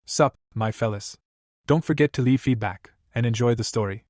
Sup, my fellas. Don't forget to leave feedback, and enjoy the story.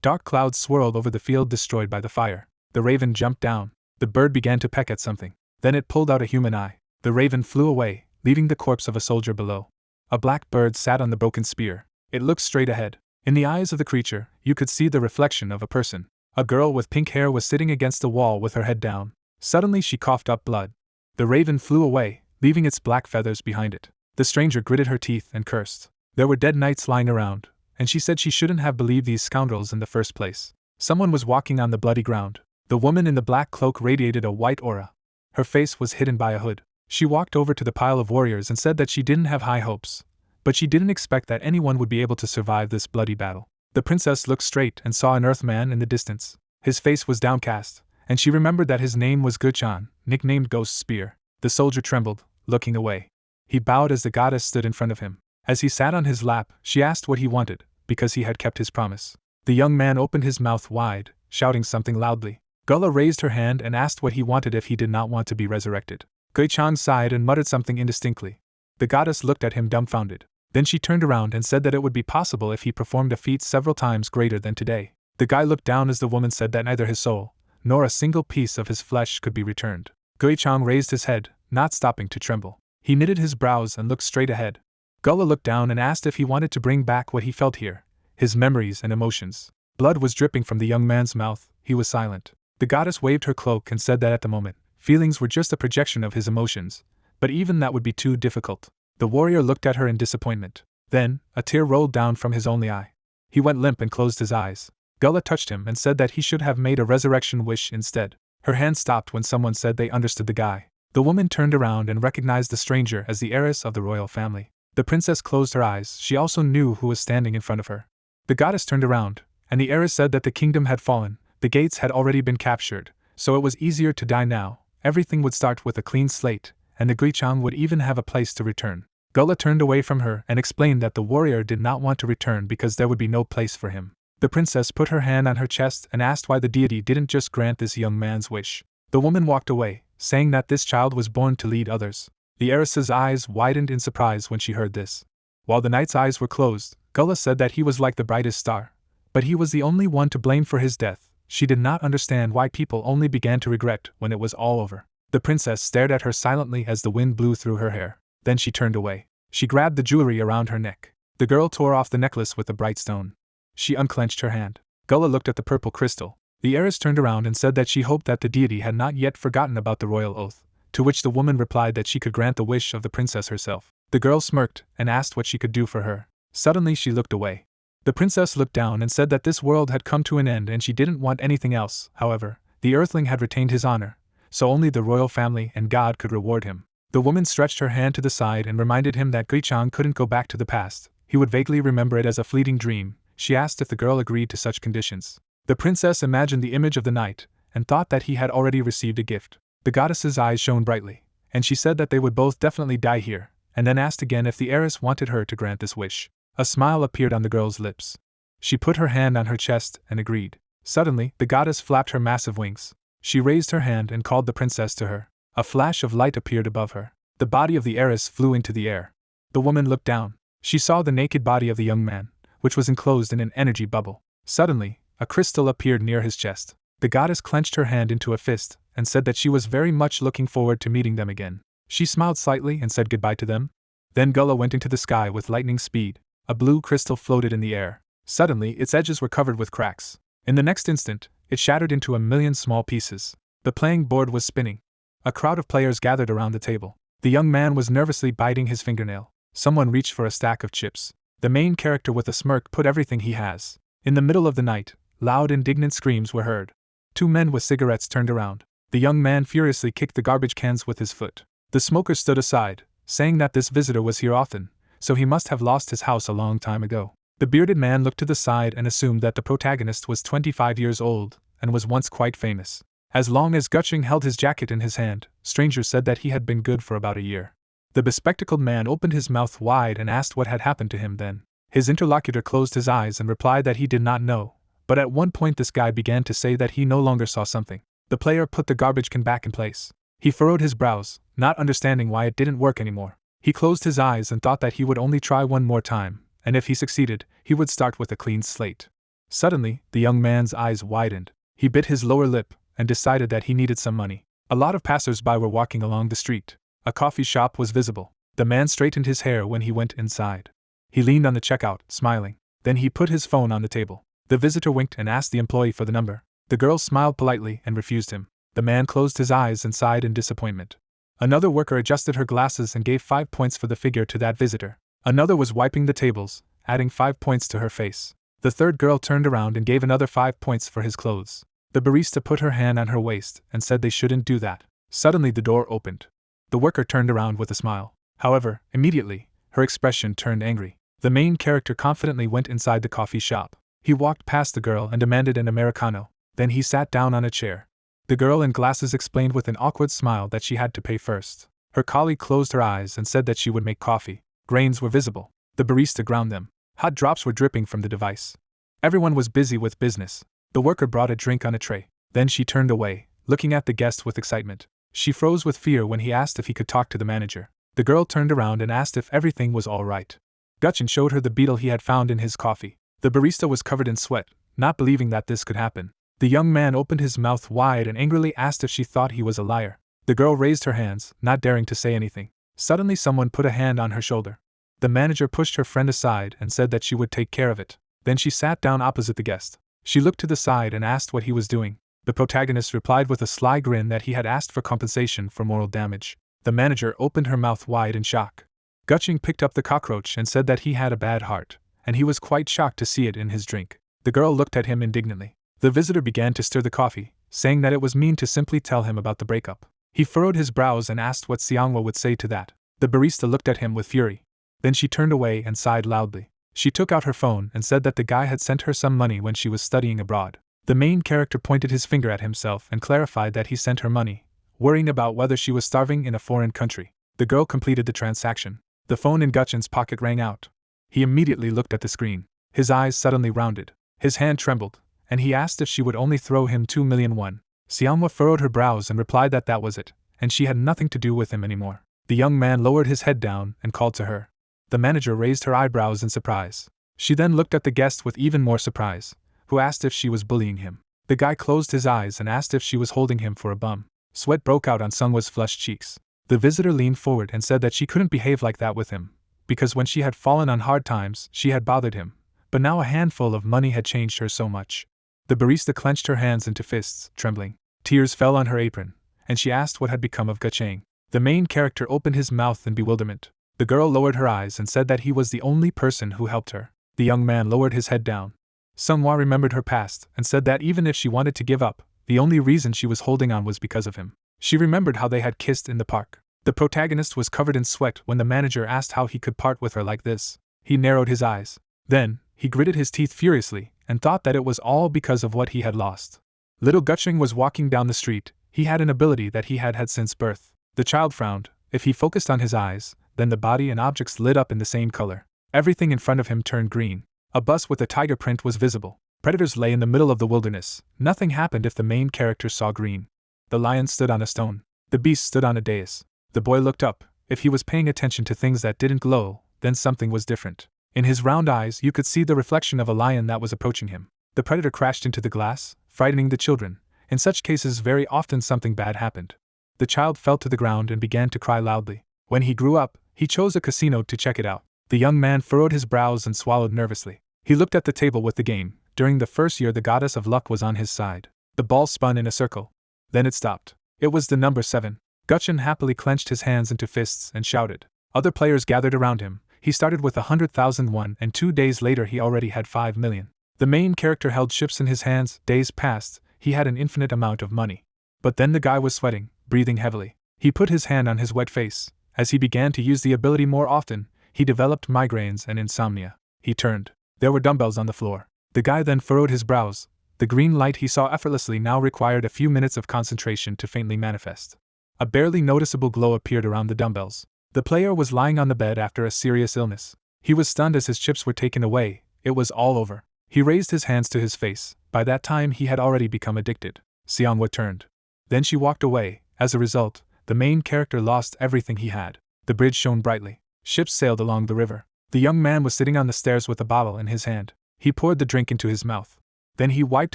Dark clouds swirled over the field destroyed by the fire. The raven jumped down. The bird began to peck at something. Then it pulled out a human eye. The raven flew away, leaving the corpse of a soldier below. A black bird sat on the broken spear. It looked straight ahead. In the eyes of the creature, you could see the reflection of a person. A girl with pink hair was sitting against the wall with her head down. Suddenly she coughed up blood. The raven flew away, leaving its black feathers behind it. The stranger gritted her teeth and cursed. There were dead knights lying around, and she said she shouldn't have believed these scoundrels in the first place. Someone was walking on the bloody ground. The woman in the black cloak radiated a white aura. Her face was hidden by a hood. She walked over to the pile of warriors and said that she didn't have high hopes, but she didn't expect that anyone would be able to survive this bloody battle. The princess looked straight and saw an earthman in the distance. His face was downcast, and she remembered that his name was Guchan, nicknamed Ghost Spear. The soldier trembled, looking away. He bowed as the goddess stood in front of him. As he sat on his lap, she asked what he wanted, because he had kept his promise. The young man opened his mouth wide, shouting something loudly. Gullah raised her hand and asked what he wanted if he did not want to be resurrected. Guichan sighed and muttered something indistinctly. The goddess looked at him dumbfounded. Then she turned around and said that it would be possible if he performed a feat several times greater than today. The guy looked down as the woman said that neither his soul, nor a single piece of his flesh could be returned. Guichang raised his head, not stopping to tremble. He knitted his brows and looked straight ahead. Gullah looked down and asked if he wanted to bring back what he felt here, his memories and emotions. Blood was dripping from the young man's mouth. He was silent. The goddess waved her cloak and said that at the moment, feelings were just a projection of his emotions, but even that would be too difficult. The warrior looked at her in disappointment. Then, a tear rolled down from his only eye. He went limp and closed his eyes. Gullah touched him and said that he should have made a resurrection wish instead. Her hand stopped when someone said they understood the guy. The woman turned around and recognized the stranger as the heiress of the royal family. The princess closed her eyes. She also knew who was standing in front of her. The goddess turned around, and the heiress said that the kingdom had fallen. The gates had already been captured, so it was easier to die now. Everything would start with a clean slate, and the Guichang would even have a place to return. Gullah turned away from her and explained that the warrior did not want to return because there would be no place for him. The princess put her hand on her chest and asked why the deity didn't just grant this young man's wish. The woman walked away, saying that this child was born to lead others. The heiress's eyes widened in surprise when she heard this. While the knight's eyes were closed, Gullah said that he was like the brightest star. But he was the only one to blame for his death. She did not understand why people only began to regret when it was all over. The princess stared at her silently as the wind blew through her hair. Then she turned away. She grabbed the jewelry around her neck. The girl tore off the necklace with the bright stone. She unclenched her hand. Gullah looked at the purple crystal. The heiress turned around and said that she hoped that the deity had not yet forgotten about the royal oath, to which the woman replied that she could grant the wish of the princess herself. The girl smirked and asked what she could do for her. Suddenly she looked away. The princess looked down and said that this world had come to an end and she didn't want anything else. However, the earthling had retained his honor, so only the royal family and God could reward him. The woman stretched her hand to the side and reminded him that Guichang couldn't go back to the past. He would vaguely remember it as a fleeting dream. She asked if the girl agreed to such conditions. The princess imagined the image of the knight and thought that he had already received a gift. The goddess's eyes shone brightly, and she said that they would both definitely die here, and then asked again if the heiress wanted her to grant this wish. A smile appeared on the girl's lips. She put her hand on her chest and agreed. Suddenly, the goddess flapped her massive wings. She raised her hand and called the princess to her. A flash of light appeared above her. The body of the heiress flew into the air. The woman looked down. She saw the naked body of the young man, which was enclosed in an energy bubble. Suddenly, a crystal appeared near his chest. The goddess clenched her hand into a fist and said that she was very much looking forward to meeting them again. She smiled slightly and said goodbye to them. Then Gullah went into the sky with lightning speed. A blue crystal floated in the air. Suddenly, its edges were covered with cracks. In the next instant, it shattered into a million small pieces. The playing board was spinning. A crowd of players gathered around the table. The young man was nervously biting his fingernail. Someone reached for a stack of chips. The main character with a smirk put everything he has. In the middle of the night, loud indignant screams were heard. Two men with cigarettes turned around. The young man furiously kicked the garbage cans with his foot. The smoker stood aside, saying that this visitor was here often, so he must have lost his house a long time ago. The bearded man looked to the side and assumed that the protagonist was 25 years old and was once quite famous. As long as Guching held his jacket in his hand, Stranger said that he had been good for about a year. The bespectacled man opened his mouth wide and asked what had happened to him then. His interlocutor closed his eyes and replied that he did not know, but at one point this guy began to say that he no longer saw something. The player put the garbage can back in place. He furrowed his brows, not understanding why it didn't work anymore. He closed his eyes and thought that he would only try one more time, and if he succeeded, he would start with a clean slate. Suddenly, the young man's eyes widened. He bit his lower lip and decided that he needed some money. A lot of passers-by were walking along the street. A coffee shop was visible. The man straightened his hair when he went inside. He leaned on the checkout, smiling. Then he put his phone on the table. The visitor winked and asked the employee for the number. The girl smiled politely and refused him. The man closed his eyes and sighed in disappointment. Another worker adjusted her glasses and gave 5 points for the figure to that visitor. Another was wiping the tables, adding 5 points to her face. The third girl turned around and gave another 5 points for his clothes. The barista put her hand on her waist and said they shouldn't do that. Suddenly the door opened. The worker turned around with a smile. However, immediately, her expression turned angry. The main character confidently went inside the coffee shop. He walked past the girl and demanded an Americano. Then he sat down on a chair. The girl in glasses explained with an awkward smile that she had to pay first. Her colleague closed her eyes and said that she would make coffee. Grains were visible. The barista ground them. Hot drops were dripping from the device. Everyone was busy with business. The worker brought a drink on a tray. Then she turned away, looking at the guest with excitement. She froze with fear when he asked if he could talk to the manager. The girl turned around and asked if everything was all right. Gutchin showed her the beetle he had found in his coffee. The barista was covered in sweat, not believing that this could happen. The young man opened his mouth wide and angrily asked if she thought he was a liar. The girl raised her hands, not daring to say anything. Suddenly someone put a hand on her shoulder. The manager pushed her friend aside and said that she would take care of it. Then she sat down opposite the guest. She looked to the side and asked what he was doing. The protagonist replied with a sly grin that he had asked for compensation for moral damage. The manager opened her mouth wide in shock. Gutching picked up the cockroach and said that he had a bad heart, and he was quite shocked to see it in his drink. The girl looked at him indignantly. The visitor began to stir the coffee, saying that it was mean to simply tell him about the breakup. He furrowed his brows and asked what Xiangwa would say to that. The barista looked at him with fury. Then she turned away and sighed loudly. She took out her phone and said that the guy had sent her some money when she was studying abroad. The main character pointed his finger at himself and clarified that he sent her money, worrying about whether she was starving in a foreign country. The girl completed the transaction. The phone in Gutchin's pocket rang out. He immediately looked at the screen. His eyes suddenly rounded. His hand trembled, and he asked if she would only throw him 2 million won. Xiangwa furrowed her brows and replied that that was it, and she had nothing to do with him anymore. The young man lowered his head down and called to her. The manager raised her eyebrows in surprise. She then looked at the guest with even more surprise, who asked if she was bullying him. The guy closed his eyes and asked if she was holding him for a bum. Sweat broke out on Sungwa's flushed cheeks. The visitor leaned forward and said that she couldn't behave like that with him, because when she had fallen on hard times, she had bothered him, but now a handful of money had changed her so much. The barista clenched her hands into fists, trembling. Tears fell on her apron, and she asked what had become of Gacheng. The main character opened his mouth in bewilderment. The girl lowered her eyes and said that he was the only person who helped her. The young man lowered his head down. Sungwa remembered her past and said that even if she wanted to give up, the only reason she was holding on was because of him. She remembered how they had kissed in the park. The protagonist was covered in sweat when the manager asked how he could part with her like this. He narrowed his eyes. Then, he gritted his teeth furiously and thought that it was all because of what he had lost. Little Gutching was walking down the street. He had an ability that he had had since birth. The child frowned. If he focused on his eyes, then the body and objects lit up in the same color. Everything in front of him turned green. A bus with a tiger print was visible. Predators lay in the middle of the wilderness. Nothing happened if the main character saw green. The lion stood on a stone. The beast stood on a dais. The boy looked up. If he was paying attention to things that didn't glow, then something was different. In his round eyes you could see the reflection of a lion that was approaching him. The predator crashed into the glass, frightening the children. In such cases very often something bad happened. The child fell to the ground and began to cry loudly. When he grew up, he chose a casino to check it out. The young man furrowed his brows and swallowed nervously. He looked at the table with the game. During the first year the goddess of luck was on his side. The ball spun in a circle. Then it stopped. It was the number 7. Gutchin happily clenched his hands into fists and shouted. Other players gathered around him. He started with 100,000 won and 2 days later he already had 5 million. The main character held chips in his hands. Days passed. He had an infinite amount of money. But then the guy was sweating, breathing heavily. He put his hand on his wet face. As he began to use the ability more often, he developed migraines and insomnia. He turned. There were dumbbells on the floor. The guy then furrowed his brows. The green light he saw effortlessly now required a few minutes of concentration to faintly manifest. A barely noticeable glow appeared around the dumbbells. The player was lying on the bed after a serious illness. He was stunned as his chips were taken away. It was all over. He raised his hands to his face. By that time he had already become addicted. Xiangwa turned. Then she walked away. As a result, the main character lost everything he had. The bridge shone brightly. Ships sailed along the river. The young man was sitting on the stairs with a bottle in his hand. He poured the drink into his mouth. Then he wiped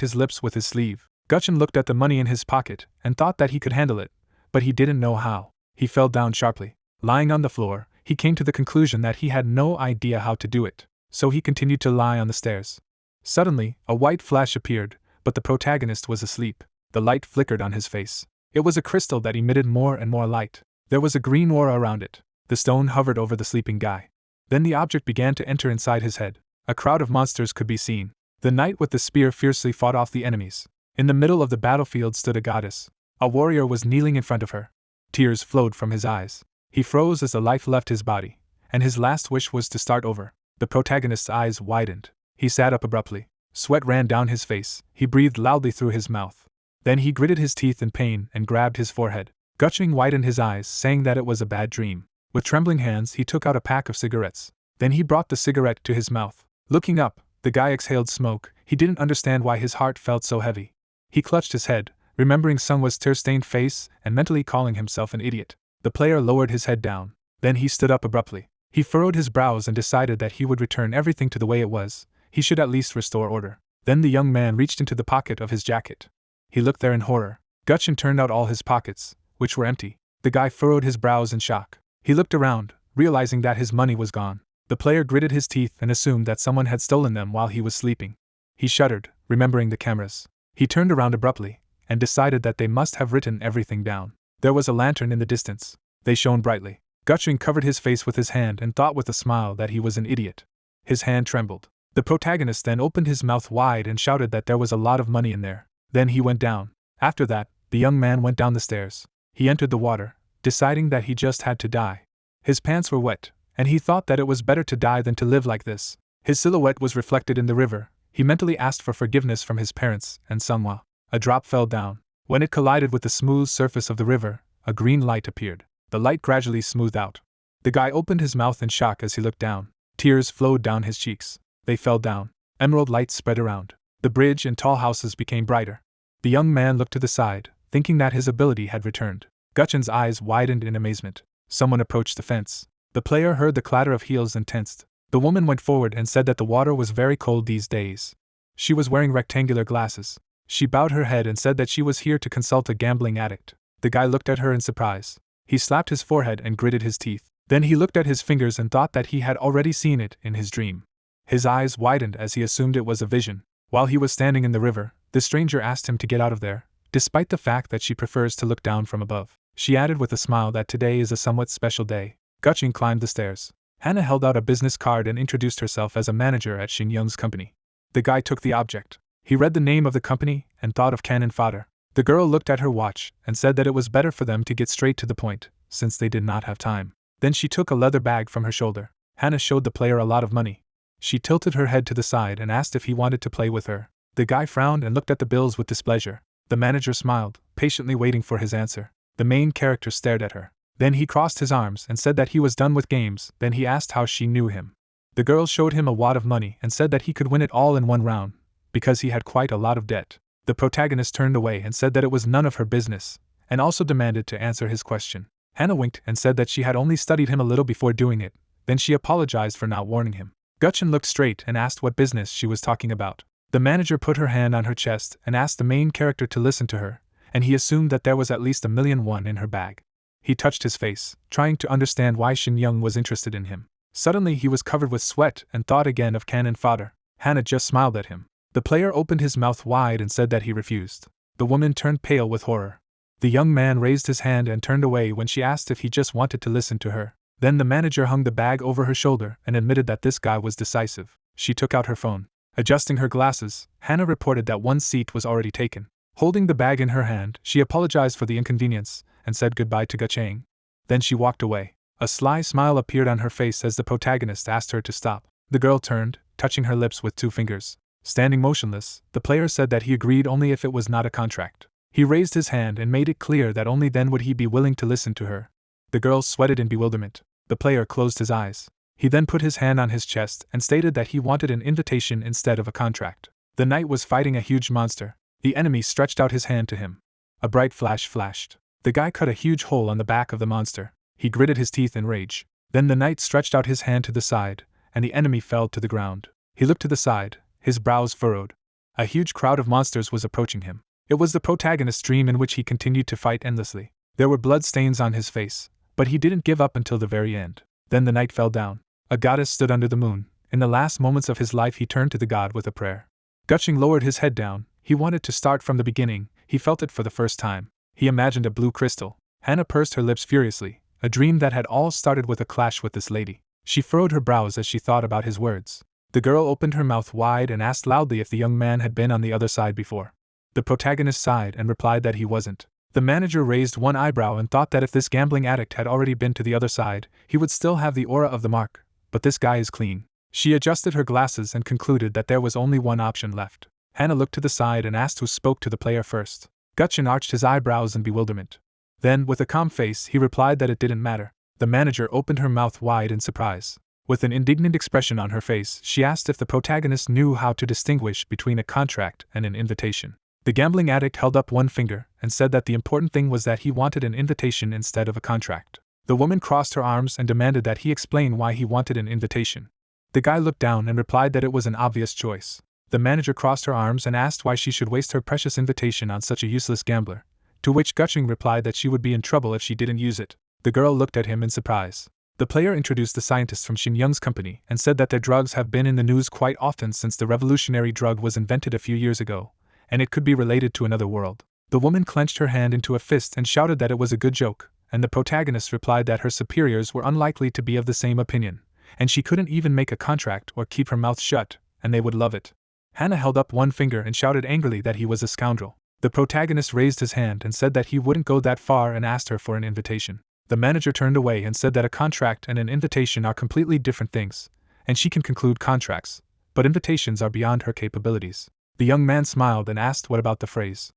his lips with his sleeve. Gutchen looked at the money in his pocket and thought that he could handle it, but he didn't know how. He fell down sharply. Lying on the floor, he came to the conclusion that he had no idea how to do it, so he continued to lie on the stairs. Suddenly, a white flash appeared, but the protagonist was asleep. The light flickered on his face. It was a crystal that emitted more and more light. There was a green aura around it. The stone hovered over the sleeping guy. Then the object began to enter inside his head. A crowd of monsters could be seen. The knight with the spear fiercely fought off the enemies. In the middle of the battlefield stood a goddess. A warrior was kneeling in front of her. Tears flowed from his eyes. He froze as the life left his body, and his last wish was to start over. The protagonist's eyes widened. He sat up abruptly. Sweat ran down his face. He breathed loudly through his mouth. Then he gritted his teeth in pain and grabbed his forehead. Gutching widened his eyes, saying that it was a bad dream. With trembling hands, he took out a pack of cigarettes. Then he brought the cigarette to his mouth. Looking up, the guy exhaled smoke. He didn't understand why his heart felt so heavy. He clutched his head, remembering Sungwa's tear-stained face and mentally calling himself an idiot. The player lowered his head down. Then he stood up abruptly. He furrowed his brows and decided that he would return everything to the way it was. He should at least restore order. Then the young man reached into the pocket of his jacket. He looked there in horror. Gutchen turned out all his pockets, which were empty. The guy furrowed his brows in shock. He looked around, realizing that his money was gone. The player gritted his teeth and assumed that someone had stolen them while he was sleeping. He shuddered, remembering the cameras. He turned around abruptly, and decided that they must have written everything down. There was a lantern in the distance. They shone brightly. Gutching covered his face with his hand and thought with a smile that he was an idiot. His hand trembled. The protagonist then opened his mouth wide and shouted that there was a lot of money in there. Then he went down. After that, the young man went down the stairs. He entered the water, deciding that he just had to die. His pants were wet, and he thought that it was better to die than to live like this. His silhouette was reflected in the river. He mentally asked for forgiveness from his parents and Sungwa. A drop fell down. When it collided with the smooth surface of the river, a green light appeared. The light gradually smoothed out. The guy opened his mouth in shock as he looked down. Tears flowed down his cheeks. They fell down. Emerald light spread around. The bridge and tall houses became brighter. The young man looked to the side, thinking that his ability had returned. Gutchen's eyes widened in amazement. Someone approached the fence. The player heard the clatter of heels and tensed. The woman went forward and said that the water was very cold these days. She was wearing rectangular glasses. She bowed her head and said that she was here to consult a gambling addict. The guy looked at her in surprise. He slapped his forehead and gritted his teeth. Then he looked at his fingers and thought that he had already seen it in his dream. His eyes widened as he assumed it was a vision. While he was standing in the river, the stranger asked him to get out of there, despite the fact that she prefers to look down from above. She added with a smile that today is a somewhat special day. Gutching climbed the stairs. Hannah held out a business card and introduced herself as a manager at Shin Young's company. The guy took the object. He read the name of the company and thought of cannon fodder. The girl looked at her watch and said that it was better for them to get straight to the point, since they did not have time. Then she took a leather bag from her shoulder. Hannah showed the player a lot of money. She tilted her head to the side and asked if he wanted to play with her. The guy frowned and looked at the bills with displeasure. The manager smiled, patiently waiting for his answer. The main character stared at her. Then he crossed his arms and said that he was done with games. Then he asked how she knew him. The girl showed him a wad of money and said that he could win it all in one round, because he had quite a lot of debt. The protagonist turned away and said that it was none of her business, and also demanded to answer his question. Hannah winked and said that she had only studied him a little before doing it. Then she apologized for not warning him. Gutchen looked straight and asked what business she was talking about. The manager put her hand on her chest and asked the main character to listen to her, and he assumed that there was at least 1,000,000 won in her bag. He touched his face, trying to understand why Shin Young was interested in him. Suddenly he was covered with sweat and thought again of cannon fodder. Hannah just smiled at him. The player opened his mouth wide and said that he refused. The woman turned pale with horror. The young man raised his hand and turned away when she asked if he just wanted to listen to her. Then the manager hung the bag over her shoulder and admitted that this guy was decisive. She took out her phone. Adjusting her glasses, Hannah reported that one seat was already taken. Holding the bag in her hand, she apologized for the inconvenience and said goodbye to Gacheng. Then she walked away. A sly smile appeared on her face as the protagonist asked her to stop. The girl turned, touching her lips with 2 fingers. Standing motionless, the player said that he agreed only if it was not a contract. He raised his hand and made it clear that only then would he be willing to listen to her. The girl sweated in bewilderment. The player closed his eyes. He then put his hand on his chest and stated that he wanted an invitation instead of a contract. The knight was fighting a huge monster. The enemy stretched out his hand to him. A bright flash flashed. The guy cut a huge hole on the back of the monster. He gritted his teeth in rage. Then the knight stretched out his hand to the side, and the enemy fell to the ground. He looked to the side, his brows furrowed. A huge crowd of monsters was approaching him. It was the protagonist's dream in which he continued to fight endlessly. There were blood stains on his face, but he didn't give up until the very end. Then the knight fell down. A goddess stood under the moon. In the last moments of his life he turned to the god with a prayer. Gutching lowered his head down. He wanted to start from the beginning. He felt it for the first time. He imagined a blue crystal. Hannah pursed her lips furiously. A dream that had all started with a clash with this lady. She furrowed her brows as she thought about his words. The girl opened her mouth wide and asked loudly if the young man had been on the other side before. The protagonist sighed and replied that he wasn't. The manager raised one eyebrow and thought that if this gambling addict had already been to the other side, he would still have the aura of the mark. But this guy is clean. She adjusted her glasses and concluded that there was only one option left. Hannah looked to the side and asked who spoke to the player first. Gutchin arched his eyebrows in bewilderment. Then, with a calm face, he replied that it didn't matter. The manager opened her mouth wide in surprise. With an indignant expression on her face, she asked if the protagonist knew how to distinguish between a contract and an invitation. The gambling addict held up one finger and said that the important thing was that he wanted an invitation instead of a contract. The woman crossed her arms and demanded that he explain why he wanted an invitation. The guy looked down and replied that it was an obvious choice. The manager crossed her arms and asked why she should waste her precious invitation on such a useless gambler, to which Gutching replied that she would be in trouble if she didn't use it. The girl looked at him in surprise. The player introduced the scientists from Shin Young's company and said that their drugs have been in the news quite often since the revolutionary drug was invented a few years ago, and it could be related to another world. The woman clenched her hand into a fist and shouted that it was a good joke, and the protagonist replied that her superiors were unlikely to be of the same opinion, and she couldn't even make a contract or keep her mouth shut, and they would love it. Hannah held up one finger and shouted angrily that he was a scoundrel. The protagonist raised his hand and said that he wouldn't go that far and asked her for an invitation. The manager turned away and said that a contract and an invitation are completely different things, and she can conclude contracts, but invitations are beyond her capabilities. The young man smiled and asked what about the phrase,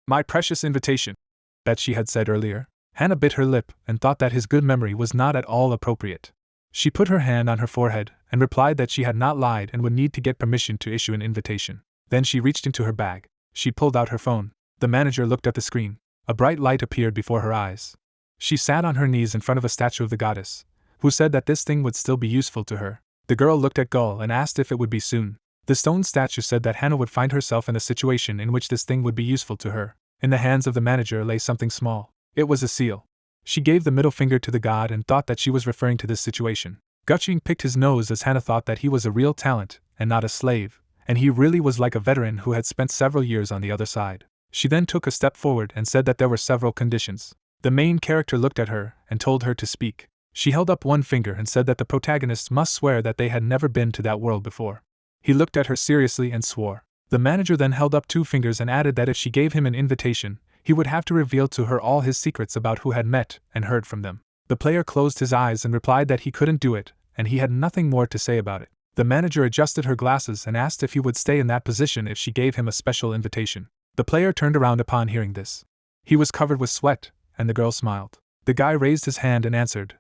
"My precious invitation," that she had said earlier. Hannah bit her lip and thought that his good memory was not at all appropriate. She put her hand on her forehead and replied that she had not lied and would need to get permission to issue an invitation. Then she reached into her bag. She pulled out her phone. The manager looked at the screen. A bright light appeared before her eyes. She sat on her knees in front of a statue of the goddess, who said that this thing would still be useful to her. The girl looked at Gull and asked if it would be soon. The stone statue said that Hannah would find herself in a situation in which this thing would be useful to her. In the hands of the manager lay something small. It was a seal. She gave the middle finger to the god and thought that she was referring to this situation. Gutching picked his nose as Hannah thought that he was a real talent, and not a slave, and he really was like a veteran who had spent several years on the other side. She then took a step forward and said that there were several conditions. The main character looked at her and told her to speak. She held up one finger and said that the protagonist must swear that they had never been to that world before. He looked at her seriously and swore. The manager then held up two fingers and added that if she gave him an invitation, he would have to reveal to her all his secrets about who had met and heard from them. The player closed his eyes and replied that he couldn't do it, and he had nothing more to say about it. The manager adjusted her glasses and asked if he would stay in that position if she gave him a special invitation. The player turned around upon hearing this. He was covered with sweat, and the girl smiled. The guy raised his hand and answered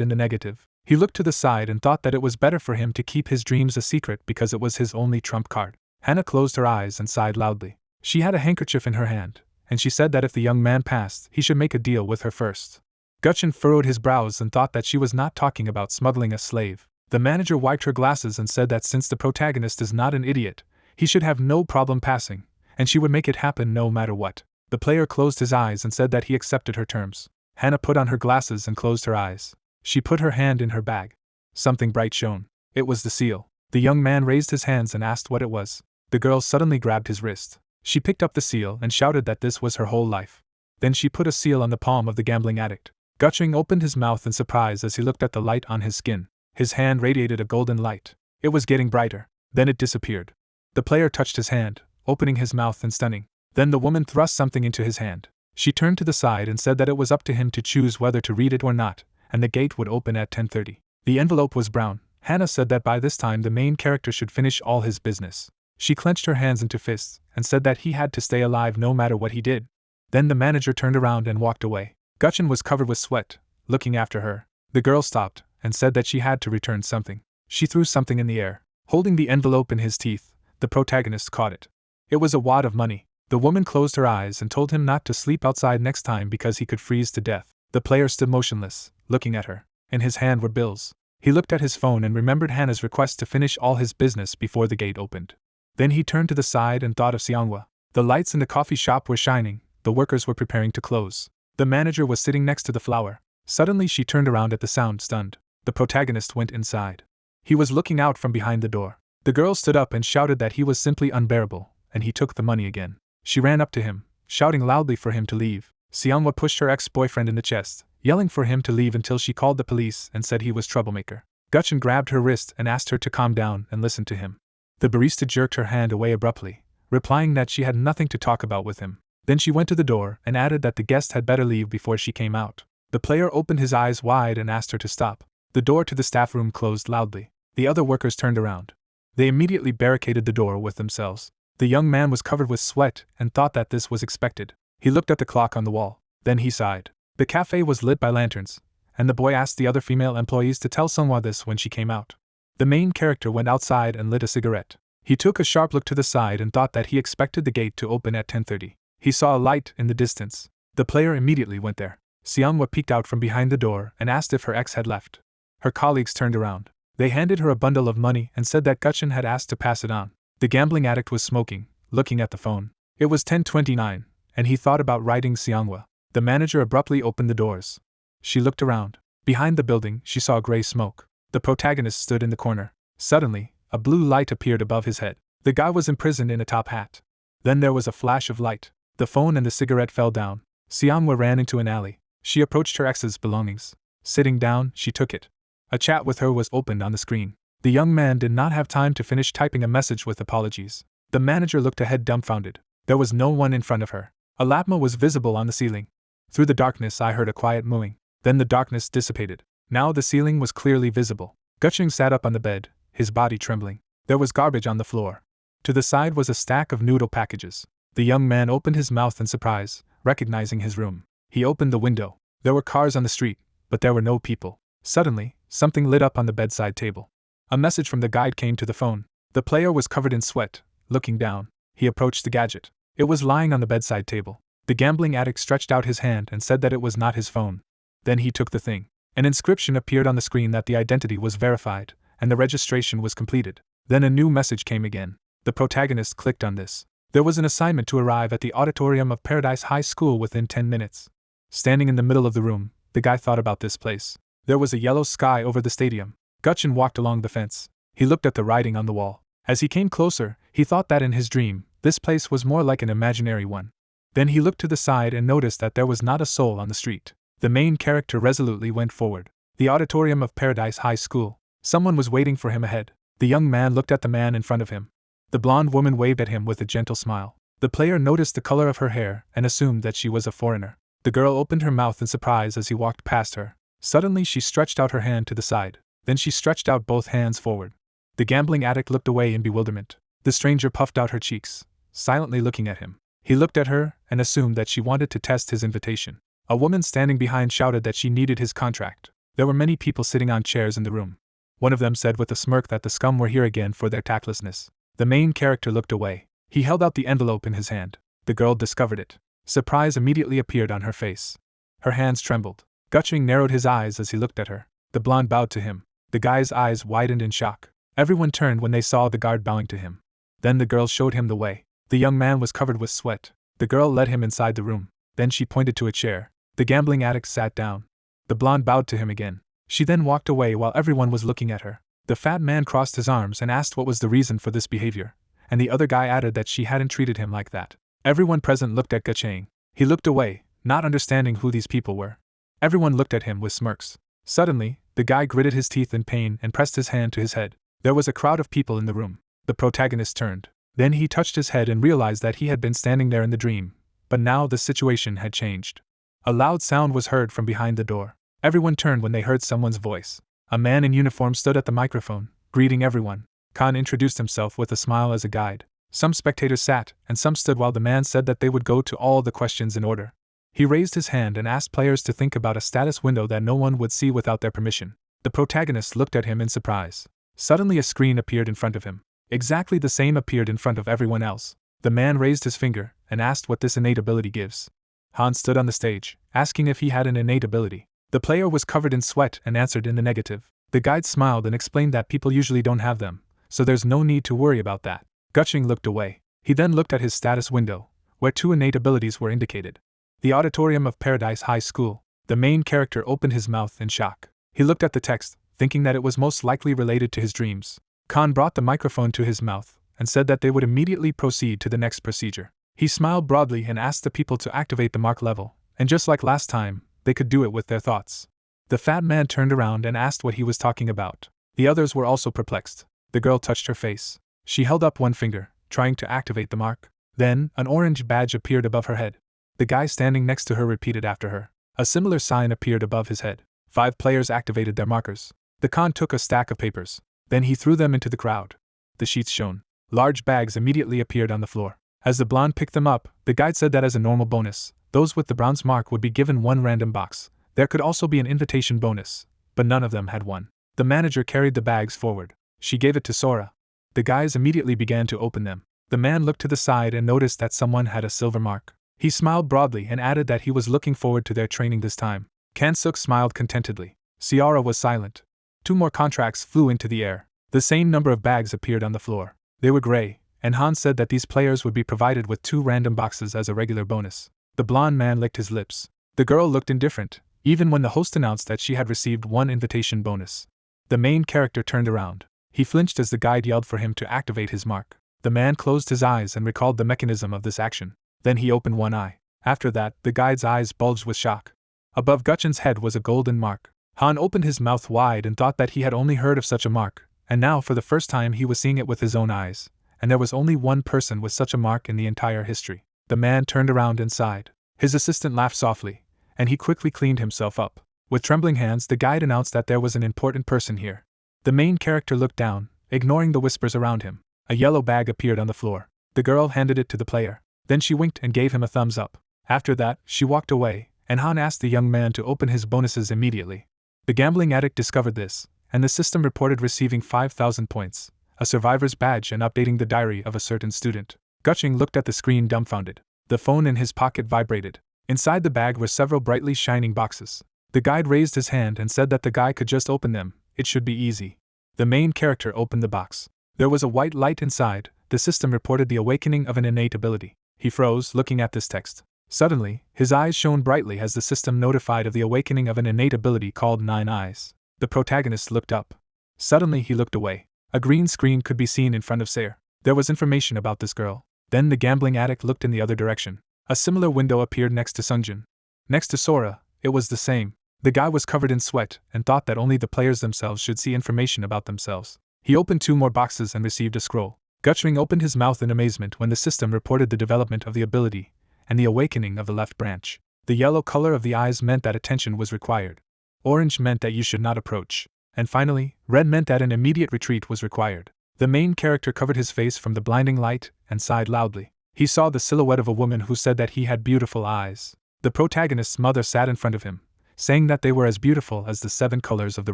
in the negative. He looked to the side and thought that it was better for him to keep his dreams a secret because it was his only trump card. Hannah closed her eyes and sighed loudly. She had a handkerchief in her hand, and she said that if the young man passed, he should make a deal with her first. Gutchin furrowed his brows and thought that she was not talking about smuggling a slave. The manager wiped her glasses and said that since the protagonist is not an idiot, he should have no problem passing, and she would make it happen no matter what. The player closed his eyes and said that he accepted her terms. Hannah put on her glasses and closed her eyes. She put her hand in her bag. Something bright shone. It was the seal. The young man raised his hands and asked what it was. The girl suddenly grabbed his wrist. She picked up the seal and shouted that this was her whole life. Then she put a seal on the palm of the gambling addict. Gutching opened his mouth in surprise as he looked at the light on his skin. His hand radiated a golden light. It was getting brighter. Then it disappeared. The player touched his hand, opening his mouth in stunning. Then the woman thrust something into his hand. She turned to the side and said that it was up to him to choose whether to read it or not, and the gate would open at 10:30. The envelope was brown. Hannah said that by this time the main character should finish all his business. She clenched her hands into fists and said that he had to stay alive no matter what he did. Then the manager turned around and walked away. Gutchin was covered with sweat, looking after her. The girl stopped and said that she had to return something. She threw something in the air. Holding the envelope in his teeth, the protagonist caught it. It was a wad of money. The woman closed her eyes and told him not to sleep outside next time because he could freeze to death. The player stood motionless, looking at her. In his hand were bills. He looked at his phone and remembered Hana's request to finish all his business before the gate opened. Then he turned to the side and thought of Seonghwa. The lights in the coffee shop were shining, the workers were preparing to close. The manager was sitting next to the flower. Suddenly she turned around at the sound, stunned. The protagonist went inside. He was looking out from behind the door. The girl stood up and shouted that he was simply unbearable, and he took the money again. She ran up to him, shouting loudly for him to leave. Seonghwa pushed her ex-boyfriend in the chest, yelling for him to leave until she called the police and said he was troublemaker. Gutchen grabbed her wrist and asked her to calm down and listen to him. The barista jerked her hand away abruptly, replying that she had nothing to talk about with him. Then she went to the door and added that the guest had better leave before she came out. The player opened his eyes wide and asked her to stop. The door to the staff room closed loudly. The other workers turned around. They immediately barricaded the door with themselves. The young man was covered with sweat and thought that this was expected. He looked at the clock on the wall. Then he sighed. The cafe was lit by lanterns, and the boy asked the other female employees to tell Seonghwa this when she came out. The main character went outside and lit a cigarette. He took a sharp look to the side and thought that he expected the gate to open at 10:30. He saw a light in the distance. The player immediately went there. Seonghwa peeked out from behind the door and asked if her ex had left. Her colleagues turned around. They handed her a bundle of money and said that Gutchen had asked to pass it on. The gambling addict was smoking, looking at the phone. It was 10:29, and he thought about writing Seonghwa. The manager abruptly opened the doors. She looked around. Behind the building, she saw gray smoke. The protagonist stood in the corner. Suddenly, a blue light appeared above his head. The guy was imprisoned in a top hat. Then there was a flash of light. The phone and the cigarette fell down. Seonghwa ran into an alley. She approached her ex's belongings. Sitting down, she took it. A chat with her was opened on the screen. The young man did not have time to finish typing a message with apologies. The manager looked ahead dumbfounded. There was no one in front of her. A lapma was visible on the ceiling. Through the darkness I heard a quiet mooing. Then the darkness dissipated. Now the ceiling was clearly visible. Gutching sat up on the bed, his body trembling. There was garbage on the floor. To the side was a stack of noodle packages. The young man opened his mouth in surprise, recognizing his room. He opened the window. There were cars on the street, but there were no people. Suddenly, something lit up on the bedside table. A message from the guide came to the phone. The player was covered in sweat. Looking down, he approached the gadget. It was lying on the bedside table. The gambling addict stretched out his hand and said that it was not his phone. Then he took the thing. An inscription appeared on the screen that the identity was verified, and the registration was completed. Then a new message came again. The protagonist clicked on this. There was an assignment to arrive at the auditorium of Paradise High School within 10 minutes. Standing in the middle of the room, the guy thought about this place. There was a yellow sky over the stadium. Gutchen walked along the fence. He looked at the writing on the wall. As he came closer, he thought that in his dream, this place was more like an imaginary one. Then he looked to the side and noticed that there was not a soul on the street. The main character resolutely went forward. The auditorium of Paradise High School. Someone was waiting for him ahead. The young man looked at the man in front of him. The blonde woman waved at him with a gentle smile. The player noticed the color of her hair and assumed that she was a foreigner. The girl opened her mouth in surprise as he walked past her. Suddenly she stretched out her hand to the side. Then she stretched out both hands forward. The gambling addict looked away in bewilderment. The stranger puffed out her cheeks, silently looking at him. He looked at her and assumed that she wanted to test his invitation. A woman standing behind shouted that she needed his contract. There were many people sitting on chairs in the room. One of them said with a smirk that the scum were here again for their tactlessness. The main character looked away. He held out the envelope in his hand. The girl discovered it. Surprise immediately appeared on her face. Her hands trembled. Gutching narrowed his eyes as he looked at her. The blonde bowed to him. The guy's eyes widened in shock. Everyone turned when they saw the guard bowing to him. Then the girl showed him the way. The young man was covered with sweat. The girl led him inside the room. Then she pointed to a chair. The gambling addict sat down. The blonde bowed to him again. She then walked away while everyone was looking at her. The fat man crossed his arms and asked what was the reason for this behavior, and the other guy added that she hadn't treated him like that. Everyone present looked at Gacheng. He looked away, not understanding who these people were. Everyone looked at him with smirks. Suddenly, the guy gritted his teeth in pain and pressed his hand to his head. There was a crowd of people in the room. The protagonist turned. Then he touched his head and realized that he had been standing there in the dream, but now the situation had changed. A loud sound was heard from behind the door. Everyone turned when they heard someone's voice. A man in uniform stood at the microphone, greeting everyone. Khan introduced himself with a smile as a guide. Some spectators sat, and some stood while the man said that they would go to all the questions in order. He raised his hand and asked players to think about a status window that no one would see without their permission. The protagonist looked at him in surprise. Suddenly a screen appeared in front of him. Exactly the same appeared in front of everyone else. The man raised his finger and asked what this innate ability gives. Han stood on the stage, asking if he had an innate ability. The player was covered in sweat and answered in the negative. The guide smiled and explained that people usually don't have them, so there's no need to worry about that. Gutching looked away. He then looked at his status window, where 2 innate abilities were indicated. The Auditorium of Paradise High School. The main character opened his mouth in shock. He looked at the text, thinking that it was most likely related to his dreams. Khan brought the microphone to his mouth and said that they would immediately proceed to the next procedure. He smiled broadly and asked the people to activate the mark level, and just like last time, they could do it with their thoughts. The fat man turned around and asked what he was talking about. The others were also perplexed. The girl touched her face. She held up one finger, trying to activate the mark. Then, an orange badge appeared above her head. The guy standing next to her repeated after her. A similar sign appeared above his head. 5 players activated their markers. The Khan took a stack of papers. Then he threw them into the crowd. The sheets shone. Large bags immediately appeared on the floor. As the blonde picked them up, the guide said that as a normal bonus, those with the bronze mark would be given 1 random box. There could also be an invitation bonus, but none of them had one. The manager carried the bags forward. She gave it to Sora. The guys immediately began to open them. The man looked to the side and noticed that someone had a silver mark. He smiled broadly and added that he was looking forward to their training this time. Kansuk smiled contentedly. Ciara was silent. 2 more contracts flew into the air. The same number of bags appeared on the floor. They were gray, and Han said that these players would be provided with 2 random boxes as a regular bonus. The blonde man licked his lips. The girl looked indifferent, even when the host announced that she had received 1 invitation bonus. The main character turned around. He flinched as the guide yelled for him to activate his mark. The man closed his eyes and recalled the mechanism of this action. Then he opened one eye. After that, the guide's eyes bulged with shock. Above Gutchin's head was a golden mark. Han opened his mouth wide and thought that he had only heard of such a mark, and now for the first time he was seeing it with his own eyes, and there was only one person with such a mark in the entire history. The man turned around and sighed. His assistant laughed softly, and he quickly cleaned himself up. With trembling hands, the guide announced that there was an important person here. The main character looked down, ignoring the whispers around him. A yellow bag appeared on the floor. The girl handed it to the player. Then she winked and gave him a thumbs up. After that, she walked away, and Han asked the young man to open his bonuses immediately. The gambling addict discovered this, and the system reported receiving 5,000 points, a survivor's badge, and updating the diary of a certain student. Gutching looked at the screen dumbfounded. The phone in his pocket vibrated. Inside the bag were several brightly shining boxes. The guide raised his hand and said that the guy could just open them. It should be easy. The main character opened the box. There was a white light inside. The system reported the awakening of an innate ability. He froze, looking at this text. Suddenly, his eyes shone brightly as the system notified of the awakening of an innate ability called 9 Eyes. The protagonist looked up. Suddenly he looked away. A green screen could be seen in front of Sayer. There was information about this girl. Then the gambling addict looked in the other direction. A similar window appeared next to Sungjin. Next to Sora, it was the same. The guy was covered in sweat and thought that only the players themselves should see information about themselves. He opened 2 more boxes and received a scroll. Gutchring opened his mouth in amazement when the system reported the development of the ability and the awakening of the left branch. The yellow color of the eyes meant that attention was required. Orange meant that you should not approach. And finally, red meant that an immediate retreat was required. The main character covered his face from the blinding light and sighed loudly. He saw the silhouette of a woman who said that he had beautiful eyes. The protagonist's mother sat in front of him, saying that they were as beautiful as the 7 colors of the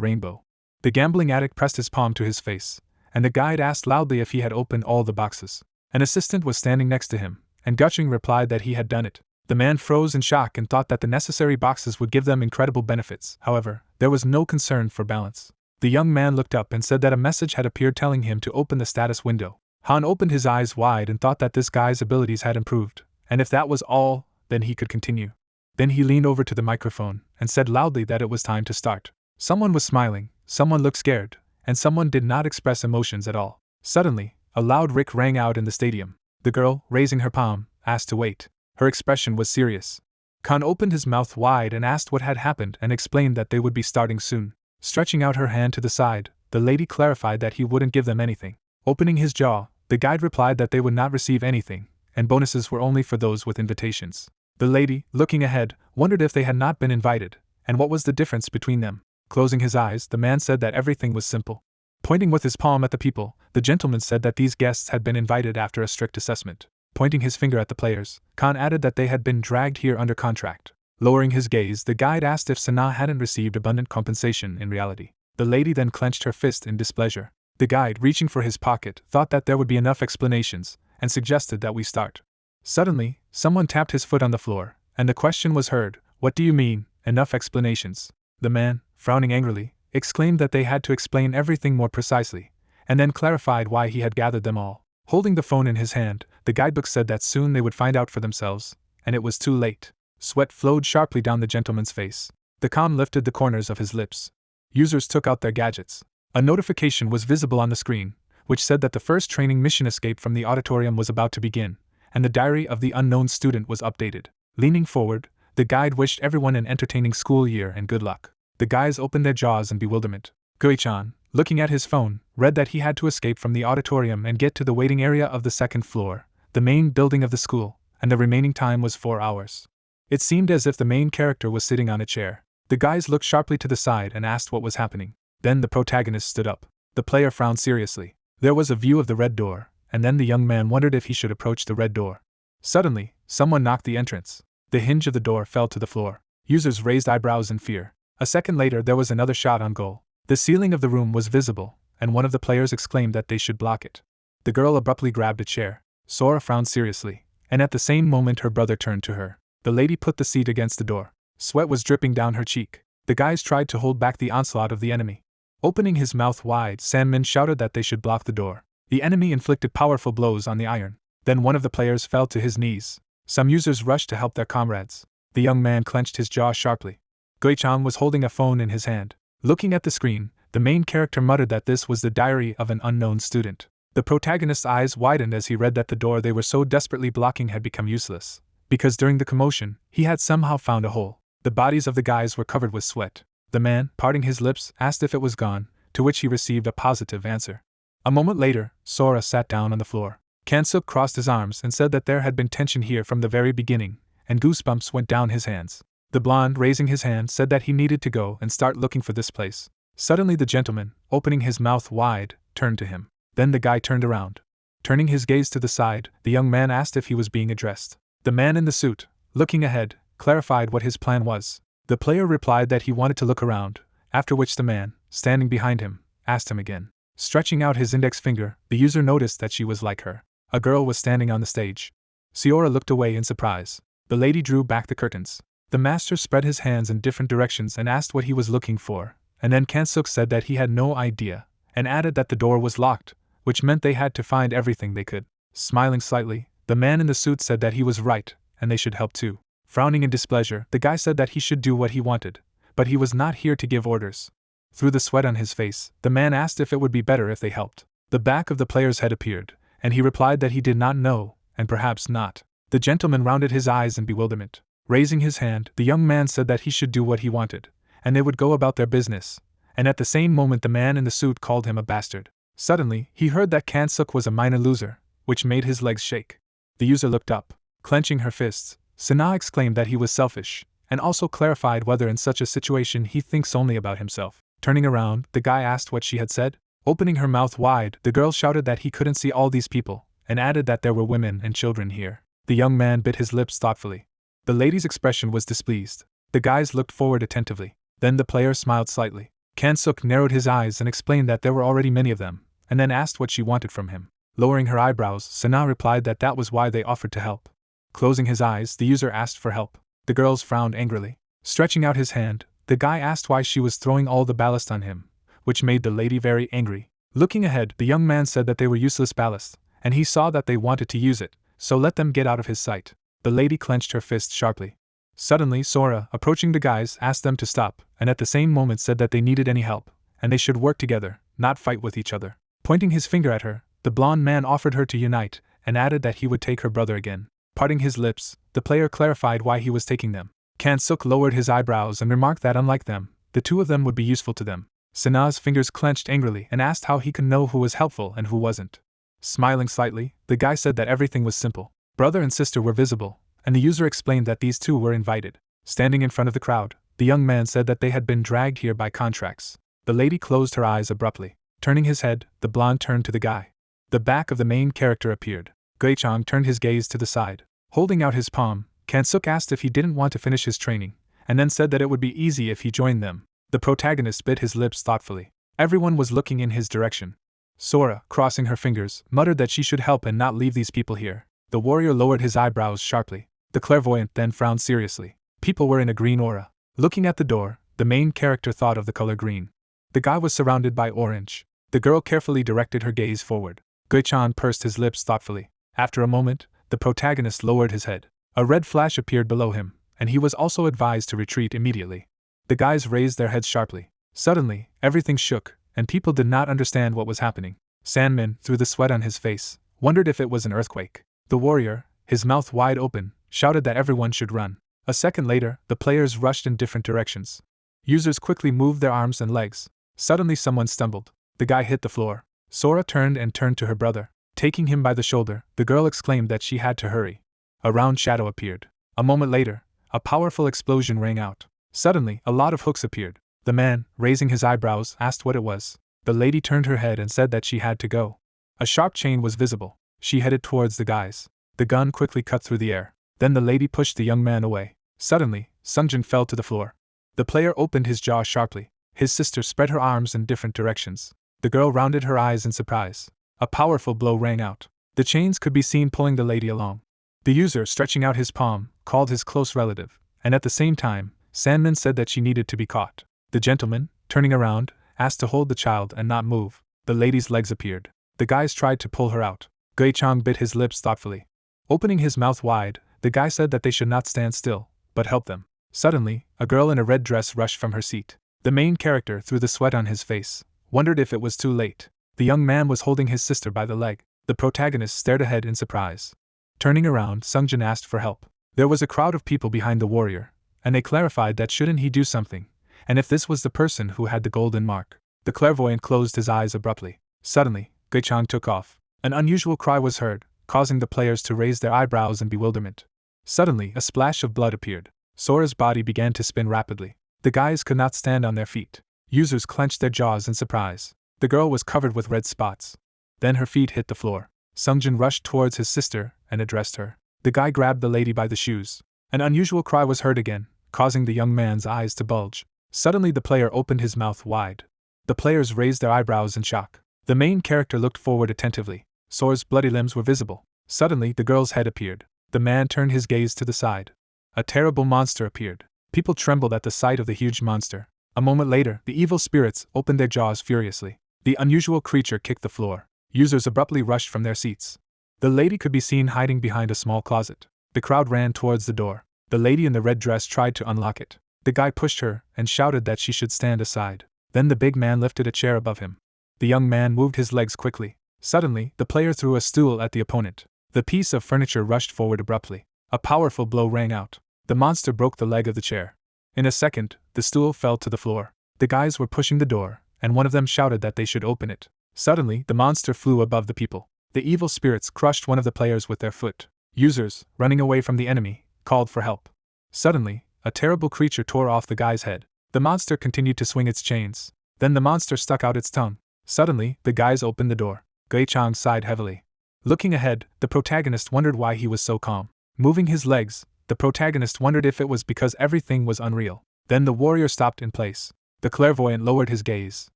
rainbow. The gambling addict pressed his palm to his face, and the guide asked loudly if he had opened all the boxes. An assistant was standing next to him, and Gutching replied that he had done it. The man froze in shock and thought that the necessary boxes would give them incredible benefits. However, there was no concern for balance. The young man looked up and said that a message had appeared telling him to open the status window. Han opened his eyes wide and thought that this guy's abilities had improved, and if that was all, then he could continue. Then he leaned over to the microphone and said loudly that it was time to start. Someone was smiling, someone looked scared, and someone did not express emotions at all. Suddenly, a loud rick rang out in the stadium. The girl, raising her palm, asked to wait. Her expression was serious. Khan opened his mouth wide and asked what had happened and explained that they would be starting soon. Stretching out her hand to the side, the lady clarified that he wouldn't give them anything. Opening his jaw, the guide replied that they would not receive anything, and bonuses were only for those with invitations. The lady, looking ahead, wondered if they had not been invited, and what was the difference between them. Closing his eyes, the man said that everything was simple. Pointing with his palm at the people, the gentleman said that these guests had been invited after a strict assessment. Pointing his finger at the players, Khan added that they had been dragged here under contract. Lowering his gaze, the guide asked if Sana hadn't received abundant compensation in reality. The lady then clenched her fist in displeasure. The guide, reaching for his pocket, thought that there would be enough explanations, and suggested that we start. Suddenly, someone tapped his foot on the floor, and the question was heard, "What do you mean, enough explanations?" The man, frowning angrily, exclaimed that they had to explain everything more precisely, and then clarified why he had gathered them all. Holding the phone in his hand, the guidebook said that soon they would find out for themselves, and it was too late. Sweat flowed sharply down the gentleman's face. The Khan lifted the corners of his lips. Users took out their gadgets. A notification was visible on the screen, which said that the first training mission escape from the auditorium was about to begin, and the diary of the unknown student was updated. Leaning forward, the guide wished everyone an entertaining school year and good luck. The guys opened their jaws in bewilderment. Gui-chan, looking at his phone, read that he had to escape from the auditorium and get to the waiting area of the second floor, the main building of the school, and the remaining time was 4 hours. It seemed as if the main character was sitting on a chair. The guys looked sharply to the side and asked what was happening. Then the protagonist stood up. The player frowned seriously. There was a view of the red door, and then the young man wondered if he should approach the red door. Suddenly, someone knocked the entrance. The hinge of the door fell to the floor. Users raised eyebrows in fear. A second later there was another shot on goal. The ceiling of the room was visible, and one of the players exclaimed that they should block it. The girl abruptly grabbed a chair. Sora frowned seriously, and at the same moment her brother turned to her. The lady put the seat against the door. Sweat was dripping down her cheek. The guys tried to hold back the onslaught of the enemy. Opening his mouth wide, Sandman shouted that they should block the door. The enemy inflicted powerful blows on the iron. Then one of the players fell to his knees. Some users rushed to help their comrades. The young man clenched his jaw sharply. Gui-chan was holding a phone in his hand. Looking at the screen, the main character muttered that this was the diary of an unknown student. The protagonist's eyes widened as he read that the door they were so desperately blocking had become useless, because during the commotion, he had somehow found a hole. The bodies of the guys were covered with sweat. The man, parting his lips, asked if it was gone, to which he received a positive answer. A moment later, Sora sat down on the floor. Kansuk crossed his arms and said that there had been tension here from the very beginning, and goosebumps went down his hands. The blonde, raising his hand, said that he needed to go and start looking for this place. Suddenly the gentleman, opening his mouth wide, turned to him. Then the guy turned around. Turning his gaze to the side, the young man asked if he was being addressed. The man in the suit, looking ahead, clarified what his plan was. The player replied that he wanted to look around, after which the man, standing behind him, asked him again. Stretching out his index finger, the user noticed that she was like her. A girl was standing on the stage. Sora looked away in surprise. The lady drew back the curtains. The master spread his hands in different directions and asked what he was looking for, and then Kansuk said that he had no idea, and added that the door was locked, which meant they had to find everything they could. Smiling slightly, the man in the suit said that he was right, and they should help too. Frowning in displeasure, the guy said that he should do what he wanted, but he was not here to give orders. Through the sweat on his face, the man asked if it would be better if they helped. The back of the player's head appeared, and he replied that he did not know, and perhaps not. The gentleman rounded his eyes in bewilderment. Raising his hand, the young man said that he should do what he wanted, and they would go about their business, and at the same moment the man in the suit called him a bastard. Suddenly, he heard that Kansuk was a minor loser, which made his legs shake. The user looked up. Clenching her fists, Sana exclaimed that he was selfish, and also clarified whether in such a situation he thinks only about himself. Turning around, the guy asked what she had said. Opening her mouth wide, the girl shouted that he couldn't see all these people, and added that there were women and children here. The young man bit his lips thoughtfully. The lady's expression was displeased. The guys looked forward attentively. Then the player smiled slightly. Kansuk narrowed his eyes and explained that there were already many of them, and then asked what she wanted from him. Lowering her eyebrows, Sana replied that that was why they offered to help. Closing his eyes, the user asked for help. The girls frowned angrily. Stretching out his hand, the guy asked why she was throwing all the ballast on him, which made the lady very angry. Looking ahead, the young man said that they were useless ballast, and he saw that they wanted to use it, so let them get out of his sight. The lady clenched her fist sharply. Suddenly, Sora, approaching the guys, asked them to stop, and at the same moment said that they needed any help, and they should work together, not fight with each other. Pointing his finger at her, the blonde man offered her to unite, and added that he would take her brother again. Parting his lips, the player clarified why he was taking them. Kansuk lowered his eyebrows and remarked that unlike them, the two of them would be useful to them. Sana's fingers clenched angrily and asked how he could know who was helpful and who wasn't. Smiling slightly, the guy said that everything was simple. Brother and sister were visible, and the user explained that these two were invited. Standing in front of the crowd, the young man said that they had been dragged here by contracts. The lady closed her eyes abruptly. Turning his head, the blonde turned to the guy. The back of the main character appeared. Gui-chan turned his gaze to the side. Holding out his palm, Kansuk asked if he didn't want to finish his training, and then said that it would be easy if he joined them. The protagonist bit his lips thoughtfully. Everyone was looking in his direction. Sora, crossing her fingers, muttered that she should help and not leave these people here. The warrior lowered his eyebrows sharply. The clairvoyant then frowned seriously. People were in a green aura. Looking at the door, The main character thought of the color green. The guy was surrounded by orange. The girl carefully directed her gaze forward. Gui-chan pursed his lips thoughtfully. After a moment, the protagonist lowered his head. A red flash appeared below him, and he was also advised to retreat immediately. The guys raised their heads sharply. Suddenly, everything shook, and people did not understand what was happening. Sandman, through the sweat on his face, wondered if it was an earthquake. The warrior, his mouth wide open, shouted that everyone should run. A second later, the players rushed in different directions. Users quickly moved their arms and legs. Suddenly someone stumbled. The guy hit the floor. Sora turned to her brother. Taking him by the shoulder, the girl exclaimed that she had to hurry. A round shadow appeared. A moment later, a powerful explosion rang out. Suddenly, a lot of hooks appeared. The man, raising his eyebrows, asked what it was. The lady turned her head and said that she had to go. A sharp chain was visible. She headed towards the guys. The gun quickly cut through the air. Then the lady pushed the young man away. Suddenly, Sungjin fell to the floor. The player opened his jaw sharply. His sister spread her arms in different directions. The girl rounded her eyes in surprise. A powerful blow rang out. The chains could be seen pulling the lady along. The user, stretching out his palm, called his close relative, and at the same time, Sandman said that she needed to be caught. The gentleman, turning around, asked to hold the child and not move. The lady's legs appeared. The guys tried to pull her out. Gui-chan bit his lips thoughtfully. Opening his mouth wide, the guy said that they should not stand still, but help them. Suddenly, a girl in a red dress rushed from her seat. The main character, through the sweat on his face, wondered if it was too late. The young man was holding his sister by the leg. The protagonist stared ahead in surprise. Turning around, Sungjin asked for help. There was a crowd of people behind the warrior, and they clarified that shouldn't he do something, and if this was the person who had the golden mark. The clairvoyant closed his eyes abruptly. Suddenly, Gui-chan took off. An unusual cry was heard, causing the players to raise their eyebrows in bewilderment. Suddenly, a splash of blood appeared. Sora's body began to spin rapidly. The guys could not stand on their feet. Users clenched their jaws in surprise. The girl was covered with red spots. Then her feet hit the floor. Sungjin rushed towards his sister and addressed her. The guy grabbed the lady by the shoes. An unusual cry was heard again, causing the young man's eyes to bulge. Suddenly the player opened his mouth wide. The players raised their eyebrows in shock. The main character looked forward attentively. Sora's bloody limbs were visible. Suddenly the girl's head appeared. The man turned his gaze to the side. A terrible monster appeared. People trembled at the sight of the huge monster. A moment later, the evil spirits opened their jaws furiously. The unusual creature kicked the floor. Users abruptly rushed from their seats. The lady could be seen hiding behind a small closet. The crowd ran towards the door. The lady in the red dress tried to unlock it. The guy pushed her and shouted that she should stand aside. Then the big man lifted a chair above him. The young man moved his legs quickly. Suddenly, the player threw a stool at the opponent. The piece of furniture rushed forward abruptly. A powerful blow rang out. The monster broke the leg of the chair. In a second, the stool fell to the floor. The guys were pushing the door, and one of them shouted that they should open it. Suddenly, the monster flew above the people. The evil spirits crushed one of the players with their foot. Users, running away from the enemy, called for help. Suddenly, a terrible creature tore off the guy's head. The monster continued to swing its chains. Then the monster stuck out its tongue. Suddenly, the guys opened the door. Gui-chan sighed heavily. Looking ahead, the protagonist wondered why he was so calm. Moving his legs, the protagonist wondered if it was because everything was unreal. Then the warrior stopped in place. The clairvoyant lowered his gaze.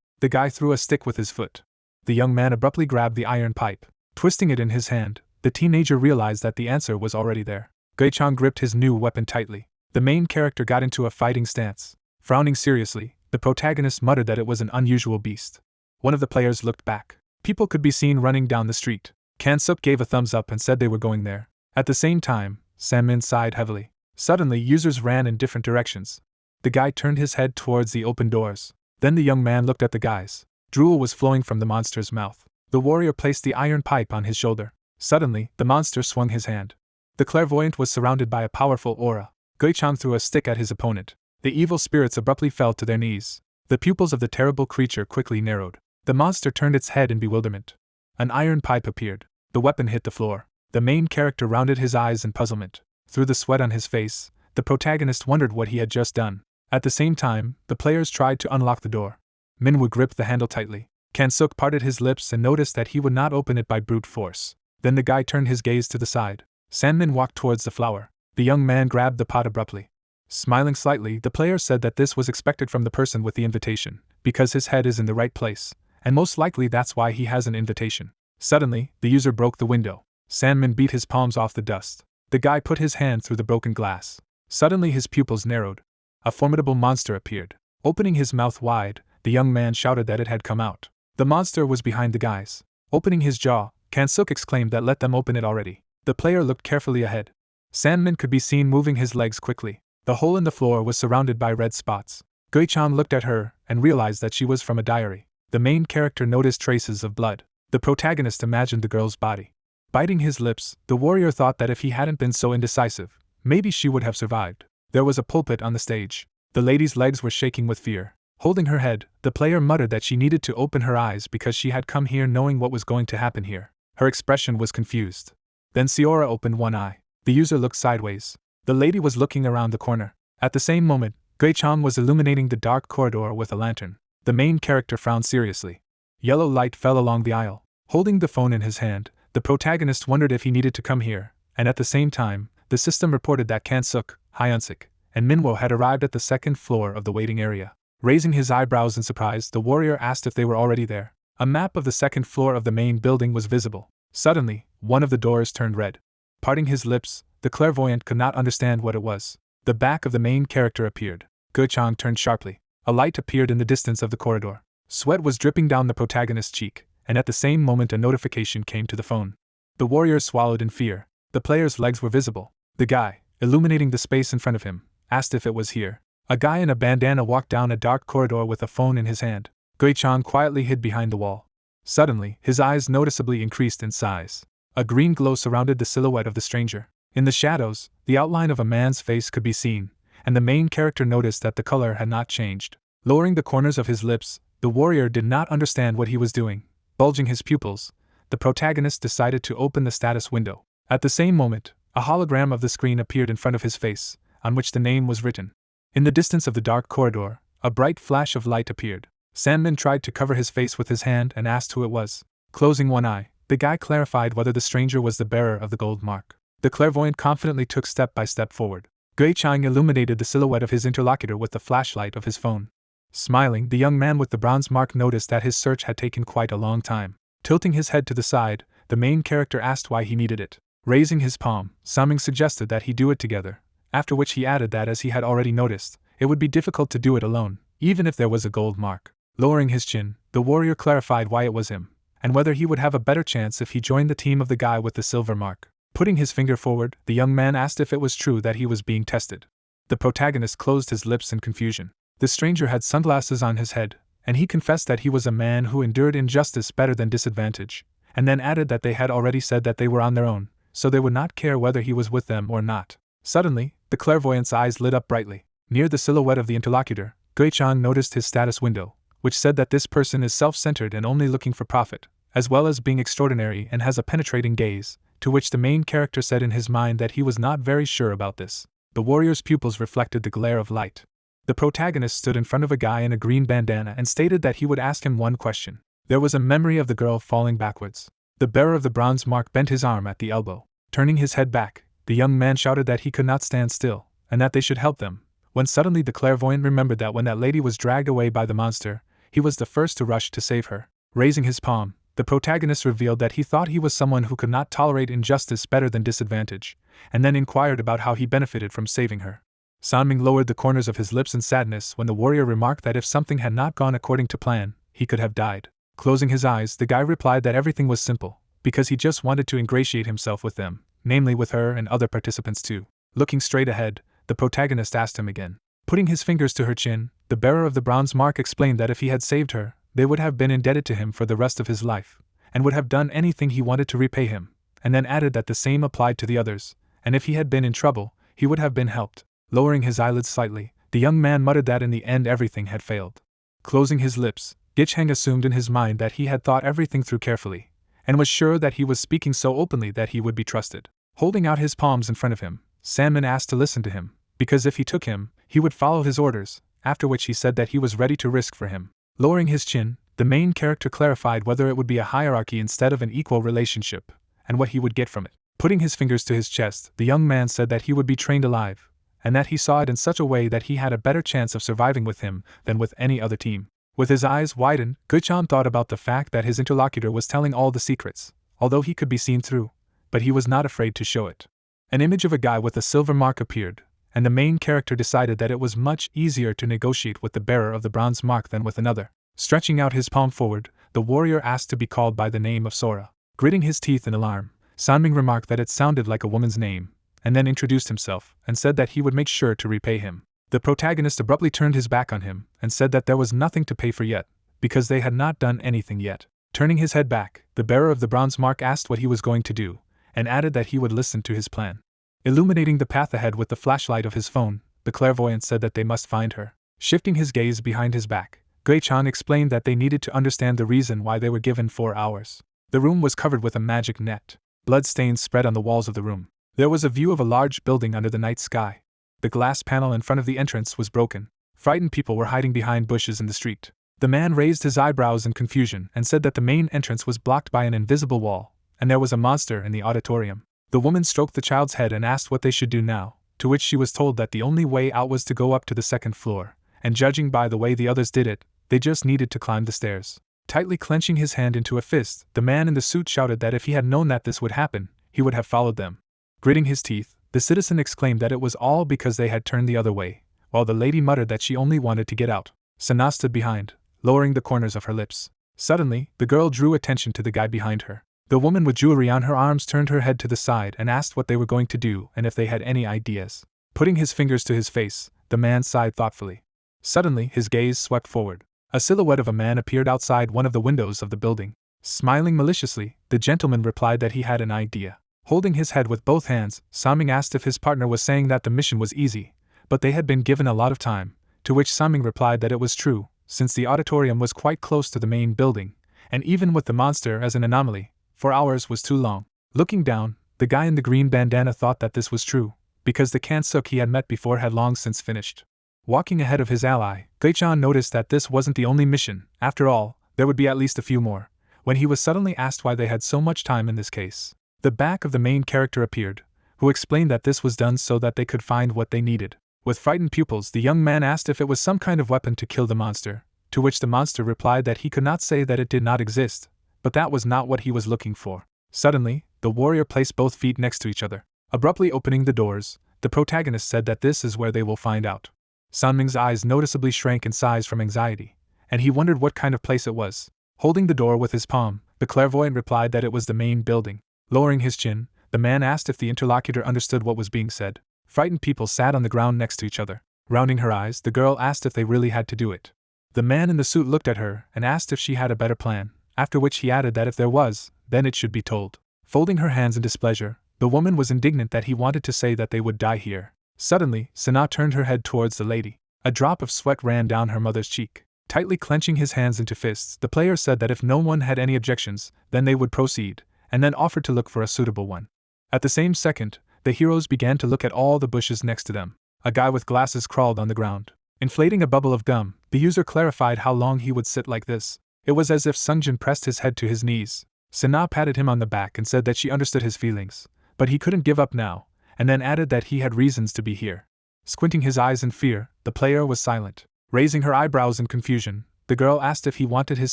The guy threw a stick with his foot. The young man abruptly grabbed the iron pipe. Twisting it in his hand, the teenager realized that the answer was already there. Gui-chan gripped his new weapon tightly. The main character got into a fighting stance. Frowning seriously, the protagonist muttered that it was an unusual beast. One of the players looked back. People could be seen running down the street. Kansuk gave a thumbs up and said they were going there. At the same time, Sanmin sighed heavily. Suddenly, users ran in different directions. The guy turned his head towards the open doors. Then the young man looked at the guys. Drool was flowing from the monster's mouth. The warrior placed the iron pipe on his shoulder. Suddenly, the monster swung his hand. The clairvoyant was surrounded by a powerful aura. Gui-chan threw a stick at his opponent. The evil spirits abruptly fell to their knees. The pupils of the terrible creature quickly narrowed. The monster turned its head in bewilderment. An iron pipe appeared. The weapon hit the floor. The main character rounded his eyes in puzzlement. Through the sweat on his face, the protagonist wondered what he had just done. At the same time, the players tried to unlock the door. Manhwa gripped the handle tightly. Kansuk parted his lips and noticed that he would not open it by brute force. Then the guy turned his gaze to the side. Sandman walked towards the flower. The young man grabbed the pot abruptly. Smiling slightly, the player said that this was expected from the person with the invitation, because his head is in the right place, and most likely that's why he has an invitation. Suddenly, the user broke the window. Sandman beat his palms off the dust. The guy put his hand through the broken glass. Suddenly his pupils narrowed. A formidable monster appeared. Opening his mouth wide, the young man shouted that it had come out. The monster was behind the guys. Opening his jaw, Kan-suk exclaimed that let them open it already. The player looked carefully ahead. Sandman could be seen moving his legs quickly. The hole in the floor was surrounded by red spots. Gui-chan looked at her and realized that she was from a diary. The main character noticed traces of blood. The protagonist imagined the girl's body. Biting his lips, the warrior thought that if he hadn't been so indecisive, maybe she would have survived. There was a pulpit on the stage. The lady's legs were shaking with fear. Holding her head, the player muttered that she needed to open her eyes because she had come here knowing what was going to happen here. Her expression was confused. Then Seora opened one eye. The user looked sideways. The lady was looking around the corner. At the same moment, Gui-chan was illuminating the dark corridor with a lantern. The main character frowned seriously. Yellow light fell along the aisle. Holding the phone in his hand, the protagonist wondered if he needed to come here, and at the same time, the system reported that Kan-suk, Hyunsuk, and Manhwa had arrived at the second floor of the waiting area. Raising his eyebrows in surprise, the warrior asked if they were already there. A map of the second floor of the main building was visible. Suddenly, one of the doors turned red. Parting his lips, the clairvoyant could not understand what it was. The back of the main character appeared. Gui-chan turned sharply. A light appeared in the distance of the corridor. Sweat was dripping down the protagonist's cheek, and at the same moment a notification came to the phone. The warrior swallowed in fear. The player's legs were visible. The guy, illuminating the space in front of him, asked if it was here. A guy in a bandana walked down a dark corridor with a phone in his hand. Gui-chan quietly hid behind the wall. Suddenly, his eyes noticeably increased in size. A green glow surrounded the silhouette of the stranger. In the shadows, the outline of a man's face could be seen, and the main character noticed that the color had not changed. Lowering the corners of his lips, the warrior did not understand what he was doing. Bulging his pupils, the protagonist decided to open the status window. At the same moment, a hologram of the screen appeared in front of his face, on which the name was written. In the distance of the dark corridor, a bright flash of light appeared. Sandman tried to cover his face with his hand and asked who it was. Closing one eye, the guy clarified whether the stranger was the bearer of the gold mark. The clairvoyant confidently took step by step forward. Gui-chan illuminated the silhouette of his interlocutor with the flashlight of his phone. Smiling, the young man with the bronze mark noticed that his search had taken quite a long time. Tilting his head to the side, the main character asked why he needed it. Raising his palm, Saming suggested that he do it together, after which he added that as he had already noticed, it would be difficult to do it alone, even if there was a gold mark. Lowering his chin, the warrior clarified why it was him, and whether he would have a better chance if he joined the team of the guy with the silver mark. Putting his finger forward, the young man asked if it was true that he was being tested. The protagonist closed his lips in confusion. The stranger had sunglasses on his head, and he confessed that he was a man who endured injustice better than disadvantage, and then added that they had already said that they were on their own, so they would not care whether he was with them or not. Suddenly, the clairvoyant's eyes lit up brightly. Near the silhouette of the interlocutor, Gui-chan noticed his status window, which said that this person is self-centered and only looking for profit, as well as being extraordinary and has a penetrating gaze, to which the main character said in his mind that he was not very sure about this. The warrior's pupils reflected the glare of light. The protagonist stood in front of a guy in a green bandana and stated that he would ask him one question. There was a memory of the girl falling backwards. The bearer of the bronze mark bent his arm at the elbow. Turning his head back, the young man shouted that he could not stand still, and that they should help them, when suddenly the clairvoyant remembered that when that lady was dragged away by the monster, he was the first to rush to save her. Raising his palm, the protagonist revealed that he thought he was someone who could not tolerate injustice better than disadvantage, and then inquired about how he benefited from saving her. Sanming lowered the corners of his lips in sadness when the warrior remarked that if something had not gone according to plan, he could have died. Closing his eyes, the guy replied that everything was simple, because he just wanted to ingratiate himself with them, namely with her and other participants too. Looking straight ahead, the protagonist asked him again. Putting his fingers to her chin, the bearer of the bronze mark explained that if he had saved her, they would have been indebted to him for the rest of his life, and would have done anything he wanted to repay him, and then added that the same applied to the others, and if he had been in trouble, he would have been helped. Lowering his eyelids slightly, the young man muttered that in the end everything had failed. Closing his lips, Gicheng assumed in his mind that he had thought everything through carefully, and was sure that he was speaking so openly that he would be trusted. Holding out his palms in front of him, Sandman asked to listen to him, because if he took him, he would follow his orders, after which he said that he was ready to risk for him. Lowering his chin, the main character clarified whether it would be a hierarchy instead of an equal relationship, and what he would get from it. Putting his fingers to his chest, the young man said that he would be trained alive, and that he saw it in such a way that he had a better chance of surviving with him than with any other team. With his eyes widened, Gui-chan thought about the fact that his interlocutor was telling all the secrets, although he could be seen through, but he was not afraid to show it. An image of a guy with a silver mark appeared, and the main character decided that it was much easier to negotiate with the bearer of the bronze mark than with another. Stretching out his palm forward, the warrior asked to be called by the name of Sora. Gritting his teeth in alarm, Sanming remarked that it sounded like a woman's name, and then introduced himself and said that he would make sure to repay him. The protagonist abruptly turned his back on him and said that there was nothing to pay for yet, because they had not done anything yet. Turning his head back, the bearer of the bronze mark asked what he was going to do, and added that he would listen to his plan. Illuminating the path ahead with the flashlight of his phone, the clairvoyant said that they must find her. Shifting his gaze behind his back, Gui-chan explained that they needed to understand the reason why they were given 4 hours. The room was covered with a magic net. Blood stains spread on the walls of the room. There was a view of a large building under the night sky. The glass panel in front of the entrance was broken. Frightened people were hiding behind bushes in the street. The man raised his eyebrows in confusion and said that the main entrance was blocked by an invisible wall, and there was a monster in the auditorium. The woman stroked the child's head and asked what they should do now, to which she was told that the only way out was to go up to the 2nd floor, and judging by the way the others did it, they just needed to climb the stairs. Tightly clenching his hand into a fist, the man in the suit shouted that if he had known that this would happen, he would have followed them. Gritting his teeth, the citizen exclaimed that it was all because they had turned the other way, while the lady muttered that she only wanted to get out. Sana stood behind, lowering the corners of her lips. Suddenly, the girl drew attention to the guy behind her. The woman with jewelry on her arms turned her head to the side and asked what they were going to do and if they had any ideas. Putting his fingers to his face, the man sighed thoughtfully. Suddenly, his gaze swept forward. A silhouette of a man appeared outside one of the windows of the building. Smiling maliciously, the gentleman replied that he had an idea. Holding his head with both hands, Saming asked if his partner was saying that the mission was easy, but they had been given a lot of time, to which Saming replied that it was true, since the auditorium was quite close to the main building, and even with the monster as an anomaly, 4 hours was too long. Looking down, the guy in the green bandana thought that this was true, because the Kansuk he had met before had long since finished. Walking ahead of his ally, Gui-chan noticed that this wasn't the only mission. After all, there would be at least a few more, when he was suddenly asked why they had so much time in this case. The back of the main character appeared, who explained that this was done so that they could find what they needed. With frightened pupils, the young man asked if it was some kind of weapon to kill the monster, to which the monster replied that he could not say that it did not exist, but that was not what he was looking for. Suddenly, the warrior placed both feet next to each other. Abruptly opening the doors, the protagonist said that this is where they will find out. Sanming's eyes noticeably shrank in size from anxiety, and he wondered what kind of place it was. Holding the door with his palm, the clairvoyant replied that it was the main building. Lowering his chin, the man asked if the interlocutor understood what was being said. Frightened people sat on the ground next to each other. Rounding her eyes, the girl asked if they really had to do it. The man in the suit looked at her and asked if she had a better plan, after which he added that if there was, then it should be told. Folding her hands in displeasure, the woman was indignant that he wanted to say that they would die here. Suddenly, Sana turned her head towards the lady. A drop of sweat ran down her mother's cheek. Tightly clenching his hands into fists, the player said that if no one had any objections, then they would proceed, and then offered to look for a suitable one. At the same second, the heroes began to look at all the bushes next to them. A guy with glasses crawled on the ground. Inflating a bubble of gum, the user clarified how long he would sit like this. It was as if Sungjin pressed his head to his knees. Sana patted him on the back and said that she understood his feelings, but he couldn't give up now, and then added that he had reasons to be here. Squinting his eyes in fear, the player was silent. Raising her eyebrows in confusion, the girl asked if he wanted his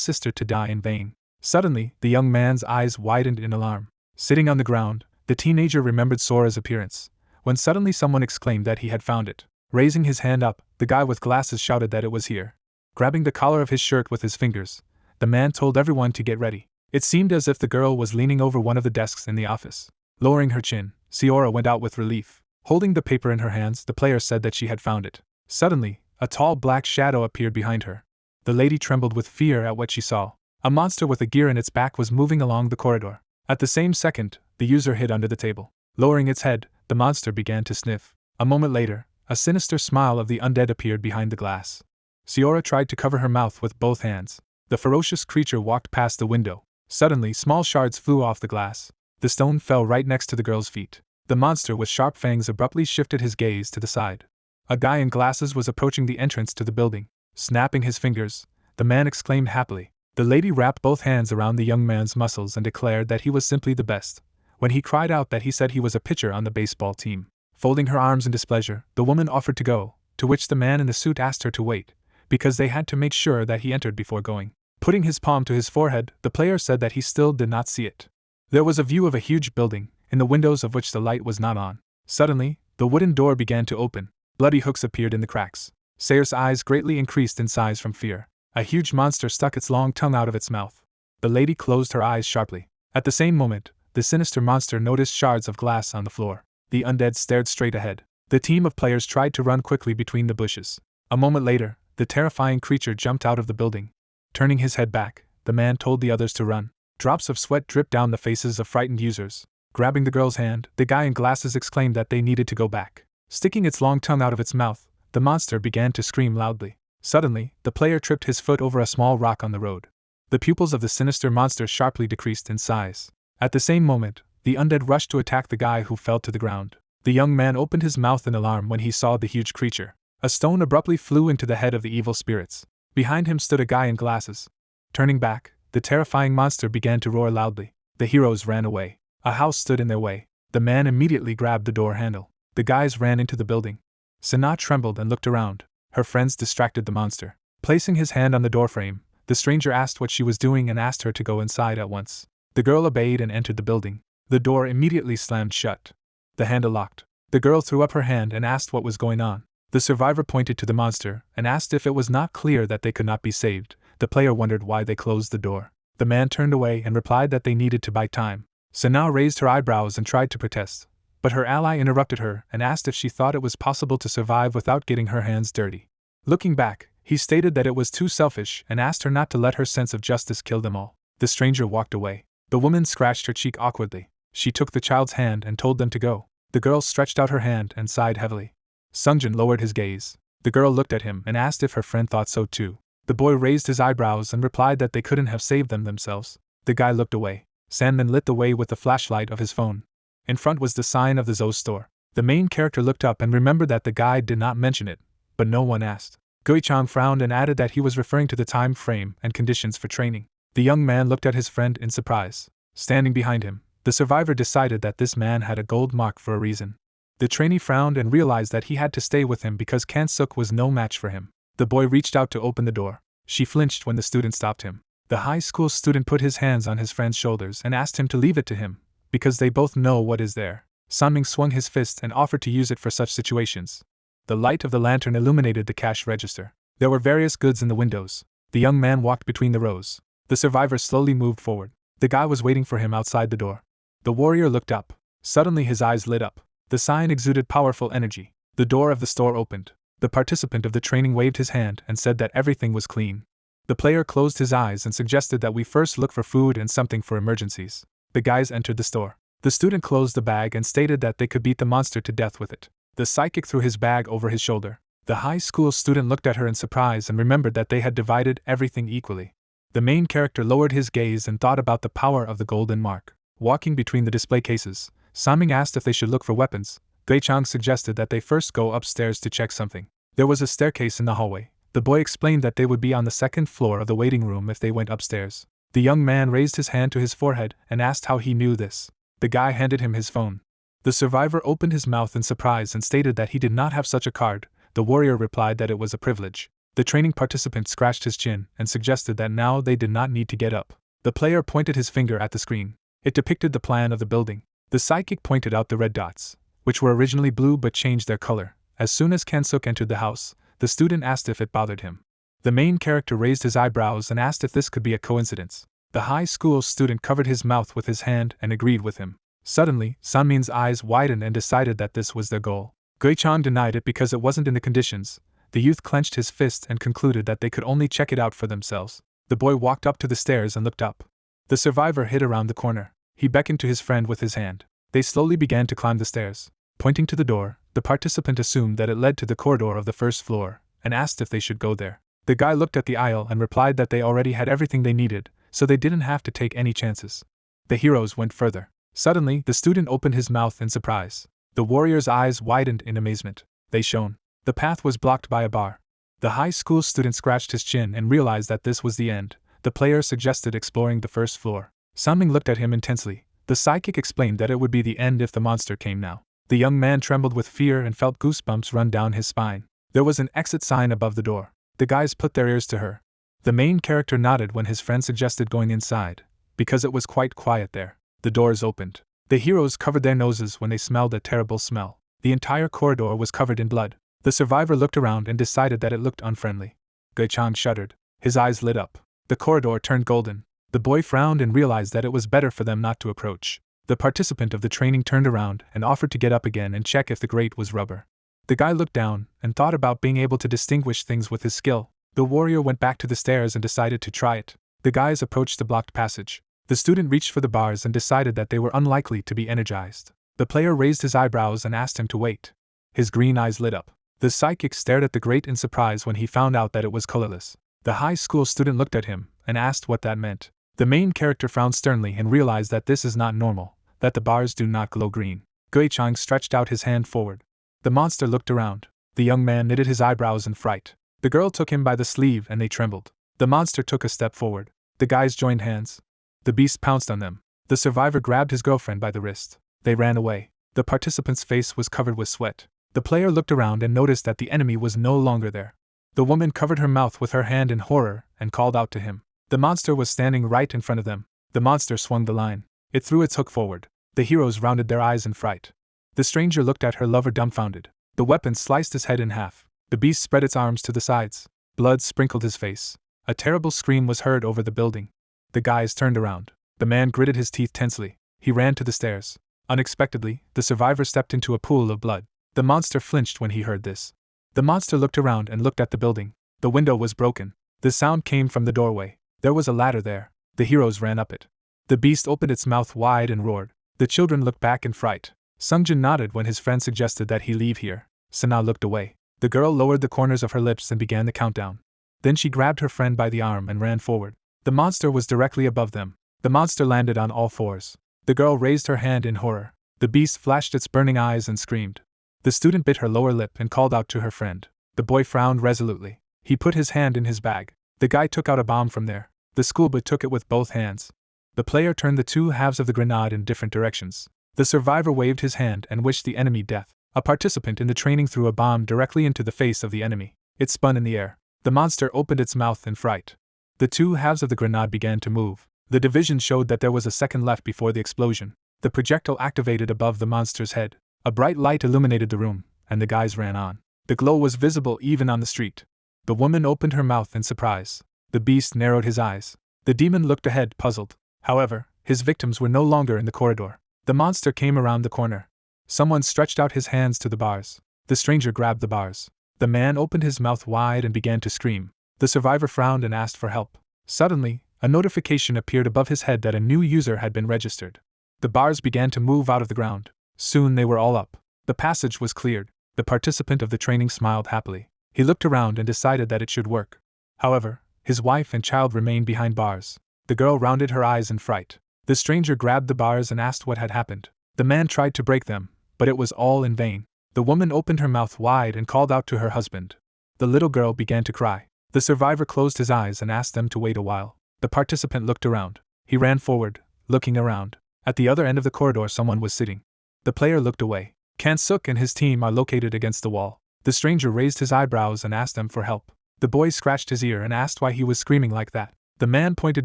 sister to die in vain. Suddenly, the young man's eyes widened in alarm. Sitting on the ground, the teenager remembered Sora's appearance, when suddenly someone exclaimed that he had found it. Raising his hand up, the guy with glasses shouted that it was here. Grabbing the collar of his shirt with his fingers, the man told everyone to get ready. It seemed as if the girl was leaning over one of the desks in the office. Lowering her chin, Siora went out with relief. Holding the paper in her hands, the player said that she had found it. Suddenly, a tall black shadow appeared behind her. The lady trembled with fear at what she saw. A monster with a gear in its back was moving along the corridor. At the same second, the user hid under the table. Lowering its head, the monster began to sniff. A moment later, a sinister smile of the undead appeared behind the glass. Siora tried to cover her mouth with both hands. The ferocious creature walked past the window. Suddenly, small shards flew off the glass. The stone fell right next to the girl's feet. The monster with sharp fangs abruptly shifted his gaze to the side. A guy in glasses was approaching the entrance to the building. Snapping his fingers, the man exclaimed happily. The lady wrapped both hands around the young man's muscles and declared that he was simply the best. When he cried out that he said he was a pitcher on the baseball team. Folding her arms in displeasure, the woman offered to go, to which the man in the suit asked her to wait, because they had to make sure that he entered before going. Putting his palm to his forehead, the player said that he still did not see it. There was a view of a huge building, in the windows of which the light was not on. Suddenly, the wooden door began to open. Bloody hooks appeared in the cracks. Sayer's eyes greatly increased in size from fear. A huge monster stuck its long tongue out of its mouth. The lady closed her eyes sharply. At the same moment, the sinister monster noticed shards of glass on the floor. The undead stared straight ahead. The team of players tried to run quickly between the bushes. A moment later, the terrifying creature jumped out of the building. Turning his head back, the man told the others to run. Drops of sweat dripped down the faces of frightened users. Grabbing the girl's hand, the guy in glasses exclaimed that they needed to go back. Sticking its long tongue out of its mouth, the monster began to scream loudly. Suddenly, the player tripped his foot over a small rock on the road. The pupils of the sinister monster sharply decreased in size. At the same moment, the undead rushed to attack the guy who fell to the ground. The young man opened his mouth in alarm when he saw the huge creature. A stone abruptly flew into the head of the evil spirits. Behind him stood a guy in glasses. Turning back, the terrifying monster began to roar loudly. The heroes ran away. A house stood in their way. The man immediately grabbed the door handle. The guys ran into the building. Sana trembled and looked around. Her friends distracted the monster. Placing his hand on the doorframe, the stranger asked what she was doing and asked her to go inside at once. The girl obeyed and entered the building. The door immediately slammed shut. The handle locked. The girl threw up her hand and asked what was going on. The survivor pointed to the monster and asked if it was not clear that they could not be saved. The player wondered why they closed the door. The man turned away and replied that they needed to buy time. Sana raised her eyebrows and tried to protest, but her ally interrupted her and asked if she thought it was possible to survive without getting her hands dirty. Looking back, he stated that it was too selfish and asked her not to let her sense of justice kill them all. The stranger walked away. The woman scratched her cheek awkwardly. She took the child's hand and told them to go. The girl stretched out her hand and sighed heavily. Sungjin lowered his gaze. The girl looked at him and asked if her friend thought so too. The boy raised his eyebrows and replied that they couldn't have saved them themselves. The guy looked away. Sandman lit the way with the flashlight of his phone. In front was the sign of the Zoe store. The main character looked up and remembered that the guide did not mention it, but no one asked. Gui-chan frowned and added that he was referring to the time frame and conditions for training. The young man looked at his friend in surprise. Standing behind him, the survivor decided that this man had a gold mark for a reason. The trainee frowned and realized that he had to stay with him because Kan-suk was no match for him. The boy reached out to open the door. She flinched when the student stopped him. The high school student put his hands on his friend's shoulders and asked him to leave it to him, because they both know what is there. Sanming swung his fist and offered to use it for such situations. The light of the lantern illuminated the cash register. There were various goods in the windows. The young man walked between the rows. The survivor slowly moved forward. The guy was waiting for him outside the door. The warrior looked up. Suddenly his eyes lit up. The sign exuded powerful energy. The door of the store opened. The participant of the training waved his hand and said that everything was clean. The player closed his eyes and suggested that we first look for food and something for emergencies. The guys entered the store. The student closed the bag and stated that they could beat the monster to death with it. The psychic threw his bag over his shoulder. The high school student looked at her in surprise and remembered that they had divided everything equally. The main character lowered his gaze and thought about the power of the golden mark. Walking between the display cases, Sanming asked if they should look for weapons. Gui-chang suggested that they first go upstairs to check something. There was a staircase in the hallway. The boy explained that they would be on the second floor of the waiting room if they went upstairs. The young man raised his hand to his forehead and asked how he knew this. The guy handed him his phone. The survivor opened his mouth in surprise and stated that he did not have such a card. The warrior replied that it was a privilege. The training participant scratched his chin and suggested that now they did not need to get up. The player pointed his finger at the screen. It depicted the plan of the building. The psychic pointed out the red dots, which were originally blue but changed their color. As soon as Kan-suk entered the house, the student asked if it bothered him. The main character raised his eyebrows and asked if this could be a coincidence. The high school student covered his mouth with his hand and agreed with him. Suddenly, Sanmin's eyes widened and decided that this was their goal. Gui-chan denied it because it wasn't in the conditions. The youth clenched his fist and concluded that they could only check it out for themselves. The boy walked up to the stairs and looked up. The survivor hid around the corner. He beckoned to his friend with his hand. They slowly began to climb the stairs. Pointing to the door, the participant assumed that it led to the corridor of the first floor, and asked if they should go there. The guy looked at the aisle and replied that they already had everything they needed, so they didn't have to take any chances. The heroes went further. Suddenly, the student opened his mouth in surprise. The warrior's eyes widened in amazement. They shone. The path was blocked by a bar. The high school student scratched his chin and realized that this was the end. The player suggested exploring the first floor. Sanming looked at him intensely. The psychic explained that it would be the end if the monster came now. The young man trembled with fear and felt goosebumps run down his spine. There was an exit sign above the door. The guys put their ears to her. The main character nodded when his friend suggested going inside, because it was quite quiet there. The doors opened. The heroes covered their noses when they smelled a terrible smell. The entire corridor was covered in blood. The survivor looked around and decided that it looked unfriendly. Gui-chang shuddered. His eyes lit up. The corridor turned golden. The boy frowned and realized that it was better for them not to approach. The participant of the training turned around and offered to get up again and check if the grate was rubber. The guy looked down and thought about being able to distinguish things with his skill. The warrior went back to the stairs and decided to try it. The guys approached the blocked passage. The student reached for the bars and decided that they were unlikely to be energized. The player raised his eyebrows and asked him to wait. His green eyes lit up. The psychic stared at the grate in surprise when he found out that it was colorless. The high school student looked at him and asked what that meant. The main character frowned sternly and realized that this is not normal, that the bars do not glow green. Gui-chang stretched out his hand forward. The monster looked around. The young man knitted his eyebrows in fright. The girl took him by the sleeve and they trembled. The monster took a step forward. The guys joined hands. The beast pounced on them. The survivor grabbed his girlfriend by the wrist. They ran away. The participant's face was covered with sweat. The player looked around and noticed that the enemy was no longer there. The woman covered her mouth with her hand in horror and called out to him. The monster was standing right in front of them. The monster swung the line. It threw its hook forward. The heroes rounded their eyes in fright. The stranger looked at her lover dumbfounded. The weapon sliced his head in half. The beast spread its arms to the sides. Blood sprinkled his face. A terrible scream was heard over the building. The guys turned around. The man gritted his teeth tensely. He ran to the stairs. Unexpectedly, the survivor stepped into a pool of blood. The monster flinched when he heard this. The monster looked around and looked at the building. The window was broken. The sound came from the doorway. There was a ladder there. The heroes ran up it. The beast opened its mouth wide and roared. The children looked back in fright. Sungjin nodded when his friend suggested that he leave here. Sana looked away. The girl lowered the corners of her lips and began the countdown. Then she grabbed her friend by the arm and ran forward. The monster was directly above them. The monster landed on all fours. The girl raised her hand in horror. The beast flashed its burning eyes and screamed. The student bit her lower lip and called out to her friend. The boy frowned resolutely. He put his hand in his bag. The guy took out a bomb from there. The schoolboy took it with both hands. The player turned the two halves of the grenade in different directions. The survivor waved his hand and wished the enemy death. A participant in the training threw a bomb directly into the face of the enemy. It spun in the air. The monster opened its mouth in fright. The two halves of the grenade began to move. The division showed that there was a second left before the explosion. The projectile activated above the monster's head. A bright light illuminated the room, and the guys ran on. The glow was visible even on the street. The woman opened her mouth in surprise. The beast narrowed his eyes. The demon looked ahead, puzzled. However, his victims were no longer in the corridor. The monster came around the corner. Someone stretched out his hands to the bars. The stranger grabbed the bars. The man opened his mouth wide and began to scream. The survivor frowned and asked for help. Suddenly, a notification appeared above his head that a new user had been registered. The bars began to move out of the ground. Soon they were all up. The passage was cleared. The participant of the training smiled happily. He looked around and decided that it should work. However, his wife and child remained behind bars. The girl rounded her eyes in fright. The stranger grabbed the bars and asked what had happened. The man tried to break them, but it was all in vain. The woman opened her mouth wide and called out to her husband. The little girl began to cry. The survivor closed his eyes and asked them to wait a while. The participant looked around. He ran forward, looking around. At the other end of the corridor someone was sitting. The player looked away. Kan-suk and his team are located against the wall. The stranger raised his eyebrows and asked them for help. The boy scratched his ear and asked why he was screaming like that. The man pointed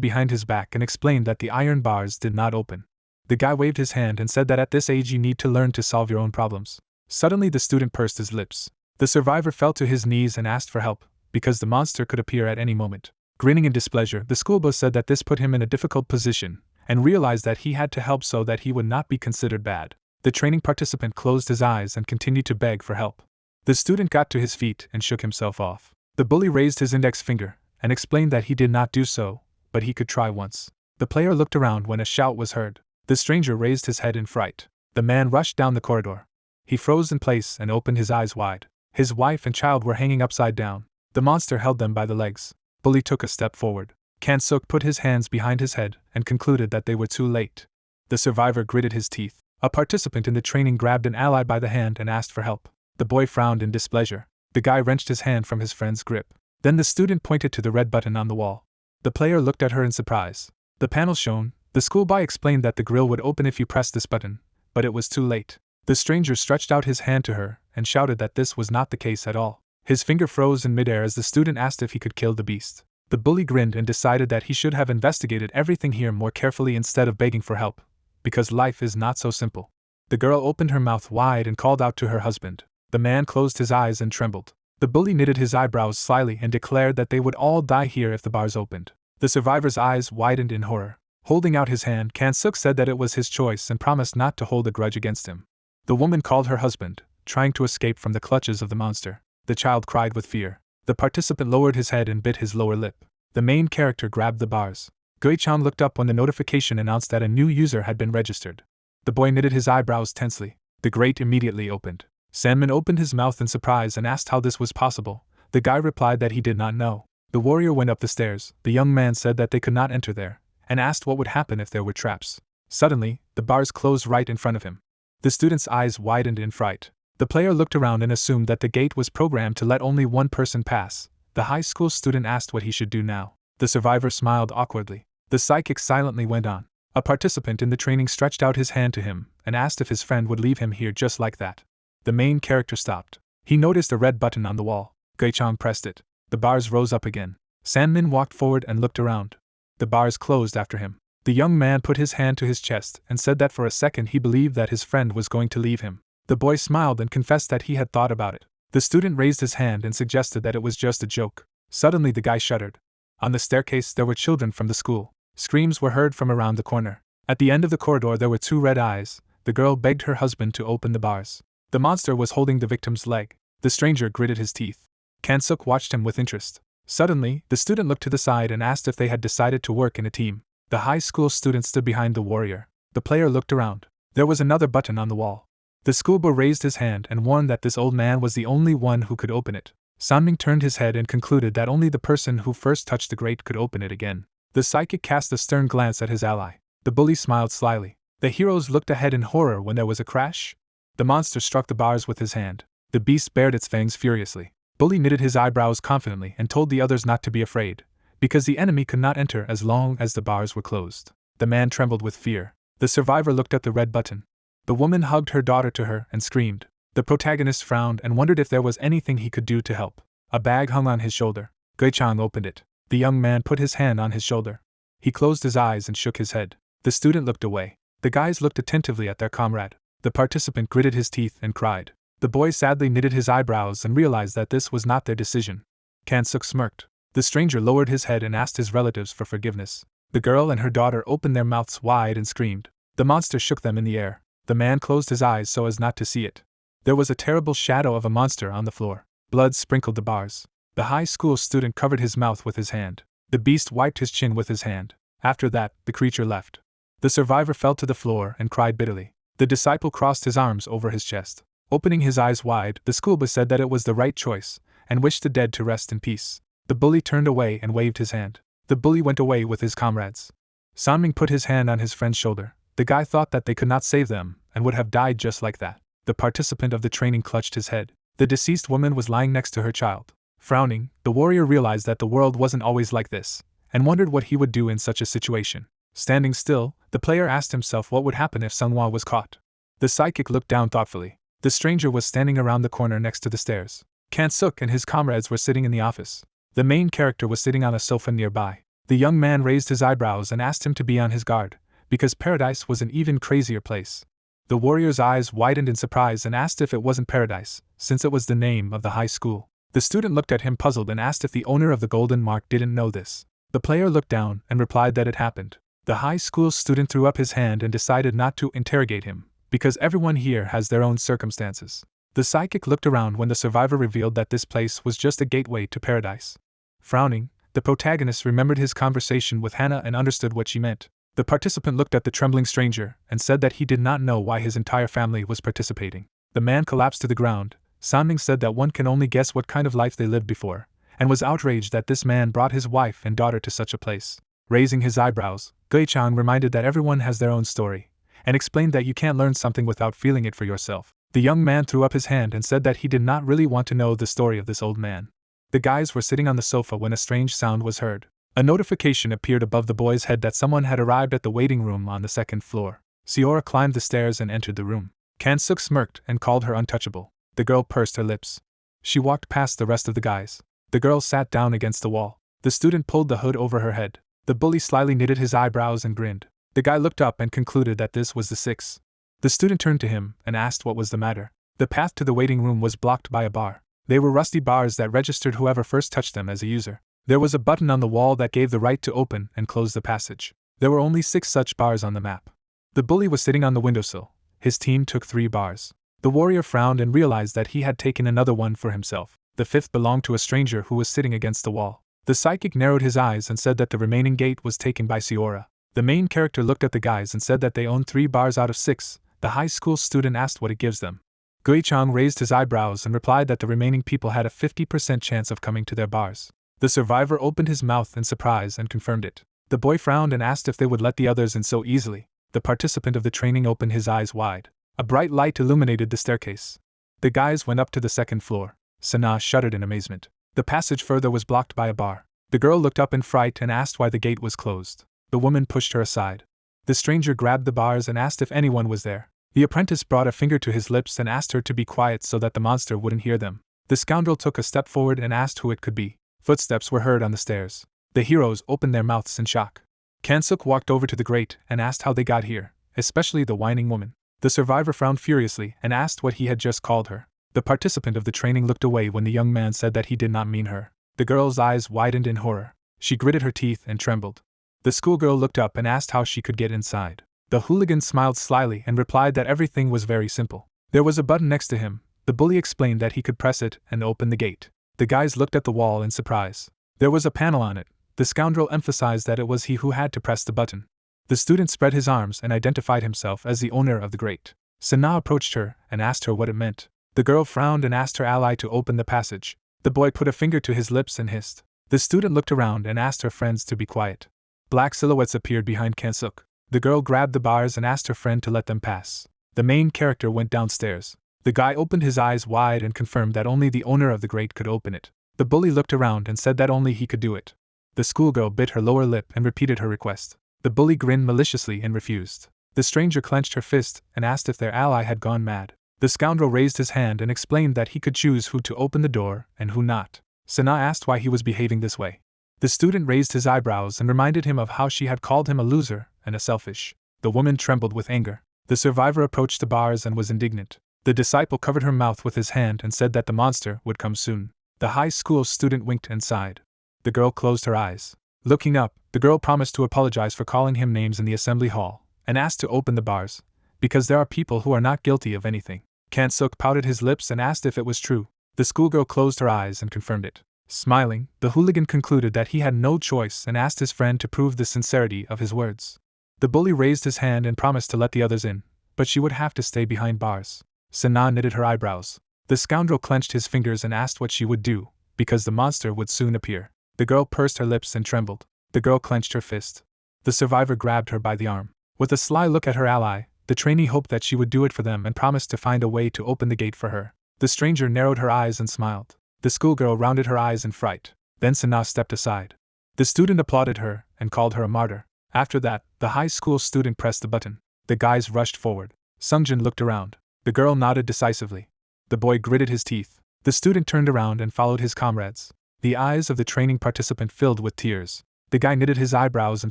behind his back and explained that the iron bars did not open. The guy waved his hand and said that at this age you need to learn to solve your own problems. Suddenly the student pursed his lips. The survivor fell to his knees and asked for help, because the monster could appear at any moment. Grinning in displeasure, the schoolboy said that this put him in a difficult position, and realized that he had to help so that he would not be considered bad. The training participant closed his eyes and continued to beg for help. The student got to his feet and shook himself off. The bully raised his index finger and explained that he did not do so, but he could try once. The player looked around when a shout was heard. The stranger raised his head in fright. The man rushed down the corridor. He froze in place and opened his eyes wide. His wife and child were hanging upside down. The monster held them by the legs. Bully took a step forward. Kan-suk put his hands behind his head and concluded that they were too late. The survivor gritted his teeth. A participant in the training grabbed an ally by the hand and asked for help. The boy frowned in displeasure. The guy wrenched his hand from his friend's grip. Then the student pointed to the red button on the wall. The player looked at her in surprise. The panel shown, the schoolboy explained that the grill would open if you pressed this button, but it was too late. The stranger stretched out his hand to her and shouted that this was not the case at all. His finger froze in midair as the student asked if he could kill the beast. The bully grinned and decided that he should have investigated everything here more carefully instead of begging for help, because life is not so simple. The girl opened her mouth wide and called out to her husband. The man closed his eyes and trembled. The bully knitted his eyebrows slyly and declared that they would all die here if the bars opened. The survivor's eyes widened in horror. Holding out his hand, Kan-suk said that it was his choice and promised not to hold a grudge against him. The woman called her husband, trying to escape from the clutches of the monster. The child cried with fear. The participant lowered his head and bit his lower lip. The main character grabbed the bars. Gui-chan looked up when the notification announced that a new user had been registered. The boy knitted his eyebrows tensely. The grate immediately opened. Sandman opened his mouth in surprise and asked how this was possible. The guy replied that he did not know. The warrior went up the stairs. The young man said that they could not enter there, and asked what would happen if there were traps. Suddenly, the bars closed right in front of him. The student's eyes widened in fright. The player looked around and assumed that the gate was programmed to let only one person pass. The high school student asked what he should do now. The survivor smiled awkwardly. The psychic silently went on. A participant in the training stretched out his hand to him and asked if his friend would leave him here just like that. The main character stopped. He noticed a red button on the wall. Gui-chan pressed it. The bars rose up again. Sandman walked forward and looked around. The bars closed after him. The young man put his hand to his chest and said that for a second he believed that his friend was going to leave him. The boy smiled and confessed that he had thought about it. The student raised his hand and suggested that it was just a joke. Suddenly the guy shuddered. On the staircase there were children from the school. Screams were heard from around the corner. At the end of the corridor there were two red eyes. The girl begged her husband to open the bars. The monster was holding the victim's leg. The stranger gritted his teeth. Kan-suk watched him with interest. Suddenly, the student looked to the side and asked if they had decided to work in a team. The high school student stood behind the warrior. The player looked around. There was another button on the wall. The schoolboy raised his hand and warned that this old man was the only one who could open it. Sanming turned his head and concluded that only the person who first touched the grate could open it again. The psychic cast a stern glance at his ally. The bully smiled slyly. The heroes looked ahead in horror when there was a crash. The monster struck the bars with his hand. The beast bared its fangs furiously. Bully knitted his eyebrows confidently and told the others not to be afraid, because the enemy could not enter as long as the bars were closed. The man trembled with fear. The survivor looked at the red button. The woman hugged her daughter to her and screamed. The protagonist frowned and wondered if there was anything he could do to help. A bag hung on his shoulder. Gui-chan opened it. The young man put his hand on his shoulder. He closed his eyes and shook his head. The student looked away. The guys looked attentively at their comrade. The participant gritted his teeth and cried. The boy sadly knitted his eyebrows and realized that this was not their decision. Kan-suk smirked. The stranger lowered his head and asked his relatives for forgiveness. The girl and her daughter opened their mouths wide and screamed. The monster shook them in the air. The man closed his eyes so as not to see it. There was a terrible shadow of a monster on the floor. Blood sprinkled the bars. The high school student covered his mouth with his hand. The beast wiped his chin with his hand. After that, the creature left. The survivor fell to the floor and cried bitterly. The disciple crossed his arms over his chest. Opening his eyes wide, the schoolboy said that it was the right choice, and wished the dead to rest in peace. The bully turned away and waved his hand. The bully went away with his comrades. Sanming put his hand on his friend's shoulder. The guy thought that they could not save them, and would have died just like that. The participant of the training clutched his head. The deceased woman was lying next to her child. Frowning, the warrior realized that the world wasn't always like this, and wondered what he would do in such a situation. Standing still, the player asked himself what would happen if Sunhwa was caught. The psychic looked down thoughtfully. The stranger was standing around the corner next to the stairs. Kan-suk and his comrades were sitting in the office. The main character was sitting on a sofa nearby. The young man raised his eyebrows and asked him to be on his guard, because paradise was an even crazier place. The warrior's eyes widened in surprise and asked if it wasn't paradise, since it was the name of the high school. The student looked at him puzzled and asked if the owner of the golden mark didn't know this. The player looked down and replied that it happened. The high school student threw up his hand and decided not to interrogate him, because everyone here has their own circumstances. The psychic looked around when the survivor revealed that this place was just a gateway to paradise. Frowning, the protagonist remembered his conversation with Hannah and understood what she meant. The participant looked at the trembling stranger and said that he did not know why his entire family was participating. The man collapsed to the ground. Sanming said that one can only guess what kind of life they lived before, and was outraged that this man brought his wife and daughter to such a place. Raising his eyebrows, Gui-chan reminded that everyone has their own story, and explained that you can't learn something without feeling it for yourself. The young man threw up his hand and said that he did not really want to know the story of this old man. The guys were sitting on the sofa when a strange sound was heard. A notification appeared above the boy's head that someone had arrived at the waiting room on the second floor. Seora climbed the stairs and entered the room. Kan-suk smirked and called her untouchable. The girl pursed her lips. She walked past the rest of the guys. The girl sat down against the wall. The student pulled the hood over her head. The bully slyly knitted his eyebrows and grinned. The guy looked up and concluded that this was the six. The student turned to him and asked what was the matter. The path to the waiting room was blocked by a bar. They were rusty bars that registered whoever first touched them as a user. There was a button on the wall that gave the right to open and close the passage. There were only 6 such bars on the map. The bully was sitting on the windowsill. His team took 3 bars. The warrior frowned and realized that he had taken another one for himself. The 5th belonged to a stranger who was sitting against the wall. The psychic narrowed his eyes and said that the remaining gate was taken by Siora. The main character looked at the guys and said that they owned 3 bars out of 6. The high school student asked what it gives them. Gui-chang raised his eyebrows and replied that the remaining people had a 50% chance of coming to their bars. The survivor opened his mouth in surprise and confirmed it. The boy frowned and asked if they would let the others in so easily. The participant of the training opened his eyes wide. A bright light illuminated the staircase. The guys went up to the 2nd floor. Sana shuddered in amazement. The passage further was blocked by a bar. The girl looked up in fright and asked why the gate was closed. The woman pushed her aside. The stranger grabbed the bars and asked if anyone was there. The apprentice brought a finger to his lips and asked her to be quiet so that the monster wouldn't hear them. The scoundrel took a step forward and asked who it could be. Footsteps were heard on the stairs. The heroes opened their mouths in shock. Kansuk walked over to the grate and asked how they got here, especially the whining woman. The survivor frowned furiously and asked what he had just called her. The participant of the training looked away when the young man said that he did not mean her. The girl's eyes widened in horror. She gritted her teeth and trembled. The schoolgirl looked up and asked how she could get inside. The hooligan smiled slyly and replied that everything was very simple. There was a button next to him. The bully explained that he could press it and open the gate. The guys looked at the wall in surprise. There was a panel on it. The scoundrel emphasized that it was he who had to press the button. The student spread his arms and identified himself as the owner of the grate. Sana approached her and asked her what it meant. The girl frowned and asked her ally to open the passage. The boy put a finger to his lips and hissed. The student looked around and asked her friends to be quiet. Black silhouettes appeared behind Kansuk. The girl grabbed the bars and asked her friend to let them pass. The main character went downstairs. The guy opened his eyes wide and confirmed that only the owner of the grate could open it. The bully looked around and said that only he could do it. The schoolgirl bit her lower lip and repeated her request. The bully grinned maliciously and refused. The stranger clenched her fist and asked if their ally had gone mad. The scoundrel raised his hand and explained that he could choose who to open the door and who not. Sana asked why he was behaving this way. The student raised his eyebrows and reminded him of how she had called him a loser and a selfish. The woman trembled with anger. The survivor approached the bars and was indignant. The disciple covered her mouth with his hand and said that the monster would come soon. The high school student winked and sighed. The girl closed her eyes. Looking up, the girl promised to apologize for calling him names in the assembly hall, and asked to open the bars, because there are people who are not guilty of anything. Kansuk pouted his lips and asked if it was true. The schoolgirl closed her eyes and confirmed it. Smiling, the hooligan concluded that he had no choice and asked his friend to prove the sincerity of his words. The bully raised his hand and promised to let the others in, but she would have to stay behind bars. Sana knitted her eyebrows. The scoundrel clenched his fingers and asked what she would do, because the monster would soon appear. The girl pursed her lips and trembled. The girl clenched her fist. The survivor grabbed her by the arm. With a sly look at her ally, the trainee hoped that she would do it for them and promised to find a way to open the gate for her. The stranger narrowed her eyes and smiled. The schoolgirl rounded her eyes in fright. Then Sana stepped aside. The student applauded her and called her a martyr. After that, the high school student pressed the button. The guys rushed forward. Sungjin looked around. The girl nodded decisively. The boy gritted his teeth. The student turned around and followed his comrades. The eyes of the training participant filled with tears. The guy knitted his eyebrows in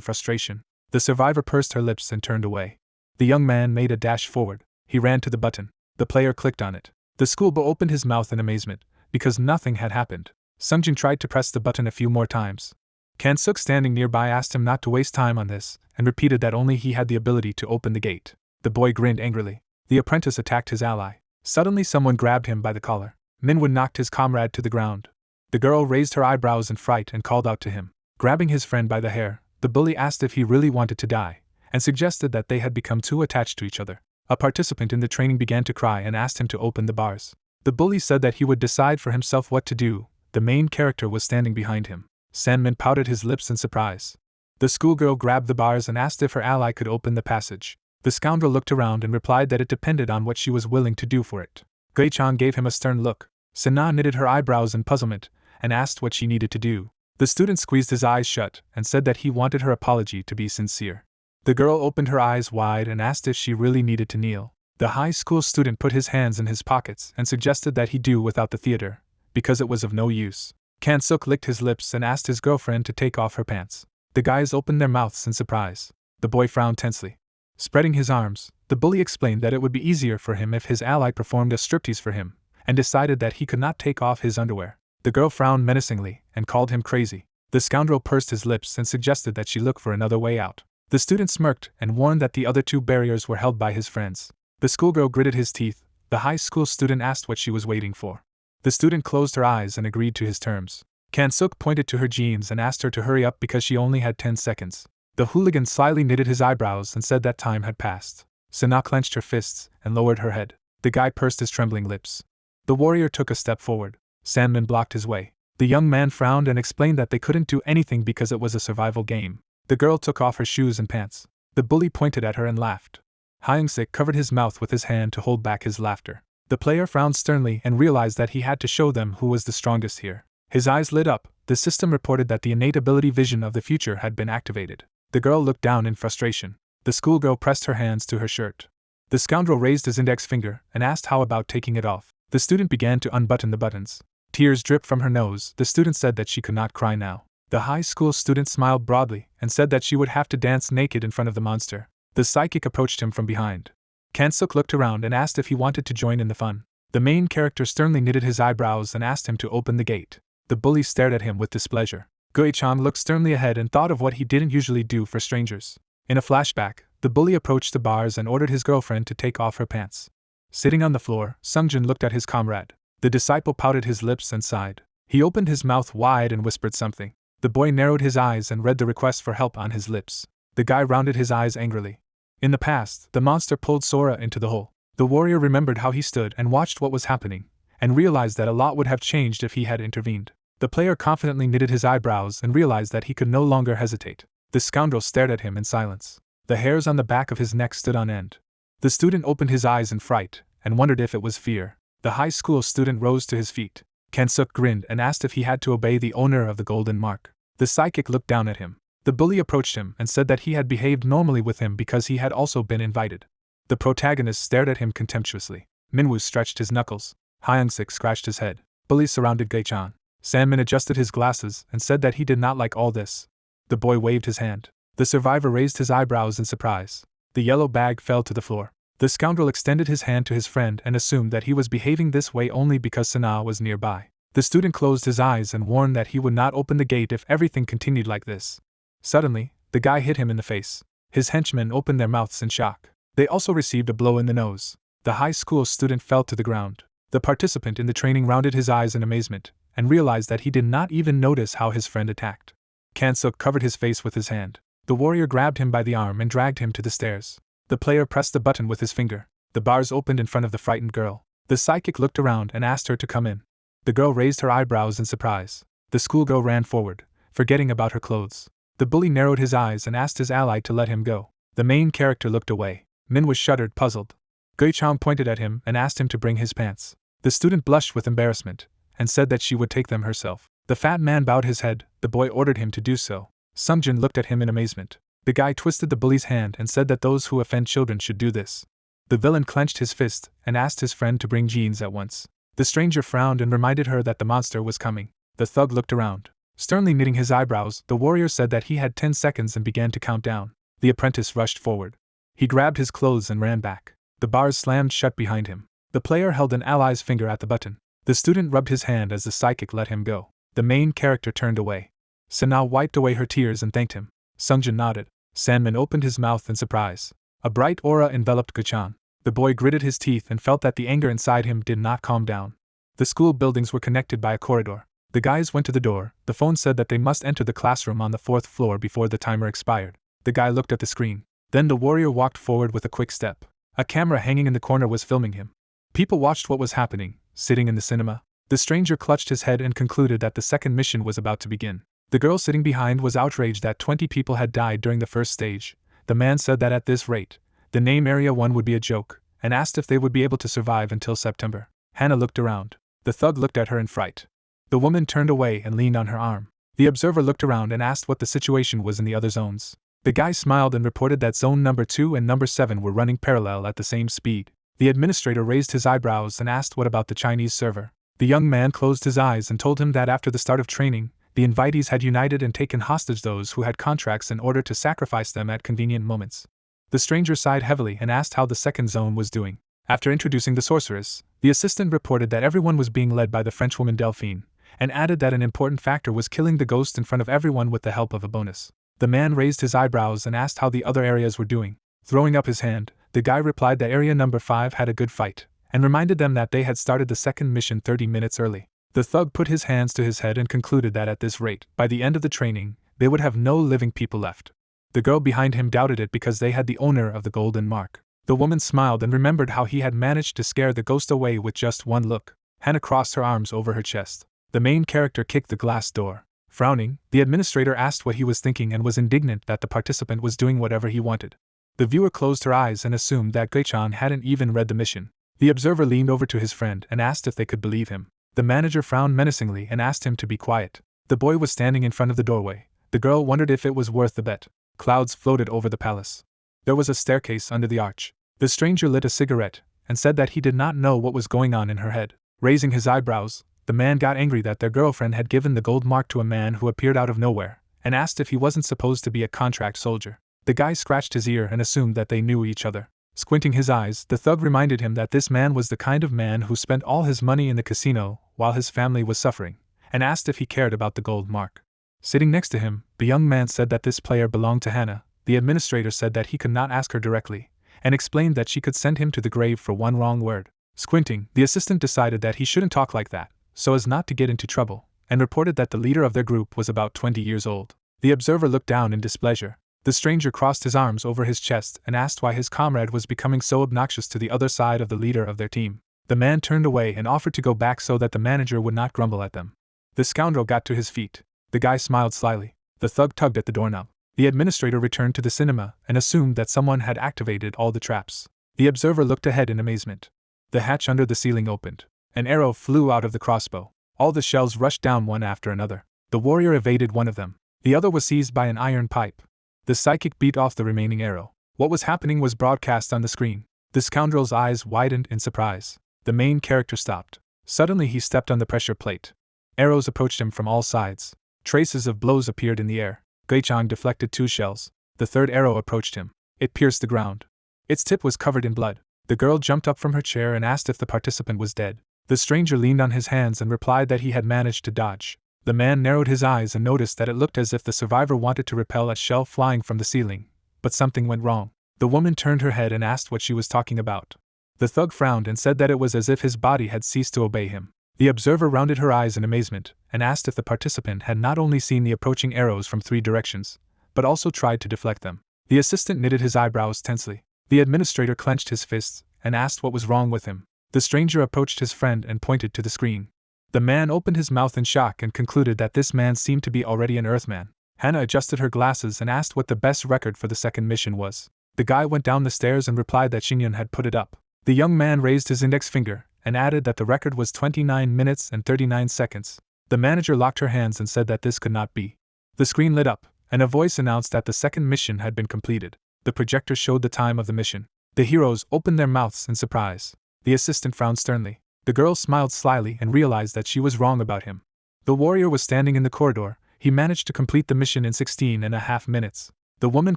frustration. The survivor pursed her lips and turned away. The young man made a dash forward. He ran to the button. The player clicked on it. The schoolboy opened his mouth in amazement, because nothing had happened. Sungjin tried to press the button a few more times. Kansuk, standing nearby, asked him not to waste time on this, and repeated that only he had the ability to open the gate. The boy grinned angrily. The apprentice attacked his ally. Suddenly someone grabbed him by the collar. Manhwa knocked his comrade to the ground. The girl raised her eyebrows in fright and called out to him. Grabbing his friend by the hair, the bully asked if he really wanted to die, and suggested that they had become too attached to each other. A participant in the training began to cry and asked him to open the bars. The bully said that he would decide for himself what to do. The main character was standing behind him. Sandman pouted his lips in surprise. The schoolgirl grabbed the bars and asked if her ally could open the passage. The scoundrel looked around and replied that it depended on what she was willing to do for it. Gui-chan gave him a stern look. Sana knitted her eyebrows in puzzlement and asked what she needed to do. The student squeezed his eyes shut and said that he wanted her apology to be sincere. The girl opened her eyes wide and asked if she really needed to kneel. The high school student put his hands in his pockets and suggested that he do without the theater, because it was of no use. Kansuk licked his lips and asked his girlfriend to take off her pants. The guys opened their mouths in surprise. The boy frowned tensely. Spreading his arms, the bully explained that it would be easier for him if his ally performed a striptease for him, and decided that he could not take off his underwear. The girl frowned menacingly and called him crazy. The scoundrel pursed his lips and suggested that she look for another way out. The student smirked and warned that the other two barriers were held by his friends. The schoolgirl gritted his teeth. The high school student asked what she was waiting for. The student closed her eyes and agreed to his terms. Kan-suk pointed to her jeans and asked her to hurry up because she only had 10 seconds. The hooligan slyly knitted his eyebrows and said that time had passed. Sana clenched her fists and lowered her head. The guy pursed his trembling lips. The warrior took a step forward. Sandman blocked his way. The young man frowned and explained that they couldn't do anything because it was a survival game. The girl took off her shoes and pants. The bully pointed at her and laughed. Hyung-sik covered his mouth with his hand to hold back his laughter. The player frowned sternly and realized that he had to show them who was the strongest here. His eyes lit up. The system reported that the innate ability vision of the future had been activated. The girl looked down in frustration. The schoolgirl pressed her hands to her shirt. The scoundrel raised his index finger and asked how about taking it off. The student began to unbutton the buttons. Tears dripped from her nose. The student said that she could not cry now. The high school student smiled broadly and said that she would have to dance naked in front of the monster. The psychic approached him from behind. Kan-suk looked around and asked if he wanted to join in the fun. The main character sternly knitted his eyebrows and asked him to open the gate. The bully stared at him with displeasure. Gui-chan looked sternly ahead and thought of what he didn't usually do for strangers. In a flashback, the bully approached the bars and ordered his girlfriend to take off her pants. Sitting on the floor, Sungjin looked at his comrade. The disciple pouted his lips and sighed. He opened his mouth wide and whispered something. The boy narrowed his eyes and read the request for help on his lips. The guy rounded his eyes angrily. In the past, the monster pulled Sora into the hole. The warrior remembered how he stood and watched what was happening, and realized that a lot would have changed if he had intervened. The player confidently knitted his eyebrows and realized that he could no longer hesitate. The scoundrel stared at him in silence. The hairs on the back of his neck stood on end. The student opened his eyes in fright and wondered if it was fear. The high school student rose to his feet. Kan-suk grinned and asked if he had to obey the owner of the golden mark. The psychic looked down at him. The bully approached him and said that he had behaved normally with him because he had also been invited. The protagonist stared at him contemptuously. Minwoo stretched his knuckles. Hyung-sik scratched his head. Bullies surrounded Gui-chan. Sandman adjusted his glasses and said that he did not like all this. The boy waved his hand. The survivor raised his eyebrows in surprise. The yellow bag fell to the floor. The scoundrel extended his hand to his friend and assumed that he was behaving this way only because Sana was nearby. The student closed his eyes and warned that he would not open the gate if everything continued like this. Suddenly, the guy hit him in the face. His henchmen opened their mouths in shock. They also received a blow in the nose. The high school student fell to the ground. The participant in the training rounded his eyes in amazement and realized that he did not even notice how his friend attacked. Kan-suk covered his face with his hand. The warrior grabbed him by the arm and dragged him to the stairs. The player pressed the button with his finger. The bars opened in front of the frightened girl. The psychic looked around and asked her to come in. The girl raised her eyebrows in surprise. The schoolgirl ran forward, forgetting about her clothes. The bully narrowed his eyes and asked his ally to let him go. The main character looked away. Minwoo shuddered, puzzled. Gui-chan pointed at him and asked him to bring his pants. The student blushed with embarrassment and said that she would take them herself. The fat man bowed his head. The boy ordered him to do so. Sungjin looked at him in amazement. The guy twisted the bully's hand and said that those who offend children should do this. The villain clenched his fist and asked his friend to bring jeans at once. The stranger frowned and reminded her that the monster was coming. The thug looked around. Sternly knitting his eyebrows, the warrior said that he had 10 seconds and began to count down. The apprentice rushed forward. He grabbed his clothes and ran back. The bars slammed shut behind him. The player held an ally's finger at the button. The student rubbed his hand as the psychic let him go. The main character turned away. Sana wiped away her tears and thanked him. Sungjin nodded. Sandman opened his mouth in surprise. A bright aura enveloped Gui-chan. The boy gritted his teeth and felt that the anger inside him did not calm down. The school buildings were connected by a corridor. The guys went to the door. The phone said that they must enter the classroom on the 4th floor before the timer expired. The guy looked at the screen. Then the warrior walked forward with a quick step. A camera hanging in the corner was filming him. People watched what was happening, sitting in the cinema. The stranger clutched his head and concluded that the second mission was about to begin. The girl sitting behind was outraged that 20 people had died during the first stage. The man said that at this rate, the name Area 1 would be a joke, and asked if they would be able to survive until September. Hannah looked around. The thug looked at her in fright. The woman turned away and leaned on her arm. The observer looked around and asked what the situation was in the other zones. The guy smiled and reported that zone number 2 and number 7 were running parallel at the same speed. The administrator raised his eyebrows and asked what about the Chinese server. The young man closed his eyes and told him that after the start of training, the invitees had united and taken hostage those who had contracts in order to sacrifice them at convenient moments. The stranger sighed heavily and asked how the second zone was doing. After introducing the sorceress, the assistant reported that everyone was being led by the Frenchwoman Delphine, and added that an important factor was killing the ghost in front of everyone with the help of a bonus. The man raised his eyebrows and asked how the other areas were doing. Throwing up his hand, the guy replied that area number 5 had a good fight, and reminded them that they had started the second mission 30 minutes early. The thug put his hands to his head and concluded that at this rate, by the end of the training, they would have no living people left. The girl behind him doubted it because they had the owner of the golden mark. The woman smiled and remembered how he had managed to scare the ghost away with just one look. Hannah crossed her arms over her chest. The main character kicked the glass door. Frowning, the administrator asked what he was thinking and was indignant that the participant was doing whatever he wanted. The viewer closed her eyes and assumed that Gui-chan hadn't even read the mission. The observer leaned over to his friend and asked if they could believe him. The manager frowned menacingly and asked him to be quiet. The boy was standing in front of the doorway. The girl wondered if it was worth the bet. Clouds floated over the palace. There was a staircase under the arch. The stranger lit a cigarette and said that he did not know what was going on in her head. Raising his eyebrows, the man got angry that their girlfriend had given the gold mark to a man who appeared out of nowhere, and asked if he wasn't supposed to be a contract soldier. The guy scratched his ear and assumed that they knew each other. Squinting his eyes, the thug reminded him that this man was the kind of man who spent all his money in the casino while his family was suffering, and asked if he cared about the gold mark. Sitting next to him, the young man said that this player belonged to Hannah. The administrator said that he could not ask her directly, and explained that she could send him to the grave for one wrong word. Squinting, the assistant decided that he shouldn't talk like that, so as not to get into trouble, and reported that the leader of their group was about 20 years old. The observer looked down in displeasure. The stranger crossed his arms over his chest and asked why his comrade was becoming so obnoxious to the other side of the leader of their team. The man turned away and offered to go back so that the manager would not grumble at them. The scoundrel got to his feet. The guy smiled slyly. The thug tugged at the doorknob. The administrator returned to the cinema and assumed that someone had activated all the traps. The observer looked ahead in amazement. The hatch under the ceiling opened. An arrow flew out of the crossbow. All the shells rushed down one after another. The warrior evaded one of them. The other was seized by an iron pipe. The psychic beat off the remaining arrow. What was happening was broadcast on the screen. The scoundrel's eyes widened in surprise. The main character stopped. Suddenly he stepped on the pressure plate. Arrows approached him from all sides. Traces of blows appeared in the air. Gui-chan deflected 2 shells. The third arrow approached him. It pierced the ground. Its tip was covered in blood. The girl jumped up from her chair and asked if the participant was dead. The stranger leaned on his hands and replied that he had managed to dodge. The man narrowed his eyes and noticed that it looked as if the survivor wanted to repel a shell flying from the ceiling, but something went wrong. The woman turned her head and asked what she was talking about. The thug frowned and said that it was as if his body had ceased to obey him. The observer rounded her eyes in amazement and asked if the participant had not only seen the approaching arrows from 3 directions, but also tried to deflect them. The assistant knitted his eyebrows tensely. The administrator clenched his fists and asked what was wrong with him. The stranger approached his friend and pointed to the screen. The man opened his mouth in shock and concluded that this man seemed to be already an Earthman. Hannah adjusted her glasses and asked what the best record for the second mission was. The guy went down the stairs and replied that Xinyan had put it up. The young man raised his index finger and added that the record was 29 minutes and 39 seconds. The manager locked her hands and said that this could not be. The screen lit up, and a voice announced that the second mission had been completed. The projector showed the time of the mission. The heroes opened their mouths in surprise. The assistant frowned sternly. The girl smiled slyly and realized that she was wrong about him. The warrior was standing in the corridor. He managed to complete the mission in 16.5 minutes. The woman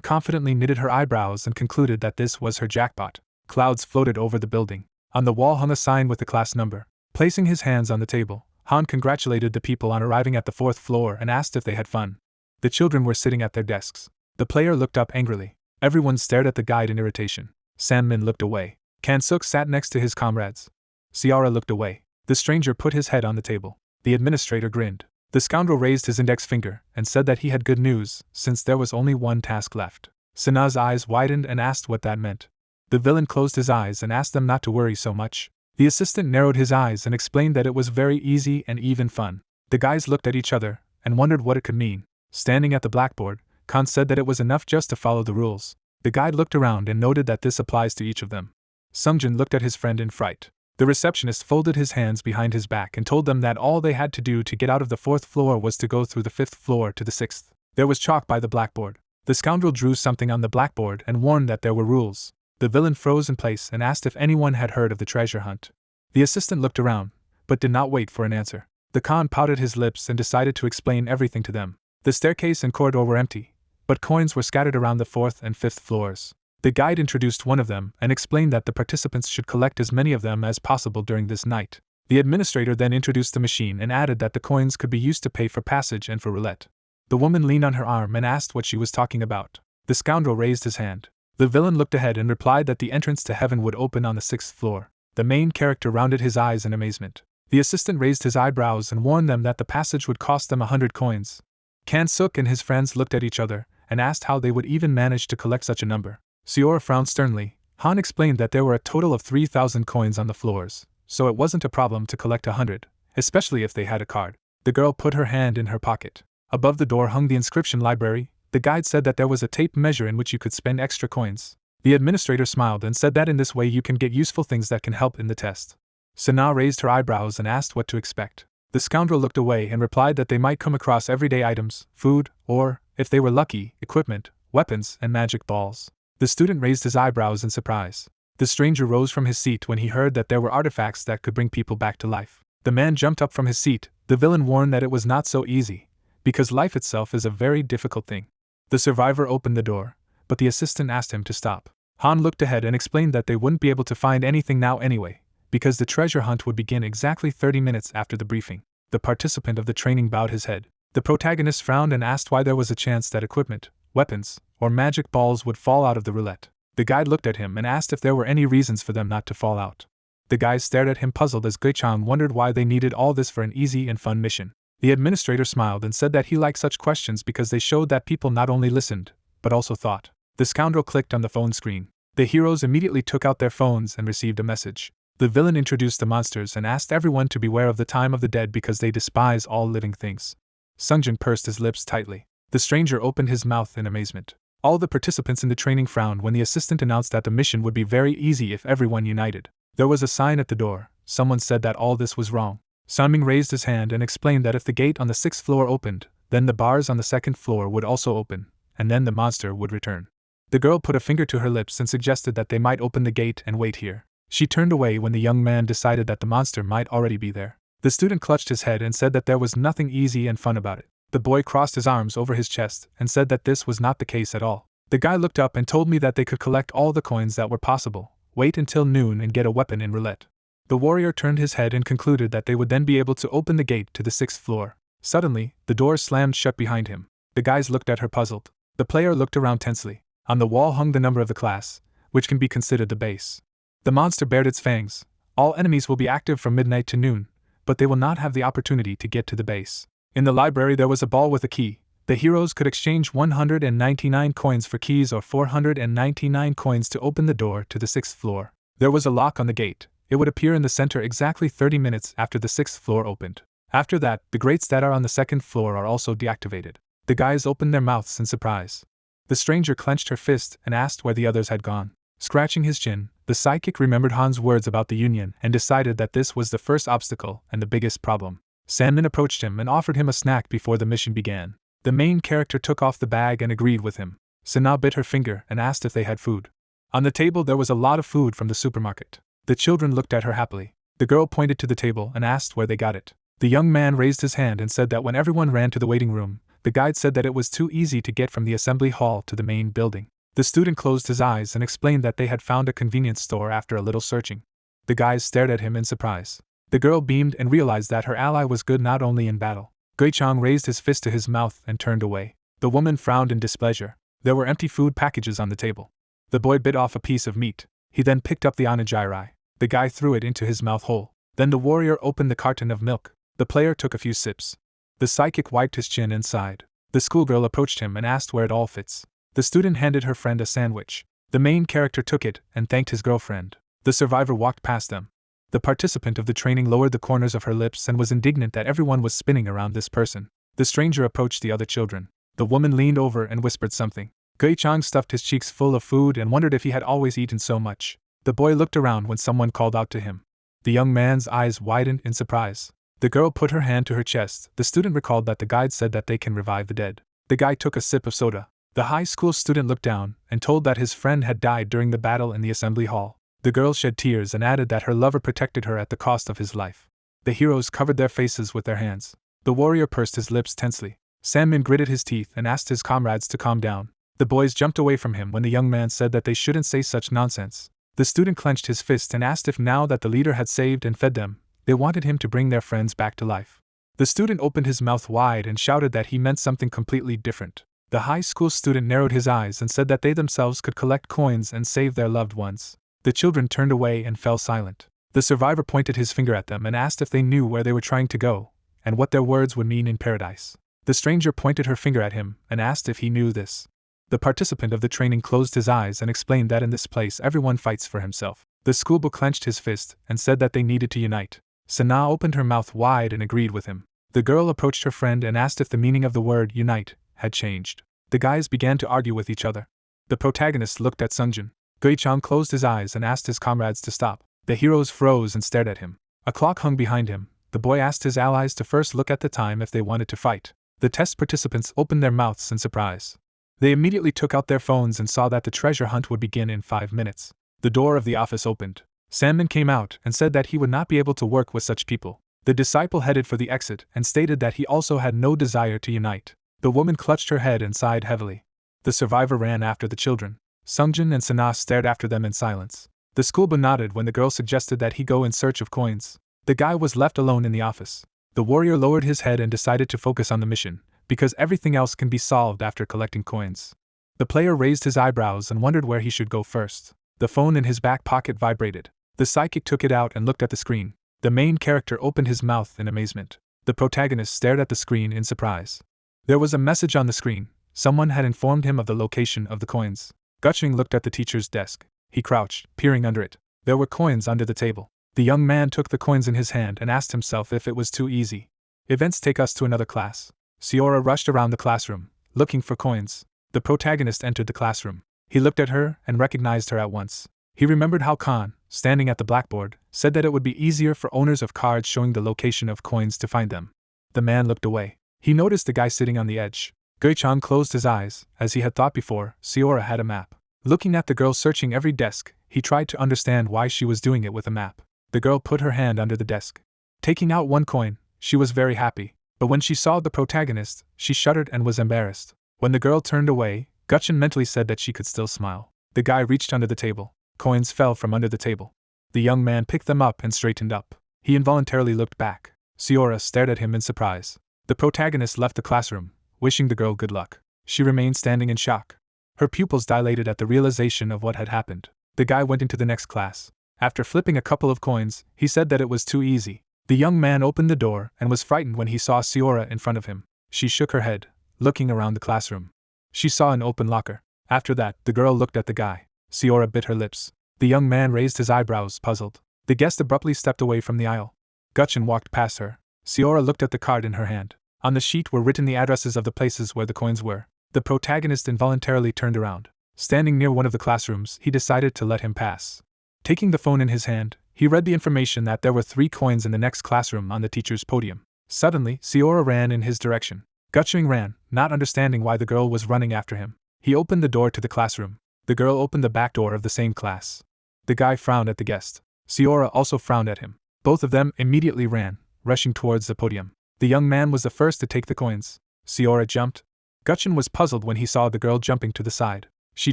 confidently knitted her eyebrows and concluded that this was her jackpot. Clouds floated over the building. On the wall hung a sign with the class number. Placing his hands on the table, Han congratulated the people on arriving at the 4th floor and asked if they had fun. The children were sitting at their desks. The player looked up angrily. Everyone stared at the guide in irritation. Sandmin looked away. Kansuk sat next to his comrades. Ciara looked away. The stranger put his head on the table. The administrator grinned. The scoundrel raised his index finger and said that he had good news, since there was only one task left. Sana's eyes widened and asked what that meant. The villain closed his eyes and asked them not to worry so much. The assistant narrowed his eyes and explained that it was very easy and even fun. The guys looked at each other and wondered what it could mean. Standing at the blackboard, Khan said that it was enough just to follow the rules. The guide looked around and noted that this applies to each of them. Sumjin looked at his friend in fright. The receptionist folded his hands behind his back and told them that all they had to do to get out of the 4th floor was to go through the 5th floor to the 6th. There was chalk by the blackboard. The scoundrel drew something on the blackboard and warned that there were rules. The villain froze in place and asked if anyone had heard of the treasure hunt. The assistant looked around, but did not wait for an answer. The Khan pouted his lips and decided to explain everything to them. The staircase and corridor were empty, but coins were scattered around the 4th and 5th floors. The guide introduced one of them and explained that the participants should collect as many of them as possible during this night. The administrator then introduced the machine and added that the coins could be used to pay for passage and for roulette. The woman leaned on her arm and asked what she was talking about. The scoundrel raised his hand. The villain looked ahead and replied that the entrance to heaven would open on the 6th floor. The main character rounded his eyes in amazement. The assistant raised his eyebrows and warned them that the passage would cost them 100 coins. Kan-suk and his friends looked at each other and asked how they would even manage to collect such a number. Seor frowned sternly. Han explained that there were a total of 3,000 coins on the floors, so it wasn't a problem to collect 100, especially if they had a card. The girl put her hand in her pocket. Above the door hung the inscription library. The guide said that there was a tape measure in which you could spend extra coins. The administrator smiled and said that in this way you can get useful things that can help in the test. Sana raised her eyebrows and asked what to expect. The scoundrel looked away and replied that they might come across everyday items, food, or, if they were lucky, equipment, weapons, and magic balls. The student raised his eyebrows in surprise. The stranger rose from his seat when he heard that there were artifacts that could bring people back to life. The man jumped up from his seat. The villain warned that it was not so easy, because life itself is a very difficult thing. The survivor opened the door, but the assistant asked him to stop. Han looked ahead and explained that they wouldn't be able to find anything now anyway, because the treasure hunt would begin exactly 30 minutes after the briefing. The participant of the training bowed his head. The protagonist frowned and asked why there was a chance that equipment, weapons, or magic balls would fall out of the roulette. The guide looked at him and asked if there were any reasons for them not to fall out. The guy stared at him puzzled as Gui-chan wondered why they needed all this for an easy and fun mission. The administrator smiled and said that he liked such questions because they showed that people not only listened, but also thought. The scoundrel clicked on the phone screen. The heroes immediately took out their phones and received a message. The villain introduced the monsters and asked everyone to beware of the time of the dead because they despise all living things. Sungjin pursed his lips tightly. The stranger opened his mouth in amazement. All the participants in the training frowned when the assistant announced that the mission would be very easy if everyone united. There was a sign at the door. Someone said that all this was wrong. Sanming raised his hand and explained that if the gate on the 6th floor opened, then the bars on the 2nd floor would also open, and then the monster would return. The girl put a finger to her lips and suggested that they might open the gate and wait here. She turned away when the young man decided that the monster might already be there. The student clutched his head and said that there was nothing easy and fun about it. The boy crossed his arms over his chest and said that this was not the case at all. The guy looked up and told me that they could collect all the coins that were possible, wait until noon and get a weapon in roulette. The warrior turned his head and concluded that they would then be able to open the gate to the 6th floor. Suddenly, the door slammed shut behind him. The guys looked at her puzzled. The player looked around tensely. On the wall hung the number of the class, which can be considered the base. The monster bared its fangs. All enemies will be active from midnight to noon, but they will not have the opportunity to get to the base. In the library there was a ball with a key. The heroes could exchange 199 coins for keys or 499 coins to open the door to the 6th floor. There was a lock on the gate. It would appear in the center exactly 30 minutes after the 6th floor opened. After that, the grates that are on the 2nd floor are also deactivated. The guys opened their mouths in surprise. The stranger clenched her fist and asked where the others had gone. Scratching his chin, the psychic remembered Han's words about the union and decided that this was the first obstacle and the biggest problem. Sandman approached him and offered him a snack before the mission began. The main character took off the bag and agreed with him. Sana bit her finger and asked if they had food. On the table there was a lot of food from the supermarket. The children looked at her happily. The girl pointed to the table and asked where they got it. The young man raised his hand and said that when everyone ran to the waiting room, the guide said that it was too easy to get from the assembly hall to the main building. The student closed his eyes and explained that they had found a convenience store after a little searching. The guys stared at him in surprise. The girl beamed and realized that her ally was good not only in battle. Gui-chang raised his fist to his mouth and turned away. The woman frowned in displeasure. There were empty food packages on the table. The boy bit off a piece of meat. He then picked up the onigiri. The guy threw it into his mouth whole. Then the warrior opened the carton of milk. The player took a few sips. The psychic wiped his chin and sighed. The schoolgirl approached him and asked where it all fits. The student handed her friend a sandwich. The main character took it and thanked his girlfriend. The survivor walked past them. The participant of the training lowered the corners of her lips and was indignant that everyone was spinning around this person. The stranger approached the other children. The woman leaned over and whispered something. Gui-chang stuffed his cheeks full of food and wondered if he had always eaten so much. The boy looked around when someone called out to him. The young man's eyes widened in surprise. The girl put her hand to her chest. The student recalled that the guide said that they can revive the dead. The guy took a sip of soda. The high school student looked down and told that his friend had died during the battle in the assembly hall. The girl shed tears and added that her lover protected her at the cost of his life. The heroes covered their faces with their hands. The warrior pursed his lips tensely. Sandman gritted his teeth and asked his comrades to calm down. The boys jumped away from him when the young man said that they shouldn't say such nonsense. The student clenched his fist and asked if now that the leader had saved and fed them, they wanted him to bring their friends back to life. The student opened his mouth wide and shouted that he meant something completely different. The high school student narrowed his eyes and said that they themselves could collect coins and save their loved ones. The children turned away and fell silent. The survivor pointed his finger at them and asked if they knew where they were trying to go, and what their words would mean in paradise. The stranger pointed her finger at him and asked if he knew this. The participant of the training closed his eyes and explained that in this place everyone fights for himself. The schoolboy clenched his fist and said that they needed to unite. Sana opened her mouth wide and agreed with him. The girl approached her friend and asked if the meaning of the word unite had changed. The guys began to argue with each other. The protagonist looked at Sungjin. Gui-chan closed his eyes and asked his comrades to stop. The heroes froze and stared at him. A clock hung behind him. The boy asked his allies to first look at the time if they wanted to fight. The test participants opened their mouths in surprise. They immediately took out their phones and saw that the treasure hunt would begin in 5 minutes. The door of the office opened. Sandman came out and said that he would not be able to work with such people. The disciple headed for the exit and stated that he also had no desire to unite. The woman clutched her head and sighed heavily. The survivor ran after the children. Sungjin and Sana stared after them in silence. The schoolboy nodded when the girl suggested that he go in search of coins. The guy was left alone in the office. The warrior lowered his head and decided to focus on the mission, because everything else can be solved after collecting coins. The player raised his eyebrows and wondered where he should go first. The phone in his back pocket vibrated. The psychic took it out and looked at the screen. The main character opened his mouth in amazement. The protagonist stared at the screen in surprise. There was a message on the screen. Someone had informed him of the location of the coins. Gutching looked at the teacher's desk. He crouched, peering under it. There were coins under the table. The young man took the coins in his hand and asked himself if it was too easy. Events take us to another class. Siora rushed around the classroom, looking for coins. The protagonist entered the classroom. He looked at her and recognized her at once. He remembered how Khan, standing at the blackboard, said that it would be easier for owners of cards showing the location of coins to find them. The man looked away. He noticed the guy sitting on the edge. Gui-chan closed his eyes. As he had thought before, Siora had a map. Looking at the girl searching every desk, he tried to understand why she was doing it with a map. The girl put her hand under the desk. Taking out one coin, she was very happy. But when she saw the protagonist, she shuddered and was embarrassed. When the girl turned away, Gutchin mentally said that she could still smile. The guy reached under the table. Coins fell from under the table. The young man picked them up and straightened up. He involuntarily looked back. Siora stared at him in surprise. The protagonist left the classroom, wishing the girl good luck. She remained standing in shock. Her pupils dilated at the realization of what had happened. The guy went into the next class. After flipping a couple of coins, he said that it was too easy. The young man opened the door and was frightened when he saw Siora in front of him. She shook her head, looking around the classroom. She saw an open locker. After that, the girl looked at the guy. Siora bit her lips. The young man raised his eyebrows, puzzled. The guest abruptly stepped away from the aisle. Gutchin walked past her. Siora looked at the card in her hand. On the sheet were written the addresses of the places where the coins were. The protagonist involuntarily turned around. Standing near one of the classrooms, he decided to let him pass. Taking the phone in his hand, he read the information that there were 3 coins in the next classroom on the teacher's podium. Suddenly, Siora ran in his direction. Gutching ran, not understanding why the girl was running after him. He opened the door to the classroom. The girl opened the back door of the same class. The guy frowned at the guest. Siora also frowned at him. Both of them immediately ran, rushing towards the podium. The young man was the first to take the coins. Siora jumped. Gutchin was puzzled when he saw the girl jumping to the side. She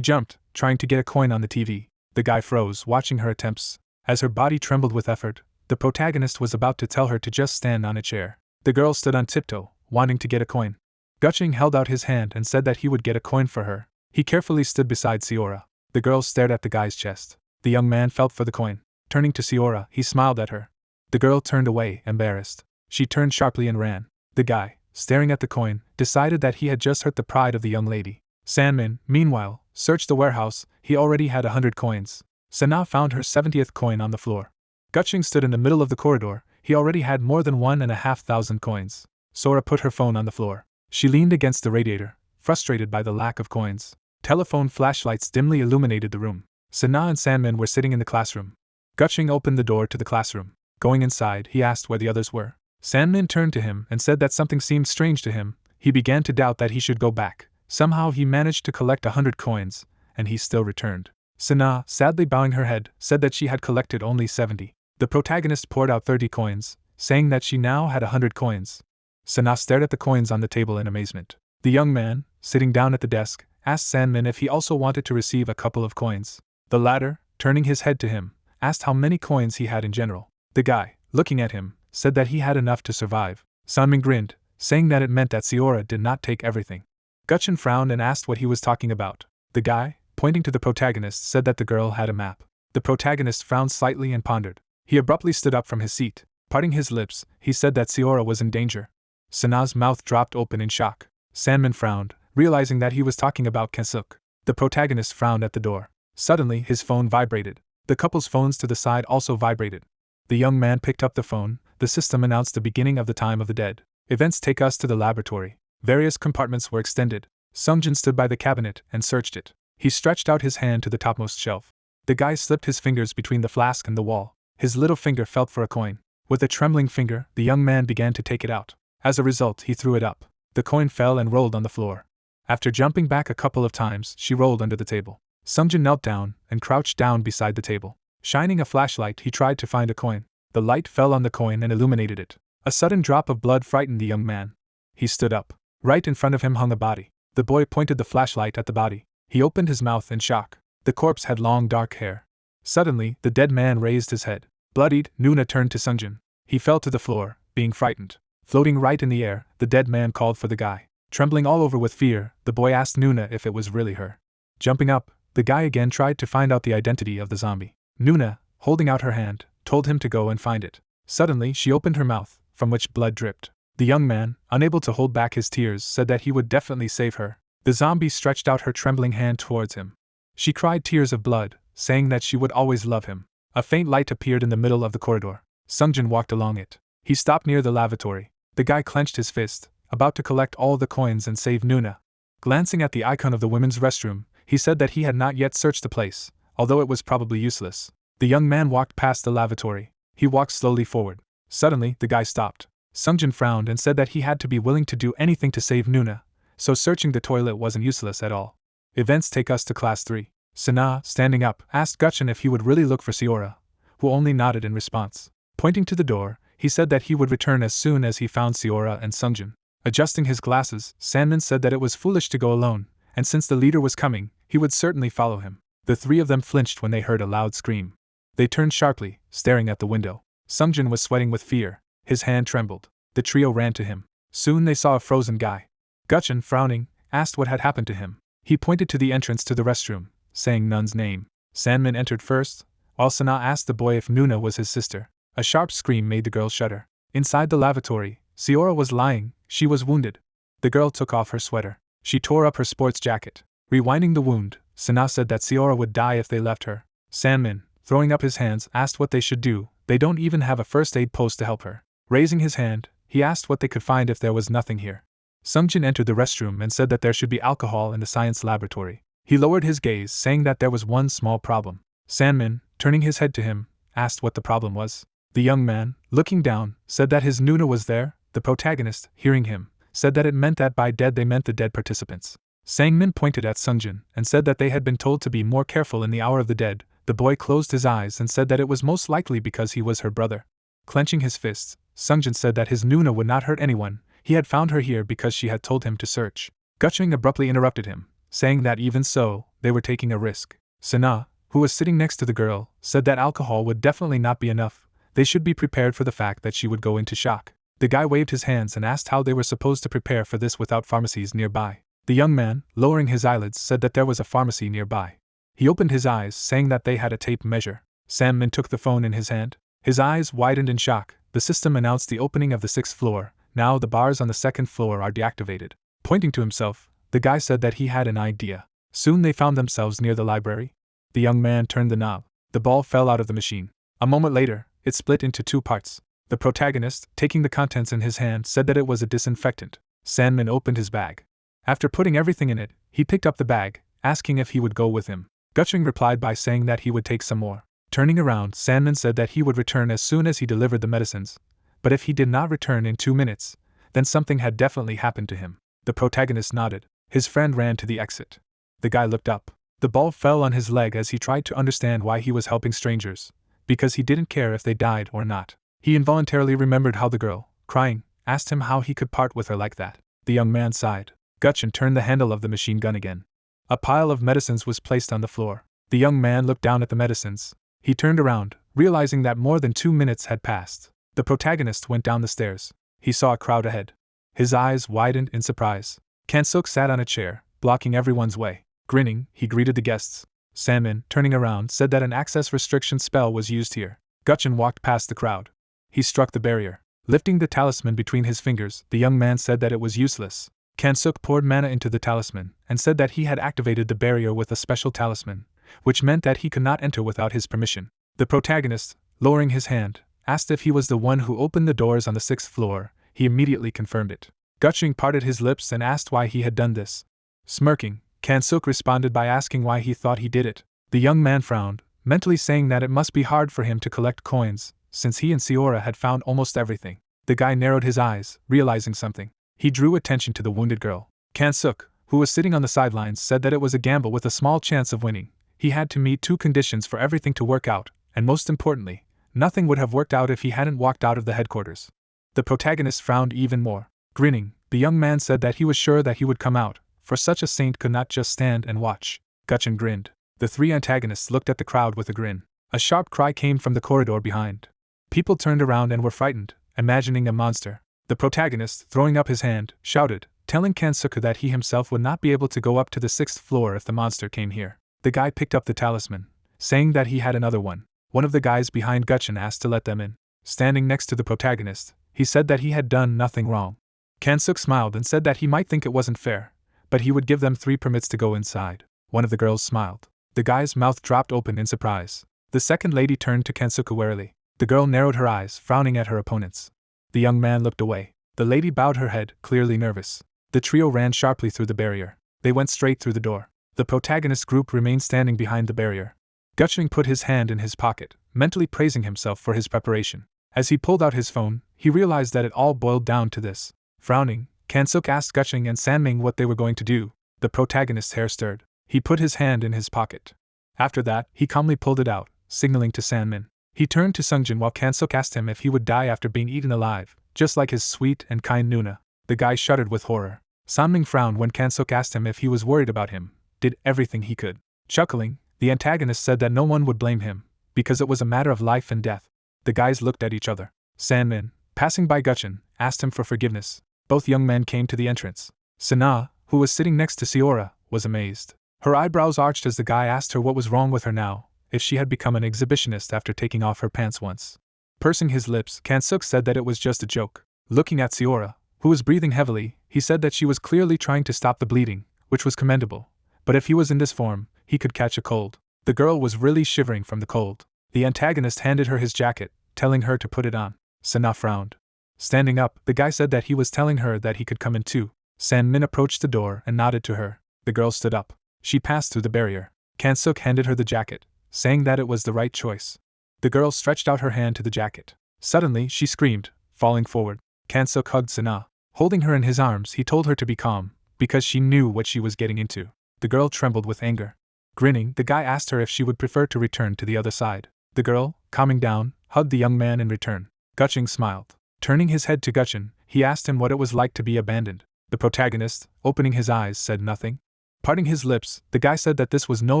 jumped, trying to get a coin on the TV. The guy froze, watching her attempts. As her body trembled with effort, the protagonist was about to tell her to just stand on a chair. The girl stood on tiptoe, wanting to get a coin. Gutching held out his hand and said that he would get a coin for her. He carefully stood beside Siora. The girl stared at the guy's chest. The young man felt for the coin. Turning to Siora, he smiled at her. The girl turned away, embarrassed. She turned sharply and ran. The guy, staring at the coin, decided that he had just hurt the pride of the young lady. Sandman, meanwhile, searched the warehouse. He already had 100 coins. Sana found her 70th coin on the floor. Gutching stood in the middle of the corridor. He already had more than 1,500 coins. Sora put her phone on the floor. She leaned against the radiator, frustrated by the lack of coins. Telephone flashlights dimly illuminated the room. Sana and Sandman were sitting in the classroom. Gutching opened the door to the classroom. Going inside, he asked where the others were. Sandman turned to him and said that something seemed strange to him. He began to doubt that he should go back. Somehow he managed to collect 100 coins, and he still returned. Sana, sadly bowing her head, said that she had collected only 70. The protagonist poured out 30 coins, saying that she now had 100 coins. Sana stared at the coins on the table in amazement. The young man, sitting down at the desk, asked Sandman if he also wanted to receive a couple of coins. The latter, turning his head to him, asked how many coins he had in general. The guy, looking at him, said that he had enough to survive. Sandman grinned, saying that it meant that Siora did not take everything. Gutchen frowned and asked what he was talking about. The guy, pointing to the protagonist, said that the girl had a map. The protagonist frowned slightly and pondered. He abruptly stood up from his seat. Parting his lips, he said that Siora was in danger. Sana's mouth dropped open in shock. Sandman frowned, realizing that he was talking about Kesuk. The protagonist frowned at the door. Suddenly, his phone vibrated. The couple's phones to the side also vibrated. The young man picked up the phone. The system announced the beginning of the time of the dead. Events take us to the laboratory. Various compartments were extended. Sungjin stood by the cabinet and searched it. He stretched out his hand to the topmost shelf. The guy slipped his fingers between the flask and the wall. His little finger felt for a coin. With a trembling finger, the young man began to take it out. As a result, he threw it up. The coin fell and rolled on the floor. After jumping back a couple of times, she rolled under the table. Sungjin knelt down and crouched down beside the table. Shining a flashlight, he tried to find a coin. The light fell on the coin and illuminated it. A sudden drop of blood frightened the young man. He stood up. Right in front of him hung a body. The boy pointed the flashlight at the body. He opened his mouth in shock. The corpse had long dark hair. Suddenly, the dead man raised his head. Bloodied, Nuna turned to Sungjin. He fell to the floor, being frightened. Floating right in the air, the dead man called for the guy. Trembling all over with fear, the boy asked Nuna if it was really her. Jumping up, the guy again tried to find out the identity of the zombie. Nuna, holding out her hand, told him to go and find it. Suddenly, she opened her mouth, from which blood dripped. The young man, unable to hold back his tears, said that he would definitely save her. The zombie stretched out her trembling hand towards him. She cried tears of blood, saying that she would always love him. A faint light appeared in the middle of the corridor. Sungjin walked along it. He stopped near the lavatory. The guy clenched his fist, about to collect all the coins and save Nuna. Glancing at the icon of the women's restroom, he said that he had not yet searched the place, although it was probably useless. The young man walked past the lavatory. He walked slowly forward. Suddenly, the guy stopped. Sungjin frowned and said that he had to be willing to do anything to save Nuna, so searching the toilet wasn't useless at all. Events take us to Class 3. Sana, standing up, asked Gutchen if he would really look for Siora, who only nodded in response. Pointing to the door, he said that he would return as soon as he found Siora and Sungjin. Adjusting his glasses, Sandman said that it was foolish to go alone, and since the leader was coming, he would certainly follow him. The three of them flinched when they heard a loud scream. They turned sharply, staring at the window. Sungjin was sweating with fear. His hand trembled. The trio ran to him. Soon they saw a frozen guy. Gutchen, frowning, asked what had happened to him. He pointed to the entrance to the restroom, saying Nun's name. Sandman entered first, while Sana asked the boy if Nuna was his sister. A sharp scream made the girl shudder. Inside the lavatory, Siora was lying. She was wounded. The girl took off her sweater. She tore up her sports jacket. Rewinding the wound, Sana said that Siora would die if they left her. Sandman, throwing up his hands, asked what they should do. They don't even have a first aid post to help her. Raising his hand, he asked what they could find if there was nothing here. Sungjin entered the restroom and said that there should be alcohol in the science laboratory. He lowered his gaze, saying that there was one small problem. Sandman, turning his head to him, asked what the problem was. The young man, looking down, said that his Nuna was there. The protagonist, hearing him, said that it meant that by dead they meant the dead participants. Sangmin pointed at Sungjin and said that they had been told to be more careful in the hour of the dead. The boy closed his eyes and said that it was most likely because he was her brother. Clenching his fists, Sungjin said that his Nuna would not hurt anyone. He had found her here because she had told him to search. Gutching abruptly interrupted him, saying that even so, they were taking a risk. Sana, who was sitting next to the girl, said that alcohol would definitely not be enough. They should be prepared for the fact that she would go into shock. The guy waved his hands and asked how they were supposed to prepare for this without pharmacies nearby. The young man, lowering his eyelids, said that there was a pharmacy nearby. He opened his eyes, saying that they had a tape measure. Sandman took the phone in his hand. His eyes widened in shock. The system announced the opening of the 6th floor. Now the bars on the 2nd floor are deactivated. Pointing to himself, the guy said that he had an idea. Soon they found themselves near the library. The young man turned the knob. The ball fell out of the machine. A moment later, it split into 2 parts. The protagonist, taking the contents in his hand, said that it was a disinfectant. Sandman opened his bag. After putting everything in it, he picked up the bag, asking if he would go with him. Gutching replied by saying that he would take some more. Turning around, Sandman said that he would return as soon as he delivered the medicines, but if he did not return in 2 minutes, then something had definitely happened to him. The protagonist nodded. His friend ran to the exit. The guy looked up. The ball fell on his leg as he tried to understand why he was helping strangers, because he didn't care if they died or not. He involuntarily remembered how the girl, crying, asked him how he could part with her like that. The young man sighed. Gutchen turned the handle of the machine gun again. A pile of medicines was placed on the floor. The young man looked down at the medicines. He turned around, realizing that more than 2 minutes had passed. The protagonist went down the stairs. He saw a crowd ahead. His eyes widened in surprise. Kansuk sat on a chair, blocking everyone's way. Grinning, he greeted the guests. Sanmin, turning around, said that an access restriction spell was used here. Gutchin walked past the crowd. He struck the barrier. Lifting the talisman between his fingers, the young man said that it was useless. Kansuk poured mana into the talisman, and said that he had activated the barrier with a special talisman, which meant that he could not enter without his permission. The protagonist, lowering his hand, asked if he was the one who opened the doors on the 6th floor. He immediately confirmed it. Gutching parted his lips and asked why he had done this. Smirking, Kansuk responded by asking why he thought he did it. The young man frowned, mentally saying that it must be hard for him to collect coins, since he and Siora had found almost everything. The guy narrowed his eyes, realizing something. He drew attention to the wounded girl. Kansuk, who was sitting on the sidelines, said that it was a gamble with a small chance of winning. He had to meet 2 conditions for everything to work out, and most importantly, nothing would have worked out if he hadn't walked out of the headquarters. The protagonist frowned even more. Grinning, the young man said that he was sure that he would come out, for such a saint could not just stand and watch. Gutchin grinned. The 3 antagonists looked at the crowd with a grin. A sharp cry came from the corridor behind. People turned around and were frightened, imagining a monster. The protagonist, throwing up his hand, shouted, telling Kansuke that he himself would not be able to go up to the 6th floor if the monster came here. The guy picked up the talisman, saying that he had another one. One of the guys behind Gutchin asked to let them in. Standing next to the protagonist, he said that he had done nothing wrong. Kansuke smiled and said that he might think it wasn't fair, but he would give them 3 permits to go inside. One of the girls smiled. The guy's mouth dropped open in surprise. The second lady turned to Kansuke warily. The girl narrowed her eyes, frowning at her opponents. The young man looked away. The lady bowed her head, clearly nervous. The trio ran sharply through the barrier. They went straight through the door. The protagonist group remained standing behind the barrier. Gutching put his hand in his pocket, mentally praising himself for his preparation. As he pulled out his phone, he realized that it all boiled down to this. Frowning, Kansuke asked Gutching and Sanming what they were going to do. The protagonist's hair stirred. He put his hand in his pocket. After that, he calmly pulled it out, signaling to Sanmin. He turned to Sungjin while Kansuke asked him if he would die after being eaten alive, just like his sweet and kind Nuna. The guy shuddered with horror. Sanming frowned when Kansuke asked him if he was worried about him, did everything he could. Chuckling, the antagonist said that no one would blame him, because it was a matter of life and death. The guys looked at each other. Sanmin, passing by Gutchin, asked him for forgiveness. Both young men came to the entrance. Sana, who was sitting next to Siora, was amazed. Her eyebrows arched as the guy asked her what was wrong with her now, if she had become an exhibitionist after taking off her pants once. Pursing his lips, Kansuke said that it was just a joke. Looking at Siora, who was breathing heavily, he said that she was clearly trying to stop the bleeding, which was commendable. But if he was in this form, he could catch a cold. The girl was really shivering from the cold. The antagonist handed her his jacket, telling her to put it on. Sana frowned. Standing up, the guy said that he was telling her that he could come in too. Sanmin approached the door and nodded to her. The girl stood up. She passed through the barrier. Kansuke handed her the jacket, saying that it was the right choice. The girl stretched out her hand to the jacket. Suddenly, she screamed, falling forward. Kansuke hugged Sana. Holding her in his arms, he told her to be calm, because she knew what she was getting into. The girl trembled with anger. Grinning, the guy asked her if she would prefer to return to the other side. The girl, calming down, hugged the young man in return. Gutching smiled. Turning his head to Gutchin, he asked him what it was like to be abandoned. The protagonist, opening his eyes, said nothing. Parting his lips, the guy said that this was no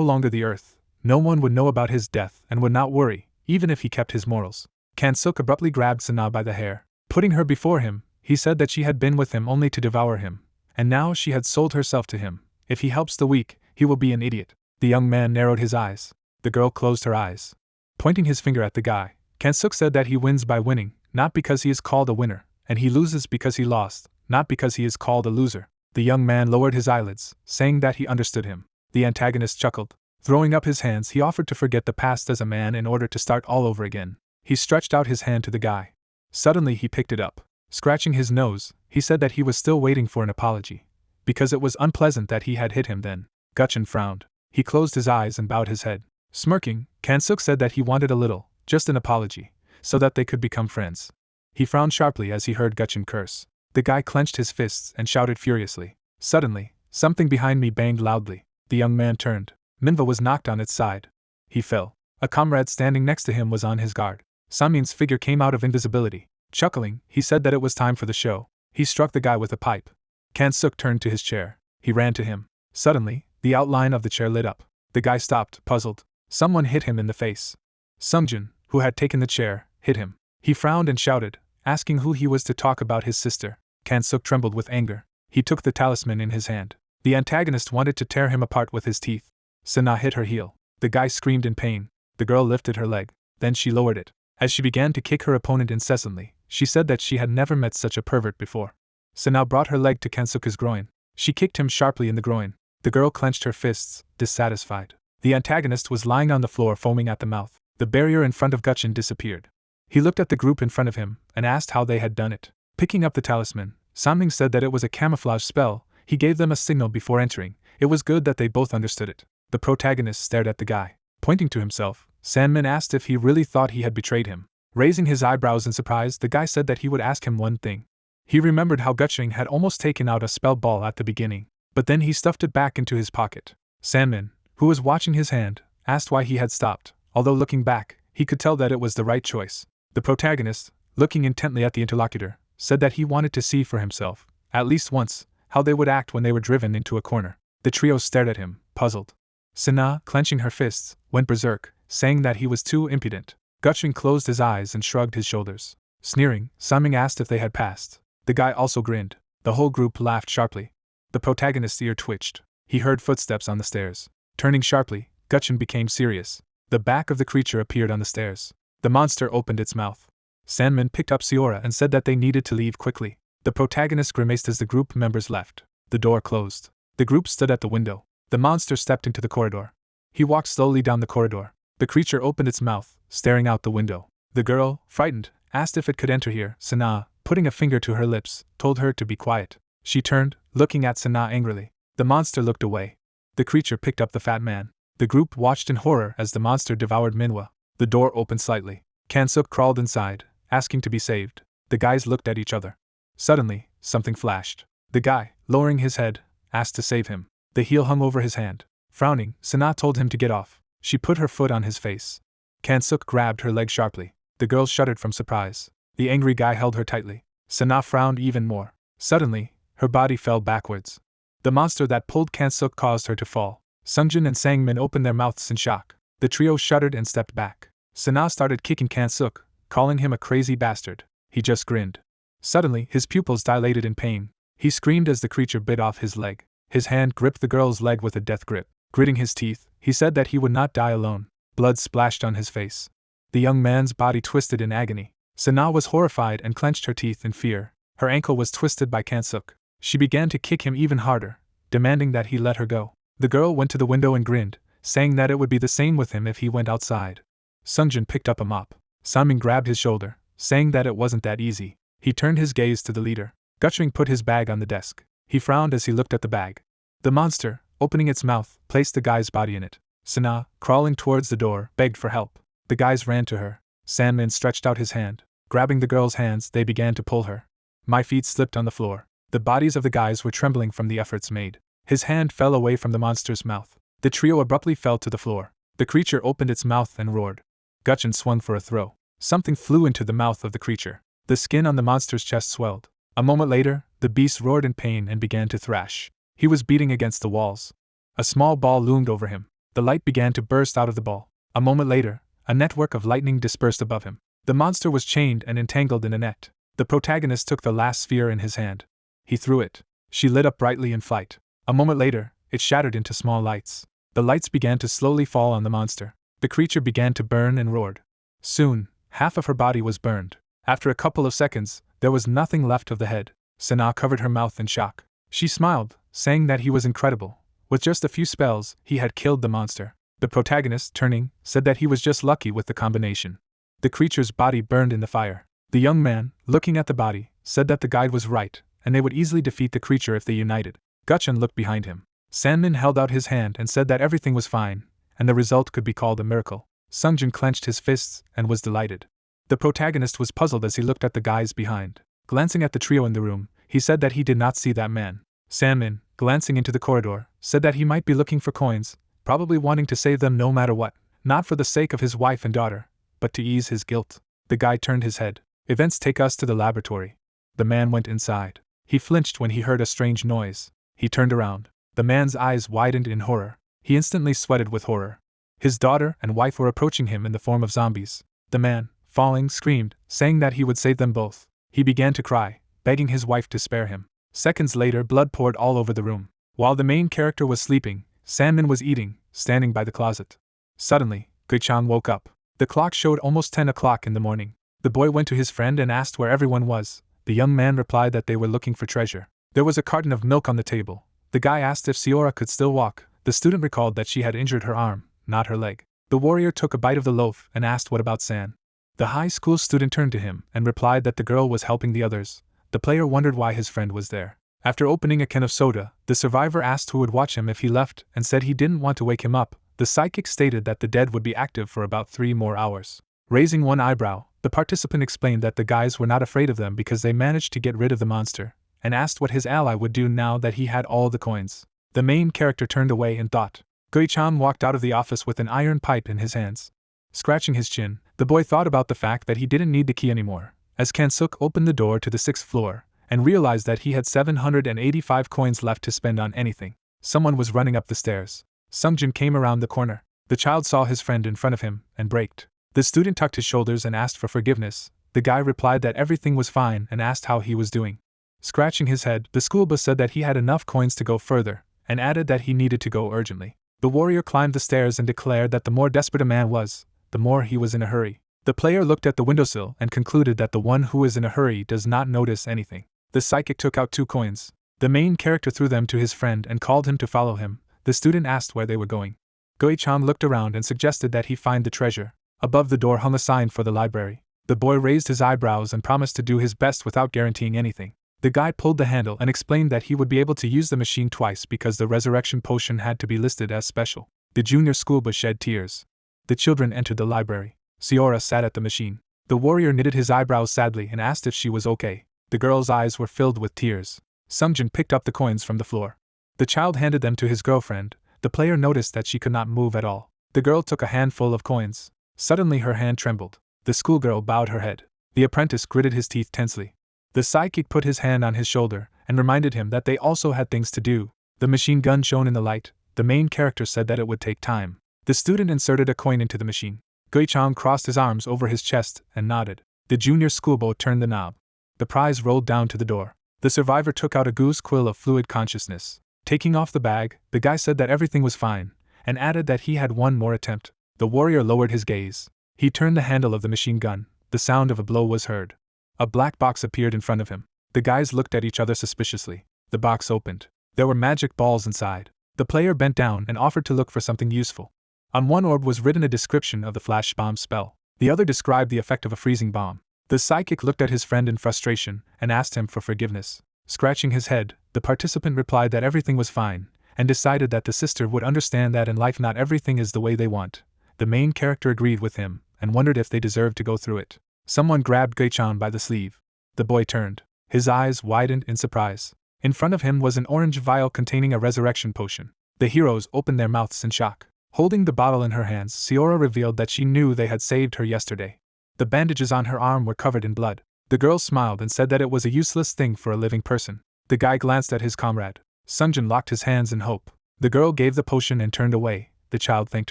longer the Earth. No one would know about his death and would not worry, even if he kept his morals. Kansuke abruptly grabbed Sana by the hair. Putting her before him, he said that she had been with him only to devour him, and now she had sold herself to him. If he helps the weak, he will be an idiot. The young man narrowed his eyes. The girl closed her eyes. Pointing his finger at the guy, Kansuke said that he wins by winning, not because he is called a winner, and he loses because he lost, not because he is called a loser. The young man lowered his eyelids, saying that he understood him. The antagonist chuckled. Throwing up his hands, he offered to forget the past as a man in order to start all over again. He stretched out his hand to the guy. Suddenly he picked it up. Scratching his nose, he said that he was still waiting for an apology, because it was unpleasant that he had hit him then. Gutchin frowned. He closed his eyes and bowed his head. Smirking, Kansuke said that he wanted a little, just an apology, so that they could become friends. He frowned sharply as he heard Gutchin curse. The guy clenched his fists and shouted furiously. Suddenly, something behind me banged loudly. The young man turned. Manhwa was knocked on its side. He fell. A comrade standing next to him was on his guard. Samin's figure came out of invisibility. Chuckling, he said that it was time for the show. He struck the guy with a pipe. Kansuke turned to his chair. He ran to him. Suddenly, The outline of the chair lit up. The guy stopped, puzzled. Someone hit him in the face. Sungjin, who had taken the chair, hit him. He frowned and shouted, asking who he was to talk about his sister. Kansuk trembled with anger. He took the talisman in his hand. The antagonist wanted to tear him apart with his teeth. Sana hit her heel. The guy screamed in pain. The girl lifted her leg. Then she lowered it. As she began to kick her opponent incessantly, she said that she had never met such a pervert before. Sana brought her leg to Kansuk's groin. She kicked him sharply in the groin. The girl clenched her fists, dissatisfied. The antagonist was lying on the floor foaming at the mouth. The barrier in front of Gutchin disappeared. He looked at the group in front of him and asked how they had done it. Picking up the talisman, Sanming said that it was a camouflage spell. He gave them a signal before entering. It was good that they both understood it. The protagonist stared at the guy. Pointing to himself, Sanmin asked if he really thought he had betrayed him. Raising his eyebrows in surprise, the guy said that he would ask him one thing. He remembered how Gutching had almost taken out a spell ball at the beginning, but then he stuffed it back into his pocket. Sanmin, who was watching his hand, asked why he had stopped. Although looking back, he could tell that it was the right choice. The protagonist, looking intently at the interlocutor, said that he wanted to see for himself, at least once, how they would act when they were driven into a corner. The trio stared at him, puzzled. Sana, clenching her fists, went berserk, saying that he was too impudent. Gutching closed his eyes and shrugged his shoulders. Sneering, Sanming asked if they had passed. The guy also grinned. The whole group laughed sharply. The protagonist's ear twitched. He heard footsteps on the stairs. Turning sharply, Gutchin became serious. The back of the creature appeared on the stairs. The monster opened its mouth. Sanmin picked up Siora and said that they needed to leave quickly. The protagonist grimaced as the group members left. The door closed. The group stood at the window. The monster stepped into the corridor. He walked slowly down the corridor. The creature opened its mouth, staring out the window. The girl, frightened, asked if it could enter here. Sana, putting a finger to her lips, told her to be quiet. She turned, looking at Sana angrily. The monster looked away. The creature picked up the fat man. The group watched in horror as the monster devoured Manhwa. The door opened slightly. Kansuk crawled inside, asking to be saved. The guys looked at each other. Suddenly, something flashed. The guy, lowering his head, asked to save him. The heel hung over his hand. Frowning, Sana told him to get off. She put her foot on his face. Kansuk grabbed her leg sharply. The girl shuddered from surprise. The angry guy held her tightly. Sana frowned even more. Suddenly, her body fell backwards. The monster that pulled Kansuk caused her to fall. Sungjin and Sangmin opened their mouths in shock. The trio shuddered and stepped back. Sana started kicking Kansuk, calling him a crazy bastard. He just grinned. Suddenly, his pupils dilated in pain. He screamed as the creature bit off his leg. His hand gripped the girl's leg with a death grip. Gritting his teeth, he said that he would not die alone. Blood splashed on his face. The young man's body twisted in agony. Sana was horrified and clenched her teeth in fear. Her ankle was twisted by Kansuk. She began to kick him even harder, demanding that he let her go. The girl went to the window and grinned, saying that it would be the same with him if he went outside. Sungjin picked up a mop. Sanming grabbed his shoulder, saying that it wasn't that easy. He turned his gaze to the leader. Gutching put his bag on the desk. He frowned as he looked at the bag. The monster, opening its mouth, placed the guy's body in it. Sana, crawling towards the door, begged for help. The guys ran to her. Sanmin stretched out his hand. Grabbing the girl's hands, they began to pull her. My feet slipped on the floor. The bodies of the guys were trembling from the efforts made. His hand fell away from the monster's mouth. The trio abruptly fell to the floor. The creature opened its mouth and roared. Gutchin swung for a throw. Something flew into the mouth of the creature. The skin on the monster's chest swelled. A moment later, the beast roared in pain and began to thrash. He was beating against the walls. A small ball loomed over him. The light began to burst out of the ball. A moment later, a network of lightning dispersed above him. The monster was chained and entangled in a net. The protagonist took the last sphere in his hand. He threw it. She lit up brightly in flight. A moment later, it shattered into small lights. The lights began to slowly fall on the monster. The creature began to burn and roared. Soon, half of her body was burned. After a couple of seconds, there was nothing left of the head. Sana covered her mouth in shock. She smiled, saying that he was incredible. With just a few spells, he had killed the monster. The protagonist, turning, said that he was just lucky with the combination. The creature's body burned in the fire. The young man, looking at the body, said that the guide was right, and they would easily defeat the creature if they united. Gutchin looked behind him. Sanmin held out his hand and said that everything was fine, and the result could be called a miracle. Sungjin clenched his fists and was delighted. The protagonist was puzzled as he looked at the guys behind. Glancing at the trio in the room, he said that he did not see that man. Sanmin, glancing into the corridor, said that he might be looking for coins, probably wanting to save them no matter what, not for the sake of his wife and daughter, but to ease his guilt. The guy turned his head. Events take us to the laboratory. The man went inside. He flinched when he heard a strange noise. He turned around. The man's eyes widened in horror. He instantly sweated with horror. His daughter and wife were approaching him in the form of zombies. The man, falling, screamed, saying that he would save them both. He began to cry, begging his wife to spare him. Seconds later, blood poured all over the room. While the main character was sleeping, Sandman was eating, standing by the closet. Suddenly, Gui-chan woke up. The clock showed almost 10 o'clock in the morning. The boy went to his friend and asked where everyone was. The young man replied that they were looking for treasure. There was a carton of milk on the table. The guy asked if Siora could still walk. The student recalled that she had injured her arm, not her leg. The warrior took a bite of the loaf and asked what about San. The high school student turned to him and replied that the girl was helping the others. The player wondered why his friend was there. After opening a can of soda, the survivor asked who would watch him if he left and said he didn't want to wake him up. The psychic stated that the dead would be active for about 3 more hours. Raising one eyebrow, the participant explained that the guys were not afraid of them because they managed to get rid of the monster, and asked what his ally would do now that he had all the coins. The main character turned away and thought. Gui-chan walked out of the office with an iron pipe in his hands. Scratching his chin, the boy thought about the fact that he didn't need the key anymore, as Kansuk opened the door to the 6th floor, and realized that he had 785 coins left to spend on anything. Someone was running up the stairs. Sungjin came around the corner. The child saw his friend in front of him, and braked. The student tucked his shoulders and asked for forgiveness. The guy replied that everything was fine and asked how he was doing. Scratching his head, the school bus said that he had enough coins to go further, and added that he needed to go urgently. The warrior climbed the stairs and declared that the more desperate a man was, the more he was in a hurry. The player looked at the windowsill and concluded that the one who is in a hurry does not notice anything. The psychic took out 2 coins. The main character threw them to his friend and called him to follow him. The student asked where they were going. Gui-chan looked around and suggested that he find the treasure. Above the door hung a sign for the library. The boy raised his eyebrows and promised to do his best without guaranteeing anything. The guy pulled the handle and explained that he would be able to use the machine twice because the resurrection potion had to be listed as special. The junior school bus shed tears. The children entered the library. Siora sat at the machine. The warrior knitted his eyebrows sadly and asked if she was okay. The girl's eyes were filled with tears. Sungjin picked up the coins from the floor. The child handed them to his girlfriend. The player noticed that she could not move at all. The girl took a handful of coins. Suddenly her hand trembled. The schoolgirl bowed her head. The apprentice gritted his teeth tensely. The psychic put his hand on his shoulder and reminded him that they also had things to do. The machine gun shone in the light. The main character said that it would take time. The student inserted a coin into the machine. Gui-chan crossed his arms over his chest and nodded. The junior schoolboy turned the knob. The prize rolled down to the door. The survivor took out a goose quill of fluid consciousness. Taking off the bag, the guy said that everything was fine, and added that he had one more attempt. The warrior lowered his gaze. He turned the handle of the machine gun. The sound of a blow was heard. A black box appeared in front of him. The guys looked at each other suspiciously. The box opened. There were magic balls inside. The player bent down and offered to look for something useful. On one orb was written a description of the flash bomb spell. The other described the effect of a freezing bomb. The psychic looked at his friend in frustration and asked him for forgiveness. Scratching his head, the participant replied that everything was fine, and decided that the sister would understand that in life not everything is the way they want. The main character agreed with him, and wondered if they deserved to go through it. Someone grabbed Gui-chan by the sleeve. The boy turned. His eyes widened in surprise. In front of him was an orange vial containing a resurrection potion. The heroes opened their mouths in shock. Holding the bottle in her hands, Siora revealed that she knew they had saved her yesterday. The bandages on her arm were covered in blood. The girl smiled and said that it was a useless thing for a living person. The guy glanced at his comrade. Sungjin locked his hands in hope. The girl gave the potion and turned away. The child thanked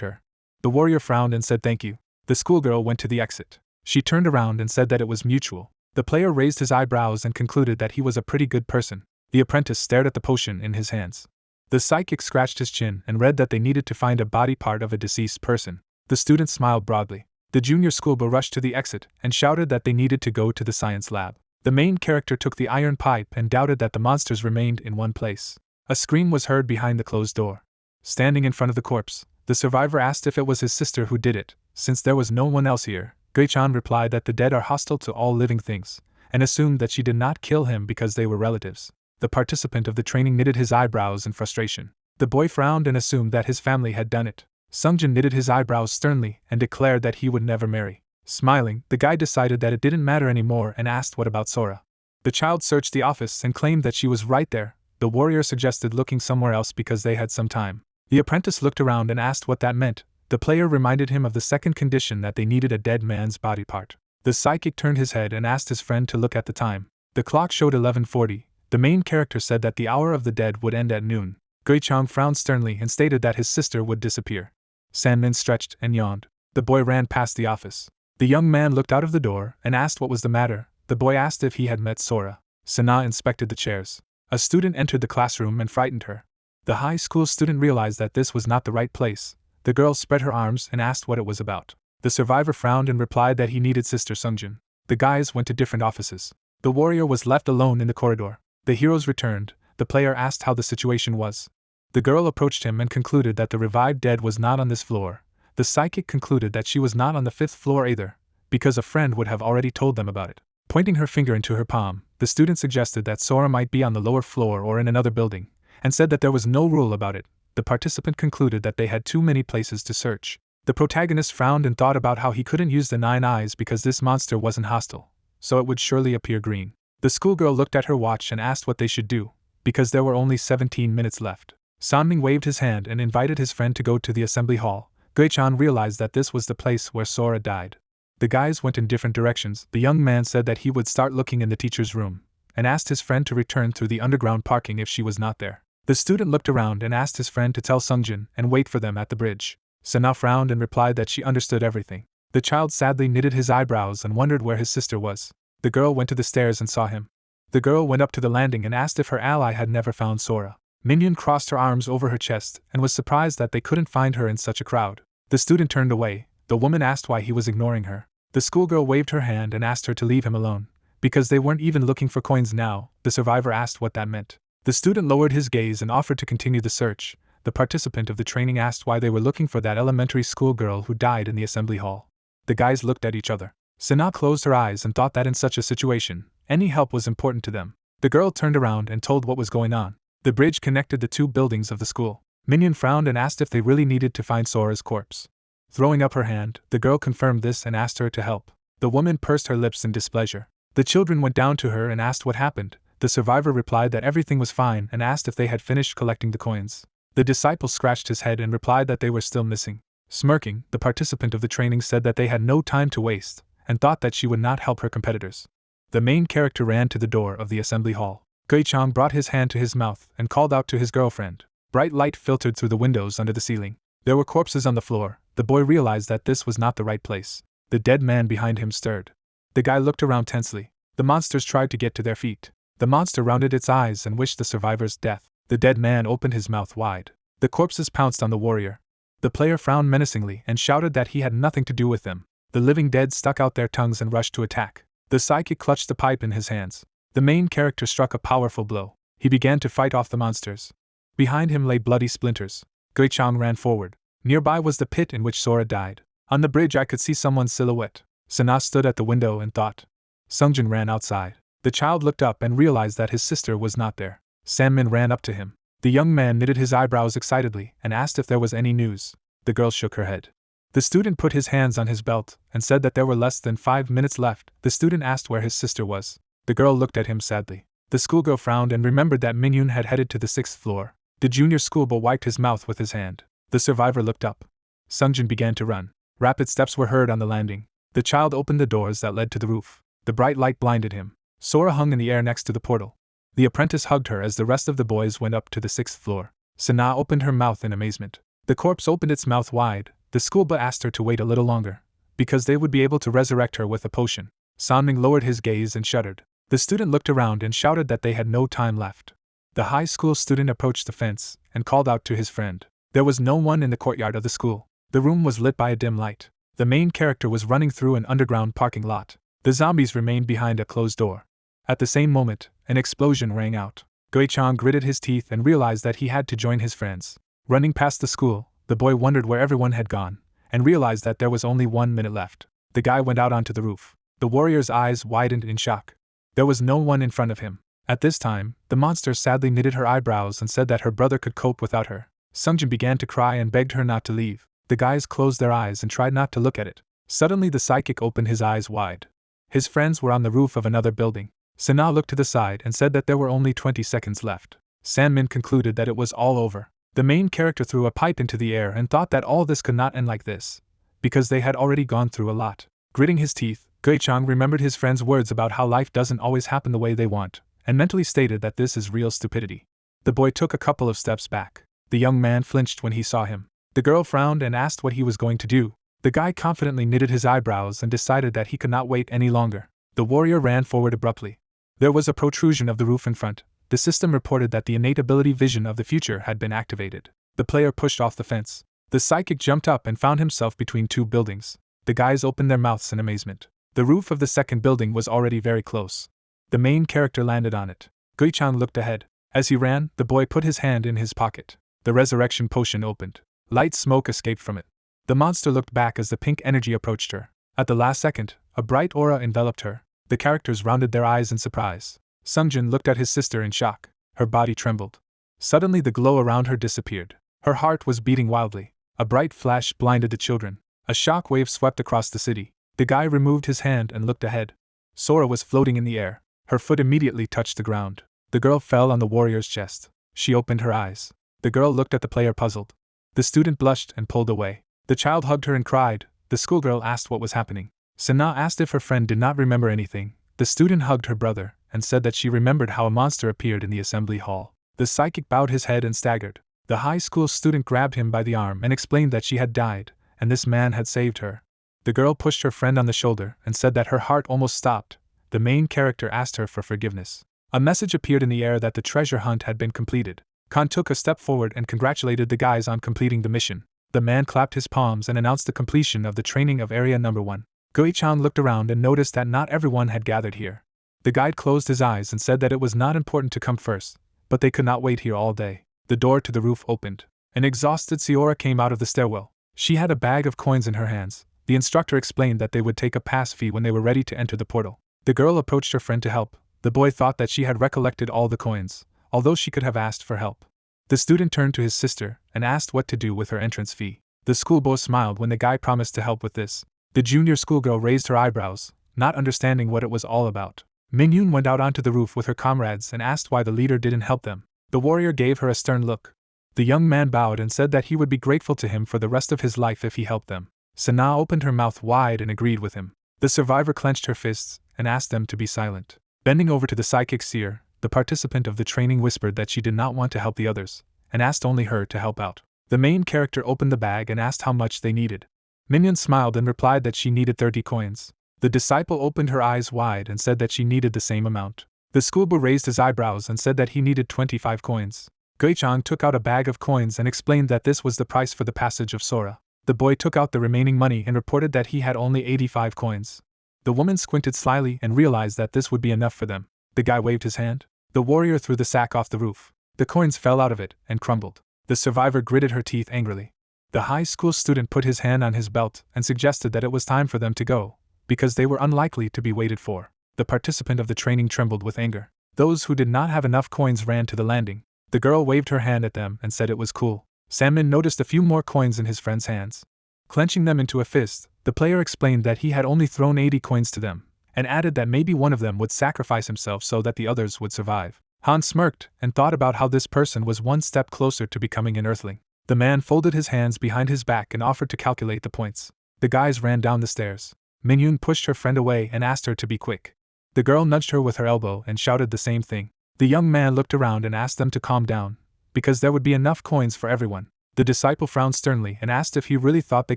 her. The warrior frowned and said thank you. The schoolgirl went to the exit. She turned around and said that it was mutual. The player raised his eyebrows and concluded that he was a pretty good person. The apprentice stared at the potion in his hands. The psychic scratched his chin and read that they needed to find a body part of a deceased person. The student smiled broadly. The junior schoolboy rushed to the exit and shouted that they needed to go to the science lab. The main character took the iron pipe and doubted that the monsters remained in one place. A scream was heard behind the closed door. Standing in front of the corpse, the survivor asked if it was his sister who did it. Since there was no one else here, Gui-chan replied that the dead are hostile to all living things, and assumed that she did not kill him because they were relatives. The participant of the training knitted his eyebrows in frustration. The boy frowned and assumed that his family had done it. Sungjin knitted his eyebrows sternly and declared that he would never marry. Smiling, the guy decided that it didn't matter anymore and asked what about Sora. The child searched the office and claimed that she was right there. The warrior suggested looking somewhere else because they had some time. The apprentice looked around and asked what that meant. The player reminded him of the second condition, that they needed a dead man's body part. The psychic turned his head and asked his friend to look at the time. The clock showed 11:40. The main character said that the hour of the dead would end at noon. Gui Chang frowned sternly and stated that his sister would disappear. Sanmin stretched and yawned. The boy ran past the office. The young man looked out of the door and asked what was the matter. The boy asked if he had met Sora. Sana inspected the chairs. A student entered the classroom and frightened her. The high school student realized that this was not the right place. The girl spread her arms and asked what it was about. The survivor frowned and replied that he needed Sister Sungjin. The guys went to different offices. The warrior was left alone in the corridor. The heroes returned. The player asked how the situation was. The girl approached him and concluded that the revived dead was not on this floor. The psychic concluded that she was not on the 5th floor either, because a friend would have already told them about it. Pointing her finger into her palm, the student suggested that Sora might be on the lower floor or in another building, and said that there was no rule about it. The participant concluded that they had too many places to search. The protagonist frowned and thought about how he couldn't use the 9 eyes because this monster wasn't hostile, so it would surely appear green. The schoolgirl looked at her watch and asked what they should do, because there were only 17 minutes left. Sanming waved his hand and invited his friend to go to the assembly hall. Gui-chan realized that this was the place where Sora died. The guys went in different directions. The young man said that he would start looking in the teacher's room, and asked his friend to return through the underground parking if she was not there. The student looked around and asked his friend to tell Sungjin and wait for them at the bridge. Sana frowned and replied that she understood everything. The child sadly knitted his eyebrows and wondered where his sister was. The girl went to the stairs and saw him. The girl went up to the landing and asked if her ally had never found Sora. Minion crossed her arms over her chest and was surprised that they couldn't find her in such a crowd. The student turned away. The woman asked why he was ignoring her. The schoolgirl waved her hand and asked her to leave him alone, because they weren't even looking for coins now. The survivor asked what that meant. The student lowered his gaze and offered to continue the search. The participant of the training asked why they were looking for that elementary school girl who died in the assembly hall. The guys looked at each other. Sana closed her eyes and thought that in such a situation, any help was important to them. The girl turned around and told what was going on. The bridge connected the 2 buildings of the school. Minion frowned and asked if they really needed to find Sora's corpse. Throwing up her hand, the girl confirmed this and asked her to help. The woman pursed her lips in displeasure. The children went down to her and asked what happened. The survivor replied that everything was fine and asked if they had finished collecting the coins. The disciple scratched his head and replied that they were still missing. Smirking, the participant of the training said that they had no time to waste, and thought that she would not help her competitors. The main character ran to the door of the assembly hall. Gui-chan brought his hand to his mouth and called out to his girlfriend. Bright light filtered through the windows under the ceiling. There were corpses on the floor. The boy realized that this was not the right place. The dead man behind him stirred. The guy looked around tensely. The monsters tried to get to their feet. The monster rounded its eyes and wished the survivor's death. The dead man opened his mouth wide. The corpses pounced on the warrior. The player frowned menacingly and shouted that he had nothing to do with them. The living dead stuck out their tongues and rushed to attack. The psychic clutched the pipe in his hands. The main character struck a powerful blow. He began to fight off the monsters. Behind him lay bloody splinters. Gui-chan ran forward. Nearby was the pit in which Sora died. On the bridge I could see someone's silhouette. Sana stood at the window and thought. Sungjin ran outside. The child looked up and realized that his sister was not there. Sanmin ran up to him. The young man knitted his eyebrows excitedly and asked if there was any news. The girl shook her head. The student put his hands on his belt and said that there were less than 5 minutes left. The student asked where his sister was. The girl looked at him sadly. The schoolgirl frowned and remembered that Minyun had headed to the 6th floor. The junior schoolboy wiped his mouth with his hand. The survivor looked up. Sungjin began to run. Rapid steps were heard on the landing. The child opened the doors that led to the roof. The bright light blinded him. Sora hung in the air next to the portal. The apprentice hugged her as the rest of the boys went up to the 6th floor. Sana opened her mouth in amazement. The corpse opened its mouth wide. The schoolboy asked her to wait a little longer, because they would be able to resurrect her with a potion. Sanming lowered his gaze and shuddered. The student looked around and shouted that they had no time left. The high school student approached the fence and called out to his friend. There was no one in the courtyard of the school. The room was lit by a dim light. The main character was running through an underground parking lot. The zombies remained behind a closed door. At the same moment, an explosion rang out. Gui-chan gritted his teeth and realized that he had to join his friends. Running past the school, the boy wondered where everyone had gone, and realized that there was only 1 minute left. The guy went out onto the roof. The warrior's eyes widened in shock. There was no one in front of him. At this time, the monster sadly knitted her eyebrows and said that her brother could cope without her. Sungjin began to cry and begged her not to leave. The guys closed their eyes and tried not to look at it. Suddenly the psychic opened his eyes wide. His friends were on the roof of another building. Sana looked to the side and said that there were only 20 seconds left. Sanmin concluded that it was all over. The main character threw a pipe into the air and thought that all this could not end like this, because they had already gone through a lot. Gritting his teeth, Gui-chan remembered his friend's words about how life doesn't always happen the way they want, and mentally stated that this is real stupidity. The boy took a couple of steps back. The young man flinched when he saw him. The girl frowned and asked what he was going to do. The guy confidently knitted his eyebrows and decided that he could not wait any longer. The warrior ran forward abruptly. There was a protrusion of the roof in front. The system reported that the innate ability vision of the future had been activated. The player pushed off the fence. The psychic jumped up and found himself between two buildings. The guys opened their mouths in amazement. The roof of the second building was already very close. The main character landed on it. Gui-chan looked ahead. As he ran, the boy put his hand in his pocket. The resurrection potion opened. Light smoke escaped from it. The monster looked back as the pink energy approached her. At the last second, a bright aura enveloped her. The characters rounded their eyes in surprise. Sungjin looked at his sister in shock. Her body trembled. Suddenly the glow around her disappeared. Her heart was beating wildly. A bright flash blinded the children. A shock wave swept across the city. The guy removed his hand and looked ahead. Sora was floating in the air. Her foot immediately touched the ground. The girl fell on the warrior's chest. She opened her eyes. The girl looked at the player puzzled. The student blushed and pulled away. The child hugged her and cried. The schoolgirl asked what was happening. Sana asked if her friend did not remember anything. The student hugged her brother and said that she remembered how a monster appeared in the assembly hall. The psychic bowed his head and staggered. The high school student grabbed him by the arm and explained that she had died, and this man had saved her. The girl pushed her friend on the shoulder and said that her heart almost stopped. The main character asked her for forgiveness. A message appeared in the air that the treasure hunt had been completed. Khan took a step forward and congratulated the guys on completing the mission. The man clapped his palms and announced the completion of the training of Area Number 1. Gui-chan looked around and noticed that not everyone had gathered here. The guide closed his eyes and said that it was not important to come first, but they could not wait here all day. The door to the roof opened. An exhausted Siora came out of the stairwell. She had a bag of coins in her hands. The instructor explained that they would take a pass fee when they were ready to enter the portal. The girl approached her friend to help. The boy thought that she had recollected all the coins, although she could have asked for help. The student turned to his sister and asked what to do with her entrance fee. The schoolboy smiled when the guy promised to help with this. The junior schoolgirl raised her eyebrows, not understanding what it was all about. Minyoon went out onto the roof with her comrades and asked why the leader didn't help them. The warrior gave her a stern look. The young man bowed and said that he would be grateful to him for the rest of his life if he helped them. Sana opened her mouth wide and agreed with him. The survivor clenched her fists and asked them to be silent. Bending over to the psychic seer, the participant of the training whispered that she did not want to help the others, and asked only her to help out. The main character opened the bag and asked how much they needed. Minyon smiled and replied that she needed 30 coins. The disciple opened her eyes wide and said that she needed the same amount. The schoolboy raised his eyebrows and said that he needed 25 coins. Gui-chan took out a bag of coins and explained that this was the price for the passage of Sora. The boy took out the remaining money and reported that he had only 85 coins. The woman squinted slyly and realized that this would be enough for them. The guy waved his hand. The warrior threw the sack off the roof. The coins fell out of it and crumbled. The survivor gritted her teeth angrily. The high school student put his hand on his belt and suggested that it was time for them to go, because they were unlikely to be waited for. The participant of the training trembled with anger. Those who did not have enough coins ran to the landing. The girl waved her hand at them and said it was cool. Sammin noticed a few more coins in his friend's hands. Clenching them into a fist, the player explained that he had only thrown 80 coins to them, and added that maybe one of them would sacrifice himself so that the others would survive. Han smirked and thought about how this person was one step closer to becoming an Earthling. The man folded his hands behind his back and offered to calculate the points. The guys ran down the stairs. Minyoon pushed her friend away and asked her to be quick. The girl nudged her with her elbow and shouted the same thing. The young man looked around and asked them to calm down, because there would be enough coins for everyone. The disciple frowned sternly and asked if he really thought they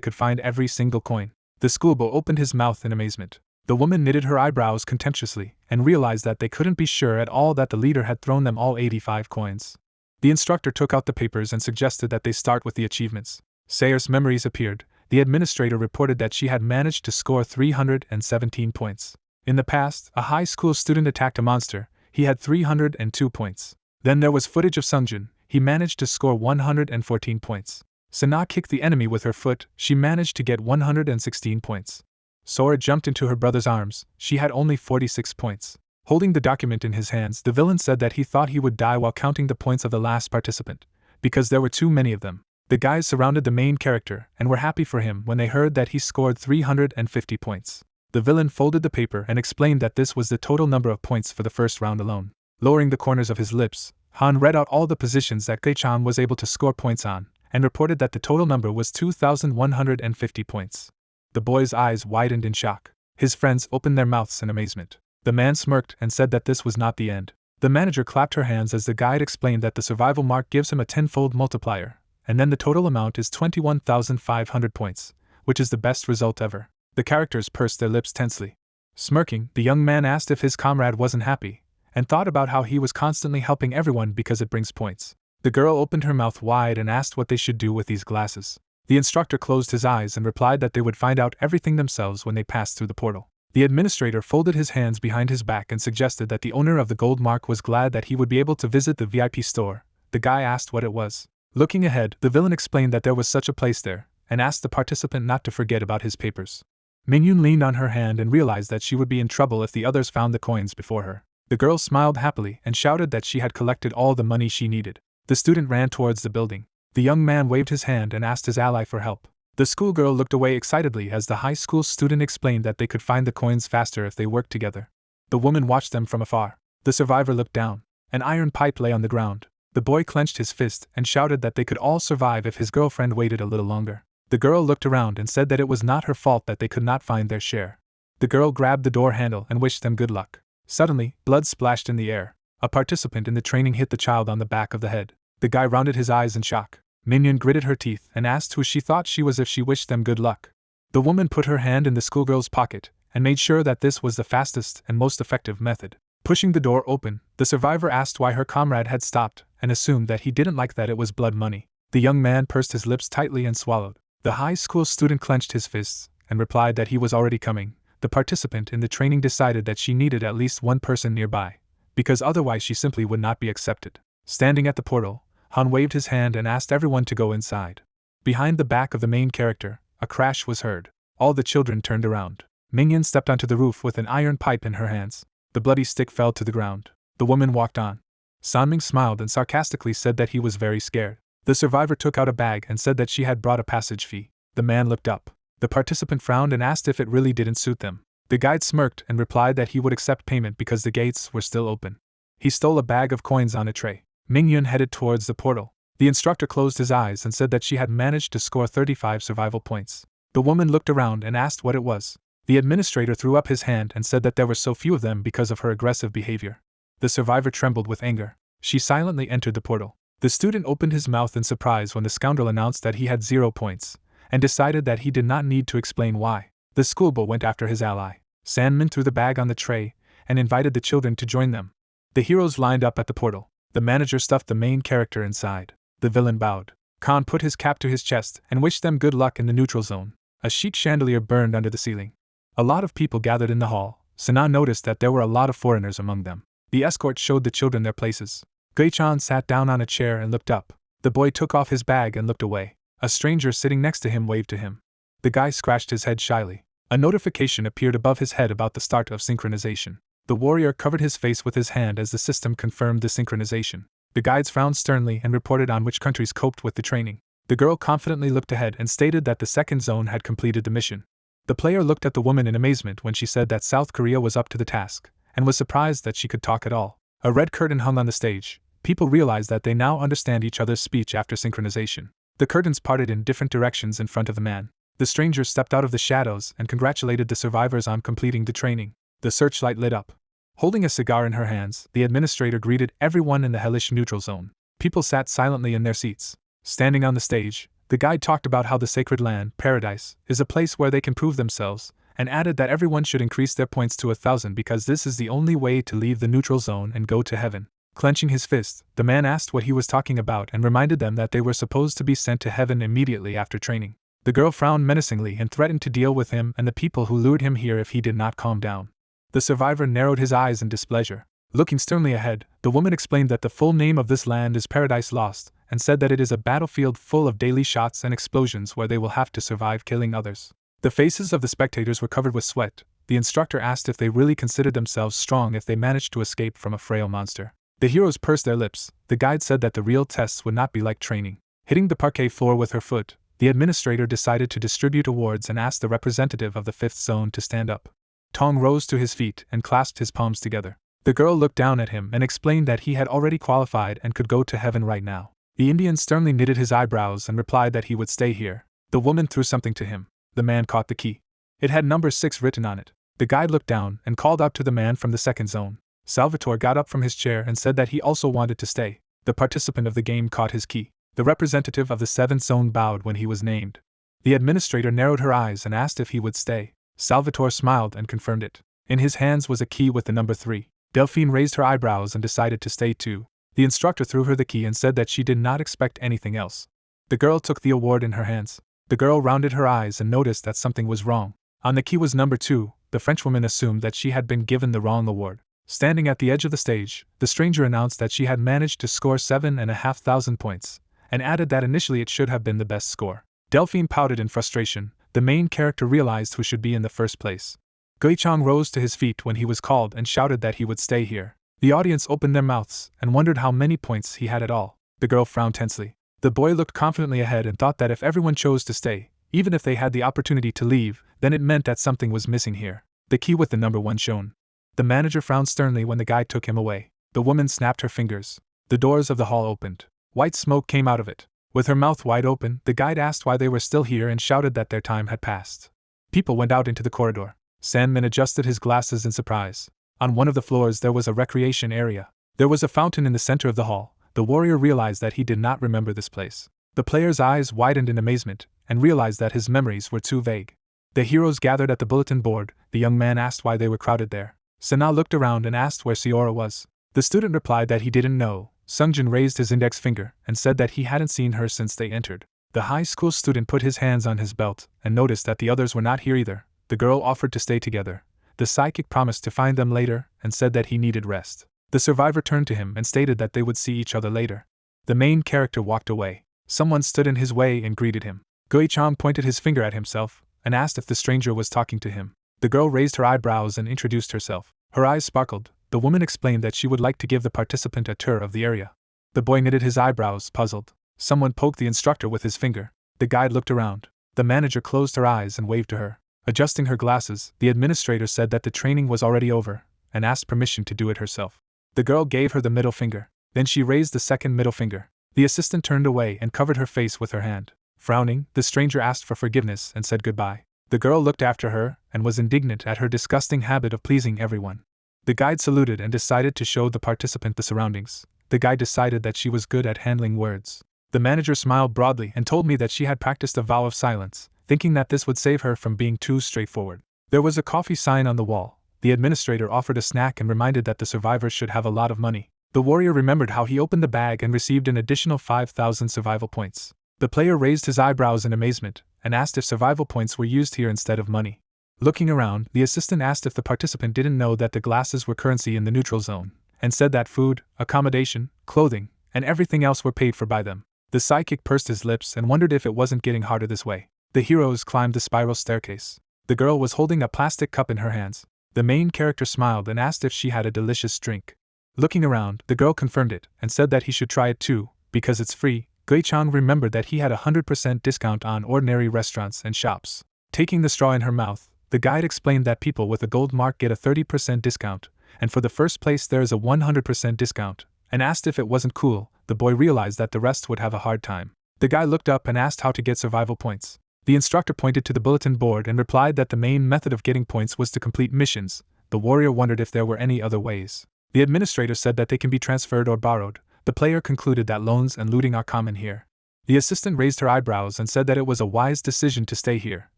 could find every single coin. The schoolboy opened his mouth in amazement. The woman knitted her eyebrows contemptuously and realized that they couldn't be sure at all that the leader had thrown them all 85 coins. The instructor took out the papers and suggested that they start with the achievements. Sayer's memories appeared. The administrator reported that she had managed to score 317 points. In the past, a high school student attacked a monster. He had 302 points. Then there was footage of Sungjin. He managed to score 114 points. Sana kicked the enemy with her foot. She managed to get 116 points. Sora jumped into her brother's arms. She had only 46 points. Holding the document in his hands, the villain said that he thought he would die while counting the points of the last participant, because there were too many of them. The guys surrounded the main character and were happy for him when they heard that he scored 350 points. The villain folded the paper and explained that this was the total number of points for the first round alone. Lowering the corners of his lips, Han read out all the positions that Gui-chan was able to score points on, and reported that the total number was 2,150 points. The boy's eyes widened in shock. His friends opened their mouths in amazement. The man smirked and said that this was not the end. The manager clapped her hands as the guide explained that the survival mark gives him a tenfold multiplier, and then the total amount is 21,500 points, which is the best result ever. The characters pursed their lips tensely. Smirking, the young man asked if his comrade wasn't happy, and thought about how he was constantly helping everyone because it brings points. The girl opened her mouth wide and asked what they should do with these glasses. The instructor closed his eyes and replied that they would find out everything themselves when they passed through the portal. The administrator folded his hands behind his back and suggested that the owner of the gold mark was glad that he would be able to visit the VIP store. The guy asked what it was. Looking ahead, the villain explained that there was such a place there, and asked the participant not to forget about his papers. Mingyun leaned on her hand and realized that she would be in trouble if the others found the coins before her. The girl smiled happily and shouted that she had collected all the money she needed. The student ran towards the building. The young man waved his hand and asked his ally for help. The schoolgirl looked away excitedly as the high school student explained that they could find the coins faster if they worked together. The woman watched them from afar. The survivor looked down. An iron pipe lay on the ground. The boy clenched his fist and shouted that they could all survive if his girlfriend waited a little longer. The girl looked around and said that it was not her fault that they could not find their share. The girl grabbed the door handle and wished them good luck. Suddenly, blood splashed in the air. A participant in the training hit the child on the back of the head. The guy rounded his eyes in shock. Mingyun gritted her teeth and asked who she thought she was if she wished them good luck. The woman put her hand in the schoolgirl's pocket and made sure that this was the fastest and most effective method. Pushing the door open, the survivor asked why her comrade had stopped and assumed that he didn't like that it was blood money. The young man pursed his lips tightly and swallowed. The high school student clenched his fists and replied that he was already coming. The participant in the training decided that she needed at least one person nearby, because otherwise she simply would not be accepted. Standing at the portal, Han waved his hand and asked everyone to go inside. Behind the back of the main character, a crash was heard. All the children turned around. Mingyun stepped onto the roof with an iron pipe in her hands. The bloody stick fell to the ground. The woman walked on. Sanming smiled and sarcastically said that he was very scared. The survivor took out a bag and said that she had brought a passage fee. The man looked up. The participant frowned and asked if it really didn't suit them. The guide smirked and replied that he would accept payment because the gates were still open. He stole a bag of coins on a tray. Mingyun headed towards the portal. The instructor closed his eyes and said that she had managed to score 35 survival points. The woman looked around and asked what it was. The administrator threw up his hand and said that there were so few of them because of her aggressive behavior. The survivor trembled with anger. She silently entered the portal. The student opened his mouth in surprise when the scoundrel announced that he had 0 points, and decided that he did not need to explain why. The schoolboy went after his ally. Sandman threw the bag on the tray and invited the children to join them. The heroes lined up at the portal. The manager stuffed the main character inside. The villain bowed. Khan put his cap to his chest and wished them good luck in the neutral zone. A chic chandelier burned under the ceiling. A lot of people gathered in the hall. Sana noticed that there were a lot of foreigners among them. The escort showed the children their places. Gui-chan sat down on a chair and looked up. The boy took off his bag and looked away. A stranger sitting next to him waved to him. The guy scratched his head shyly. A notification appeared above his head about the start of synchronization. The warrior covered his face with his hand as the system confirmed the synchronization. The guides frowned sternly and reported on which countries coped with the training. The girl confidently looked ahead and stated that the second zone had completed the mission. The player looked at the woman in amazement when she said that South Korea was up to the task, and was surprised that she could talk at all. A red curtain hung on the stage. People realized that they now understand each other's speech after synchronization. The curtains parted in different directions in front of the man. The stranger stepped out of the shadows and congratulated the survivors on completing the training. The searchlight lit up. Holding a cigar in her hands, the administrator greeted everyone in the hellish neutral zone. People sat silently in their seats. Standing on the stage, the guide talked about how the sacred land, Paradise, is a place where they can prove themselves, and added that everyone should increase their points to 1,000 because this is the only way to leave the neutral zone and go to heaven. Clenching his fist, the man asked what he was talking about and reminded them that they were supposed to be sent to heaven immediately after training. The girl frowned menacingly and threatened to deal with him and the people who lured him here if he did not calm down. The survivor narrowed his eyes in displeasure. Looking sternly ahead, the woman explained that the full name of this land is Paradise Lost, and said that it is a battlefield full of daily shots and explosions where they will have to survive killing others. The faces of the spectators were covered with sweat. The instructor asked if they really considered themselves strong if they managed to escape from a frail monster. The heroes pursed their lips. The guide said that the real tests would not be like training. Hitting the parquet floor with her foot, the administrator decided to distribute awards and asked the representative of the 5th zone to stand up. Tong rose to his feet and clasped his palms together. The girl looked down at him and explained that he had already qualified and could go to heaven right now. The Indian sternly knitted his eyebrows and replied that he would stay here. The woman threw something to him. The man caught the key. It had number 6 written on it. The guide looked down and called out to the man from the 2nd zone. Salvatore got up from his chair and said that he also wanted to stay. The participant of the game caught his key. The representative of the 7th zone bowed when he was named. The administrator narrowed her eyes and asked if he would stay. Salvatore smiled and confirmed it. In his hands was a key with the number 3. Delphine raised her eyebrows and decided to stay too. The instructor threw her the key and said that she did not expect anything else. The girl took the award in her hands. The girl rounded her eyes and noticed that something was wrong. On the key was number 2. The Frenchwoman assumed that she had been given the wrong award. Standing at the edge of the stage, the stranger announced that she had managed to score 7,500 points, and added that initially it should have been the best score. Delphine pouted in frustration. The main character realized who should be in the first place. Guichang rose to his feet when he was called and shouted that he would stay here. The audience opened their mouths and wondered how many points he had at all. The girl frowned tensely. The boy looked confidently ahead and thought that if everyone chose to stay, even if they had the opportunity to leave, then it meant that something was missing here. The key with the number 1 shone. The manager frowned sternly when the guy took him away. The woman snapped her fingers. The doors of the hall opened. White smoke came out of it. With her mouth wide open, the guide asked why they were still here and shouted that their time had passed. People went out into the corridor. Sandman adjusted his glasses in surprise. On one of the floors there was a recreation area. There was a fountain in the center of the hall. The warrior realized that he did not remember this place. The player's eyes widened in amazement, and realized that his memories were too vague. The heroes gathered at the bulletin board. The young man asked why they were crowded there. Sana looked around and asked where Siora was. The student replied that he didn't know. Sungjin raised his index finger and said that he hadn't seen her since they entered. The high school student put his hands on his belt and noticed that the others were not here either. The girl offered to stay together. The psychic promised to find them later and said that he needed rest. The survivor turned to him and stated that they would see each other later. The main character walked away. Someone stood in his way and greeted him. Guichang pointed his finger at himself and asked if the stranger was talking to him. The girl raised her eyebrows and introduced herself. Her eyes sparkled. The woman explained that she would like to give the participant a tour of the area. The boy knitted his eyebrows, puzzled. Someone poked the instructor with his finger. The guide looked around. The manager closed her eyes and waved to her. Adjusting her glasses, the administrator said that the training was already over, and asked permission to do it herself. The girl gave her the middle finger. Then she raised the second middle finger. The assistant turned away and covered her face with her hand. Frowning, the stranger asked for forgiveness and said goodbye. The girl looked after her and was indignant at her disgusting habit of pleasing everyone. The guide saluted and decided to show the participant the surroundings. The guide decided that she was good at handling words. The manager smiled broadly and told me that she had practiced a vow of silence, thinking that this would save her from being too straightforward. There was a coffee sign on the wall. The administrator offered a snack and reminded that the survivors should have a lot of money. The warrior remembered how he opened the bag and received an additional 5,000 survival points. The player raised his eyebrows in amazement and asked if survival points were used here instead of money. Looking around, the assistant asked if the participant didn't know that the glasses were currency in the neutral zone, and said that food, accommodation, clothing, and everything else were paid for by them. The psychic pursed his lips and wondered if it wasn't getting harder this way. The heroes climbed the spiral staircase. The girl was holding a plastic cup in her hands. The main character smiled and asked if she had a delicious drink. Looking around, the girl confirmed it and said that he should try it too, because it's free. Guichang remembered that he had a 100% discount on ordinary restaurants and shops. Taking the straw in her mouth, the guide explained that people with a gold mark get a 30% discount, and for the first place there is a 100% discount, and asked if it wasn't cool. The boy realized that the rest would have a hard time. The guy looked up and asked how to get survival points. The instructor pointed to the bulletin board and replied that the main method of getting points was to complete missions. The warrior wondered if there were any other ways. The administrator said that they can be transferred or borrowed. The player concluded that loans and looting are common here. The assistant raised her eyebrows and said that it was a wise decision to stay here,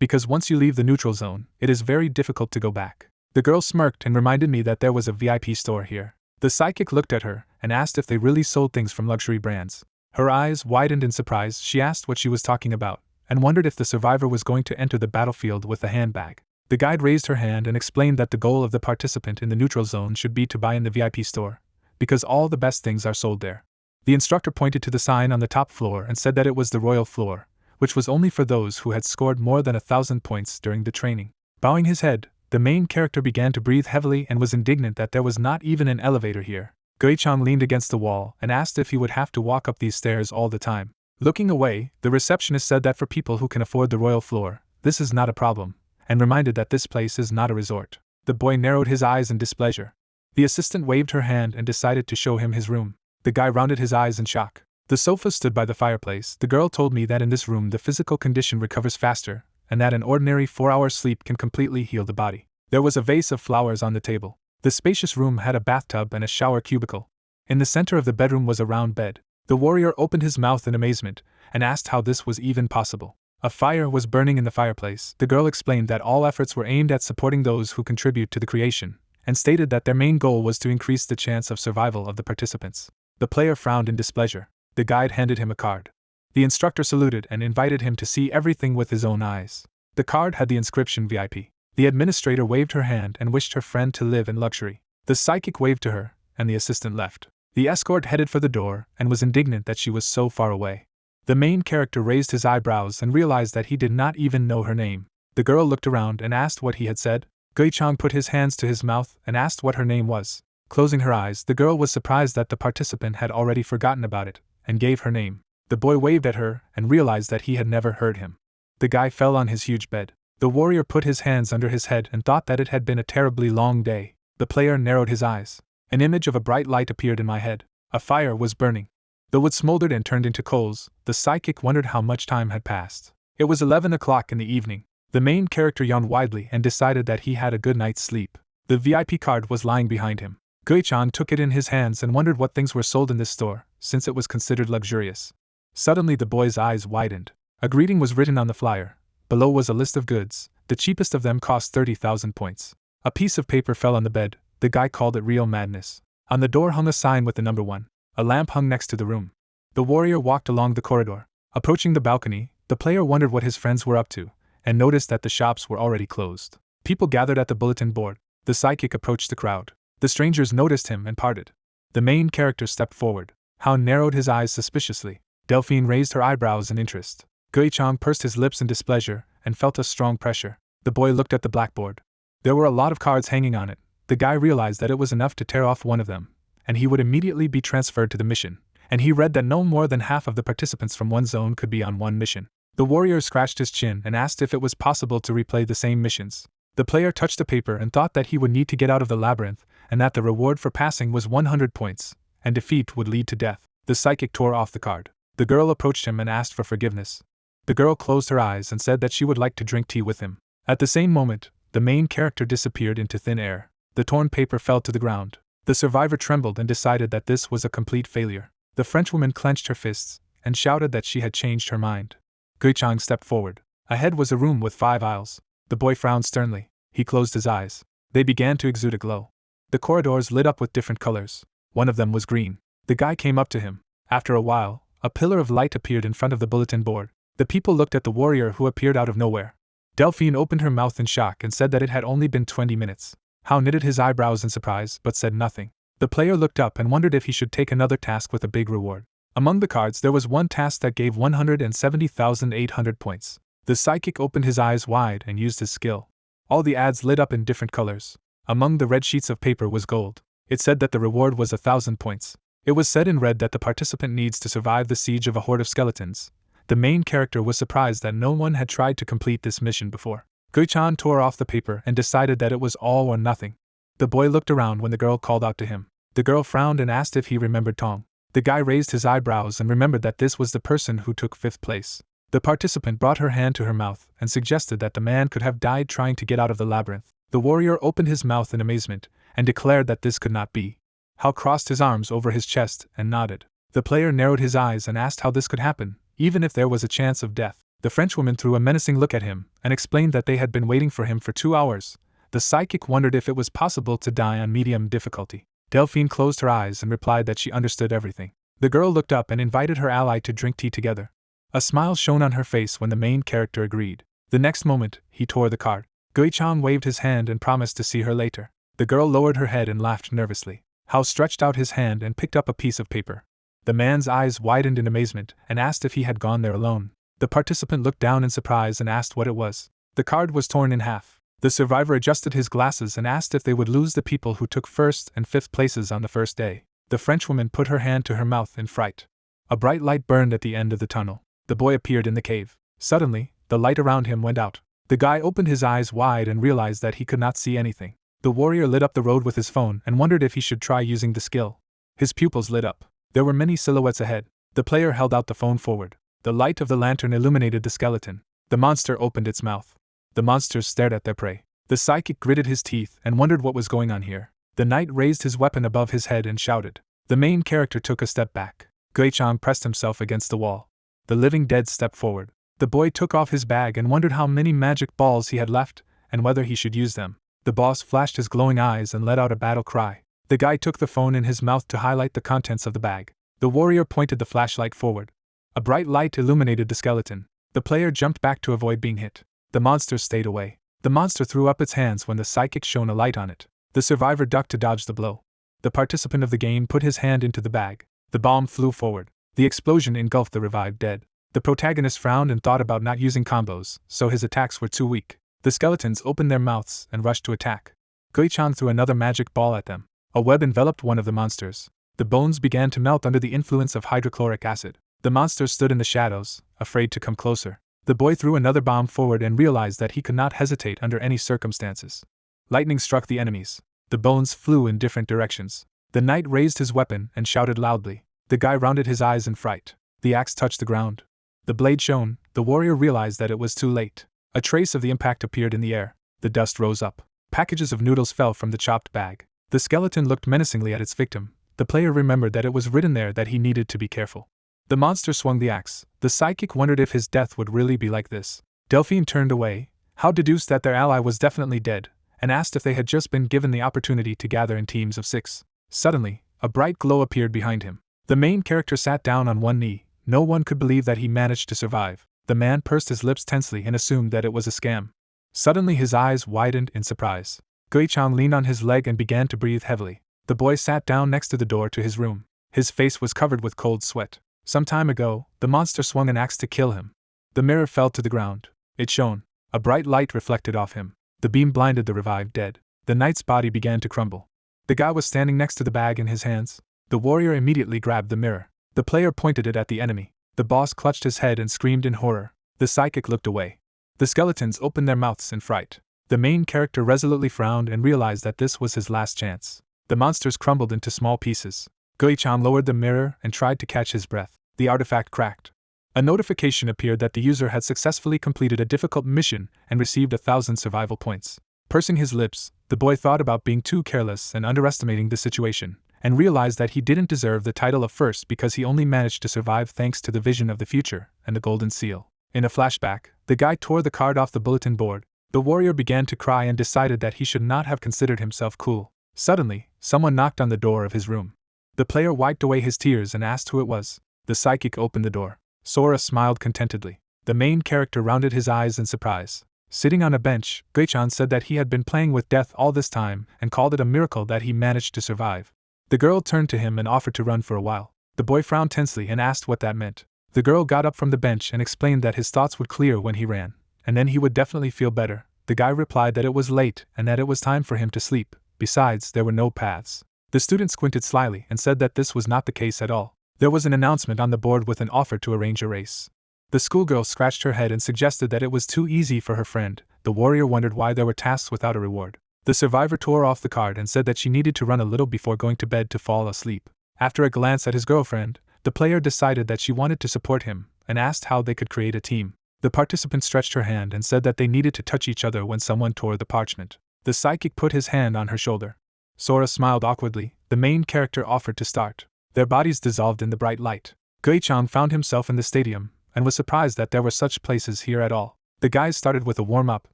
because once you leave the neutral zone, it is very difficult to go back. The girl smirked and reminded me that there was a VIP store here. The psychic looked at her and asked if they really sold things from luxury brands. Her eyes widened in surprise. She asked what she was talking about, and wondered if the survivor was going to enter the battlefield with a handbag. The guide raised her hand and explained that the goal of the participant in the neutral zone should be to buy in the VIP store, because all the best things are sold there. The instructor pointed to the sign on the top floor and said that it was the royal floor, which was only for those who had scored more than 1,000 points during the training. Bowing his head, the main character began to breathe heavily and was indignant that there was not even an elevator here. Guichang leaned against the wall and asked if he would have to walk up these stairs all the time. Looking away, the receptionist said that for people who can afford the royal floor, this is not a problem, and reminded that this place is not a resort. The boy narrowed his eyes in displeasure. The assistant waved her hand and decided to show him his room. The guy rounded his eyes in shock. The sofa stood by the fireplace. The girl told me that in this room the physical condition recovers faster, and that an ordinary 4-hour sleep can completely heal the body. There was a vase of flowers on the table. The spacious room had a bathtub and a shower cubicle. In the center of the bedroom was a round bed. The warrior opened his mouth in amazement and asked how this was even possible. A fire was burning in the fireplace. The girl explained that all efforts were aimed at supporting those who contribute to the creation, and stated that their main goal was to increase the chance of survival of the participants. The player frowned in displeasure. The guide handed him a card. The instructor saluted and invited him to see everything with his own eyes. The card had the inscription VIP. The administrator waved her hand and wished her friend to live in luxury. The psychic waved to her, and the assistant left. The escort headed for the door and was indignant that she was so far away. The main character raised his eyebrows and realized that he did not even know her name. The girl looked around and asked what he had said. Gui-chang put his hands to his mouth and asked what her name was. Closing her eyes, the girl was surprised that the participant had already forgotten about it, and gave her name. The boy waved at her and realized that he had never heard him. The guy fell on his huge bed. The warrior put his hands under his head and thought that it had been a terribly long day. The player narrowed his eyes. An image of a bright light appeared in my head. A fire was burning. The wood smoldered and turned into coals. The psychic wondered how much time had passed. It was 11 o'clock in the evening. The main character yawned widely and decided that he had a good night's sleep. The VIP card was lying behind him. Gui-chan took it in his hands and wondered what things were sold in this store, since it was considered luxurious. Suddenly the boy's eyes widened. A greeting was written on the flyer. Below was a list of goods. The cheapest of them cost 30,000 points. A piece of paper fell on the bed. The guy called it real madness. On the door hung a sign with the number 1. A lamp hung next to the room. The warrior walked along the corridor. Approaching the balcony, the player wondered what his friends were up to, and noticed that the shops were already closed. People gathered at the bulletin board. The psychic approached the crowd. The strangers noticed him and parted. The main character stepped forward. Hao narrowed his eyes suspiciously. Delphine raised her eyebrows in interest. Gui-chang pursed his lips in displeasure and felt a strong pressure. The boy looked at the blackboard. There were a lot of cards hanging on it. The guy realized that it was enough to tear off one of them, and he would immediately be transferred to the mission. And he read that no more than half of the participants from one zone could be on one mission. The warrior scratched his chin and asked if it was possible to replay the same missions. The player touched the paper and thought that he would need to get out of the labyrinth, and that the reward for passing was 100 points, and defeat would lead to death. The psychic tore off the card. The girl approached him and asked for forgiveness. The girl closed her eyes and said that she would like to drink tea with him. At the same moment, the main character disappeared into thin air. The torn paper fell to the ground. The survivor trembled and decided that this was a complete failure. The Frenchwoman clenched her fists and shouted that she had changed her mind. Gui-chang stepped forward. Ahead was a room with 5 aisles. The boy frowned sternly. He closed his eyes. They began to exude a glow. The corridors lit up with different colors. One of them was green. The guy came up to him. After a while, a pillar of light appeared in front of the bulletin board. The people looked at the warrior who appeared out of nowhere. Delphine opened her mouth in shock and said that it had only been 20 minutes. Hao knitted his eyebrows in surprise but said nothing. The player looked up and wondered if he should take another task with a big reward. Among the cards there was one task that gave 170,800 points. The psychic opened his eyes wide and used his skill. All the ads lit up in different colors. Among the red sheets of paper was gold. It said that the reward was 1,000 points. It was said in red that the participant needs to survive the siege of a horde of skeletons. The main character was surprised that no one had tried to complete this mission before. Gui-chan tore off the paper and decided that it was all or nothing. The boy looked around when the girl called out to him. The girl frowned and asked if he remembered Tong. The guy raised his eyebrows and remembered that this was the person who took 5th place. The participant brought her hand to her mouth and suggested that the man could have died trying to get out of the labyrinth. The warrior opened his mouth in amazement and declared that this could not be. Hao crossed his arms over his chest and nodded. The player narrowed his eyes and asked how this could happen, even if there was a chance of death. The Frenchwoman threw a menacing look at him and explained that they had been waiting for him for 2 hours. The psychic wondered if it was possible to die on medium difficulty. Delphine closed her eyes and replied that she understood everything. The girl looked up and invited her ally to drink tea together. A smile shone on her face when the main character agreed. The next moment, he tore the card. Gui-chang waved his hand and promised to see her later. The girl lowered her head and laughed nervously. Hao stretched out his hand and picked up a piece of paper. The man's eyes widened in amazement and asked if he had gone there alone. The participant looked down in surprise and asked what it was. The card was torn in half. The survivor adjusted his glasses and asked if they would lose the people who took 1st and 5th places on the first day. The Frenchwoman put her hand to her mouth in fright. A bright light burned at the end of the tunnel. The boy appeared in the cave. Suddenly, the light around him went out. The guy opened his eyes wide and realized that he could not see anything. The warrior lit up the road with his phone and wondered if he should try using the skill. His pupils lit up. There were many silhouettes ahead. The player held out the phone forward. The light of the lantern illuminated the skeleton. The monster opened its mouth. The monsters stared at their prey. The psychic gritted his teeth and wondered what was going on here. The knight raised his weapon above his head and shouted. The main character took a step back. Gui-chan pressed himself against the wall. The living dead stepped forward. The boy took off his bag and wondered how many magic balls he had left, and whether he should use them. The boss flashed his glowing eyes and let out a battle cry. The guy took the phone in his mouth to highlight the contents of the bag. The warrior pointed the flashlight forward. A bright light illuminated the skeleton. The player jumped back to avoid being hit. The monster stayed away. The monster threw up its hands when the psychic shone a light on it. The survivor ducked to dodge the blow. The participant of the game put his hand into the bag. The bomb flew forward. The explosion engulfed the revived dead. The protagonist frowned and thought about not using combos, so his attacks were too weak. The skeletons opened their mouths and rushed to attack. Gui-chan threw another magic ball at them. A web enveloped one of the monsters. The bones began to melt under the influence of hydrochloric acid. The monster stood in the shadows, afraid to come closer. The boy threw another bomb forward and realized that he could not hesitate under any circumstances. Lightning struck the enemies. The bones flew in different directions. The knight raised his weapon and shouted loudly. The guy rounded his eyes in fright. The axe touched the ground. The blade shone. The warrior realized that it was too late. A trace of the impact appeared in the air. The dust rose up. Packages of noodles fell from the chopped bag. The skeleton looked menacingly at its victim. The player remembered that it was written there that he needed to be careful. The monster swung the axe. The psychic wondered if his death would really be like this. Delphine turned away. How deduced that their ally was definitely dead, and asked if they had just been given the opportunity to gather in teams of 6. Suddenly, a bright glow appeared behind him. The main character sat down on one knee. No one could believe that he managed to survive. The man pursed his lips tensely and assumed that it was a scam. Suddenly his eyes widened in surprise. Gui-chan leaned on his leg and began to breathe heavily. The boy sat down next to the door to his room. His face was covered with cold sweat. Some time ago, the monster swung an axe to kill him. The mirror fell to the ground. It shone. A bright light reflected off him. The beam blinded the revived dead. The knight's body began to crumble. The guy was standing next to the bag in his hands. The warrior immediately grabbed the mirror. The player pointed it at the enemy. The boss clutched his head and screamed in horror. The psychic looked away. The skeletons opened their mouths in fright. The main character resolutely frowned and realized that this was his last chance. The monsters crumbled into small pieces. Gui-chan lowered the mirror and tried to catch his breath. The artifact cracked. A notification appeared that the user had successfully completed a difficult mission and received 1,000 survival points. Pursing his lips, the boy thought about being too careless and underestimating the situation, and realized that he didn't deserve the title of first because he only managed to survive thanks to the vision of the future and the golden seal. In a flashback, the guy tore the card off the bulletin board. The warrior began to cry and decided that he should not have considered himself cool. Suddenly, someone knocked on the door of his room. The player wiped away his tears and asked who it was. The psychic opened the door. Sora smiled contentedly. The main character rounded his eyes in surprise. Sitting on a bench, Gui-chan said that he had been playing with death all this time and called it a miracle that he managed to survive. The girl turned to him and offered to run for a while. The boy frowned tensely and asked what that meant. The girl got up from the bench and explained that his thoughts would clear when he ran, and then he would definitely feel better. The guy replied that it was late and that it was time for him to sleep. Besides, there were no paths. The student squinted slyly and said that this was not the case at all. There was an announcement on the board with an offer to arrange a race. The schoolgirl scratched her head and suggested that it was too easy for her friend. The warrior wondered why there were tasks without a reward. The survivor tore off the card and said that she needed to run a little before going to bed to fall asleep. After a glance at his girlfriend, the player decided that she wanted to support him and asked how they could create a team. The participant stretched her hand and said that they needed to touch each other when someone tore the parchment. The psychic put his hand on her shoulder. Sora smiled awkwardly. The main character offered to start. Their bodies dissolved in the bright light. Gui-chan found himself in the stadium and was surprised that there were such places here at all. The guys started with a warm-up.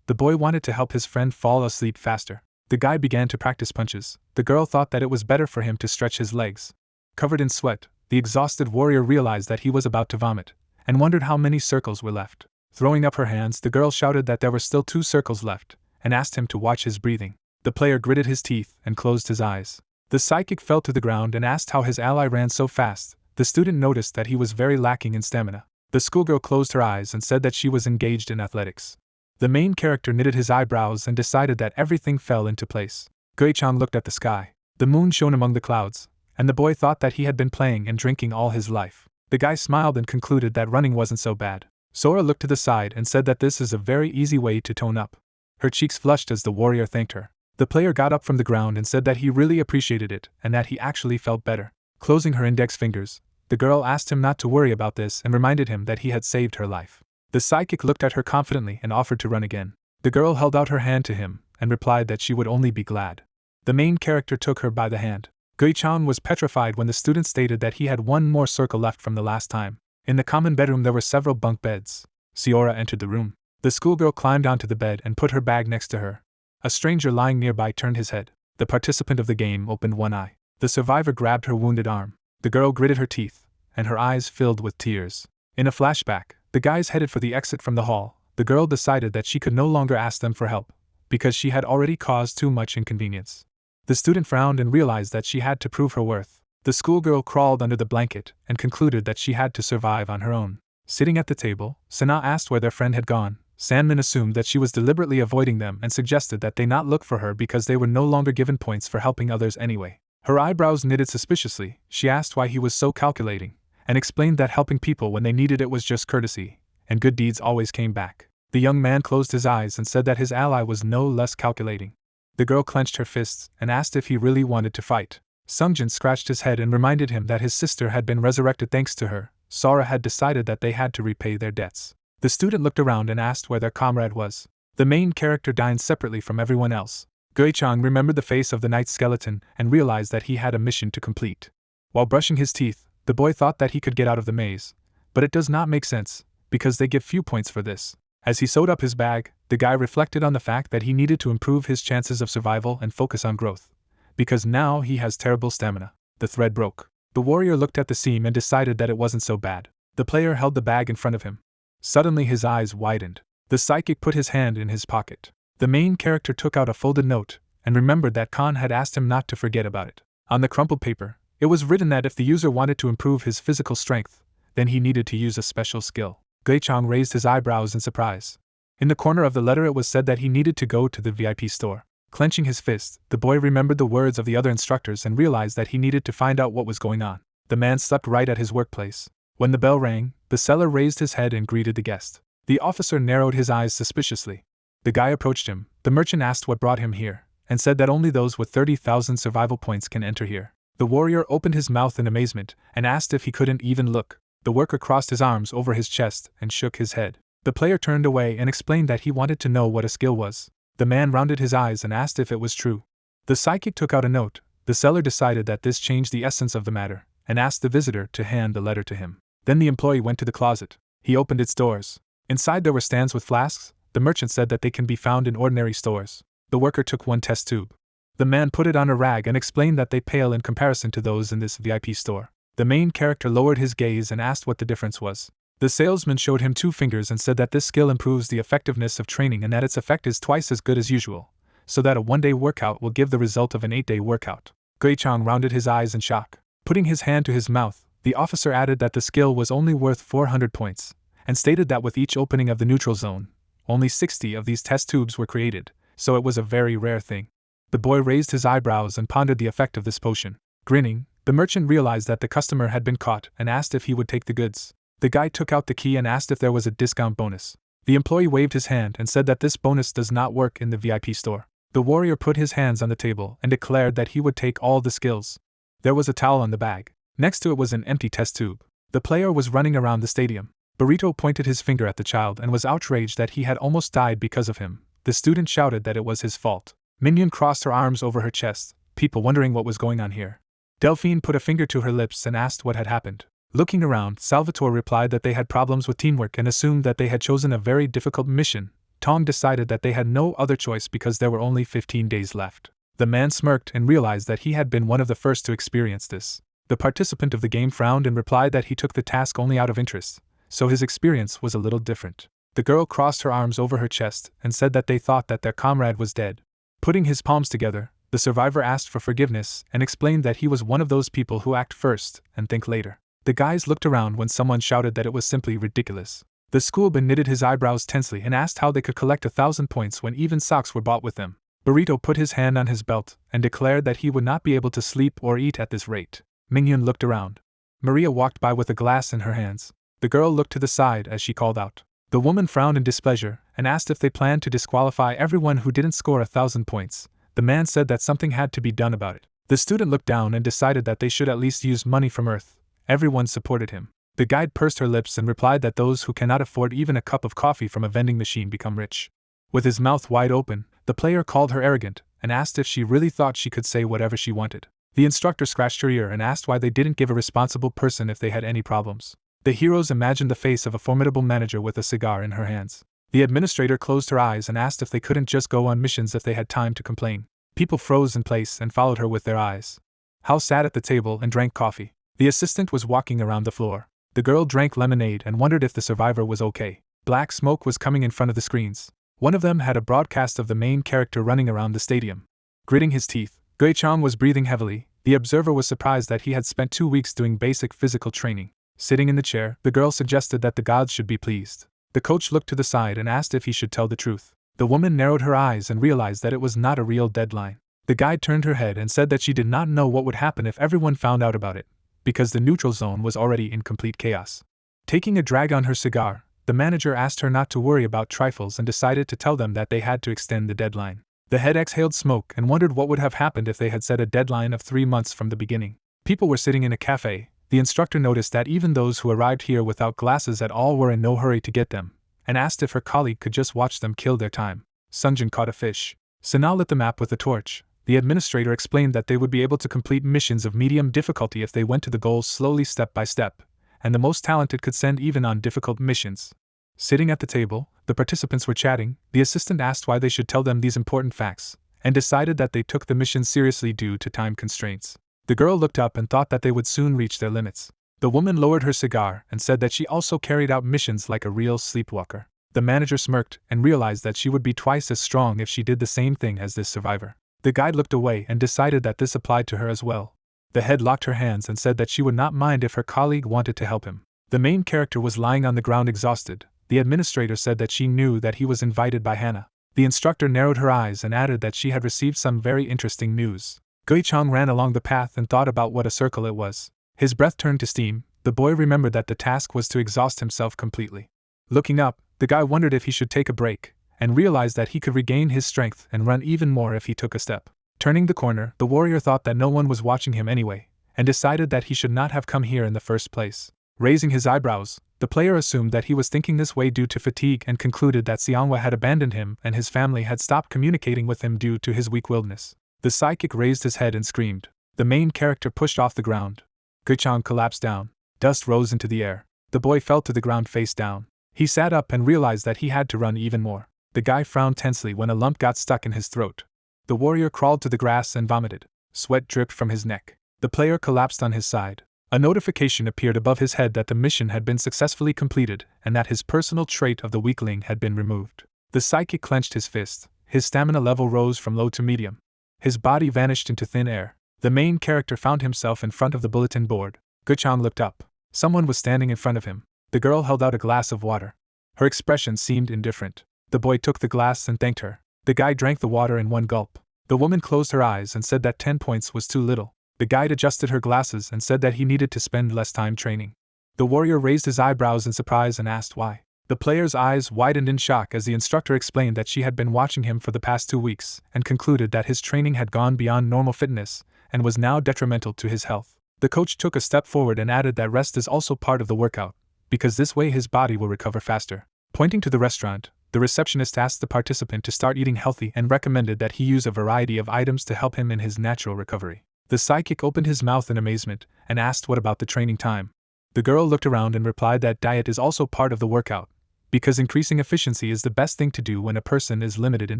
The boy wanted to help his friend fall asleep faster. The guy began to practice punches. The girl thought that it was better for him to stretch his legs. Covered in sweat, the exhausted warrior realized that he was about to vomit, and wondered how many circles were left. Throwing up her hands, the girl shouted that there were still 2 circles left, and asked him to watch his breathing. The player gritted his teeth and closed his eyes. The psychic fell to the ground and asked how his ally ran so fast. The student noticed that he was very lacking in stamina. The schoolgirl closed her eyes and said that she was engaged in athletics. The main character knitted his eyebrows and decided that everything fell into place. Gui-chan looked at the sky. The moon shone among the clouds, and the boy thought that he had been playing and drinking all his life. The guy smiled and concluded that running wasn't so bad. Sora looked to the side and said that this is a very easy way to tone up. Her cheeks flushed as the warrior thanked her. The player got up from the ground and said that he really appreciated it and that he actually felt better. Closing her index fingers, the girl asked him not to worry about this and reminded him that he had saved her life. The psychic looked at her confidently and offered to run again. The girl held out her hand to him and replied that she would only be glad. The main character took her by the hand. Gui-chan was petrified when the student stated that he had one more circle left from the last time. In the common bedroom there were several bunk beds. Seora entered the room. The schoolgirl climbed onto the bed and put her bag next to her. A stranger lying nearby turned his head. The participant of the game opened one eye. The survivor grabbed her wounded arm. The girl gritted her teeth, and her eyes filled with tears. In a flashback, the guys headed for the exit from the hall. The girl decided that she could no longer ask them for help, because she had already caused too much inconvenience. The student frowned and realized that she had to prove her worth. The schoolgirl crawled under the blanket and concluded that she had to survive on her own. Sitting at the table, Sana asked where their friend had gone. Sandman assumed that she was deliberately avoiding them and suggested that they not look for her because they were no longer given points for helping others anyway. Her eyebrows knitted suspiciously. She asked why he was so calculating, and explained that helping people when they needed it was just courtesy, and good deeds always came back. The young man closed his eyes and said that his ally was no less calculating. The girl clenched her fists and asked if he really wanted to fight. Sungjin scratched his head and reminded him that his sister had been resurrected thanks to her. Sora had decided that they had to repay their debts. The student looked around and asked where their comrade was. The main character dined separately from everyone else. Gui-chan remembered the face of the night skeleton and realized that he had a mission to complete. While brushing his teeth, the boy thought that he could get out of the maze. But it does not make sense, because they give few points for this. As he sewed up his bag, the guy reflected on the fact that he needed to improve his chances of survival and focus on growth. Because now he has terrible stamina. The thread broke. The warrior looked at the seam and decided that it wasn't so bad. The player held the bag in front of him. Suddenly his eyes widened. The psychic put his hand in his pocket. The main character took out a folded note, and remembered that Khan had asked him not to forget about it. On the crumpled paper, it was written that if the user wanted to improve his physical strength, then he needed to use a special skill. Gui-chan raised his eyebrows in surprise. In the corner of the letter it was said that he needed to go to the VIP store. Clenching his fist, the boy remembered the words of the other instructors and realized that he needed to find out what was going on. The man slept right at his workplace. When the bell rang, the seller raised his head and greeted the guest. The officer narrowed his eyes suspiciously. The guy approached him. The merchant asked what brought him here, and said that only those with 30,000 survival points can enter here. The warrior opened his mouth in amazement and asked if he couldn't even look. The worker crossed his arms over his chest and shook his head. The player turned away and explained that he wanted to know what a skill was. The man rounded his eyes and asked if it was true. The psychic took out a note. The seller decided that this changed the essence of the matter, and asked the visitor to hand the letter to him. Then the employee went to the closet. He opened its doors. Inside there were stands with flasks. The merchant said that they can be found in ordinary stores. The worker took one test tube. The man put it on a rag and explained that they pale in comparison to those in this VIP store. The main character lowered his gaze and asked what the difference was. The salesman showed him 2 fingers and said that this skill improves the effectiveness of training and that its effect is twice as good as usual, so that a 1-day workout will give the result of an 8-day workout. Gui-chan rounded his eyes in shock. Putting his hand to his mouth, the officer added that the skill was only worth 400 points, and stated that with each opening of the neutral zone, only 60 of these test tubes were created, so it was a very rare thing. The boy raised his eyebrows and pondered the effect of this potion. Grinning, the merchant realized that the customer had been caught and asked if he would take the goods. The guy took out the key and asked if there was a discount bonus. The employee waved his hand and said that this bonus does not work in the VIP store. The warrior put his hands on the table and declared that he would take all the skills. There was a towel on the bag. Next to it was an empty test tube. The player was running around the stadium. Burrito pointed his finger at the child and was outraged that he had almost died because of him. The student shouted that it was his fault. Minion crossed her arms over her chest, people wondering what was going on here. Delphine put a finger to her lips and asked what had happened. Looking around, Salvatore replied that they had problems with teamwork and assumed that they had chosen a very difficult mission. Tong decided that they had no other choice because there were only 15 days left. The man smirked and realized that he had been one of the first to experience this. The participant of the game frowned and replied that he took the task only out of interest, so his experience was a little different. The girl crossed her arms over her chest and said that they thought that their comrade was dead. Putting his palms together, the survivor asked for forgiveness and explained that he was one of those people who act first and think later. The guys looked around when someone shouted that it was simply ridiculous. The schoolboy knitted his eyebrows tensely and asked how they could collect 1,000 points when even socks were bought with them. Burrito put his hand on his belt and declared that he would not be able to sleep or eat at this rate. Minghyun looked around. Maria walked by with a glass in her hands. The girl looked to the side as she called out. The woman frowned in displeasure and asked if they planned to disqualify everyone who didn't score 1,000 points. The man said that something had to be done about it. The student looked down and decided that they should at least use money from Earth. Everyone supported him. The guide pursed her lips and replied that those who cannot afford even a cup of coffee from a vending machine become rich. With his mouth wide open, the player called her arrogant and asked if she really thought she could say whatever she wanted. The instructor scratched her ear and asked why they didn't give a responsible person if they had any problems. The heroes imagined the face of a formidable manager with a cigar in her hands. The administrator closed her eyes and asked if they couldn't just go on missions if they had time to complain. People froze in place and followed her with their eyes. Hal sat at the table and drank coffee. The assistant was walking around the floor. The girl drank lemonade and wondered if the survivor was okay. Black smoke was coming in front of the screens. One of them had a broadcast of the main character running around the stadium. Gritting his teeth, Gui-chan was breathing heavily. The observer was surprised that he had spent 2 weeks doing basic physical training. Sitting in the chair, the girl suggested that the gods should be pleased. The coach looked to the side and asked if he should tell the truth. The woman narrowed her eyes and realized that it was not a real deadline. The guide turned her head and said that she did not know what would happen if everyone found out about it, because the neutral zone was already in complete chaos. Taking a drag on her cigar, the manager asked her not to worry about trifles and decided to tell them that they had to extend the deadline. The head exhaled smoke and wondered what would have happened if they had set a deadline of 3 months from the beginning. People were sitting in a cafe. The instructor noticed that even those who arrived here without glasses at all were in no hurry to get them, and asked if her colleague could just watch them kill their time. Sunjin caught a fish. Sana lit the map with a torch. The administrator explained that they would be able to complete missions of medium difficulty if they went to the goals slowly step by step, and the most talented could send even on difficult missions. Sitting at the table, the participants were chatting. The assistant asked why they should tell them these important facts, and decided that they took the mission seriously due to time constraints. The girl looked up and thought that they would soon reach their limits. The woman lowered her cigar and said that she also carried out missions like a real sleepwalker. The manager smirked and realized that she would be twice as strong if she did the same thing as this survivor. The guide looked away and decided that this applied to her as well. The head locked her hands and said that she would not mind if her colleague wanted to help him. The main character was lying on the ground exhausted. The administrator said that she knew that he was invited by Hannah. The instructor narrowed her eyes and added that she had received some very interesting news. Gui-chan ran along the path and thought about what a circle it was. His breath turned to steam. The boy remembered that the task was to exhaust himself completely. Looking up, the guy wondered if he should take a break, and realized that he could regain his strength and run even more if he took a step. Turning the corner, the warrior thought that no one was watching him anyway, and decided that he should not have come here in the first place. Raising his eyebrows, the player assumed that he was thinking this way due to fatigue and concluded that Xianghua had abandoned him and his family had stopped communicating with him due to his weak-willedness. The psychic raised his head and screamed. The main character pushed off the ground. Gui-chan collapsed down. Dust rose into the air. The boy fell to the ground face down. He sat up and realized that he had to run even more. The guy frowned tensely when a lump got stuck in his throat. The warrior crawled to the grass and vomited. Sweat dripped from his neck. The player collapsed on his side. A notification appeared above his head that the mission had been successfully completed and that his personal trait of the weakling had been removed. The psychic clenched his fist. His stamina level rose from low to medium. His body vanished into thin air. The main character found himself in front of the bulletin board. Gui-chan looked up. Someone was standing in front of him. The girl held out a glass of water. Her expression seemed indifferent. The boy took the glass and thanked her. The guy drank the water in one gulp. The woman closed her eyes and said that 10 points was too little. The guide adjusted her glasses and said that he needed to spend less time training. The warrior raised his eyebrows in surprise and asked why. The player's eyes widened in shock as the instructor explained that she had been watching him for the past 2 weeks and concluded that his training had gone beyond normal fitness and was now detrimental to his health. The coach took a step forward and added that rest is also part of the workout, because this way his body will recover faster. Pointing to the restaurant, the receptionist asked the participant to start eating healthy and recommended that he use a variety of items to help him in his natural recovery. The psychic opened his mouth in amazement and asked what about the training time. The girl looked around and replied that diet is also part of the workout, because increasing efficiency is the best thing to do when a person is limited in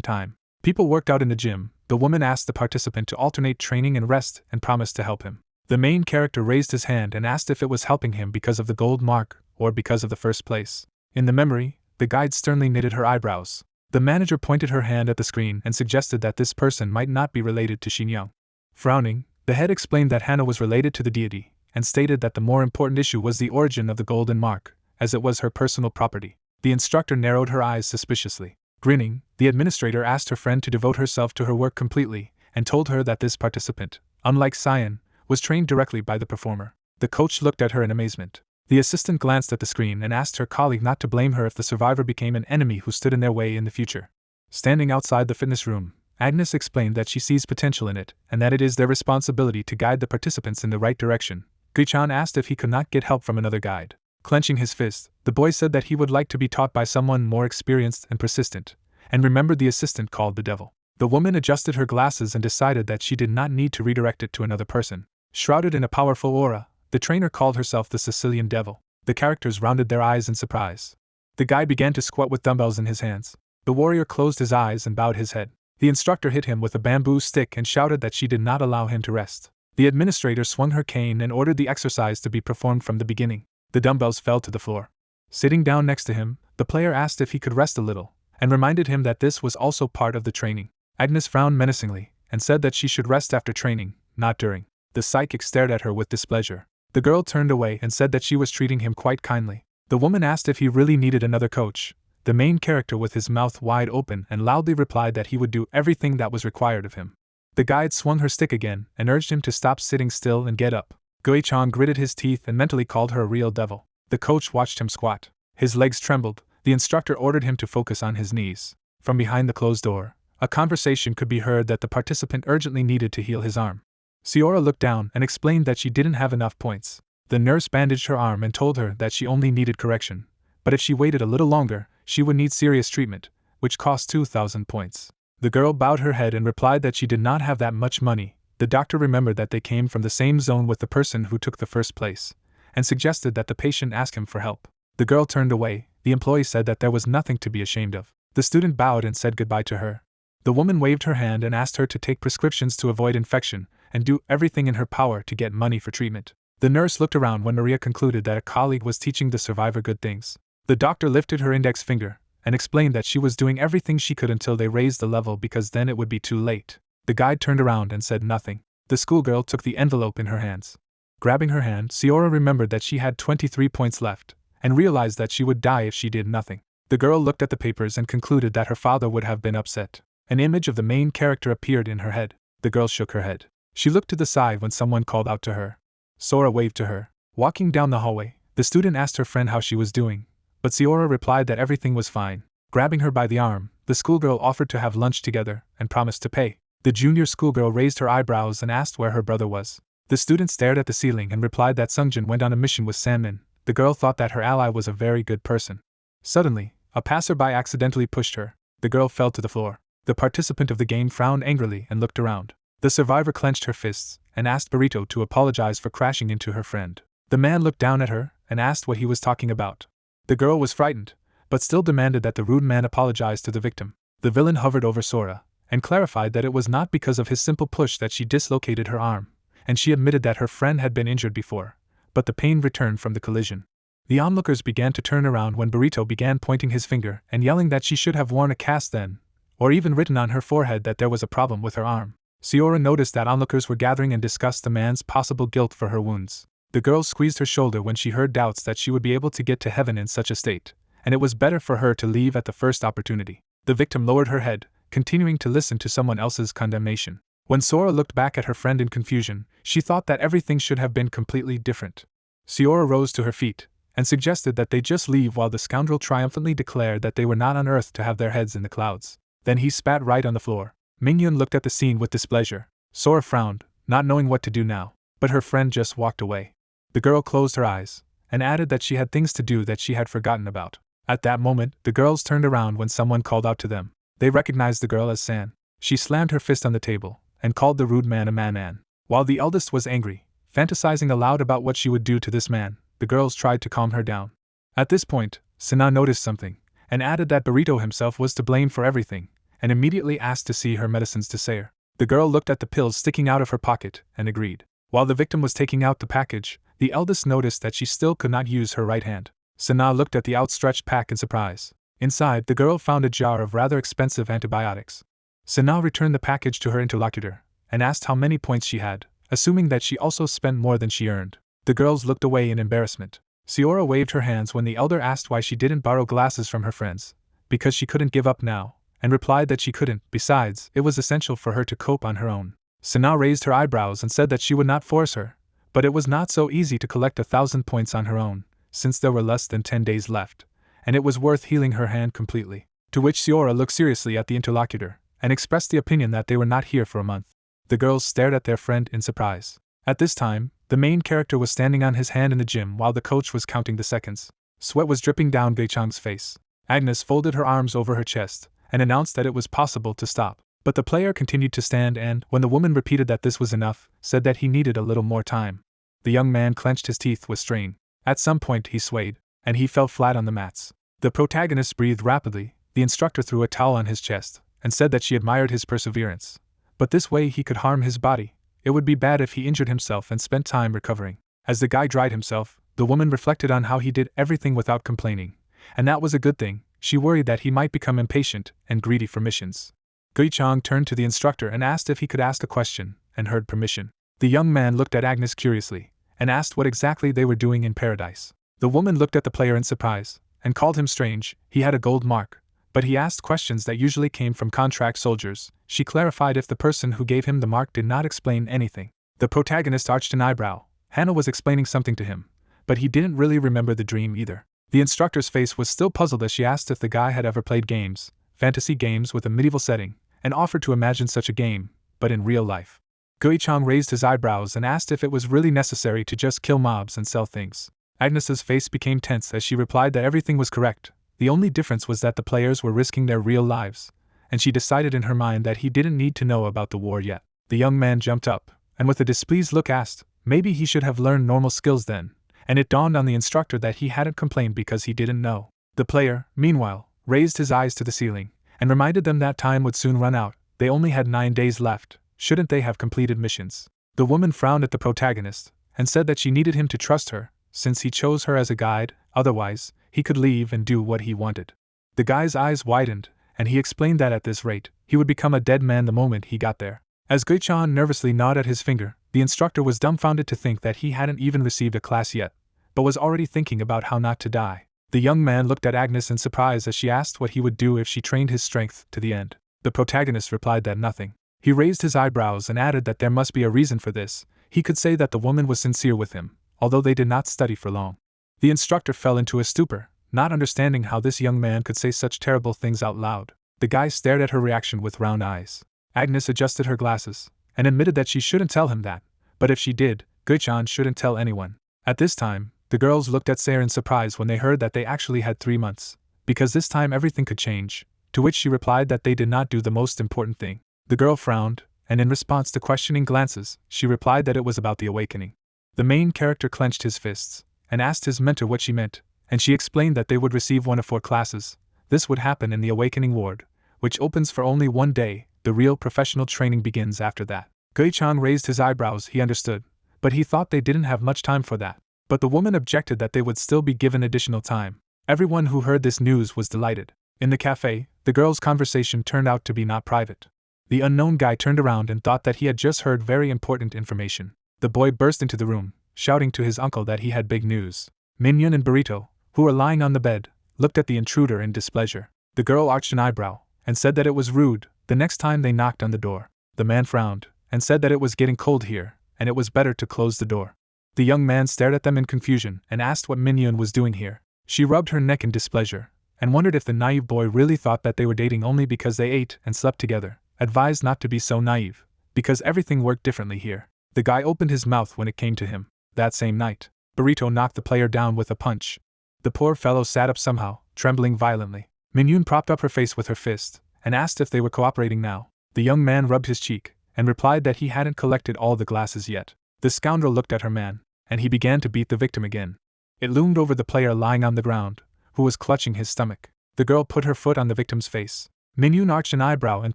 time. People worked out in the gym. The woman asked the participant to alternate training and rest and promised to help him. The main character raised his hand and asked if it was helping him because of the gold mark or because of the first place. In the memory, the guide sternly knitted her eyebrows. The manager pointed her hand at the screen and suggested that this person might not be related to Xinjiang. Frowning, the head explained that Hannah was related to the deity, and stated that the more important issue was the origin of the golden mark, as it was her personal property. The instructor narrowed her eyes suspiciously. Grinning, the administrator asked her friend to devote herself to her work completely, and told her that this participant, unlike Cyan, was trained directly by the performer. The coach looked at her in amazement. The assistant glanced at the screen and asked her colleague not to blame her if the survivor became an enemy who stood in their way in the future. Standing outside the fitness room, Agnes explained that she sees potential in it, and that it is their responsibility to guide the participants in the right direction. Gui-chan asked if he could not get help from another guide. Clenching his fist, the boy said that he would like to be taught by someone more experienced and persistent, and remembered the assistant called the devil. The woman adjusted her glasses and decided that she did not need to redirect it to another person. Shrouded in a powerful aura, the trainer called herself the Sicilian Devil. The characters rounded their eyes in surprise. The guy began to squat with dumbbells in his hands. The warrior closed his eyes and bowed his head. The instructor hit him with a bamboo stick and shouted that she did not allow him to rest. The administrator swung her cane and ordered the exercise to be performed from the beginning. The dumbbells fell to the floor. Sitting down next to him, the player asked if he could rest a little, and reminded him that this was also part of the training. Agnes frowned menacingly, and said that she should rest after training, not during. The psychic stared at her with displeasure. The girl turned away and said that she was treating him quite kindly. The woman asked if he really needed another coach. The main character, with his mouth wide open and loudly, replied that he would do everything that was required of him. The guide swung her stick again and urged him to stop sitting still and get up. Gui-chan gritted his teeth and mentally called her a real devil. The coach watched him squat. His legs trembled. The instructor ordered him to focus on his knees. From behind the closed door, a conversation could be heard that the participant urgently needed to heal his arm. Siora looked down and explained that she didn't have enough points. The nurse bandaged her arm and told her that she only needed correction, but if she waited a little longer, she would need serious treatment, which cost 2,000 points. The girl bowed her head and replied that she did not have that much money. The doctor remembered that they came from the same zone with the person who took the first place, and suggested that the patient ask him for help. The girl turned away. The employee said that there was nothing to be ashamed of. The student bowed and said goodbye to her. The woman waved her hand and asked her to take prescriptions to avoid infection, and do everything in her power to get money for treatment. The nurse looked around when Maria concluded that a colleague was teaching the survivor good things. The doctor lifted her index finger and explained that she was doing everything she could until they raised the level, because then it would be too late. The guide turned around and said nothing. The schoolgirl took the envelope in her hands. Grabbing her hand, Siora remembered that she had 23 points left, and realized that she would die if she did nothing. The girl looked at the papers and concluded that her father would have been upset. An image of the main character appeared in her head. The girl shook her head. She looked to the side when someone called out to her. Sora waved to her. Walking down the hallway, the student asked her friend how she was doing, but Siora replied that everything was fine. Grabbing her by the arm, the schoolgirl offered to have lunch together and promised to pay. The junior schoolgirl raised her eyebrows and asked where her brother was. The student stared at the ceiling and replied that Sungjin went on a mission with Sanmin. The girl thought that her ally was a very good person. Suddenly, a passerby accidentally pushed her. The girl fell to the floor. The participant of the game frowned angrily and looked around. The survivor clenched her fists and asked Burrito to apologize for crashing into her friend. The man looked down at her and asked what he was talking about. The girl was frightened, but still demanded that the rude man apologize to the victim. The villain hovered over Sora and clarified that it was not because of his simple push that she dislocated her arm, and she admitted that her friend had been injured before, but the pain returned from the collision. The onlookers began to turn around when Burrito began pointing his finger and yelling that she should have worn a cast then, or even written on her forehead that there was a problem with her arm. Siora noticed that onlookers were gathering and discussed the man's possible guilt for her wounds. The girl squeezed her shoulder when she heard doubts that she would be able to get to heaven in such a state, and it was better for her to leave at the first opportunity. The victim lowered her head, continuing to listen to someone else's condemnation. When Sora looked back at her friend in confusion, she thought that everything should have been completely different. Siora rose to her feet and suggested that they just leave, while the scoundrel triumphantly declared that they were not on Earth to have their heads in the clouds. Then he spat right on the floor. Mingyun looked at the scene with displeasure. Sora frowned, not knowing what to do now, but her friend just walked away. The girl closed her eyes and added that she had things to do that she had forgotten about. At that moment, the girls turned around when someone called out to them. They recognized the girl as San. She slammed her fist on the table and called the rude man a man. While the eldest was angry, fantasizing aloud about what she would do to this man, the girls tried to calm her down. At this point, Sana noticed something and added that Burrito himself was to blame for everything, and immediately asked to see her medicines to Sayer. The girl looked at the pills sticking out of her pocket and agreed. While the victim was taking out the package, the eldest noticed that she still could not use her right hand. Sana looked at the outstretched pack in surprise. Inside, the girl found a jar of rather expensive antibiotics. Sana returned the package to her interlocutor and asked how many points she had, assuming that she also spent more than she earned. The girls looked away in embarrassment. Siora waved her hands when the elder asked why she didn't borrow glasses from her friends, because she couldn't give up now, and replied that she couldn't. Besides, it was essential for her to cope on her own. Sana raised her eyebrows and said that she would not force her, but it was not so easy to collect 1,000 points on her own, since there were less than 10 days left, and it was worth healing her hand completely. To which Siora looked seriously at the interlocutor and expressed the opinion that they were not here for a month. The girls stared at their friend in surprise. At this time, the main character was standing on his hand in the gym while the coach was counting the seconds. Sweat was dripping down Gui-chang's face. Agnes folded her arms over her chest and announced that it was possible to stop. But the player continued to stand and, when the woman repeated that this was enough, said that he needed a little more time. The young man clenched his teeth with strain. At some point he swayed, and he fell flat on the mats. The protagonist breathed rapidly. The instructor threw a towel on his chest, and said that she admired his perseverance. But this way he could harm his body. It would be bad if he injured himself and spent time recovering. As the guy dried himself, the woman reflected on how he did everything without complaining. And that was a good thing. She worried that he might become impatient and greedy for missions. Gui-chang turned to the instructor and asked if he could ask a question, and heard permission. The young man looked at Agnes curiously, and asked what exactly they were doing in paradise. The woman looked at the player in surprise, and called him strange. He had a gold mark, but he asked questions that usually came from contract soldiers. She clarified if the person who gave him the mark did not explain anything. The protagonist arched an eyebrow. Hannah was explaining something to him, but he didn't really remember the dream either. The instructor's face was still puzzled as she asked if the guy had ever played games, fantasy games with a medieval setting, and offered to imagine such a game, but in real life. Gui-chang raised his eyebrows and asked if it was really necessary to just kill mobs and sell things. Agnes's face became tense as she replied that everything was correct. The only difference was that the players were risking their real lives, and she decided in her mind that he didn't need to know about the war yet. The young man jumped up, and with a displeased look asked, maybe he should have learned normal skills then, and it dawned on the instructor that he hadn't complained because he didn't know. The player, meanwhile, raised his eyes to the ceiling, and reminded them that time would soon run out. They only had 9 days left. Shouldn't they have completed missions? The woman frowned at the protagonist, and said that she needed him to trust her, since he chose her as a guide, otherwise, he could leave and do what he wanted. The guy's eyes widened, and he explained that at this rate, he would become a dead man the moment he got there. As Gui-chan nervously gnawed at his finger, the instructor was dumbfounded to think that he hadn't even received a class yet, but was already thinking about how not to die. The young man looked at Agnes in surprise as she asked what he would do if she trained his strength to the end. The protagonist replied that nothing. He raised his eyebrows and added that there must be a reason for this. He could say that the woman was sincere with him, although they did not study for long. The instructor fell into a stupor, not understanding how this young man could say such terrible things out loud. The guy stared at her reaction with round eyes. Agnes adjusted her glasses, and admitted that she shouldn't tell him that, but if she did, Gui-chan shouldn't tell anyone. At this time, the girls looked at Sayer in surprise when they heard that they actually had 3 months, because this time everything could change, to which she replied that they did not do the most important thing. The girl frowned, and in response to questioning glances, she replied that it was about the awakening. The main character clenched his fists, and asked his mentor what she meant, and she explained that they would receive 1 of 4 classes. This would happen in the awakening ward, which opens for only 1 day. The real professional training begins after that. Gui-chan raised his eyebrows. He understood, but he thought they didn't have much time for that. But the woman objected that they would still be given additional time. Everyone who heard this news was delighted. In the cafe, the girls' conversation turned out to be not private. The unknown guy turned around and thought that he had just heard very important information. The boy burst into the room, shouting to his uncle that he had big news. Minhyun and Burrito, who were lying on the bed, looked at the intruder in displeasure. The girl arched an eyebrow, and said that it was rude. The next time they knocked on the door, the man frowned, and said that it was getting cold here, and it was better to close the door. The young man stared at them in confusion and asked what Minhyun was doing here. She rubbed her neck in displeasure, and wondered if the naive boy really thought that they were dating only because they ate and slept together. Advised not to be so naive, because everything worked differently here. The guy opened his mouth when it came to him. That same night, Burrito knocked the player down with a punch. The poor fellow sat up somehow, trembling violently. Minhyun propped up her face with her fist, and asked if they were cooperating now. The young man rubbed his cheek, and replied that he hadn't collected all the glasses yet. The scoundrel looked at her man, and he began to beat the victim again. It loomed over the player lying on the ground, who was clutching his stomach. The girl put her foot on the victim's face. Minhyun arched an eyebrow and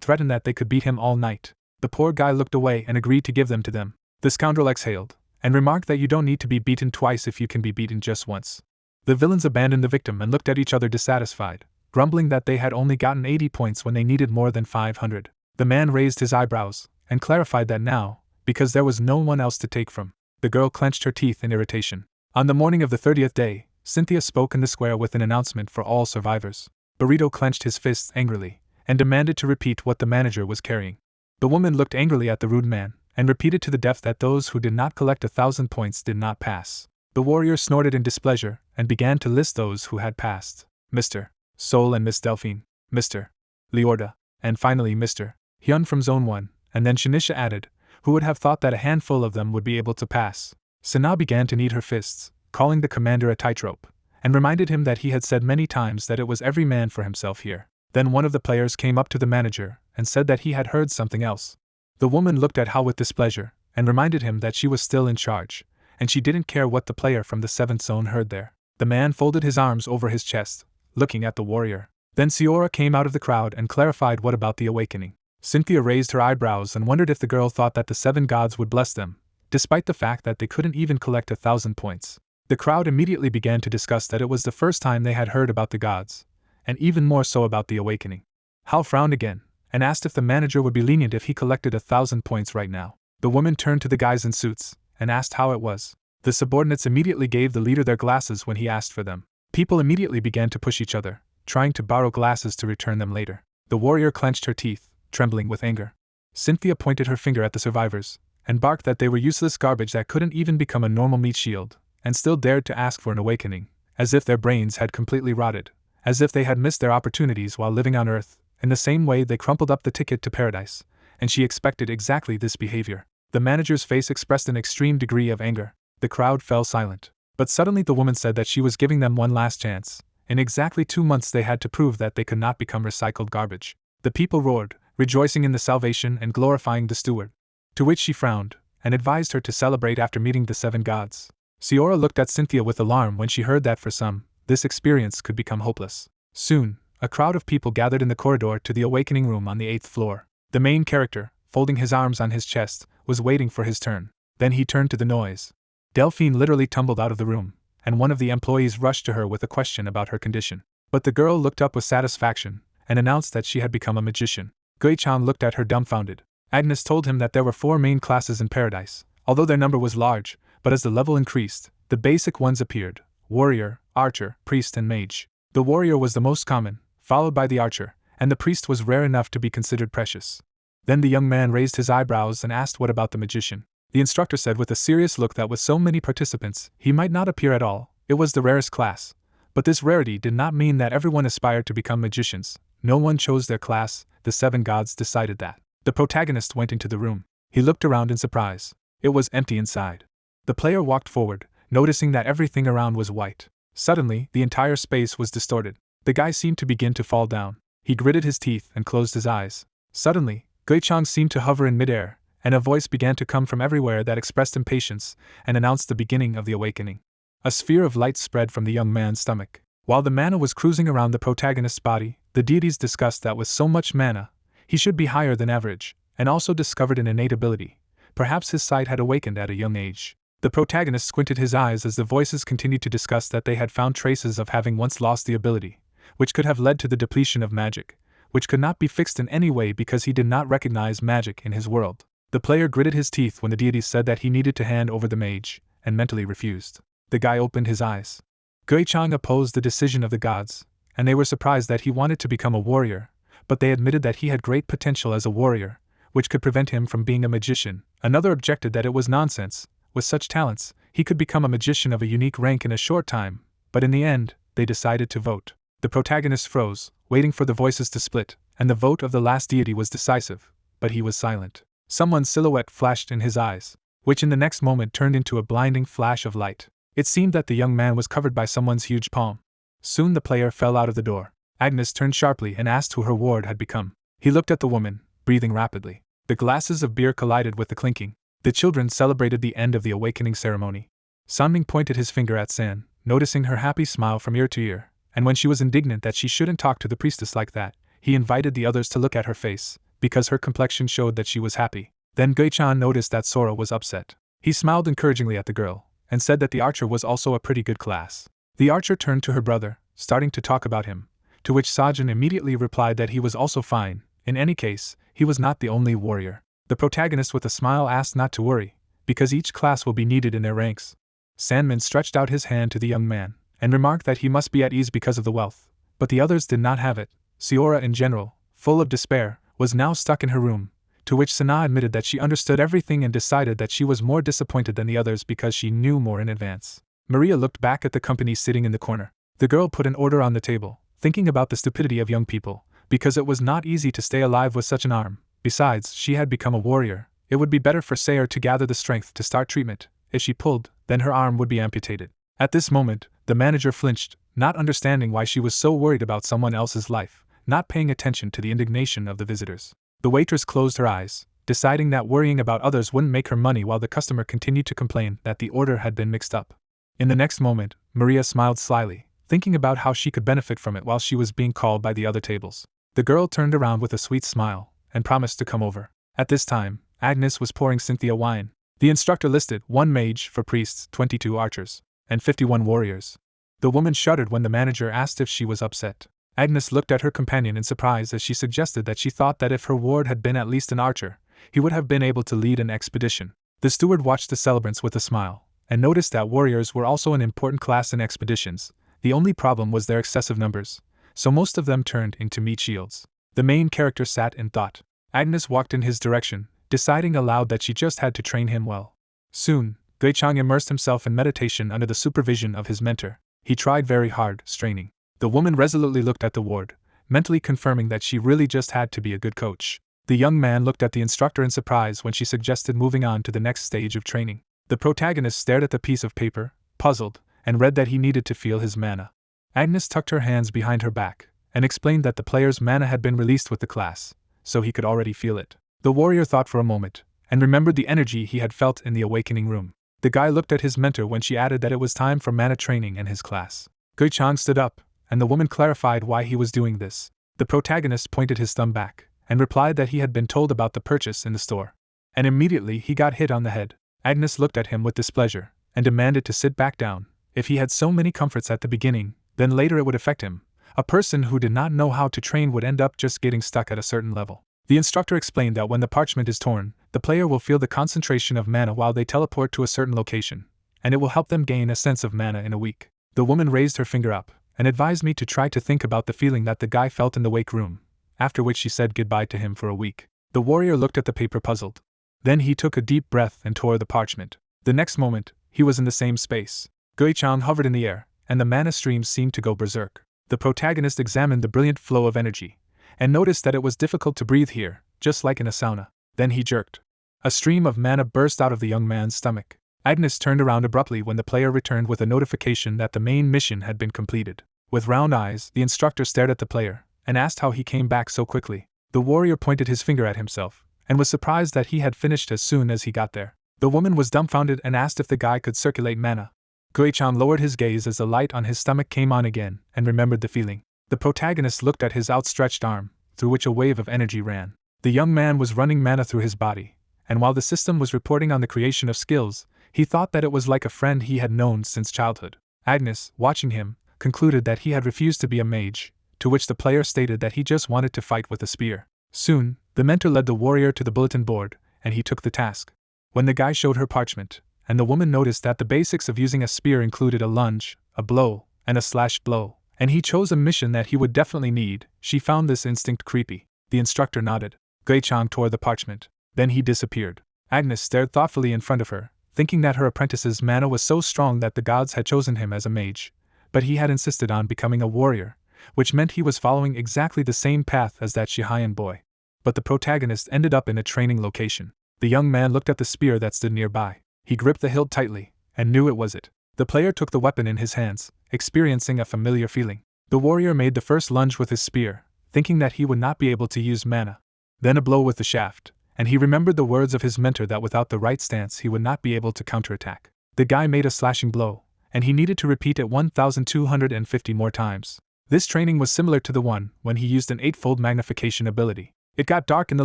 threatened that they could beat him all night. The poor guy looked away and agreed to give them to them. The scoundrel exhaled, and remarked that you don't need to be beaten twice if you can be beaten just once. The villains abandoned the victim and looked at each other dissatisfied, grumbling that they had only gotten 80 points when they needed more than 500. The man raised his eyebrows, and clarified that now, because there was no one else to take from. The girl clenched her teeth in irritation. On the morning of the 30th day, Cynthia spoke in the square with an announcement for all survivors. Burrito clenched his fists angrily, and demanded to repeat what the manager was carrying. The woman looked angrily at the rude man, and repeated to the deaf that those who did not collect 1,000 points did not pass. The warrior snorted in displeasure, and began to list those who had passed. Mr. Sol and Miss Delphine, Mr. Liorda, and finally Mr. Hyun from Zone 1, and then Shanisha added, who would have thought that a handful of them would be able to pass. Sana began to knead her fists, calling the commander a tightrope, and reminded him that he had said many times that it was every man for himself here. Then one of the players came up to the manager and said that he had heard something else. The woman looked at Hao with displeasure and reminded him that she was still in charge, and she didn't care what the player from the 7th zone heard there. The man folded his arms over his chest, looking at the warrior. Then Seora came out of the crowd and clarified what about the awakening. Cynthia raised her eyebrows and wondered if the girl thought that the 7 gods would bless them, despite the fact that they couldn't even collect 1,000 points. The crowd immediately began to discuss that it was the first time they had heard about the gods, and even more so about the awakening. Hao frowned again, and asked if the manager would be lenient if he collected 1,000 points right now. The woman turned to the guys in suits, and asked how it was. The subordinates immediately gave the leader their glasses when he asked for them. People immediately began to push each other, trying to borrow glasses to return them later. The warrior clenched her teeth, trembling with anger. Cynthia pointed her finger at the survivors, and barked that they were useless garbage that couldn't even become a normal meat shield, and still dared to ask for an awakening, as if their brains had completely rotted, as if they had missed their opportunities while living on Earth. In the same way they crumpled up the ticket to paradise, and she expected exactly this behavior. The manager's face expressed an extreme degree of anger. The crowd fell silent. But suddenly the woman said that she was giving them one last chance. In exactly 2 months they had to prove that they could not become recycled garbage. The people roared, rejoicing in the salvation and glorifying the steward. To which she frowned, and advised her to celebrate after meeting the 7 gods. Seora looked at Cynthia with alarm when she heard that for some, this experience could become hopeless. Soon, a crowd of people gathered in the corridor to the awakening room on the 8th floor. The main character, folding his arms on his chest, was waiting for his turn. Then he turned to the noise. Delphine literally tumbled out of the room, and one of the employees rushed to her with a question about her condition. But the girl looked up with satisfaction, and announced that she had become a magician. Gui-chan looked at her dumbfounded. Agnes told him that there were 4 main classes in paradise, although their number was large, but as the level increased, the basic ones appeared: warrior, archer, priest and mage. The warrior was the most common, followed by the archer, and the priest was rare enough to be considered precious. Then the young man raised his eyebrows and asked what about the magician. The instructor said with a serious look that with so many participants, he might not appear at all. It was the rarest class. But this rarity did not mean that everyone aspired to become magicians. No one chose their class, the 7 gods decided that. The protagonist went into the room. He looked around in surprise. It was empty inside. The player walked forward, noticing that everything around was white. Suddenly, the entire space was distorted. The guy seemed to begin to fall down. He gritted his teeth and closed his eyes. Suddenly, Gui-chan seemed to hover in midair, and a voice began to come from everywhere that expressed impatience and announced the beginning of the awakening. A sphere of light spread from the young man's stomach. While the mana was cruising around the protagonist's body, the deities discussed that with so much mana, he should be higher than average, and also discovered an innate ability. Perhaps his sight had awakened at a young age. The protagonist squinted his eyes as the voices continued to discuss that they had found traces of having once lost the ability, which could have led to the depletion of magic, which could not be fixed in any way because he did not recognize magic in his world. The player gritted his teeth when the deities said that he needed to hand over the mage, and mentally refused. The guy opened his eyes. Gui-chan opposed the decision of the gods, and they were surprised that he wanted to become a warrior, but they admitted that he had great potential as a warrior, which could prevent him from being a magician. Another objected that it was nonsense. With such talents, he could become a magician of a unique rank in a short time, but in the end, they decided to vote. The protagonist froze, waiting for the voices to split, and the vote of the last deity was decisive, but he was silent. Someone's silhouette flashed in his eyes, which in the next moment turned into a blinding flash of light. It seemed that the young man was covered by someone's huge palm. Soon the player fell out of the door. Agnes turned sharply and asked who her ward had become. He looked at the woman, breathing rapidly. The glasses of beer collided with the clinking. The children celebrated the end of the awakening ceremony. Sanming pointed his finger at San, noticing her happy smile from ear to ear, and when she was indignant that she shouldn't talk to the priestess like that, he invited the others to look at her face, because her complexion showed that she was happy. Then Gui-chan noticed that Sora was upset. He smiled encouragingly at the girl, and said that the archer was also a pretty good class. The archer turned to her brother, starting to talk about him, to which Sajin immediately replied that he was also fine. In any case, he was not the only warrior. The protagonist with a smile asked not to worry, because each class will be needed in their ranks. Sandman stretched out his hand to the young man, and remarked that he must be at ease because of the wealth, but the others did not have it. Seora in general, full of despair, was now stuck in her room, to which Sana admitted that she understood everything and decided that she was more disappointed than the others because she knew more in advance. Maria looked back at the company sitting in the corner. The girl put an order on the table, thinking about the stupidity of young people, because it was not easy to stay alive with such an arm. Besides, she had become a warrior. It would be better for Sayer to gather the strength to start treatment. If she pulled, then her arm would be amputated. At this moment, the manager flinched, not understanding why she was so worried about someone else's life. not paying attention to the indignation of the visitors. The waitress closed her eyes, deciding that worrying about others wouldn't make her money while the customer continued to complain that the order had been mixed up. In the next moment, Maria smiled slyly, thinking about how she could benefit from it while she was being called by the other tables. The girl turned around with a sweet smile and promised to come over. At this time, Agnes was pouring Cynthia wine. The instructor listed 1 mage for priests, 22 archers, and 51 warriors. The woman shuddered when the manager asked if she was upset. Agnes looked at her companion in surprise as she suggested that she thought that if her ward had been at least an archer, he would have been able to lead an expedition. The steward watched the celebrants with a smile, and noticed that warriors were also an important class in expeditions. The only problem was their excessive numbers, so most of them turned into meat shields. The main character sat in thought. Agnes walked in his direction, deciding aloud that she just had to train him well. Soon, Guichang immersed himself in meditation under the supervision of his mentor. He tried very hard, straining. The woman resolutely looked at the ward, mentally confirming that she really just had to be a good coach. The young man looked at the instructor in surprise when she suggested moving on to the next stage of training. The protagonist stared at the piece of paper, puzzled, and read that he needed to feel his mana. Agnes tucked her hands behind her back, and explained that the player's mana had been released with the class, so he could already feel it. The warrior thought for a moment, and remembered the energy he had felt in the awakening room. The guy looked at his mentor when she added that it was time for mana training in his class. Guichang stood up, and the woman clarified why he was doing this. The protagonist pointed his thumb back, and replied that he had been told about the purchase in the store. And immediately he got hit on the head. Agnes looked at him with displeasure, and demanded to sit back down. If he had so many comforts at the beginning, then later it would affect him. A person who did not know how to train would end up just getting stuck at a certain level. The instructor explained that when the parchment is torn, the player will feel the concentration of mana while they teleport to a certain location, and it will help them gain a sense of mana in a week. The woman raised her finger up, and advised me to try to think about the feeling that the guy felt in the wake room, after which she said goodbye to him for a week. The warrior looked at the paper puzzled. Then he took a deep breath and tore the parchment. The next moment, he was in the same space. Guichang hovered in the air, and the mana streams seemed to go berserk. The protagonist examined the brilliant flow of energy, and noticed that it was difficult to breathe here, just like in a sauna. Then he jerked. A stream of mana burst out of the young man's stomach. Agnes turned around abruptly when the player returned with a notification that the main mission had been completed. With round eyes, the instructor stared at the player, and asked how he came back so quickly. The warrior pointed his finger at himself, and was surprised that he had finished as soon as he got there. The woman was dumbfounded and asked if the guy could circulate mana. Guichang lowered his gaze as the light on his stomach came on again, and remembered the feeling. The protagonist looked at his outstretched arm, through which a wave of energy ran. The young man was running mana through his body, and while the system was reporting on the creation of skills, he thought that it was like a friend he had known since childhood. Agnes, watching him, concluded that he had refused to be a mage, to which the player stated that he just wanted to fight with a spear. Soon, the mentor led the warrior to the bulletin board, and he took the task. When the guy showed her parchment, and the woman noticed that the basics of using a spear included a lunge, a blow, and a slash blow, and he chose a mission that he would definitely need, she found this instinct creepy. The instructor nodded. Guichang tore the parchment. Then he disappeared. Agnes stared thoughtfully in front of her, thinking that her apprentice's mana was so strong that the gods had chosen him as a mage, but he had insisted on becoming a warrior, which meant he was following exactly the same path as that Shihayan boy. But the protagonist ended up in a training location. The young man looked at the spear that stood nearby. He gripped the hilt tightly, and knew it was it. The player took the weapon in his hands, experiencing a familiar feeling. The warrior made the first lunge with his spear, thinking that he would not be able to use mana. Then a blow with the shaft, and he remembered the words of his mentor that without the right stance he would not be able to counterattack. The guy made a slashing blow, and he needed to repeat it 1,250 more times. This training was similar to the one when he used an 8-fold magnification ability. It got dark in the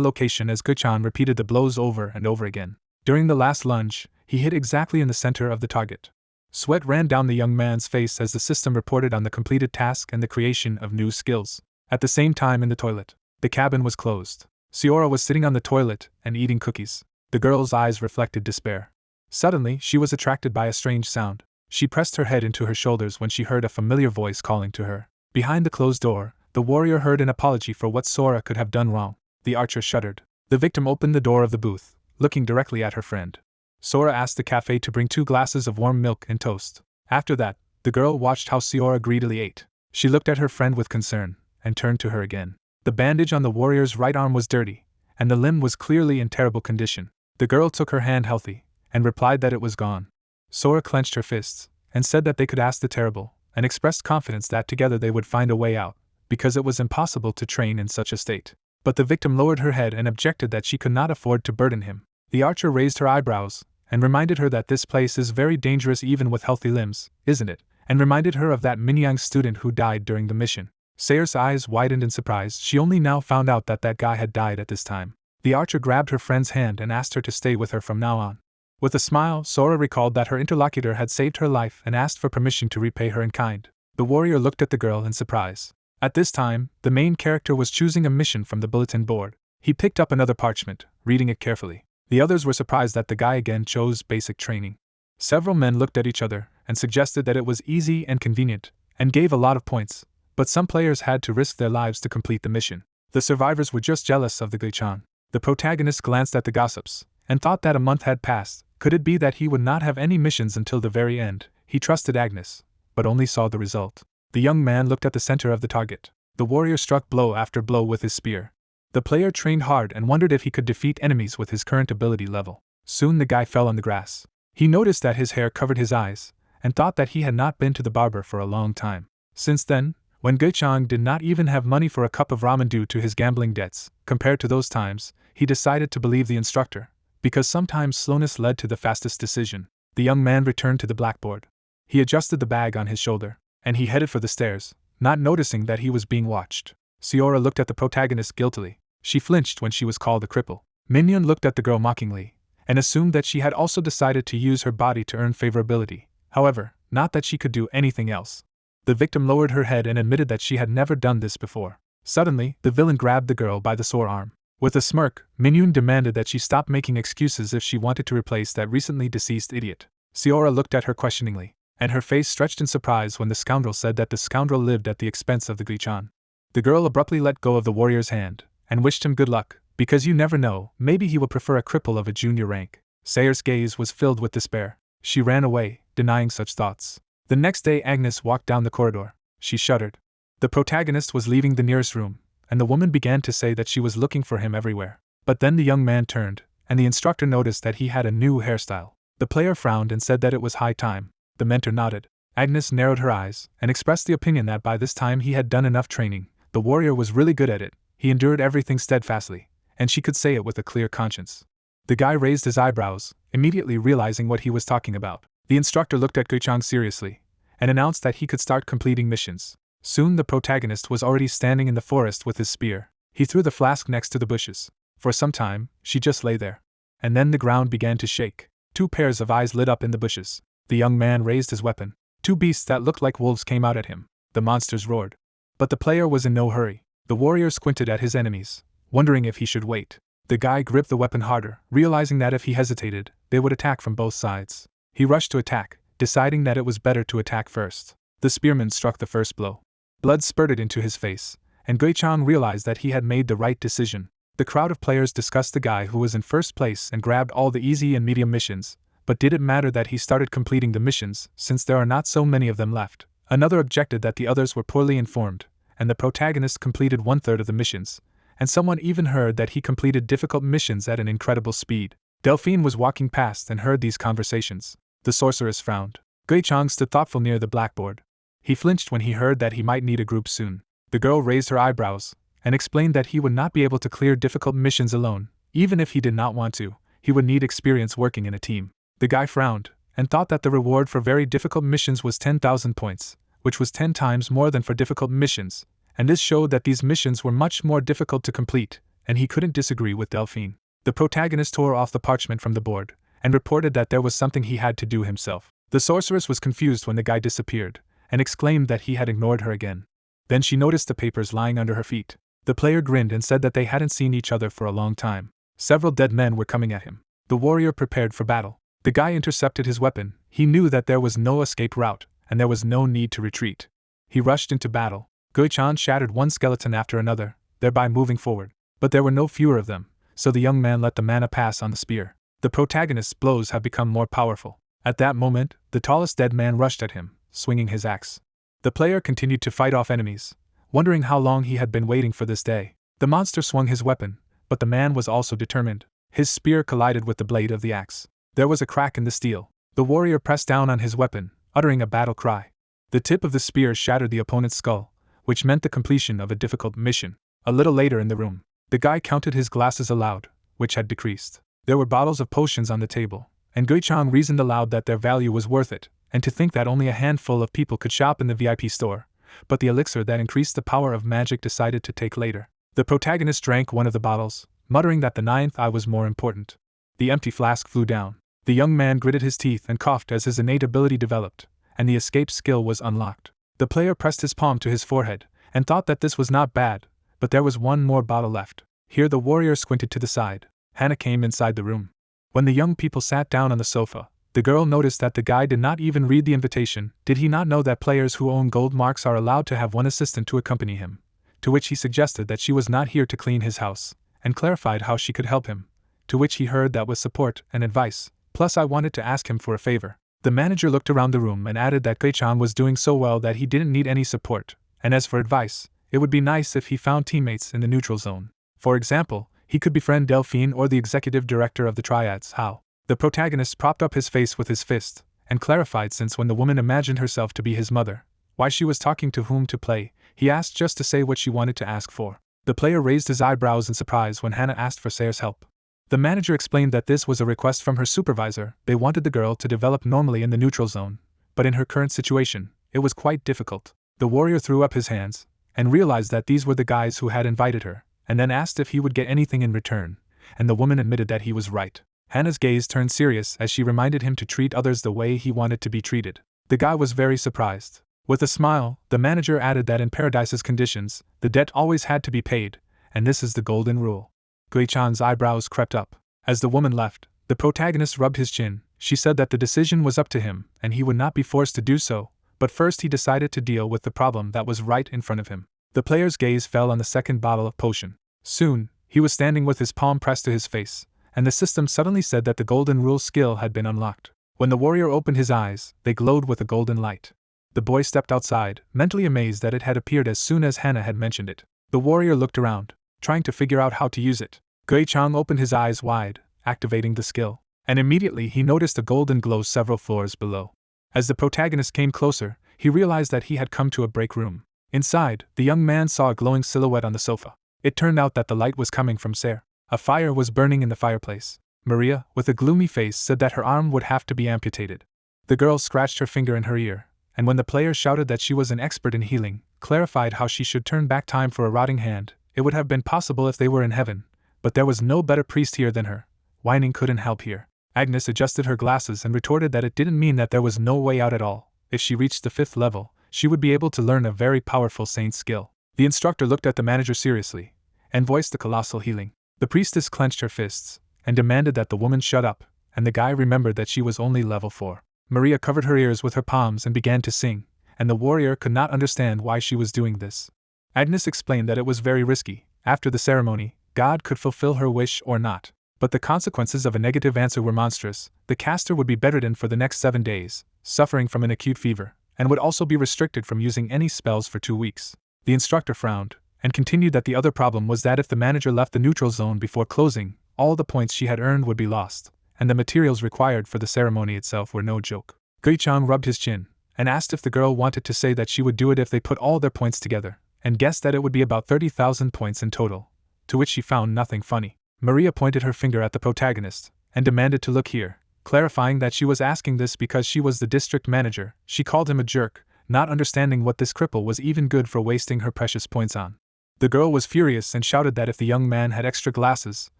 location as Guichang repeated the blows over and over again. During the last lunge, he hit exactly in the center of the target. Sweat ran down the young man's face as the system reported on the completed task and the creation of new skills. At the same time in the toilet, the cabin was closed. Siora was sitting on the toilet and eating cookies. The girl's eyes reflected despair. Suddenly, she was attracted by a strange sound. She pressed her head into her shoulders when she heard a familiar voice calling to her. Behind the closed door, the warrior heard an apology for what Sora could have done wrong. The archer shuddered. The victim opened the door of the booth, looking directly at her friend. Sora asked the cafe to bring 2 glasses of warm milk and toast. After that, the girl watched how Siora greedily ate. She looked at her friend with concern, and turned to her again. The bandage on the warrior's right arm was dirty, and the limb was clearly in terrible condition. The girl took her hand healthy, and replied that it was gone. Sora clenched her fists, and said that they could ask the terrible, and expressed confidence that together they would find a way out. because it was impossible to train in such a state. But the victim lowered her head and objected that she could not afford to burden him. The archer raised her eyebrows, and reminded her that this place is very dangerous even with healthy limbs, isn't it? And reminded her of that Minyang student who died during the mission. Sayer's eyes widened in surprise. She only now found out that that guy had died at this time. The archer grabbed her friend's hand and asked her to stay with her from now on. With a smile, Sora recalled that her interlocutor had saved her life and asked for permission to repay her in kind. The warrior looked at the girl in surprise. At this time, the main character was choosing a mission from the bulletin board. He picked up another parchment, reading it carefully. The others were surprised that the guy again chose basic training. Several men looked at each other and suggested that it was easy and convenient, and gave a lot of points, but some players had to risk their lives to complete the mission. The survivors were just jealous of the Gluttony. The protagonist glanced at the gossips, and thought that a month had passed. Could it be that he would not have any missions until the very end? He trusted Agnes, but only saw the result. The young man looked at the center of the target. The warrior struck blow after blow with his spear. The player trained hard and wondered if he could defeat enemies with his current ability level. Soon the guy fell on the grass. He noticed that his hair covered his eyes, and thought that he had not been to the barber for a long time. Since then, when Gluttony did not even have money for a cup of ramen due to his gambling debts, compared to those times, he decided to believe the instructor, because sometimes slowness led to the fastest decision. The young man returned to the blackboard. He adjusted the bag on his shoulder, and he headed for the stairs, not noticing that he was being watched. Sora looked at the protagonist guiltily. She flinched when she was called a cripple. Minion looked at the girl mockingly, and assumed that she had also decided to use her body to earn favorability. However, not that she could do anything else. The victim lowered her head and admitted that she had never done this before. Suddenly, the villain grabbed the girl by the sore arm. With a smirk, Minion demanded that she stop making excuses if she wanted to replace that recently deceased idiot. Sora looked at her questioningly, and her face stretched in surprise when the scoundrel said that the scoundrel lived at the expense of the Gluttony. The girl abruptly let go of the warrior's hand, and wished him good luck, because you never know, maybe he will prefer a cripple of a junior rank. Sayer's gaze was filled with despair. She ran away, denying such thoughts. The next day Agnes walked down the corridor. She shuddered. The protagonist was leaving the nearest room, and the woman began to say that she was looking for him everywhere. But then the young man turned, and the instructor noticed that he had a new hairstyle. The player frowned and said that it was high time. The mentor nodded. Agnes narrowed her eyes, and expressed the opinion that by this time he had done enough training. The warrior was really good at it. He endured everything steadfastly, and she could say it with a clear conscience. The guy raised his eyebrows, immediately realizing what he was talking about. The instructor looked at Gluttony seriously, and announced that he could start completing missions. Soon the protagonist was already standing in the forest with his spear. He threw the flask next to the bushes. For some time, she just lay there. And then the ground began to shake. 2 pairs of eyes lit up in the bushes. The young man raised his weapon. 2 beasts that looked like wolves came out at him. The monsters roared. But the player was in no hurry. The warrior squinted at his enemies, wondering if he should wait. The guy gripped the weapon harder, realizing that if he hesitated, they would attack from both sides. He rushed to attack, deciding that it was better to attack first. The spearman struck the first blow. Blood spurted into his face, and Gluttony realized that he had made the right decision. The crowd of players discussed the guy who was in first place and grabbed all the easy and medium missions, but did it matter that he started completing the missions, since there are not so many of them left? Another objected that the others were poorly informed, and the protagonist completed 1/3 of the missions, and someone even heard that he completed difficult missions at an incredible speed. Delphine was walking past and heard these conversations. The sorceress frowned. Gluttony stood thoughtful near the blackboard. He flinched when he heard that he might need a group soon. The girl raised her eyebrows, and explained that he would not be able to clear difficult missions alone. Even if he did not want to, he would need experience working in a team. The guy frowned, and thought that the reward for very difficult missions was 10,000 points, which was 10 times more than for difficult missions, and this showed that these missions were much more difficult to complete, and he couldn't disagree with Delphine. The protagonist tore off the parchment from the board, and reported that there was something he had to do himself. The sorceress was confused when the guy disappeared, and exclaimed that he had ignored her again. Then she noticed the papers lying under her feet. The player grinned and said that they hadn't seen each other for a long time. Several dead men were coming at him. The warrior prepared for battle. The guy intercepted his weapon. He knew that there was no escape route, and there was no need to retreat. He rushed into battle. Gluttony shattered one skeleton after another, thereby moving forward. But there were no fewer of them, so the young man let the mana pass on the spear. The protagonist's blows have become more powerful. At that moment, the tallest dead man rushed at him, swinging his axe. The player continued to fight off enemies, wondering how long he had been waiting for this day. The monster swung his weapon, but the man was also determined. His spear collided with the blade of the axe. There was a crack in the steel. The warrior pressed down on his weapon, uttering a battle cry. The tip of the spear shattered the opponent's skull, which meant the completion of a difficult mission. A little later in the room, the guy counted his glasses aloud, which had decreased. There were bottles of potions on the table, and Gui-chan reasoned aloud that their value was worth it, and to think that only a handful of people could shop in the VIP store, but the elixir that increased the power of magic decided to take later. The protagonist drank one of the bottles, muttering that the ninth eye was more important. The empty flask flew down. The young man gritted his teeth and coughed as his innate ability developed, and the escape skill was unlocked. The player pressed his palm to his forehead, and thought that this was not bad, but there was one more bottle left. Here the warrior squinted to the side. Hannah came inside the room. When the young people sat down on the sofa, the girl noticed that the guy did not even read the invitation. Did he not know that players who own gold marks are allowed to have one assistant to accompany him? To which he suggested that she was not here to clean his house, and clarified how she could help him, to which he heard that was support and advice, plus I wanted to ask him for a favor. The manager looked around the room and added that Gui-chan was doing so well that he didn't need any support, and as for advice, it would be nice if he found teammates in the neutral zone. For example, he could befriend Delphine or the executive director of the Triads. How? The protagonist propped up his face with his fist, and clarified since when the woman imagined herself to be his mother, why she was talking to whom to play. He asked just to say what she wanted to ask for. The player raised his eyebrows in surprise when Hannah asked for Sayer's help. The manager explained that this was a request from her supervisor. They wanted the girl to develop normally in the neutral zone, but in her current situation, it was quite difficult. The warrior threw up his hands, and realized that these were the guys who had invited her, and then asked if he would get anything in return, and the woman admitted that he was right. Hannah's gaze turned serious as she reminded him to treat others the way he wanted to be treated. The guy was very surprised. With a smile, the manager added that in Paradise's conditions, the debt always had to be paid, and this is the golden rule. Gui-chan's eyebrows crept up. As the woman left, the protagonist rubbed his chin. She said that the decision was up to him, and he would not be forced to do so, but first he decided to deal with the problem that was right in front of him. The player's gaze fell on the second bottle of potion. Soon, he was standing with his palm pressed to his face, and the system suddenly said that the golden rule skill had been unlocked. When the warrior opened his eyes, they glowed with a golden light. The boy stepped outside, mentally amazed that it had appeared as soon as Hannah had mentioned it. The warrior looked around, trying to figure out how to use it. Gui-chan opened his eyes wide, activating the skill, and immediately he noticed a golden glow several floors below. As the protagonist came closer, he realized that he had come to a break room. Inside, the young man saw a glowing silhouette on the sofa. It turned out that the light was coming from Sayer. A fire was burning in the fireplace. Maria, with a gloomy face, said that her arm would have to be amputated. The girl scratched her finger in her ear, and when the player shouted that she was an expert in healing, clarified how she should turn back time for a rotting hand. It would have been possible if they were in heaven, but there was no better priest here than her. Whining couldn't help here. Agnes adjusted her glasses and retorted that it didn't mean that there was no way out at all. If she reached the 5th level, she would be able to learn a very powerful saint skill. The instructor looked at the manager seriously, and voiced the colossal healing. The priestess clenched her fists, and demanded that the woman shut up, and the guy remembered that she was only level 4. Maria covered her ears with her palms and began to sing, and the warrior could not understand why she was doing this. Agnes explained that it was very risky. After the ceremony, God could fulfill her wish or not, but the consequences of a negative answer were monstrous. The caster would be bedridden for the next 7 days, suffering from an acute fever, and would also be restricted from using any spells for 2 weeks. The instructor frowned, and continued that the other problem was that if the manager left the neutral zone before closing, all the points she had earned would be lost, and the materials required for the ceremony itself were no joke. Gui-chan rubbed his chin, and asked if the girl wanted to say that she would do it if they put all their points together, and guessed that it would be about 30,000 points in total, to which she found nothing funny. Maria pointed her finger at the protagonist, and demanded to look here, clarifying that she was asking this because she was the district manager. She called him a jerk, not understanding what this cripple was even good for wasting her precious points on. The girl was furious and shouted that if the young man had extra glasses,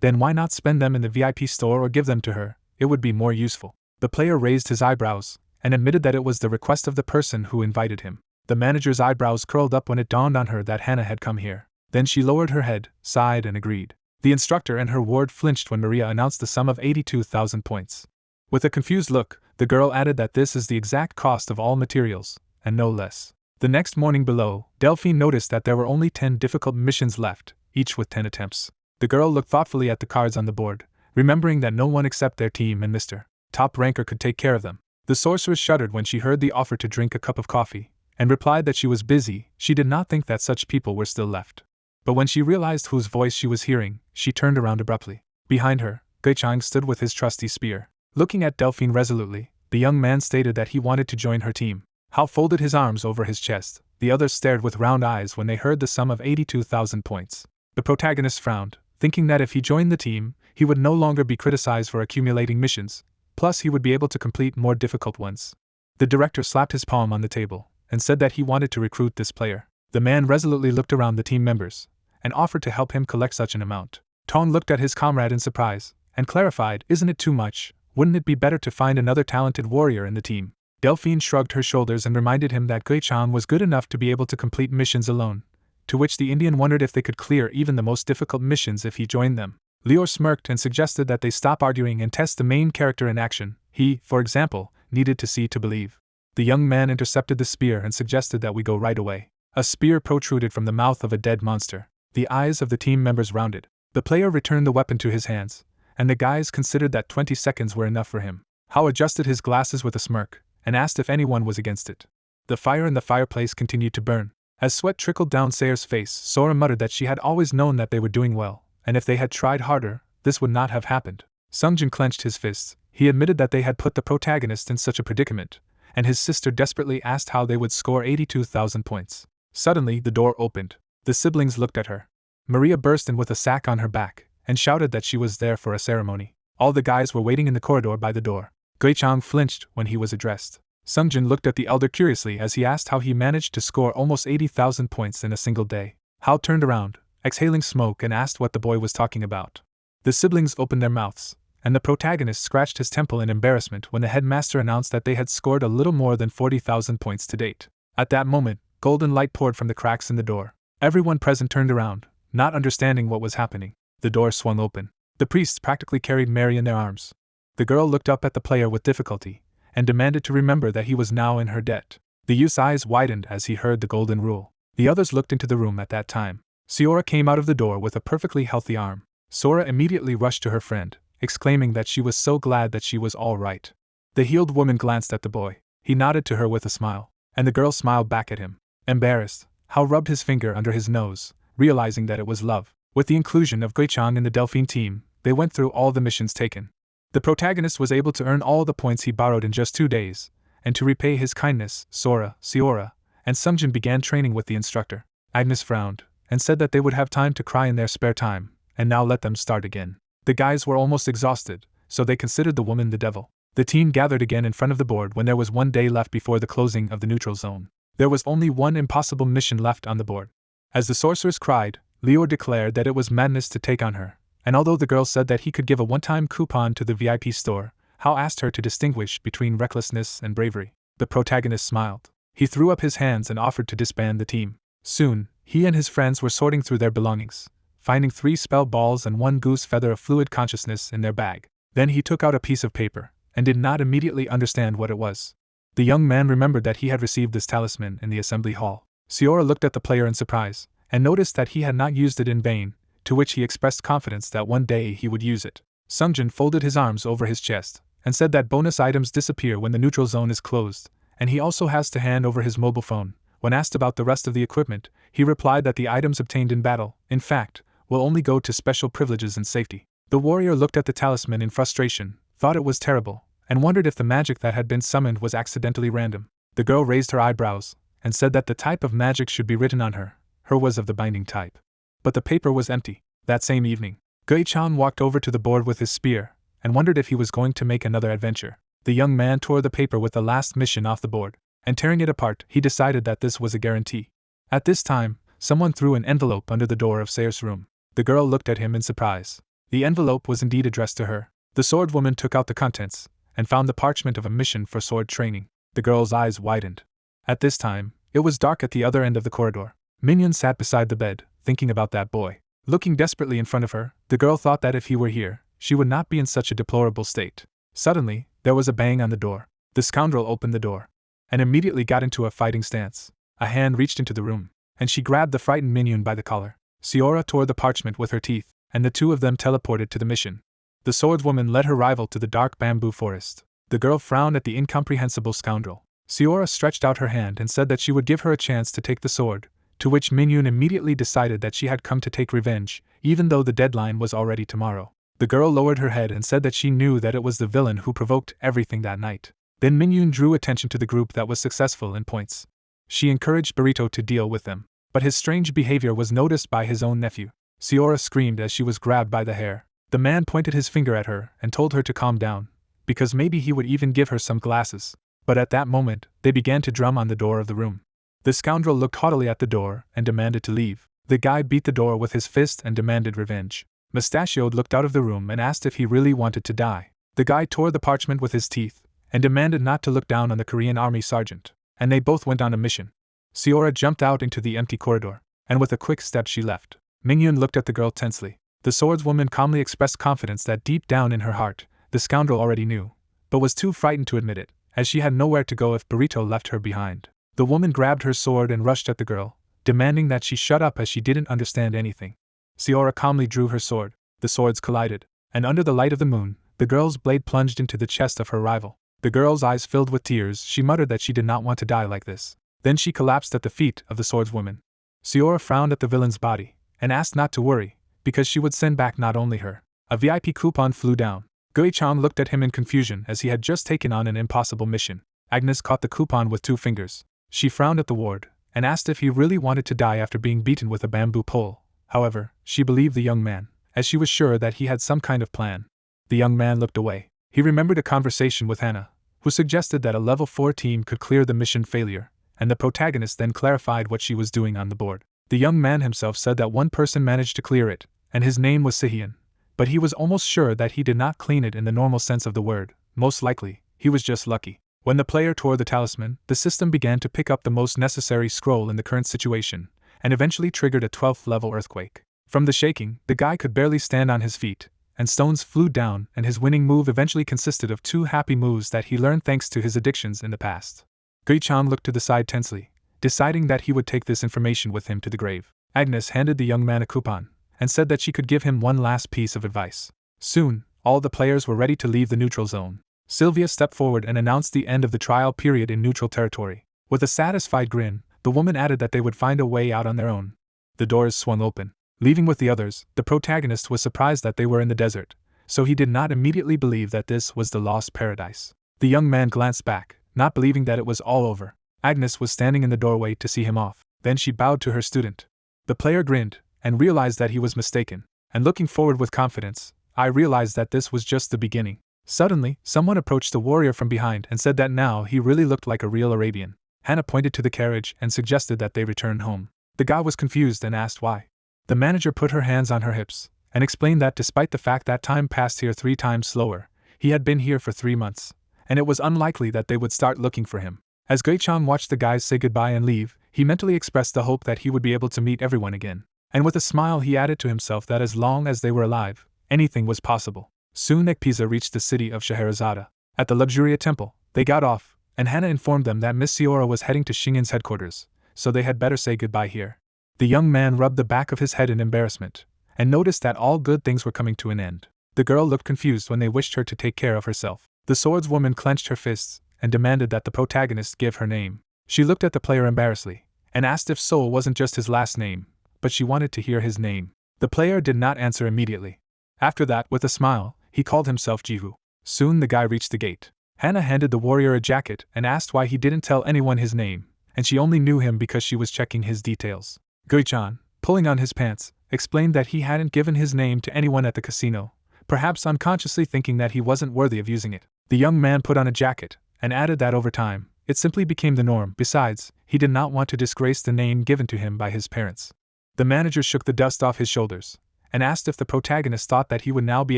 then why not spend them in the VIP store or give them to her? It would be more useful. The player raised his eyebrows, and admitted that it was the request of the person who invited him. The manager's eyebrows curled up when it dawned on her that Hannah had come here. Then she lowered her head, sighed and agreed. The instructor and her ward flinched when Maria announced the sum of 82,000 points. With a confused look, the girl added that this is the exact cost of all materials, and no less. The next morning below, Delphine noticed that there were only 10 difficult missions left, each with 10 attempts. The girl looked thoughtfully at the cards on the board, remembering that no one except their team and Mr. Top Ranker could take care of them. The sorceress shuddered when she heard the offer to drink a cup of coffee, and replied that she was busy. She did not think that such people were still left. But when she realized whose voice she was hearing, she turned around abruptly. Behind her, Gui-chan stood with his trusty spear. Looking at Delphine resolutely, the young man stated that he wanted to join her team. Hao folded his arms over his chest, The others stared with round eyes when they heard the sum of 82,000 points. The protagonist frowned, thinking that if he joined the team, he would no longer be criticized for accumulating missions, plus he would be able to complete more difficult ones. The director slapped his palm on the table and said that he wanted to recruit this player. The man resolutely looked around the team members and offered to help him collect such an amount. Tong looked at his comrade in surprise and clarified, "Isn't it too much? Wouldn't it be better to find another talented warrior in the team?" Delphine shrugged her shoulders and reminded him that Gui Chang was good enough to be able to complete missions alone, to which the Indian wondered if they could clear even the most difficult missions if he joined them. Lior smirked and suggested that they stop arguing and test the main character in action. He, for example, needed to see to believe. The young man intercepted the spear and suggested that we go right away. A spear protruded from the mouth of a dead monster. The eyes of the team members rounded. The player returned the weapon to his hands, and the guys considered that 20 seconds were enough for him. Hao adjusted his glasses with a smirk and asked if anyone was against it. The fire in the fireplace continued to burn. As sweat trickled down Sayer's face, Sora muttered that she had always known that they were doing well, and if they had tried harder, this would not have happened. Sungjin clenched his fists. He admitted that they had put the protagonist in such a predicament, and his sister desperately asked how they would score 82,000 points. Suddenly, the door opened. The siblings looked at her. Maria burst in with a sack on her back and shouted that she was there for a ceremony. All the guys were waiting in the corridor by the door. Gui Chang flinched when he was addressed. Sungjin looked at the elder curiously as he asked how he managed to score almost 80,000 points in a single day. Hao turned around, exhaling smoke, and asked what the boy was talking about. The siblings opened their mouths, and the protagonist scratched his temple in embarrassment when the headmaster announced that they had scored a little more than 40,000 points to date. At that moment, golden light poured from the cracks in the door. Everyone present turned around, not understanding what was happening. The door swung open. The priests practically carried Mary in their arms. The girl looked up at the player with difficulty and demanded to remember that he was now in her debt. The youth's eyes widened as he heard the golden rule. The others looked into the room at that time. Sora came out of the door with a perfectly healthy arm. Sora immediately rushed to her friend, exclaiming that she was so glad that she was all right. The healed woman glanced at the boy. He nodded to her with a smile, and the girl smiled back at him. Embarrassed, Hao rubbed his finger under his nose, realizing that it was love. With the inclusion of Gui Chang in the Delphine team, they went through all the missions taken. The protagonist was able to earn all the points he borrowed in just 2 days, and to repay his kindness, Sora, Seora, and Sungjin began training with the instructor. Agnes frowned, and said that they would have time to cry in their spare time, and now let them start again. The guys were almost exhausted, so they considered the woman the devil. The team gathered again in front of the board when there was 1 day left before the closing of the neutral zone. There was only one impossible mission left on the board. As the sorceress cried, Lior declared that it was madness to take on her, and although the girl said that he could give a one-time coupon to the VIP store, Hao asked her to distinguish between recklessness and bravery. The protagonist smiled. He threw up his hands and offered to disband the team. Soon, he and his friends were sorting through their belongings, finding 3 spell balls and 1 goose feather of fluid consciousness in their bag. Then he took out a piece of paper, and did not immediately understand what it was. The young man remembered that he had received this talisman in the assembly hall. Seora looked at the player in surprise, and noticed that he had not used it in vain, to which he expressed confidence that one day he would use it. Sungjin folded his arms over his chest, and said that bonus items disappear when the neutral zone is closed, and he also has to hand over his mobile phone. When asked about the rest of the equipment, he replied that the items obtained in battle, in fact, will only go to special privileges and safety. The warrior looked at the talisman in frustration, thought it was terrible, and wondered if the magic that had been summoned was accidentally random. The girl raised her eyebrows, and said that the type of magic should be written on her. Her was of the binding type. But the paper was empty. That same evening, Gui Chang walked over to the board with his spear, and wondered if he was going to make another adventure. The young man tore the paper with the last mission off the board, and tearing it apart, he decided that this was a guarantee. At this time, someone threw an envelope under the door of Sayer's room. The girl looked at him in surprise. The envelope was indeed addressed to her. The sword woman took out the contents, and found the parchment of a mission for sword training. The girl's eyes widened. At this time, it was dark at the other end of the corridor. Minion sat beside the bed, thinking about that boy. Looking desperately in front of her, the girl thought that if he were here, she would not be in such a deplorable state. Suddenly, there was a bang on the door. The scoundrel opened the door, and immediately got into a fighting stance. A hand reached into the room, and she grabbed the frightened minion by the collar. Seora tore the parchment with her teeth, and the two of them teleported to the mission. The swordswoman led her rival to the dark bamboo forest. The girl frowned at the incomprehensible scoundrel. Seora stretched out her hand and said that she would give her a chance to take the sword, to which Minyun immediately decided that she had come to take revenge, even though the deadline was already tomorrow. The girl lowered her head and said that she knew that it was the villain who provoked everything that night. Then Minyun drew attention to the group that was successful in points. She encouraged Burrito to deal with them, but his strange behavior was noticed by his own nephew. Siora screamed as she was grabbed by the hair. The man pointed his finger at her and told her to calm down, because maybe he would even give her some glasses. But at that moment, they began to drum on the door of the room. The scoundrel looked haughtily at the door and demanded to leave. The guy beat the door with his fist and demanded revenge. Mustachioed looked out of the room and asked if he really wanted to die. The guy tore the parchment with his teeth and demanded not to look down on the Korean army sergeant, and they both went on a mission. Siora jumped out into the empty corridor, and with a quick step she left. Mingyun looked at the girl tensely. The swordswoman calmly expressed confidence that deep down in her heart, the scoundrel already knew, but was too frightened to admit it, as she had nowhere to go if Burrito left her behind. The woman grabbed her sword and rushed at the girl, demanding that she shut up as she didn't understand anything. Siora calmly drew her sword. The swords collided, and under the light of the moon, the girl's blade plunged into the chest of her rival. The girl's eyes filled with tears. She muttered that she did not want to die like this. Then she collapsed at the feet of the swordswoman. Siora frowned at the villain's body, and asked not to worry, because she would send back not only her. A VIP coupon flew down. Gui-chan looked at him in confusion as he had just taken on an impossible mission. Agnes caught the coupon with 2 fingers. She frowned at the ward, and asked if he really wanted to die after being beaten with a bamboo pole. However, she believed the young man, as she was sure that he had some kind of plan. The young man looked away. He remembered a conversation with Hannah, who suggested that a level 4 team could clear the mission failure, and the protagonist then clarified what she was doing on the board. The young man himself said that one person managed to clear it, and his name was Sihyun, but he was almost sure that he did not clean it in the normal sense of the word. Most likely, he was just lucky. When the player tore the talisman, the system began to pick up the most necessary scroll in the current situation, and eventually triggered a 12th level earthquake. From the shaking, the guy could barely stand on his feet, and stones flew down, and his winning move eventually consisted of 2 happy moves that he learned thanks to his addictions in the past. Gui-chan looked to the side tensely, deciding that he would take this information with him to the grave. Agnes handed the young man a coupon, and said that she could give him one last piece of advice. Soon, all the players were ready to leave the neutral zone. Sylvia stepped forward and announced the end of the trial period in neutral territory. With a satisfied grin, the woman added that they would find a way out on their own. The doors swung open. Leaving with the others, the protagonist was surprised that they were in the desert, so he did not immediately believe that this was the lost paradise. The young man glanced back, not believing that it was all over. Agnes was standing in the doorway to see him off. Then she bowed to her student. The player grinned, and realized that he was mistaken, and looking forward with confidence, I realized that this was just the beginning. Suddenly, someone approached the warrior from behind and said that now he really looked like a real Arabian. Hannah pointed to the carriage and suggested that they return home. The guy was confused and asked why. The manager put her hands on her hips, and explained that despite the fact that time passed here 3 times slower, he had been here for 3 months, and it was unlikely that they would start looking for him. As Gui-chan watched the guys say goodbye and leave, he mentally expressed the hope that he would be able to meet everyone again. And with a smile he added to himself that as long as they were alive, anything was possible. Soon Ekpisa reached the city of Scheherazade. At the Luxuria Temple, they got off, and Hannah informed them that Miss Siora was heading to Shingen's headquarters, so they had better say goodbye here. The young man rubbed the back of his head in embarrassment, and noticed that all good things were coming to an end. The girl looked confused when they wished her to take care of herself. The swordswoman clenched her fists, and demanded that the protagonist give her name. She looked at the player embarrassedly, and asked if Soul wasn't just his last name, but she wanted to hear his name. The player did not answer immediately. After that, with a smile, he called himself Jihu. Soon the guy reached the gate. Hannah handed the warrior a jacket and asked why he didn't tell anyone his name, and she only knew him because she was checking his details. Gui-chan, pulling on his pants, explained that he hadn't given his name to anyone at the casino, perhaps unconsciously thinking that he wasn't worthy of using it. The young man put on a jacket, and added that over time, it simply became the norm. Besides, he did not want to disgrace the name given to him by his parents. The manager shook the dust off his shoulders, and asked if the protagonist thought that he would now be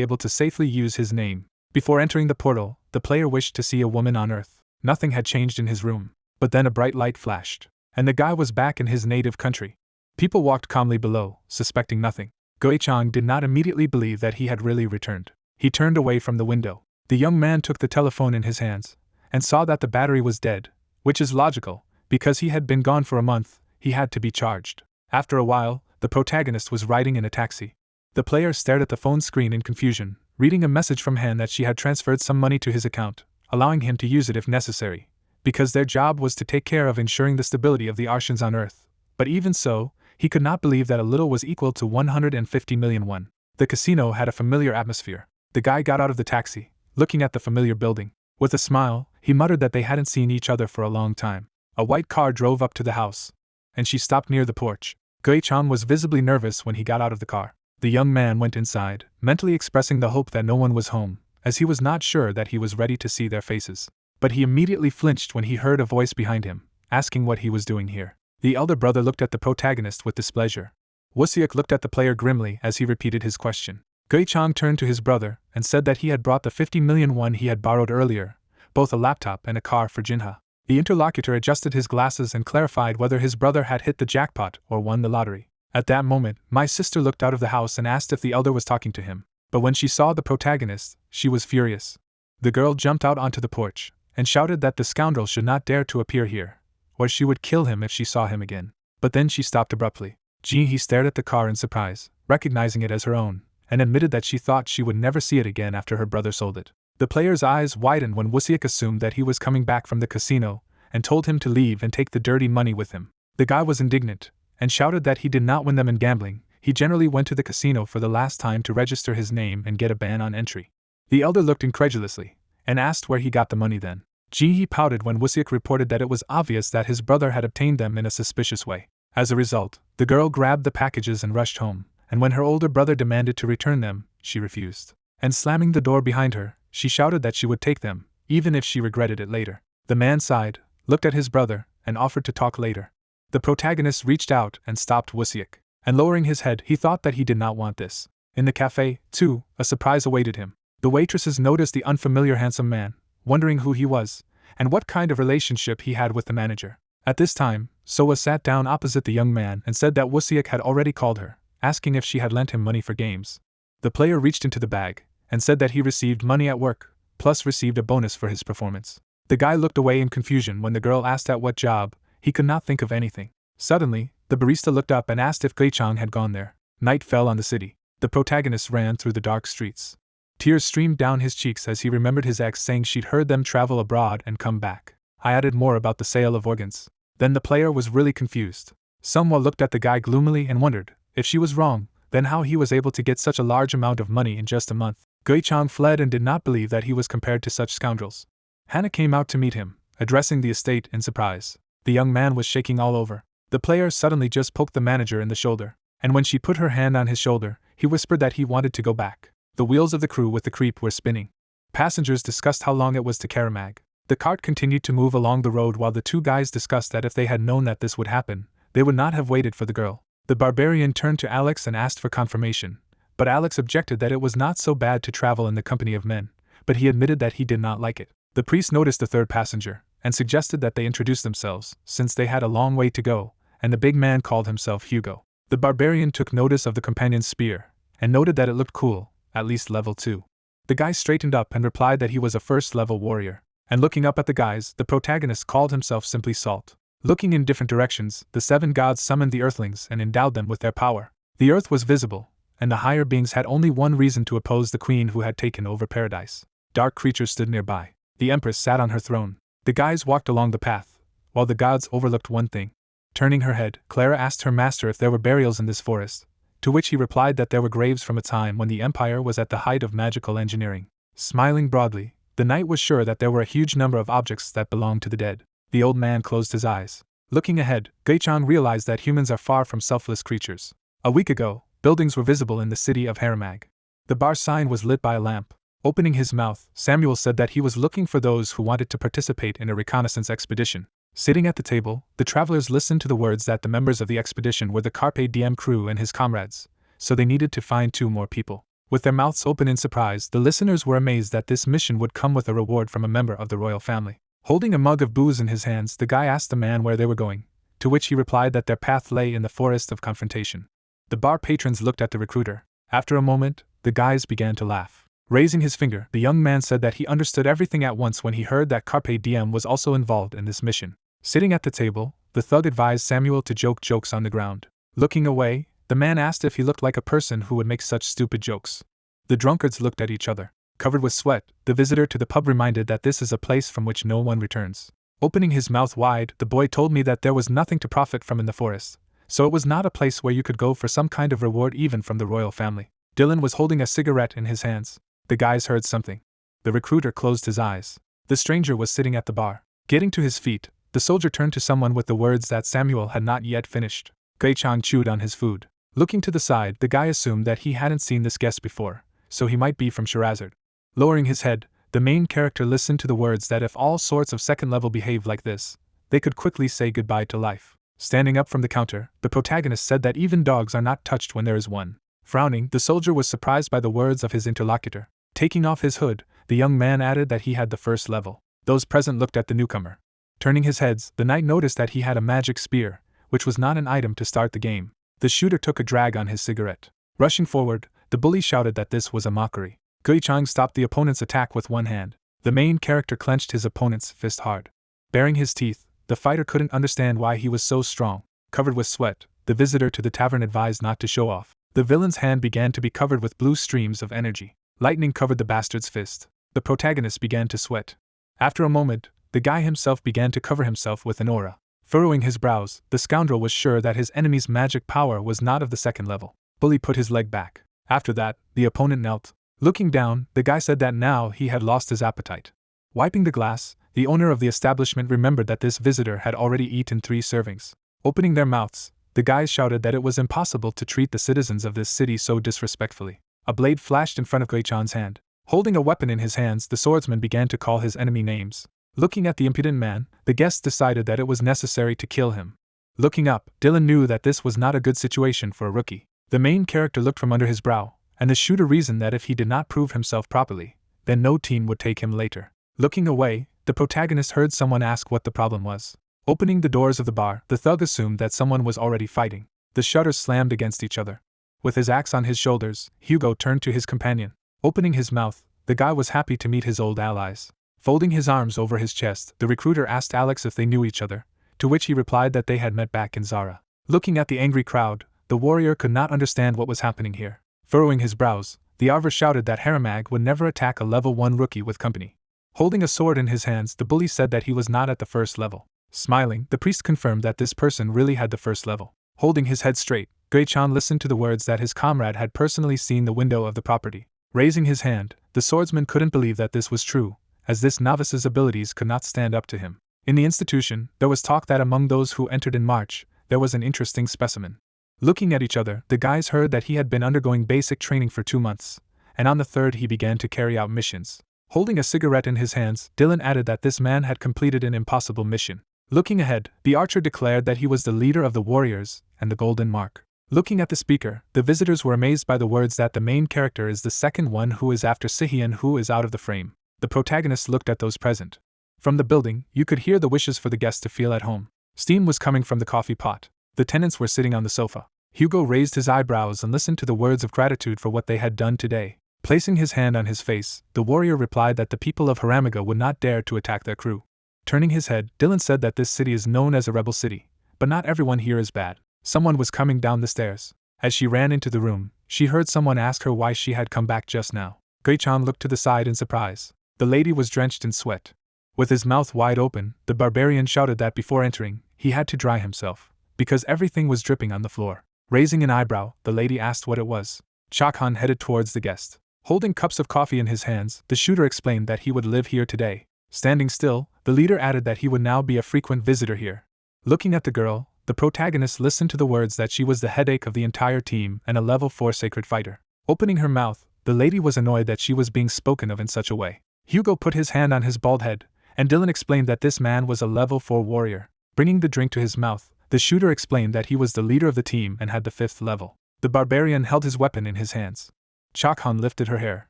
able to safely use his name. Before entering the portal, the player wished to see a woman on Earth. Nothing had changed in his room, but then a bright light flashed, and the guy was back in his native country. People walked calmly below, suspecting nothing. Gui-chan did not immediately believe that he had really returned. He turned away from the window. The young man took the telephone in his hands, and saw that the battery was dead, which is logical, because he had been gone for a month, he had to be charged. After a while, the protagonist was riding in a taxi. The player stared at the phone screen in confusion, reading a message from Han that she had transferred some money to his account, allowing him to use it if necessary, because their job was to take care of ensuring the stability of the Artians on Earth. But even so, he could not believe that a little was equal to 150 million won. The casino had a familiar atmosphere. The guy got out of the taxi, looking at the familiar building. With a smile, he muttered that they hadn't seen each other for a long time. A white car drove up to the house, and she stopped near the porch. Gui-chan was visibly nervous when he got out of the car. The young man went inside, mentally expressing the hope that no one was home, as he was not sure that he was ready to see their faces. But he immediately flinched when he heard a voice behind him, asking what he was doing here. The elder brother looked at the protagonist with displeasure. Woo-seok looked at the player grimly as he repeated his question. Gui-chan turned to his brother and said that he had brought the 50 million won he had borrowed earlier, both a laptop and a car for Jinha. The interlocutor adjusted his glasses and clarified whether his brother had hit the jackpot or won the lottery. At that moment, my sister looked out of the house and asked if the elder was talking to him. But when she saw the protagonist, she was furious. The girl jumped out onto the porch and shouted that the scoundrel should not dare to appear here, or she would kill him if she saw him again. But then she stopped abruptly. Ji-hee stared at the car in surprise, recognizing it as her own, and admitted that she thought she would never see it again after her brother sold it. The player's eyes widened when Woo-seok assumed that he was coming back from the casino and told him to leave and take the dirty money with him. The guy was indignant and shouted that he did not win them in gambling. He generally went to the casino for the last time to register his name and get a ban on entry. The elder looked incredulously and asked where he got the money then. Ji-hee pouted when Woo-seok reported that it was obvious that his brother had obtained them in a suspicious way. As a result, the girl grabbed the packages and rushed home, and when her older brother demanded to return them, she refused. And slamming the door behind her, she shouted that she would take them, even if she regretted it later. The man sighed, looked at his brother, and offered to talk later. The protagonist reached out and stopped Woo-seok, and lowering his head, he thought that he did not want this. In the cafe, too, a surprise awaited him. The waitresses noticed the unfamiliar handsome man, wondering who he was, and what kind of relationship he had with the manager. At this time, Soa sat down opposite the young man and said that Woo-seok had already called her, asking if she had lent him money for games. The player reached into the bag and said that he received money at work, plus received a bonus for his performance. The guy looked away in confusion when the girl asked at what job. He could not think of anything. Suddenly, the barista looked up and asked if Gui-chan had gone there. Night fell on the city. The protagonist ran through the dark streets. Tears streamed down his cheeks as he remembered his ex saying she'd heard them travel abroad and come back. I added more about the sale of organs. Then the player was really confused. Sunhwa looked at the guy gloomily and wondered, if she was wrong, then how he was able to get such a large amount of money in just a month. Gui-chan fled and did not believe that he was compared to such scoundrels. Hannah came out to meet him, addressing the estate in surprise. The young man was shaking all over. The player suddenly just poked the manager in the shoulder, and when she put her hand on his shoulder, he whispered that he wanted to go back. The wheels of the crew with the creep were spinning. Passengers discussed how long it was to Karamag. The cart continued to move along the road while the two guys discussed that if they had known that this would happen, they would not have waited for the girl. The barbarian turned to Alex and asked for confirmation, but Alex objected that it was not so bad to travel in the company of men, but he admitted that he did not like it. The priest noticed the third passenger, and suggested that they introduce themselves, since they had a long way to go, and the big man called himself Hugo. The barbarian took notice of the companion's spear, and noted that it looked cool, at least level 2. The guy straightened up and replied that he was a first-level warrior, and looking up at the guys, the protagonist called himself simply Salt. Looking in different directions, the 7 gods summoned the earthlings and endowed them with their power. The earth was visible, and the higher beings had only one reason to oppose the queen who had taken over paradise. Dark creatures stood nearby. The empress sat on her throne. The guys walked along the path, while the gods overlooked one thing. Turning her head, Clara asked her master if there were burials in this forest, to which he replied that there were graves from a time when the empire was at the height of magical engineering. Smiling broadly, the knight was sure that there were a huge number of objects that belonged to the dead. The old man closed his eyes. Looking ahead, Gui-chan realized that humans are far from selfless creatures. A week ago, buildings were visible in the city of Haramag. The bar sign was lit by a lamp. Opening his mouth, Samuel said that he was looking for those who wanted to participate in a reconnaissance expedition. Sitting at the table, the travelers listened to the words that the members of the expedition were the Carpe Diem crew and his comrades, so they needed to find 2 more people. With their mouths open in surprise, the listeners were amazed that this mission would come with a reward from a member of the royal family. Holding a mug of booze in his hands, the guy asked the man where they were going, to which he replied that their path lay in the forest of confrontation. The bar patrons looked at the recruiter. After a moment, the guys began to laugh. Raising his finger, the young man said that he understood everything at once when he heard that Carpe Diem was also involved in this mission. Sitting at the table, the thug advised Samuel to joke jokes on the ground. Looking away, the man asked if he looked like a person who would make such stupid jokes. The drunkards looked at each other. Covered with sweat, the visitor to the pub reminded that this is a place from which no one returns. Opening his mouth wide, the boy told me that there was nothing to profit from in the forest, so it was not a place where you could go for some kind of reward even from the royal family. Dylan was holding a cigarette in his hands. The guys heard something. The recruiter closed his eyes. The stranger was sitting at the bar. Getting to his feet, the soldier turned to someone with the words that Samuel had not yet finished. Gui-chang chewed on his food. Looking to the side, the guy assumed that he hadn't seen this guest before, so he might be from Shirazard. Lowering his head, the main character listened to the words that if all sorts of second level behaved like this, they could quickly say goodbye to life. Standing up from the counter, the protagonist said that even dogs are not touched when there is one. Frowning, the soldier was surprised by the words of his interlocutor. Taking off his hood, the young man added that he had the first level. Those present looked at the newcomer. Turning his heads, the knight noticed that he had a magic spear, which was not an item to start the game. The shooter took a drag on his cigarette. Rushing forward, the bully shouted that this was a mockery. Gui-chang stopped the opponent's attack with one hand. The main character clenched his opponent's fist hard. Baring his teeth, the fighter couldn't understand why he was so strong. Covered with sweat, the visitor to the tavern advised not to show off. The villain's hand began to be covered with blue streams of energy. Lightning covered the bastard's fist. The protagonist began to sweat. After a moment, the guy himself began to cover himself with an aura. Furrowing his brows, the scoundrel was sure that his enemy's magic power was not of the second level. Bully put his leg back. After that, the opponent knelt. Looking down, the guy said that now he had lost his appetite. Wiping the glass, the owner of the establishment remembered that this visitor had already eaten 3 servings. Opening their mouths, the guys shouted that it was impossible to treat the citizens of this city so disrespectfully. A blade flashed in front of Gui-chan's hand. Holding a weapon in his hands, the swordsman began to call his enemy names. Looking at the impudent man, the guest decided that it was necessary to kill him. Looking up, Dylan knew that this was not a good situation for a rookie. The main character looked from under his brow, and the shooter reasoned that if he did not prove himself properly, then no team would take him later. Looking away, the protagonist heard someone ask what the problem was. Opening the doors of the bar, the thug assumed that someone was already fighting. The shutters slammed against each other. With his axe on his shoulders, Hugo turned to his companion. Opening his mouth, the guy was happy to meet his old allies. Folding his arms over his chest, the recruiter asked Alex if they knew each other, to which he replied that they had met back in Zara. Looking at the angry crowd, the warrior could not understand what was happening here. Furrowing his brows, the Avarice shouted that Haramag would never attack a level 1 rookie with company. Holding a sword in his hands, the bully said that he was not at the first level. Smiling, the priest confirmed that this person really had the first level. Holding his head straight, Gui-chan listened to the words that his comrade had personally seen the window of the property. Raising his hand, the swordsman couldn't believe that this was true, as this novice's abilities could not stand up to him. In the institution, there was talk that among those who entered in March, there was an interesting specimen. Looking at each other, the guys heard that he had been undergoing basic training for 2 months, and on the 3rd he began to carry out missions. Holding a cigarette in his hands, Dylan added that this man had completed an impossible mission. Looking ahead, the archer declared that he was the leader of the warriors and the golden mark. Looking at the speaker, the visitors were amazed by the words that the main character is the second one who is after Sihian who is out of the frame. The protagonist looked at those present. From the building, you could hear the wishes for the guests to feel at home. Steam was coming from the coffee pot. The tenants were sitting on the sofa. Hugo raised his eyebrows and listened to the words of gratitude for what they had done today. Placing his hand on his face, the warrior replied that the people of Haramaga would not dare to attack their crew. Turning his head, Dylan said that this city is known as a rebel city, but not everyone here is bad. Someone was coming down the stairs. As she ran into the room, she heard someone ask her why she had come back just now. Gui-chan looked to the side in surprise. The lady was drenched in sweat. With his mouth wide open, the barbarian shouted that before entering, he had to dry himself, because everything was dripping on the floor. Raising an eyebrow, the lady asked what it was. Chakhan headed towards the guest. Holding cups of coffee in his hands, the shooter explained that he would live here today. Standing still, the leader added that he would now be a frequent visitor here. Looking at the girl, the protagonist listened to the words that she was the headache of the entire team and a level 4 sacred fighter. Opening her mouth, the lady was annoyed that she was being spoken of in such a way. Hugo put his hand on his bald head, and Dylan explained that this man was a level 4 warrior. Bringing the drink to his mouth, the shooter explained that he was the leader of the team and had the 5th level. The barbarian held his weapon in his hands. Chakhan lifted her hair.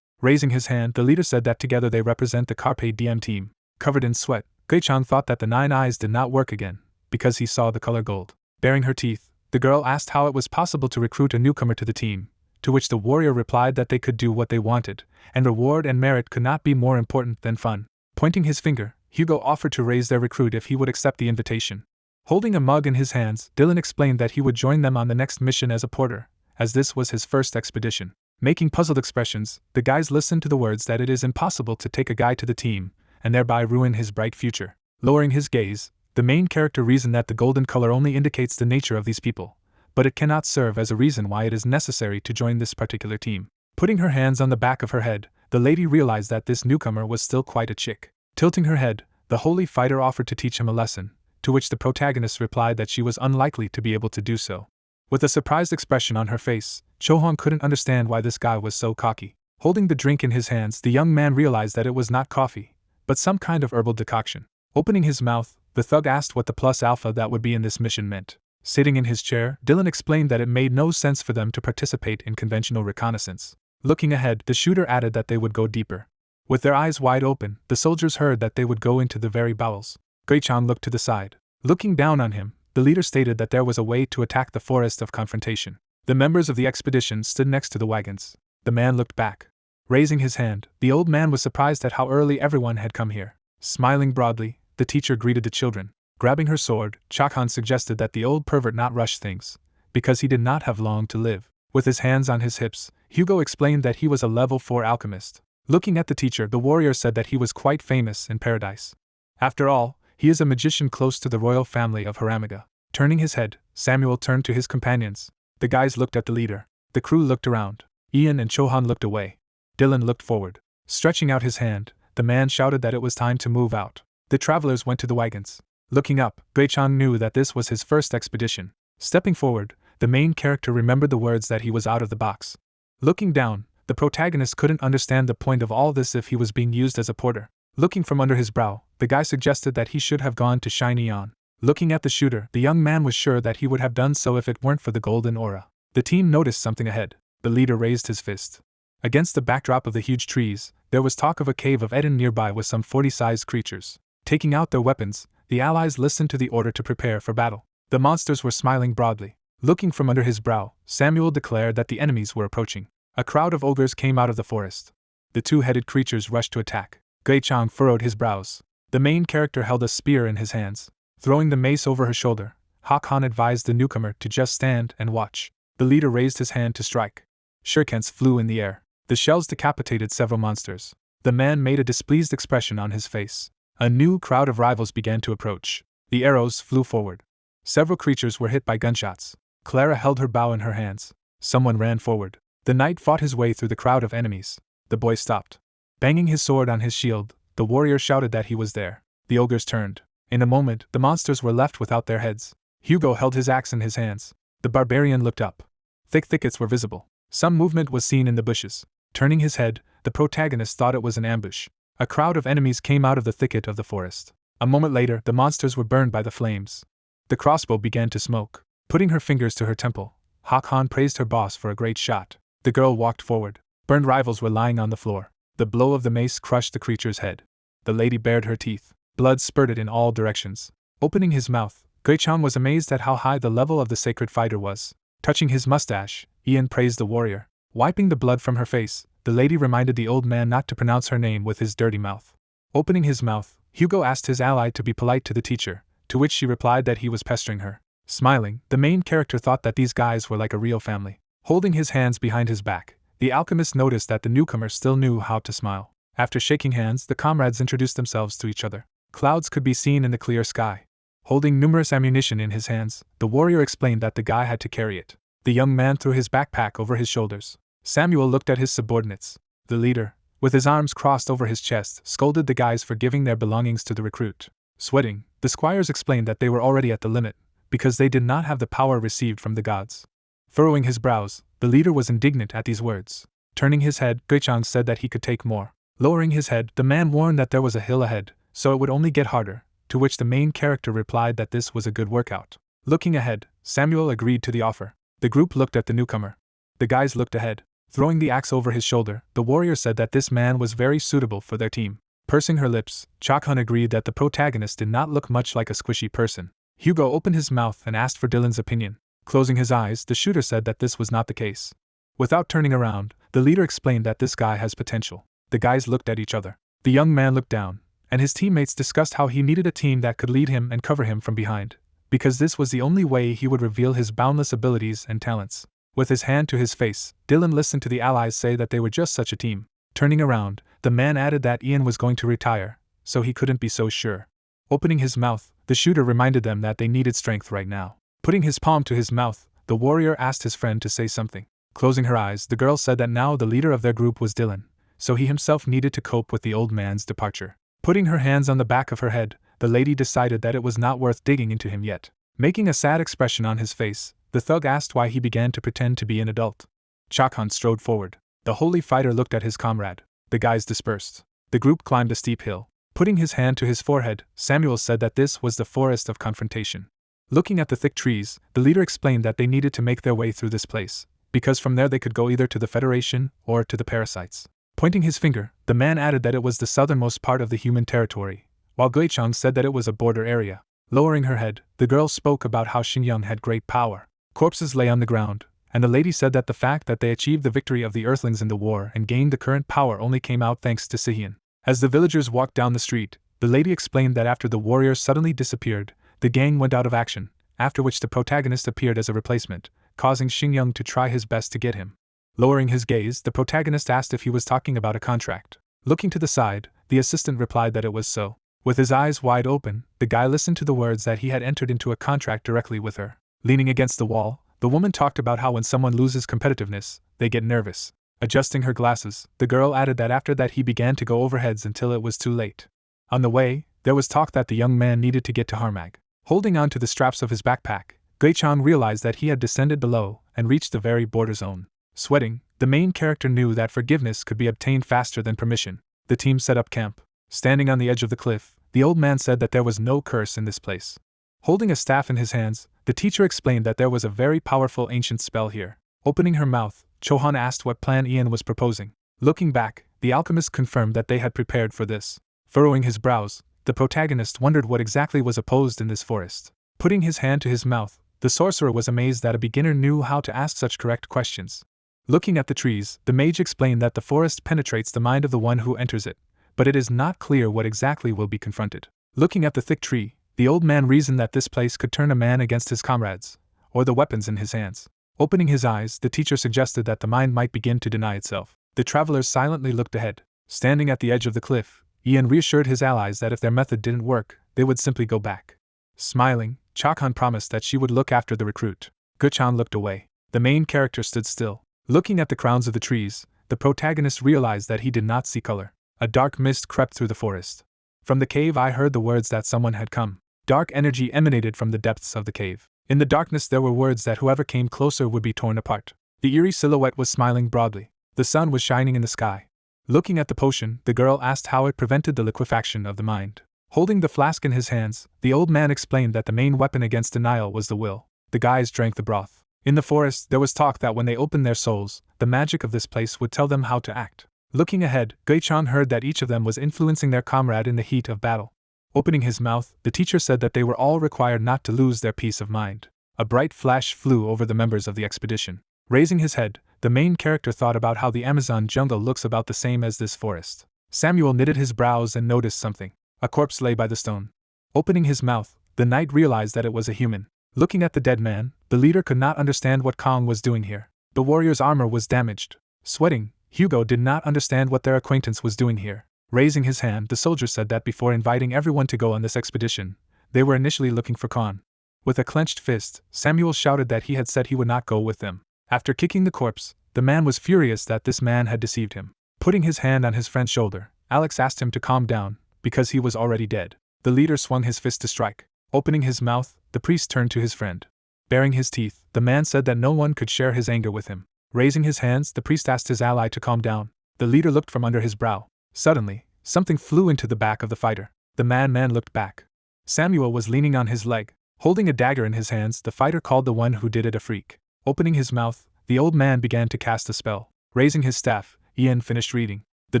Raising his hand, the leader said that together they represent the Carpe Diem team. Covered in sweat, Gui-chan thought that the 9 eyes did not work again, because he saw the color gold. Baring her teeth, the girl asked how it was possible to recruit a newcomer to the team, to which the warrior replied that they could do what they wanted, and reward and merit could not be more important than fun. Pointing his finger, Hugo offered to raise their recruit if he would accept the invitation. Holding a mug in his hands, Dylan explained that he would join them on the next mission as a porter, as this was his first expedition. Making puzzled expressions, the guys listened to the words that it is impossible to take a guy to the team, and thereby ruin his bright future. Lowering his gaze, the main character reasoned that the golden color only indicates the nature of these people, but it cannot serve as a reason why it is necessary to join this particular team. Putting her hands on the back of her head, the lady realized that this newcomer was still quite a chick. Tilting her head, the holy fighter offered to teach him a lesson, to which the protagonist replied that she was unlikely to be able to do so. With a surprised expression on her face, Chohong couldn't understand why this guy was so cocky. Holding the drink in his hands, the young man realized that it was not coffee, but some kind of herbal decoction. Opening his mouth, the thug asked what the plus alpha that would be in this mission meant. Sitting in his chair, Dylan explained that it made no sense for them to participate in conventional reconnaissance. Looking ahead, the shooter added that they would go deeper. With their eyes wide open, the soldiers heard that they would go into the very bowels. Gui-chan looked to the side. Looking down on him, the leader stated that there was a way to attack the forest of confrontation. The members of the expedition stood next to the wagons. The man looked back. Raising his hand, the old man was surprised at how early everyone had come here. Smiling broadly, the teacher greeted the children. Grabbing her sword, Chakhan suggested that the old pervert not rush things, because he did not have long to live. With his hands on his hips, Hugo explained that he was a level 4 alchemist. Looking at the teacher, the warrior said that he was quite famous in paradise. After all, he is a magician close to the royal family of Haramaga. Turning his head, Samuel turned to his companions. The guys looked at the leader. The crew looked around. Ian and Chohan looked away. Dylan looked forward. Stretching out his hand, the man shouted that it was time to move out. The travelers went to the wagons. Looking up, Gui-chan knew that this was his first expedition. Stepping forward, the main character remembered the words that he was out of the box. Looking down, the protagonist couldn't understand the point of all this if he was being used as a porter. Looking from under his brow, the guy suggested that he should have gone to Shiny On. Looking at the shooter, the young man was sure that he would have done so if it weren't for the golden aura. The team noticed something ahead. The leader raised his fist. Against the backdrop of the huge trees, there was talk of a cave of Eden nearby with some 40-sized creatures. Taking out their weapons, the allies listened to the order to prepare for battle. The monsters were smiling broadly. Looking from under his brow, Samuel declared that the enemies were approaching. A crowd of ogres came out of the forest. The two-headed creatures rushed to attack. Gui-chan furrowed his brows. The main character held a spear in his hands. Throwing the mace over her shoulder, Hakan advised the newcomer to just stand and watch. The leader raised his hand to strike. Shurikens flew in the air. The shells decapitated several monsters. The man made a displeased expression on his face. A new crowd of rivals began to approach. The arrows flew forward. Several creatures were hit by gunshots. Clara held her bow in her hands. Someone ran forward. The knight fought his way through the crowd of enemies. The boy stopped. Banging his sword on his shield, the warrior shouted that he was there. The ogres turned. In a moment, the monsters were left without their heads. Hugo held his axe in his hands. The barbarian looked up. Thick thickets were visible. Some movement was seen in the bushes. Turning his head, the protagonist thought it was an ambush. A crowd of enemies came out of the thicket of the forest. A moment later, the monsters were burned by the flames. The crossbow began to smoke. Putting her fingers to her temple, Hakan praised her boss for a great shot. The girl walked forward. Burned rivals were lying on the floor. The blow of the mace crushed the creature's head. The lady bared her teeth. Blood spurted in all directions. Opening his mouth, Gui-chan was amazed at how high the level of the sacred fighter was. Touching his mustache, Ian praised the warrior. Wiping the blood from her face, the lady reminded the old man not to pronounce her name with his dirty mouth. Opening his mouth, Hugo asked his ally to be polite to the teacher, to which she replied that he was pestering her. Smiling, the main character thought that these guys were like a real family. Holding his hands behind his back, the alchemist noticed that the newcomer still knew how to smile. After shaking hands, the comrades introduced themselves to each other. Clouds could be seen in the clear sky. Holding numerous ammunition in his hands, the warrior explained that the guy had to carry it. The young man threw his backpack over his shoulders. Samuel looked at his subordinates. The leader, with his arms crossed over his chest, scolded the guys for giving their belongings to the recruit. Sweating, the squires explained that they were already at the limit, because they did not have the power received from the gods. Furrowing his brows, the leader was indignant at these words. Turning his head, Gui-chan said that he could take more. Lowering his head, the man warned that there was a hill ahead, so it would only get harder, to which the main character replied that this was a good workout. Looking ahead, Samuel agreed to the offer. The group looked at the newcomer. The guys looked ahead. Throwing the axe over his shoulder, the warrior said that this man was very suitable for their team. Pursing her lips, Chakhun agreed that the protagonist did not look much like a squishy person. Hugo opened his mouth and asked for Dylan's opinion. Closing his eyes, the shooter said that this was not the case. Without turning around, the leader explained that this guy has potential. The guys looked at each other. The young man looked down, and his teammates discussed how he needed a team that could lead him and cover him from behind, because this was the only way he would reveal his boundless abilities and talents. With his hand to his face, Dylan listened to the allies say that they were just such a team. Turning around, the man added that Ian was going to retire, so he couldn't be so sure. Opening his mouth, the shooter reminded them that they needed strength right now. Putting his palm to his mouth, the warrior asked his friend to say something. Closing her eyes, the girl said that now the leader of their group was Dylan, so he himself needed to cope with the old man's departure. Putting her hands on the back of her head, the lady decided that it was not worth digging into him yet. Making a sad expression on his face, the thug asked why he began to pretend to be an adult. Chakhan strode forward. The holy fighter looked at his comrade. The guys dispersed. The group climbed a steep hill. Putting his hand to his forehead, Samuel said that this was the forest of confrontation. Looking at the thick trees, the leader explained that they needed to make their way through this place, because from there they could go either to the Federation or to the parasites. Pointing his finger, the man added that it was the southernmost part of the human territory, while Guichang said that it was a border area. Lowering her head, the girl spoke about how Xinjiang had great power. Corpses lay on the ground, and the lady said that the fact that they achieved the victory of the Earthlings in the war and gained the current power only came out thanks to Sihian. As the villagers walked down the street, the lady explained that after the warriors suddenly disappeared, the gang went out of action, after which the protagonist appeared as a replacement, causing Xinjiang to try his best to get him. Lowering his gaze, the protagonist asked if he was talking about a contract. Looking to the side, the assistant replied that it was so. With his eyes wide open, the guy listened to the words that he had entered into a contract directly with her. Leaning against the wall, the woman talked about how when someone loses competitiveness, they get nervous. Adjusting her glasses, the girl added that after that he began to go over heads until it was too late. On the way, there was talk that the young man needed to get to Harmag. Holding on to the straps of his backpack, Guichang realized that he had descended below and reached the very border zone. Sweating, the main character knew that forgiveness could be obtained faster than permission. The team set up camp. Standing on the edge of the cliff, the old man said that there was no curse in this place. Holding a staff in his hands, the teacher explained that there was a very powerful ancient spell here. Opening her mouth, Chohan asked what plan Ian was proposing. Looking back, the alchemist confirmed that they had prepared for this. Furrowing his brows, the protagonist wondered what exactly was opposed in this forest. Putting his hand to his mouth, the sorcerer was amazed that a beginner knew how to ask such correct questions. Looking at the trees, the mage explained that the forest penetrates the mind of the one who enters it, but it is not clear what exactly will be confronted. Looking at the thick tree, the old man reasoned that this place could turn a man against his comrades, or the weapons in his hands. Opening his eyes, the teacher suggested that the mind might begin to deny itself. The travelers silently looked ahead. Standing at the edge of the cliff, Ian reassured his allies that if their method didn't work, they would simply go back. Smiling, Chakhan promised that she would look after the recruit. Guchan looked away. The main character stood still. Looking at the crowns of the trees, the protagonist realized that he did not see color. A dark mist crept through the forest. From the cave I heard the words that someone had come. Dark energy emanated from the depths of the cave. In the darkness there were words that whoever came closer would be torn apart. The eerie silhouette was smiling broadly. The sun was shining in the sky. Looking at the potion, the girl asked how it prevented the liquefaction of the mind. Holding the flask in his hands, the old man explained that the main weapon against denial was the will. The guys drank the broth. In the forest, there was talk that when they opened their souls, the magic of this place would tell them how to act. Looking ahead, Guichang heard that each of them was influencing their comrade in the heat of battle. Opening his mouth, the teacher said that they were all required not to lose their peace of mind. A bright flash flew over the members of the expedition. Raising his head, the main character thought about how the Amazon jungle looks about the same as this forest. Samuel knitted his brows and noticed something. A corpse lay by the stone. Opening his mouth, the knight realized that it was a human. Looking at the dead man, the leader could not understand what Kong was doing here. The warrior's armor was damaged. Sweating, Hugo did not understand what their acquaintance was doing here. Raising his hand, the soldier said that before inviting everyone to go on this expedition, they were initially looking for Khan. With a clenched fist, Samuel shouted that he had said he would not go with them. After kicking the corpse, the man was furious that this man had deceived him. Putting his hand on his friend's shoulder, Alex asked him to calm down, because he was already dead. The leader swung his fist to strike. Opening his mouth, the priest turned to his friend. Baring his teeth, the man said that no one could share his anger with him. Raising his hands, the priest asked his ally to calm down. The leader looked from under his brow. Suddenly, something flew into the back of the fighter. The man looked back. Samuel was leaning on his leg. Holding a dagger in his hands, the fighter called the one who did it a freak. Opening his mouth, the old man began to cast a spell. Raising his staff, Ian finished reading. The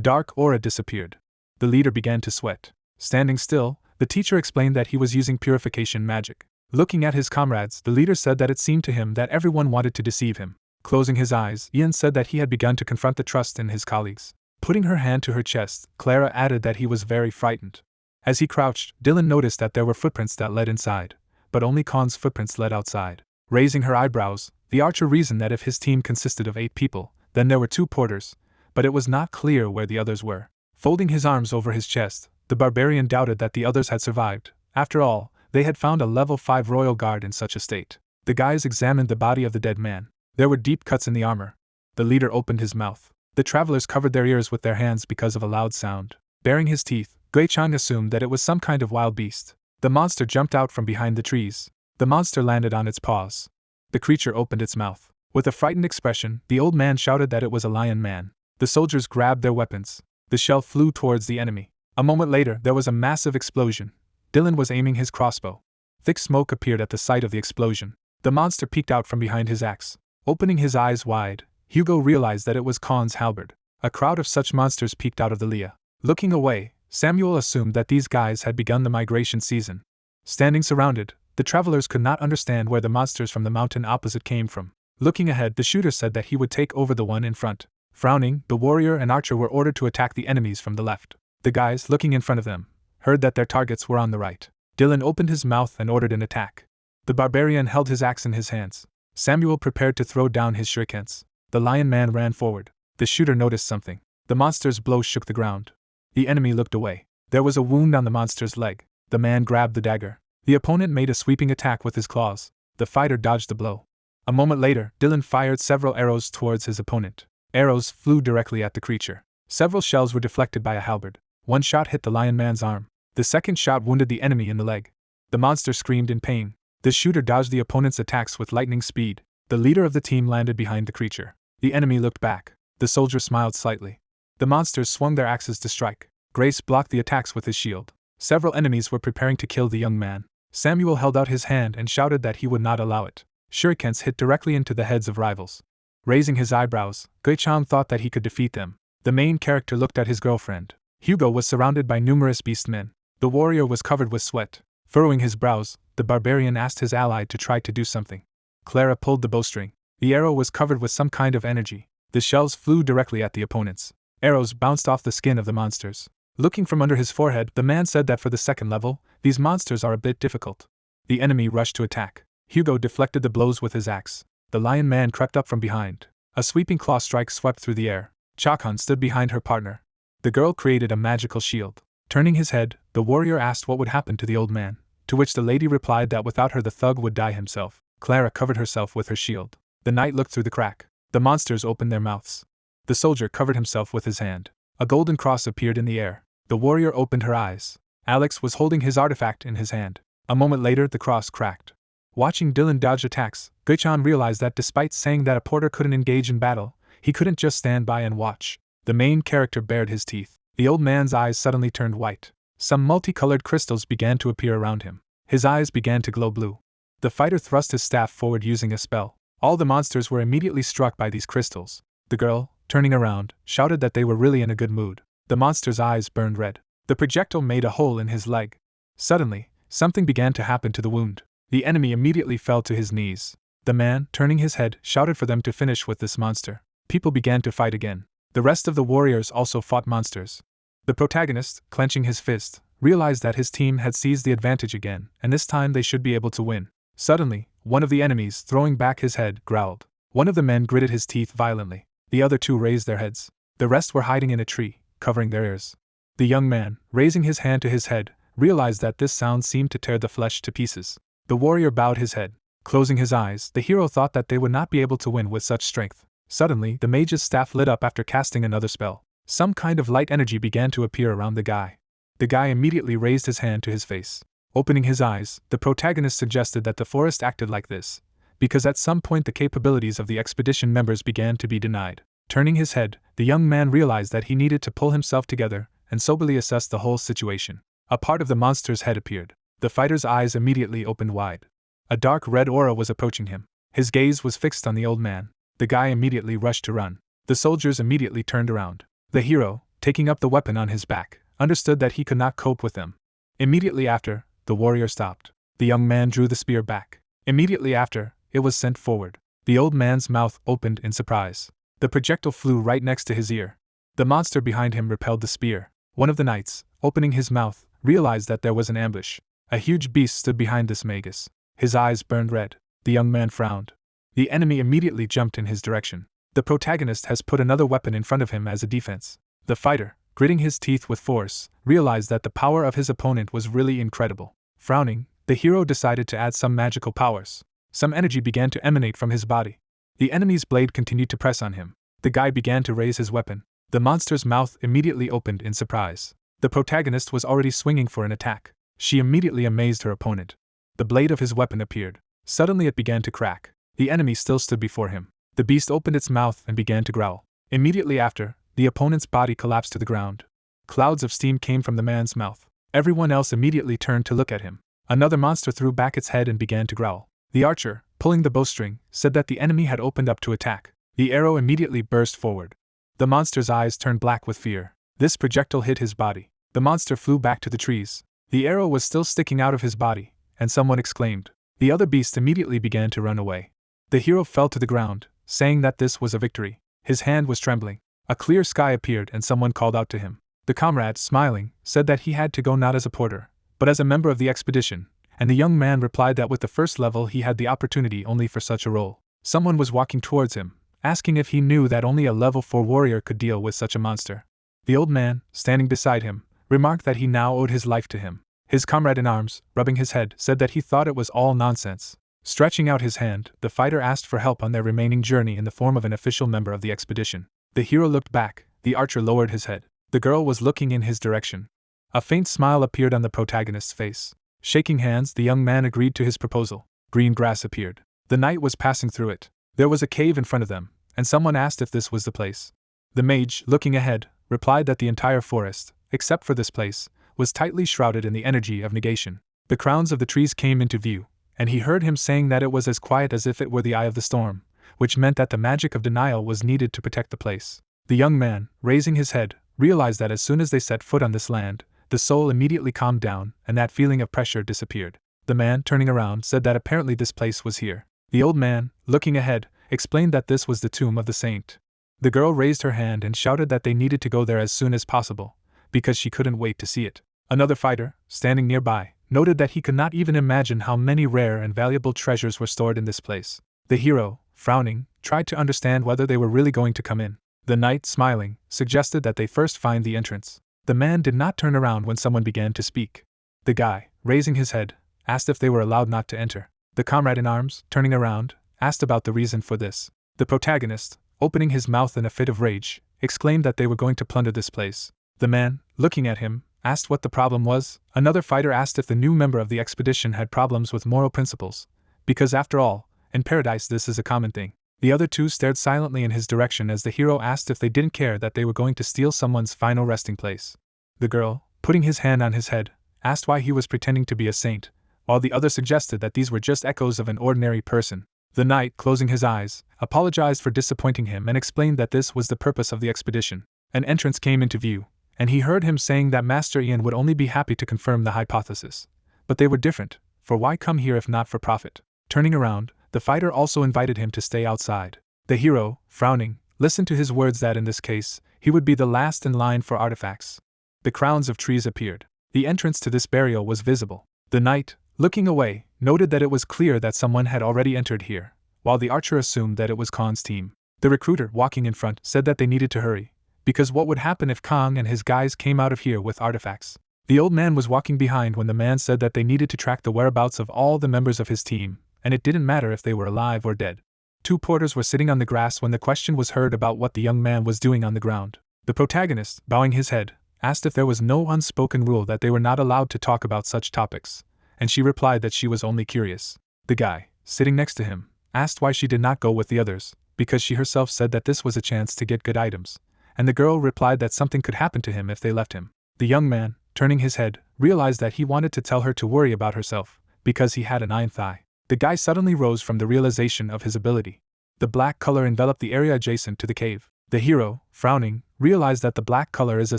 dark aura disappeared. The leader began to sweat. Standing still, the teacher explained that he was using purification magic. Looking at his comrades, the leader said that it seemed to him that everyone wanted to deceive him. Closing his eyes, Ian said that he had begun to confront the trust in his colleagues. Putting her hand to her chest, Clara added that he was very frightened. As he crouched, Dylan noticed that there were footprints that led inside, but only Khan's footprints led outside. Raising her eyebrows, the archer reasoned that if his team consisted of 8 people, then there were 2 porters, but it was not clear where the others were. Folding his arms over his chest, the barbarian doubted that the others had survived. After all, they had found a level 5 royal guard in such a state. The guys examined the body of the dead man. There were deep cuts in the armor. The leader opened his mouth. The travelers covered their ears with their hands because of a loud sound. Baring his teeth, Gui-chan assumed that it was some kind of wild beast. The monster jumped out from behind the trees. The monster landed on its paws. The creature opened its mouth. With a frightened expression, the old man shouted that it was a lion man. The soldiers grabbed their weapons. The shell flew towards the enemy. A moment later, there was a massive explosion. Dylan was aiming his crossbow. Thick smoke appeared at the sight of the explosion. The monster peeked out from behind his axe. Opening his eyes wide, Hugo realized that it was Khan's halberd. A crowd of such monsters peeked out of the Leah. Looking away, Samuel assumed that these guys had begun the migration season. Standing surrounded, the travelers could not understand where the monsters from the mountain opposite came from. Looking ahead, the shooter said that he would take over the one in front. Frowning, the warrior and archer were ordered to attack the enemies from the left. The guys, looking in front of them, heard that their targets were on the right. Dylan opened his mouth and ordered an attack. The barbarian held his axe in his hands. Samuel prepared to throw down his shurikens. The lion man ran forward. The shooter noticed something. The monster's blow shook the ground. The enemy looked away. There was a wound on the monster's leg. The man grabbed the dagger. The opponent made a sweeping attack with his claws. The fighter dodged the blow. A moment later, Dylan fired several arrows towards his opponent. Arrows flew directly at the creature. Several shells were deflected by a halberd. One shot hit the lion man's arm. The second shot wounded the enemy in the leg. The monster screamed in pain. The shooter dodged the opponent's attacks with lightning speed. The leader of the team landed behind the creature. The enemy looked back. The soldier smiled slightly. The monsters swung their axes to strike. Grace blocked the attacks with his shield. Several enemies were preparing to kill the young man. Samuel held out his hand and shouted that he would not allow it. Shurikens hit directly into the heads of rivals. Raising his eyebrows, Gui-chan thought that he could defeat them. The main character looked at his girlfriend. Hugo was surrounded by numerous beastmen. The warrior was covered with sweat. Furrowing his brows, the barbarian asked his ally to try to do something. Clara pulled the bowstring. The arrow was covered with some kind of energy. The shells flew directly at the opponents. Arrows bounced off the skin of the monsters. Looking from under his forehead, the man said that for the second level, these monsters are a bit difficult. The enemy rushed to attack. Hugo deflected the blows with his axe. The lion man crept up from behind. A sweeping claw strike swept through the air. Chakan stood behind her partner. The girl created a magical shield. Turning his head, the warrior asked what would happen to the old man, to which the lady replied that without her the thug would die himself. Clara covered herself with her shield. The knight looked through the crack. The monsters opened their mouths. The soldier covered himself with his hand. A golden cross appeared in the air. The warrior opened her eyes. Alex was holding his artifact in his hand. A moment later, the cross cracked. Watching Dylan dodge attacks, Gui-chan realized that despite saying that a porter couldn't engage in battle, he couldn't just stand by and watch. The main character bared his teeth. The old man's eyes suddenly turned white. Some multicolored crystals began to appear around him. His eyes began to glow blue. The fighter thrust his staff forward using a spell. All the monsters were immediately struck by these crystals. The girl, turning around, shouted that they were really in a good mood. The monster's eyes burned red. The projectile made a hole in his leg. Suddenly, something began to happen to the wound. The enemy immediately fell to his knees. The man, turning his head, shouted for them to finish with this monster. People began to fight again. The rest of the warriors also fought monsters. The protagonist, clenching his fist, realized that his team had seized the advantage again, and this time they should be able to win. Suddenly, one of the enemies, throwing back his head, growled. One of the men gritted his teeth violently. The other two raised their heads. The rest were hiding in a tree, covering their ears. The young man, raising his hand to his head, realized that this sound seemed to tear the flesh to pieces. The warrior bowed his head. Closing his eyes, the hero thought that they would not be able to win with such strength. Suddenly, the mage's staff lit up after casting another spell. Some kind of light energy began to appear around the guy. The guy immediately raised his hand to his face. Opening his eyes, the protagonist suggested that the forest acted like this, because at some point the capabilities of the expedition members began to be denied. Turning his head, the young man realized that he needed to pull himself together and soberly assess the whole situation. A part of the monster's head appeared. The fighter's eyes immediately opened wide. A dark red aura was approaching him. His gaze was fixed on the old man. The guy immediately rushed to run. The soldiers immediately turned around. The hero, taking up the weapon on his back, understood that he could not cope with them. Immediately after, the warrior stopped. The young man drew the spear back. Immediately after, it was sent forward. The old man's mouth opened in surprise. The projectile flew right next to his ear. The monster behind him repelled the spear. One of the knights, opening his mouth, realized that there was an ambush. A huge beast stood behind this magus. His eyes burned red. The young man frowned. The enemy immediately jumped in his direction. The protagonist has put another weapon in front of him as a defense. The fighter, gritting his teeth with force, realized that the power of his opponent was really incredible. Frowning, the hero decided to add some magical powers. Some energy began to emanate from his body. The enemy's blade continued to press on him. The guy began to raise his weapon. The monster's mouth immediately opened in surprise. The protagonist was already swinging for an attack. She immediately amazed her opponent. The blade of his weapon appeared. Suddenly it began to crack. The enemy still stood before him. The beast opened its mouth and began to growl. Immediately after, the opponent's body collapsed to the ground. Clouds of steam came from the man's mouth. Everyone else immediately turned to look at him. Another monster threw back its head and began to growl. The archer, pulling the bowstring, said that the enemy had opened up to attack. The arrow immediately burst forward. The monster's eyes turned black with fear. This projectile hit his body. The monster flew back to the trees. The arrow was still sticking out of his body, and someone exclaimed. The other beast immediately began to run away. The hero fell to the ground, saying that this was a victory. His hand was trembling. A clear sky appeared and someone called out to him. The comrade, smiling, said that he had to go not as a porter, but as a member of the expedition, and the young man replied that with the first level he had the opportunity only for such a role. Someone was walking towards him, asking if he knew that only a level 4 warrior could deal with such a monster. The old man, standing beside him, remarked that he now owed his life to him. His comrade in arms, rubbing his head, said that he thought it was all nonsense. Stretching out his hand, the fighter asked for help on their remaining journey in the form of an official member of the expedition. The hero looked back. The archer lowered his head. The girl was looking in his direction. A faint smile appeared on the protagonist's face. Shaking hands, the young man agreed to his proposal. Green grass appeared. The knight was passing through it. There was a cave in front of them, and someone asked if this was the place. The mage, looking ahead, replied that the entire forest, except for this place, was tightly shrouded in the energy of negation. The crowns of the trees came into view, and he heard him saying that it was as quiet as if it were the eye of the storm, which meant that the magic of denial was needed to protect the place. The young man, raising his head, realized that as soon as they set foot on this land, the soul immediately calmed down and that feeling of pressure disappeared. The man, turning around, said that apparently this place was here. The old man, looking ahead, explained that this was the tomb of the saint. The girl raised her hand and shouted that they needed to go there as soon as possible, because she couldn't wait to see it. Another fighter, standing nearby, noted that he could not even imagine how many rare and valuable treasures were stored in this place. The hero, frowning, tried to understand whether they were really going to come in. The knight, smiling, suggested that they first find the entrance. The man did not turn around when someone began to speak. The guy, raising his head, asked if they were allowed not to enter. The comrade in arms, turning around, asked about the reason for this. The protagonist, opening his mouth in a fit of rage, exclaimed that they were going to plunder this place. The man, looking at him, asked what the problem was. Another fighter asked if the new member of the expedition had problems with moral principles, because after all, in paradise this is a common thing. The other two stared silently in his direction as the hero asked if they didn't care that they were going to steal someone's final resting place. The girl, putting his hand on his head, asked why he was pretending to be a saint, while the other suggested that these were just echoes of an ordinary person. The knight, closing his eyes, apologized for disappointing him and explained that this was the purpose of the expedition. An entrance came into view, and he heard him saying that Master Ian would only be happy to confirm the hypothesis. But they were different, for why come here if not for profit? Turning around, the fighter also invited him to stay outside. The hero, frowning, listened to his words that in this case, he would be the last in line for artifacts. The crowns of trees appeared. The entrance to this burial was visible. The knight, looking away, noted that it was clear that someone had already entered here, while the archer assumed that it was Khan's team. The recruiter, walking in front, said that they needed to hurry, because what would happen if Khan and his guys came out of here with artifacts? The old man was walking behind when the man said that they needed to track the whereabouts of all the members of his team, and it didn't matter if they were alive or dead. Two porters were sitting on the grass when the question was heard about what the young man was doing on the ground. The protagonist, bowing his head, asked if there was no unspoken rule that they were not allowed to talk about such topics, and she replied that she was only curious. The guy, sitting next to him, asked why she did not go with the others, because she herself said that this was a chance to get good items, and the girl replied that something could happen to him if they left him. The young man, turning his head, realized that he wanted to tell her to worry about herself, because he had a ninth eye. The guy suddenly rose from the realization of his ability. The black color enveloped the area adjacent to the cave. The hero, frowning, realized that the black color is a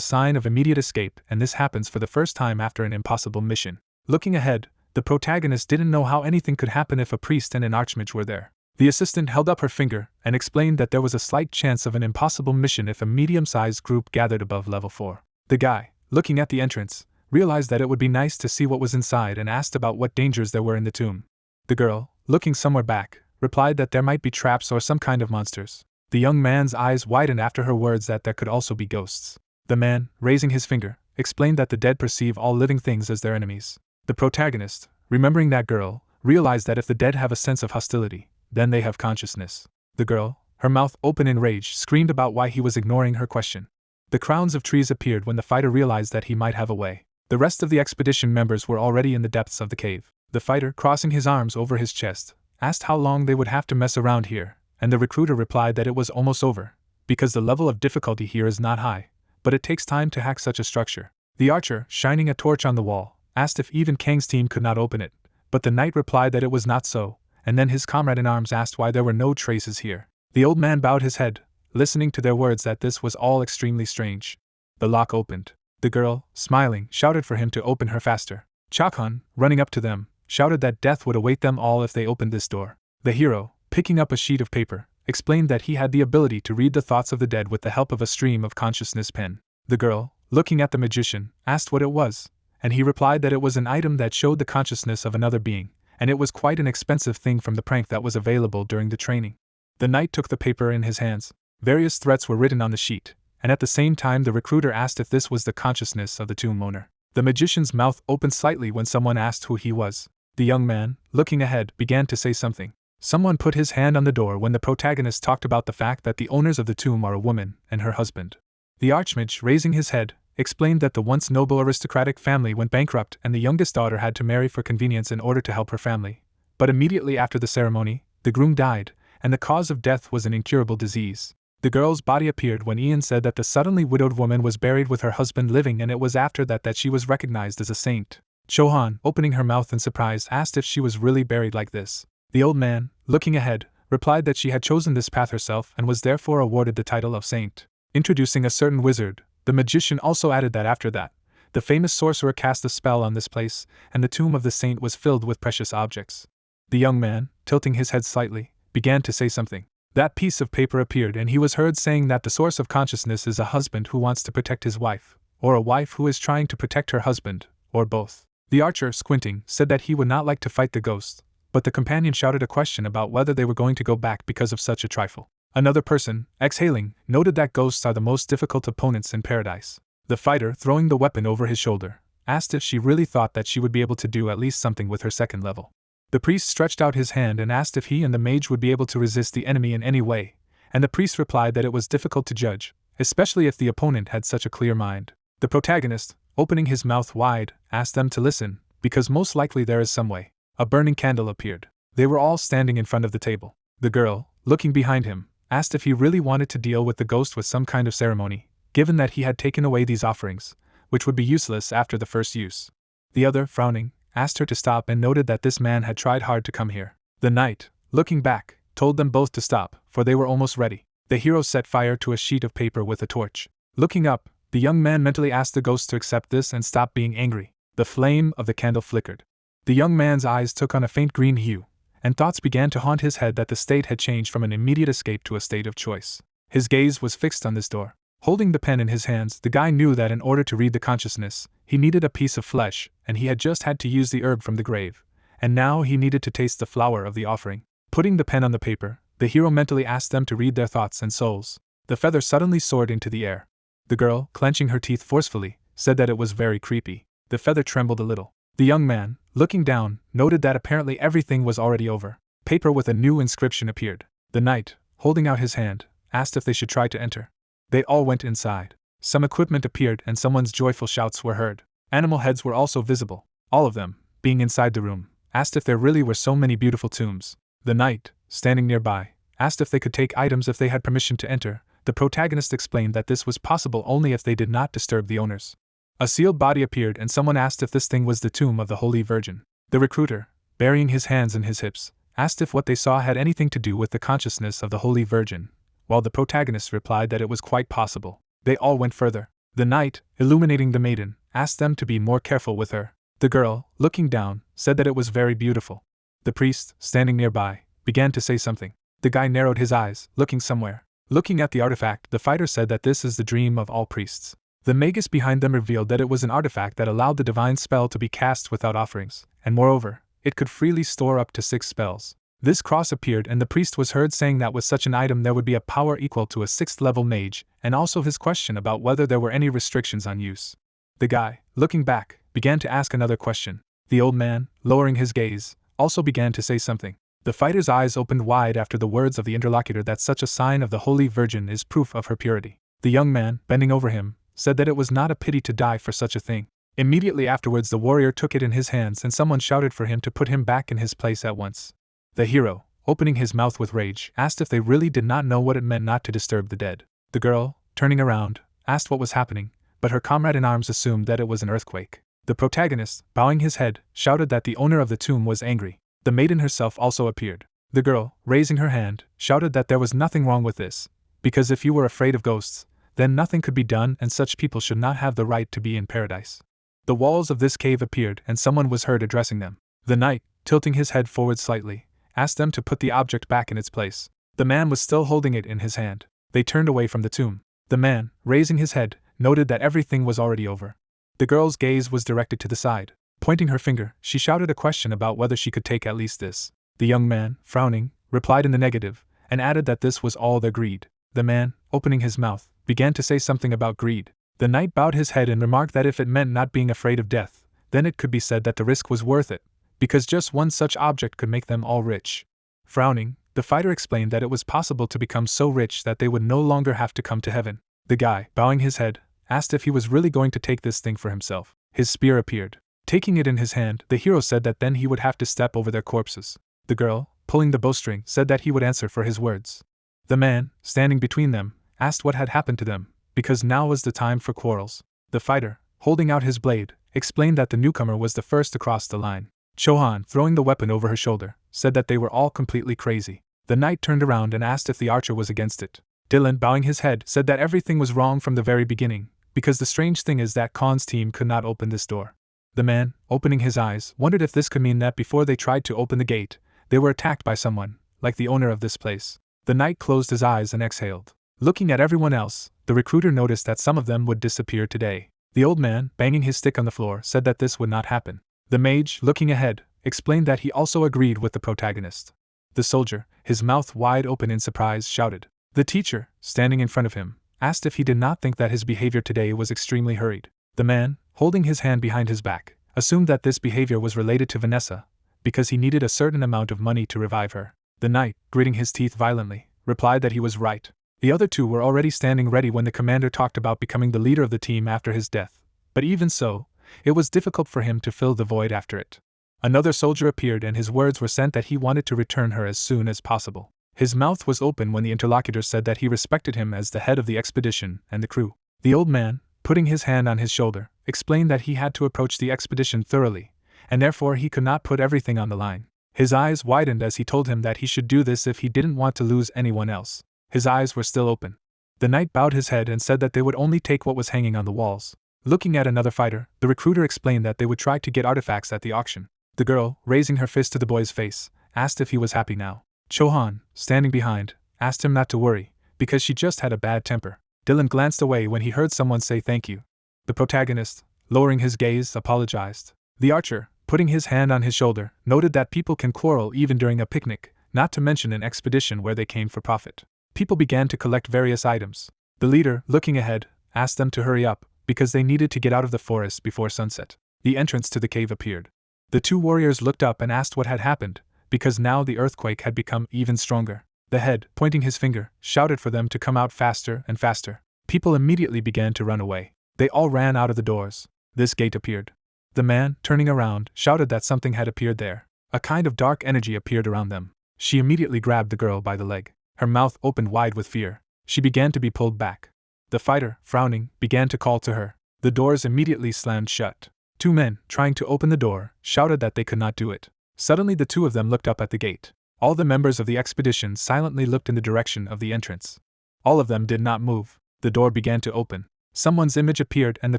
sign of immediate escape, and this happens for the first time after an impossible mission. Looking ahead, the protagonist didn't know how anything could happen if a priest and an archmage were there. The assistant held up her finger and explained that there was a slight chance of an impossible mission if a medium-sized group gathered above level 4. The guy, looking at the entrance, realized that it would be nice to see what was inside and asked about what dangers there were in the tomb. The girl, looking somewhere back, replied that there might be traps or some kind of monsters. The young man's eyes widened after her words that there could also be ghosts. The man, raising his finger, explained that the dead perceive all living things as their enemies. The protagonist, remembering that girl, realized that if the dead have a sense of hostility, then they have consciousness. The girl, her mouth open in rage, screamed about why he was ignoring her question. The crowns of trees appeared when the fighter realized that he might have a way. The rest of the expedition members were already in the depths of the cave. The fighter, crossing his arms over his chest, asked how long they would have to mess around here, and the recruiter replied that it was almost over, because the level of difficulty here is not high, but it takes time to hack such a structure. The archer, shining a torch on the wall, asked if even Kang's team could not open it, but the knight replied that it was not so, and then his comrade-in-arms asked why there were no traces here. The old man bowed his head, listening to their words that this was all extremely strange. The lock opened. The girl, smiling, shouted for him to open her faster. Chakhun, running up to them, shouted that death would await them all if they opened this door. The hero, picking up a sheet of paper, explained that he had the ability to read the thoughts of the dead with the help of a stream of consciousness pen. The girl, looking at the magician, asked what it was, and he replied that it was an item that showed the consciousness of another being, and it was quite an expensive thing from the prank that was available during the training. The knight took the paper in his hands. Various threats were written on the sheet, and at the same time the recruiter asked if this was the consciousness of the tomb owner. The magician's mouth opened slightly when someone asked who he was. The young man, looking ahead, began to say something. Someone put his hand on the door when the protagonist talked about the fact that the owners of the tomb are a woman and her husband. The archmage, raising his head, explained that the once noble aristocratic family went bankrupt and the youngest daughter had to marry for convenience in order to help her family. But immediately after the ceremony, the groom died, and the cause of death was an incurable disease. The girl's body appeared when Ian said that the suddenly widowed woman was buried with her husband living, and it was after that she was recognized as a saint. Chohan, opening her mouth in surprise, asked if she was really buried like this. The old man, looking ahead, replied that she had chosen this path herself and was therefore awarded the title of saint. Introducing a certain wizard, the magician also added that after that, the famous sorcerer cast a spell on this place, and the tomb of the saint was filled with precious objects. The young man, tilting his head slightly, began to say something. That piece of paper appeared and he was heard saying that the source of consciousness is a husband who wants to protect his wife, or a wife who is trying to protect her husband, or both. The archer, squinting, said that he would not like to fight the ghost, but the companion shouted a question about whether they were going to go back because of such a trifle. Another person, exhaling, noted that ghosts are the most difficult opponents in paradise. The fighter, throwing the weapon over his shoulder, asked if she really thought that she would be able to do at least something with her second level. The priest stretched out his hand and asked if he and the mage would be able to resist the enemy in any way, and the priest replied that it was difficult to judge, especially if the opponent had such a clear mind. The protagonist, opening his mouth wide, asked them to listen, because most likely there is some way. A burning candle appeared. They were all standing in front of the table. The girl, looking behind him, asked if he really wanted to deal with the ghost with some kind of ceremony, given that he had taken away these offerings, which would be useless after the first use. The other, frowning, asked her to stop and noted that this man had tried hard to come here. The knight, looking back, told them both to stop, for they were almost ready. The hero set fire to a sheet of paper with a torch. Looking up, the young man mentally asked the ghost to accept this and stop being angry. The flame of the candle flickered. The young man's eyes took on a faint green hue, and thoughts began to haunt his head that the state had changed from an immediate escape to a state of choice. His gaze was fixed on this door. Holding the pen in his hands, the guy knew that in order to read the consciousness, he needed a piece of flesh, and he had just had to use the herb from the grave, and now he needed to taste the flower of the offering. Putting the pen on the paper, the hero mentally asked them to read their thoughts and souls. The feather suddenly soared into the air. The girl, clenching her teeth forcefully, said that it was very creepy. The feather trembled a little. The young man, looking down, noted that apparently everything was already over. Paper with a new inscription appeared. The knight, holding out his hand, asked if they should try to enter. They all went inside. Some equipment appeared and someone's joyful shouts were heard. Animal heads were also visible. All of them, being inside the room, asked if there really were so many beautiful tombs. The knight, standing nearby, asked if they could take items if they had permission to enter. The protagonist explained that this was possible only if they did not disturb the owners. A sealed body appeared and someone asked if this thing was the tomb of the Holy Virgin. The recruiter, burying his hands in his hips, asked if what they saw had anything to do with the consciousness of the Holy Virgin, while the protagonist replied that it was quite possible. They all went further. The knight, illuminating the maiden, asked them to be more careful with her. The girl, looking down, said that it was very beautiful. The priest, standing nearby, began to say something. The guy narrowed his eyes, looking somewhere. Looking at the artifact, the fighter said that this is the dream of all priests. The magus behind them revealed that it was an artifact that allowed the divine spell to be cast without offerings, and moreover, it could freely store up to 6 spells. This cross appeared and the priest was heard saying that with such an item there would be a power equal to a 6th level mage, and also his question about whether there were any restrictions on use. The guy, looking back, began to ask another question. The old man, lowering his gaze, also began to say something. The fighter's eyes opened wide after the words of the interlocutor that such a sign of the Holy Virgin is proof of her purity. The young man, bending over him, said that it was not a pity to die for such a thing. Immediately afterwards the warrior took it in his hands and someone shouted for him to put him back in his place at once. The hero, opening his mouth with rage, asked if they really did not know what it meant not to disturb the dead. The girl, turning around, asked what was happening, but her comrade in arms assumed that it was an earthquake. The protagonist, bowing his head, shouted that the owner of the tomb was angry. The maiden herself also appeared. The girl, raising her hand, shouted that there was nothing wrong with this, because if you were afraid of ghosts, then nothing could be done and such people should not have the right to be in paradise. The walls of this cave appeared and someone was heard addressing them. The knight, tilting his head forward slightly, asked them to put the object back in its place. The man was still holding it in his hand. They turned away from the tomb. The man, raising his head, noted that everything was already over. The girl's gaze was directed to the side. Pointing her finger, she shouted a question about whether she could take at least this. The young man, frowning, replied in the negative, and added that this was all their greed. The man, opening his mouth, began to say something about greed. The knight bowed his head and remarked that if it meant not being afraid of death, then it could be said that the risk was worth it, because just one such object could make them all rich. Frowning, the fighter explained that it was possible to become so rich that they would no longer have to come to heaven. The guy, bowing his head, asked if he was really going to take this thing for himself. His spear appeared. Taking it in his hand, the hero said that then he would have to step over their corpses. The girl, pulling the bowstring, said that he would answer for his words. The man, standing between them, asked what had happened to them, because now was the time for quarrels. The fighter, holding out his blade, explained that the newcomer was the first to cross the line. Chohan, throwing the weapon over her shoulder, said that they were all completely crazy. The knight turned around and asked if the archer was against it. Dylan, bowing his head, said that everything was wrong from the very beginning, because the strange thing is that Khan's team could not open this door. The man, opening his eyes, wondered if this could mean that before they tried to open the gate, they were attacked by someone, like the owner of this place. The knight closed his eyes and exhaled. Looking at everyone else, the recruiter noticed that some of them would disappear today. The old man, banging his stick on the floor, said that this would not happen. The mage, looking ahead, explained that he also agreed with the protagonist. The soldier, his mouth wide open in surprise, shouted. The teacher, standing in front of him, asked if he did not think that his behavior today was extremely hurried. The man, holding his hand behind his back, assumed that this behavior was related to Vanessa, because he needed a certain amount of money to revive her. The knight, gritting his teeth violently, replied that he was right. The other two were already standing ready when the commander talked about becoming the leader of the team after his death, but even so, it was difficult for him to fill the void after it. Another soldier appeared and his words were sent that he wanted to return her as soon as possible. His mouth was open when the interlocutor said that he respected him as the head of the expedition and the crew. The old man, putting his hand on his shoulder, explained that he had to approach the expedition thoroughly, and therefore he could not put everything on the line. His eyes widened as he told him that he should do this if he didn't want to lose anyone else. His eyes were still open. The knight bowed his head and said that they would only take what was hanging on the walls. Looking at another fighter, the recruiter explained that they would try to get artifacts at the auction. The girl, raising her fist to the boy's face, asked if he was happy now. Chohan, standing behind, asked him not to worry, because she just had a bad temper. Dylan glanced away when he heard someone say thank you. The protagonist, lowering his gaze, apologized. The archer, putting his hand on his shoulder, noted that people can quarrel even during a picnic, not to mention an expedition where they came for profit. People began to collect various items. The leader, looking ahead, asked them to hurry up, because they needed to get out of the forest before sunset. The entrance to the cave appeared. The two warriors looked up and asked what had happened, because now the earthquake had become even stronger. The head, pointing his finger, shouted for them to come out faster and faster. People immediately began to run away. They all ran out of the doors. This gate appeared. The man, turning around, shouted that something had appeared there. A kind of dark energy appeared around them. She immediately grabbed the girl by the leg. Her mouth opened wide with fear. She began to be pulled back. The fighter, frowning, began to call to her. The doors immediately slammed shut. Two men, trying to open the door, shouted that they could not do it. Suddenly the two of them looked up at the gate. All the members of the expedition silently looked in the direction of the entrance. All of them did not move. The door began to open. Someone's image appeared and the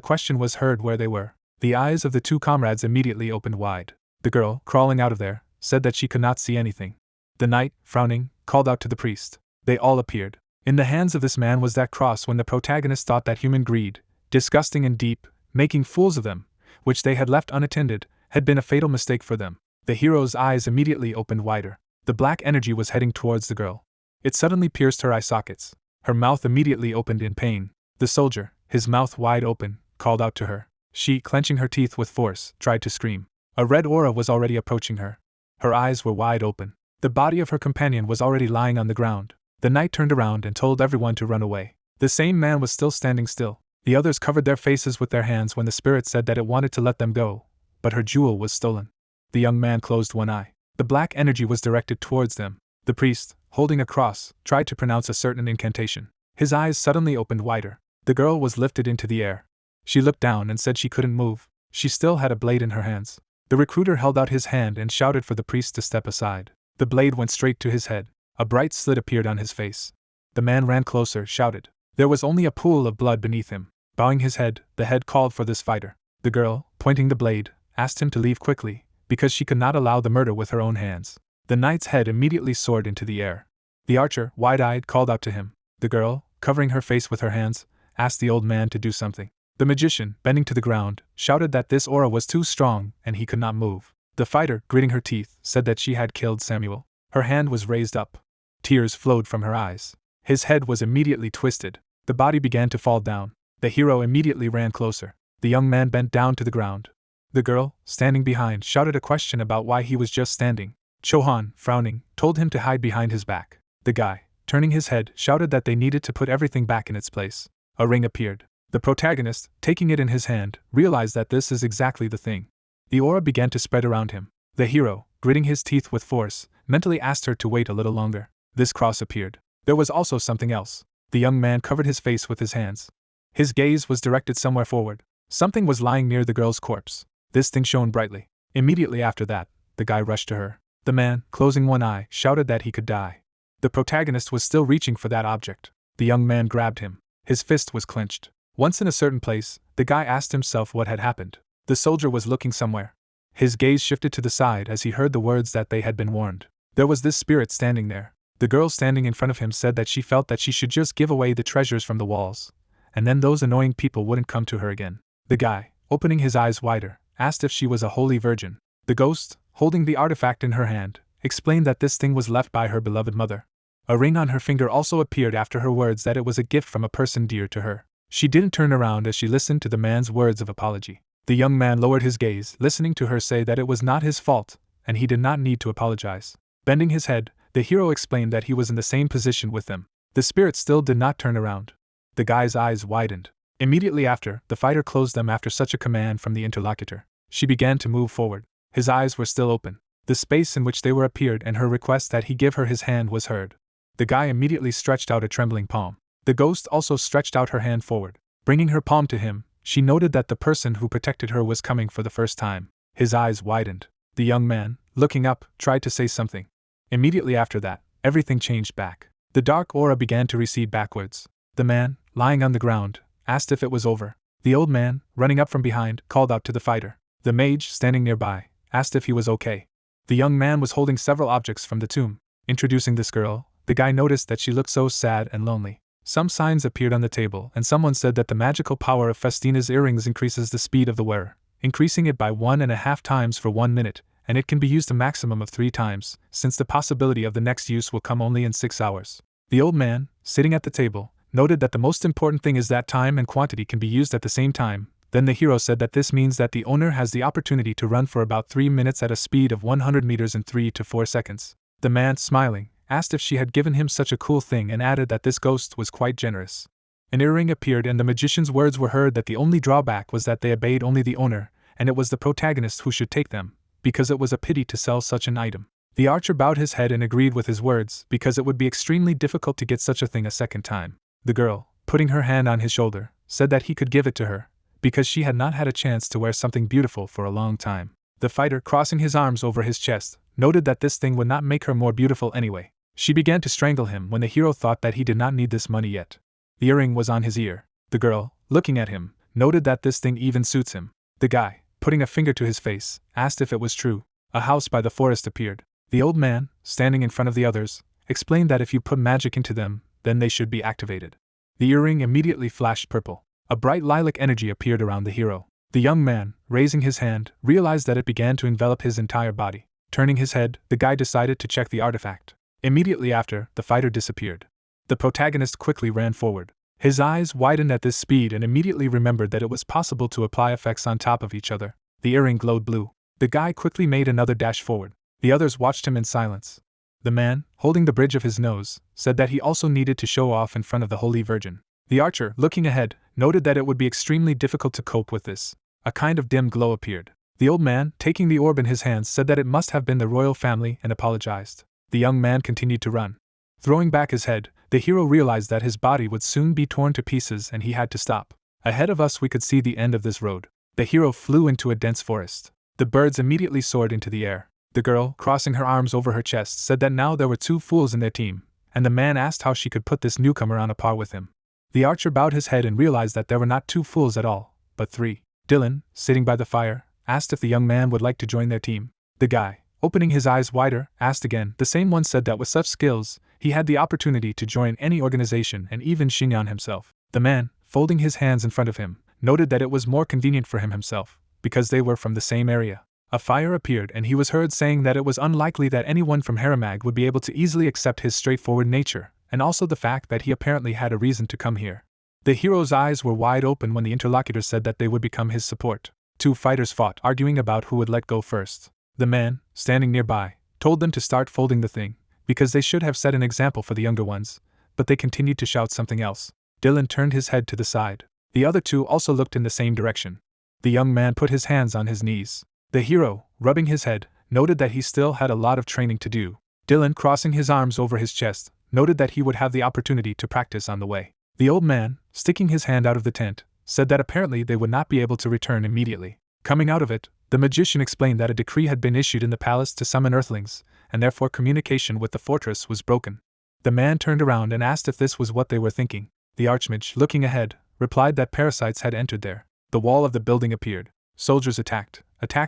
question was heard where they were. The eyes of the two comrades immediately opened wide. The girl, crawling out of there, said that she could not see anything. The knight, frowning, called out to the priest. They all appeared. In the hands of this man was that cross when the protagonist thought that human greed, disgusting and deep, making fools of them, which they had left unattended, had been a fatal mistake for them. The hero's eyes immediately opened wider. The black energy was heading towards the girl. It suddenly pierced her eye sockets. Her mouth immediately opened in pain. The soldier, his mouth wide open, called out to her. She, clenching her teeth with force, tried to scream. A red aura was already approaching her. Her eyes were wide open. The body of her companion was already lying on the ground. The knight turned around and told everyone to run away. The same man was still standing still. The others covered their faces with their hands when the spirit said that it wanted to let them go, but her jewel was stolen. The young man closed one eye. The black energy was directed towards them. The priest, holding a cross, tried to pronounce a certain incantation. His eyes suddenly opened wider. The girl was lifted into the air. She looked down and said she couldn't move. She still had a blade in her hands. The recruiter held out his hand and shouted for the priest to step aside. The blade went straight to his head. A bright slit appeared on his face. The man ran closer, shouted. There was only a pool of blood beneath him. Bowing his head, the head called for this fighter. The girl, pointing the blade, asked him to leave quickly, because she could not allow the murder with her own hands. The knight's head immediately soared into the air. The archer, wide-eyed, called out to him. The girl, covering her face with her hands, asked the old man to do something. The magician, bending to the ground, shouted that this aura was too strong and he could not move. The fighter, gritting her teeth, said that she had killed Samuel. Her hand was raised up. Tears flowed from her eyes. His head was immediately twisted. The body began to fall down. The hero immediately ran closer. The young man bent down to the ground. The girl, standing behind, shouted a question about why he was just standing. Chohan, frowning, told him to hide behind his back. The guy, turning his head, shouted that they needed to put everything back in its place. A ring appeared. The protagonist, taking it in his hand, realized that this is exactly the thing. The aura began to spread around him. The hero, gritting his teeth with force, mentally asked her to wait a little longer. This cross appeared. There was also something else. The young man covered his face with his hands. His gaze was directed somewhere forward. Something was lying near the girl's corpse. This thing shone brightly. Immediately after that, the guy rushed to her. The man, closing one eye, shouted that he could die. The protagonist was still reaching for that object. The young man grabbed him. His fist was clenched. Once in a certain place, the guy asked himself what had happened. The soldier was looking somewhere. His gaze shifted to the side as he heard the words that they had been warned. There was this spirit standing there. The girl standing in front of him said that she felt that she should just give away the treasures from the walls, and then those annoying people wouldn't come to her again. The guy, opening his eyes wider, asked if she was a holy virgin. The ghost, holding the artifact in her hand, explained that this thing was left by her beloved mother. A ring on her finger also appeared after her words that it was a gift from a person dear to her. She didn't turn around as she listened to the man's words of apology. The young man lowered his gaze, listening to her say that it was not his fault, and he did not need to apologize. Bending his head, the hero explained that he was in the same position with them. The spirit still did not turn around. The guy's eyes widened. Immediately after, the fighter closed them after such a command from the interlocutor. She began to move forward. His eyes were still open. The space in which they were appeared and her request that he give her his hand was heard. The guy immediately stretched out a trembling palm. The ghost also stretched out her hand forward. Bringing her palm to him, she noted that the person who protected her was coming for the first time. His eyes widened. The young man, looking up, tried to say something. Immediately after that, everything changed back. The dark aura began to recede backwards. The man, lying on the ground, asked if it was over. The old man, running up from behind, called out to the fighter. The mage, standing nearby, asked if he was okay. The young man was holding several objects from the tomb. Introducing this girl, the guy noticed that she looked so sad and lonely. Some signs appeared on the table, and someone said that the magical power of Festina's earrings increases the speed of the wearer, increasing it by 1.5 times for 1 minute, and it can be used a maximum of 3 times, since the possibility of the next use will come only in 6 hours. The old man, sitting at the table, noted that the most important thing is that time and quantity can be used at the same time. Then the hero said that this means that the owner has the opportunity to run for about 3 minutes at a speed of 100 meters in 3 to 4 seconds. The man, smiling, asked if she had given him such a cool thing and added that this ghost was quite generous. An earring appeared and the magician's words were heard that the only drawback was that they obeyed only the owner, and it was the protagonist who should take them, because it was a pity to sell such an item. The archer bowed his head and agreed with his words, because it would be extremely difficult to get such a thing a second time. The girl, putting her hand on his shoulder, said that he could give it to her, because she had not had a chance to wear something beautiful for a long time. The fighter, crossing his arms over his chest, noted that this thing would not make her more beautiful anyway. She began to strangle him when the hero thought that he did not need this money yet. The earring was on his ear. The girl, looking at him, noted that this thing even suits him. The guy, putting a finger to his face, asked if it was true. A house by the forest appeared. The old man, standing in front of the others, explained that if you put magic into them, then they should be activated. The earring immediately flashed purple. A bright lilac energy appeared around the hero. The young man, raising his hand, realized that it began to envelop his entire body. Turning his head, the guy decided to check the artifact. Immediately after, the fighter disappeared. The protagonist quickly ran forward. His eyes widened at this speed and immediately remembered that it was possible to apply effects on top of each other. The earring glowed blue. The guy quickly made another dash forward. The others watched him in silence. The man, holding the bridge of his nose, said that he also needed to show off in front of the Holy Virgin. The archer, looking ahead, noted that it would be extremely difficult to cope with this. A kind of dim glow appeared. The old man, taking the orb in his hands, said that it must have been the royal family and apologized. The young man continued to run. Throwing back his head, the hero realized that his body would soon be torn to pieces and he had to stop. Ahead of us we could see the end of this road. The hero flew into a dense forest. The birds immediately soared into the air. The girl, crossing her arms over her chest, said that now there were 2 fools in their team, and the man asked how she could put this newcomer on a par with him. The archer bowed his head and realized that there were not 2 fools at all, but 3. Dylan, sitting by the fire, asked if the young man would like to join their team. The guy, opening his eyes wider, asked again. The same one said that with such skills, he had the opportunity to join any organization and even Xingyan himself. The man, folding his hands in front of him, noted that it was more convenient for him himself, because they were from the same area. A fire appeared and he was heard saying that it was unlikely that anyone from Haramag would be able to easily accept his straightforward nature, and also the fact that he apparently had a reason to come here. The hero's eyes were wide open when the interlocutor said that they would become his support. 2 fighters fought, arguing about who would let go first. The man, standing nearby, told them to start folding the thing, because they should have set an example for the younger ones, but they continued to shout something else. Dylan turned his head to the side. The other 2 also looked in the same direction. The young man put his hands on his knees. The hero, rubbing his head, noted that he still had a lot of training to do. Dylan, crossing his arms over his chest, noted that he would have the opportunity to practice on the way. The old man, sticking his hand out of the tent, said that apparently they would not be able to return immediately. Coming out of it, the magician explained that a decree had been issued in the palace to summon earthlings, and therefore communication with the fortress was broken. The man turned around and asked if this was what they were thinking. The archmage, looking ahead, replied that parasites had entered there. The wall of the building appeared. Soldiers attacked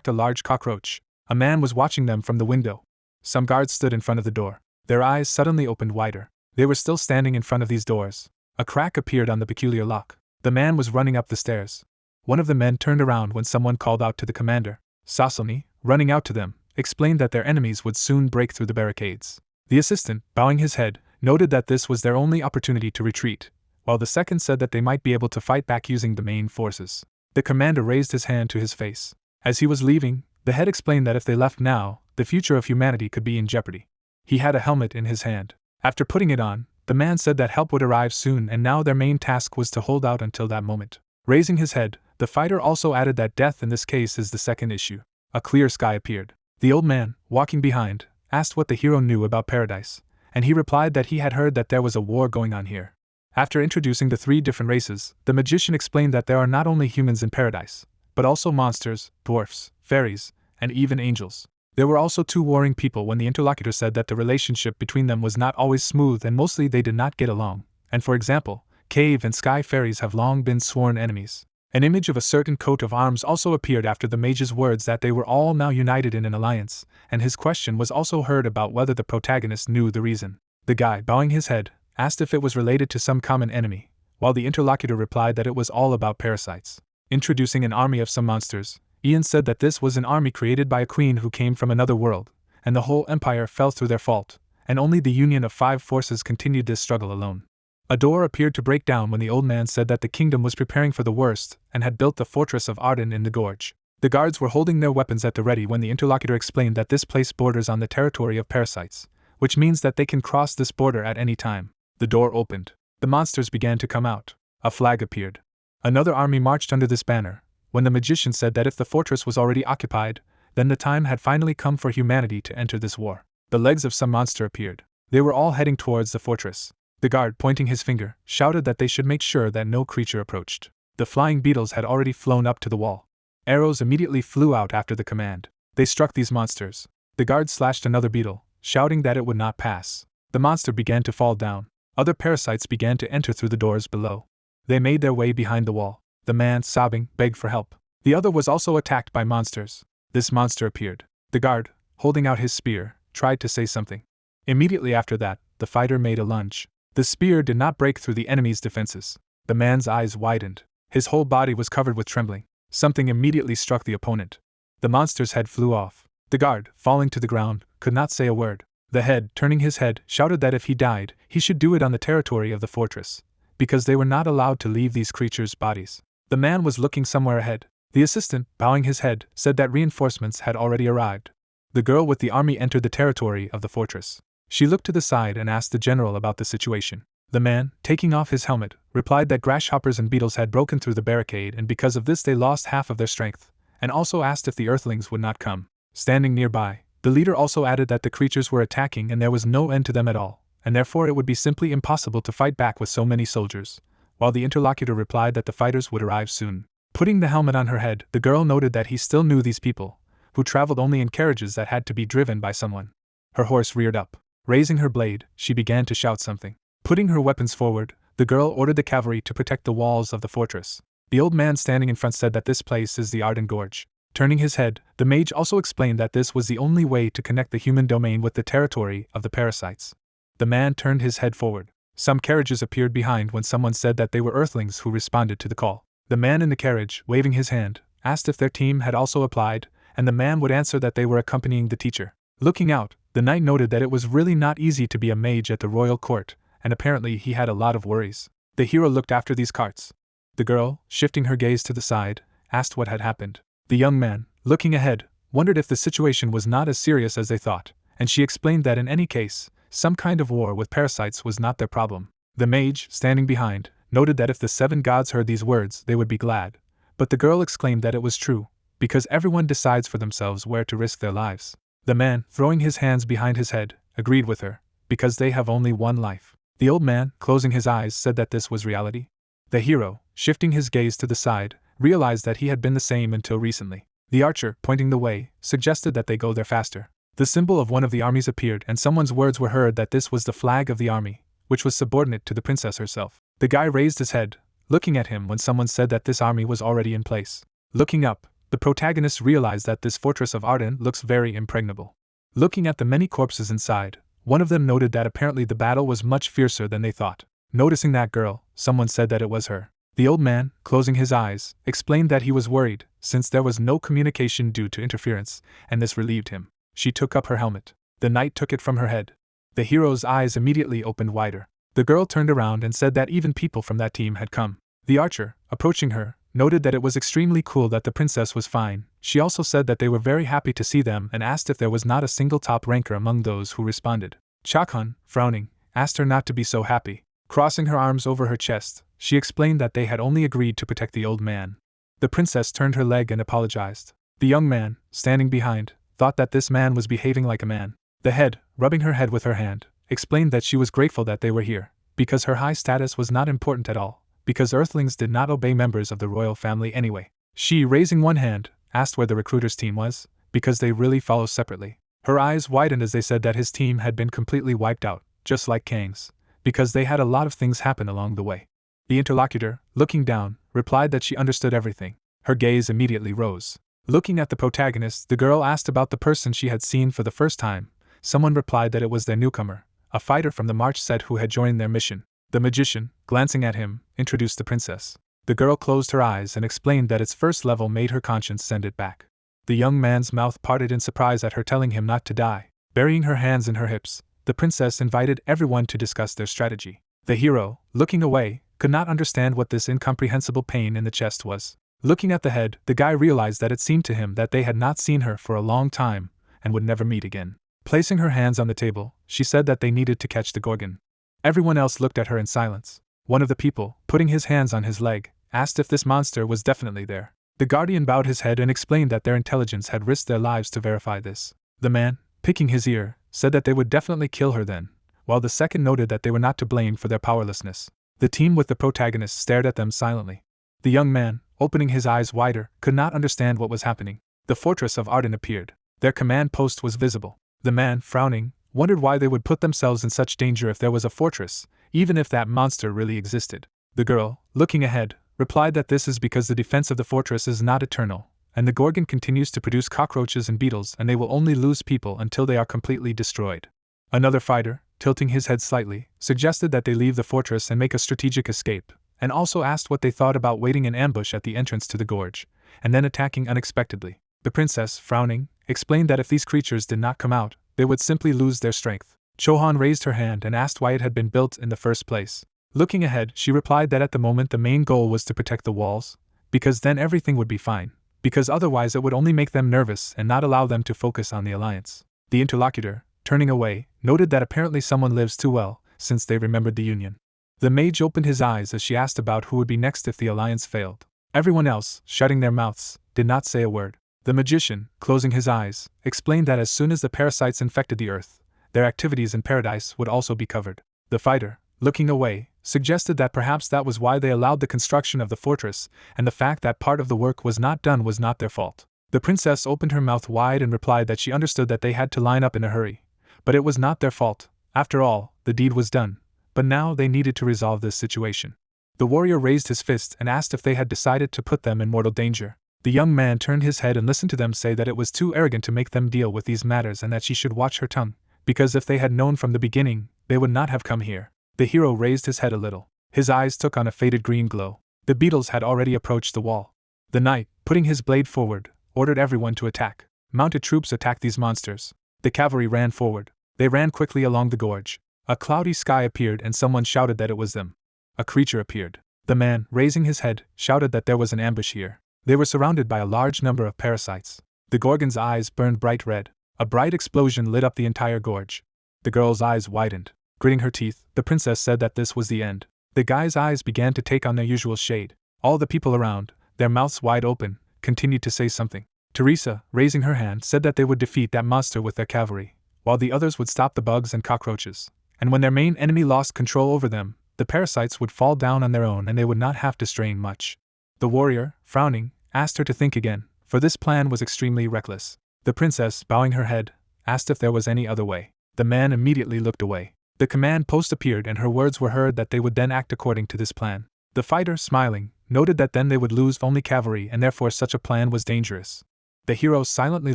a large cockroach. A man was watching them from the window. Some guards stood in front of the door. Their eyes suddenly opened wider. They were still standing in front of these doors. A crack appeared on the peculiar lock. The man was running up the stairs. One of the men turned around when someone called out to the commander. Saselny, running out to them, explained that their enemies would soon break through the barricades. The assistant, bowing his head, noted that this was their only opportunity to retreat, while the second said that they might be able to fight back using the main forces. The commander raised his hand to his face. As he was leaving, the head explained that if they left now, the future of humanity could be in jeopardy. He had a helmet in his hand. After putting it on, the man said that help would arrive soon and now their main task was to hold out until that moment. Raising his head, the fighter also added that death in this case is the second issue. A clear sky appeared. The old man, walking behind, asked what the hero knew about paradise, and he replied that he had heard that there was a war going on here. After introducing the 3 different races, the magician explained that there are not only humans in paradise, but also monsters, dwarfs, fairies, and even angels. There were also 2 warring people when the interlocutor said that the relationship between them was not always smooth and mostly they did not get along, and for example, cave and sky fairies have long been sworn enemies. An image of a certain coat of arms also appeared after the mage's words that they were all now united in an alliance, and his question was also heard about whether the protagonist knew the reason. The guy, bowing his head, asked if it was related to some common enemy, while the interlocutor replied that it was all about parasites. Introducing an army of some monsters, Ian said that this was an army created by a queen who came from another world, and the whole empire fell through their fault, and only the union of 5 forces continued this struggle alone. A door appeared to break down when the old man said that the kingdom was preparing for the worst and had built the fortress of Arden in the gorge. The guards were holding their weapons at the ready when the interlocutor explained that this place borders on the territory of parasites, which means that they can cross this border at any time. The door opened. The monsters began to come out. A flag appeared. Another army marched under this banner, when the magician said that if the fortress was already occupied, then the time had finally come for humanity to enter this war. The legs of some monster appeared. They were all heading towards the fortress. The guard, pointing his finger, shouted that they should make sure that no creature approached. The flying beetles had already flown up to the wall. Arrows immediately flew out after the command. They struck these monsters. The guard slashed another beetle, shouting that it would not pass. The monster began to fall down. Other parasites began to enter through the doors below. They made their way behind the wall. The man, sobbing, begged for help. The other was also attacked by monsters. This monster appeared. The guard, holding out his spear, tried to say something. Immediately after that, the fighter made a lunge. The spear did not break through the enemy's defenses. The man's eyes widened. His whole body was covered with trembling. Something immediately struck the opponent. The monster's head flew off. The guard, falling to the ground, could not say a word. The head, turning his head, shouted that if he died, he should do it on the territory of the fortress, because they were not allowed to leave these creatures' bodies. The man was looking somewhere ahead. The assistant, bowing his head, said that reinforcements had already arrived. The girl with the army entered the territory of the fortress. She looked to the side and asked the general about the situation. The man, taking off his helmet, replied that grasshoppers and beetles had broken through the barricade and because of this they lost half of their strength, and also asked if the Earthlings would not come. Standing nearby, the leader also added that the creatures were attacking and there was no end to them at all, and therefore it would be simply impossible to fight back with so many soldiers, while the interlocutor replied that the fighters would arrive soon. Putting the helmet on her head, the girl noted that he still knew these people, who traveled only in carriages that had to be driven by someone. Her horse reared up. Raising her blade, she began to shout something. Putting her weapons forward, the girl ordered the cavalry to protect the walls of the fortress. The old man standing in front said that this place is the Arden Gorge. Turning his head, the mage also explained that this was the only way to connect the human domain with the territory of the parasites. The man turned his head forward. Some carriages appeared behind when someone said that they were Earthlings who responded to the call. The man in the carriage, waving his hand, asked if their team had also applied, and the man would answer that they were accompanying the teacher. Looking out, the knight noted that it was really not easy to be a mage at the royal court, and apparently he had a lot of worries. The hero looked after these carts. The girl, shifting her gaze to the side, asked what had happened. The young man, looking ahead, wondered if the situation was not as serious as they thought, and she explained that in any case, some kind of war with parasites was not their problem. The mage, standing behind, noted that if the 7 gods heard these words they would be glad, but the girl exclaimed that it was true, because everyone decides for themselves where to risk their lives. The man, throwing his hands behind his head, agreed with her, because they have only one life. The old man, closing his eyes, said that this was reality. The hero, shifting his gaze to the side, realized that he had been the same until recently. The archer, pointing the way, suggested that they go there faster. The symbol of one of the armies appeared and someone's words were heard that this was the flag of the army, which was subordinate to the princess herself. The guy raised his head, looking at him when someone said that this army was already in place. Looking up, the protagonist realized that this fortress of Arden looks very impregnable. Looking at the many corpses inside, one of them noted that apparently the battle was much fiercer than they thought. Noticing that girl, someone said that it was her. The old man, closing his eyes, explained that he was worried, since there was no communication due to interference, and this relieved him. She took up her helmet. The knight took it from her head. The hero's eyes immediately opened wider. The girl turned around and said that even people from that team had come. The archer, approaching her, noted that it was extremely cool that the princess was fine. She also said that they were very happy to see them and asked if there was not a single top ranker among those who responded. Chakhun, frowning, asked her not to be so happy. Crossing her arms over her chest, she explained that they had only agreed to protect the old man. The princess turned her leg and apologized. The young man, standing behind, thought that this man was behaving like a man. The head, rubbing her head with her hand, explained that she was grateful that they were here, because her high status was not important at all, because Earthlings did not obey members of the royal family anyway. She, raising one hand, asked where the recruiter's team was, because they really follow separately. Her eyes widened as they said that his team had been completely wiped out, just like Kang's, because they had a lot of things happen along the way. The interlocutor, looking down, replied that she understood everything. Her gaze immediately rose. Looking at the protagonist, the girl asked about the person she had seen for the first time. Someone replied that it was their newcomer, a fighter from the March set who had joined their mission. The magician, glancing at him, introduced the princess. The girl closed her eyes and explained that its first level made her conscience send it back. The young man's mouth parted in surprise at her telling him not to die. Burying her hands in her hips, the princess invited everyone to discuss their strategy. The hero, looking away, could not understand what this incomprehensible pain in the chest was. Looking at the head, the guy realized that it seemed to him that they had not seen her for a long time, and would never meet again. Placing her hands on the table, she said that they needed to catch the Gorgon. Everyone else looked at her in silence. One of the people, putting his hands on his leg, asked if this monster was definitely there. The guardian bowed his head and explained that their intelligence had risked their lives to verify this. The man, picking his ear, said that they would definitely kill her then, while the second noted that they were not to blame for their powerlessness. The team with the protagonist stared at them silently. The young man, opening his eyes wider, could not understand what was happening. The fortress of Arden appeared. Their command post was visible. The man, frowning, wondered why they would put themselves in such danger if there was a fortress, even if that monster really existed. The girl, looking ahead, replied that this is because the defense of the fortress is not eternal, and the Gorgon continues to produce cockroaches and beetles and they will only lose people until they are completely destroyed. Another fighter, tilting his head slightly, suggested that they leave the fortress and make a strategic escape, and also asked what they thought about waiting in ambush at the entrance to the gorge, and then attacking unexpectedly. The princess, frowning, explained that if these creatures did not come out, they would simply lose their strength. Chohan raised her hand and asked why it had been built in the first place. Looking ahead, she replied that at the moment the main goal was to protect the walls, because then everything would be fine, because otherwise it would only make them nervous and not allow them to focus on the alliance. The interlocutor, turning away, noted that apparently someone lives too well, since they remembered the Union. The mage opened his eyes as she asked about who would be next if the alliance failed. Everyone else, shutting their mouths, did not say a word. The magician, closing his eyes, explained that as soon as the parasites infected the earth, their activities in paradise would also be covered. The fighter, looking away, suggested that perhaps that was why they allowed the construction of the fortress, and the fact that part of the work was not done was not their fault. The princess opened her mouth wide and replied that she understood that they had to line up in a hurry, but it was not their fault. After all, the deed was done, but now they needed to resolve this situation. The warrior raised his fist and asked if they had decided to put them in mortal danger. The young man turned his head and listened to them say that it was too arrogant to make them deal with these matters and that she should watch her tongue, because if they had known from the beginning, they would not have come here. The hero raised his head a little. His eyes took on a faded green glow. The beetles had already approached the wall. The knight, putting his blade forward, ordered everyone to attack. Mounted troops attacked these monsters. The cavalry ran forward. They ran quickly along the gorge. A cloudy sky appeared and someone shouted that it was them. A creature appeared. The man, raising his head, shouted that there was an ambush here. They were surrounded by a large number of parasites. The Gorgon's eyes burned bright red. A bright explosion lit up the entire gorge. The girl's eyes widened. Gritting her teeth, the princess said that this was the end. The guy's eyes began to take on their usual shade. All the people around, their mouths wide open, continued to say something. Teresa, raising her hand, said that they would defeat that monster with their cavalry, while the others would stop the bugs and cockroaches. And when their main enemy lost control over them, the parasites would fall down on their own and they would not have to strain much. The warrior, frowning, asked her to think again, for this plan was extremely reckless. The princess, bowing her head, asked if there was any other way. The man immediately looked away. The command post appeared and her words were heard that they would then act according to this plan. The fighter, smiling, noted that then they would lose only cavalry and therefore such a plan was dangerous. The hero silently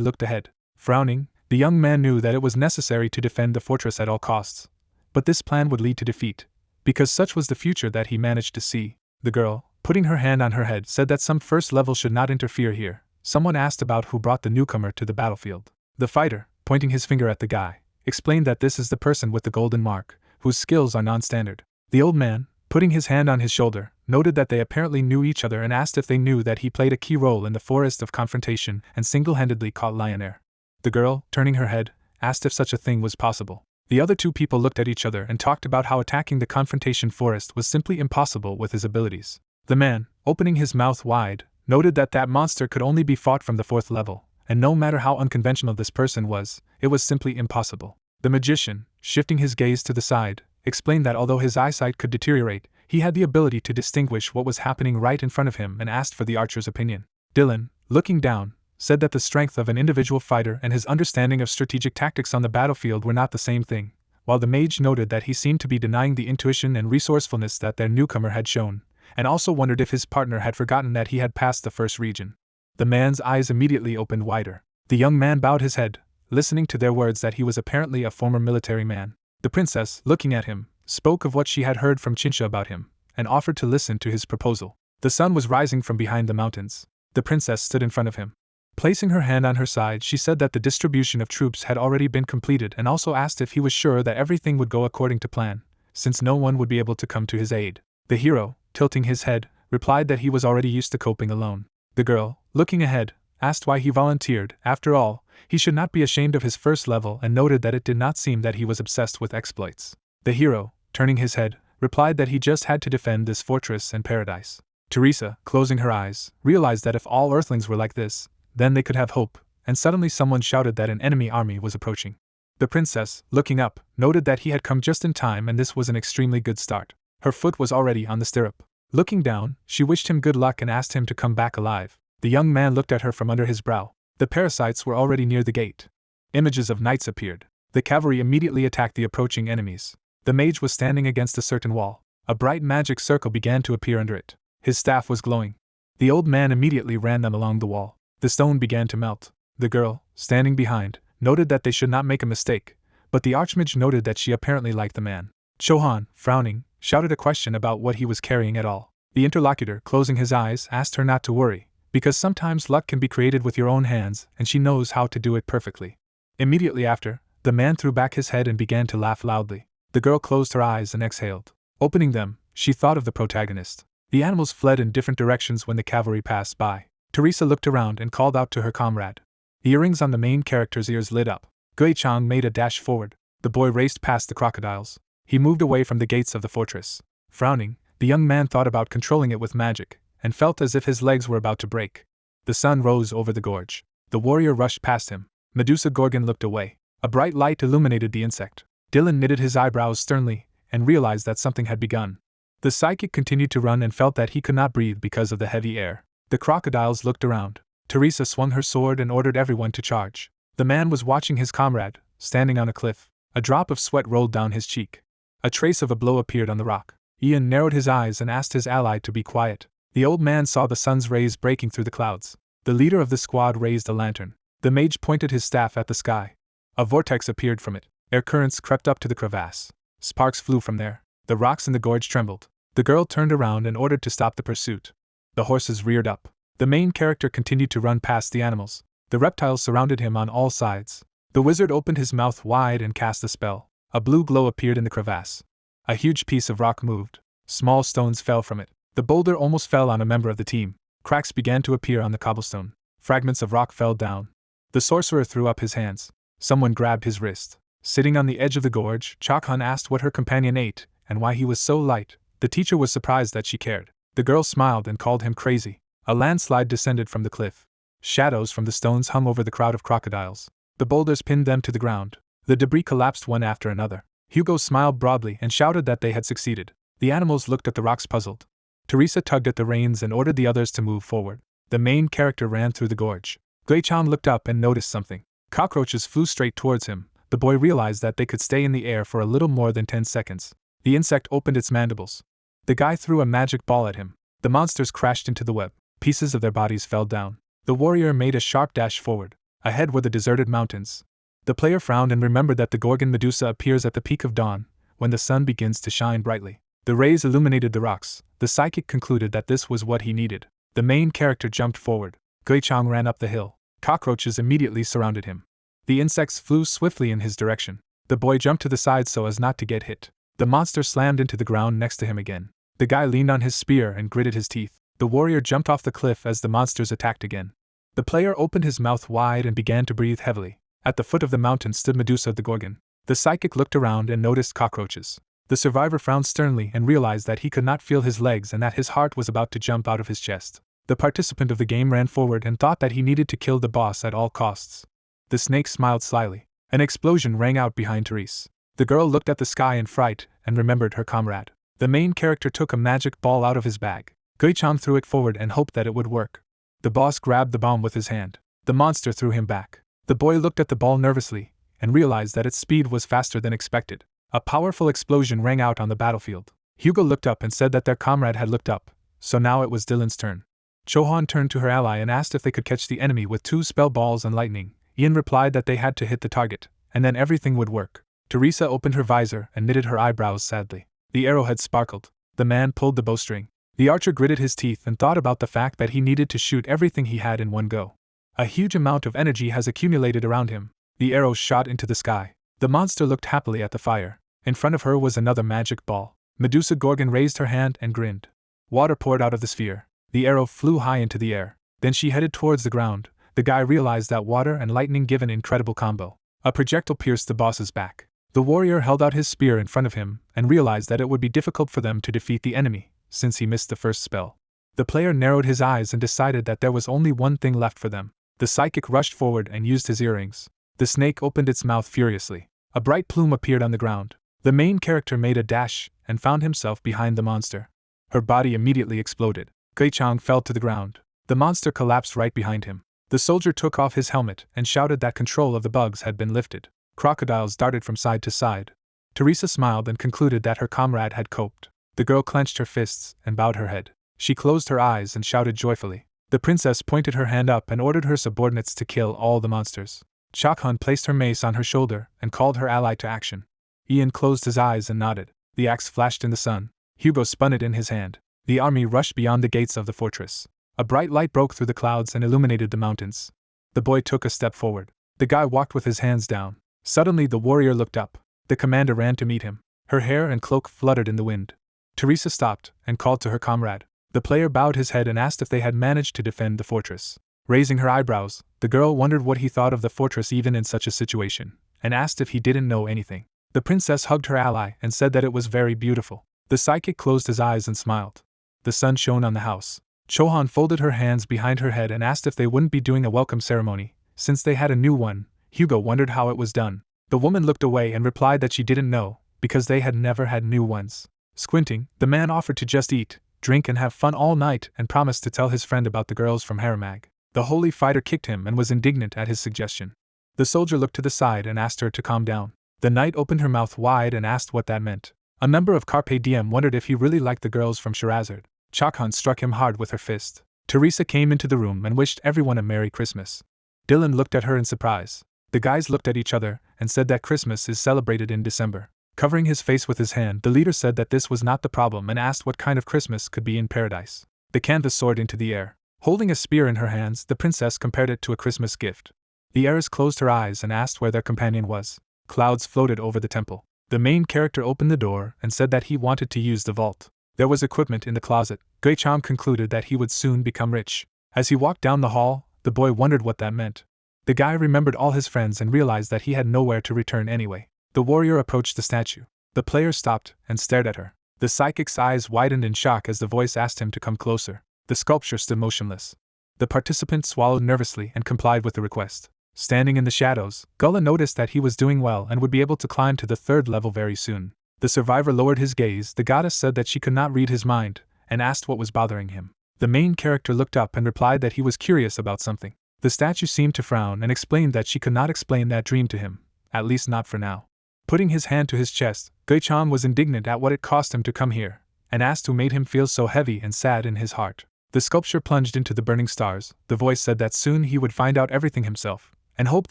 looked ahead. Frowning, the young man knew that it was necessary to defend the fortress at all costs. But this plan would lead to defeat, because such was the future that he managed to see. The girl, putting her hand on her head, said that some first level should not interfere here. Someone asked about who brought the newcomer to the battlefield. The fighter, pointing his finger at the guy, explained that this is the person with the golden mark, whose skills are non-standard. The old man, putting his hand on his shoulder, noted that they apparently knew each other and asked if they knew that he played a key role in the Forest of Confrontation and single-handedly caught Lionaire. The girl, turning her head, asked if such a thing was possible. The other two people looked at each other and talked about how attacking the Confrontation Forest was simply impossible with his abilities. The man, opening his mouth wide, noted that that monster could only be fought from the 4th level, and no matter how unconventional this person was, it was simply impossible. The magician, shifting his gaze to the side, explained that although his eyesight could deteriorate, he had the ability to distinguish what was happening right in front of him and asked for the archer's opinion. Dylan, looking down, said that the strength of an individual fighter and his understanding of strategic tactics on the battlefield were not the same thing, while the mage noted that he seemed to be denying the intuition and resourcefulness that their newcomer had shown, and also wondered if his partner had forgotten that he had passed the first region. The man's eyes immediately opened wider. The young man bowed his head, listening to their words that he was apparently a former military man. The princess, looking at him, spoke of what she had heard from Chinsha about him, and offered to listen to his proposal. The sun was rising from behind the mountains. The princess stood in front of him. Placing her hand on her side, she said that the distribution of troops had already been completed and also asked if he was sure that everything would go according to plan, since no one would be able to come to his aid. The hero, tilting his head, replied that he was already used to coping alone. The girl, looking ahead, asked why he volunteered. After all, he should not be ashamed of his first level and noted that it did not seem that he was obsessed with exploits. The hero, turning his head, replied that he just had to defend this fortress and paradise. Teresa, closing her eyes, realized that if all Earthlings were like this, then they could have hope, and suddenly someone shouted that an enemy army was approaching. The princess, looking up, noted that he had come just in time and this was an extremely good start. Her foot was already on the stirrup. Looking down, she wished him good luck and asked him to come back alive. The young man looked at her from under his brow. The parasites were already near the gate. Images of knights appeared. The cavalry immediately attacked the approaching enemies. The mage was standing against a certain wall. A bright magic circle began to appear under it. His staff was glowing. The old man immediately ran them along the wall. The stone began to melt. The girl, standing behind, noted that they should not make a mistake, but the archmage noted that she apparently liked the man. Chohan, frowning, shouted a question about what he was carrying at all. The interlocutor, closing his eyes, asked her not to worry, because sometimes luck can be created with your own hands and she knows how to do it perfectly. Immediately after, the man threw back his head and began to laugh loudly. The girl closed her eyes and exhaled. Opening them, she thought of the protagonist. The animals fled in different directions when the cavalry passed by. Teresa looked around and called out to her comrade. The earrings on the main character's ears lit up. Gui Chang made a dash forward. The boy raced past the crocodiles. He moved away from the gates of the fortress. Frowning, the young man thought about controlling it with magic, and felt as if his legs were about to break. The sun rose over the gorge. The warrior rushed past him. Medusa Gorgon looked away. A bright light illuminated the insect. Dylan knitted his eyebrows sternly, and realized that something had begun. The psychic continued to run and felt that he could not breathe because of the heavy air. The crocodiles looked around. Teresa swung her sword and ordered everyone to charge. The man was watching his comrade, standing on a cliff. A drop of sweat rolled down his cheek. A trace of a blow appeared on the rock. Ian narrowed his eyes and asked his ally to be quiet. The old man saw the sun's rays breaking through the clouds. The leader of the squad raised a lantern. The mage pointed his staff at the sky. A vortex appeared from it. Air currents crept up to the crevasse. Sparks flew from there. The rocks in the gorge trembled. The girl turned around and ordered to stop the pursuit. The horses reared up. The main character continued to run past the animals. The reptiles surrounded him on all sides. The wizard opened his mouth wide and cast a spell. A blue glow appeared in the crevasse. A huge piece of rock moved. Small stones fell from it. The boulder almost fell on a member of the team. Cracks began to appear on the cobblestone. Fragments of rock fell down. The sorcerer threw up his hands. Someone grabbed his wrist. Sitting on the edge of the gorge, Chakhan asked what her companion ate, and why he was so light. The teacher was surprised that she cared. The girl smiled and called him crazy. A landslide descended from the cliff. Shadows from the stones hung over the crowd of crocodiles. The boulders pinned them to the ground. The debris collapsed one after another. Hugo smiled broadly and shouted that they had succeeded. The animals looked at the rocks puzzled. Teresa tugged at the reins and ordered the others to move forward. The main character ran through the gorge. Gui-chan looked up and noticed something. Cockroaches flew straight towards him. The boy realized that they could stay in the air for a little more than 10 seconds. The insect opened its mandibles. The guy threw a magic ball at him. The monsters crashed into the web. Pieces of their bodies fell down. The warrior made a sharp dash forward. Ahead were the deserted mountains. The player frowned and remembered that the Gorgon Medusa appears at the peak of dawn, when the sun begins to shine brightly. The rays illuminated the rocks. The psychic concluded that this was what he needed. The main character jumped forward. Gui-chan ran up the hill. Cockroaches immediately surrounded him. The insects flew swiftly in his direction. The boy jumped to the side so as not to get hit. The monster slammed into the ground next to him again. The guy leaned on his spear and gritted his teeth. The warrior jumped off the cliff as the monsters attacked again. The player opened his mouth wide and began to breathe heavily. At the foot of the mountain stood Medusa the Gorgon. The psychic looked around and noticed cockroaches. The survivor frowned sternly and realized that he could not feel his legs and that his heart was about to jump out of his chest. The participant of the game ran forward and thought that he needed to kill the boss at all costs. The snake smiled slyly. An explosion rang out behind Therese. The girl looked at the sky in fright and remembered her comrade. The main character took a magic ball out of his bag. Gui-chan threw it forward and hoped that it would work. The boss grabbed the bomb with his hand. The monster threw him back. The boy looked at the ball nervously and realized that its speed was faster than expected. A powerful explosion rang out on the battlefield. Hugo looked up and said that their comrade had looked up, so now it was Dylan's turn. Chohan turned to her ally and asked if they could catch the enemy with 2 spell balls and lightning. Ian replied that they had to hit the target, and then everything would work. Teresa opened her visor and knitted her eyebrows sadly. The arrowhead sparkled. The man pulled the bowstring. The archer gritted his teeth and thought about the fact that he needed to shoot everything he had in one go. A huge amount of energy has accumulated around him. The arrow shot into the sky. The monster looked happily at the fire. In front of her was another magic ball. Medusa Gorgon raised her hand and grinned. Water poured out of the sphere. The arrow flew high into the air. Then she headed towards the ground. The guy realized that water and lightning give an incredible combo. A projectile pierced the boss's back. The warrior held out his spear in front of him and realized that it would be difficult for them to defeat the enemy, since he missed the first spell. The player narrowed his eyes and decided that there was only one thing left for them. The psychic rushed forward and used his earrings. The snake opened its mouth furiously. A bright plume appeared on the ground. The main character made a dash and found himself behind the monster. Her body immediately exploded. Gui-chan fell to the ground. The monster collapsed right behind him. The soldier took off his helmet and shouted that control of the bugs had been lifted. Crocodiles darted from side to side. Teresa smiled and concluded that her comrade had coped. The girl clenched her fists and bowed her head. She closed her eyes and shouted joyfully. The princess pointed her hand up and ordered her subordinates to kill all the monsters. Chakhan placed her mace on her shoulder and called her ally to action. Ian closed his eyes and nodded. The axe flashed in the sun. Hugo spun it in his hand. The army rushed beyond the gates of the fortress. A bright light broke through the clouds and illuminated the mountains. The boy took a step forward. The guy walked with his hands down. Suddenly the warrior looked up. The commander ran to meet him. Her hair and cloak fluttered in the wind. Teresa stopped and called to her comrade. The player bowed his head and asked if they had managed to defend the fortress. Raising her eyebrows, the girl wondered what he thought of the fortress even in such a situation, and asked if he didn't know anything. The princess hugged her ally and said that it was very beautiful. The psychic closed his eyes and smiled. The sun shone on the house. Chohan folded her hands behind her head and asked if they wouldn't be doing a welcome ceremony, since they had a new one. Hugo wondered how it was done. The woman looked away and replied that she didn't know, because they had never had new ones. Squinting, the man offered to just eat, drink and have fun all night and promised to tell his friend about the girls from Haramag. The holy fighter kicked him and was indignant at his suggestion. The soldier looked to the side and asked her to calm down. The knight opened her mouth wide and asked what that meant. A member of Carpe Diem wondered if he really liked the girls from Shirazard. Chakhan struck him hard with her fist. Teresa came into the room and wished everyone a Merry Christmas. Dylan looked at her in surprise. The guys looked at each other and said that Christmas is celebrated in December. Covering his face with his hand, the leader said that this was not the problem and asked what kind of Christmas could be in paradise. The canvas soared into the air. Holding a spear in her hands, the princess compared it to a Christmas gift. The heiress closed her eyes and asked where their companion was. Clouds floated over the temple. The main character opened the door and said that he wanted to use the vault. There was equipment in the closet. Gui-cham concluded that he would soon become rich. As he walked down the hall, the boy wondered what that meant. The guy remembered all his friends and realized that he had nowhere to return anyway. The warrior approached the statue. The player stopped and stared at her. The psychic's eyes widened in shock as the voice asked him to come closer. The sculpture stood motionless. The participant swallowed nervously and complied with the request. Standing in the shadows, Gullah noticed that he was doing well and would be able to climb to the 3rd level very soon. The survivor lowered his gaze. The goddess said that she could not read his mind, and asked what was bothering him. The main character looked up and replied that he was curious about something. The statue seemed to frown and explained that she could not explain that dream to him, at least not for now. Putting his hand to his chest, Gui-cham was indignant at what it cost him to come here, and asked who made him feel so heavy and sad in his heart. The sculpture plunged into the burning stars. The voice said that soon he would find out everything himself, and hoped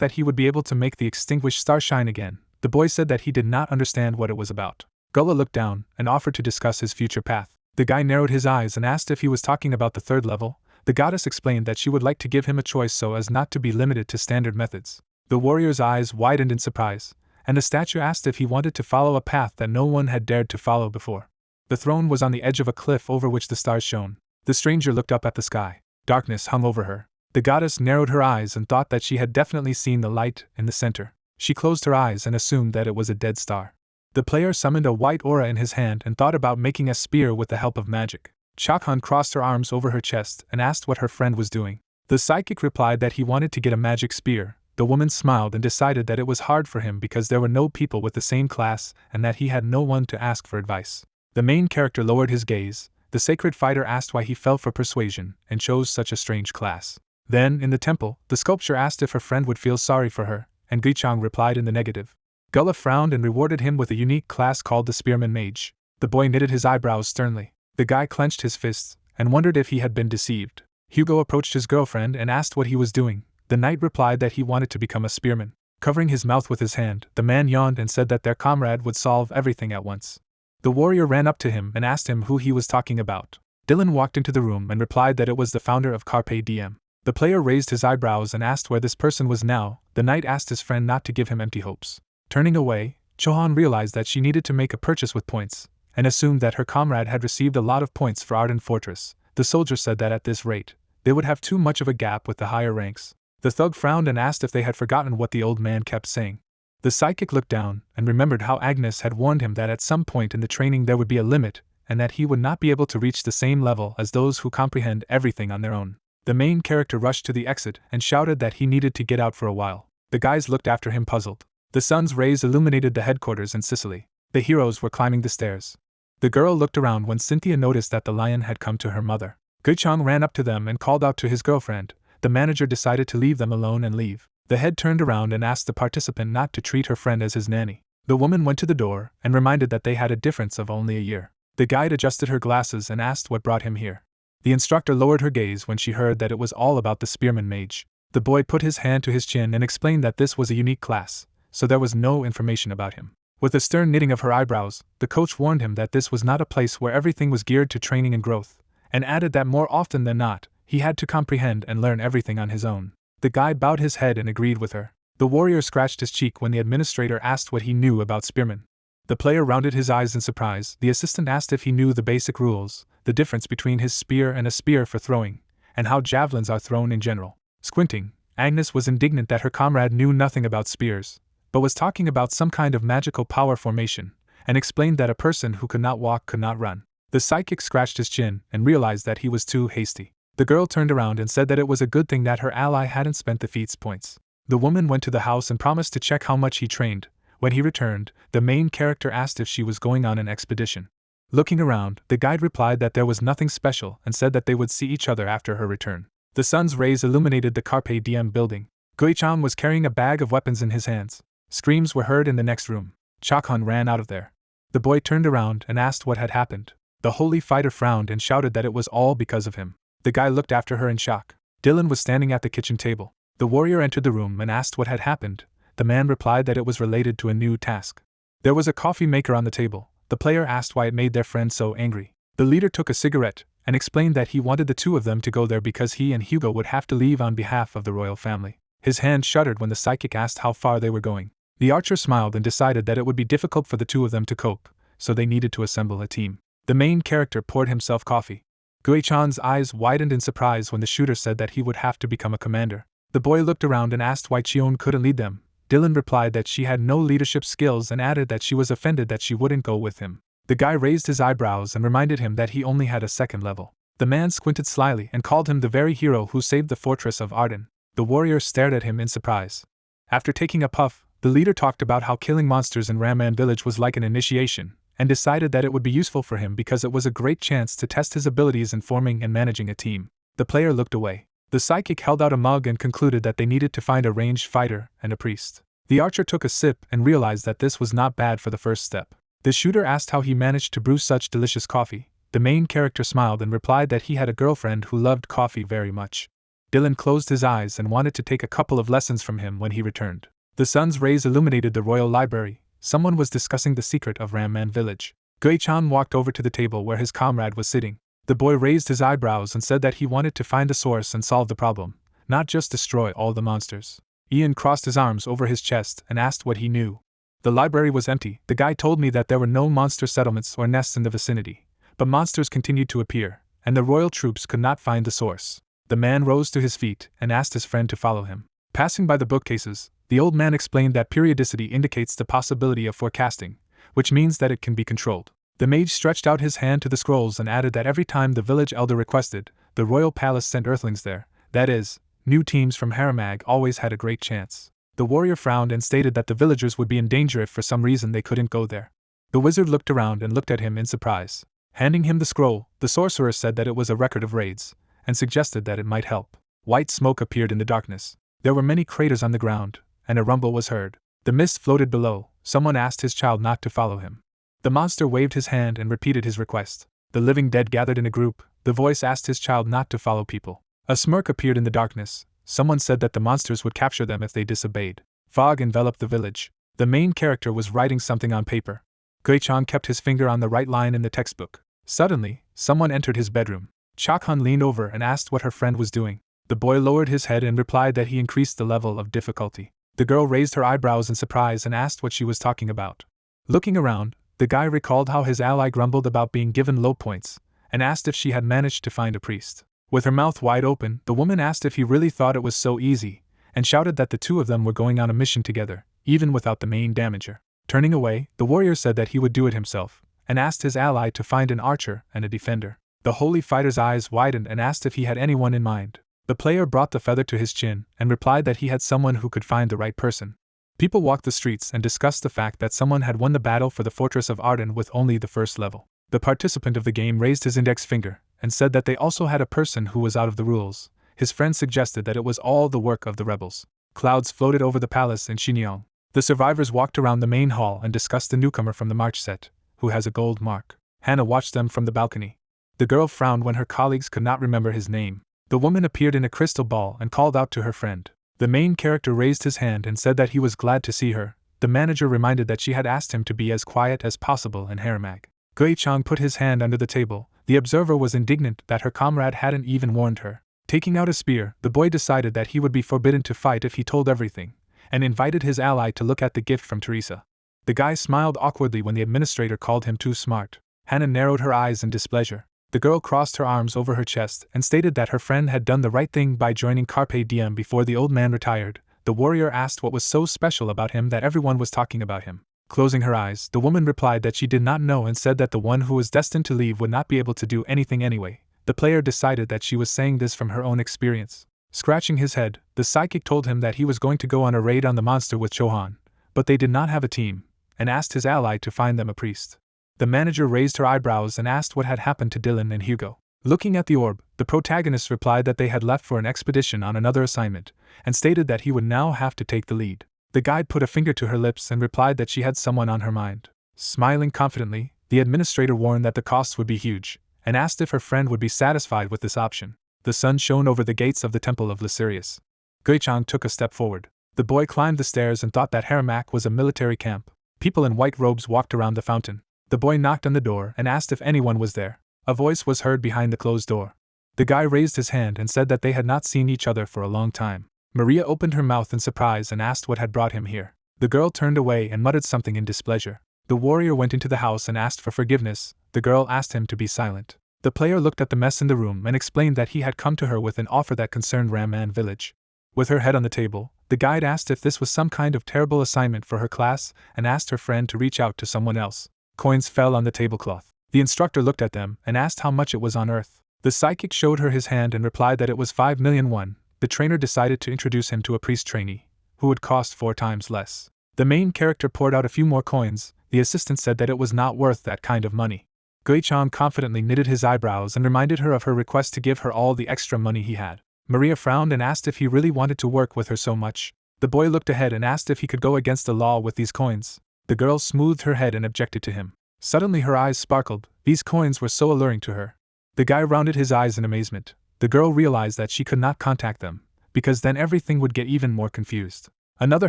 that he would be able to make the extinguished star shine again. The boy said that he did not understand what it was about. Gullah looked down and offered to discuss his future path. The guy narrowed his eyes and asked if he was talking about the 3rd level. The goddess explained that she would like to give him a choice so as not to be limited to standard methods. The warrior's eyes widened in surprise, and the statue asked if he wanted to follow a path that no one had dared to follow before. The throne was on the edge of a cliff over which the stars shone. The stranger looked up at the sky. Darkness hung over her. The goddess narrowed her eyes and thought that she had definitely seen the light in the center. She closed her eyes and assumed that it was a dead star. The player summoned a white aura in his hand and thought about making a spear with the help of magic. Chakhan crossed her arms over her chest and asked what her friend was doing. The psychic replied that he wanted to get a magic spear. The woman smiled and decided that it was hard for him because there were no people with the same class and that he had no one to ask for advice. The main character lowered his gaze. The sacred fighter asked why he fell for persuasion and chose such a strange class. Then, in the temple, the sculpture asked if her friend would feel sorry for her, and Gui-cham replied in the negative. Gullah frowned and rewarded him with a unique class called the Spearman Mage. The boy knitted his eyebrows sternly. The guy clenched his fists and wondered if he had been deceived. Hugo approached his girlfriend and asked what he was doing. The knight replied that he wanted to become a spearman. Covering his mouth with his hand, the man yawned and said that their comrade would solve everything at once. The warrior ran up to him and asked him who he was talking about. Dylan walked into the room and replied that it was the founder of Carpe Diem. The player raised his eyebrows and asked where this person was now. The knight asked his friend not to give him empty hopes. Turning away, Chohan realized that she needed to make a purchase with points, and assumed that her comrade had received a lot of points for Arden Fortress. The soldier said that at this rate, they would have too much of a gap with the higher ranks. The thug frowned and asked if they had forgotten what the old man kept saying. The psychic looked down and remembered how Agnes had warned him that at some point in the training there would be a limit, and that he would not be able to reach the same level as those who comprehend everything on their own. The main character rushed to the exit and shouted that he needed to get out for a while. The guys looked after him puzzled. The sun's rays illuminated the headquarters in Sicily. The heroes were climbing the stairs. The girl looked around when Cynthia noticed that the lion had come to her mother. Gui-cham ran up to them and called out to his girlfriend. The manager decided to leave them alone and leave. The head turned around and asked the participant not to treat her friend as his nanny. The woman went to the door and reminded that they had a difference of only a year. The guide adjusted her glasses and asked what brought him here. The instructor lowered her gaze when she heard that it was all about the Spearman Mage. The boy put his hand to his chin and explained that this was a unique class, so there was no information about him. With a stern knitting of her eyebrows, the coach warned him that this was not a place where everything was geared to training and growth, and added that more often than not, he had to comprehend and learn everything on his own. The guide bowed his head and agreed with her. The warrior scratched his cheek when the administrator asked what he knew about spearmen. The player rounded his eyes in surprise. The assistant asked if he knew the basic rules, the difference between his spear and a spear for throwing, and how javelins are thrown in general. Squinting, Agnes was indignant that her comrade knew nothing about spears, but was talking about some kind of magical power formation, and explained that a person who could not walk could not run. The psychic scratched his chin and realized that he was too hasty. The girl turned around and said that it was a good thing that her ally hadn't spent the feat's points. The woman went to the house and promised to check how much he trained. When he returned, the main character asked if she was going on an expedition. Looking around, the guide replied that there was nothing special and said that they would see each other after her return. The sun's rays illuminated the Carpe Diem building. Gui-chan was carrying a bag of weapons in his hands. Screams were heard in the next room. Chak-hun ran out of there. The boy turned around and asked what had happened. The holy fighter frowned and shouted that it was all because of him. The guy looked after her in shock. Dylan was standing at the kitchen table. The warrior entered the room and asked what had happened. The man replied that it was related to a new task. There was a coffee maker on the table. The player asked why it made their friend so angry. The leader took a cigarette and explained that he wanted the two of them to go there because he and Hugo would have to leave on behalf of the royal family. His hand shuddered when the psychic asked how far they were going. The archer smiled and decided that it would be difficult for the two of them to cope, so they needed to assemble a team. The main character poured himself coffee. Gui-chan's eyes widened in surprise when the shooter said that he would have to become a commander. The boy looked around and asked why Chion couldn't lead them. Dylan replied that she had no leadership skills and added that she was offended that she wouldn't go with him. The guy raised his eyebrows and reminded him that he only had a second level. The man squinted slyly and called him the very hero who saved the fortress of Arden. The warrior stared at him in surprise. After taking a puff, the leader talked about how killing monsters in Ramman village was like an initiation, and decided that it would be useful for him because it was a great chance to test his abilities in forming and managing a team. The player looked away. The psychic held out a mug and concluded that they needed to find a ranged fighter and a priest. The archer took a sip and realized that this was not bad for the first step. The shooter asked how he managed to brew such delicious coffee. The main character smiled and replied that he had a girlfriend who loved coffee very much. Dylan closed his eyes and wanted to take a couple of lessons from him when he returned. The sun's rays illuminated the royal library. Someone was discussing the secret of Ramman village. Gui-chan walked over to the table where his comrade was sitting. The boy raised his eyebrows and said that he wanted to find a source and solve the problem, not just destroy all the monsters. Ian crossed his arms over his chest and asked what he knew. The library was empty. The guy told me that there were no monster settlements or nests in the vicinity, but monsters continued to appear, and the royal troops could not find the source. The man rose to his feet and asked his friend to follow him. Passing by the bookcases, the old man explained that periodicity indicates the possibility of forecasting, which means that it can be controlled. The mage stretched out his hand to the scrolls and added that every time the village elder requested, the royal palace sent earthlings there. That is, new teams from Haramag always had a great chance. The warrior frowned and stated that the villagers would be in danger if for some reason they couldn't go there. The wizard looked around and looked at him in surprise. Handing him the scroll, the sorcerer said that it was a record of raids, and suggested that it might help. White smoke appeared in the darkness. There were many craters on the ground, and a rumble was heard. The mist floated below. Someone asked his child not to follow him. The monster waved his hand and repeated his request. The living dead gathered in a group. The voice asked his child not to follow people. A smirk appeared in the darkness. Someone said that the monsters would capture them if they disobeyed. Fog enveloped the village. The main character was writing something on paper. Gui-chan kept his finger on the right line in the textbook. Suddenly, someone entered his bedroom. Chak-hun leaned over and asked what her friend was doing. The boy lowered his head and replied that he increased the level of difficulty. The girl raised her eyebrows in surprise and asked what she was talking about. Looking around, the guy recalled how his ally grumbled about being given low points, and asked if she had managed to find a priest. With her mouth wide open, the woman asked if he really thought it was so easy, and shouted that the two of them were going on a mission together, even without the main damager. Turning away, the warrior said that he would do it himself, and asked his ally to find an archer and a defender. The holy fighter's eyes widened and asked if he had anyone in mind. The player brought the feather to his chin and replied that he had someone who could find the right person. People walked the streets and discussed the fact that someone had won the battle for the fortress of Arden with only the first level. The participant of the game raised his index finger and said that they also had a person who was out of the rules. His friend suggested that it was all the work of the rebels. Clouds floated over the palace in Xinjiang. The survivors walked around the main hall and discussed the newcomer from the march set, who has a gold mark. Hannah watched them from the balcony. The girl frowned when her colleagues could not remember his name. The woman appeared in a crystal ball and called out to her friend. The main character raised his hand and said that he was glad to see her. The manager reminded that she had asked him to be as quiet as possible in Haramag. Gui-chan put his hand under the table. The observer was indignant that her comrade hadn't even warned her. Taking out a spear, the boy decided that he would be forbidden to fight if he told everything, and invited his ally to look at the gift from Teresa. The guy smiled awkwardly when the administrator called him too smart. Hannah narrowed her eyes in displeasure. The girl crossed her arms over her chest and stated that her friend had done the right thing by joining Carpe Diem before the old man retired. The warrior asked what was so special about him that everyone was talking about him. Closing her eyes, the woman replied that she did not know and said that the one who was destined to leave would not be able to do anything anyway. The player decided that she was saying this from her own experience. Scratching his head, the psychic told him that he was going to go on a raid on the monster with Chohan, but they did not have a team, and asked his ally to find them a priest. The manager raised her eyebrows and asked what had happened to Dylan and Hugo. Looking at the orb, the protagonist replied that they had left for an expedition on another assignment, and stated that he would now have to take the lead. The guide put a finger to her lips and replied that she had someone on her mind. Smiling confidently, the administrator warned that the costs would be huge, and asked if her friend would be satisfied with this option. The sun shone over the gates of the temple of Lasirius. Guichang took a step forward. The boy climbed the stairs and thought that Haramak was a military camp. People in white robes walked around the fountain. The boy knocked on the door and asked if anyone was there. A voice was heard behind the closed door. The guy raised his hand and said that they had not seen each other for a long time. Maria opened her mouth in surprise and asked what had brought him here. The girl turned away and muttered something in displeasure. The warrior went into the house and asked for forgiveness. The girl asked him to be silent. The player looked at the mess in the room and explained that he had come to her with an offer that concerned Ramman village. With her head on the table, the guide asked if this was some kind of terrible assignment for her class and asked her friend to reach out to someone else. Coins fell on the tablecloth. The instructor looked at them and asked how much it was on Earth. The psychic showed her his hand and replied that it was 5 million won. The trainer decided to introduce him to a priest trainee, who would cost 4 times less. The main character poured out a few more coins. The assistant said that it was not worth that kind of money. Guichang confidently knitted his eyebrows and reminded her of her request to give her all the extra money he had. Maria frowned and asked if he really wanted to work with her so much. The boy looked ahead and asked if he could go against the law with these coins. The girl smoothed her head and objected to him. Suddenly her eyes sparkled. These coins were so alluring to her. The guy rounded his eyes in amazement. The girl realized that she could not contact them, because then everything would get even more confused. Another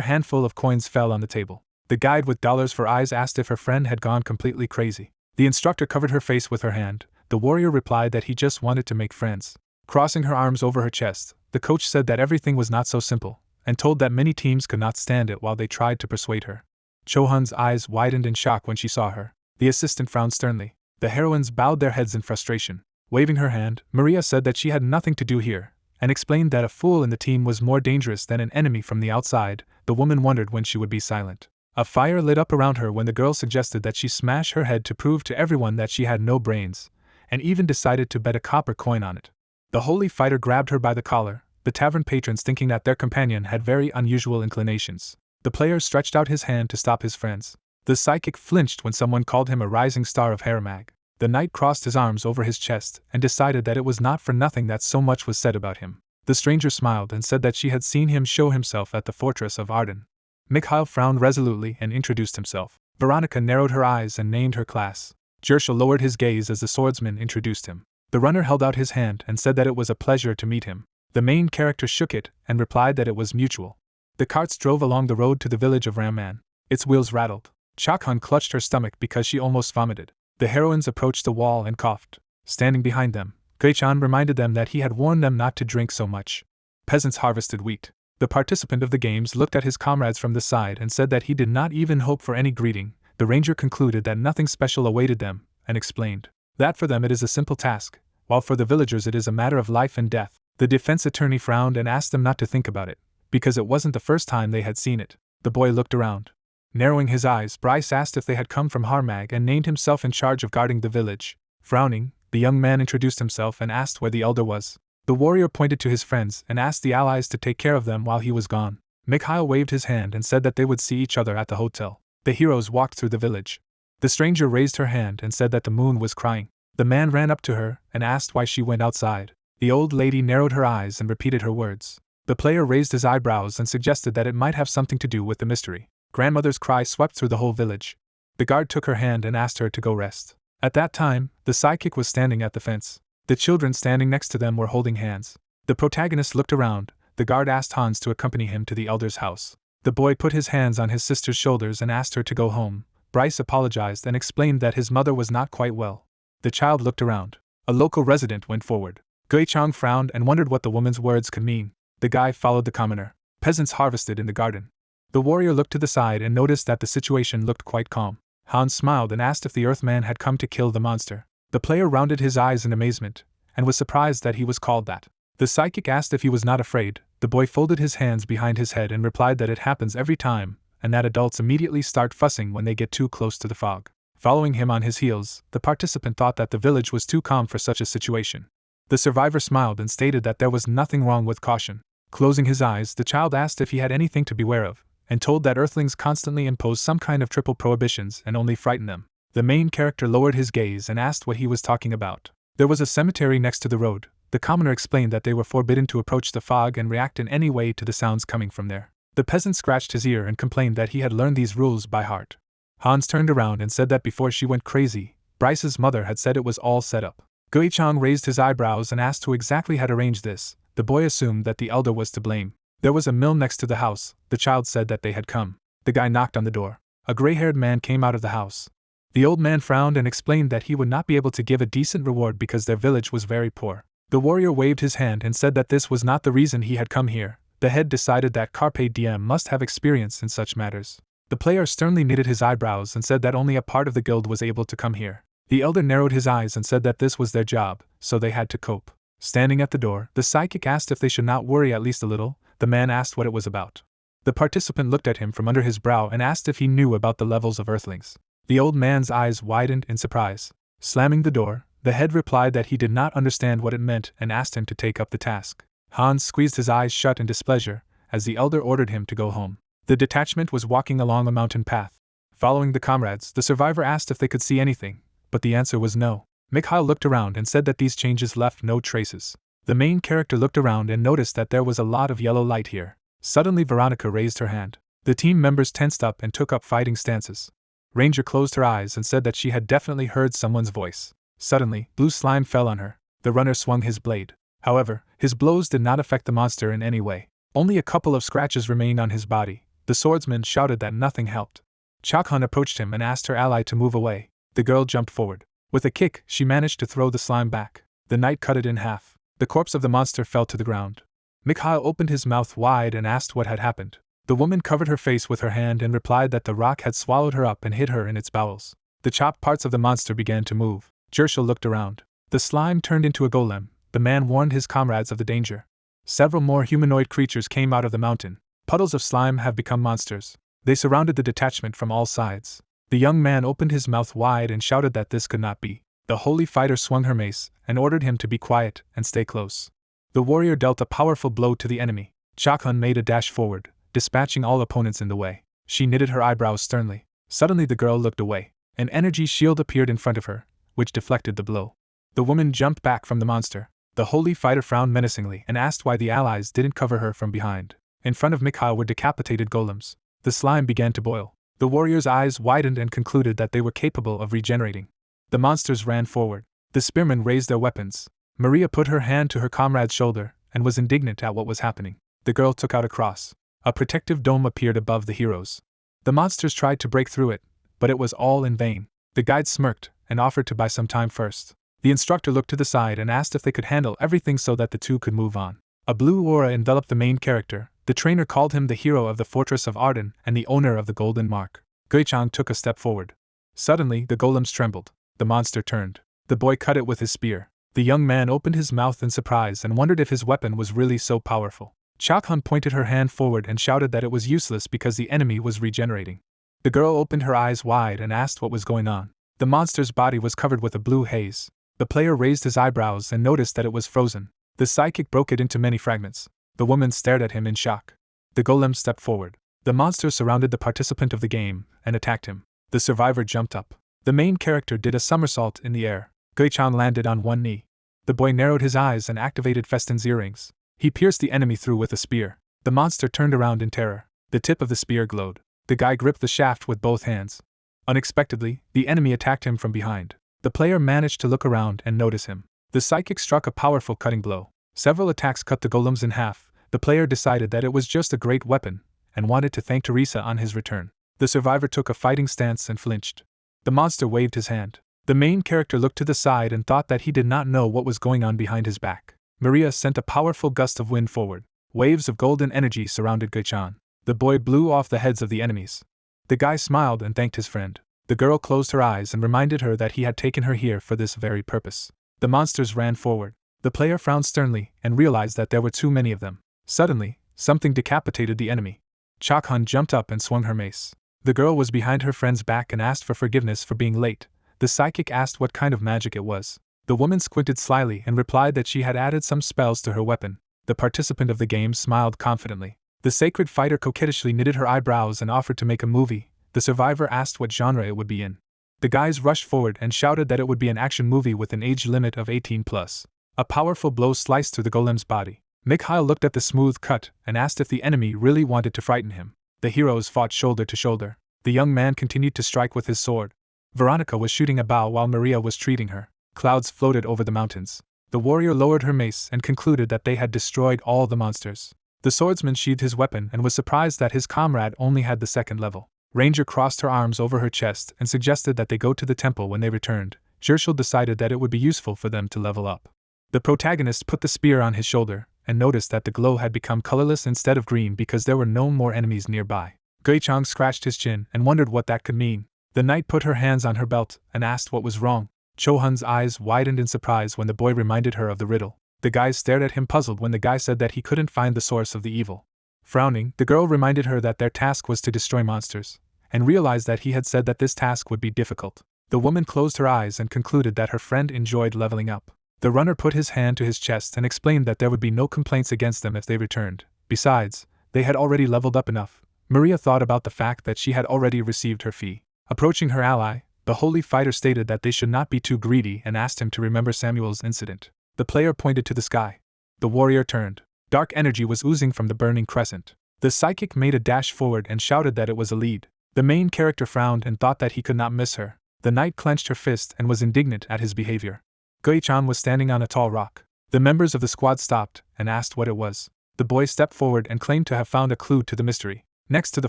handful of coins fell on the table. The guide with dollars for eyes asked if her friend had gone completely crazy. The instructor covered her face with her hand. The warrior replied that he just wanted to make friends. Crossing her arms over her chest, the coach said that everything was not so simple, and told that many teams could not stand it while they tried to persuade her. Chohan's eyes widened in shock when she saw her. The assistant frowned sternly. The heroines bowed their heads in frustration. Waving her hand, Maria said that she had nothing to do here, and explained that a fool in the team was more dangerous than an enemy from the outside. The woman wondered when she would be silent. A fire lit up around her when the girl suggested that she smash her head to prove to everyone that she had no brains, and even decided to bet a copper coin on it. The holy fighter grabbed her by the collar, the tavern patrons thinking that their companion had very unusual inclinations. The player stretched out his hand to stop his friends. The psychic flinched when someone called him a rising star of Haramag. The knight crossed his arms over his chest and decided that it was not for nothing that so much was said about him. The stranger smiled and said that she had seen him show himself at the fortress of Arden. Mikhail frowned resolutely and introduced himself. Veronica narrowed her eyes and named her class. Jershal lowered his gaze as the swordsman introduced him. The runner held out his hand and said that it was a pleasure to meet him. The main character shook it and replied that it was mutual. The carts drove along the road to the village of Ramman. Its wheels rattled. Chakhan clutched her stomach because she almost vomited. The heroines approached the wall and coughed. Standing behind them, Guichan reminded them that he had warned them not to drink so much. Peasants harvested wheat. The participant of the games looked at his comrades from the side and said that he did not even hope for any greeting. The ranger concluded that nothing special awaited them, and explained that for them it is a simple task, while for the villagers it is a matter of life and death. The defense attorney frowned and asked them not to think about it, because it wasn't the first time they had seen it. The boy looked around. Narrowing his eyes, Bryce asked if they had come from Harmag and named himself in charge of guarding the village. Frowning, the young man introduced himself and asked where the elder was. The warrior pointed to his friends and asked the allies to take care of them while he was gone. Mikhail waved his hand and said that they would see each other at the hotel. The heroes walked through the village. The stranger raised her hand and said that the moon was crying. The man ran up to her and asked why she went outside. The old lady narrowed her eyes and repeated her words. The player raised his eyebrows and suggested that it might have something to do with the mystery. Grandmother's cry swept through the whole village. The guard took her hand and asked her to go rest. At that time, the sidekick was standing at the fence. The children standing next to them were holding hands. The protagonist looked around. The guard asked Hans to accompany him to the elder's house. The boy put his hands on his sister's shoulders and asked her to go home. Bryce apologized and explained that his mother was not quite well. The child looked around. A local resident went forward. Gui Chang frowned and wondered what the woman's words could mean. The guy followed the commoner. Peasants harvested in the garden. The warrior looked to the side and noticed that the situation looked quite calm. Hans smiled and asked if the Earthman had come to kill the monster. The player rounded his eyes in amazement, and was surprised that he was called that. The psychic asked if he was not afraid. The boy folded his hands behind his head and replied that it happens every time, and that adults immediately start fussing when they get too close to the fog. Following him on his heels, the participant thought that the village was too calm for such a situation. The survivor smiled and stated that there was nothing wrong with caution. Closing his eyes, the child asked if he had anything to beware of, and told that Earthlings constantly impose some kind of triple prohibitions and only frighten them. The main character lowered his gaze and asked what he was talking about. There was a cemetery next to the road. The commoner explained that they were forbidden to approach the fog and react in any way to the sounds coming from there. The peasant scratched his ear and complained that he had learned these rules by heart. Hans turned around and said that before she went crazy, Bryce's mother had said it was all set up. Gui-chang raised his eyebrows and asked who exactly had arranged this. The boy assumed that the elder was to blame. There was a mill next to the house. The child said that they had come. The guy knocked on the door. A gray-haired man came out of the house. The old man frowned and explained that he would not be able to give a decent reward because their village was very poor. The warrior waved his hand and said that this was not the reason he had come here. The head decided that Carpe Diem must have experience in such matters. The player sternly knitted his eyebrows and said that only a part of the guild was able to come here. The elder narrowed his eyes and said that this was their job, so they had to cope. Standing at the door, the psychic asked if they should not worry at least a little. The man asked what it was about. The participant looked at him from under his brow and asked if he knew about the levels of Earthlings. The old man's eyes widened in surprise. Slamming the door, the head replied that he did not understand what it meant and asked him to take up the task. Hans squeezed his eyes shut in displeasure, as the elder ordered him to go home. The detachment was walking along a mountain path. Following the comrades, the survivor asked if they could see anything, but the answer was no. Mikhail looked around and said that these changes left no traces. The main character looked around and noticed that there was a lot of yellow light here. Suddenly Veronica raised her hand. The team members tensed up and took up fighting stances. Ranger closed her eyes and said that she had definitely heard someone's voice. Suddenly, blue slime fell on her. The runner swung his blade. However, his blows did not affect the monster in any way. Only a couple of scratches remained on his body. The swordsman shouted that nothing helped. Chakhun approached him and asked her ally to move away. The girl jumped forward. With a kick, she managed to throw the slime back. The knight cut it in half. The corpse of the monster fell to the ground. Mikhail opened his mouth wide and asked what had happened. The woman covered her face with her hand and replied that the rock had swallowed her up and hid her in its bowels. The chopped parts of the monster began to move. Jershel looked around. The slime turned into a golem. The man warned his comrades of the danger. Several more humanoid creatures came out of the mountain. Puddles of slime have become monsters. They surrounded the detachment from all sides. The young man opened his mouth wide and shouted that this could not be. The holy fighter swung her mace and ordered him to be quiet and stay close. The warrior dealt a powerful blow to the enemy. Chakhun made a dash forward, dispatching all opponents in the way. She knitted her eyebrows sternly. Suddenly the girl looked away. An energy shield appeared in front of her, which deflected the blow. The woman jumped back from the monster. The holy fighter frowned menacingly and asked why the allies didn't cover her from behind. In front of Mikhail were decapitated golems. The slime began to boil. The warrior's eyes widened and concluded that they were capable of regenerating. The monsters ran forward. The spearmen raised their weapons. Maria put her hand to her comrade's shoulder and was indignant at what was happening. The girl took out a cross. A protective dome appeared above the heroes. The monsters tried to break through it, but it was all in vain. The guide smirked and offered to buy some time first. The instructor looked to the side and asked if they could handle everything so that the two could move on. A blue aura enveloped the main character. The trainer called him the hero of the Fortress of Arden and the owner of the Golden Mark. Guichang took a step forward. Suddenly, the golems trembled. The monster turned. The boy cut it with his spear. The young man opened his mouth in surprise and wondered if his weapon was really so powerful. Chakhun pointed her hand forward and shouted that it was useless because the enemy was regenerating. The girl opened her eyes wide and asked what was going on. The monster's body was covered with a blue haze. The player raised his eyebrows and noticed that it was frozen. The psychic broke it into many fragments. The woman stared at him in shock. The golem stepped forward. The monster surrounded the participant of the game and attacked him. The survivor jumped up. The main character did a somersault in the air. Guichan landed on one knee. The boy narrowed his eyes and activated Festin's earrings. He pierced the enemy through with a spear. The monster turned around in terror. The tip of the spear glowed. The guy gripped the shaft with both hands. Unexpectedly, the enemy attacked him from behind. The player managed to look around and notice him. The psychic struck a powerful cutting blow. Several attacks cut the golems in half. The player decided that it was just a great weapon and wanted to thank Teresa on his return. The survivor took a fighting stance and flinched. The monster waved his hand. The main character looked to the side and thought that he did not know what was going on behind his back. Maria sent a powerful gust of wind forward. Waves of golden energy surrounded Guichan. The boy blew off the heads of the enemies. The guy smiled and thanked his friend. The girl closed her eyes and reminded her that he had taken her here for this very purpose. The monsters ran forward. The player frowned sternly and realized that there were too many of them. Suddenly, something decapitated the enemy. Chakhan jumped up and swung her mace. The girl was behind her friend's back and asked for forgiveness for being late. The psychic asked what kind of magic it was. The woman squinted slyly and replied that she had added some spells to her weapon. The participant of the game smiled confidently. The sacred fighter coquettishly knitted her eyebrows and offered to make a movie. The survivor asked what genre it would be in. The guys rushed forward and shouted that it would be an action movie with an age limit of 18+. A powerful blow sliced through the golem's body. Mikhail looked at the smooth cut and asked if the enemy really wanted to frighten him. The heroes fought shoulder to shoulder. The young man continued to strike with his sword. Veronica was shooting a bow while Maria was treating her. Clouds floated over the mountains. The warrior lowered her mace and concluded that they had destroyed all the monsters. The swordsman sheathed his weapon and was surprised that his comrade only had the second level. Ranger crossed her arms over her chest and suggested that they go to the temple when they returned. Jershel decided that it would be useful for them to level up. The protagonist put the spear on his shoulder and noticed that the glow had become colorless instead of green because there were no more enemies nearby. Guichang scratched his chin and wondered what that could mean. The knight put her hands on her belt and asked what was wrong. Chohan's eyes widened in surprise when the boy reminded her of the riddle. The guys stared at him puzzled when the guy said that he couldn't find the source of the evil. Frowning, the girl reminded her that their task was to destroy monsters, and realized that he had said that this task would be difficult. The woman closed her eyes and concluded that her friend enjoyed leveling up. The runner put his hand to his chest and explained that there would be no complaints against them if they returned. Besides, they had already leveled up enough. Maria thought about the fact that she had already received her fee. Approaching her ally, the holy fighter stated that they should not be too greedy and asked him to remember Samuel's incident. The player pointed to the sky. The warrior turned. Dark energy was oozing from the burning crescent. The psychic made a dash forward and shouted that it was a lead. The main character frowned and thought that he could not miss her. The knight clenched her fist and was indignant at his behavior. Guichan was standing on a tall rock. The members of the squad stopped and asked what it was. The boy stepped forward and claimed to have found a clue to the mystery. Next to the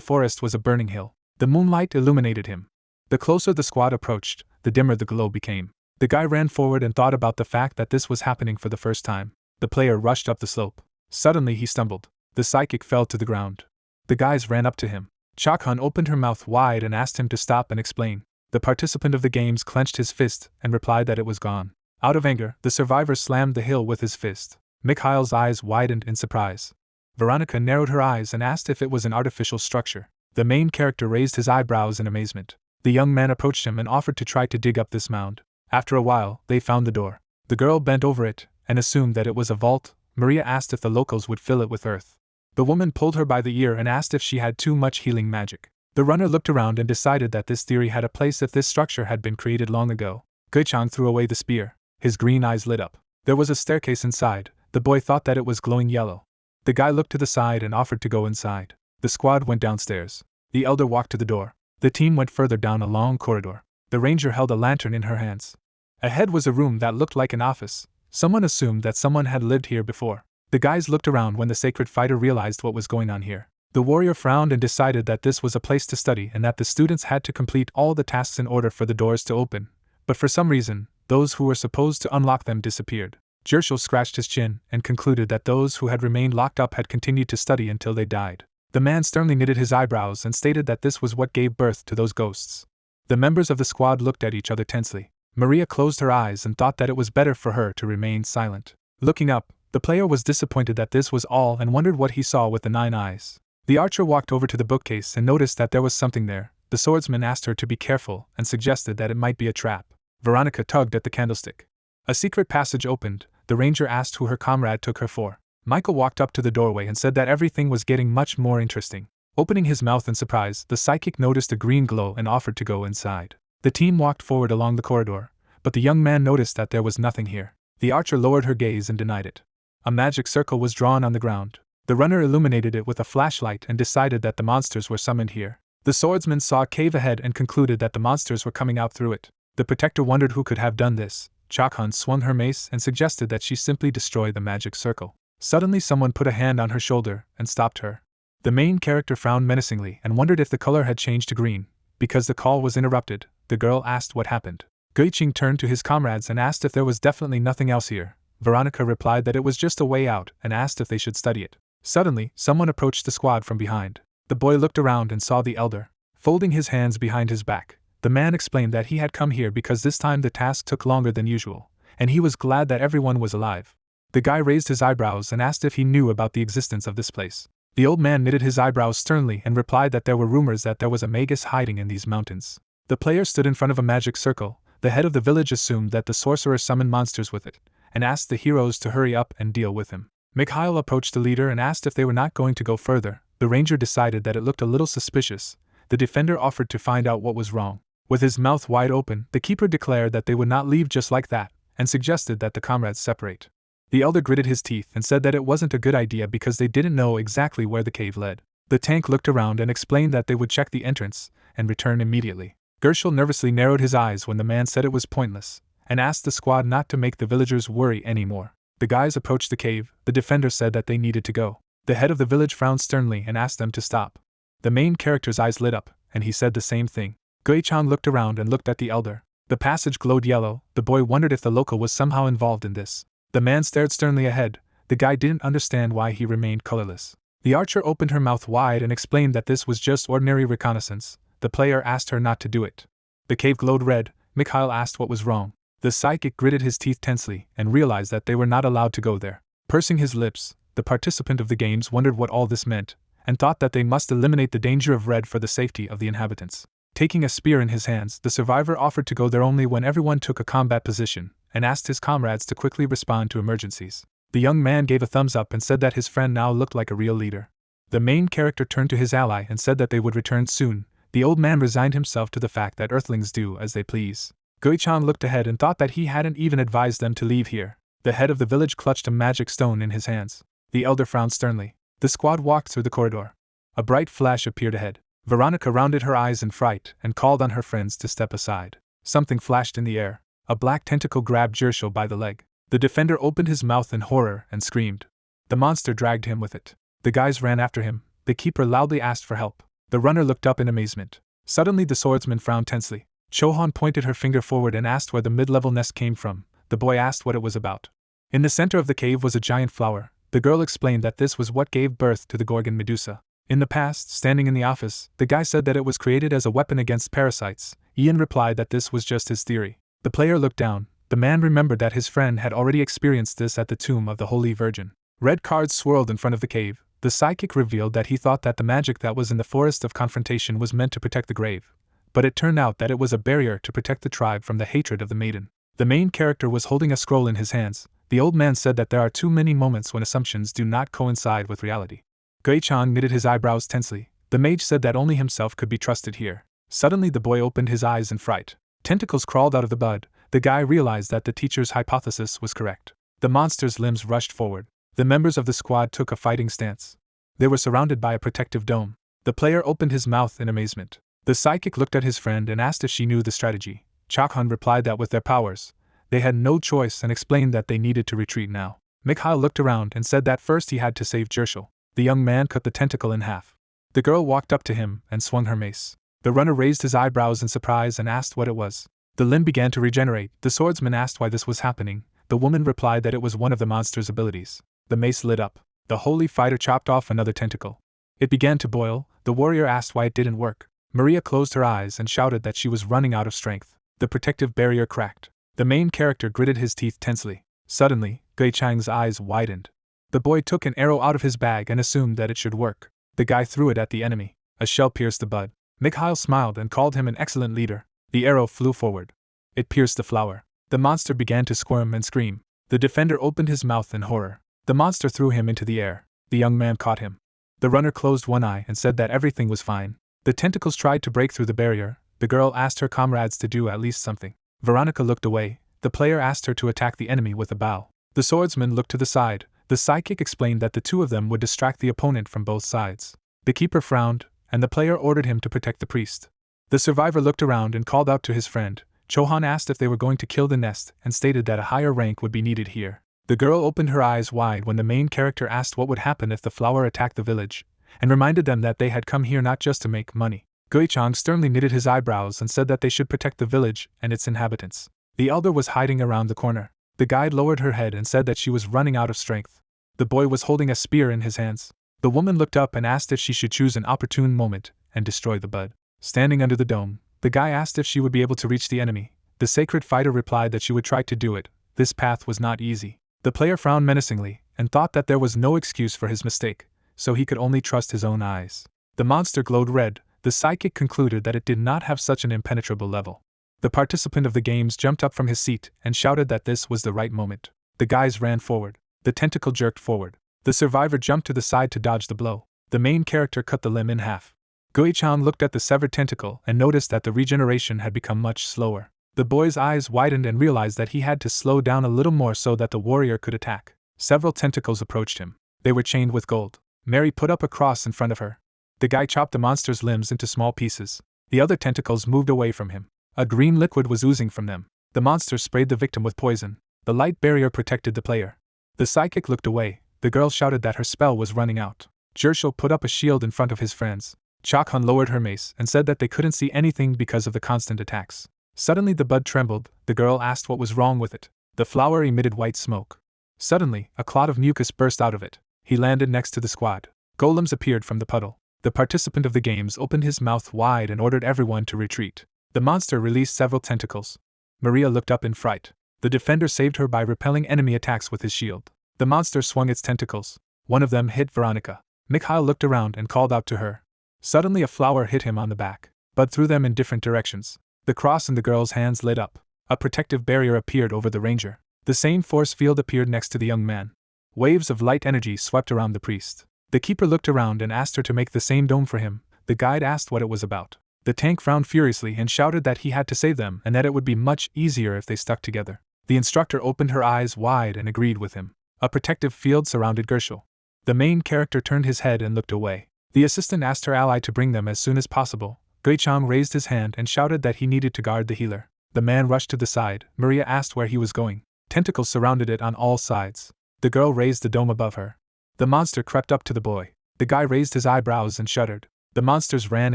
forest was a burning hill. The moonlight illuminated him. The closer the squad approached, the dimmer the glow became. The guy ran forward and thought about the fact that this was happening for the first time. The player rushed up the slope. Suddenly he stumbled. The psychic fell to the ground. The guys ran up to him. Chakhan opened her mouth wide and asked him to stop and explain. The participant of the games clenched his fist and replied that it was gone. Out of anger, the survivor slammed the hill with his fist. Mikhail's eyes widened in surprise. Veronica narrowed her eyes and asked if it was an artificial structure. The main character raised his eyebrows in amazement. The young man approached him and offered to try to dig up this mound. After a while, they found the door. The girl bent over it and assumed that it was a vault. Maria asked if the locals would fill it with earth. The woman pulled her by the ear and asked if she had too much healing magic. The runner looked around and decided that this theory had a place if this structure had been created long ago. Guichang threw away the spear. His green eyes lit up. There was a staircase inside. The boy thought that it was glowing yellow. The guy looked to the side and offered to go inside. The squad went downstairs. The elder walked to the door. The team went further down a long corridor. The ranger held a lantern in her hands. Ahead was a room that looked like an office. Someone assumed that someone had lived here before. The guys looked around when the sacred fighter realized what was going on here. The warrior frowned and decided that this was a place to study and that the students had to complete all the tasks in order for the doors to open. But for some reason, those who were supposed to unlock them disappeared. Jershel scratched his chin and concluded that those who had remained locked up had continued to study until they died. The man sternly knitted his eyebrows and stated that this was what gave birth to those ghosts. The members of the squad looked at each other tensely. Maria closed her eyes and thought that it was better for her to remain silent. Looking up, the player was disappointed that this was all and wondered what he saw with the 9 eyes. The archer walked over to the bookcase and noticed that there was something there. The swordsman asked her to be careful and suggested that it might be a trap. Veronica tugged at the candlestick. A secret passage opened. The ranger asked who her comrade took her for. Michael walked up to the doorway and said that everything was getting much more interesting. Opening his mouth in surprise, the psychic noticed a green glow and offered to go inside. The team walked forward along the corridor, but the young man noticed that there was nothing here. The archer lowered her gaze and denied it. A magic circle was drawn on the ground. The runner illuminated it with a flashlight and decided that the monsters were summoned here. The swordsman saw a cave ahead and concluded that the monsters were coming out through it. The protector wondered who could have done this. Chakhan swung her mace and suggested that she simply destroy the magic circle. Suddenly someone put a hand on her shoulder and stopped her. The main character frowned menacingly and wondered if the color had changed to green. Because the call was interrupted, the girl asked what happened. Guiching turned to his comrades and asked if there was definitely nothing else here. Veronica replied that it was just a way out and asked if they should study it. Suddenly, someone approached the squad from behind. The boy looked around and saw the elder. Folding his hands behind his back, the man explained that he had come here because this time the task took longer than usual, and he was glad that everyone was alive. The guy raised his eyebrows and asked if he knew about the existence of this place. The old man knitted his eyebrows sternly and replied that there were rumors that there was a magus hiding in these mountains. The player stood in front of a magic circle. The head of the village assumed that the sorcerer summoned monsters with it, and asked the heroes to hurry up and deal with him. Mikhail approached the leader and asked if they were not going to go further. The ranger decided that it looked a little suspicious. The defender offered to find out what was wrong. With his mouth wide open, the keeper declared that they would not leave just like that, and suggested that the comrades separate. The elder gritted his teeth and said that it wasn't a good idea because they didn't know exactly where the cave led. The tank looked around and explained that they would check the entrance and return immediately. Gershel nervously narrowed his eyes when the man said it was pointless, and asked the squad not to make the villagers worry anymore. The guys approached the cave. The defender said that they needed to go. The head of the village frowned sternly and asked them to stop. The main character's eyes lit up, and he said the same thing. Gui-chang looked around and looked at the elder. The passage glowed yellow. The boy wondered if the local was somehow involved in this. The man stared sternly ahead. The guy didn't understand why he remained colorless. The archer opened her mouth wide and explained that this was just ordinary reconnaissance. The player asked her not to do it. The cave glowed red. Mikhail asked what was wrong. The psychic gritted his teeth tensely and realized that they were not allowed to go there. Pursing his lips, the participant of the games wondered what all this meant, and thought that they must eliminate the danger of red for the safety of the inhabitants. Taking a spear in his hands, the survivor offered to go there only when everyone took a combat position, and asked his comrades to quickly respond to emergencies. The young man gave a thumbs up and said that his friend now looked like a real leader. The main character turned to his ally and said that they would return soon. The old man resigned himself to the fact that earthlings do as they please. Gui-chan looked ahead and thought that he hadn't even advised them to leave here. The head of the village clutched a magic stone in his hands. The elder frowned sternly. The squad walked through the corridor. A bright flash appeared ahead. Veronica rounded her eyes in fright and called on her friends to step aside. Something flashed in the air. A black tentacle grabbed Gershel by the leg. The defender opened his mouth in horror and screamed. The monster dragged him with it. The guys ran after him. The keeper loudly asked for help. The runner looked up in amazement. Suddenly the swordsman frowned tensely. Chohan pointed her finger forward and asked where the mid-level nest came from. The boy asked what it was about. In the center of the cave was a giant flower. The girl explained that this was what gave birth to the Gorgon Medusa. In the past, standing in the office, the guy said that it was created as a weapon against parasites. Ian replied that this was just his theory. The player looked down. The man remembered that his friend had already experienced this at the tomb of the Holy Virgin. Red cards swirled in front of the cave. The psychic revealed that he thought that the magic that was in the Forest of Confrontation was meant to protect the grave. But it turned out that it was a barrier to protect the tribe from the hatred of the maiden. The main character was holding a scroll in his hands. The old man said that there are too many moments when assumptions do not coincide with reality. Gui-chan knitted his eyebrows tensely. The mage said that only himself could be trusted here. Suddenly the boy opened his eyes in fright. Tentacles crawled out of the bud. The guy realized that the teacher's hypothesis was correct. The monster's limbs rushed forward. The members of the squad took a fighting stance. They were surrounded by a protective dome. The player opened his mouth in amazement. The psychic looked at his friend and asked if she knew the strategy. Chakhun replied that with their powers, they had no choice and explained that they needed to retreat now. Mikhail looked around and said that first he had to save Gershel. The young man cut the tentacle in half. The girl walked up to him and swung her mace. The runner raised his eyebrows in surprise and asked what it was. The limb began to regenerate. The swordsman asked why this was happening. The woman replied that it was one of the monster's abilities. The mace lit up. The holy fighter chopped off another tentacle. It began to boil. The warrior asked why it didn't work. Maria closed her eyes and shouted that she was running out of strength. The protective barrier cracked. The main character gritted his teeth tensely. Suddenly, Gui-chang's eyes widened. The boy took an arrow out of his bag and assumed that it should work. The guy threw it at the enemy. A shell pierced the bud. Mikhail smiled and called him an excellent leader. The arrow flew forward. It pierced the flower. The monster began to squirm and scream. The defender opened his mouth in horror. The monster threw him into the air. The young man caught him. The runner closed one eye and said that everything was fine. The tentacles tried to break through the barrier. The girl asked her comrades to do at least something. Veronica looked away. The player asked her to attack the enemy with a bow. The swordsman looked to the side. The psychic explained that the two of them would distract the opponent from both sides. The keeper frowned, and the player ordered him to protect the priest. The survivor looked around and called out to his friend. Chohan asked if they were going to kill the nest and stated that a higher rank would be needed here. The girl opened her eyes wide when the main character asked what would happen if the flower attacked the village, and reminded them that they had come here not just to make money. Gui-chang sternly knitted his eyebrows and said that they should protect the village and its inhabitants. The elder was hiding around the corner. The guide lowered her head and said that she was running out of strength. The boy was holding a spear in his hands. The woman looked up and asked if she should choose an opportune moment and destroy the bud. Standing under the dome, the guy asked if she would be able to reach the enemy. The sacred fighter replied that she would try to do it. This path was not easy. The player frowned menacingly and thought that there was no excuse for his mistake. so he could only trust his own eyes. The monster glowed red. The psychic concluded that it did not have such an impenetrable level. The participant of the games jumped up from his seat and shouted that this was the right moment. The guys ran forward. The tentacle jerked forward. The survivor jumped to the side to dodge the blow. The main character cut the limb in half. Gui-chan looked at the severed tentacle and noticed that the regeneration had become much slower. The boy's eyes widened and realized that he had to slow down a little more so that the warrior could attack. Several tentacles approached him. They were chained with gold. Mary put up a cross in front of her. The guy chopped the monster's limbs into small pieces. The other tentacles moved away from him. A green liquid was oozing from them. The monster sprayed the victim with poison. The light barrier protected the player. The psychic looked away. The girl shouted that her spell was running out. Jershel put up a shield in front of his friends. Chakhun lowered her mace and said that they couldn't see anything because of the constant attacks. Suddenly the bud trembled. The girl asked what was wrong with it. The flower emitted white smoke. Suddenly, a clot of mucus burst out of it. He landed next to the squad. Golems appeared from the puddle. The participant of the games opened his mouth wide and ordered everyone to retreat. The monster released several tentacles. Maria looked up in fright. The defender saved her by repelling enemy attacks with his shield. The monster swung its tentacles. One of them hit Veronica. Mikhail looked around and called out to her. Suddenly a flower hit him on the back. Bud threw them in different directions. The cross in the girl's hands lit up. A protective barrier appeared over the ranger. The same force field appeared next to the young man. Waves of light energy swept around the priest. The keeper looked around and asked her to make the same dome for him. The guide asked what it was about. The tank frowned furiously and shouted that he had to save them and that it would be much easier if they stuck together. The instructor opened her eyes wide and agreed with him. A protective field surrounded Gershel. The main character turned his head and looked away. The assistant asked her ally to bring them as soon as possible. Gui-chan raised his hand and shouted that he needed to guard the healer. The man rushed to the side. Maria asked where he was going. Tentacles surrounded it on all sides. The girl raised the dome above her. The monster crept up to the boy. The guy raised his eyebrows and shuddered. The monsters ran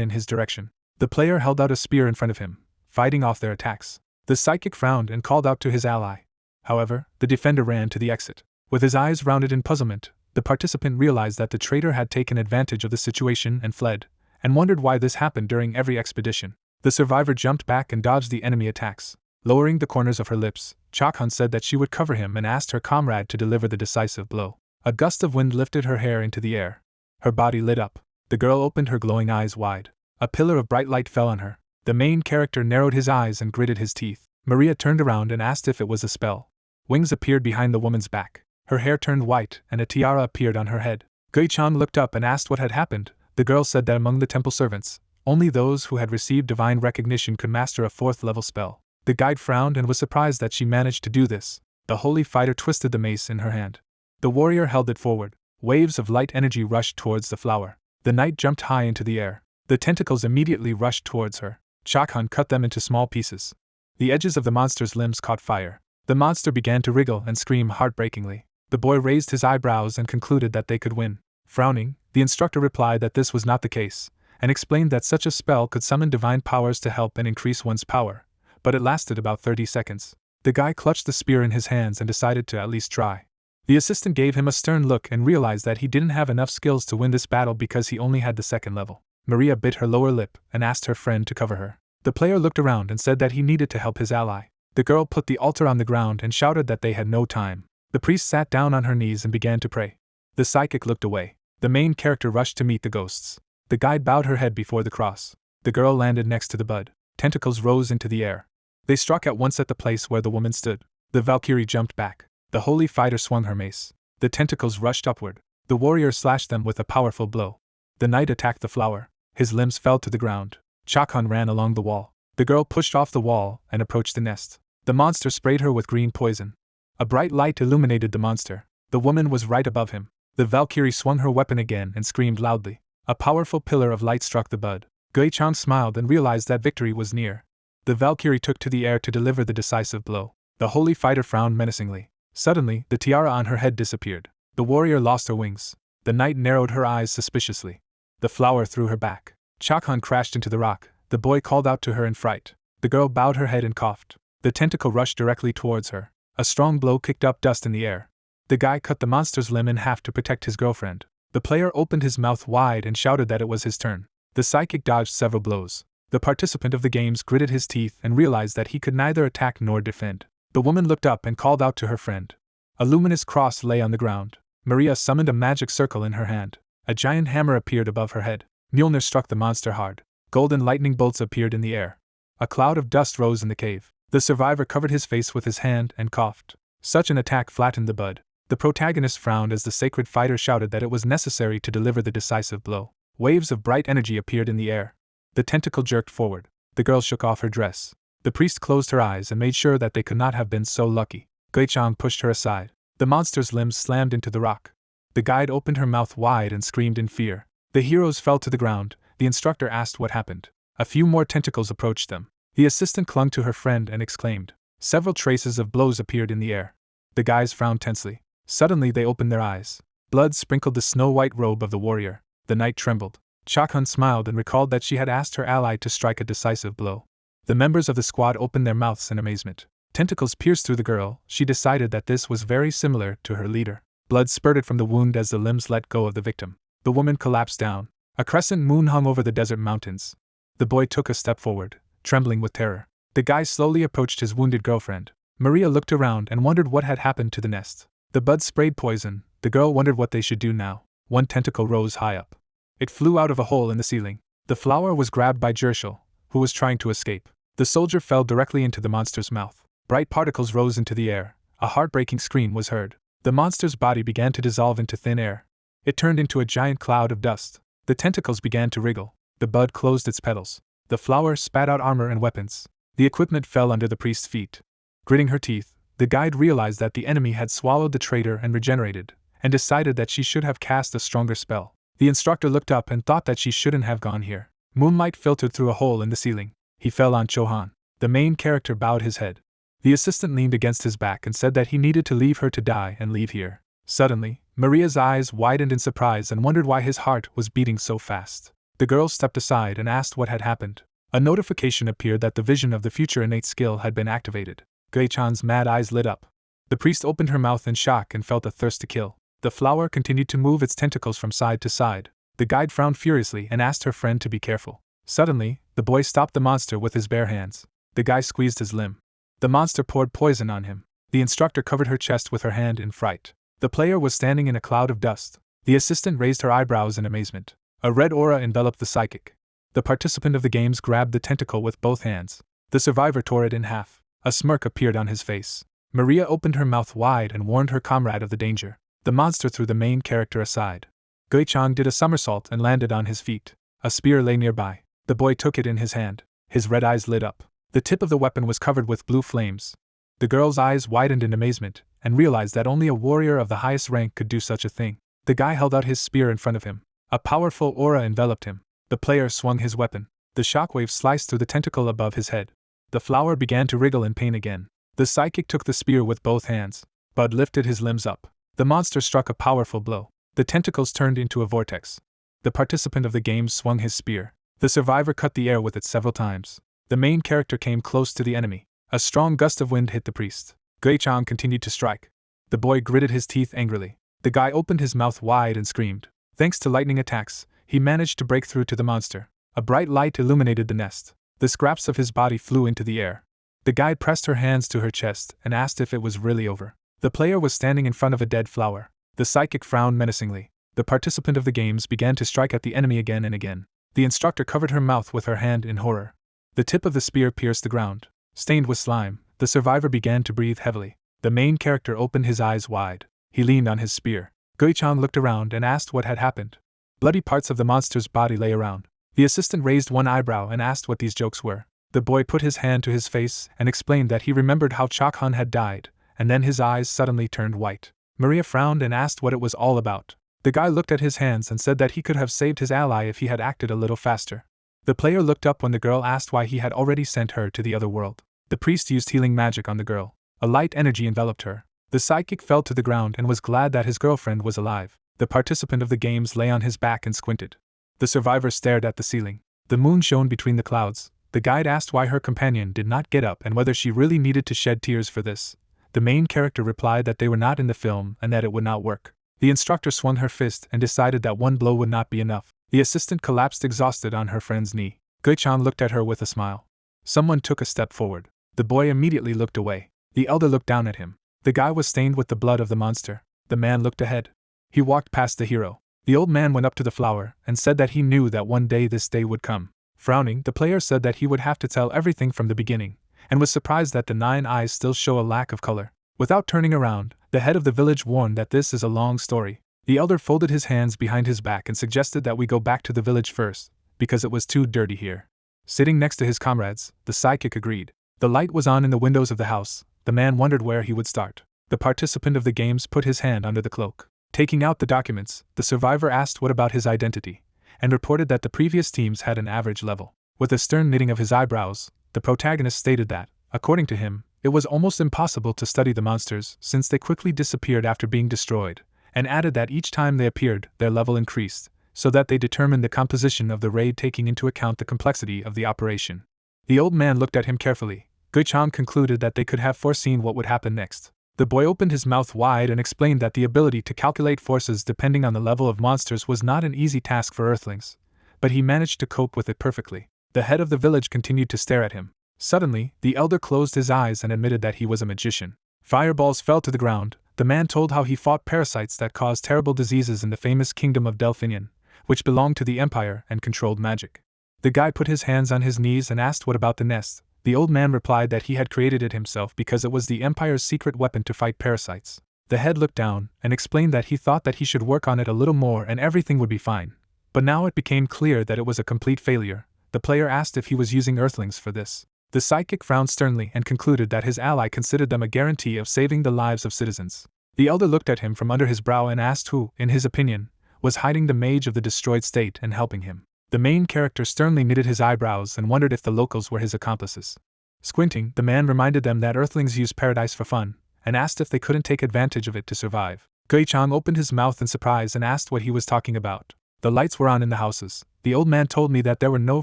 in his direction. The player held out a spear in front of him, fighting off their attacks. The psychic frowned and called out to his ally. However, the defender ran to the exit. With his eyes rounded in puzzlement, the participant realized that the traitor had taken advantage of the situation and fled, and wondered why this happened during every expedition. The survivor jumped back and dodged the enemy attacks. Lowering the corners of her lips, Chakhun said that she would cover him and asked her comrade to deliver the decisive blow. A gust of wind lifted her hair into the air. Her body lit up. The girl opened her glowing eyes wide. A pillar of bright light fell on her. The main character narrowed his eyes and gritted his teeth. Maria turned around and asked if it was a spell. Wings appeared behind the woman's back. Her hair turned white and a tiara appeared on her head. Gui-chan looked up and asked what had happened. The girl said that among the temple servants, only those who had received divine recognition could master a 4th-level spell. The guide frowned and was surprised that she managed to do this. The holy fighter twisted the mace in her hand. The warrior held it forward. Waves of light energy rushed towards the flower. The knight jumped high into the air. The tentacles immediately rushed towards her. Chakhun cut them into small pieces. The edges of the monster's limbs caught fire. The monster began to wriggle and scream heartbreakingly. The boy raised his eyebrows and concluded that they could win. Frowning, the instructor replied that this was not the case, and explained that such a spell could summon divine powers to help and increase one's power, but it lasted about 30 seconds. The guy clutched the spear in his hands and decided to at least try. The assistant gave him a stern look and realized that he didn't have enough skills to win this battle because he only had the 2nd level. Maria bit her lower lip and asked her friend to cover her. The player looked around and said that he needed to help his ally. The girl put the altar on the ground and shouted that they had no time. The priest sat down on her knees and began to pray. The psychic looked away. The main character rushed to meet the ghosts. The guide bowed her head before the cross. The girl landed next to the bud. Tentacles rose into the air. They struck at once at the place where the woman stood. The Valkyrie jumped back. The holy fighter swung her mace. The tentacles rushed upward. The warrior slashed them with a powerful blow. The knight attacked the flower. His limbs fell to the ground. Chakhun ran along the wall. The girl pushed off the wall and approached the nest. The monster sprayed her with green poison. A bright light illuminated the monster. The woman was right above him. The Valkyrie swung her weapon again and screamed loudly. A powerful pillar of light struck the bud. Gui-chan smiled and realized that victory was near. The Valkyrie took to the air to deliver the decisive blow. The holy fighter frowned menacingly. Suddenly, the tiara on her head disappeared. The warrior lost her wings. The knight narrowed her eyes suspiciously. The flower threw her back. Chakhun crashed into the rock. The boy called out to her in fright. The girl bowed her head and coughed. The tentacle rushed directly towards her. A strong blow kicked up dust in the air. The guy cut the monster's limb in half to protect his girlfriend. The player opened his mouth wide and shouted that it was his turn. The psychic dodged several blows. The participant of the games gritted his teeth and realized that he could neither attack nor defend. The woman looked up and called out to her friend. A luminous cross lay on the ground. Maria summoned a magic circle in her hand. A giant hammer appeared above her head. Mjolnir struck the monster hard. Golden lightning bolts appeared in the air. A cloud of dust rose in the cave. The survivor covered his face with his hand and coughed. Such an attack flattened the bud. The protagonist frowned as the sacred fighter shouted that it was necessary to deliver the decisive blow. Waves of bright energy appeared in the air. The tentacle jerked forward. The girl shook off her dress. The priest closed her eyes and made sure that they could not have been so lucky. Gui-chang pushed her aside. The monster's limbs slammed into the rock. The guide opened her mouth wide and screamed in fear. The heroes fell to the ground. The instructor asked what happened. A few more tentacles approached them. The assistant clung to her friend and exclaimed. Several traces of blows appeared in the air. The guys frowned tensely. Suddenly they opened their eyes. Blood sprinkled the snow-white robe of the warrior. The knight trembled. Chakhun smiled and recalled that she had asked her ally to strike a decisive blow. The members of the squad opened their mouths in amazement. Tentacles pierced through the girl. She decided that this was very similar to her leader. Blood spurted from the wound as the limbs let go of the victim. The woman collapsed down. A crescent moon hung over the desert mountains. The boy took a step forward, trembling with terror. The guy slowly approached his wounded girlfriend. Maria looked around and wondered what had happened to the nest. The bud sprayed poison. The girl wondered what they should do now. One tentacle rose high up. It flew out of a hole in the ceiling. The flower was grabbed by Jershel, who was trying to escape. The soldier fell directly into the monster's mouth. Bright particles rose into the air. A heartbreaking scream was heard. The monster's body began to dissolve into thin air. It turned into a giant cloud of dust. The tentacles began to wriggle. The bud closed its petals. The flower spat out armor and weapons. The equipment fell under the priest's feet. Gritting her teeth, the guide realized that the enemy had swallowed the traitor and regenerated, and decided that she should have cast a stronger spell. The instructor looked up and thought that she shouldn't have gone here. Moonlight filtered through a hole in the ceiling. He fell on Chohan. The main character bowed his head. The assistant leaned against his back and said that he needed to leave her to die and leave here. Suddenly, Maria's eyes widened in surprise and wondered why his heart was beating so fast. The girl stepped aside and asked what had happened. A notification appeared that the vision of the future innate skill had been activated. Gui-chan's mad eyes lit up. The priest opened her mouth in shock and felt a thirst to kill. The flower continued to move its tentacles from side to side. The guide frowned furiously and asked her friend to be careful. Suddenly, the boy stopped the monster with his bare hands. The guy squeezed his limb. The monster poured poison on him. The instructor covered her chest with her hand in fright. The player was standing in a cloud of dust. The assistant raised her eyebrows in amazement. A red aura enveloped the psychic. The participant of the games grabbed the tentacle with both hands. The survivor tore it in half. A smirk appeared on his face. Maria opened her mouth wide and warned her comrade of the danger. The monster threw the main character aside. Gui-chang did a somersault and landed on his feet. A spear lay nearby. The boy took it in his hand. His red eyes lit up. The tip of the weapon was covered with blue flames. The girl's eyes widened in amazement, and realized that only a warrior of the highest rank could do such a thing. The guy held out his spear in front of him. A powerful aura enveloped him. The player swung his weapon. The shockwave sliced through the tentacle above his head. The flower began to wriggle in pain again. The psychic took the spear with both hands. Bud lifted his limbs up. The monster struck a powerful blow. The tentacles turned into a vortex. The participant of the game swung his spear. The survivor cut the air with it several times. The main character came close to the enemy. A strong gust of wind hit the priest. Gui-chang continued to strike. The boy gritted his teeth angrily. The guy opened his mouth wide and screamed. Thanks to lightning attacks, he managed to break through to the monster. A bright light illuminated the nest. The scraps of his body flew into the air. The guide pressed her hands to her chest and asked if it was really over. The player was standing in front of a dead flower. The psychic frowned menacingly. The participant of the games began to strike at the enemy again and again. The instructor covered her mouth with her hand in horror. The tip of the spear pierced the ground. Stained with slime, the survivor began to breathe heavily. The main character opened his eyes wide. He leaned on his spear. Gui-chang looked around and asked what had happened. Bloody parts of the monster's body lay around. The assistant raised one eyebrow and asked what these jokes were. The boy put his hand to his face and explained that he remembered how Chakhun had died, and then his eyes suddenly turned white. Maria frowned and asked what it was all about. The guy looked at his hands and said that he could have saved his ally if he had acted a little faster. The player looked up when the girl asked why he had already sent her to the other world. The priest used healing magic on the girl. A light energy enveloped her. The psychic fell to the ground and was glad that his girlfriend was alive. The participant of the games lay on his back and squinted. The survivor stared at the ceiling. The moon shone between the clouds. The guide asked why her companion did not get up and whether she really needed to shed tears for this. The main character replied that they were not in the film and that it would not work. The instructor swung her fist and decided that one blow would not be enough. The assistant collapsed exhausted on her friend's knee. Gui-chan looked at her with a smile. Someone took a step forward. The boy immediately looked away. The elder looked down at him. The guy was stained with the blood of the monster. The man looked ahead. He walked past the hero. The old man went up to the flower and said that he knew that one day this day would come. Frowning, the player said that he would have to tell everything from the beginning, and was surprised that the 9 eyes still show a lack of color. Without turning around, the head of the village warned that this is a long story. The elder folded his hands behind his back and suggested that we go back to the village first, because it was too dirty here. Sitting next to his comrades, the psychic agreed. The light was on in the windows of the house. The man wondered where he would start. The participant of the games put his hand under the cloak. Taking out the documents, the survivor asked what about his identity, and reported that the previous teams had an average level. With a stern knitting of his eyebrows, the protagonist stated that, according to him, it was almost impossible to study the monsters since they quickly disappeared after being destroyed, and added that each time they appeared, their level increased, so that they determined the composition of the raid taking into account the complexity of the operation. The old man looked at him carefully. Gui-chan concluded that they could have foreseen what would happen next. The boy opened his mouth wide and explained that the ability to calculate forces depending on the level of monsters was not an easy task for Earthlings, but he managed to cope with it perfectly. The head of the village continued to stare at him. Suddenly, the elder closed his eyes and admitted that he was a magician. Fireballs fell to the ground. The man told how he fought parasites that caused terrible diseases in the famous kingdom of Delphinion, which belonged to the empire and controlled magic. The guy put his hands on his knees and asked what about the nest. The old man replied that he had created it himself because it was the empire's secret weapon to fight parasites. The head looked down and explained that he thought that he should work on it a little more and everything would be fine. But now it became clear that it was a complete failure. The player asked if he was using Earthlings for this. The psychic frowned sternly and concluded that his ally considered them a guarantee of saving the lives of citizens. The elder looked at him from under his brow and asked who, in his opinion, was hiding the mage of the destroyed state and helping him. The main character sternly knitted his eyebrows and wondered if the locals were his accomplices. Squinting, the man reminded them that Earthlings use paradise for fun, and asked if they couldn't take advantage of it to survive. Gui-chan opened his mouth in surprise and asked what he was talking about. The lights were on in the houses. The old man told me that there were no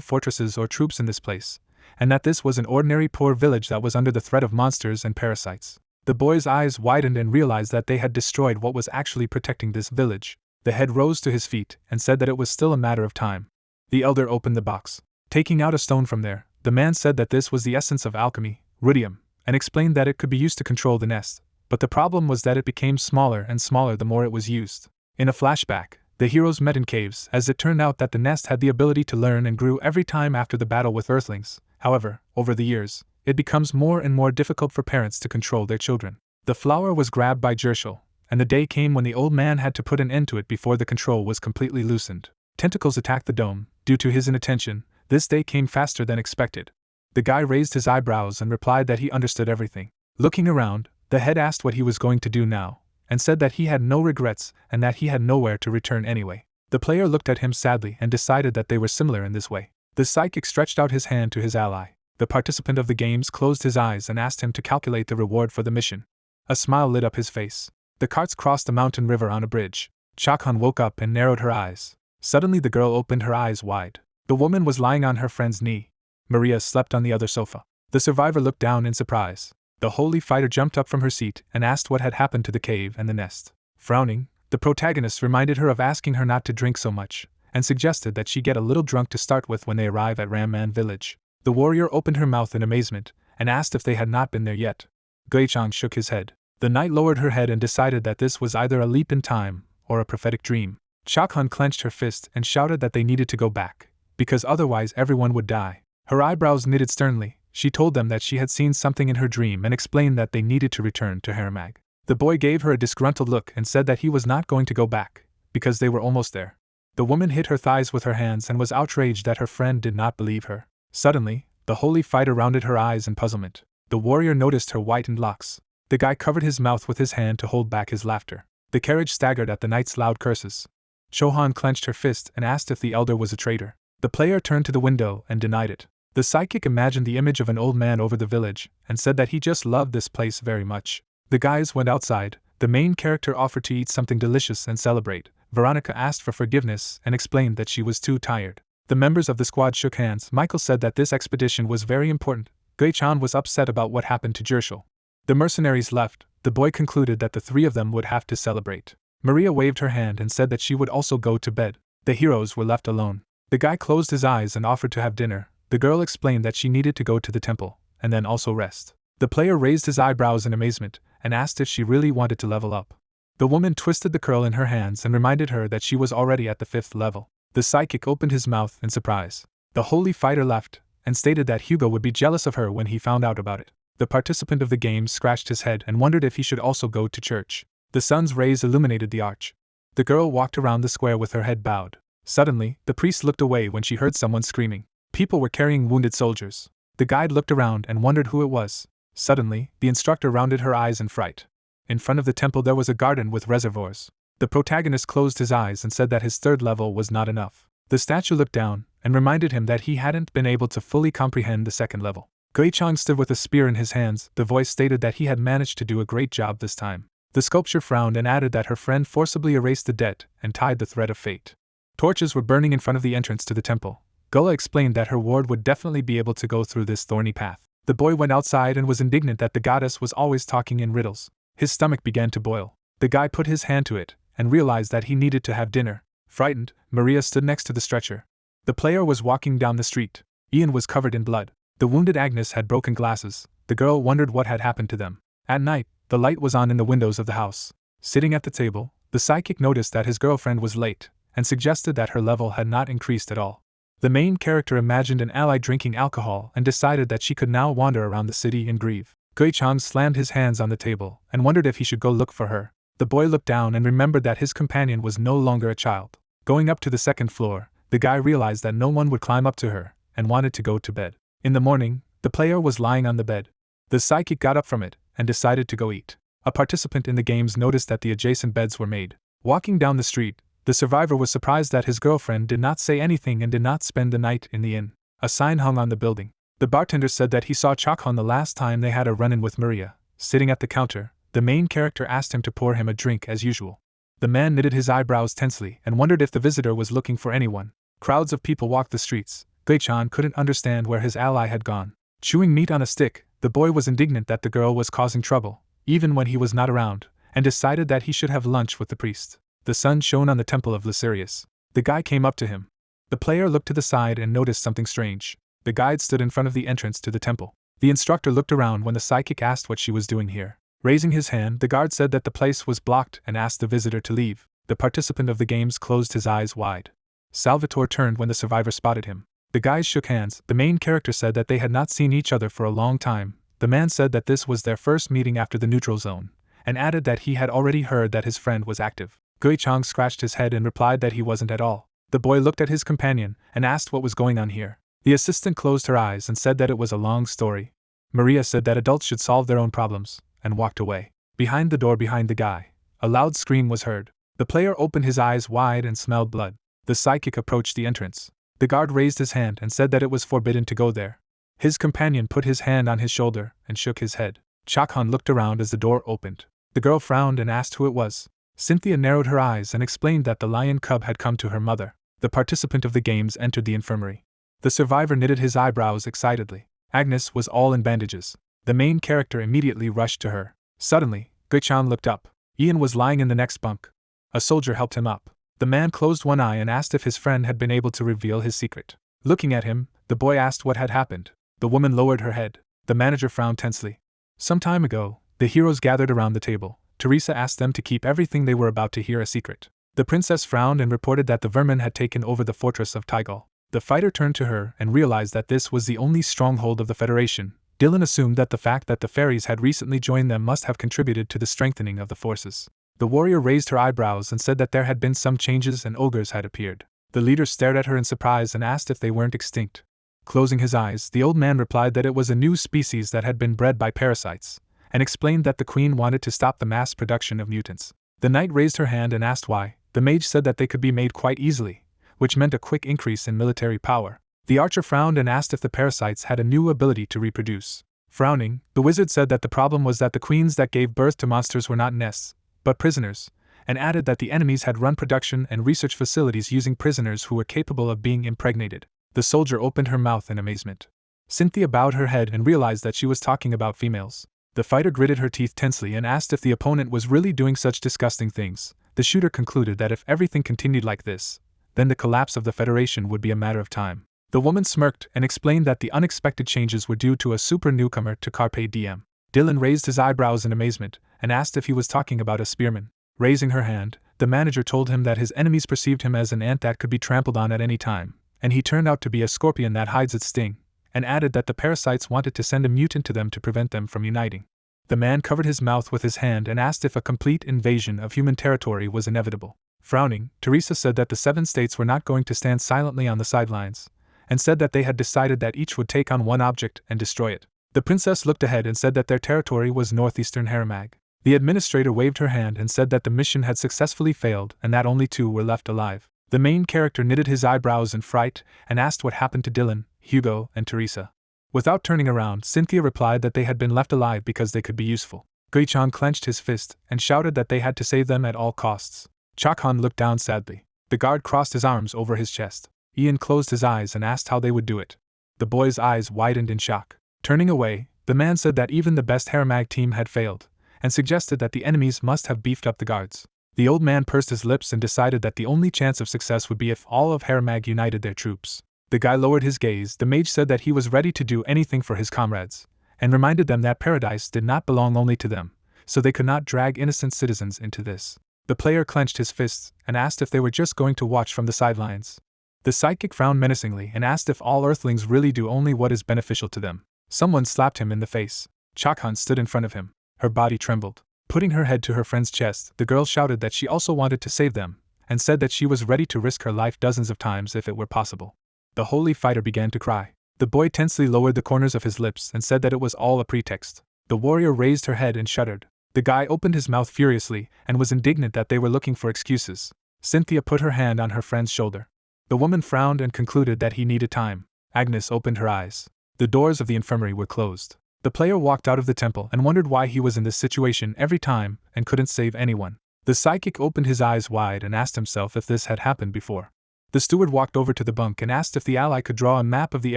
fortresses or troops in this place, and that this was an ordinary poor village that was under the threat of monsters and parasites. The boy's eyes widened and realized that they had destroyed what was actually protecting this village. The head rose to his feet and said that it was still a matter of time. The elder opened the box. Taking out a stone from there, the man said that this was the essence of alchemy, rudium, and explained that it could be used to control the nest, but the problem was that it became smaller and smaller the more it was used. In a flashback, the heroes met in caves, as it turned out that the nest had the ability to learn and grew every time after the battle with Earthlings. However, over the years, it becomes more and more difficult for parents to control their children. The flower was grabbed by Jershel, and the day came when the old man had to put an end to it before the control was completely loosened. Tentacles attacked the dome. Due to his inattention, this day came faster than expected. The guy raised his eyebrows and replied that he understood everything. Looking around, the head asked what he was going to do now, and said that he had no regrets and that he had nowhere to return anyway. The player looked at him sadly and decided that they were similar in this way. The psychic stretched out his hand to his ally. The participant of the games closed his eyes and asked him to calculate the reward for the mission. A smile lit up his face. The carts crossed a mountain river on a bridge. Chakhan woke up and narrowed her eyes. Suddenly the girl opened her eyes wide. The woman was lying on her friend's knee. Maria slept on the other sofa. The survivor looked down in surprise. The holy fighter jumped up from her seat and asked what had happened to the cave and the nest. Frowning, the protagonist reminded her of asking her not to drink so much, and suggested that she get a little drunk to start with when they arrive at Ramman village. The warrior opened her mouth in amazement, and asked if they had not been there yet. Gui-chan shook his head. The knight lowered her head and decided that this was either a leap in time, or a prophetic dream. Chakhan clenched her fist and shouted that they needed to go back, because otherwise everyone would die. Her eyebrows knitted sternly. She told them that she had seen something in her dream and explained that they needed to return to Haramag. The boy gave her a disgruntled look and said that he was not going to go back, because they were almost there. The woman hit her thighs with her hands and was outraged that her friend did not believe her. Suddenly, the holy fighter rounded her eyes in puzzlement. The warrior noticed her whitened locks. The guy covered his mouth with his hand to hold back his laughter. The carriage staggered at the knight's loud curses. Chohan clenched her fist and asked if the elder was a traitor. The player turned to the window and denied it. The psychic imagined the image of an old man over the village and said that he just loved this place very much. The guys went outside. The main character offered to eat something delicious and celebrate. Veronica asked for forgiveness and explained that she was too tired. The members of the squad shook hands. Michael said that this expedition was very important. Gui-chan was upset about what happened to Jershel. The mercenaries left. The boy concluded that the three of them would have to celebrate. Maria waved her hand and said that she would also go to bed. The heroes were left alone. The guy closed his eyes and offered to have dinner. The girl explained that she needed to go to the temple, and then also rest. The player raised his eyebrows in amazement, and asked if she really wanted to level up. The woman twisted the curl in her hands and reminded her that she was already at the 5th level. The psychic opened his mouth in surprise. The holy fighter laughed and stated that Hugo would be jealous of her when he found out about it. The participant of the game scratched his head and wondered if he should also go to church. The sun's rays illuminated the arch. The girl walked around the square with her head bowed. Suddenly, the priest looked away when she heard someone screaming. People were carrying wounded soldiers. The guide looked around and wondered who it was. Suddenly, the instructor rounded her eyes in fright. In front of the temple there was a garden with reservoirs. The protagonist closed his eyes and said that his 3rd level was not enough. The statue looked down and reminded him that he hadn't been able to fully comprehend the 2nd level. Gui-chang stood with a spear in his hands. The voice stated that he had managed to do a great job this time. The sculpture frowned and added that her friend forcibly erased the debt and tied the thread of fate. Torches were burning in front of the entrance to the temple. Gula explained that her ward would definitely be able to go through this thorny path. The boy went outside and was indignant that the goddess was always talking in riddles. His stomach began to boil. The guy put his hand to it and realized that he needed to have dinner. Frightened, Maria stood next to the stretcher. The player was walking down the street. Ian was covered in blood. The wounded Agnes had broken glasses. The girl wondered what had happened to them. At night, the light was on in the windows of the house. Sitting at the table, the psychic noticed that his girlfriend was late and suggested that her level had not increased at all. The main character imagined an ally drinking alcohol and decided that she could now wander around the city and grieve. Gui-chang slammed his hands on the table and wondered if he should go look for her. The boy looked down and remembered that his companion was no longer a child. Going up to the 2nd floor, the guy realized that no one would climb up to her and wanted to go to bed. In the morning, the player was lying on the bed. The psychic got up from it and decided to go eat. A participant in the games noticed that the adjacent beds were made. Walking down the street, the survivor was surprised that his girlfriend did not say anything and did not spend the night in the inn. A sign hung on the building. The bartender said that he saw Chakhon the last time they had a run-in with Maria. Sitting at the counter, the main character asked him to pour him a drink as usual. The man knitted his eyebrows tensely and wondered if the visitor was looking for anyone. Crowds of people walked the streets. Gui-chan couldn't understand where his ally had gone. Chewing meat on a stick, the boy was indignant that the girl was causing trouble, even when he was not around, and decided that he should have lunch with the priest. The sun shone on the temple of Lucerius. The guy came up to him. The player looked to the side and noticed something strange. The guide stood in front of the entrance to the temple. The instructor looked around when the psychic asked what she was doing here. Raising his hand, the guard said that the place was blocked and asked the visitor to leave. The participant of the games closed his eyes wide. Salvatore turned when the survivor spotted him. The guys shook hands. The main character said that they had not seen each other for a long time. The man said that this was their first meeting after the neutral zone, and added that he had already heard that his friend was active. Gui-chang scratched his head and replied that he wasn't at all. The boy looked at his companion and asked what was going on here. The assistant closed her eyes and said that it was a long story. Maria said that adults should solve their own problems, and walked away. Behind the door behind the guy, a loud scream was heard. The player opened his eyes wide and smelled blood. The psychic approached the entrance. The guard raised his hand and said that it was forbidden to go there. His companion put his hand on his shoulder and shook his head. Chakhon looked around as the door opened. The girl frowned and asked who it was. Cynthia narrowed her eyes and explained that the lion cub had come to her mother. The participant of the games entered the infirmary. The survivor knitted his eyebrows excitedly. Agnes was all in bandages. The main character immediately rushed to her. Suddenly, Gui-chan looked up. Ian was lying in the next bunk. A soldier helped him up. The man closed one eye and asked if his friend had been able to reveal his secret. Looking at him, the boy asked what had happened. The woman lowered her head. The manager frowned tensely. Some time ago, the heroes gathered around the table. Teresa asked them to keep everything they were about to hear a secret. The princess frowned and reported that the vermin had taken over the fortress of Taigal. The fighter turned to her and realized that this was the only stronghold of the Federation. Dylan assumed that the fact that the fairies had recently joined them must have contributed to the strengthening of the forces. The warrior raised her eyebrows and said that there had been some changes and ogres had appeared. The leader stared at her in surprise and asked if they weren't extinct. Closing his eyes, the old man replied that it was a new species that had been bred by parasites, and explained that the queen wanted to stop the mass production of mutants. The knight raised her hand and asked why. The mage said that they could be made quite easily, which meant a quick increase in military power. The archer frowned and asked if the parasites had a new ability to reproduce. Frowning, the wizard said that the problem was that the queens that gave birth to monsters were not nests, but prisoners, and added that the enemies had run production and research facilities using prisoners who were capable of being impregnated. The soldier opened her mouth in amazement. Cynthia bowed her head and realized that she was talking about females. The fighter gritted her teeth tensely and asked if the opponent was really doing such disgusting things. The shooter concluded that if everything continued like this, then the collapse of the Federation would be a matter of time. The woman smirked and explained that the unexpected changes were due to a super newcomer to Carpe Diem. Dylan raised his eyebrows in amazement and asked if he was talking about a spearman. Raising her hand, the manager told him that his enemies perceived him as an ant that could be trampled on at any time, and he turned out to be a scorpion that hides its sting, and added that the parasites wanted to send a mutant to them to prevent them from uniting. The man covered his mouth with his hand and asked if a complete invasion of human territory was inevitable. Frowning, Teresa said that the 7 states were not going to stand silently on the sidelines, and said that they had decided that each would take on one object and destroy it. The princess looked ahead and said that their territory was northeastern Haramag. The administrator waved her hand and said that the mission had successfully failed and that only 2 were left alive. The main character knitted his eyebrows in fright and asked what happened to Dylan, Hugo, and Teresa. Without turning around, Cynthia replied that they had been left alive because they could be useful. Gui-chan clenched his fist and shouted that they had to save them at all costs. Chakhan looked down sadly. The guard crossed his arms over his chest. Ian closed his eyes and asked how they would do it. The boy's eyes widened in shock. Turning away, the man said that even the best Haramag team had failed, and suggested that the enemies must have beefed up the guards. The old man pursed his lips and decided that the only chance of success would be if all of Haramag united their troops. The guy lowered his gaze. The mage said that he was ready to do anything for his comrades, and reminded them that paradise did not belong only to them, so they could not drag innocent citizens into this. The player clenched his fists and asked if they were just going to watch from the sidelines. The psychic frowned menacingly and asked if all earthlings really do only what is beneficial to them. Someone slapped him in the face. Chakhan stood in front of him. Her body trembled. Putting her head to her friend's chest, the girl shouted that she also wanted to save them, and said that she was ready to risk her life dozens of times if it were possible. The holy fighter began to cry. The boy tensely lowered the corners of his lips and said that it was all a pretext. The warrior raised her head and shuddered. The guy opened his mouth furiously and was indignant that they were looking for excuses. Cynthia put her hand on her friend's shoulder. The woman frowned and concluded that he needed time. Agnes opened her eyes. The doors of the infirmary were closed. The player walked out of the temple and wondered why he was in this situation every time and couldn't save anyone. The psychic opened his eyes wide and asked himself if this had happened before. The steward walked over to the bunk and asked if the ally could draw a map of the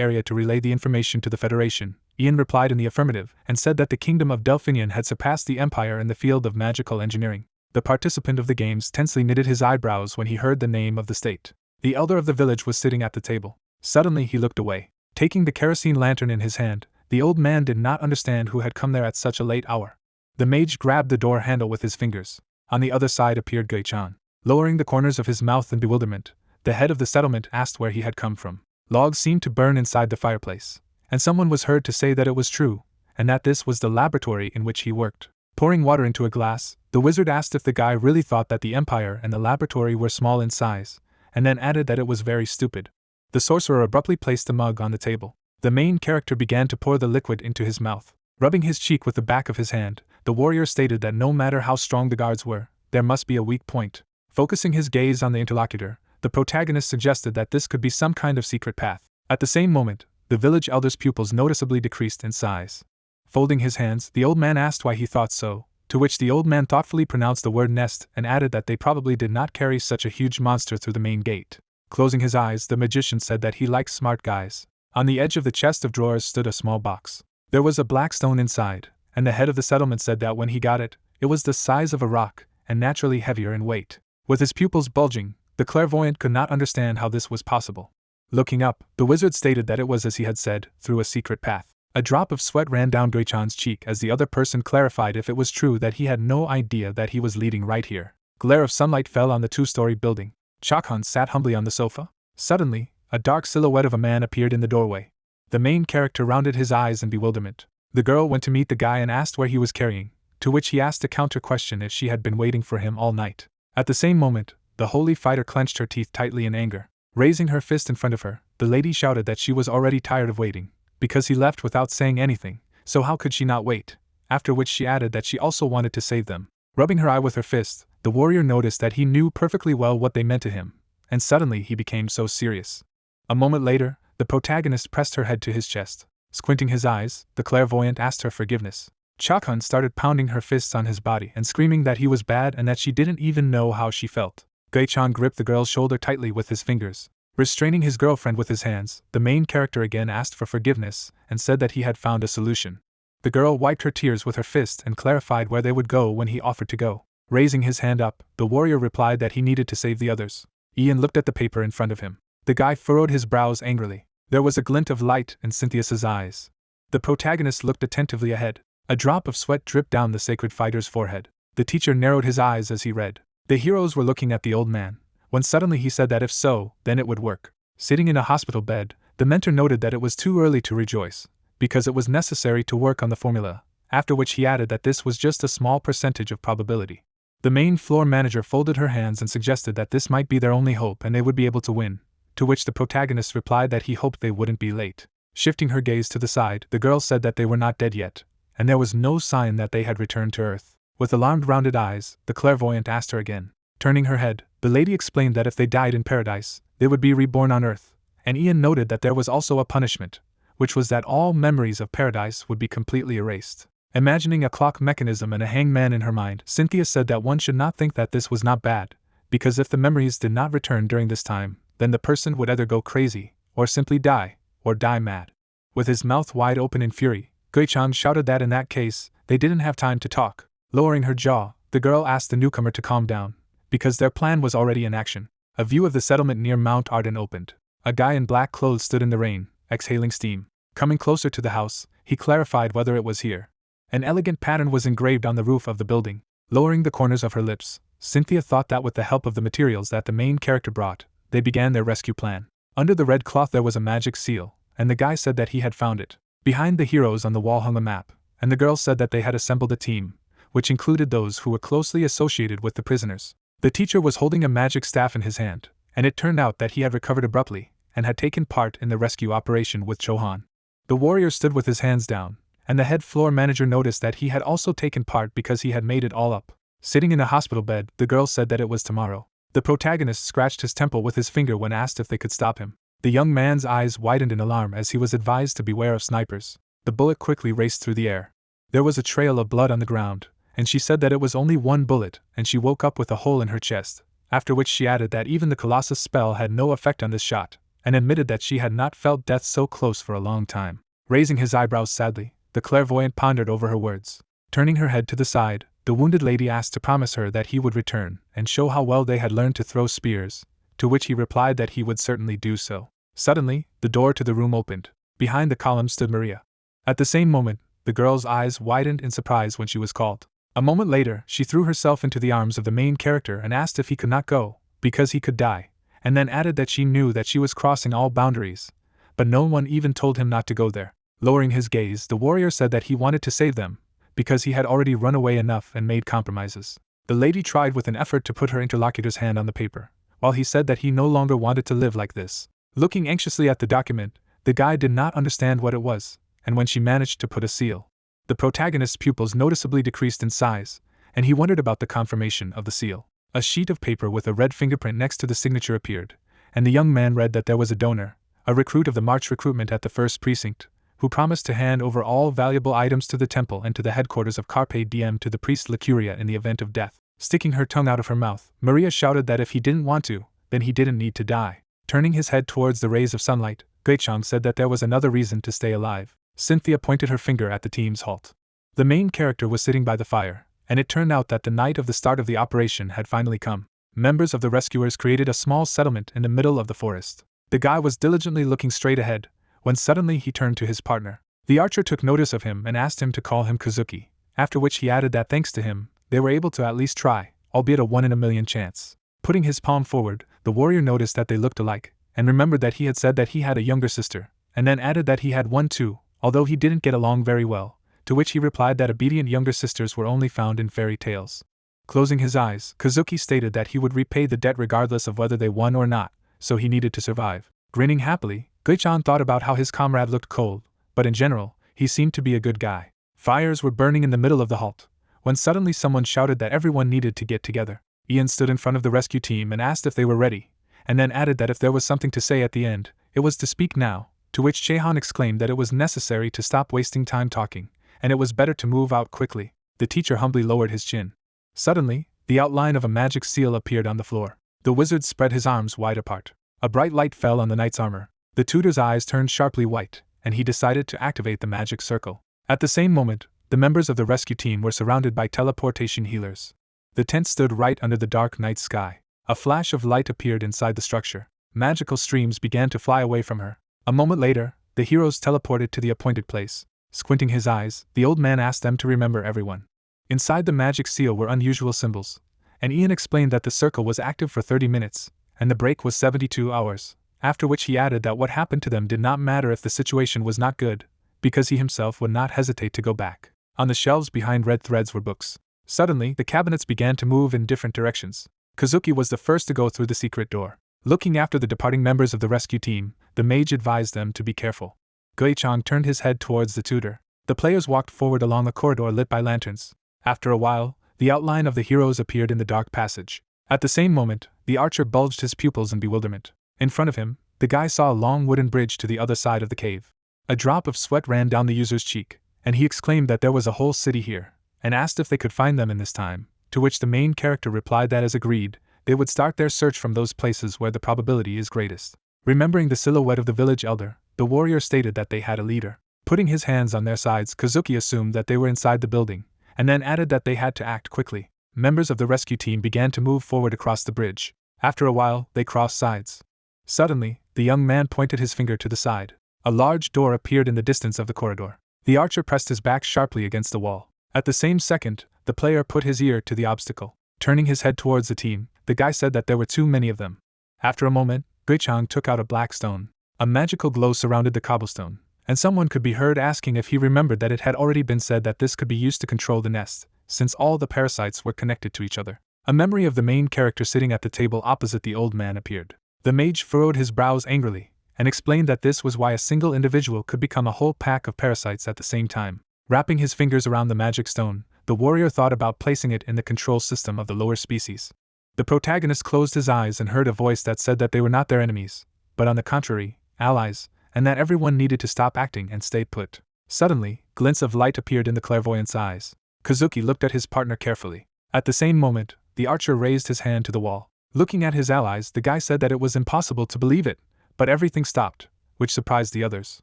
area to relay the information to the Federation. Ian replied in the affirmative and said that the kingdom of Delphinion had surpassed the Empire in the field of magical engineering. The participant of the games tensely knitted his eyebrows when he heard the name of the state. The elder of the village was sitting at the table. Suddenly he looked away. Taking the kerosene lantern in his hand, the old man did not understand who had come there at such a late hour. The mage grabbed the door handle with his fingers. On the other side appeared Gui-chan. Lowering the corners of his mouth in bewilderment, the head of the settlement asked where he had come from. Logs seemed to burn inside the fireplace, and someone was heard to say that it was true, and that this was the laboratory in which he worked. Pouring water into a glass, the wizard asked if the guy really thought that the Empire and the laboratory were small in size, and then added that it was very stupid. The sorcerer abruptly placed the mug on the table. The main character began to pour the liquid into his mouth. Rubbing his cheek with the back of his hand, the warrior stated that no matter how strong the guards were, there must be a weak point. Focusing his gaze on the interlocutor, the protagonist suggested that this could be some kind of secret path. At the same moment, the village elder's pupils noticeably decreased in size. Folding his hands, the old man asked why he thought so, to which the old man thoughtfully pronounced the word nest and added that they probably did not carry such a huge monster through the main gate. Closing his eyes, the magician said that he liked smart guys. On the edge of the chest of drawers stood a small box. There was a black stone inside, and the head of the settlement said that when he got it, it was the size of a rock, and naturally heavier in weight. With his pupils bulging, the clairvoyant could not understand how this was possible. Looking up, the wizard stated that it was as he had said, through a secret path. A drop of sweat ran down Gui-chan's cheek as the other person clarified if it was true that he had no idea that he was leading right here. Glare of sunlight fell on the 2-story building. Chakhan sat humbly on the sofa. Suddenly, a dark silhouette of a man appeared in the doorway. The main character rounded his eyes in bewilderment. The girl went to meet the guy and asked where he was carrying, to which he asked a counter question if she had been waiting for him all night. At the same moment, the holy fighter clenched her teeth tightly in anger. Raising her fist in front of her, the lady shouted that she was already tired of waiting, because he left without saying anything, so how could she not wait? After which she added that she also wanted to save them. Rubbing her eye with her fist, the warrior noticed that he knew perfectly well what they meant to him, and suddenly he became so serious. A moment later, the protagonist pressed her head to his chest. Squinting his eyes, the clairvoyant asked her forgiveness. Chakhan started pounding her fists on his body and screaming that he was bad and that she didn't even know how she felt. Gui-chan gripped the girl's shoulder tightly with his fingers. Restraining his girlfriend with his hands, the main character again asked for forgiveness and said that he had found a solution. The girl wiped her tears with her fist and clarified where they would go when he offered to go. Raising his hand up, the warrior replied that he needed to save the others. Ian looked at the paper in front of him. The guy furrowed his brows angrily. There was a glint of light in Cynthia's eyes. The protagonist looked attentively ahead. A drop of sweat dripped down the sacred fighter's forehead. The teacher narrowed his eyes as he read. The heroes were looking at the old man, when suddenly he said that if so, then it would work. Sitting in a hospital bed, the mentor noted that it was too early to rejoice, because it was necessary to work on the formula, after which he added that this was just a small percentage of probability. The main floor manager folded her hands and suggested that this might be their only hope and they would be able to win, to which the protagonist replied that he hoped they wouldn't be late. Shifting her gaze to the side, the girl said that they were not dead yet, and there was no sign that they had returned to Earth. With alarmed rounded eyes, the clairvoyant asked her again. Turning her head, the lady explained that if they died in paradise, they would be reborn on Earth, and Ian noted that there was also a punishment, which was that all memories of paradise would be completely erased. Imagining a clock mechanism and a hangman in her mind, Cynthia said that one should not think that this was not bad, because if the memories did not return during this time, then the person would either go crazy, or simply die, or die mad. With his mouth wide open in fury, Gui-chan shouted that in that case, they didn't have time to talk. Lowering her jaw, the girl asked the newcomer to calm down, because their plan was already in action. A view of the settlement near Mount Arden opened. A guy in black clothes stood in the rain, exhaling steam. Coming closer to the house, he clarified whether it was here. An elegant pattern was engraved on the roof of the building. Lowering the corners of her lips, Cynthia thought that with the help of the materials that the main character brought, they began their rescue plan. Under the red cloth there was a magic seal, and the guy said that he had found it. Behind the heroes on the wall hung a map, and the girl said that they had assembled a team, which included those who were closely associated with the prisoners. The teacher was holding a magic staff in his hand, and it turned out that he had recovered abruptly, and had taken part in the rescue operation with Chohan. The warrior stood with his hands down, and the head floor manager noticed that he had also taken part because he had made it all up. Sitting in a hospital bed, the girl said that it was tomorrow. The protagonist scratched his temple with his finger when asked if they could stop him. The young man's eyes widened in alarm as he was advised to beware of snipers. The bullet quickly raced through the air. There was a trail of blood on the ground, and she said that it was only one bullet, and she woke up with a hole in her chest, after which she added that even the Colossus spell had no effect on this shot, and admitted that she had not felt death so close for a long time. Raising his eyebrows sadly, the clairvoyant pondered over her words. Turning her head to the side, the wounded lady asked to promise her that he would return and show how well they had learned to throw spears, to which he replied that he would certainly do so. Suddenly, the door to the room opened. Behind the column stood Maria. At the same moment, the girl's eyes widened in surprise when she was called. A moment later, she threw herself into the arms of the main character and asked if he could not go, because he could die, and then added that she knew that she was crossing all boundaries, but no one even told him not to go there. Lowering his gaze, the warrior said that he wanted to save them, because he had already run away enough and made compromises. The lady tried with an effort to put her interlocutor's hand on the paper, while he said that he no longer wanted to live like this. Looking anxiously at the document, the guy did not understand what it was, and when she managed to put a seal, the protagonist's pupils noticeably decreased in size, and he wondered about the confirmation of the seal. A sheet of paper with a red fingerprint next to the signature appeared, and the young man read that there was a donor, a recruit of the March recruitment at the 1st Precinct, who promised to hand over all valuable items to the temple and to the headquarters of Carpe Diem to the priest Licuria in the event of death. Sticking her tongue out of her mouth, Maria shouted that if he didn't want to, then he didn't need to die. Turning his head towards the rays of sunlight, Gui-chan said that there was another reason to stay alive. Cynthia pointed her finger at the team's halt. The main character was sitting by the fire, and it turned out that the night of the start of the operation had finally come. Members of the rescuers created a small settlement in the middle of the forest. The guy was diligently looking straight ahead, when suddenly he turned to his partner. The archer took notice of him and asked him to call him Kazuki, after which he added that thanks to him, they were able to at least try, albeit a 1 in a million chance. Putting his palm forward, the warrior noticed that they looked alike, and remembered that he had said that he had a younger sister, and then added that he had one too, although he didn't get along very well, to which he replied that obedient younger sisters were only found in fairy tales. Closing his eyes, Kazuki stated that he would repay the debt regardless of whether they won or not, so he needed to survive. Grinning happily, Gui-chan thought about how his comrade looked cold, but in general, he seemed to be a good guy. Fires were burning in the middle of the halt, when suddenly someone shouted that everyone needed to get together. Ian stood in front of the rescue team and asked if they were ready, and then added that if there was something to say at the end, it was to speak now, to which Chehan exclaimed that it was necessary to stop wasting time talking, and it was better to move out quickly. The teacher humbly lowered his chin. Suddenly, the outline of a magic seal appeared on the floor. The wizard spread his arms wide apart. A bright light fell on the knight's armor. The tutor's eyes turned sharply white, and he decided to activate the magic circle. At the same moment, the members of the rescue team were surrounded by teleportation healers. The tent stood right under the dark night sky. A flash of light appeared inside the structure. Magical streams began to fly away from her. A moment later, the heroes teleported to the appointed place. Squinting his eyes, the old man asked them to remember everyone. Inside the magic seal were unusual symbols, and Ian explained that the circle was active for 30 minutes, and the break was 72 hours, after which he added that what happened to them did not matter if the situation was not good, because he himself would not hesitate to go back. On the shelves behind red threads were books. Suddenly, the cabinets began to move in different directions. Kazuki was the first to go through the secret door. Looking after the departing members of the rescue team, the mage advised them to be careful. Gui-chang turned his head towards the tutor. The players walked forward along a corridor lit by lanterns. After a while, the outline of the heroes appeared in the dark passage. At the same moment, the archer bulged his pupils in bewilderment. In front of him, the guy saw a long wooden bridge to the other side of the cave. A drop of sweat ran down the user's cheek, and he exclaimed that there was a whole city here, and asked if they could find them in this time, to which the main character replied that as agreed, they would start their search from those places where the probability is greatest. Remembering the silhouette of the village elder, the warrior stated that they had a leader. Putting his hands on their sides, Kazuki assumed that they were inside the building, and then added that they had to act quickly. Members of the rescue team began to move forward across the bridge. After a while, they crossed sides. Suddenly, the young man pointed his finger to the side. A large door appeared in the distance of the corridor. The archer pressed his back sharply against the wall. At the same second, the player put his ear to the obstacle. Turning his head towards the team, the guy said that there were too many of them. After a moment, Gui-chang took out a black stone. A magical glow surrounded the cobblestone, and someone could be heard asking if he remembered that it had already been said that this could be used to control the nest, since all the parasites were connected to each other. A memory of the main character sitting at the table opposite the old man appeared. The mage furrowed his brows angrily, and explained that this was why a single individual could become a whole pack of parasites at the same time. Wrapping his fingers around the magic stone, the warrior thought about placing it in the control system of the lower species. The protagonist closed his eyes and heard a voice that said that they were not their enemies, but on the contrary, allies, and that everyone needed to stop acting and stay put. Suddenly, glints of light appeared in the clairvoyant's eyes. Kazuki looked at his partner carefully. At the same moment, the archer raised his hand to the wall. Looking at his allies, the guy said that it was impossible to believe it, but everything stopped, which surprised the others.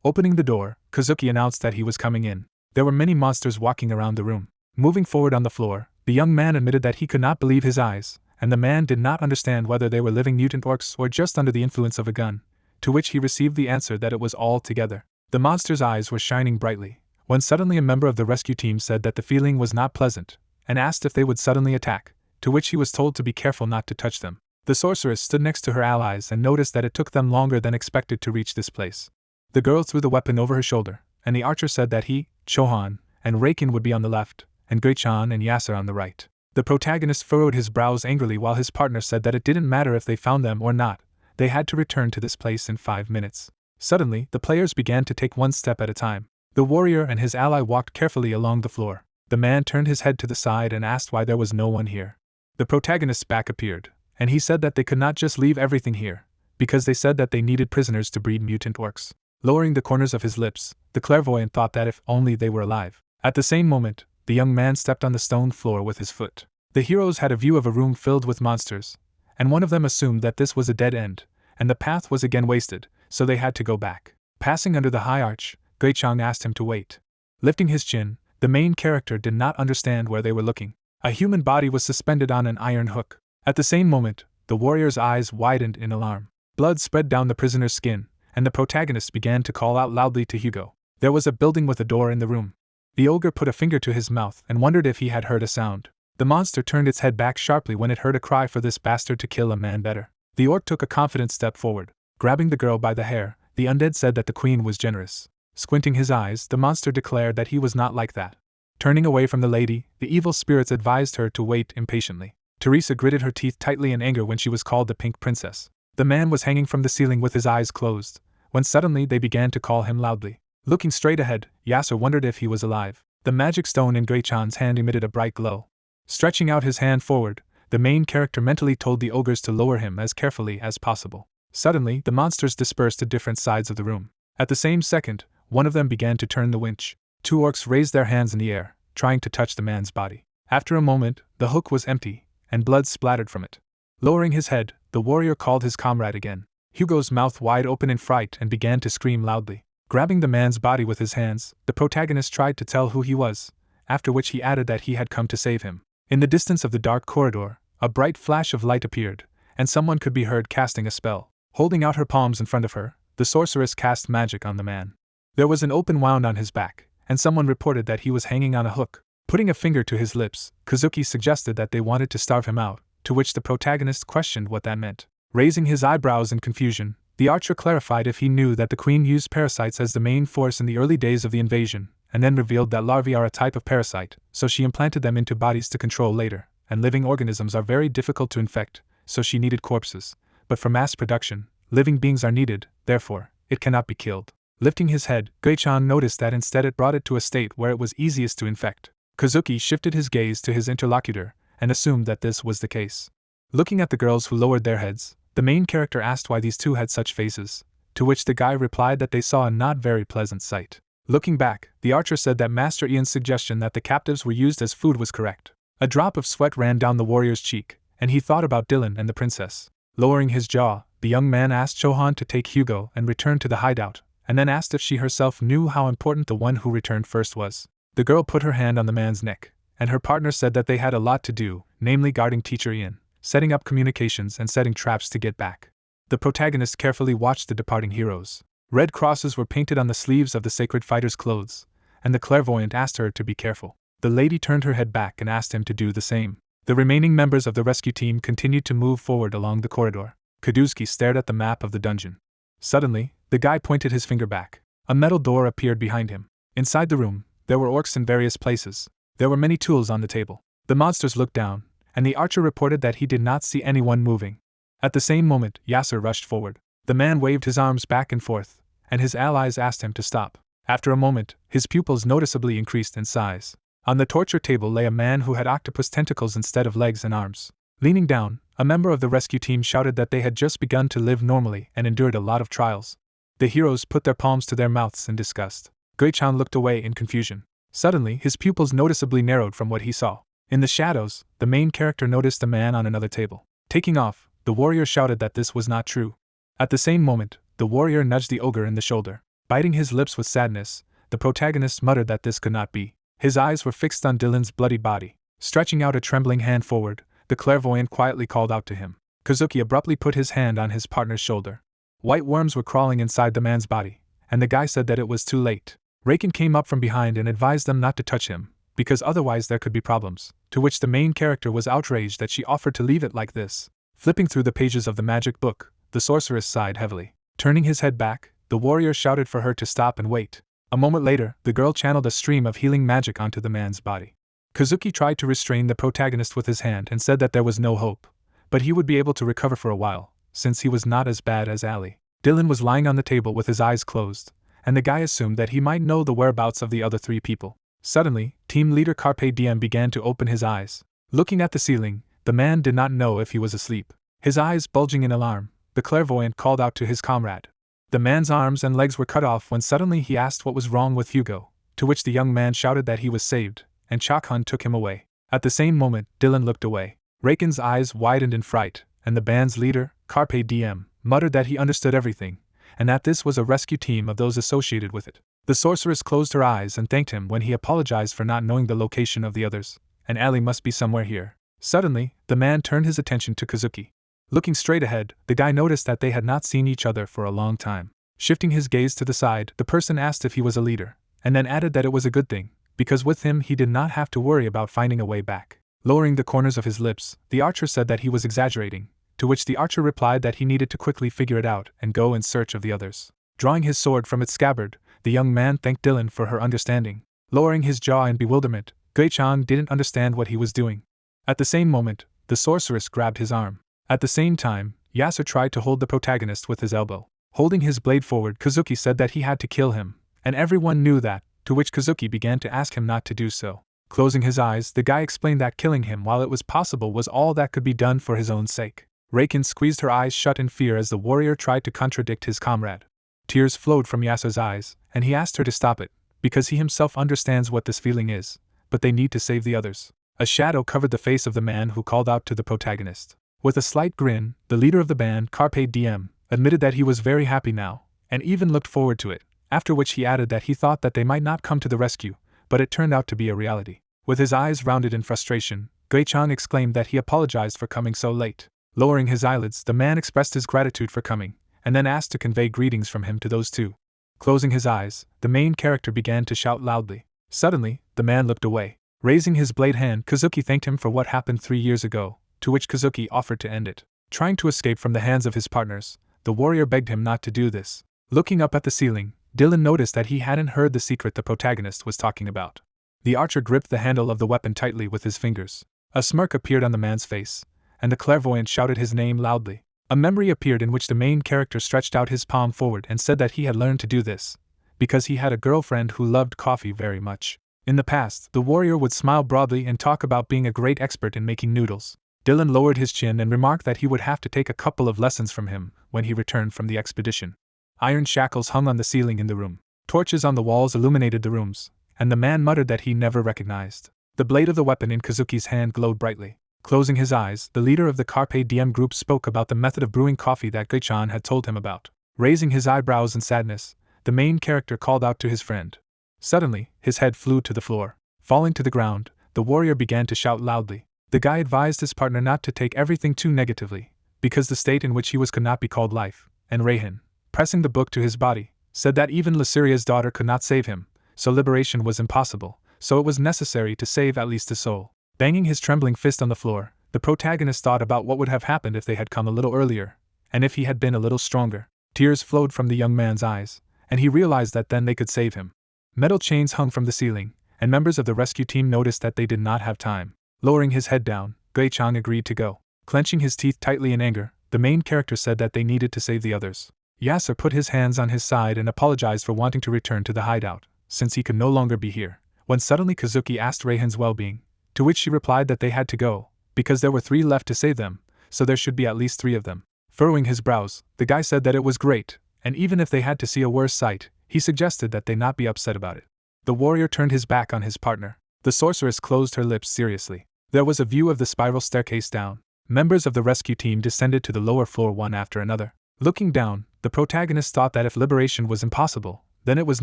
Opening the door, Kazuki announced that he was coming in. There were many monsters walking around the room. Moving forward on the floor, the young man admitted that he could not believe his eyes, and the man did not understand whether they were living mutant orcs or just under the influence of a gun, to which he received the answer that it was all together. The monster's eyes were shining brightly, when suddenly a member of the rescue team said that the feeling was not pleasant, and asked if they would suddenly attack, to which he was told to be careful not to touch them. The sorceress stood next to her allies and noticed that it took them longer than expected to reach this place. The girl threw the weapon over her shoulder, and the archer said that he, Chohan, and Reiken would be on the left, and Gui-chan and Yasser on the right. The protagonist furrowed his brows angrily while his partner said that it didn't matter if they found them or not, they had to return to this place in 5 minutes. Suddenly, the players began to take one step at a time. The warrior and his ally walked carefully along the floor. The man turned his head to the side and asked why there was no one here. The protagonist's back appeared, and he said that they could not just leave everything here, because they said that they needed prisoners to breed mutant orcs. Lowering the corners of his lips, the clairvoyant thought that if only they were alive. At the same moment, the young man stepped on the stone floor with his foot. The heroes had a view of a room filled with monsters, and one of them assumed that this was a dead end, and the path was again wasted, so they had to go back. Passing under the high arch, Gui-chang asked him to wait. Lifting his chin, the main character did not understand where they were looking. A human body was suspended on an iron hook. At the same moment, the warrior's eyes widened in alarm. Blood spread down the prisoner's skin, and the protagonist began to call out loudly to Hugo. There was a building with a door in the room. The ogre put a finger to his mouth and wondered if he had heard a sound. The monster turned its head back sharply when it heard a cry for this bastard to kill a man better. The orc took a confident step forward. Grabbing the girl by the hair, the undead said that the queen was generous. Squinting his eyes, the monster declared that he was not like that. Turning away from the lady, the evil spirits advised her to wait impatiently. Teresa gritted her teeth tightly in anger when she was called the Pink Princess. The man was hanging from the ceiling with his eyes closed, when suddenly they began to call him loudly. Looking straight ahead, Yasser wondered if he was alive. The magic stone in Gui-chan's hand emitted a bright glow. Stretching out his hand forward, the main character mentally told the ogres to lower him as carefully as possible. Suddenly, the monsters dispersed to different sides of the room. At the same second, one of them began to turn the winch. 2 orcs raised their hands in the air, trying to touch the man's body. After a moment, the hook was empty, and blood splattered from it. Lowering his head, the warrior called his comrade again. Hugo's mouth wide open in fright and began to scream loudly. Grabbing the man's body with his hands, the protagonist tried to tell who he was, after which he added that he had come to save him. In the distance of the dark corridor, a bright flash of light appeared, and someone could be heard casting a spell. Holding out her palms in front of her, the sorceress cast magic on the man. There was an open wound on his back, and someone reported that he was hanging on a hook. Putting a finger to his lips, Kazuki suggested that they wanted to starve him out, to which the protagonist questioned what that meant. Raising his eyebrows in confusion, the archer clarified if he knew that the queen used parasites as the main force in the early days of the invasion, and then revealed that larvae are a type of parasite, so she implanted them into bodies to control later, and living organisms are very difficult to infect, so she needed corpses. But for mass production, living beings are needed, therefore, it cannot be killed. Lifting his head, Gui-chan noticed that instead it brought it to a state where it was easiest to infect. Kazuki shifted his gaze to his interlocutor, and assumed that this was the case. Looking at the girls who lowered their heads, the main character asked why these two had such faces, to which the guy replied that they saw a not very pleasant sight. Looking back, the archer said that Master Ian's suggestion that the captives were used as food was correct. A drop of sweat ran down the warrior's cheek, and he thought about Dylan and the princess. Lowering his jaw, the young man asked Chohan to take Hugo and return to the hideout, and then asked if she herself knew how important the one who returned first was. The girl put her hand on the man's neck, and her partner said that they had a lot to do, namely guarding Teacher Ian, setting up communications and setting traps to get back. The protagonist carefully watched the departing heroes. Red crosses were painted on the sleeves of the sacred fighter's clothes, and the clairvoyant asked her to be careful. The lady turned her head back and asked him to do the same. The remaining members of the rescue team continued to move forward along the corridor. Kuduski stared at the map of the dungeon. Suddenly, the guy pointed his finger back. A metal door appeared behind him. Inside the room, there were orcs in various places. There were many tools on the table. The monsters looked down, and the archer reported that he did not see anyone moving. At the same moment, Yasser rushed forward. The man waved his arms back and forth, and his allies asked him to stop. After a moment, his pupils noticeably increased in size. On the torture table lay a man who had octopus tentacles instead of legs and arms. Leaning down, a member of the rescue team shouted that they had just begun to live normally and endured a lot of trials. The heroes put their palms to their mouths in disgust. Gui-chan looked away in confusion. Suddenly, his pupils noticeably narrowed from what he saw. In the shadows, the main character noticed a man on another table. Taking off, the warrior shouted that this was not true. At the same moment, the warrior nudged the ogre in the shoulder. Biting his lips with sadness, the protagonist muttered that this could not be. His eyes were fixed on Dylan's bloody body. Stretching out a trembling hand forward, the clairvoyant quietly called out to him. Kazuki abruptly put his hand on his partner's shoulder. White worms were crawling inside the man's body, and the guy said that it was too late. Raken came up from behind and advised them not to touch him, because otherwise there could be problems, to which the main character was outraged that she offered to leave it like this. Flipping through the pages of the magic book, the sorceress sighed heavily. Turning his head back, the warrior shouted for her to stop and wait. A moment later, the girl channeled a stream of healing magic onto the man's body. Kazuki tried to restrain the protagonist with his hand and said that there was no hope, but he would be able to recover for a while, since he was not as bad as Ali. Dylan was lying on the table with his eyes closed, and the guy assumed that he might know the whereabouts of the other three people. Suddenly, team leader Carpe Diem began to open his eyes. Looking at the ceiling, the man did not know if he was asleep. His eyes bulging in alarm, the clairvoyant called out to his comrade. The man's arms and legs were cut off when suddenly he asked what was wrong with Hugo, to which the young man shouted that he was saved, and Chakhun took him away. At the same moment, Dylan looked away. Raken's eyes widened in fright, and the band's leader, Carpe Diem, muttered that he understood everything, and that this was a rescue team of those associated with it. The sorceress closed her eyes and thanked him when he apologized for not knowing the location of the others, and Ali must be somewhere here. Suddenly, the man turned his attention to Kazuki. Looking straight ahead, the guy noticed that they had not seen each other for a long time. Shifting his gaze to the side, the person asked if he was a leader, and then added that it was a good thing, because with him he did not have to worry about finding a way back. Lowering the corners of his lips, the archer said that he was exaggerating, to which the archer replied that he needed to quickly figure it out and go in search of the others. Drawing his sword from its scabbard, the young man thanked Dylan for her understanding. Lowering his jaw in bewilderment, Gui-chan didn't understand what he was doing. At the same moment, the sorceress grabbed his arm. At the same time, Yasser tried to hold the protagonist with his elbow. Holding his blade forward, Kazuki said that he had to kill him, and everyone knew that, to which Kazuki began to ask him not to do so. Closing his eyes, the guy explained that killing him while it was possible was all that could be done for his own sake. Raken squeezed her eyes shut in fear as the warrior tried to contradict his comrade. Tears flowed from Yasser's eyes, and he asked her to stop it, because he himself understands what this feeling is, but they need to save the others. A shadow covered the face of the man who called out to the protagonist. With a slight grin, the leader of the band, Carpe Diem, admitted that he was very happy now, and even looked forward to it, after which he added that he thought that they might not come to the rescue, but it turned out to be a reality. With his eyes rounded in frustration, Gui-chan exclaimed that he apologized for coming so late. Lowering his eyelids, the man expressed his gratitude for coming, and then asked to convey greetings from him to those two. Closing his eyes, the main character began to shout loudly. Suddenly, the man looked away. Raising his blade hand, Kazuki thanked him for what happened 3 years ago, to which Kazuki offered to end it. Trying to escape from the hands of his partners, the warrior begged him not to do this. Looking up at the ceiling, Dylan noticed that he hadn't heard the secret the protagonist was talking about. The archer gripped the handle of the weapon tightly with his fingers. A smirk appeared on the man's face, and the clairvoyant shouted his name loudly. A memory appeared in which the main character stretched out his palm forward and said that he had learned to do this because he had a girlfriend who loved coffee very much. In the past, the warrior would smile broadly and talk about being a great expert in making noodles. Dylan lowered his chin and remarked that he would have to take a couple of lessons from him when he returned from the expedition. Iron shackles hung on the ceiling in the room. Torches on the walls illuminated the rooms, and the man muttered that he never recognized. The blade of the weapon in Kazuki's hand glowed brightly. Closing his eyes, the leader of the Carpe Diem group spoke about the method of brewing coffee that Gei-chan had told him about. Raising his eyebrows in sadness, the main character called out to his friend. Suddenly, his head flew to the floor. Falling to the ground, the warrior began to shout loudly. The guy advised his partner not to take everything too negatively, because the state in which he was could not be called life, and Reihan, pressing the book to his body, said that even Lasuria's daughter could not save him, so liberation was impossible, so it was necessary to save at least his soul. Banging his trembling fist on the floor, the protagonist thought about what would have happened if they had come a little earlier, and if he had been a little stronger. Tears flowed from the young man's eyes, and he realized that then they could save him. Metal chains hung from the ceiling, and members of the rescue team noticed that they did not have time. Lowering his head down, Gei-chan agreed to go. Clenching his teeth tightly in anger, the main character said that they needed to save the others. Yasser put his hands on his side and apologized for wanting to return to the hideout, since he could no longer be here, when suddenly Kazuki asked Reihan's well-being, to which she replied that they had to go, because there were 3 left to save them, so there should be at least 3 of them. Furrowing his brows, the guy said that it was great, and even if they had to see a worse sight, he suggested that they not be upset about it. The warrior turned his back on his partner. The sorceress closed her lips seriously. There was a view of the spiral staircase down. Members of the rescue team descended to the lower floor one after another. Looking down, the protagonist thought that if liberation was impossible, then it was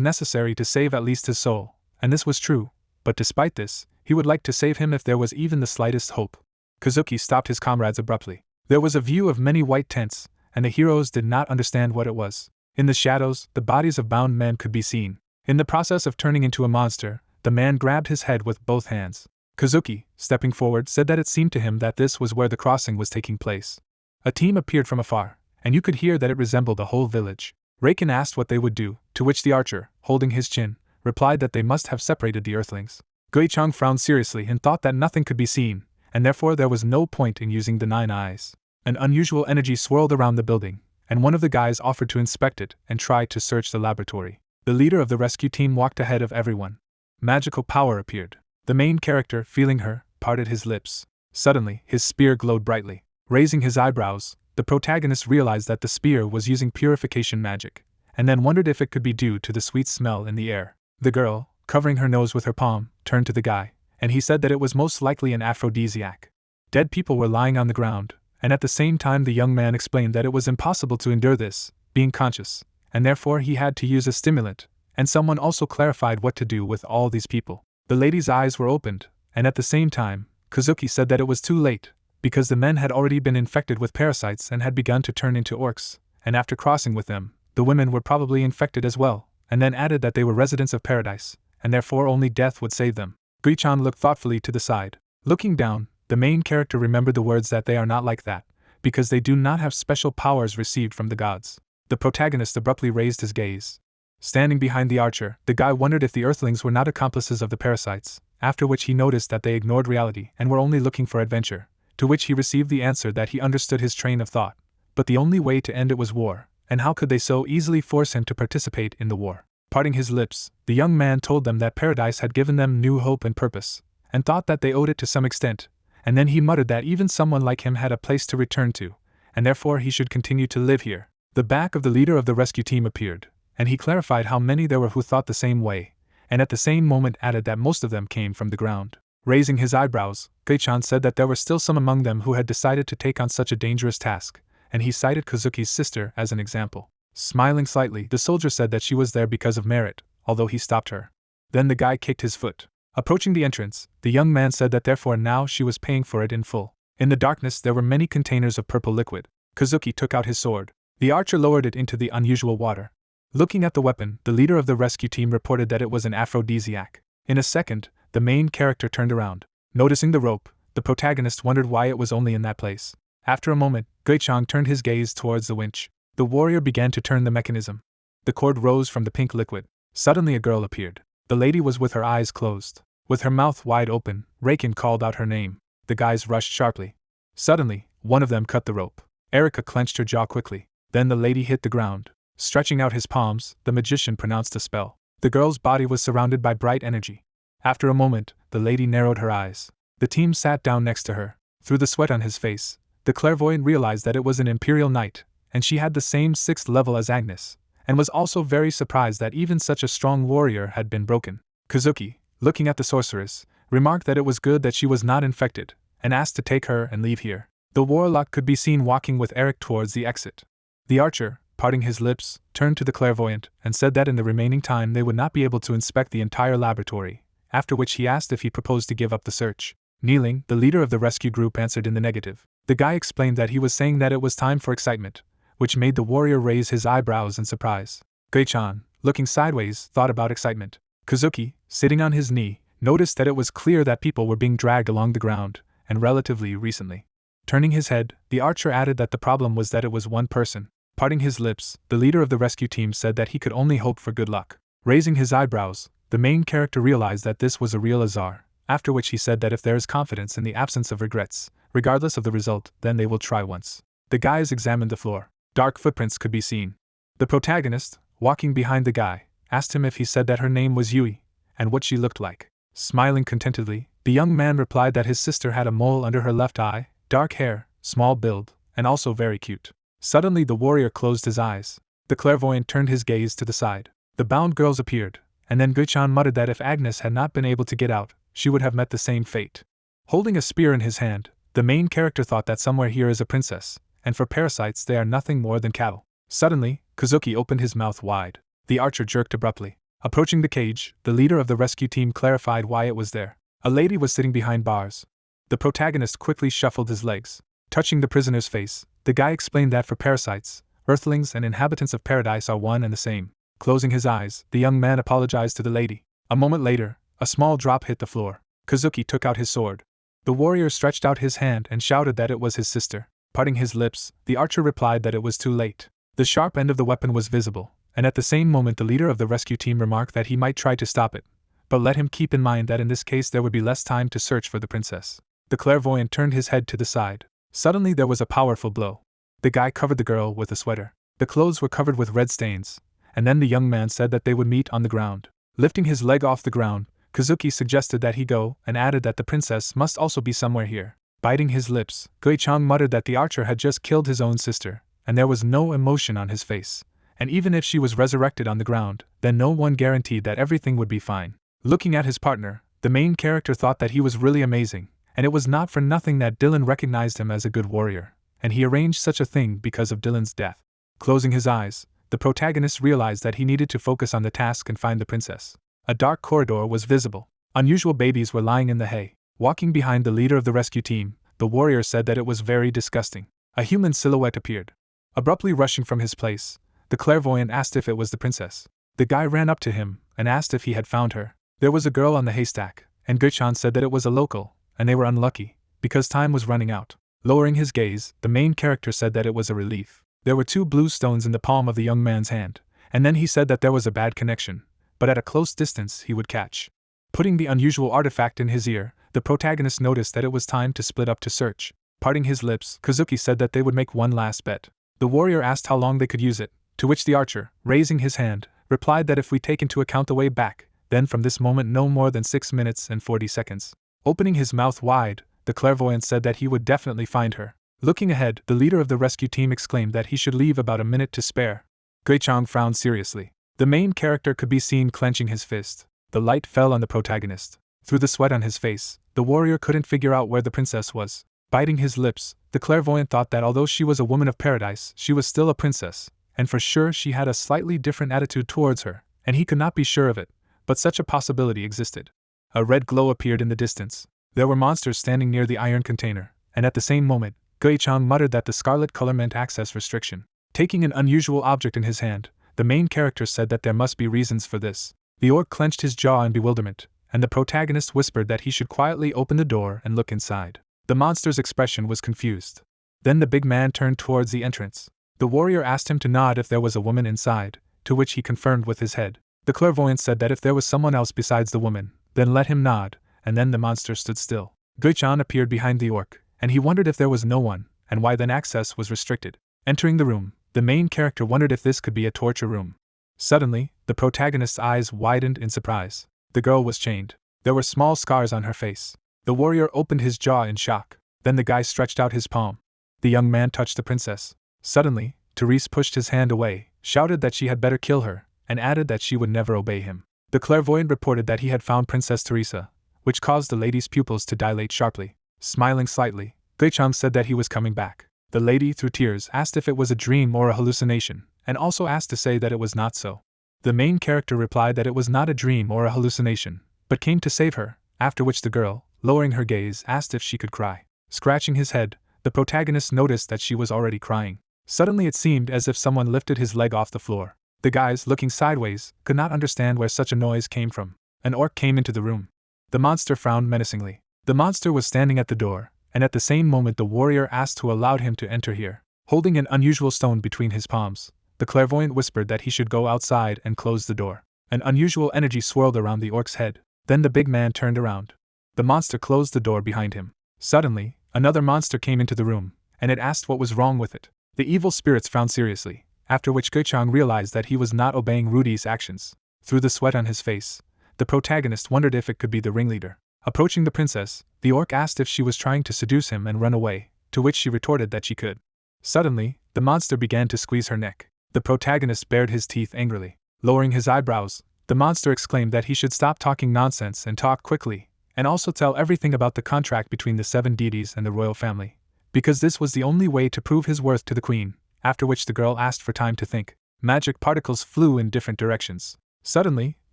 necessary to save at least his soul, and this was true, but despite this, he would like to save him if there was even the slightest hope. Kazuki stopped his comrades abruptly. There was a view of many white tents, and the heroes did not understand what it was. In the shadows, the bodies of bound men could be seen. In the process of turning into a monster, the man grabbed his head with both hands. Kazuki, stepping forward, said that it seemed to him that this was where the crossing was taking place. A team appeared from afar, and you could hear that it resembled a whole village. Reihan asked what they would do, to which the archer, holding his chin, replied that they must have separated the earthlings. Gei-chan frowned seriously and thought that nothing could be seen, and therefore there was no point in using the 9 eyes. An unusual energy swirled around the building, and one of the guys offered to inspect it and try to search the laboratory. The leader of the rescue team walked ahead of everyone. Magical power appeared. The main character, feeling her, parted his lips. Suddenly, his spear glowed brightly. Raising his eyebrows, the protagonist realized that the spear was using purification magic, and then wondered if it could be due to the sweet smell in the air. The girl, covering her nose with her palm, turned to the guy, and he said that it was most likely an aphrodisiac. Dead people were lying on the ground, and at the same time the young man explained that it was impossible to endure this, being conscious, and therefore he had to use a stimulant, and someone also clarified what to do with all these people. The lady's eyes were opened, and at the same time, Kazuki said that it was too late, because the men had already been infected with parasites and had begun to turn into orcs, and after crossing with them, the women were probably infected as well, and then added that they were residents of paradise, and therefore only death would save them. Gei-chan looked thoughtfully to the side. Looking down, the main character remembered the words that they are not like that, because they do not have special powers received from the gods. The protagonist abruptly raised his gaze. Standing behind the archer, the guy wondered if the earthlings were not accomplices of the parasites, after which he noticed that they ignored reality and were only looking for adventure, to which he received the answer that he understood his train of thought. But the only way to end it was war, and how could they so easily force him to participate in the war? Parting his lips, the young man told them that paradise had given them new hope and purpose, and thought that they owed it to some extent, and then he muttered that even someone like him had a place to return to, and therefore he should continue to live here. The back of the leader of the rescue team appeared, and he clarified how many there were who thought the same way, and at the same moment added that most of them came from the ground. Raising his eyebrows, Gei-chan said that there were still some among them who had decided to take on such a dangerous task, and he cited Kazuki's sister as an example. Smiling slightly, the soldier said that she was there because of merit, although he stopped her. Then the guy kicked his foot. Approaching the entrance, the young man said that therefore now she was paying for it in full. In the darkness there were many containers of purple liquid. Kazuki took out his sword. The archer lowered it into the unusual water. Looking at the weapon, the leader of the rescue team reported that it was an aphrodisiac. In a second, the main character turned around. Noticing the rope, the protagonist wondered why it was only in that place. After a moment, Gui-chang turned his gaze towards the winch. The warrior began to turn the mechanism. The cord rose from the pink liquid. Suddenly a girl appeared. The lady was with her eyes closed. With her mouth wide open, Reiken called out her name. The guys rushed sharply. Suddenly, one of them cut the rope. Erika clenched her jaw quickly. Then the lady hit the ground. Stretching out his palms, the magician pronounced a spell. The girl's body was surrounded by bright energy. After a moment, the lady narrowed her eyes. The team sat down next to her. Through the sweat on his face, the clairvoyant realized that it was an imperial knight, and she had the same 6th level as Agnes, and was also very surprised that even such a strong warrior had been broken. Kazuki, looking at the sorceress, remarked that it was good that she was not infected, and asked to take her and leave here. The warlock could be seen walking with Eric towards the exit. The archer, parting his lips, turned to the clairvoyant and said that in the remaining time they would not be able to inspect the entire laboratory, after which he asked if he proposed to give up the search. Kneeling, the leader of the rescue group answered in the negative. The guy explained that he was saying that it was time for excitement, which made the warrior raise his eyebrows in surprise. Gui-chan, looking sideways, thought about excitement. Kazuki, sitting on his knee, noticed that it was clear that people were being dragged along the ground, and relatively recently. Turning his head, the archer added that the problem was that it was one person. Parting his lips, the leader of the rescue team said that he could only hope for good luck. Raising his eyebrows, the main character realized that this was a real azar, after which he said that if there is confidence in the absence of regrets, regardless of the result, then they will try once. The guys examined the floor. Dark footprints could be seen. The protagonist, walking behind the guy, asked him if he said that her name was Yui, and what she looked like. Smiling contentedly, the young man replied that his sister had a mole under her left eye, dark hair, small build, and also very cute. Suddenly the warrior closed his eyes. The clairvoyant turned his gaze to the side. The bound girls appeared, and then Gui-chan muttered that if Agnes had not been able to get out, she would have met the same fate. Holding a spear in his hand, the main character thought that somewhere here is a princess, and for parasites they are nothing more than cattle. Suddenly, Kazuki opened his mouth wide. The archer jerked abruptly. Approaching the cage, the leader of the rescue team clarified why it was there. A lady was sitting behind bars. The protagonist quickly shuffled his legs. Touching the prisoner's face, the guy explained that for parasites, earthlings and inhabitants of paradise are one and the same. Closing his eyes, the young man apologized to the lady. A moment later, a small drop hit the floor. Kazuki took out his sword. The warrior stretched out his hand and shouted that it was his sister. Parting his lips, the archer replied that it was too late. The sharp end of the weapon was visible, and at the same moment the leader of the rescue team remarked that he might try to stop it, but let him keep in mind that in this case there would be less time to search for the princess. The clairvoyant turned his head to the side. Suddenly there was a powerful blow. The guy covered the girl with a sweater. The clothes were covered with red stains, and then the young man said that they would meet on the ground. Lifting his leg off the ground, Kazuki suggested that he go, and added that the princess must also be somewhere here. Biting his lips, Gui-chang muttered that the archer had just killed his own sister, and there was no emotion on his face. And even if she was resurrected on the ground, then no one guaranteed that everything would be fine. Looking at his partner, the main character thought that he was really amazing, and it was not for nothing that Dylan recognized him as a good warrior, and he arranged such a thing because of Dylan's death. Closing his eyes, the protagonist realized that he needed to focus on the task and find the princess. A dark corridor was visible. Unusual babies were lying in the hay. Walking behind the leader of the rescue team, the warrior said that it was very disgusting. A human silhouette appeared. Abruptly rushing from his place, the clairvoyant asked if it was the princess. The guy ran up to him and asked if he had found her. There was a girl on the haystack, and Gui-chan said that it was a local, and they were unlucky, because time was running out. Lowering his gaze, the main character said that it was a relief. There were 2 blue stones in the palm of the young man's hand, and then he said that there was a bad connection, but at a close distance he would catch. Putting the unusual artifact in his ear, the protagonist noticed that it was time to split up to search. Parting his lips, Kazuki said that they would make one last bet. The warrior asked how long they could use it, to which the archer, raising his hand, replied that if we take into account the way back, then from this moment no more than 6 minutes and 40 seconds. Opening his mouth wide, the clairvoyant said that he would definitely find her. Looking ahead, the leader of the rescue team exclaimed that he should leave about a minute to spare. Gui-chang frowned seriously. The main character could be seen clenching his fist. The light fell on the protagonist. Through the sweat on his face, the warrior couldn't figure out where the princess was. Biting his lips, the clairvoyant thought that although she was a woman of paradise, she was still a princess, and for sure she had a slightly different attitude towards her, and he could not be sure of it, but such a possibility existed. A red glow appeared in the distance. There were monsters standing near the iron container, and at the same moment, Gui-chang muttered that the scarlet color meant access restriction. Taking an unusual object in his hand, the main character said that there must be reasons for this. The orc clenched his jaw in bewilderment, and the protagonist whispered that he should quietly open the door and look inside. The monster's expression was confused. Then the big man turned towards the entrance. The warrior asked him to nod if there was a woman inside, to which he confirmed with his head. The clairvoyant said that if there was someone else besides the woman, then let him nod, and then the monster stood still. Gui-chan appeared behind the orc, and he wondered if there was no one, and why then access was restricted. Entering the room, the main character wondered if this could be a torture room. Suddenly, the protagonist's eyes widened in surprise. The girl was chained. There were small scars on her face. The warrior opened his jaw in shock. Then the guy stretched out his palm. The young man touched the princess. Suddenly, Therese pushed his hand away, shouted that she had better kill her, and added that she would never obey him. The clairvoyant reported that he had found Princess Teresa, which caused the lady's pupils to dilate sharply. Smiling slightly, Gui-chan said that he was coming back. The lady, through tears, asked if it was a dream or a hallucination, and also asked to say that it was not so. The main character replied that it was not a dream or a hallucination, but came to save her, after which the girl, lowering her gaze, asked if she could cry. Scratching his head, the protagonist noticed that she was already crying. Suddenly it seemed as if someone lifted his leg off the floor. The guys, looking sideways, could not understand where such a noise came from. An orc came into the room. The monster frowned menacingly. The monster was standing at the door, and at the same moment the warrior asked who allowed him to enter here. Holding an unusual stone between his palms, the clairvoyant whispered that he should go outside and close the door. An unusual energy swirled around the orc's head. Then the big man turned around. The monster closed the door behind him. Suddenly, another monster came into the room, and it asked what was wrong with it. The evil spirits frowned seriously, after which Gui-chan realized that he was not obeying Rudy's actions. Through the sweat on his face, the protagonist wondered if it could be the ringleader. Approaching the princess, the orc asked if she was trying to seduce him and run away, to which she retorted that she could. Suddenly, the monster began to squeeze her neck. The protagonist bared his teeth angrily. Lowering his eyebrows, the monster exclaimed that he should stop talking nonsense and talk quickly, and also tell everything about the contract between the 7 deities and the royal family, because this was the only way to prove his worth to the queen, after which the girl asked for time to think. Magic particles flew in different directions. Suddenly,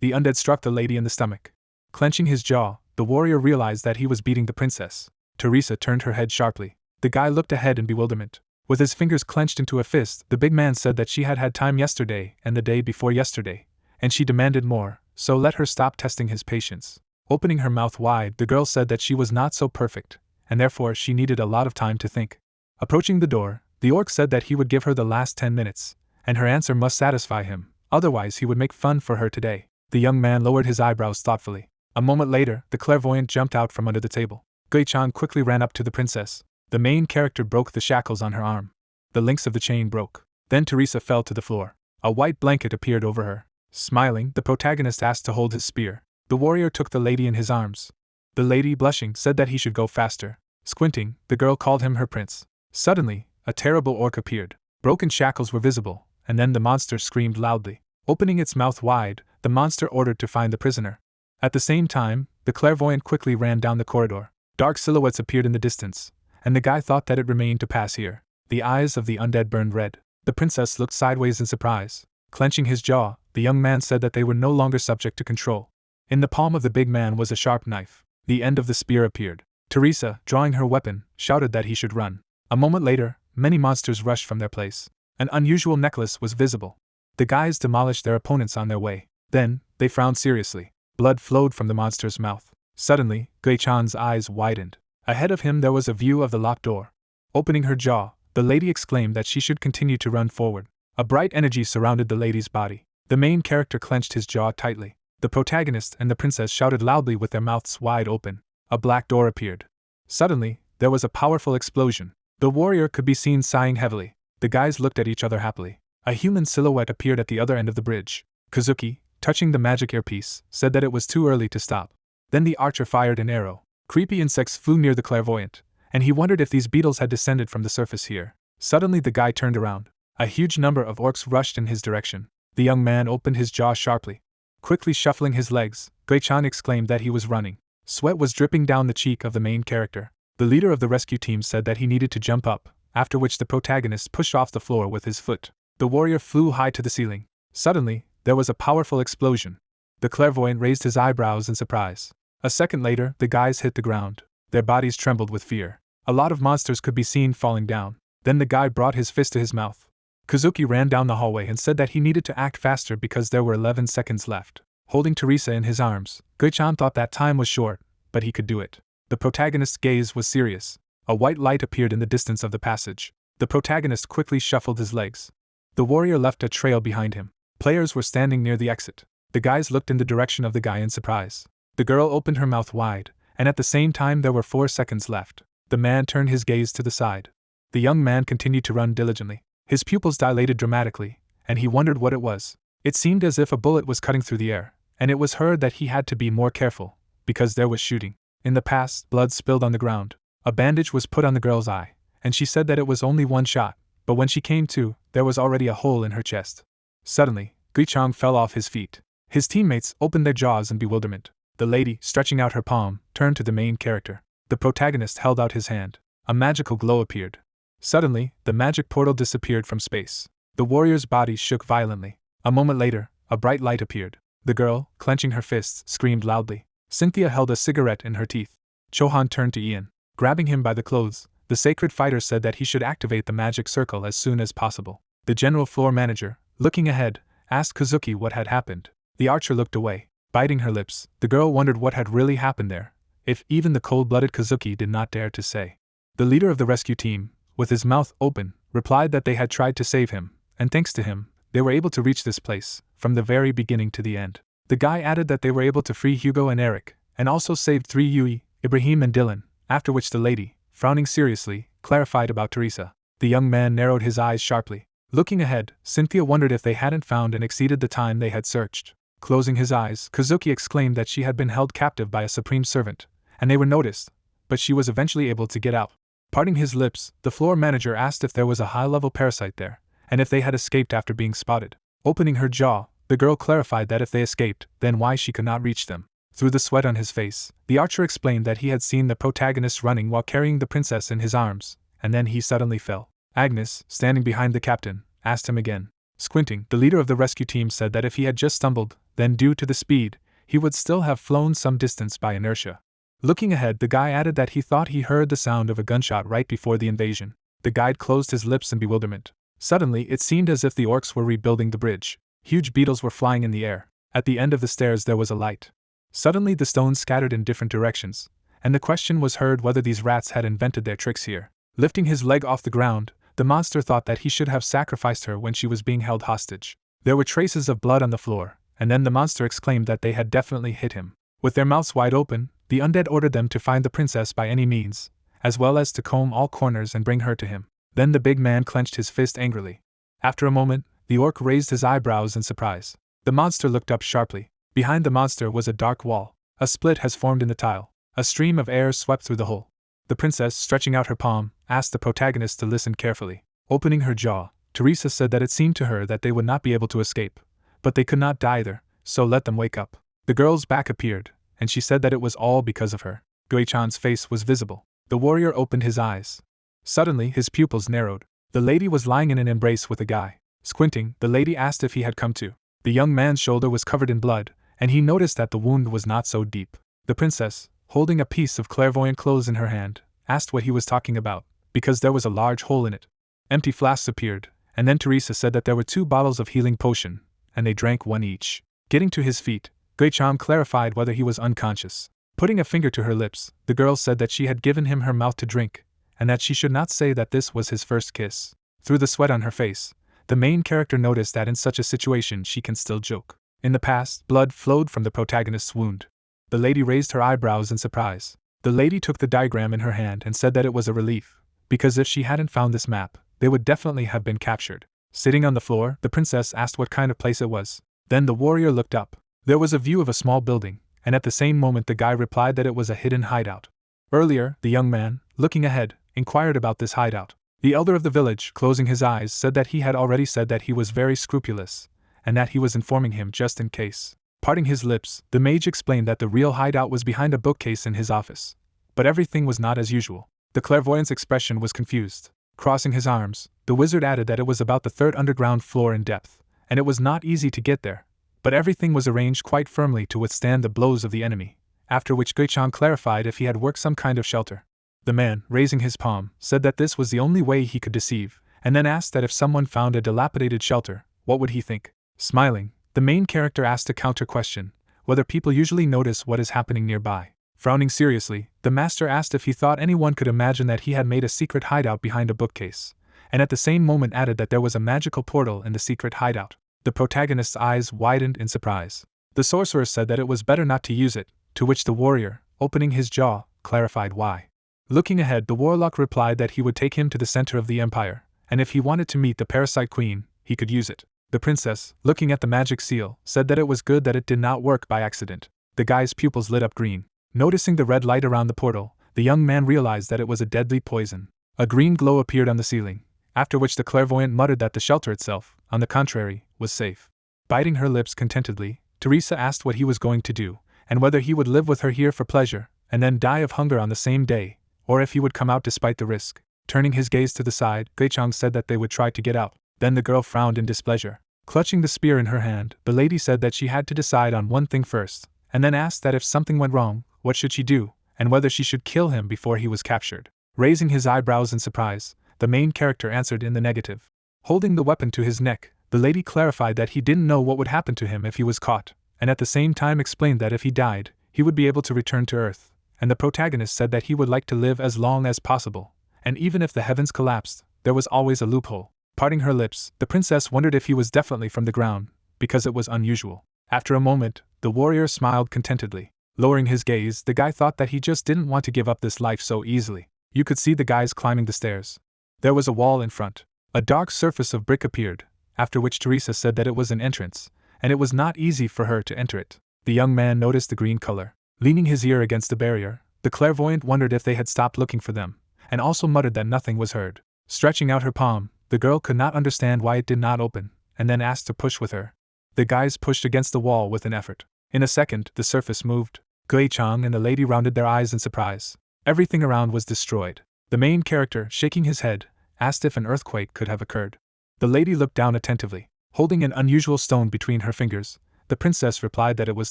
the undead struck the lady in the stomach. Clenching his jaw, the warrior realized that he was beating the princess. Teresa turned her head sharply. The guy looked ahead in bewilderment. With his fingers clenched into a fist, the big man said that she had had time yesterday and the day before yesterday, and she demanded more, so let her stop testing his patience. Opening her mouth wide, the girl said that she was not so perfect, and therefore she needed a lot of time to think. Approaching the door, the orc said that he would give her the last 10 minutes, and her answer must satisfy him, otherwise he would make fun for her today. The young man lowered his eyebrows thoughtfully. A moment later, the clairvoyant jumped out from under the table. Gui-chan quickly ran up to the princess. The main character broke the shackles on her arm. The links of the chain broke. Then Teresa fell to the floor. A white blanket appeared over her. Smiling, the protagonist asked to hold his spear. The warrior took the lady in his arms. The lady, blushing, said that he should go faster. Squinting, the girl called him her prince. Suddenly, a terrible orc appeared. Broken shackles were visible, and then the monster screamed loudly. Opening its mouth wide, the monster ordered to find the prisoner. At the same time, the clairvoyant quickly ran down the corridor. Dark silhouettes appeared in the distance, and the guy thought that it remained to pass here. The eyes of the undead burned red. The princess looked sideways in surprise. Clenching his jaw, the young man said that they were no longer subject to control. In the palm of the big man was a sharp knife. The end of the spear appeared. Teresa, drawing her weapon, shouted that he should run. A moment later, many monsters rushed from their place. An unusual necklace was visible. The guys demolished their opponents on their way. Then, they frowned seriously. Blood flowed from the monster's mouth. Suddenly, Gui-chan's eyes widened. Ahead of him there was a view of the locked door. Opening her jaw, the lady exclaimed that she should continue to run forward. A bright energy surrounded the lady's body. The main character clenched his jaw tightly. The protagonist and the princess shouted loudly with their mouths wide open. A black door appeared. Suddenly, there was a powerful explosion. The warrior could be seen sighing heavily. The guys looked at each other happily. A human silhouette appeared at the other end of the bridge. Kazuki, touching the magic earpiece, said that it was too early to stop. Then the archer fired an arrow. Creepy insects flew near the clairvoyant, and he wondered if these beetles had descended from the surface here. Suddenly the guy turned around. A huge number of orcs rushed in his direction. The young man opened his jaw sharply. Quickly shuffling his legs, Gui-chan exclaimed that he was running. Sweat was dripping down the cheek of the main character. The leader of the rescue team said that he needed to jump up, after which the protagonist pushed off the floor with his foot. The warrior flew high to the ceiling. Suddenly, there was a powerful explosion. The clairvoyant raised his eyebrows in surprise. A second later, the guys hit the ground. Their bodies trembled with fear. A lot of monsters could be seen falling down. Then the guy brought his fist to his mouth. Kazuki ran down the hallway and said that he needed to act faster because there were 11 seconds left. Holding Teresa in his arms, Gui-chan thought that time was short, but he could do it. The protagonist's gaze was serious. A white light appeared in the distance of the passage. The protagonist quickly shuffled his legs. The warrior left a trail behind him. Players were standing near the exit. The guys looked in the direction of the guy in surprise. The girl opened her mouth wide, and at the same time there were 4 seconds left. The man turned his gaze to the side. The young man continued to run diligently. His pupils dilated dramatically, and he wondered what it was. It seemed as if a bullet was cutting through the air, and it was heard that he had to be more careful, because there was shooting. In the past, blood spilled on the ground. A bandage was put on the girl's eye, and she said that it was only one shot, but when she came to, there was already a hole in her chest. Suddenly, Gui-chan fell off his feet. His teammates opened their jaws in bewilderment. The lady, stretching out her palm, turned to the main character. The protagonist held out his hand. A magical glow appeared. Suddenly, the magic portal disappeared from space. The warrior's body shook violently. A moment later, a bright light appeared. The girl, clenching her fists, screamed loudly. Cynthia held a cigarette in her teeth. Chohan turned to Ian. Grabbing him by the clothes, the sacred fighter said that he should activate the magic circle as soon as possible. The general floor manager, looking ahead, asked Kazuki what had happened. The archer looked away. Biting her lips, the girl wondered what had really happened there, if even the cold-blooded Kazuki did not dare to say. The leader of the rescue team, with his mouth open, replied that they had tried to save him, and thanks to him, they were able to reach this place, from the very beginning to the end. The guy added that they were able to free Hugo and Eric, and also saved 3 Yui, Ibrahim and Dylan, after which the lady, frowning seriously, clarified about Teresa. The young man narrowed his eyes sharply. Looking ahead, Cynthia wondered if they hadn't found and exceeded the time they had searched. Closing his eyes, Kazuki exclaimed that she had been held captive by a supreme servant, and they were noticed, but she was eventually able to get out. Parting his lips, the floor manager asked if there was a high-level parasite there, and if they had escaped after being spotted. Opening her jaw, the girl clarified that if they escaped, then why she could not reach them. Through the sweat on his face, the archer explained that he had seen the protagonist running while carrying the princess in his arms, and then he suddenly fell. Agnes, standing behind the captain, asked him again. Squinting, the leader of the rescue team said that if he had just stumbled, then due to the speed, he would still have flown some distance by inertia. Looking ahead, the guy added that he thought he heard the sound of a gunshot right before the invasion. The guide closed his lips in bewilderment. Suddenly, it seemed as if the orcs were rebuilding the bridge. Huge beetles were flying in the air. At the end of the stairs there was a light. Suddenly the stones scattered in different directions, and the question was heard whether these rats had invented their tricks here. Lifting his leg off the ground, the monster thought that he should have sacrificed her when she was being held hostage. There were traces of blood on the floor, and then the monster exclaimed that they had definitely hit him. With their mouths wide open, the undead ordered them to find the princess by any means, as well as to comb all corners and bring her to him. Then the big man clenched his fist angrily. After a moment, the orc raised his eyebrows in surprise. The monster looked up sharply. Behind the monster was a dark wall. A split has formed in the tile. A stream of air swept through the hole. The princess, stretching out her palm, asked the protagonist to listen carefully. Opening her jaw, Teresa said that it seemed to her that they would not be able to escape, but they could not die either, so let them wake up. The girl's back appeared, and she said that it was all because of her. Gui-chan's face was visible. The warrior opened his eyes. Suddenly, his pupils narrowed. The lady was lying in an embrace with a guy. Squinting, the lady asked if he had come to. The young man's shoulder was covered in blood, and he noticed that the wound was not so deep. The princess, holding a piece of clairvoyant clothes in her hand, asked what he was talking about, because there was a large hole in it. Empty flasks appeared, and then Teresa said that there were 2 bottles of healing potion, and they drank one each. Getting to his feet, Gui-chan clarified whether he was unconscious. Putting a finger to her lips, the girl said that she had given him her mouth to drink, and that she should not say that this was his first kiss. Through the sweat on her face, the main character noticed that in such a situation she can still joke. In the past, blood flowed from the protagonist's wound. The lady raised her eyebrows in surprise. The lady took the diagram in her hand and said that it was a relief, because if she hadn't found this map, they would definitely have been captured. Sitting on the floor, the princess asked what kind of place it was. Then the warrior looked up. There was a view of a small building, and at the same moment the guy replied that it was a hidden hideout. Earlier, the young man, looking ahead, inquired about this hideout. The elder of the village, closing his eyes, said that he had already said that he was very scrupulous, and that he was informing him just in case. Parting his lips, the mage explained that the real hideout was behind a bookcase in his office. But everything was not as usual. The clairvoyant's expression was confused. Crossing his arms, the wizard added that it was about the 3rd underground floor in depth, and it was not easy to get there, but everything was arranged quite firmly to withstand the blows of the enemy, after which Gui-chan clarified if he had worked some kind of shelter. The man, raising his palm, said that this was the only way he could deceive, and then asked that if someone found a dilapidated shelter, what would he think? Smiling, the main character asked a counter question, whether people usually notice what is happening nearby. Frowning seriously, the master asked if he thought anyone could imagine that he had made a secret hideout behind a bookcase, and at the same moment added that there was a magical portal in the secret hideout. The protagonist's eyes widened in surprise. The sorcerer said that it was better not to use it, to which the warrior, opening his jaw, clarified why. Looking ahead, the warlock replied that he would take him to the center of the empire, and if he wanted to meet the parasite queen, he could use it. The princess, looking at the magic seal, said that it was good that it did not work by accident. The guy's pupils lit up green. Noticing the red light around the portal, the young man realized that it was a deadly poison. A green glow appeared on the ceiling, after which the clairvoyant muttered that the shelter itself, on the contrary, was safe. Biting her lips contentedly, Teresa asked what he was going to do, and whether he would live with her here for pleasure, and then die of hunger on the same day, or if he would come out despite the risk. Turning his gaze to the side, Gui-chang said that they would try to get out. Then the girl frowned in displeasure. Clutching the spear in her hand, the lady said that she had to decide on one thing first, and then asked that if something went wrong, what should she do, and whether she should kill him before he was captured. Raising his eyebrows in surprise, the main character answered in the negative. Holding the weapon to his neck, the lady clarified that he didn't know what would happen to him if he was caught, and at the same time explained that if he died, he would be able to return to Earth, and the protagonist said that he would like to live as long as possible, and even if the heavens collapsed, there was always a loophole. Parting her lips, the princess wondered if he was definitely from the ground, because it was unusual. After a moment, the warrior smiled contentedly. Lowering his gaze, the guy thought that he just didn't want to give up this life so easily. You could see the guys climbing the stairs. There was a wall in front. A dark surface of brick appeared, after which Teresa said that it was an entrance, and it was not easy for her to enter it. The young man noticed the green color. Leaning his ear against the barrier, the clairvoyant wondered if they had stopped looking for them, and also muttered that nothing was heard. Stretching out her palm, the girl could not understand why it did not open, and then asked to push with her. The guys pushed against the wall with an effort. In a second, the surface moved. Gui-chang and the lady rounded their eyes in surprise. Everything around was destroyed. The main character, shaking his head, asked if an earthquake could have occurred. The lady looked down attentively. Holding an unusual stone between her fingers, the princess replied that it was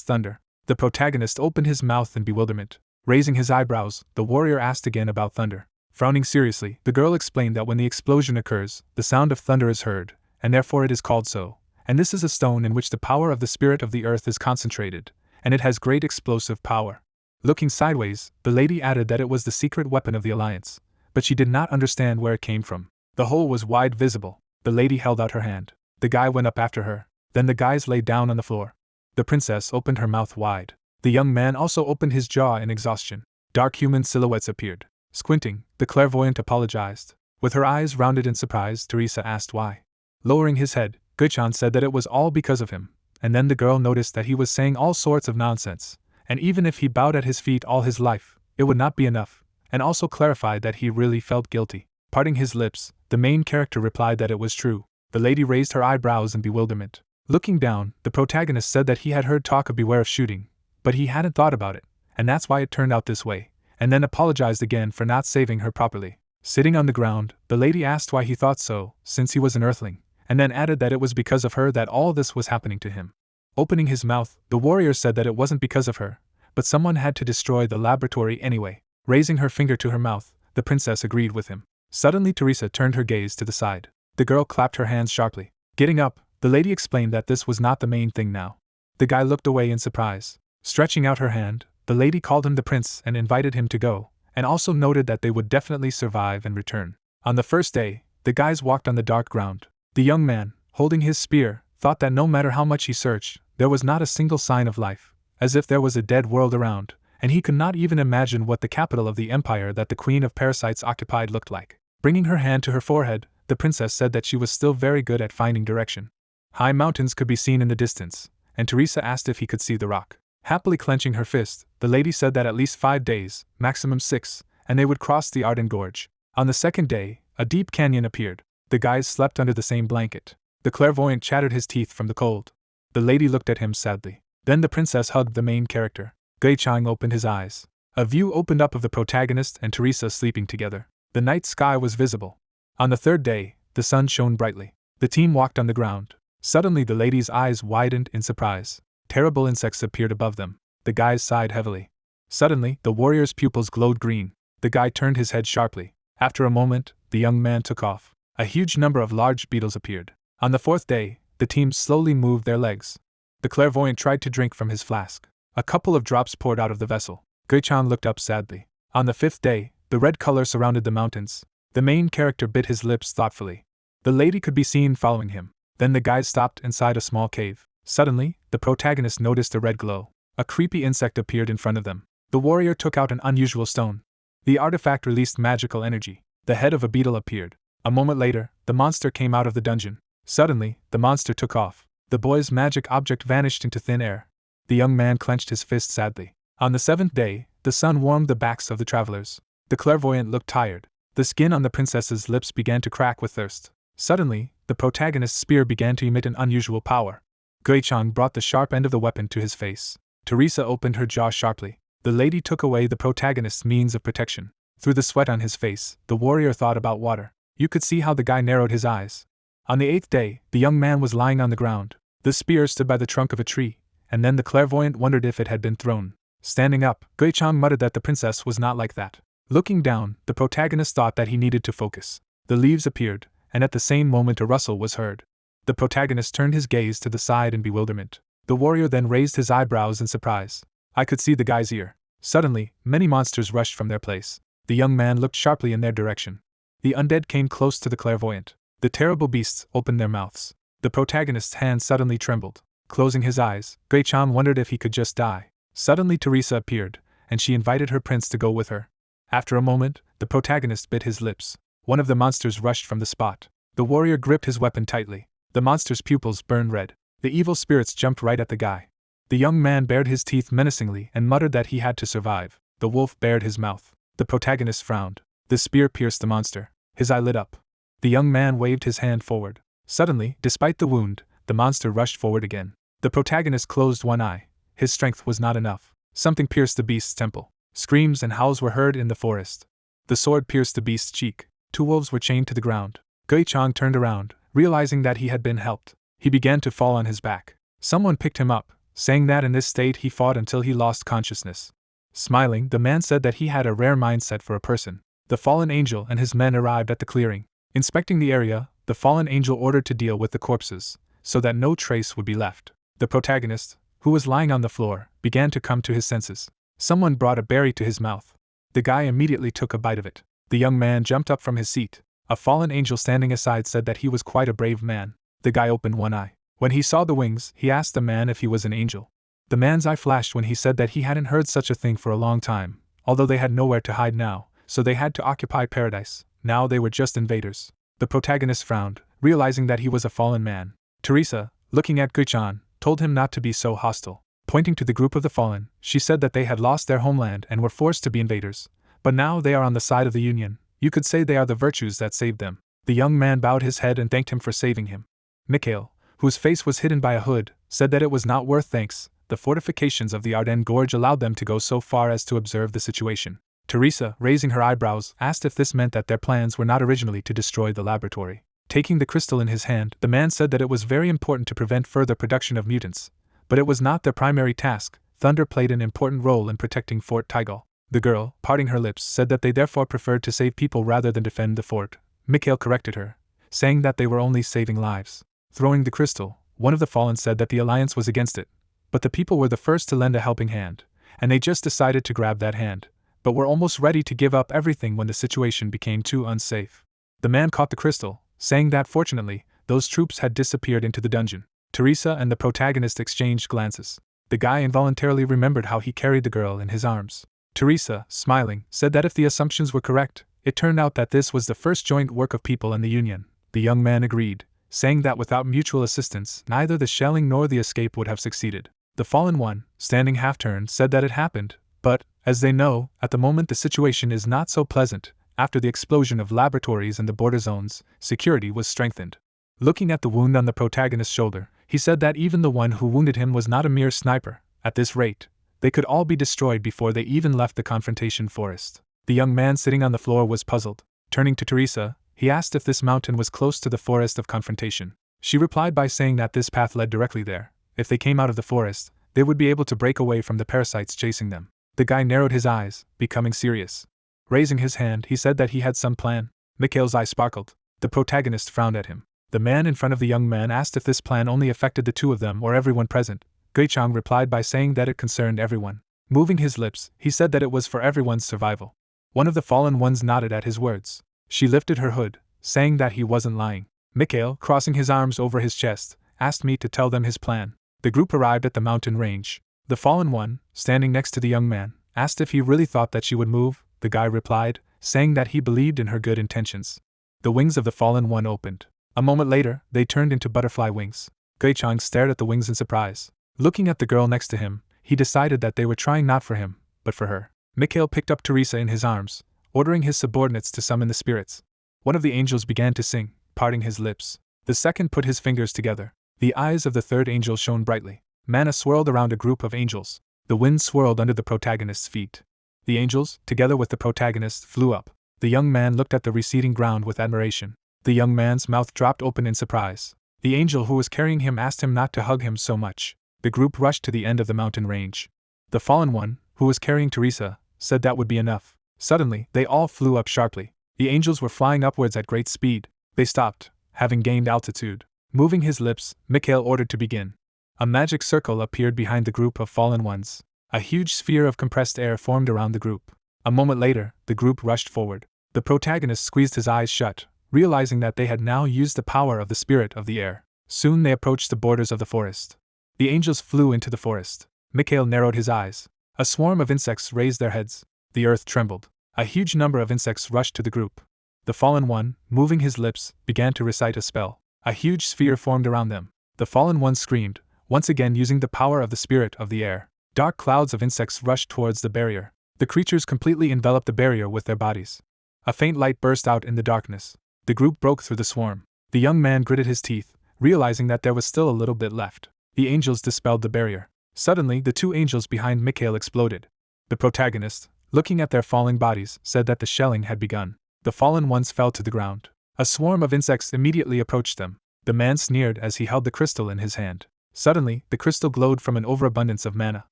thunder. The protagonist opened his mouth in bewilderment. Raising his eyebrows, the warrior asked again about thunder. Frowning seriously, the girl explained that when the explosion occurs, the sound of thunder is heard, and therefore it is called so. And this is a stone in which the power of the spirit of the earth is concentrated, and it has great explosive power. Looking sideways, the lady added that it was the secret weapon of the Alliance, but she did not understand where it came from. The hole was wide visible. The lady held out her hand. The guy went up after her. Then the guys lay down on the floor. The princess opened her mouth wide. The young man also opened his jaw in exhaustion. Dark human silhouettes appeared. Squinting, the clairvoyant apologized. With her eyes rounded in surprise, Teresa asked why. Lowering his head, Gui-chan said that it was all because of him, and then the girl noticed that he was saying all sorts of nonsense, and even if he bowed at his feet all his life, it would not be enough, and also clarified that he really felt guilty. Parting his lips, the main character replied that it was true. The lady raised her eyebrows in bewilderment. Looking down, the protagonist said that he had heard talk of beware of shooting, but he hadn't thought about it, and that's why it turned out this way, and then apologized again for not saving her properly. Sitting on the ground, the lady asked why he thought so, since he was an earthling, and then added that it was because of her that all this was happening to him. Opening his mouth, the warrior said that it wasn't because of her, but someone had to destroy the laboratory anyway. Raising her finger to her mouth, the princess agreed with him. Suddenly Teresa turned her gaze to the side. The girl clapped her hands sharply. Getting up, the lady explained that this was not the main thing now. The guy looked away in surprise. Stretching out her hand, the lady called him the prince and invited him to go, and also noted that they would definitely survive and return. On the first day, the guys walked on the dark ground. The young man, holding his spear, thought that no matter how much he searched, there was not a single sign of life, as if there was a dead world around, and he could not even imagine what the capital of the empire that the queen of parasites occupied looked like. Bringing her hand to her forehead, the princess said that she was still very good at finding direction. High mountains could be seen in the distance, and Teresa asked if he could see the rock. Happily clenching her fist, the lady said that at least 5 days, maximum 6, and they would cross the Arden Gorge. On the second day, a deep canyon appeared. The guys slept under the same blanket. The clairvoyant chattered his teeth from the cold. The lady looked at him sadly. Then the princess hugged the main character. Gui-chang opened his eyes. A view opened up of the protagonist and Teresa sleeping together. The night sky was visible. On the third day, the sun shone brightly. The team walked on the ground. Suddenly the lady's eyes widened in surprise. Terrible insects appeared above them. The guys sighed heavily. Suddenly, the warrior's pupils glowed green. The guy turned his head sharply. After a moment, the young man took off. A huge number of large beetles appeared. On the fourth day, the team slowly moved their legs. The clairvoyant tried to drink from his flask. A couple of drops poured out of the vessel. Gui-chan looked up sadly. On the 5th day, the red color surrounded the mountains. The main character bit his lips thoughtfully. The lady could be seen following him. Then the guide stopped inside a small cave. Suddenly, the protagonist noticed a red glow. A creepy insect appeared in front of them. The warrior took out an unusual stone. The artifact released magical energy. The head of a beetle appeared. A moment later, the monster came out of the dungeon. Suddenly, the monster took off. The boy's magic object vanished into thin air. The young man clenched his fist sadly. On the 7th day, the sun warmed the backs of the travelers. The clairvoyant looked tired. The skin on the princess's lips began to crack with thirst. Suddenly, the protagonist's spear began to emit an unusual power. Gui-chan brought the sharp end of the weapon to his face. Teresa opened her jaw sharply. The lady took away the protagonist's means of protection. Through the sweat on his face, the warrior thought about water. You could see how the guy narrowed his eyes. On the 8th day, the young man was lying on the ground. The spear stood by the trunk of a tree, and then the clairvoyant wondered if it had been thrown. Standing up, Gui-chan muttered that the princess was not like that. Looking down, the protagonist thought that he needed to focus. The leaves appeared, and at the same moment a rustle was heard. The protagonist turned his gaze to the side in bewilderment. The warrior then raised his eyebrows in surprise. I could see the guy's ear. Suddenly, many monsters rushed from their place. The young man looked sharply in their direction. The undead came close to the clairvoyant. The terrible beasts opened their mouths. The protagonist's hand suddenly trembled. Closing his eyes, Gui-chan wondered if he could just die. Suddenly Teresa appeared, and she invited her prince to go with her. After a moment, the protagonist bit his lips. One of the monsters rushed from the spot. The warrior gripped his weapon tightly. The monster's pupils burned red. The evil spirits jumped right at the guy. The young man bared his teeth menacingly and muttered that he had to survive. The wolf bared his mouth. The protagonist frowned. The spear pierced the monster. His eye lit up. The young man waved his hand forward. Suddenly, despite the wound, the monster rushed forward again. The protagonist closed one eye. His strength was not enough. Something pierced the beast's temple. Screams and howls were heard in the forest. The sword pierced the beast's cheek. 2 wolves were chained to the ground. Gui-chan turned around, realizing that he had been helped. He began to fall on his back. Someone picked him up, saying that in this state he fought until he lost consciousness. Smiling, the man said that he had a rare mindset for a person. The fallen angel and his men arrived at the clearing. Inspecting the area, the fallen angel ordered to deal with the corpses, so that no trace would be left. The protagonist, who was lying on the floor, began to come to his senses. Someone brought a berry to his mouth. The guy immediately took a bite of it. The young man jumped up from his seat. A fallen angel standing aside said that he was quite a brave man. The guy opened one eye. When he saw the wings, he asked the man if he was an angel. The man's eye flashed when he said that he hadn't heard such a thing for a long time, although they had nowhere to hide now, so they had to occupy paradise. Now they were just invaders. The protagonist frowned, realizing that he was a fallen man. Teresa, looking at Gui-chan, told him not to be so hostile. Pointing to the group of the fallen, she said that they had lost their homeland and were forced to be invaders. But now they are on the side of the Union. You could say they are the virtues that saved them. The young man bowed his head and thanked him for saving him. Mikhail, whose face was hidden by a hood, said that it was not worth thanks. The fortifications of the Ardennes Gorge allowed them to go so far as to observe the situation. Teresa, raising her eyebrows, asked if this meant that their plans were not originally to destroy the laboratory. Taking the crystal in his hand, the man said that it was very important to prevent further production of mutants, but it was not their primary task. Thunder played an important role in protecting Fort Taigal. The girl, parting her lips, said that they therefore preferred to save people rather than defend the fort. Mikhail corrected her, saying that they were only saving lives. Throwing the crystal, one of the fallen said that the alliance was against it, but the people were the first to lend a helping hand, and they just decided to grab that hand, but were almost ready to give up everything when the situation became too unsafe. The man caught the crystal, saying that fortunately, those troops had disappeared into the dungeon. Teresa and the protagonist exchanged glances. The guy involuntarily remembered how he carried the girl in his arms. Teresa, smiling, said that if the assumptions were correct, it turned out that this was the first joint work of people in the Union. The young man agreed, saying that without mutual assistance, neither the shelling nor the escape would have succeeded. The fallen one, standing half-turned, said that it happened, but, as they know, at the moment the situation is not so pleasant. After the explosion of laboratories in the border zones, security was strengthened. Looking at the wound on the protagonist's shoulder, he said that even the one who wounded him was not a mere sniper. At this rate, they could all be destroyed before they even left the confrontation forest. The young man sitting on the floor was puzzled. Turning to Teresa, he asked if this mountain was close to the forest of confrontation. She replied by saying that this path led directly there. If they came out of the forest, they would be able to break away from the parasites chasing them. The guy narrowed his eyes, becoming serious. Raising his hand, he said that he had some plan. Mikhail's eye sparkled. The protagonist frowned at him. The man in front of the young man asked if this plan only affected the two of them or everyone present. Gui-chang replied by saying that it concerned everyone. Moving his lips, he said that it was for everyone's survival. One of the fallen ones nodded at his words. She lifted her hood, saying that he wasn't lying. Mikhail, crossing his arms over his chest, asked me to tell them his plan. The group arrived at the mountain range. The fallen one, standing next to the young man, asked if he really thought that she would move. The guy replied, saying that he believed in her good intentions. The wings of the fallen one opened. A moment later, they turned into butterfly wings. Gui-chang stared at the wings in surprise. Looking at the girl next to him, he decided that they were trying not for him, but for her. Mikhail picked up Teresa in his arms, ordering his subordinates to summon the spirits. One of the angels began to sing, parting his lips. The second put his fingers together. The eyes of the third angel shone brightly. Mana swirled around a group of angels. The wind swirled under the protagonist's feet. The angels, together with the protagonist, flew up. The young man looked at the receding ground with admiration. The young man's mouth dropped open in surprise. The angel who was carrying him asked him not to hug him so much. The group rushed to the end of the mountain range. The fallen one, who was carrying Teresa, said that would be enough. Suddenly, they all flew up sharply. The angels were flying upwards at great speed. They stopped, having gained altitude. Moving his lips, Mikhail ordered to begin. A magic circle appeared behind the group of fallen ones. A huge sphere of compressed air formed around the group. A moment later, the group rushed forward. The protagonist squeezed his eyes shut, realizing that they had now used the power of the spirit of the air. Soon they approached the borders of the forest. The angels flew into the forest. Mikhail narrowed his eyes. A swarm of insects raised their heads. The earth trembled. A huge number of insects rushed to the group. The fallen one, moving his lips, began to recite a spell. A huge sphere formed around them. The fallen one screamed, once again using the power of the spirit of the air. Dark clouds of insects rushed towards the barrier. The creatures completely enveloped the barrier with their bodies. A faint light burst out in the darkness. The group broke through the swarm. The young man gritted his teeth, realizing that there was still a little bit left. The angels dispelled the barrier. Suddenly, the two angels behind Mikhail exploded. The protagonist, looking at their falling bodies, said that the shelling had begun. The fallen ones fell to the ground. A swarm of insects immediately approached them. The man sneered as he held the crystal in his hand. Suddenly, the crystal glowed from an overabundance of mana.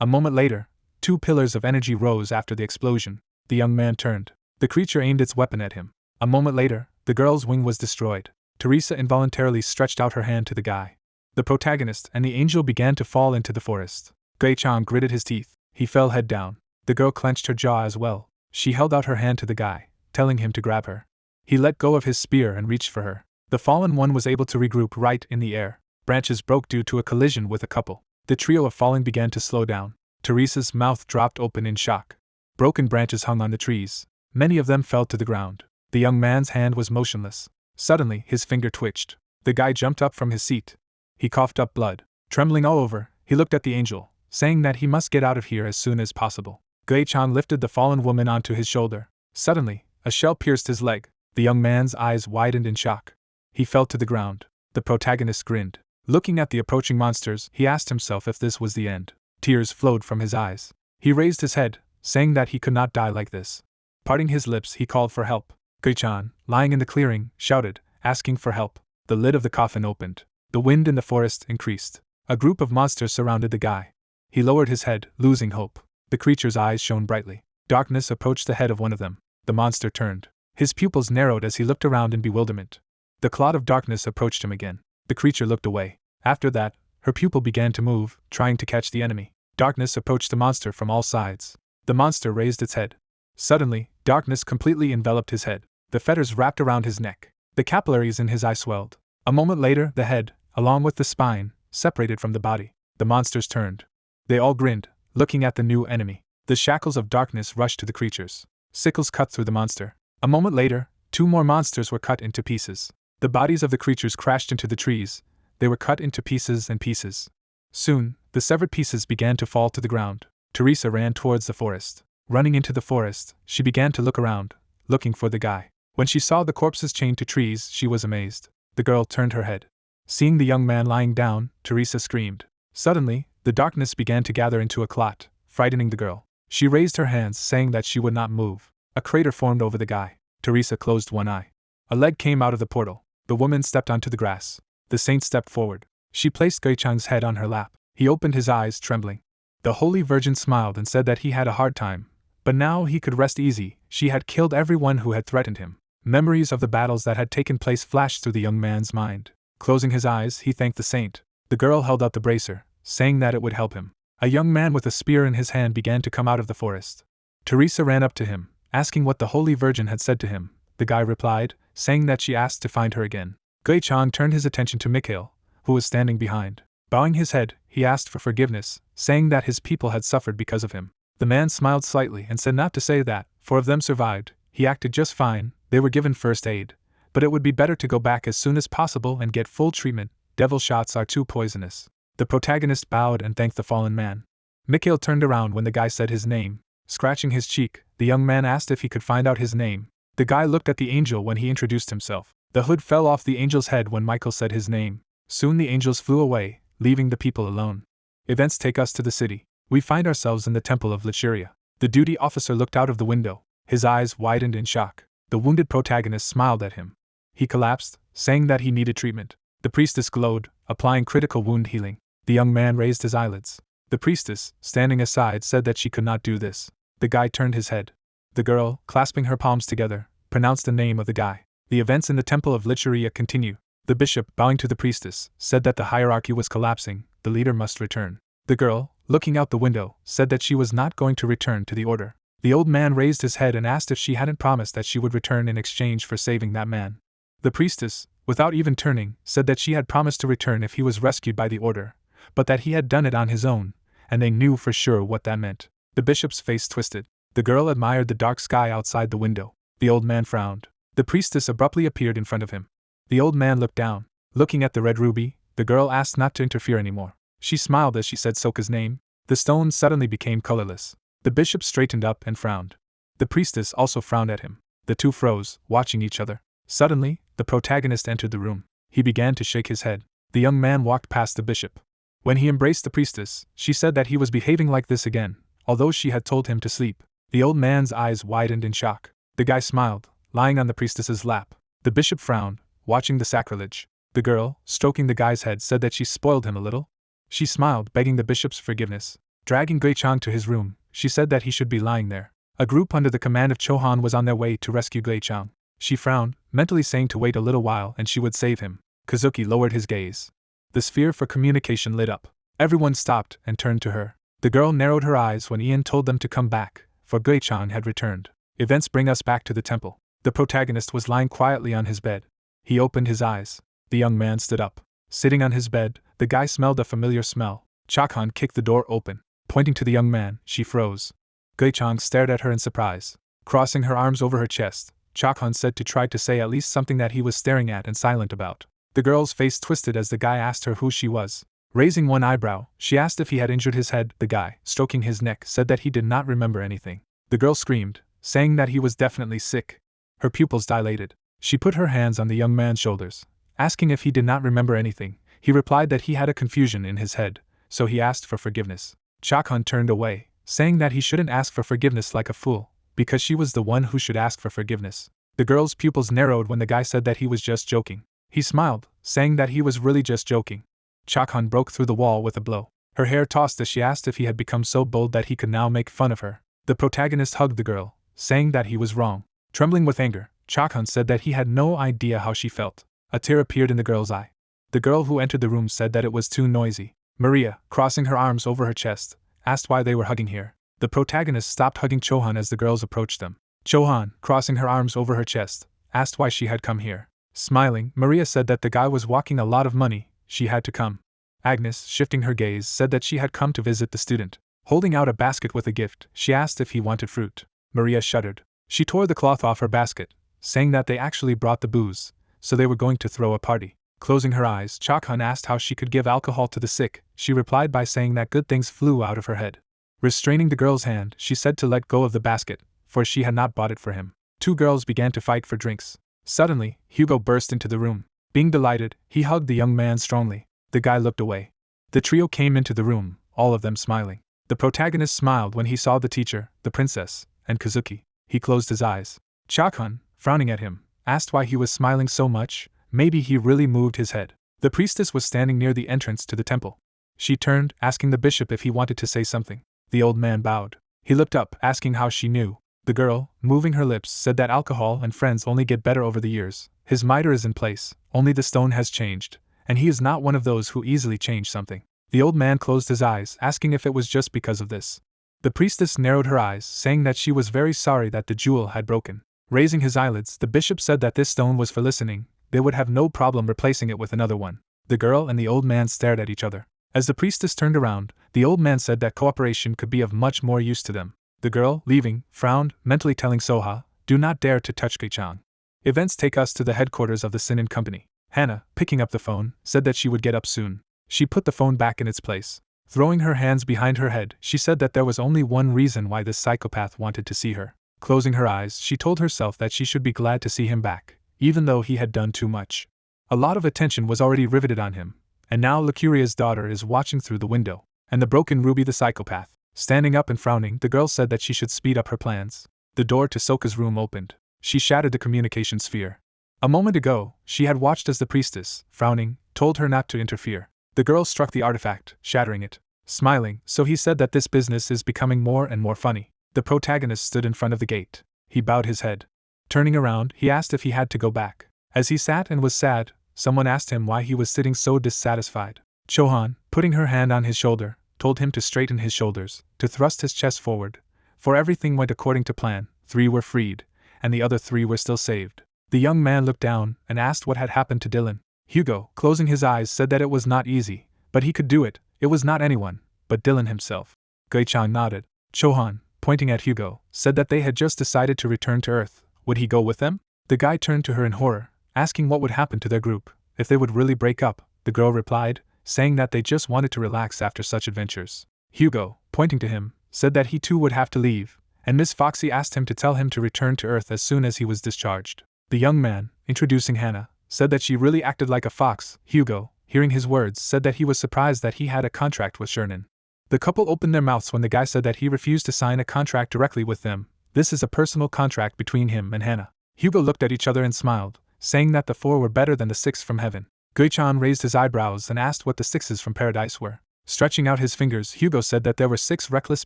A moment later, two pillars of energy rose after the explosion. The young man turned. The creature aimed its weapon at him. A moment later, the girl's wing was destroyed. Teresa involuntarily stretched out her hand to the guy. The protagonist and the angel began to fall into the forest. Gui-chang gritted his teeth. He fell head down. The girl clenched her jaw as well. She held out her hand to the guy, telling him to grab her. He let go of his spear and reached for her. The fallen one was able to regroup right in the air. Branches broke due to a collision with a couple. The trio of falling began to slow down. Teresa's mouth dropped open in shock. Broken branches hung on the trees. Many of them fell to the ground. The young man's hand was motionless. Suddenly, his finger twitched. The guy jumped up from his seat. He coughed up blood. Trembling all over, he looked at the angel, saying that he must get out of here as soon as possible. Gui-chang lifted the fallen woman onto his shoulder. Suddenly, a shell pierced his leg. The young man's eyes widened in shock. He fell to the ground. The protagonist grinned. Looking at the approaching monsters, he asked himself if this was the end. Tears flowed from his eyes. He raised his head, saying that he could not die like this. Parting his lips, he called for help. Gui-chan, lying in the clearing, shouted, asking for help. The lid of the coffin opened. The wind in the forest increased. A group of monsters surrounded the guy. He lowered his head, losing hope. The creature's eyes shone brightly. Darkness approached the head of one of them. The monster turned. His pupils narrowed as he looked around in bewilderment. The cloud of darkness approached him again. The creature looked away. After that, her pupil began to move, trying to catch the enemy. Darkness approached the monster from all sides. The monster raised its head. Suddenly, darkness completely enveloped his head. The fetters wrapped around his neck. The capillaries in his eye swelled. A moment later, the head, along with the spine, separated from the body. The monsters turned. They all grinned, looking at the new enemy. The shackles of darkness rushed to the creatures. Sickles cut through the monster. A moment later, two more monsters were cut into pieces. The bodies of the creatures crashed into the trees. They were cut into pieces and pieces. Soon, the severed pieces began to fall to the ground. Teresa ran towards the forest. Running into the forest, she began to look around, looking for the guy. When she saw the corpses chained to trees, she was amazed. The girl turned her head. Seeing the young man lying down, Teresa screamed. Suddenly, the darkness began to gather into a clot, frightening the girl. She raised her hands, saying that she would not move. A crater formed over the guy. Teresa closed one eye. A leg came out of the portal. The woman stepped onto the grass. The saint stepped forward. She placed Gui-chang's head on her lap. He opened his eyes, trembling. The Holy Virgin smiled and said that he had a hard time, but now he could rest easy. She had killed everyone who had threatened him. Memories of the battles that had taken place flashed through the young man's mind. Closing his eyes, he thanked the saint. The girl held out the bracer, saying that it would help him. A young man with a spear in his hand began to come out of the forest. Teresa ran up to him, asking what the Holy Virgin had said to him. The guy replied, saying that she asked to find her again. Gui Chang turned his attention to Mikhail, who was standing behind. Bowing his head, he asked for forgiveness, saying that his people had suffered because of him. The man smiled slightly and said not to say that, 4 of them survived. He acted just fine, they were given first aid. But it would be better to go back as soon as possible and get full treatment. Devil shots are too poisonous. The protagonist bowed and thanked the fallen man. Mikhail turned around when the guy said his name. Scratching his cheek, the young man asked if he could find out his name. The guy looked at the angel when he introduced himself. The hood fell off the angel's head when Michael said his name. Soon the angels flew away, leaving the people alone. Events take us to the city. We find ourselves in the temple of Lechuria. The duty officer looked out of the window. His eyes widened in shock. The wounded protagonist smiled at him. He collapsed, saying that he needed treatment. The priestess glowed, applying critical wound healing. The young man raised his eyelids. The priestess, standing aside, said that she could not do this. The guy turned his head. The girl, clasping her palms together, pronounced the name of the guy. The events in the temple of Lechuria continue. The bishop, bowing to the priestess, said that the hierarchy was collapsing, the leader must return. The girl, looking out the window, said that she was not going to return to the order. The old man raised his head and asked if she hadn't promised that she would return in exchange for saving that man. The priestess, without even turning, said that she had promised to return if he was rescued by the order, but that he had done it on his own, and they knew for sure what that meant. The bishop's face twisted. The girl admired the dark sky outside the window. The old man frowned. The priestess abruptly appeared in front of him. The old man looked down. Looking at the red ruby, the girl asked not to interfere anymore. She smiled as she said Soka's name. The stone suddenly became colorless. The bishop straightened up and frowned. The priestess also frowned at him. The two froze, watching each other. Suddenly, the protagonist entered the room. He began to shake his head. The young man walked past the bishop. When he embraced the priestess, she said that he was behaving like this again, although she had told him to sleep. The old man's eyes widened in shock. The guy smiled, lying on the priestess's lap. The bishop frowned, watching the sacrilege. The girl, stroking the guy's head, said that she spoiled him a little. She smiled, begging the bishop's forgiveness. Dragging Gui Chang to his room, she said that he should be lying there. A group under the command of Chohan was on their way to rescue Gui Chang. She frowned, mentally saying to wait a little while and she would save him. Kazuki lowered his gaze. The sphere for communication lit up. Everyone stopped and turned to her. The girl narrowed her eyes when Ian told them to come back, for Gui Chang had returned. Events bring us back to the temple. The protagonist was lying quietly on his bed. He opened his eyes. The young man stood up. Sitting on his bed, the guy smelled a familiar smell. Chakhan kicked the door open. Pointing to the young man, she froze. Gui Chang stared at her in surprise. Crossing her arms over her chest, Chakhan said to try to say at least something that he was staring at and silent about. The girl's face twisted as the guy asked her who she was. Raising one eyebrow, she asked if he had injured his head. The guy, stroking his neck, said that he did not remember anything. The girl screamed, saying that he was definitely sick. Her pupils dilated. She put her hands on the young man's shoulders, asking if he did not remember anything. He replied that he had a confusion in his head, so he asked for forgiveness. Chakhan turned away, saying that he shouldn't ask for forgiveness like a fool, because she was the one who should ask for forgiveness. The girl's pupils narrowed when the guy said that he was just joking. He smiled, saying that he was really just joking. Chakhan broke through the wall with a blow. Her hair tossed as she asked if he had become so bold that he could now make fun of her. The protagonist hugged the girl, saying that he was wrong. Trembling with anger, Chakhan said that he had no idea how she felt. A tear appeared in the girl's eye. The girl who entered the room said that it was too noisy. Maria, crossing her arms over her chest, asked why they were hugging here. The protagonist stopped hugging Chohan as the girls approached them. Chohan, crossing her arms over her chest, asked why she had come here. Smiling, Maria said that the guy was walking a lot of money, she had to come. Agnes, shifting her gaze, said that she had come to visit the student. Holding out a basket with a gift, she asked if he wanted fruit. Maria shuddered. She tore the cloth off her basket, saying that they actually brought the booze, so they were going to throw a party. Closing her eyes, Chakhan asked how she could give alcohol to the sick. She replied by saying that good things flew out of her head. Restraining the girl's hand, she said to let go of the basket, for she had not bought it for him. Two girls began to fight for drinks. Suddenly, Hugo burst into the room. Being delighted, he hugged the young man strongly. The guy looked away. The trio came into the room, all of them smiling. The protagonist smiled when he saw the teacher, the princess, and Kazuki. He closed his eyes. Chakhan, frowning at him, asked why he was smiling so much. Maybe he really moved his head. The priestess was standing near the entrance to the temple. She turned, asking the bishop if he wanted to say something. The old man bowed. He looked up, asking how she knew. The girl, moving her lips, said that alcohol and friends only get better over the years. His mitre is in place, only the stone has changed, and he is not one of those who easily change something. The old man closed his eyes, asking if it was just because of this. The priestess narrowed her eyes, saying that she was very sorry that the jewel had broken. Raising his eyelids, the bishop said that this stone was for listening, they would have no problem replacing it with another one. The girl and the old man stared at each other. As the priestess turned around, the old man said that cooperation could be of much more use to them. The girl, leaving, frowned, mentally telling Soha, "Do not dare to touch Gei-chan." Events take us to the headquarters of the Sinin Company. Hannah, picking up the phone, said that she would get up soon. She put the phone back in its place. Throwing her hands behind her head, she said that there was only one reason why this psychopath wanted to see her. Closing her eyes, she told herself that she should be glad to see him back, even though he had done too much. A lot of attention was already riveted on him, and now Lucuria's daughter is watching through the window, and the broken Ruby the psychopath. Standing up and frowning, the girl said that she should speed up her plans. The door to Soka's room opened. She shattered the communication sphere. A moment ago, she had watched as the priestess, frowning, told her not to interfere. The girl struck the artifact, shattering it. Smiling, so he said that this business is becoming more and more funny. The protagonist stood in front of the gate. He bowed his head. Turning around, he asked if he had to go back. As he sat and was sad, someone asked him why he was sitting so dissatisfied. Chohan, putting her hand on his shoulder, told him to straighten his shoulders, to thrust his chest forward. For everything went according to plan. 3 were freed, and the other 3 were still saved. The young man looked down and asked what had happened to Dylan. Hugo, closing his eyes, said that it was not easy, but he could do it. It was not anyone, but Dylan himself. Gei-chan nodded. Chohan, pointing at Hugo, said that they had just decided to return to Earth. Would he go with them? The guy turned to her in horror, asking what would happen to their group, if they would really break up. The girl replied, saying that they just wanted to relax after such adventures. Hugo, pointing to him, said that he too would have to leave, and Miss Foxy asked him to tell him to return to Earth as soon as he was discharged. The young man, introducing Hannah, said that she really acted like a fox. Hugo, hearing his words, said that he was surprised that he had a contract with Shernan. The couple opened their mouths when the guy said that he refused to sign a contract directly with them. This is a personal contract between him and Hannah. Hugo looked at each other and smiled, saying that the 4 were better than the 6 from heaven. Gei-chan raised his eyebrows and asked what the 6s from paradise were. Stretching out his fingers, Hugo said that there were 6 reckless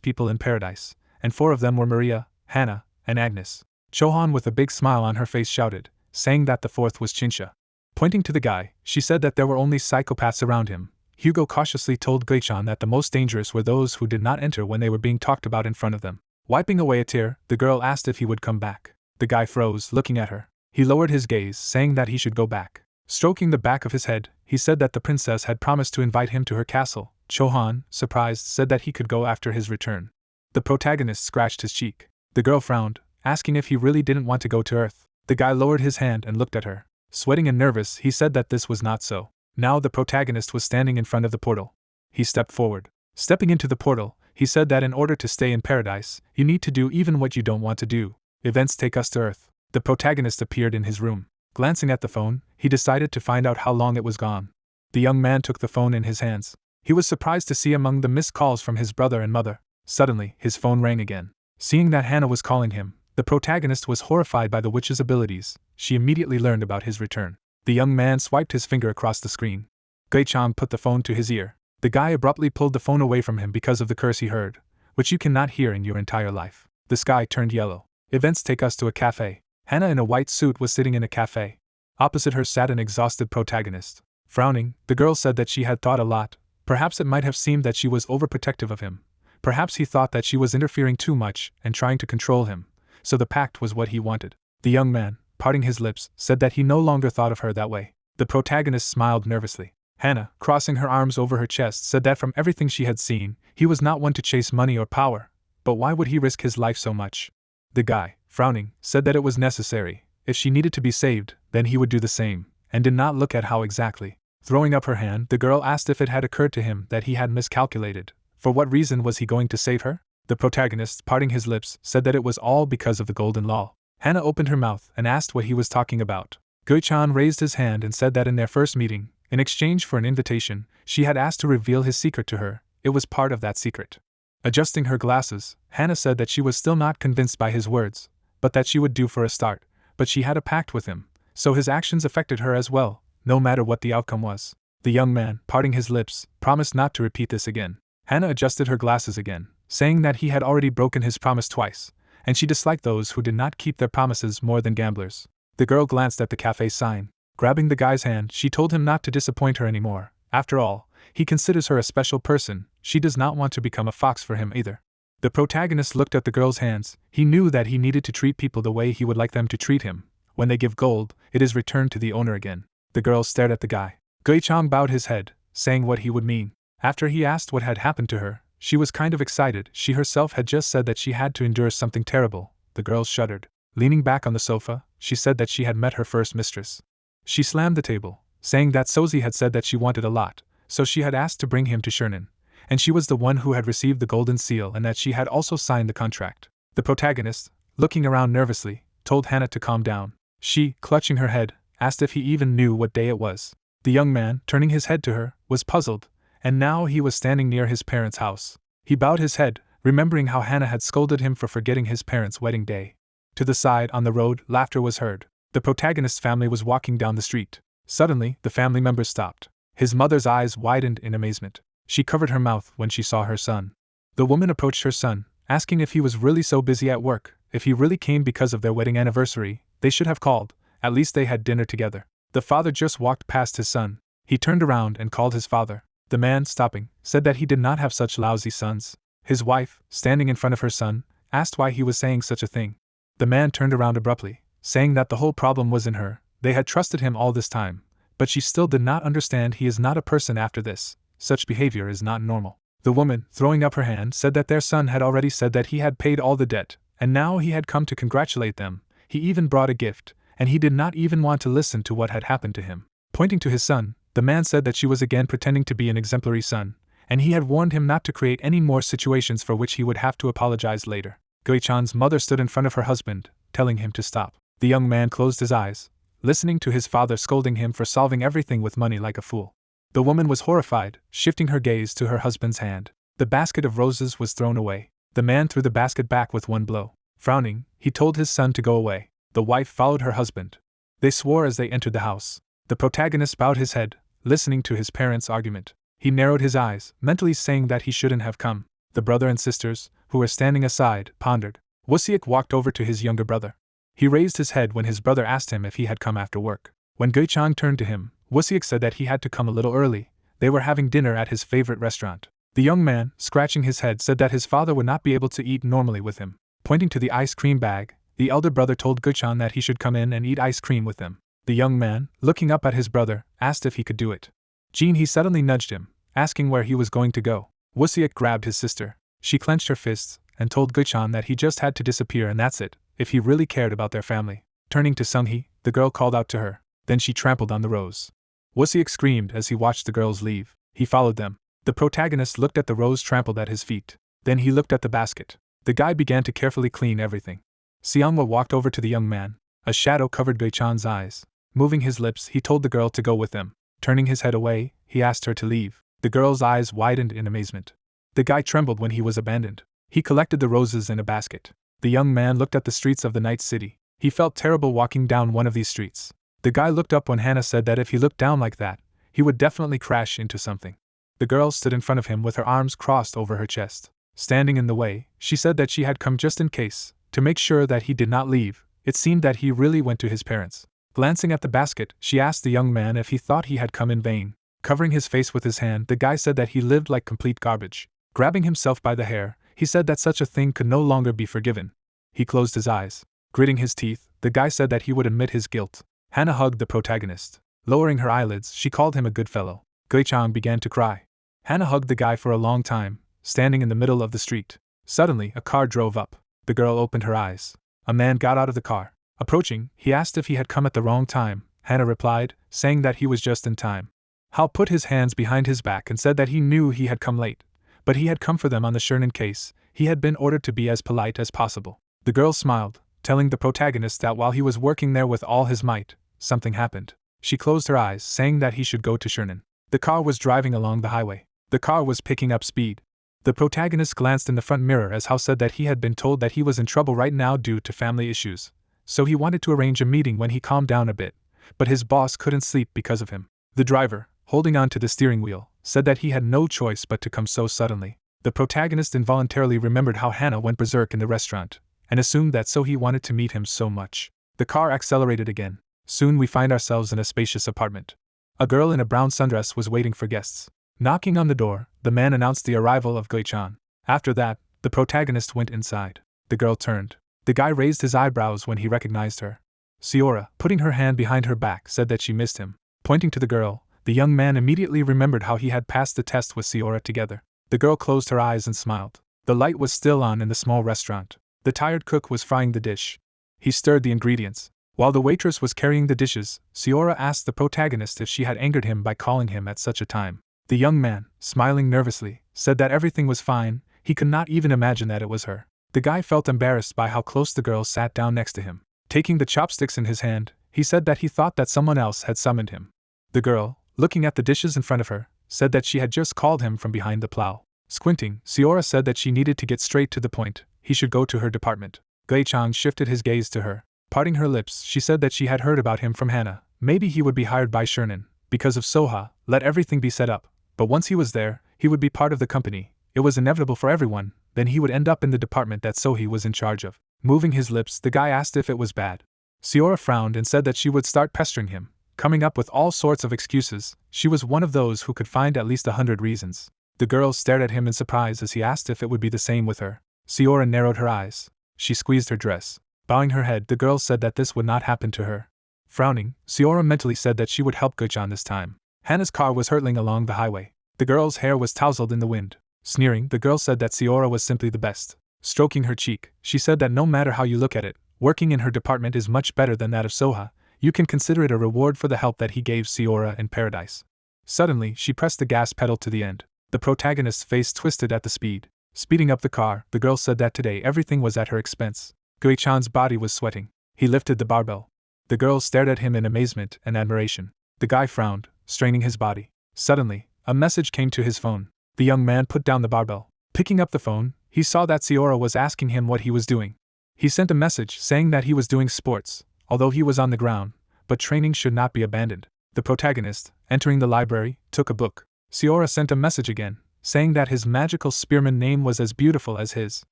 people in paradise, and 4 of them were Maria, Hannah, and Agnes. Chohan, with a big smile on her face, shouted, saying that the 4th was Chinsha. Pointing to the guy, she said that there were only psychopaths around him. Hugo cautiously told Gei-chan that the most dangerous were those who did not enter when they were being talked about in front of them. Wiping away a tear, the girl asked if he would come back. The guy froze, looking at her. He lowered his gaze, saying that he should go back. Stroking the back of his head, he said that the princess had promised to invite him to her castle. Chohan, surprised, said that he could go after his return. The protagonist scratched his cheek. The girl frowned, asking if he really didn't want to go to Earth. The guy lowered his hand and looked at her. Sweating and nervous, he said that this was not so. Now the protagonist was standing in front of the portal. He stepped forward. Stepping into the portal, he said that in order to stay in paradise, you need to do even what you don't want to do. Events take us to Earth. The protagonist appeared in his room. Glancing at the phone, he decided to find out how long it was gone. The young man took the phone in his hands. He was surprised to see among the missed calls from his brother and mother. Suddenly, his phone rang again. Seeing that Hannah was calling him, the protagonist was horrified by the witch's abilities. She immediately learned about his return. The young man swiped his finger across the screen. Gei-chan put the phone to his ear. The guy abruptly pulled the phone away from him because of the curse he heard, which you cannot hear in your entire life. The sky turned yellow. Events take us to a cafe. Hannah in a white suit was sitting in a cafe. Opposite her sat an exhausted protagonist. Frowning, the girl said that she had thought a lot. Perhaps it might have seemed that she was overprotective of him. Perhaps he thought that she was interfering too much and trying to control him, so the pact was what he wanted. The young man, parting his lips, said that he no longer thought of her that way. The protagonist smiled nervously. Hannah, crossing her arms over her chest, said that from everything she had seen, he was not one to chase money or power, but why would he risk his life so much? The guy, frowning, said that it was necessary. If she needed to be saved, then he would do the same, and did not look at how exactly. Throwing up her hand, the girl asked if it had occurred to him that he had miscalculated. For what reason was he going to save her? The protagonist, parting his lips, said that it was all because of the golden law. Hannah opened her mouth and asked what he was talking about. Gei-chan raised his hand and said that in their first meeting, in exchange for an invitation, she had asked to reveal his secret to her. It was part of that secret. Adjusting her glasses, Hannah said that she was still not convinced by his words, but that she would do for a start. But she had a pact with him, so his actions affected her as well, no matter what the outcome was. The young man, parting his lips, promised not to repeat this again. Hannah adjusted her glasses again, saying that he had already broken his promise twice, and she disliked those who did not keep their promises more than gamblers. The girl glanced at the cafe sign. Grabbing the guy's hand, she told him not to disappoint her anymore. After all, He considers her a special person. She does not want to become a fox for him either. The protagonist looked at the girl's hands. He knew that he needed to treat people the way he would like them to treat him. When they give gold, it is returned to the owner again. The girl stared at the guy. Gui-chang bowed his head, saying what he would mean. After he asked what had happened to her, she was kind of excited. She herself had just said that she had to endure something terrible. The girl shuddered. Leaning back on the sofa, she said that she had met her first mistress. She slammed the table, saying that Sozi had said that she wanted a lot, so she had asked to bring him to Shernan, and she was the one who had received the golden seal and that she had also signed the contract. The protagonist, looking around nervously, told Hannah to calm down. She, clutching her head, asked if he even knew what day it was. The young man, turning his head to her, was puzzled, and now he was standing near his parents' house. He bowed his head, remembering how Hannah had scolded him for forgetting his parents' wedding day. To the side, on the road, laughter was heard. The protagonist's family was walking down the street. Suddenly, the family member stopped. His mother's eyes widened in amazement. She covered her mouth when she saw her son. The woman approached her son, asking if he was really so busy at work. If he really came because of their wedding anniversary, they should have called. At least they had dinner together. The father just walked past his son. He turned around and called his father. The man, stopping, said that he did not have such lousy sons. His wife, standing in front of her son, asked why he was saying such a thing. The man turned around abruptly, saying that the whole problem was in her. They had trusted him all this time, but she still did not understand. He is not a person after this. Such behavior is not normal. The woman, throwing up her hand, said that their son had already said that he had paid all the debt, and now he had come to congratulate them. He even brought a gift, and he did not even want to listen to what had happened to him. Pointing to his son, the man said that she was again pretending to be an exemplary son, and he had warned him not to create any more situations for which he would have to apologize later. Gui-chan's mother stood in front of her husband, telling him to stop. The young man closed his eyes, listening to his father scolding him for solving everything with money like a fool. The woman was horrified, shifting her gaze to her husband's hand. The basket of roses was thrown away. The man threw the basket back with one blow. Frowning, he told his son to go away. The wife followed her husband. They swore as they entered the house. The protagonist bowed his head, listening to his parents' argument. He narrowed his eyes, mentally saying that he shouldn't have come. The brother and sisters, who were standing aside, pondered. Wosiek walked over to his younger brother. He raised his head when his brother asked him if he had come after work. When Gui-chang turned to him, Wosiek said that he had to come a little early. They were having dinner at his favorite restaurant. The young man, scratching his head, said that his father would not be able to eat normally with him. Pointing to the ice cream bag, the elder brother told Gui-chan that he should come in and eat ice cream with them. The young man, looking up at his brother, asked if he could do it. He suddenly nudged him, asking where he was going to go. Wosiek grabbed his sister. She clenched her fists and told Gui-chan that he just had to disappear and that's it, if he really cared about their family. Turning to Sung-hee, the girl called out to her. Then she trampled on the rose. Wosiek screamed as he watched the girls leave. He followed them. The protagonist looked at the rose trampled at his feet. Then he looked at the basket. The guy began to carefully clean everything. Seonghwa walked over to the young man. A shadow covered Gui-chan's eyes. Moving his lips, he told the girl to go with them. Turning his head away, he asked her to leave. The girl's eyes widened in amazement. The guy trembled when he was abandoned. He collected the roses in a basket. The young man looked at the streets of the night city. He felt terrible walking down one of these streets. The guy looked up when Hannah said that if he looked down like that, he would definitely crash into something. The girl stood in front of him with her arms crossed over her chest. Standing in the way, she said that she had come just in case, to make sure that he did not leave. It seemed that he really went to his parents. Glancing at the basket, she asked the young man if he thought he had come in vain. Covering his face with his hand, the guy said that he lived like complete garbage. Grabbing himself by the hair, he said that such a thing could no longer be forgiven. He closed his eyes. Gritting his teeth, the guy said that he would admit his guilt. Hannah hugged the protagonist. Lowering her eyelids, she called him a good fellow. Gui-chan began to cry. Hannah hugged the guy for a long time, standing in the middle of the street. Suddenly, a car drove up. The girl opened her eyes. A man got out of the car. Approaching, he asked if he had come at the wrong time. Hannah replied, saying that he was just in time. Hal put his hands behind his back and said that he knew he had come late, but he had come for them on the Shernan case. He had been ordered to be as polite as possible. The girl smiled, telling the protagonist that while he was working there with all his might, something happened. She closed her eyes, saying that he should go to Shernan. The car was driving along the highway. The car was picking up speed. The protagonist glanced in the front mirror as Hal said that he had been told that he was in trouble right now due to family issues, so he wanted to arrange a meeting when he calmed down a bit, but his boss couldn't sleep because of him. The driver, holding on to the steering wheel, said that he had no choice but to come so suddenly. The protagonist involuntarily remembered how Hannah went berserk in the restaurant, and assumed that so he wanted to meet him so much. The car accelerated again. Soon we find ourselves in a spacious apartment. A girl in a brown sundress was waiting for guests. Knocking on the door, the man announced the arrival of Gui-chan. After that, the protagonist went inside. The girl turned. The guy raised his eyebrows when he recognized her. Seora, putting her hand behind her back, said that she missed him. Pointing to the girl, the young man immediately remembered how he had passed the test with Seora together. The girl closed her eyes and smiled. The light was still on in the small restaurant. The tired cook was frying the dish. He stirred the ingredients. While the waitress was carrying the dishes, Seora asked the protagonist if she had angered him by calling him at such a time. The young man, smiling nervously, said that everything was fine. He could not even imagine that it was her. The guy felt embarrassed by how close the girl sat down next to him. Taking the chopsticks in his hand, he said that he thought that someone else had summoned him. The girl, looking at the dishes in front of her, said that she had just called him from behind the plow. Squinting, Seora said that she needed to get straight to the point. He should go to her department. Gui-chan shifted his gaze to her. Parting her lips, she said that she had heard about him from Hana. Maybe he would be hired by Shernan. Because of Soha, let everything be set up. But once he was there, he would be part of the company. It was inevitable for everyone. Then he would end up in the department that Sohi was in charge of. Moving his lips, the guy asked if it was bad. Seora frowned and said that she would start pestering him, coming up with all sorts of excuses. She was one of those who could find at least 100 reasons. The girl stared at him in surprise as he asked if it would be the same with her. Seora narrowed her eyes. She squeezed her dress. Bowing her head, the girl said that this would not happen to her. Frowning, Seora mentally said that she would help Gui-chan this time. Hana's car was hurtling along the highway. The girl's hair was tousled in the wind. Sneering, the girl said that Seora was simply the best. Stroking her cheek, she said that no matter how you look at it, working in her department is much better than that of Soha. You can consider it a reward for the help that he gave Seora in paradise. Suddenly, she pressed the gas pedal to the end. The protagonist's face twisted at the speed. Speeding up the car, the girl said that today everything was at her expense. Gui-chan's body was sweating. He lifted the barbell. The girl stared at him in amazement and admiration. The guy frowned, straining his body. Suddenly, a message came to his phone. The young man put down the barbell. Picking up the phone, he saw that Seora was asking him what he was doing. He sent a message saying that he was doing sports, although he was on the ground, but training should not be abandoned. The protagonist, entering the library, took a book. Seora sent a message again, saying that his magical spearman name was as beautiful as his.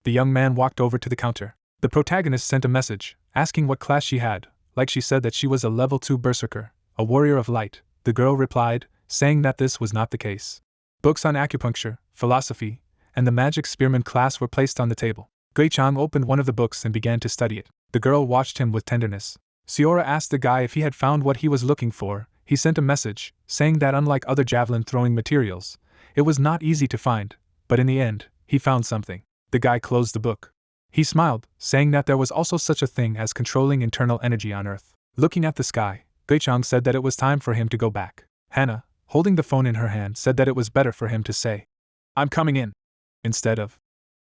The young man walked over to the counter. The protagonist sent a message, asking what class she had, like she said that she was a level 2 berserker, a warrior of light. The girl replied, saying that this was not the case. Books on acupuncture, philosophy, and the magic spearman class were placed on the table. Gui-chan opened one of the books and began to study it. The girl watched him with tenderness. Seora asked the guy if he had found what he was looking for. He sent a message, saying that unlike other javelin-throwing materials, it was not easy to find, but in the end, he found something. The guy closed the book. He smiled, saying that there was also such a thing as controlling internal energy on Earth. Looking at the sky, Gui-chan said that it was time for him to go back. Hana, holding the phone in her hand, said that it was better for him to say, "I'm coming in," instead of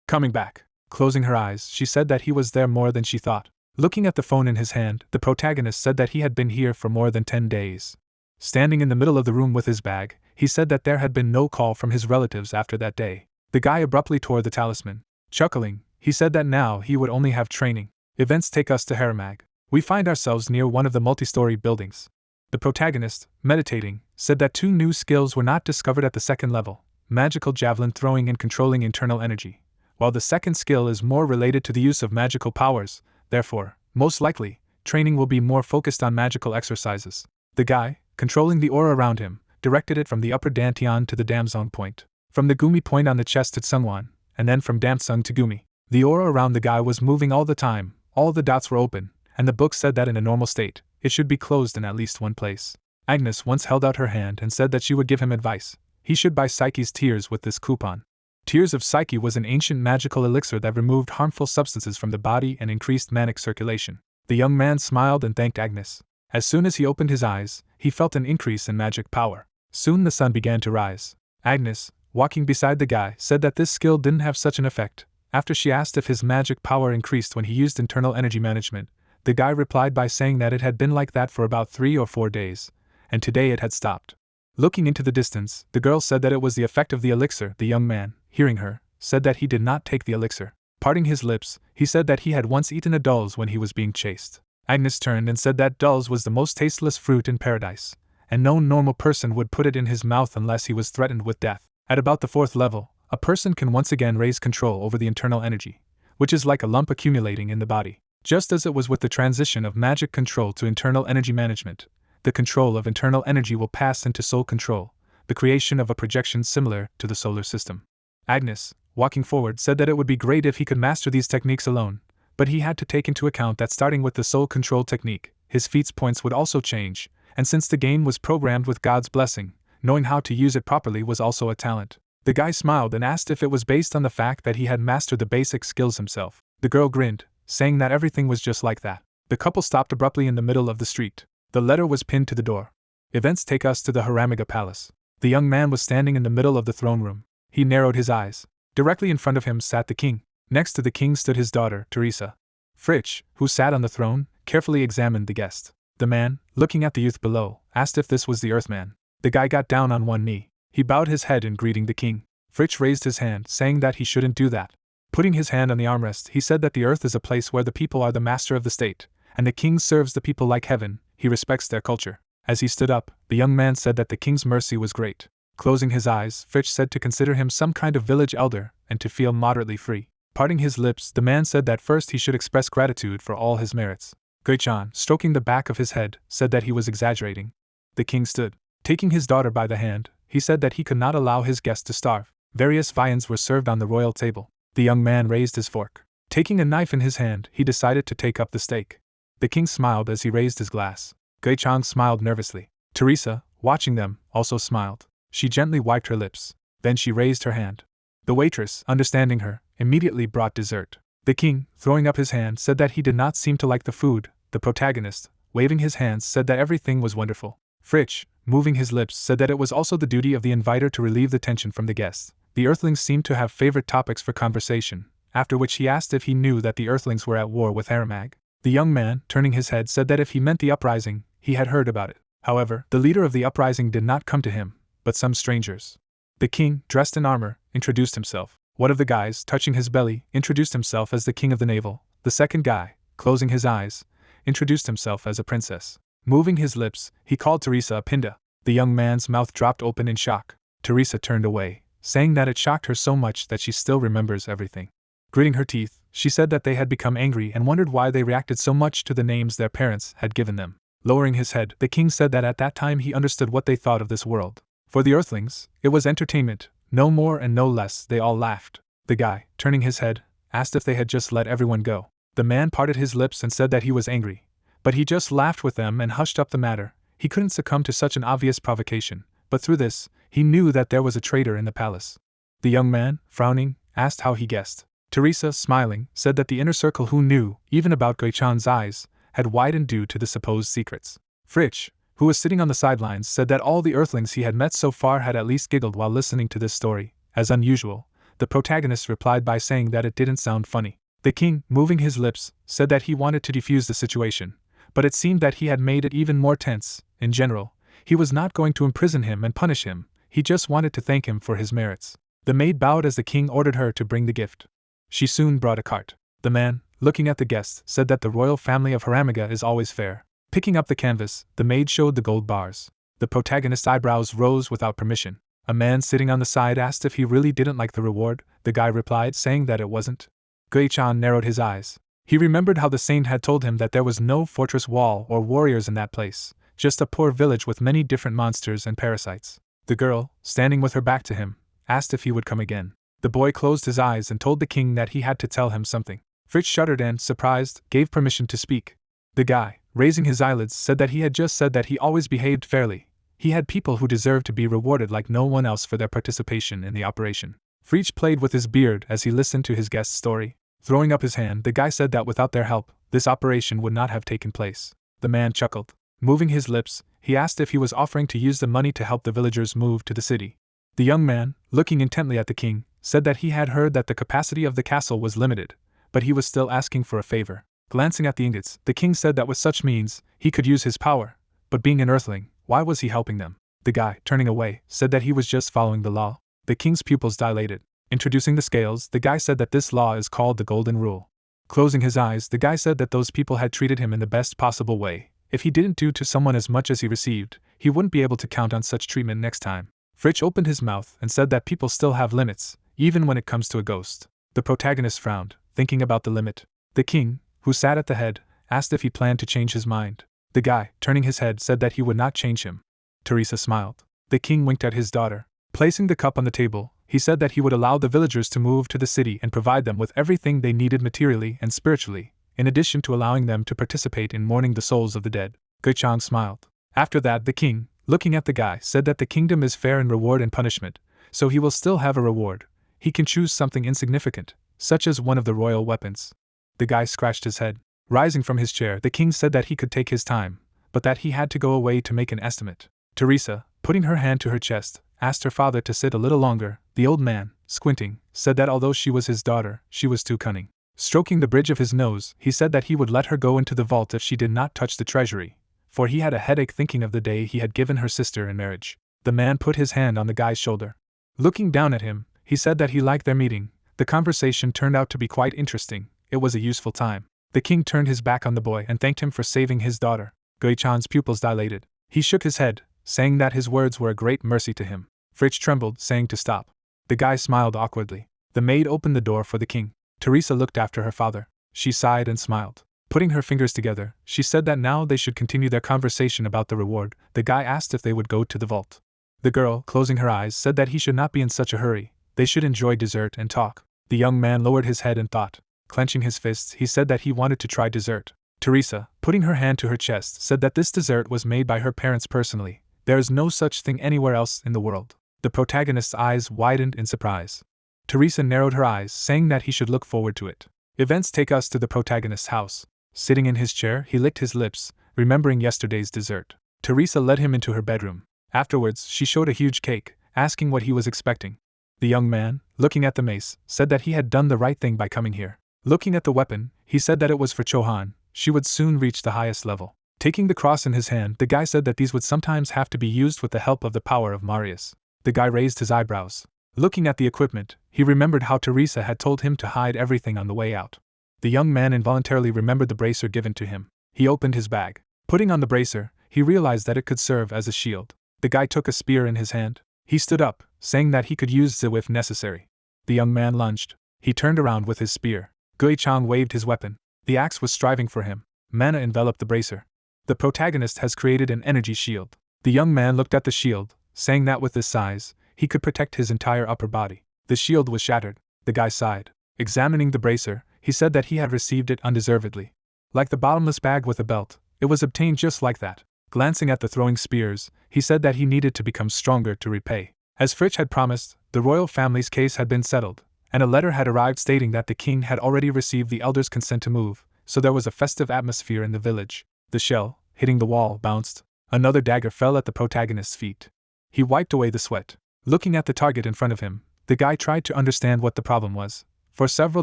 coming back. Closing her eyes, she said that he was there more than she thought. Looking at the phone in his hand, the protagonist said that he had been here for more than 10 days. Standing in the middle of the room with his bag, he said that there had been no call from his relatives after that day. The guy abruptly tore the talisman. Chuckling, he said that now he would only have training. Events take us to Haramag. We find ourselves near one of the multi-story buildings. The protagonist, meditating, said that 2 new skills were not discovered at the second level: magical javelin throwing and controlling internal energy. While the second skill is more related to the use of magical powers, therefore, most likely, training will be more focused on magical exercises. The guy, controlling the aura around him, directed it from the upper dantian to the damsong point, from the gumi point on the chest to Tsungwan, and then from damsung to gumi. The aura around the guy was moving all the time, all the dots were open, and the book said that in a normal state, it should be closed in at least one place. Agnes once held out her hand and said that she would give him advice. He should buy Psyche's Tears with this coupon. Tears of Psyche was an ancient magical elixir that removed harmful substances from the body and increased manic circulation. The young man smiled and thanked Agnes. As soon as he opened his eyes, he felt an increase in magic power. Soon the sun began to rise. Agnes, walking beside the guy, said that this skill didn't have such an effect. After she asked if his magic power increased when he used internal energy management, the guy replied by saying that it had been like that for about 3 or 4 days, and today it had stopped. Looking into the distance, the girl said that it was the effect of the elixir. The young man, hearing her, said that he did not take the elixir. Parting his lips, he said that he had once eaten a dulse when he was being chased. Agnes turned and said that dulse was the most tasteless fruit in paradise, and no normal person would put it in his mouth unless he was threatened with death. At about the 4th level, a person can once again raise control over the internal energy, which is like a lump accumulating in the body. Just as it was with the transition of magic control to internal energy management, the control of internal energy will pass into soul control, the creation of a projection similar to the solar system. Agnes, walking forward, said that it would be great if he could master these techniques alone, but he had to take into account that starting with the soul control technique, his feat's points would also change, and since the game was programmed with God's blessing, knowing how to use it properly was also a talent. The guy smiled and asked if it was based on the fact that he had mastered the basic skills himself. The girl grinned, saying that everything was just like that. The couple stopped abruptly in the middle of the street. The letter was pinned to the door. Events take us to the Haramaga Palace. The young man was standing in the middle of the throne room. He narrowed his eyes. Directly in front of him sat the king. Next to the king stood his daughter, Teresa. Fritsch, who sat on the throne, carefully examined the guest. The man, looking at the youth below, asked if this was the Earthman. The guy got down on one knee. He bowed his head in greeting the king. Fritsch raised his hand, saying that he shouldn't do that. Putting his hand on the armrest, he said that the earth is a place where the people are the master of the state, and the king serves the people like heaven. He respects their culture. As he stood up, the young man said that the king's mercy was great. Closing his eyes, Fritsch said to consider him some kind of village elder, and to feel moderately free. Parting his lips, the man said that first he should express gratitude for all his merits. Gui-chan, stroking the back of his head, said that he was exaggerating. The king stood. Taking his daughter by the hand, he said that he could not allow his guest to starve. Various viands were served on the royal table. The young man raised his fork. Taking a knife in his hand, he decided to take up the steak. The king smiled as he raised his glass. Gui-chan smiled nervously. Teresa, watching them, also smiled. She gently wiped her lips. Then she raised her hand. The waitress, understanding her, immediately brought dessert. The king, throwing up his hand, said that he did not seem to like the food. The protagonist, waving his hands, said that everything was wonderful. Fritsch, moving his lips, said that it was also the duty of the inviter to relieve the tension from the guests. The Earthlings seemed to have favorite topics for conversation, after which he asked if he knew that the Earthlings were at war with Haramag. The young man, turning his head, said that if he meant the uprising, he had heard about it. However, the leader of the uprising did not come to him, but some strangers. The king, dressed in armor, introduced himself. One of the guys, touching his belly, introduced himself as the king of the navel. The second guy, closing his eyes, introduced himself as a princess. Moving his lips, he called Teresa a pinda. The young man's mouth dropped open in shock. Teresa turned away, saying that it shocked her so much that she still remembers everything. Gritting her teeth, she said that they had become angry and wondered why they reacted so much to the names their parents had given them. Lowering his head, the king said that at that time he understood what they thought of this world. For the Earthlings, it was entertainment, no more and no less. They all laughed. The guy, turning his head, asked if they had just let everyone go. The man parted his lips and said that he was angry, but he just laughed with them and hushed up the matter. He couldn't succumb to such an obvious provocation, but through this, he knew that there was a traitor in the palace. The young man, frowning, asked how he guessed. Teresa, smiling, said that the inner circle who knew, even about Gui-chan's eyes, had widened due to the supposed secrets. Fritsch, who was sitting on the sidelines, said that all the Earthlings he had met so far had at least giggled while listening to this story. As unusual, the protagonist replied by saying that it didn't sound funny. The king, moving his lips, said that he wanted to defuse the situation, but it seemed that he had made it even more tense. In general, he was not going to imprison him and punish him, he just wanted to thank him for his merits. The maid bowed as the king ordered her to bring the gift. She soon brought a cart. The man, looking at the guests, said that the royal family of Haramaga is always fair. Picking up the canvas, the maid showed the gold bars. The protagonist's eyebrows rose without permission. A man sitting on the side asked if he really didn't like the reward. The guy replied, saying that it wasn't. Gui-chan narrowed his eyes. He remembered how the saint had told him that there was no fortress wall or warriors in that place, just a poor village with many different monsters and parasites. The girl, standing with her back to him, asked if he would come again. The boy closed his eyes and told the king that he had to tell him something. Fritsch shuddered and, surprised, gave permission to speak. The guy, raising his eyelids, said that he had just said that he always behaved fairly. He had people who deserved to be rewarded like no one else for their participation in the operation. Fritsch played with his beard as he listened to his guest's story. Throwing up his hand, the guy said that without their help, this operation would not have taken place. The man chuckled. Moving his lips, he asked if he was offering to use the money to help the villagers move to the city. The young man, looking intently at the king, said that he had heard that the capacity of the castle was limited, but he was still asking for a favor. Glancing at the ingots, the king said that with such means, he could use his power, but being an earthling, why was he helping them? The guy, turning away, said that he was just following the law. The king's pupils dilated. Introducing the scales, the guy said that this law is called the Golden Rule. Closing his eyes, the guy said that those people had treated him in the best possible way. If he didn't do to someone as much as he received, he wouldn't be able to count on such treatment next time. Fritsch opened his mouth and said that people still have limits, even when it comes to a ghost. The protagonist frowned, thinking about the limit. The king, who sat at the head, asked if he planned to change his mind. The guy, turning his head, said that he would not change him. Teresa smiled. The king winked at his daughter. Placing the cup on the table, he said that he would allow the villagers to move to the city and provide them with everything they needed materially and spiritually, in addition to allowing them to participate in mourning the souls of the dead. Gui-chang smiled. After that, the king, looking at the guy, said that the kingdom is fair in reward and punishment, so he will still have a reward. He can choose something insignificant, such as one of the royal weapons. The guy scratched his head. Rising from his chair, the king said that he could take his time, but that he had to go away to make an estimate. Teresa, putting her hand to her chest, asked her father to sit a little longer. The old man, squinting, said that although she was his daughter, she was too cunning. Stroking the bridge of his nose, he said that he would let her go into the vault if she did not touch the treasury, for he had a headache thinking of the day he had given her sister in marriage. The man put his hand on the guy's shoulder. Looking down at him, he said that he liked their meeting. The conversation turned out to be quite interesting. It was a useful time. The king turned his back on the boy and thanked him for saving his daughter. Gui-chan's pupils dilated. He shook his head, saying that his words were a great mercy to him. Fritz trembled, saying to stop. The guy smiled awkwardly. The maid opened the door for the king. Teresa looked after her father. She sighed and smiled. Putting her fingers together, she said that now they should continue their conversation about the reward. The guy asked if they would go to the vault. The girl, closing her eyes, said that he should not be in such a hurry. They should enjoy dessert and talk. The young man lowered his head and thought. Clenching his fists, he said that he wanted to try dessert. Teresa, putting her hand to her chest, said that this dessert was made by her parents personally. There is no such thing anywhere else in the world. The protagonist's eyes widened in surprise. Teresa narrowed her eyes, saying that he should look forward to it. Events take us to the protagonist's house. Sitting in his chair, he licked his lips, remembering yesterday's dessert. Teresa led him into her bedroom. Afterwards, she showed a huge cake, asking what he was expecting. The young man, looking at the mace, said that he had done the right thing by coming here. Looking at the weapon, he said that it was for Chohan. She would soon reach the highest level. Taking the cross in his hand, the guy said that these would sometimes have to be used with the help of the power of Marius. The guy raised his eyebrows. Looking at the equipment, he remembered how Teresa had told him to hide everything on the way out. The young man involuntarily remembered the bracer given to him. He opened his bag. Putting on the bracer, he realized that it could serve as a shield. The guy took a spear in his hand. He stood up, saying that he could use the if necessary. The young man lunged. He turned around with his spear. Gui-chang waved his weapon. The axe was striving for him. Mana enveloped the bracer. The protagonist has created an energy shield. The young man looked at the shield, saying that with this size, he could protect his entire upper body. The shield was shattered. The guy sighed. Examining the bracer, he said that he had received it undeservedly. Like the bottomless bag with a belt, it was obtained just like that. Glancing at the throwing spears, he said that he needed to become stronger to repay. As Fritz had promised, the royal family's case had been settled, and a letter had arrived stating that the king had already received the elders' consent to move, so there was a festive atmosphere in the village. The shell, hitting the wall, bounced. Another dagger fell at the protagonist's feet. He wiped away the sweat. Looking at the target in front of him, the guy tried to understand what the problem was. For several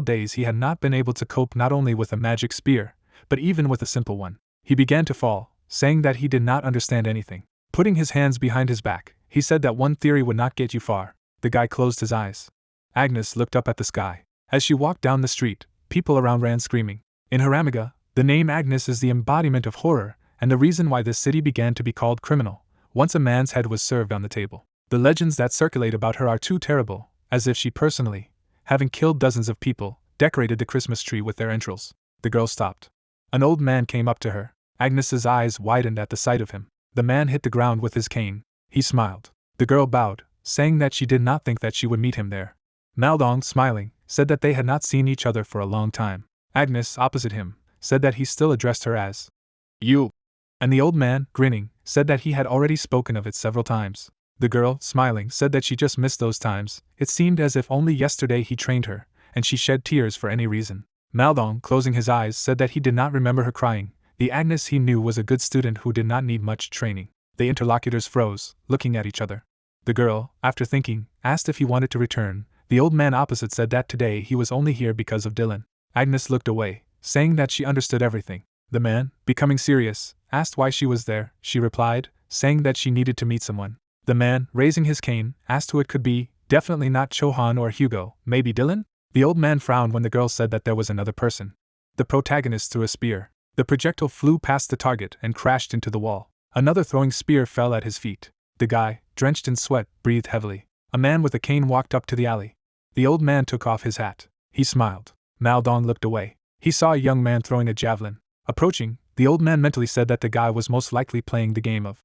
days he had not been able to cope not only with a magic spear, but even with a simple one. He began to fall, saying that he did not understand anything. Putting his hands behind his back, he said that one theory would not get you far. The guy closed his eyes. Agnes looked up at the sky. As she walked down the street, people around ran screaming. In Haramaga, the name Agnes is the embodiment of horror, and the reason why this city began to be called criminal. Once a man's head was served on the table. The legends that circulate about her are too terrible, as if she personally, having killed dozens of people, decorated the Christmas tree with their entrails. The girl stopped. An old man came up to her. Agnes's eyes widened at the sight of him. The man hit the ground with his cane. He smiled. The girl bowed, saying that she did not think that she would meet him there. Maldong, smiling, said that they had not seen each other for a long time. Agnes, opposite him, said that he still addressed her as you. And the old man, grinning, said that he had already spoken of it several times. The girl, smiling, said that she just missed those times. It seemed as if only yesterday he trained her, and she shed tears for any reason. Maldong, closing his eyes, said that he did not remember her crying. The Agnes he knew was a good student who did not need much training. The interlocutors froze, looking at each other. The girl, after thinking, asked if he wanted to return. The old man opposite said that today he was only here because of Dylan. Agnes looked away, saying that she understood everything. The man, becoming serious, asked why she was there. She replied, saying that she needed to meet someone. The man, raising his cane, asked who it could be. Definitely not Chohan or Hugo, maybe Dylan? The old man frowned when the girl said that there was another person. The protagonist threw a spear. The projectile flew past the target and crashed into the wall. Another throwing spear fell at his feet. The guy, drenched in sweat, breathed heavily. A man with a cane walked up to the alley. The old man took off his hat. He smiled. Maldong looked away. He saw a young man throwing a javelin. Approaching, the old man mentally said that the guy was most likely playing the game of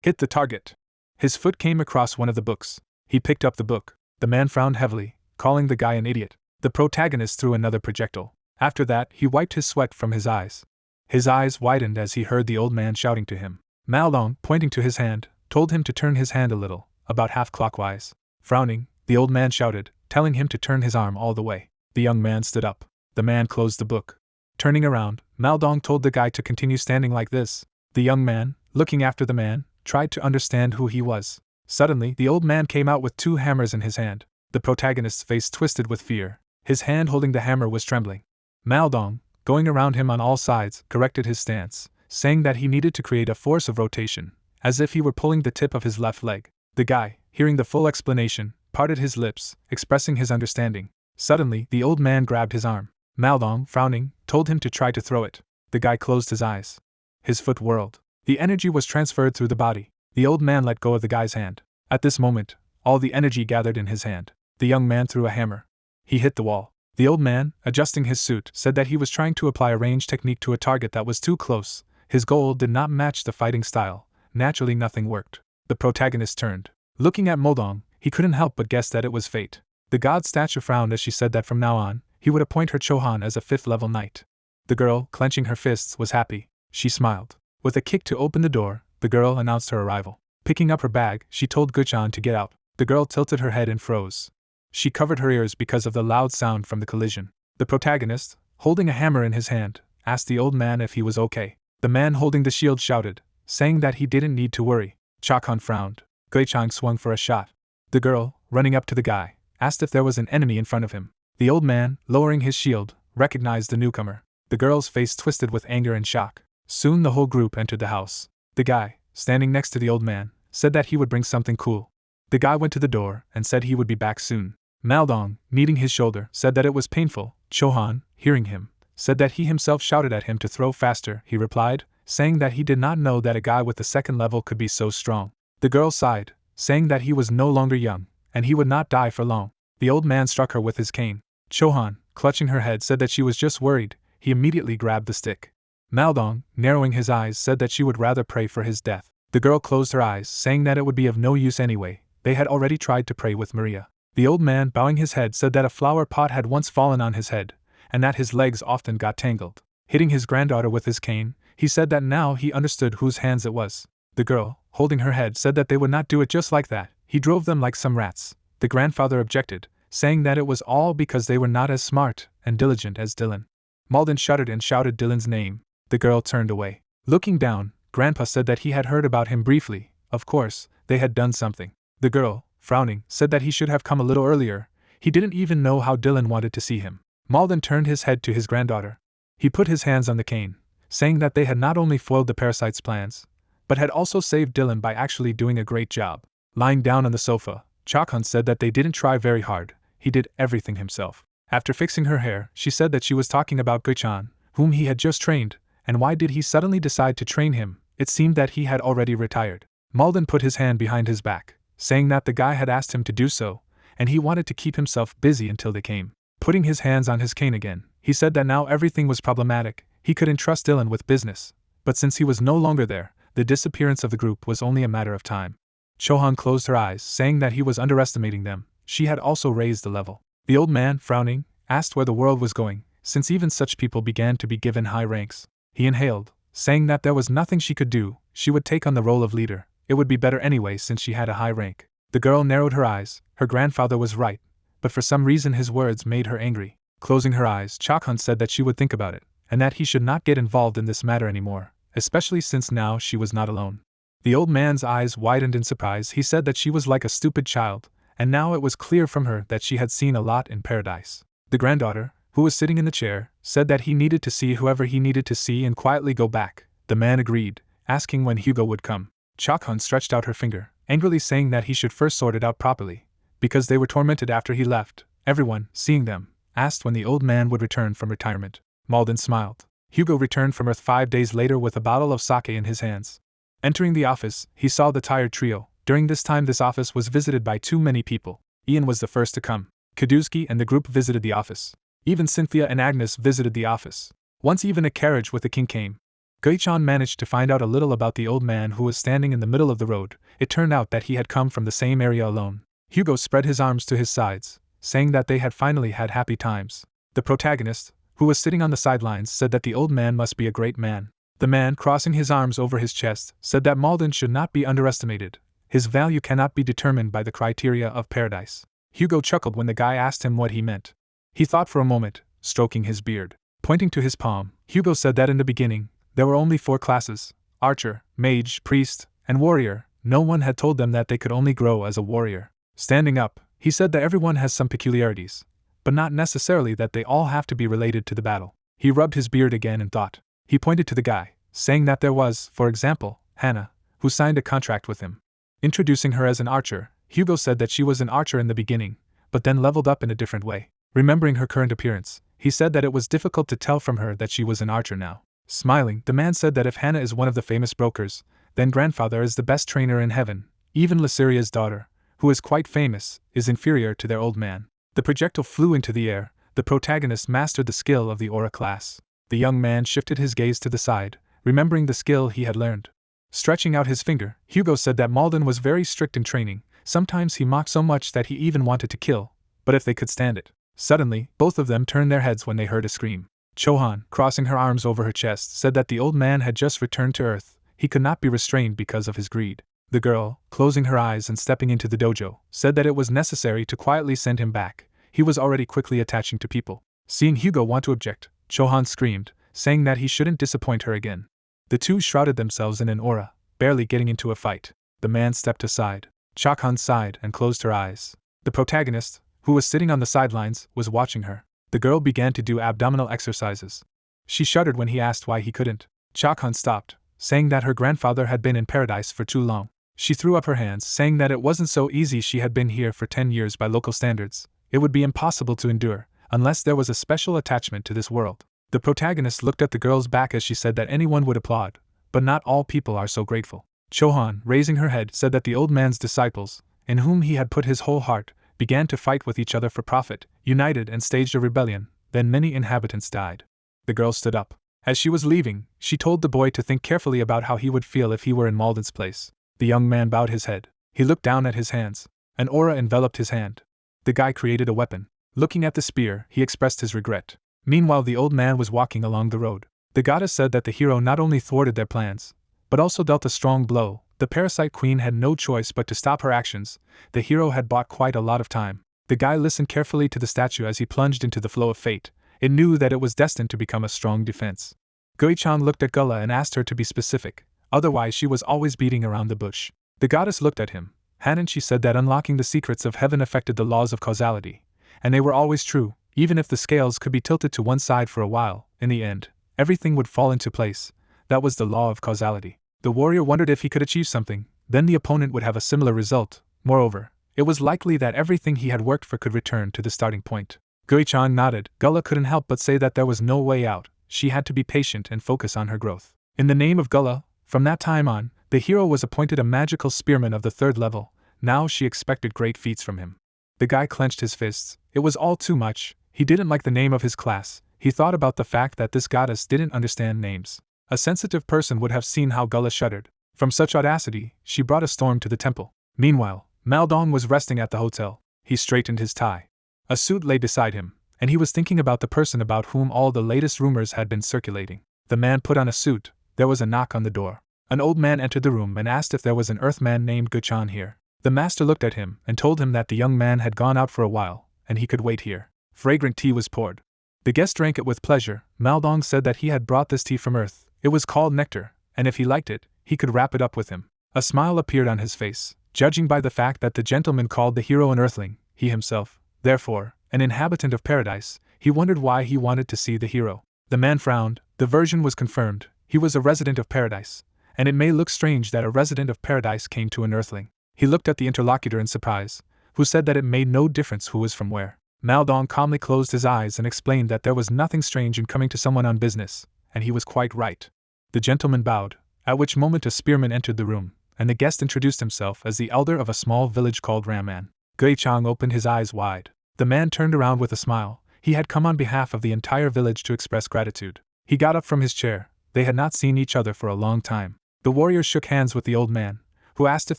hit the target. His foot came across one of the books. He picked up the book. The man frowned heavily, calling the guy an idiot. The protagonist threw another projectile. After that, he wiped his sweat from his eyes. His eyes widened as he heard the old man shouting to him. Mao Long, pointing to his hand, told him to turn his hand a little, about half clockwise. Frowning, the old man shouted, telling him to turn his arm all the way. The young man stood up. The man closed the book. Turning around, Mao Dong told the guy to continue standing like this. The young man, looking after the man, tried to understand who he was. Suddenly, the old man came out with 2 hammers in his hand. The protagonist's face twisted with fear. His hand holding the hammer was trembling. Mao Dong, going around him on all sides, corrected his stance, saying that he needed to create a force of rotation, as if he were pulling the tip of his left leg. The guy, hearing the full explanation, parted his lips, expressing his understanding. Suddenly, the old man grabbed his arm. Mao Dong, frowning, told him to try to throw it. The guy closed his eyes. His foot whirled. The energy was transferred through the body. The old man let go of the guy's hand. At this moment, all the energy gathered in his hand. The young man threw a hammer. He hit the wall. The old man, adjusting his suit, said that he was trying to apply a range technique to a target that was too close. His goal did not match the fighting style. Naturally, nothing worked. The protagonist turned. Looking at Modong, he couldn't help but guess that it was fate. The god statue frowned as she said that from now on, he would appoint her Chohan as a 5th-level knight. The girl, clenching her fists, was happy. She smiled. With a kick to open the door, the girl announced her arrival. Picking up her bag, she told Guchan to get out. The girl tilted her head and froze. She covered her ears because of the loud sound from the collision. The protagonist, holding a hammer in his hand, asked the old man if he was okay. The man holding the shield shouted, saying that he didn't need to worry. Chakhan frowned. Guichang swung for a shot. The girl, running up to the guy, asked if there was an enemy in front of him. The old man, lowering his shield, recognized the newcomer. The girl's face twisted with anger and shock. Soon the whole group entered the house. The guy, standing next to the old man, said that he would bring something cool. The guy went to the door and said he would be back soon. Mao Dong, kneading his shoulder, said that it was painful. Chohan, hearing him, said that he himself shouted at him to throw faster. He replied, saying that he did not know that a guy with the 2nd level could be so strong. The girl sighed, saying that he was no longer young, and he would not die for long. The old man struck her with his cane. Chohan, clutching her head, said that she was just worried. He immediately grabbed the stick. Mao Dong, narrowing his eyes, said that she would rather pray for his death. The girl closed her eyes, saying that it would be of no use anyway. They had already tried to pray with Maria. The old man, bowing his head, said that a flower pot had once fallen on his head, and that his legs often got tangled. Hitting his granddaughter with his cane, he said that now he understood whose hands it was. The girl, holding her head, said that they would not do it just like that. He drove them like some rats. The grandfather objected, saying that it was all because they were not as smart and diligent as Dylan. Malden shuddered and shouted Dylan's name. The girl turned away. Looking down, Grandpa said that he had heard about him briefly. Of course, they had done something. The girl, frowning, said that he should have come a little earlier. He didn't even know how Dylan wanted to see him. Malden turned his head to his granddaughter. He put his hands on the cane, saying that they had not only foiled the parasite's plans, but had also saved Dylan by actually doing a great job. Lying down on the sofa, Chakhan said that they didn't try very hard. He did everything himself. After fixing her hair, she said that she was talking about Guichan, whom he had just trained, and why did he suddenly decide to train him? It seemed that he had already retired. Malden put his hand behind his back, saying that the guy had asked him to do so, and he wanted to keep himself busy until they came. Putting his hands on his cane again, he said that now everything was problematic. He could entrust Dylan with business, but since he was no longer there, the disappearance of the group was only a matter of time. Chohan closed her eyes, saying that he was underestimating them. She had also raised the level. The old man, frowning, asked where the world was going, since even such people began to be given high ranks. He inhaled, saying that there was nothing she could do. She would take on the role of leader. It would be better anyway since she had a high rank. The girl narrowed her eyes. Her grandfather was right, but for some reason his words made her angry. Closing her eyes, Chakhan said that she would think about it, and that he should not get involved in this matter anymore, especially since now she was not alone. The old man's eyes widened in surprise. He said that she was like a stupid child, and now it was clear from her that she had seen a lot in paradise. The granddaughter, who was sitting in the chair, said that he needed to see whoever he needed to see and quietly go back. The man agreed, asking when Hugo would come. Chakhan stretched out her finger, angrily saying that he should first sort it out properly, because they were tormented after he left. Everyone, seeing them, asked when the old man would return from retirement. Malden smiled. Hugo returned from Earth 5 days later with a bottle of sake in his hands. Entering the office, he saw the tired trio. During this time this office was visited by too many people. Ian was the first to come. Kadusky and the group visited the office. Even Cynthia and Agnes visited the office. Once even a carriage with the king came. Gui-chan managed to find out a little about the old man who was standing in the middle of the road. It turned out that he had come from the same area alone. Hugo spread his arms to his sides, saying that they had finally had happy times. The protagonist, who was sitting on the sidelines, said that the old man must be a great man. The man, crossing his arms over his chest, said that Malden should not be underestimated. His value cannot be determined by the criteria of paradise. Hugo chuckled when the guy asked him what he meant. He thought for a moment, stroking his beard. Pointing to his palm, Hugo said that in the beginning, there were only 4 classes: archer, mage, priest, and warrior. No one had told them that they could only grow as a warrior. Standing up, he said that everyone has some peculiarities, but not necessarily that they all have to be related to the battle. He rubbed his beard again and thought. He pointed to the guy, saying that there was, for example, Hannah, who signed a contract with him. Introducing her as an archer, Hugo said that she was an archer in the beginning, but then leveled up in a different way. Remembering her current appearance, he said that it was difficult to tell from her that she was an archer now. Smiling, the man said that if Hannah is one of the famous brokers, then grandfather is the best trainer in heaven. Even Lysiria's daughter, who is quite famous, is inferior to their old man. The projectile flew into the air. The protagonist mastered the skill of the aura class. The young man shifted his gaze to the side, remembering the skill he had learned. Stretching out his finger, Hugo said that Malden was very strict in training. Sometimes he mocked so much that he even wanted to kill, but if they could stand it. Suddenly, both of them turned their heads when they heard a scream. Chohan, crossing her arms over her chest, said that the old man had just returned to Earth. He could not be restrained because of his greed. The girl, closing her eyes and stepping into the dojo, said that it was necessary to quietly send him back. He was already quickly attaching to people. Seeing Hugo want to object, Chohan screamed, saying that he shouldn't disappoint her again. The two shrouded themselves in an aura, barely getting into a fight. The man stepped aside. Chohan sighed and closed her eyes. The protagonist, who was sitting on the sidelines, was watching her. The girl began to do abdominal exercises. She shuddered when he asked why he couldn't. Chohan stopped, saying that her grandfather had been in paradise for too long. She threw up her hands, saying that it wasn't so easy. She had been here for 10 years by local standards. It would be impossible to endure, unless there was a special attachment to this world. The protagonist looked at the girl's back as she said that anyone would applaud, but not all people are so grateful. Chohan, raising her head, said that the old man's disciples, in whom he had put his whole heart, began to fight with each other for profit, united and staged a rebellion. Then many inhabitants died. The girl stood up. As she was leaving, she told the boy to think carefully about how he would feel if he were in Malden's place. The young man bowed his head. He looked down at his hands. An aura enveloped his hand. The guy created a weapon. Looking at the spear, he expressed his regret. Meanwhile, the old man was walking along the road. The goddess said that the hero not only thwarted their plans, but also dealt a strong blow. The parasite queen had no choice but to stop her actions. The hero had bought quite a lot of time. The guy listened carefully to the statue as he plunged into the flow of fate. It knew that it was destined to become a strong defense. Gui-chan looked at Gula and asked her to be specific, otherwise she was always beating around the bush. The goddess looked at him. Hadn't she said that unlocking the secrets of heaven affected the laws of causality? And they were always true, even if the scales could be tilted to one side for a while. In the end, everything would fall into place. That was the law of causality. The warrior wondered if he could achieve something, then the opponent would have a similar result. Moreover, it was likely that everything he had worked for could return to the starting point. Gui-chan nodded. Gula couldn't help but say that there was no way out. She had to be patient and focus on her growth. In the name of Gula, from that time on, the hero was appointed a magical spearman of the 3rd level. Now she expected great feats from him. The guy clenched his fists. It was all too much. He didn't like the name of his class. He thought about the fact that this goddess didn't understand names. A sensitive person would have seen how Gula shuddered. From such audacity, she brought a storm to the temple. Meanwhile, Maldong was resting at the hotel. He straightened his tie. A suit lay beside him, and he was thinking about the person about whom all the latest rumors had been circulating. The man put on a suit. There was a knock on the door. An old man entered the room and asked if there was an Earthman named Gui-chan here. The master looked at him and told him that the young man had gone out for a while, and he could wait here. Fragrant tea was poured. The guest drank it with pleasure. Maldong said that he had brought this tea from Earth. It was called nectar, and if he liked it, he could wrap it up with him. A smile appeared on his face. Judging by the fact that the gentleman called the hero an earthling, he himself, therefore, an inhabitant of paradise, he wondered why he wanted to see the hero. The man frowned. The version was confirmed. He was a resident of paradise, and it may look strange that a resident of paradise came to an earthling. He looked at the interlocutor in surprise, who said that it made no difference who was from where. Maldong calmly closed his eyes and explained that there was nothing strange in coming to someone on business, and he was quite right. The gentleman bowed, at which moment a spearman entered the room, and the guest introduced himself as the elder of a small village called Raman. Gui-chan opened his eyes wide. The man turned around with a smile. He had come on behalf of the entire village to express gratitude. He got up from his chair, they had not seen each other for a long time. The warrior shook hands with the old man, who asked if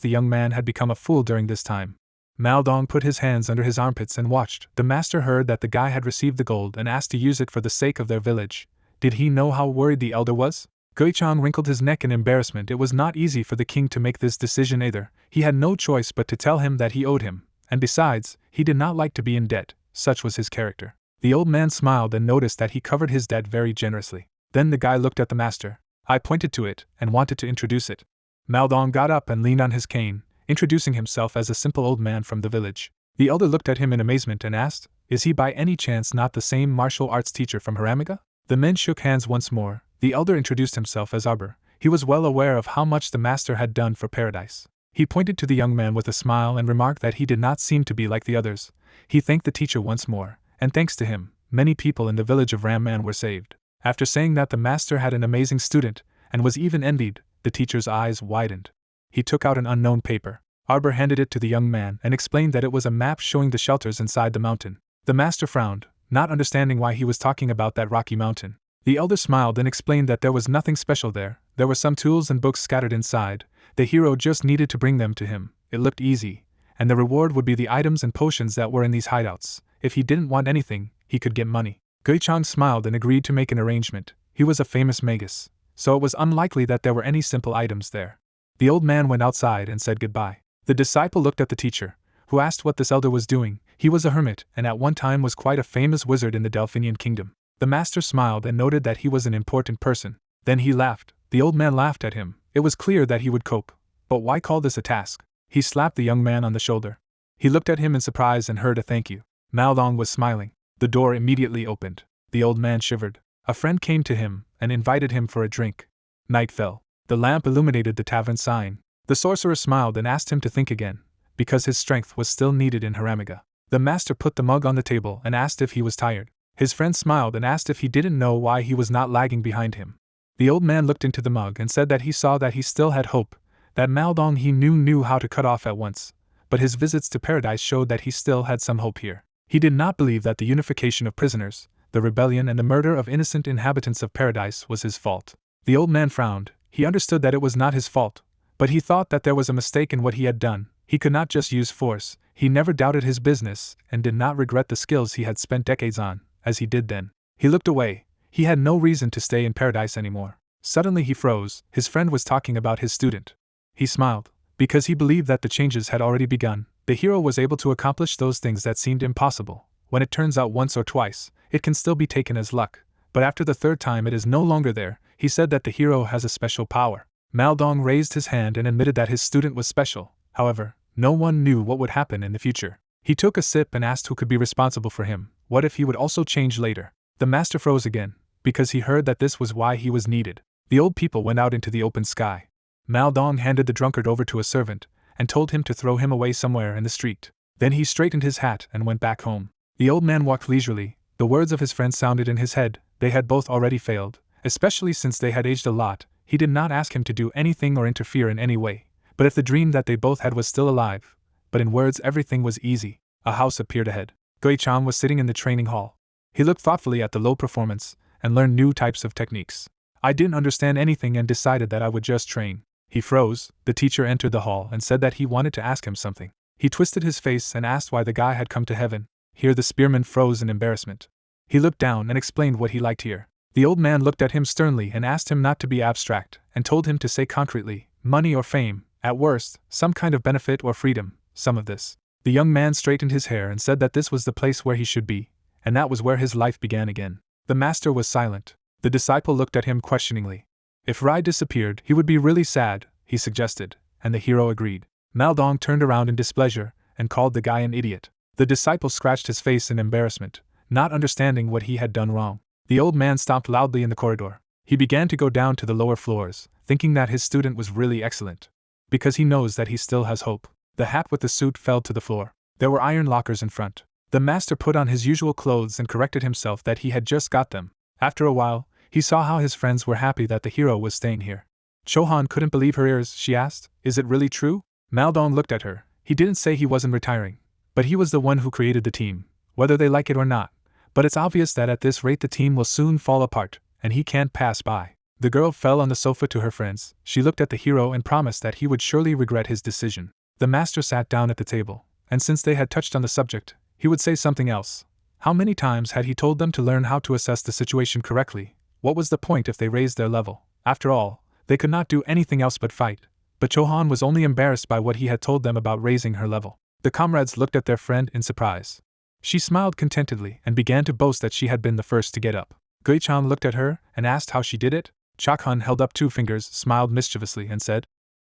the young man had become a fool during this time. Maldong put his hands under his armpits and watched. The master heard that the guy had received the gold and asked to use it for the sake of their village. Did he know how worried the elder was? Guichang wrinkled his neck in embarrassment. It was not easy for the king to make this decision either. He had no choice but to tell him that he owed him, and besides, he did not like to be in debt, such was his character. The old man smiled and noticed that he covered his debt very generously. Then the guy looked at the master. I pointed to it and wanted to introduce it. Maldong got up and leaned on his cane, introducing himself as a simple old man from the village. The elder looked at him in amazement and asked, Is he by any chance not the same martial arts teacher from Haramiga? The men shook hands once more. The elder introduced himself as Arbor. He was well aware of how much the master had done for paradise. He pointed to the young man with a smile and remarked that he did not seem to be like the others. He thanked the teacher once more, and thanks to him, many people in the village of Ramman were saved. After saying that the master had an amazing student, and was even envied, the teacher's eyes widened. He took out an unknown paper. Arbor handed it to the young man and explained that it was a map showing the shelters inside the mountain. The master frowned, not understanding why he was talking about that rocky mountain. The elder smiled and explained that there was nothing special there. There were some tools and books scattered inside. The hero just needed to bring them to him. It looked easy, and the reward would be the items and potions that were in these hideouts. If he didn't want anything, he could get money. Guichang smiled and agreed to make an arrangement. He was a famous magus, so it was unlikely that there were any simple items there. The old man went outside and said goodbye. The disciple looked at the teacher, who asked what this elder was doing. He was a hermit and at one time was quite a famous wizard in the Delphinian kingdom. The master smiled and noted that he was an important person. Then he laughed. The old man laughed at him. It was clear that he would cope. But why call this a task? He slapped the young man on the shoulder. He looked at him in surprise and heard a thank you. Maldong was smiling. The door immediately opened. The old man shivered. A friend came to him and invited him for a drink. Night fell. The lamp illuminated the tavern sign. The sorcerer smiled and asked him to think again, because his strength was still needed in Haramiga. The master put the mug on the table and asked if he was tired. His friend smiled and asked if he didn't know why he was not lagging behind him. The old man looked into the mug and said that he saw that he still had hope, that Maldong he knew how to cut off at once, but his visits to paradise showed that he still had some hope here. He did not believe that the unification of prisoners, the rebellion and the murder of innocent inhabitants of paradise was his fault. The old man frowned. He understood that it was not his fault, but he thought that there was a mistake in what he had done. He could not just use force. He never doubted his business and did not regret the skills he had spent decades on, as he did then. He looked away. He had no reason to stay in paradise anymore. Suddenly he froze. His friend was talking about his student. He smiled, because he believed that the changes had already begun. The hero was able to accomplish those things that seemed impossible. When it turns out once or twice, it can still be taken as luck. But after the third time it is no longer there. He said that the hero has a special power. Maldong raised his hand and admitted that his student was special. However, no one knew what would happen in the future. He took a sip and asked who could be responsible for him. What if he would also change later? The master froze again, because he heard that this was why he was needed. The old people went out into the open sky. Maldong handed the drunkard over to a servant, and told him to throw him away somewhere in the street. Then he straightened his hat and went back home. The old man walked leisurely. The words of his friend sounded in his head. They had both already failed, especially since they had aged a lot. He did not ask him to do anything or interfere in any way. But if the dream that they both had was still alive, but in words everything was easy. A house appeared ahead. Gui-chan was sitting in the training hall. He looked thoughtfully at the low performance, and learned new types of techniques. I didn't understand anything and decided that I would just train. He froze. The teacher entered the hall and said that he wanted to ask him something. He twisted his face and asked why the guy had come to heaven. Here the spearman froze in embarrassment. He looked down and explained what he liked here. The old man looked at him sternly and asked him not to be abstract, and told him to say concretely, money or fame, at worst, some kind of benefit or freedom, some of this. The young man straightened his hair and said that this was the place where he should be, and that was where his life began again. The master was silent. The disciple looked at him questioningly. If Rai disappeared, he would be really sad, he suggested, and the hero agreed. Maldong turned around in displeasure, and called the guy an idiot. The disciple scratched his face in embarrassment, not understanding what he had done wrong. The old man stomped loudly in the corridor. He began to go down to the lower floors, thinking that his student was really excellent. Because he knows that he still has hope. The hat with the suit fell to the floor. There were iron lockers in front. The master put on his usual clothes and corrected himself that he had just got them. After a while, he saw how his friends were happy that the hero was staying here. Chohan couldn't believe her ears. She asked, "Is it really true?" Maldong looked at her. He didn't say he wasn't retiring, but he was the one who created the team, whether they like it or not. But it's obvious that at this rate the team will soon fall apart, and he can't pass by. The girl fell on the sofa to her friends. She looked at the hero and promised that he would surely regret his decision. The master sat down at the table, and since they had touched on the subject, he would say something else. How many times had he told them to learn how to assess the situation correctly? What was the point if they raised their level? After all, they could not do anything else but fight. But Chohan was only embarrassed by what he had told them about raising her level. The comrades looked at their friend in surprise. She smiled contentedly and began to boast that she had been the first to get up. Gui-chan looked at her and asked how she did it. Chakhan held up 2 fingers, smiled mischievously, and said,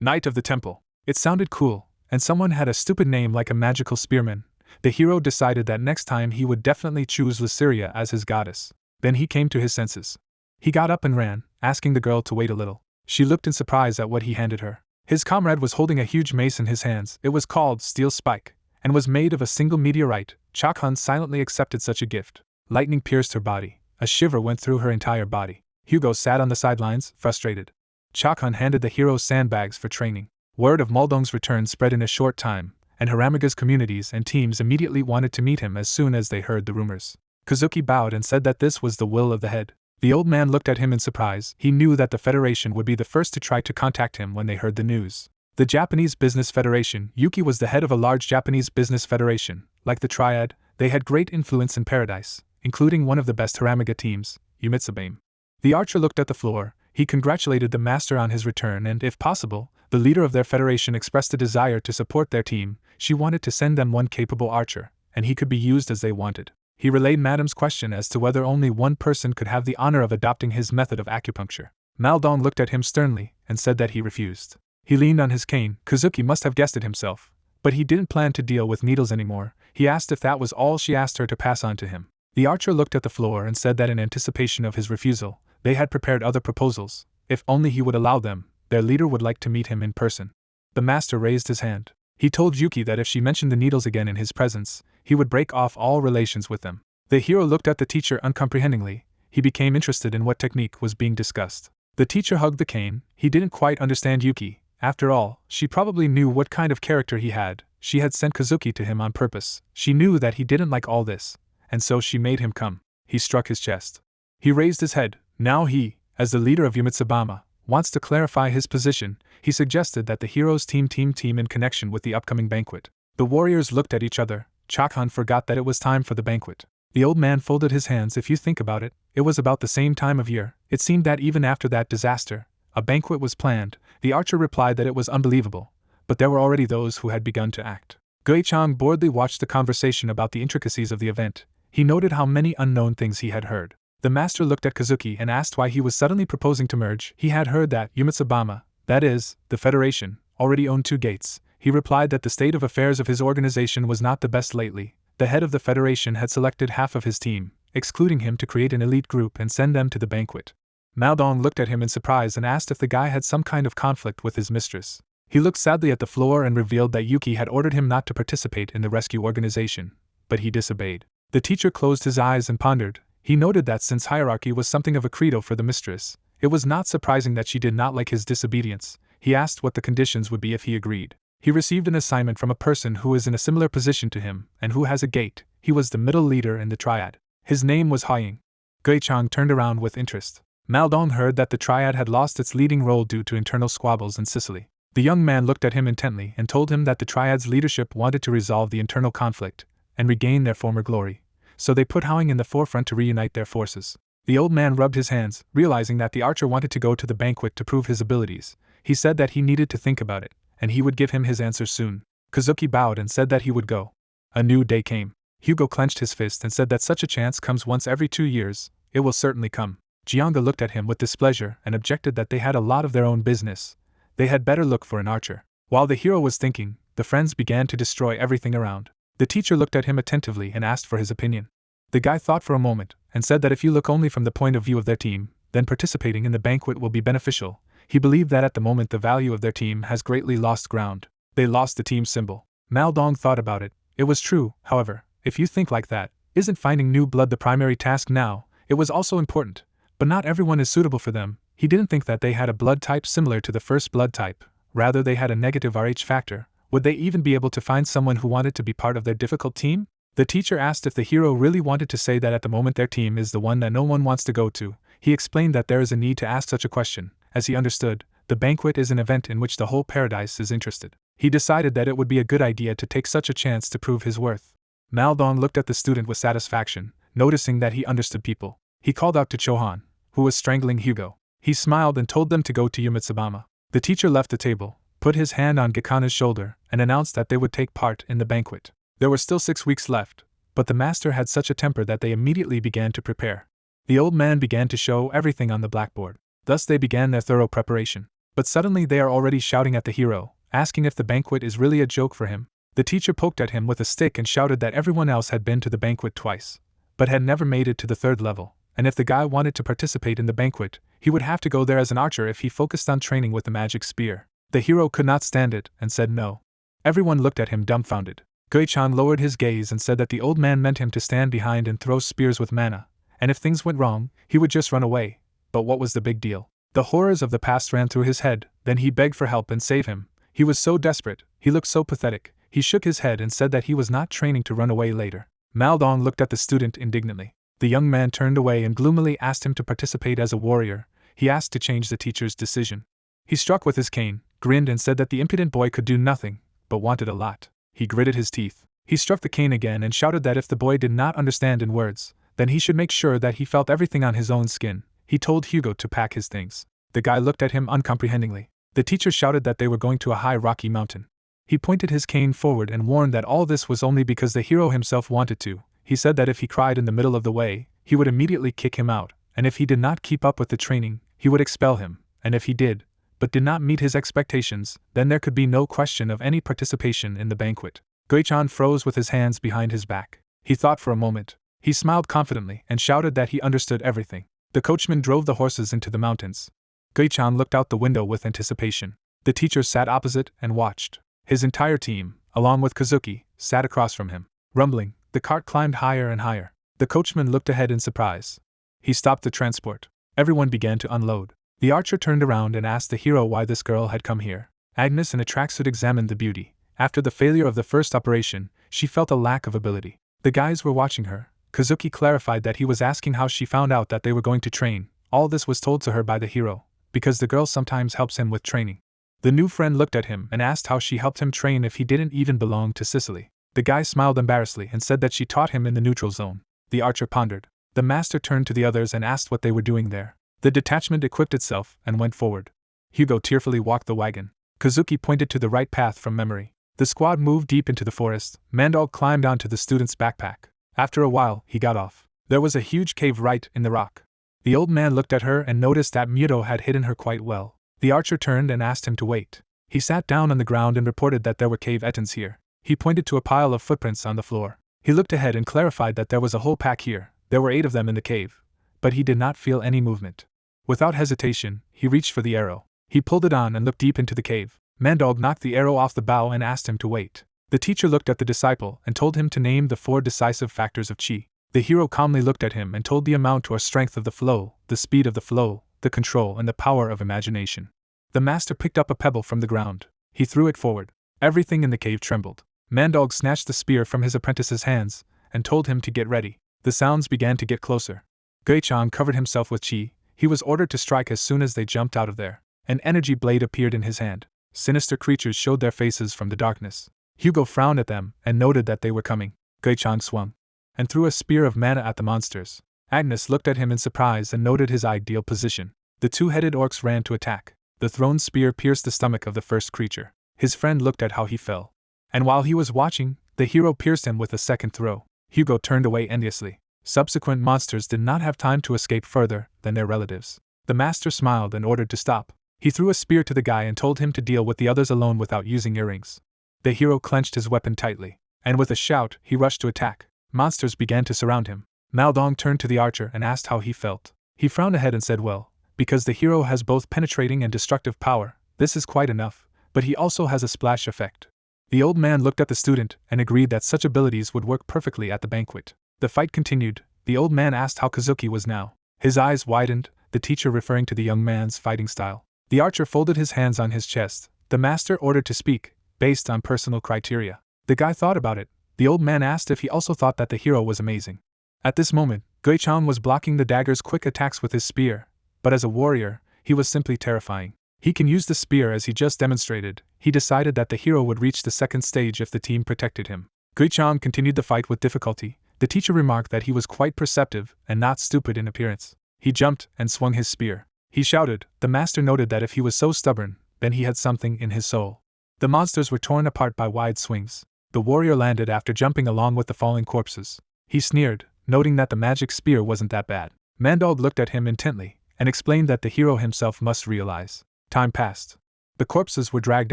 "Knight of the Temple." It sounded cool, and someone had a stupid name like a magical spearman. The hero decided that next time he would definitely choose Lysiria as his goddess. Then he came to his senses. He got up and ran, asking the girl to wait a little. She looked in surprise at what he handed her. His comrade was holding a huge mace in his hands. It was called Steel Spike, and was made of a single meteorite. Chakhan silently accepted such a gift. Lightning pierced her body. A shiver went through her entire body. Hugo sat on the sidelines, frustrated. Chakhan handed the hero sandbags for training. Word of Muldong's return spread in a short time, and Haramaga's communities and teams immediately wanted to meet him as soon as they heard the rumors. Kazuki bowed and said that this was the will of the head. The old man looked at him in surprise. He knew that the Federation would be the first to try to contact him when they heard the news. The Japanese Business Federation. Yuki was the head of a large Japanese business federation. Like the Triad, they had great influence in Paradise, including one of the best Haramaga teams, Yumitsubame. The archer looked at the floor. He congratulated the master on his return and, if possible, the leader of their federation expressed a desire to support their team. She wanted to send them one capable archer, and he could be used as they wanted. He relayed Madame's question as to whether only one person could have the honor of adopting his method of acupuncture. Maldong looked at him sternly and said that he refused. He leaned on his cane. Kazuki must have guessed it himself, but he didn't plan to deal with needles anymore. He asked if that was all she asked her to pass on to him. The archer looked at the floor and said that in anticipation of his refusal, they had prepared other proposals. If only he would allow them, their leader would like to meet him in person. The master raised his hand. He told Yuki that if she mentioned the needles again in his presence, he would break off all relations with them. The hero looked at the teacher uncomprehendingly. He became interested in what technique was being discussed. The teacher hugged the cane. He didn't quite understand Yuki. After all, she probably knew what kind of character he had. She had sent Kazuki to him on purpose. She knew that he didn't like all this, and so she made him come. He struck his chest. He raised his head. Now he, as the leader of Yumitsubama, wants to clarify his position. He suggested that the heroes team in connection with the upcoming banquet. The warriors looked at each other. Chakhan forgot that it was time for the banquet. The old man folded his hands. If you think about it, it was about the same time of year. It seemed that even after that disaster, a banquet was planned. The archer replied that it was unbelievable, but there were already those who had begun to act. Gui-chan boredly watched the conversation about the intricacies of the event. He noted how many unknown things he had heard. The master looked at Kazuki and asked why he was suddenly proposing to merge. He had heard that Yumitsubama, that is, the Federation, already owned 2 gates. He replied that the state of affairs of his organization was not the best lately. The head of the Federation had selected half of his team, excluding him, to create an elite group and send them to the banquet. Maldong looked at him in surprise and asked if the guy had some kind of conflict with his mistress. He looked sadly at the floor and revealed that Yuki had ordered him not to participate in the rescue organization, but he disobeyed. The teacher closed his eyes and pondered. He noted that since hierarchy was something of a credo for the mistress, it was not surprising that she did not like his disobedience. He asked what the conditions would be if he agreed. He received an assignment from a person who is in a similar position to him, and who has a gate. He was the middle leader in the Triad. His name was Haiying. Gui-chan turned around with interest. Maldong heard that the Triad had lost its leading role due to internal squabbles in Sicily. The young man looked at him intently and told him that the Triad's leadership wanted to resolve the internal conflict and regain their former glory. So they put Haiying in the forefront to reunite their forces. The old man rubbed his hands, realizing that the archer wanted to go to the banquet to prove his abilities. He said that he needed to think about it, and he would give him his answer soon. Kazuki bowed and said that he would go. A new day came. Hugo clenched his fist and said that such a chance comes once every 2 years. It will certainly come. Jianga looked at him with displeasure and objected that they had a lot of their own business. They had better look for an archer. While the hero was thinking, the friends began to destroy everything around. The teacher looked at him attentively and asked for his opinion. The guy thought for a moment and said that if you look only from the point of view of their team, then participating in the banquet will be beneficial. He believed that at the moment the value of their team has greatly lost ground. They lost the team symbol. Maldong thought about it. It was true, however. If you think like that, isn't finding new blood the primary task now? It was also important, but not everyone is suitable for them. He didn't think that they had a blood type similar to the first blood type. Rather, they had a negative RH factor. Would they even be able to find someone who wanted to be part of their difficult team? The teacher asked if the hero really wanted to say that at the moment their team is the one that no one wants to go to. he explained that there is a need to ask such a question. As he understood, the banquet is an event in which the whole paradise is interested. He decided that it would be a good idea to take such a chance to prove his worth. Maldong looked at the student with satisfaction, noticing that he understood people. He called out to Chohan, who was strangling Hugo. He smiled and told them to go to Yumitsubama. The teacher left the table, put his hand on Gekana's shoulder, and announced that they would take part in the banquet. There were still 6 weeks left, but the master had such a temper that they immediately began to prepare. The old man began to show everything on the blackboard. Thus they began their thorough preparation. But suddenly they are already shouting at the hero, asking if the banquet is really a joke for him. The teacher poked at him with a stick and shouted that everyone else had been to the banquet twice, but had never made it to the 3rd level, and if the guy wanted to participate in the banquet, he would have to go there as an archer if he focused on training with the magic spear. The hero could not stand it and said no. Everyone looked at him dumbfounded. Gui-chan lowered his gaze and said that the old man meant him to stand behind and throw spears with mana, and if things went wrong, he would just run away. But what was the big deal? The horrors of the past ran through his head, then he begged for help and save him. He was so desperate, he looked so pathetic. He shook his head and said that he was not training to run away later. Maldong looked at the student indignantly. The young man turned away and gloomily asked him to participate as a warrior. He asked to change the teacher's decision. He struck with his cane, grinned and said that the impudent boy could do nothing, but wanted a lot. He gritted his teeth. He struck the cane again and shouted that if the boy did not understand in words, then he should make sure that he felt everything on his own skin. He told Hugo to pack his things. The guy looked at him uncomprehendingly. The teacher shouted that they were going to a high rocky mountain. He pointed his cane forward and warned that all this was only because the hero himself wanted to. He said that if he cried in the middle of the way, he would immediately kick him out, and if he did not keep up with the training, he would expel him, and if he did, but did not meet his expectations, then there could be no question of any participation in the banquet. Gui-chan froze with his hands behind his back. He thought for a moment. He smiled confidently and shouted that he understood everything. The coachman drove the horses into the mountains. Gui-chan looked out the window with anticipation. The teacher sat opposite and watched. His entire team, along with Kazuki, sat across from him. Rumbling, the cart climbed higher and higher. The coachman looked ahead in surprise. He stopped the transport. Everyone began to unload. The archer turned around and asked the hero why this girl had come here. Agnes in a tracksuit examined the beauty. After the failure of the first operation, she felt a lack of ability. The guys were watching her. Kazuki clarified that he was asking how she found out that they were going to train. All this was told to her by the hero, because the girl sometimes helps him with training. The new friend looked at him and asked how she helped him train if he didn't even belong to Sicily. The guy smiled embarrassedly and said that she taught him in the neutral zone. The archer pondered. The master turned to the others and asked what they were doing there. The detachment equipped itself and went forward. Hugo tearfully walked the wagon. Kazuki pointed to the right path from memory. The squad moved deep into the forest. Mandal climbed onto the student's backpack. After a while, he got off. There was a huge cave right in the rock. The old man looked at her and noticed that Muto had hidden her quite well. The archer turned and asked him to wait. He sat down on the ground and reported that there were cave ettins here. He pointed to a pile of footprints on the floor. He looked ahead and clarified that there was a whole pack here. There were 8 of them in the cave. But he did not feel any movement. Without hesitation, he reached for the arrow. He pulled it on and looked deep into the cave. Mandog knocked the arrow off the bow and asked him to wait. The teacher looked at the disciple and told him to name the 4 decisive factors of chi. The hero calmly looked at him and told the amount or strength of the flow, the speed of the flow, the control and the power of imagination. The master picked up a pebble from the ground. He threw it forward. Everything in the cave trembled. Mandog snatched the spear from his apprentice's hands and told him to get ready. The sounds began to get closer. Gui-chan covered himself with chi. He was ordered to strike as soon as they jumped out of there. An energy blade appeared in his hand. Sinister creatures showed their faces from the darkness. Hugo frowned at them and noted that they were coming. Gui-chan swung and threw a spear of mana at the monsters. Agnes looked at him in surprise and noted his ideal position. The 2-headed orcs ran to attack. The thrown spear pierced the stomach of the first creature. His friend looked at how he fell. And while he was watching, the hero pierced him with a second throw. Hugo turned away enviously. Subsequent monsters did not have time to escape further than their relatives. The master smiled and ordered to stop. He threw a spear to the guy and told him to deal with the others alone without using earrings. The hero clenched his weapon tightly, and with a shout, he rushed to attack. Monsters began to surround him. Maldong turned to the archer and asked how he felt. He frowned ahead and said, well, because the hero has both penetrating and destructive power, this is quite enough, but he also has a splash effect. The old man looked at the student and agreed that such abilities would work perfectly at the banquet. The fight continued. The old man asked how Kazuki was now. His eyes widened, the teacher referring to the young man's fighting style. The archer folded his hands on his chest. The master ordered to speak, based on personal criteria. The guy thought about it. The old man asked if he also thought that the hero was amazing. At this moment, Gui-chan was blocking the dagger's quick attacks with his spear, but as a warrior, he was simply terrifying. He can use the spear as he just demonstrated. He decided that the hero would reach the second stage if the team protected him. Gui-chan continued the fight with difficulty. The teacher remarked that he was quite perceptive and not stupid in appearance. He jumped and swung his spear. He shouted. The master noted that if he was so stubborn, then he had something in his soul. The monsters were torn apart by wide swings. The warrior landed after jumping along with the falling corpses. He sneered, noting that the magic spear wasn't that bad. Mandog looked at him intently and explained that the hero himself must realize. Time passed. The corpses were dragged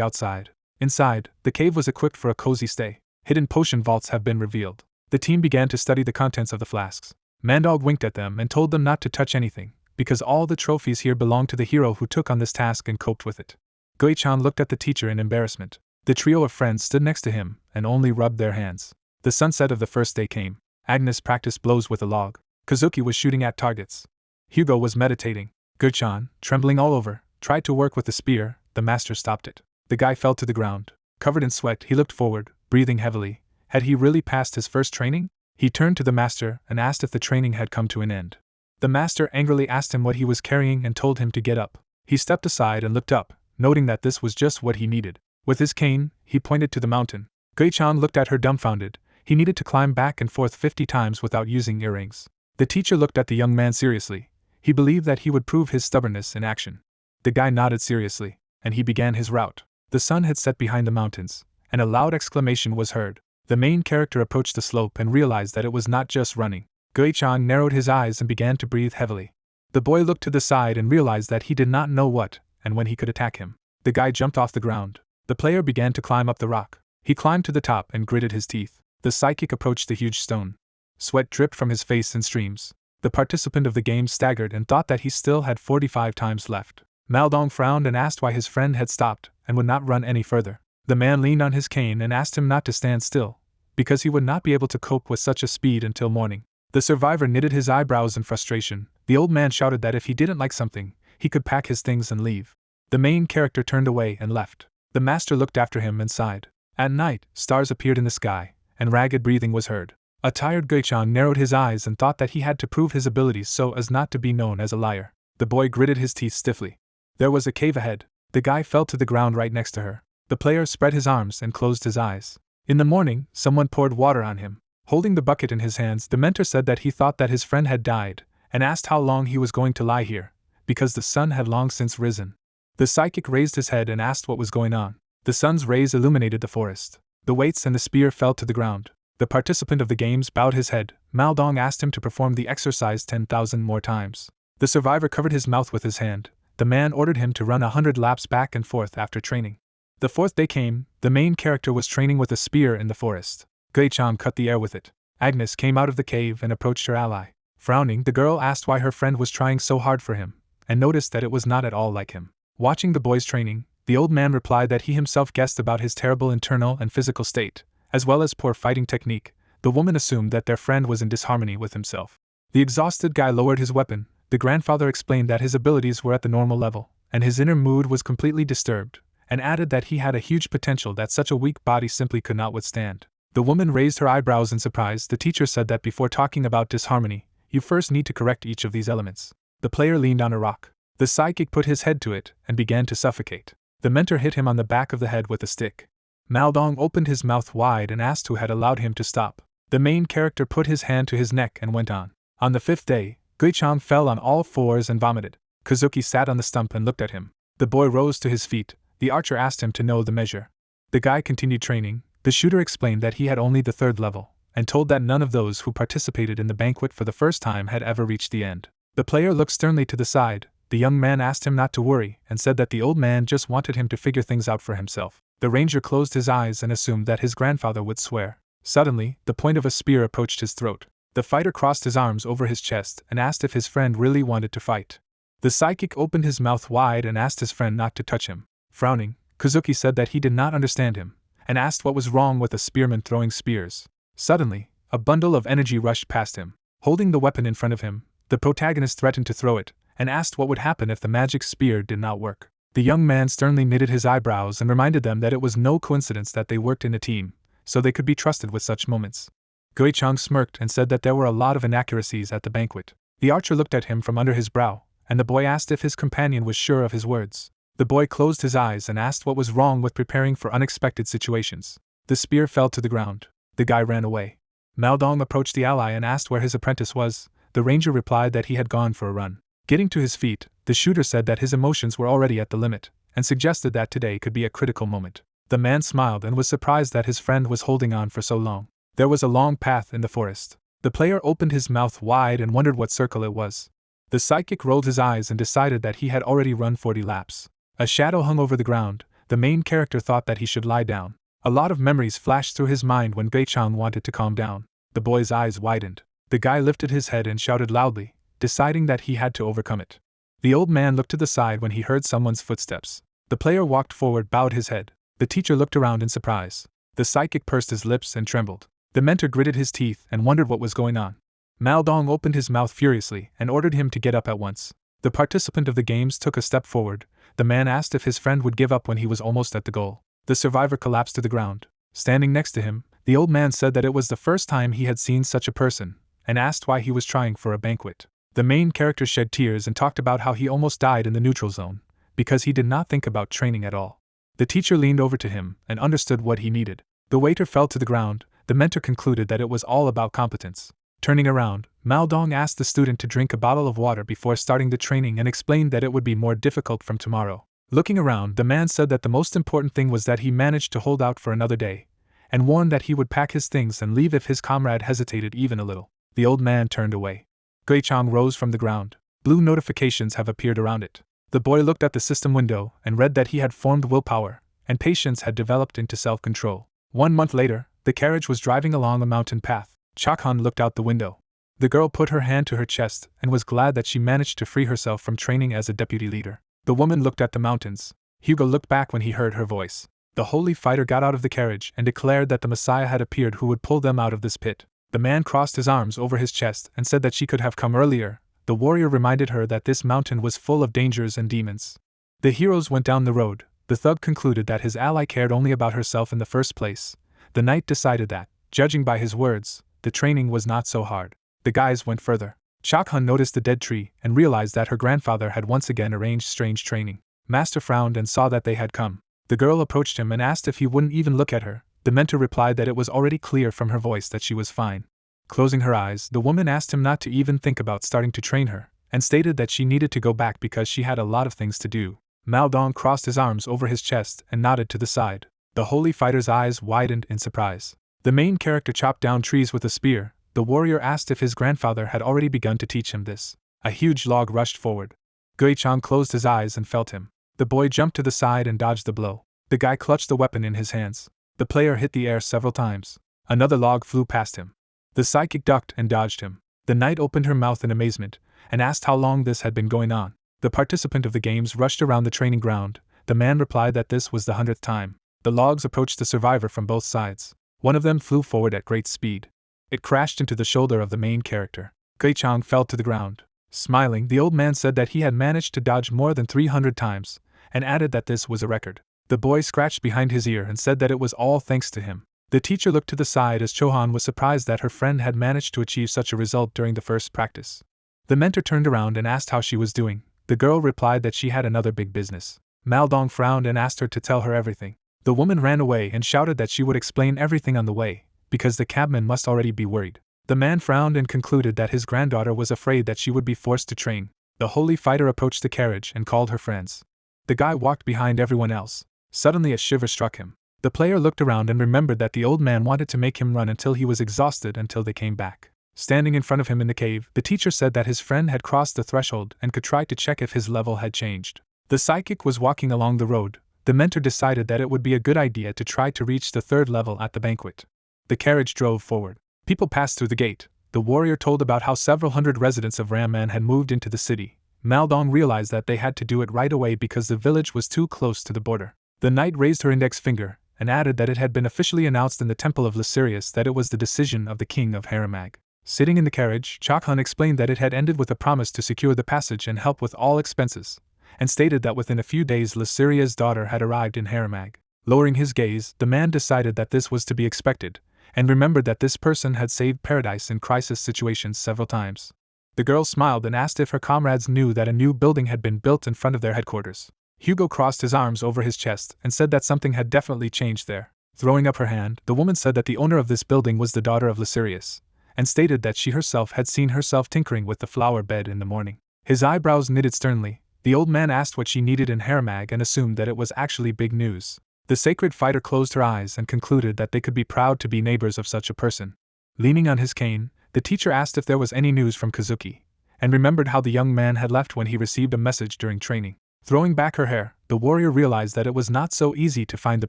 outside. Inside, the cave was equipped for a cozy stay. Hidden potion vaults have been revealed. The team began to study the contents of the flasks. Mandog winked at them and told them not to touch anything, because all the trophies here belonged to the hero who took on this task and coped with it. Gui-chan looked at the teacher in embarrassment. The trio of friends stood next to him and only rubbed their hands. The sunset of the first day came. Agnes practiced blows with a log. Kazuki was shooting at targets. Hugo was meditating. Gui-chan, trembling all over, tried to work with the spear. The master stopped it. The guy fell to the ground. Covered in sweat, he looked forward, breathing heavily. Had he really passed his first training? He turned to the master and asked if the training had come to an end. The master angrily asked him what he was carrying and told him to get up. He stepped aside and looked up, noting that this was just what he needed. With his cane, he pointed to the mountain. Gui-chan looked at her dumbfounded. He needed to climb back and forth 50 times without using earrings. The teacher looked at the young man seriously. He believed that he would prove his stubbornness in action. The guy nodded seriously, and he began his route. The sun had set behind the mountains, and a loud exclamation was heard. The main character approached the slope and realized that it was not just running. Gui-chan narrowed his eyes and began to breathe heavily. The boy looked to the side and realized that he did not know what and when he could attack him. The guy jumped off the ground. The player began to climb up the rock. He climbed to the top and gritted his teeth. The psychic approached the huge stone. Sweat dripped from his face in streams. The participant of the game staggered and thought that he still had 45 times left. Maldong frowned and asked why his friend had stopped and would not run any further. The man leaned on his cane and asked him not to stand still, because he would not be able to cope with such a speed until morning. The survivor knitted his eyebrows in frustration. The old man shouted that if he didn't like something, he could pack his things and leave. The main character turned away and left. The master looked after him and sighed. At night, stars appeared in the sky, and ragged breathing was heard. A tired Gui-chan narrowed his eyes and thought that he had to prove his abilities so as not to be known as a liar. The boy gritted his teeth stiffly. There was a cave ahead. The guy fell to the ground right next to her. The player spread his arms and closed his eyes. In the morning, someone poured water on him. Holding the bucket in his hands, the mentor said that he thought that his friend had died, and asked how long he was going to lie here, because the sun had long since risen. The psychic raised his head and asked what was going on. The sun's rays illuminated the forest. The weights and the spear fell to the ground. The participant of the games bowed his head. Maldong asked him to perform the exercise 10,000 more times. The survivor covered his mouth with his hand. The man ordered him to run 100 laps back and forth after training. The fourth day came. The main character was training with a spear in the forest. Gui-chan cut the air with it. Agnes came out of the cave and approached her ally. Frowning, the girl asked why her friend was trying so hard for him, and noticed that it was not at all like him. Watching the boy's training, the old man replied that he himself guessed about his terrible internal and physical state, as well as poor fighting technique. The woman assumed that their friend was in disharmony with himself. The exhausted guy lowered his weapon. The grandfather explained that his abilities were at the normal level, and his inner mood was completely disturbed, and added that he had a huge potential that such a weak body simply could not withstand. The woman raised her eyebrows in surprise. The teacher said that before talking about disharmony, you first need to correct each of these elements. The player leaned on a rock. The psychic put his head to it and began to suffocate. The mentor hit him on the back of the head with a stick. Maldong opened his mouth wide and asked who had allowed him to stop. The main character put his hand to his neck and went on. On the fifth day, Gui-chan fell on all fours and vomited. Kazuki sat on the stump and looked at him. The boy rose to his feet. The archer asked him to know the measure. The guy continued training. The shooter explained that he had only the third level, and told that none of those who participated in the banquet for the first time had ever reached the end. The player looked sternly to the side. The young man asked him not to worry and said that the old man just wanted him to figure things out for himself. The ranger closed his eyes and assumed that his grandfather would swear. Suddenly, the point of a spear approached his throat. The fighter crossed his arms over his chest and asked if his friend really wanted to fight. The psychic opened his mouth wide and asked his friend not to touch him. Frowning, Kazuki said that he did not understand him, and asked what was wrong with a spearman throwing spears. Suddenly, a bundle of energy rushed past him. Holding the weapon in front of him, the protagonist threatened to throw it, and asked what would happen if the magic spear did not work. The young man sternly knitted his eyebrows and reminded them that it was no coincidence that they worked in a team, so they could be trusted with such moments. Gui-chang smirked and said that there were a lot of inaccuracies at the banquet. The archer looked at him from under his brow, and the boy asked if his companion was sure of his words. The boy closed his eyes and asked what was wrong with preparing for unexpected situations. The spear fell to the ground. The guy ran away. Maldong approached the ally and asked where his apprentice was. The ranger replied that he had gone for a run. Getting to his feet, the shooter said that his emotions were already at the limit, and suggested that today could be a critical moment. The man smiled and was surprised that his friend was holding on for so long. There was a long path in the forest. The player opened his mouth wide and wondered what circle it was. The psychic rolled his eyes and decided that he had already run 40 laps. A shadow hung over the ground. The main character thought that he should lie down. A lot of memories flashed through his mind when Gui-chang wanted to calm down. The boy's eyes widened. The guy lifted his head and shouted loudly, deciding that he had to overcome it. The old man looked to the side when he heard someone's footsteps. The player walked forward, bowed his head. The teacher looked around in surprise. The psychic pursed his lips and trembled. The mentor gritted his teeth and wondered what was going on. Maldong opened his mouth furiously and ordered him to get up at once. The participant of the games took a step forward. The man asked if his friend would give up when he was almost at the goal. The survivor collapsed to the ground. Standing next to him, the old man said that it was the first time he had seen such a person, and asked why he was trying for a banquet. The main character shed tears and talked about how he almost died in the neutral zone, because he did not think about training at all. The teacher leaned over to him and understood what he needed. The waiter fell to the ground. The mentor concluded that it was all about competence. Turning around, Maldong asked the student to drink a bottle of water before starting the training and explained that it would be more difficult from tomorrow. Looking around, the man said that the most important thing was that he managed to hold out for another day, and warned that he would pack his things and leave if his comrade hesitated even a little. The old man turned away. Gui-chang rose from the ground. Blue notifications have appeared around it. The boy looked at the system window and read that he had formed willpower, and patience had developed into self-control. 1 month later, the carriage was driving along a mountain path. Chakhan looked out the window. The girl put her hand to her chest and was glad that she managed to free herself from training as a deputy leader. The woman looked at the mountains. Hugo looked back when he heard her voice. The holy fighter got out of the carriage and declared that the Messiah had appeared who would pull them out of this pit. The man crossed his arms over his chest and said that she could have come earlier. The warrior reminded her that this mountain was full of dangers and demons. The heroes went down the road. The thug concluded that his ally cared only about herself in the first place. The knight decided that, judging by his words, the training was not so hard. The guys went further. Chakhan noticed the dead tree and realized that her grandfather had once again arranged strange training. Master frowned and saw that they had come. The girl approached him and asked if he wouldn't even look at her. The mentor replied that it was already clear from her voice that she was fine. Closing her eyes, the woman asked him not to even think about starting to train her, and stated that she needed to go back because she had a lot of things to do. Maldong crossed his arms over his chest and nodded to the side. The holy fighter's eyes widened in surprise. The main character chopped down trees with a spear. The warrior asked if his grandfather had already begun to teach him this. A huge log rushed forward. Gui-chang closed his eyes and felt him. The boy jumped to the side and dodged the blow. The guy clutched the weapon in his hands. The player hit the air several times. Another log flew past him. The psychic ducked and dodged him. The knight opened her mouth in amazement and asked how long this had been going on. The participant of the games rushed around the training ground. The man replied that this was the 100th time. The logs approached the survivor from both sides. One of them flew forward at great speed. It crashed into the shoulder of the main character. Gui-chang fell to the ground. Smiling, the old man said that he had managed to dodge more than 300 times, and added that this was a record. The boy scratched behind his ear and said that it was all thanks to him. The teacher looked to the side as Chohan was surprised that her friend had managed to achieve such a result during the first practice. The mentor turned around and asked how she was doing. The girl replied that she had another big business. Maldong frowned and asked her to tell her everything. The woman ran away and shouted that she would explain everything on the way, because the cabman must already be worried. The man frowned and concluded that his granddaughter was afraid that she would be forced to train. The holy fighter approached the carriage and called her friends. The guy walked behind everyone else. Suddenly a shiver struck him. The player looked around and remembered that the old man wanted to make him run until he was exhausted until they came back. Standing in front of him in the cave, the teacher said that his friend had crossed the threshold and could try to check if his level had changed. The psychic was walking along the road. The mentor decided that it would be a good idea to try to reach the 3rd level at the banquet. The carriage drove forward. People passed through the gate. The warrior told about how several hundred residents of Ramman had moved into the city. Maldong realized that they had to do it right away because the village was too close to the border. The knight raised her index finger and added that it had been officially announced in the temple of Lasirius that it was the decision of the king of Haramag. Sitting in the carriage, Chakhan explained that it had ended with a promise to secure the passage and help with all expenses, and stated that within a few days Lasiria's daughter had arrived in Haramag. Lowering his gaze, the man decided that this was to be expected, and remembered that this person had saved paradise in crisis situations several times. The girl smiled and asked if her comrades knew that a new building had been built in front of their headquarters. Hugo crossed his arms over his chest and said that something had definitely changed there. Throwing up her hand, the woman said that the owner of this building was the daughter of Lasirius, and stated that she herself had seen herself tinkering with the flower bed in the morning. His eyebrows knitted sternly. The old man asked what she needed in Haramag and assumed that it was actually big news. The sacred fighter closed her eyes and concluded that they could be proud to be neighbors of such a person. Leaning on his cane, the teacher asked if there was any news from Kazuki, and remembered how the young man had left when he received a message during training. Throwing back her hair, the warrior realized that it was not so easy to find the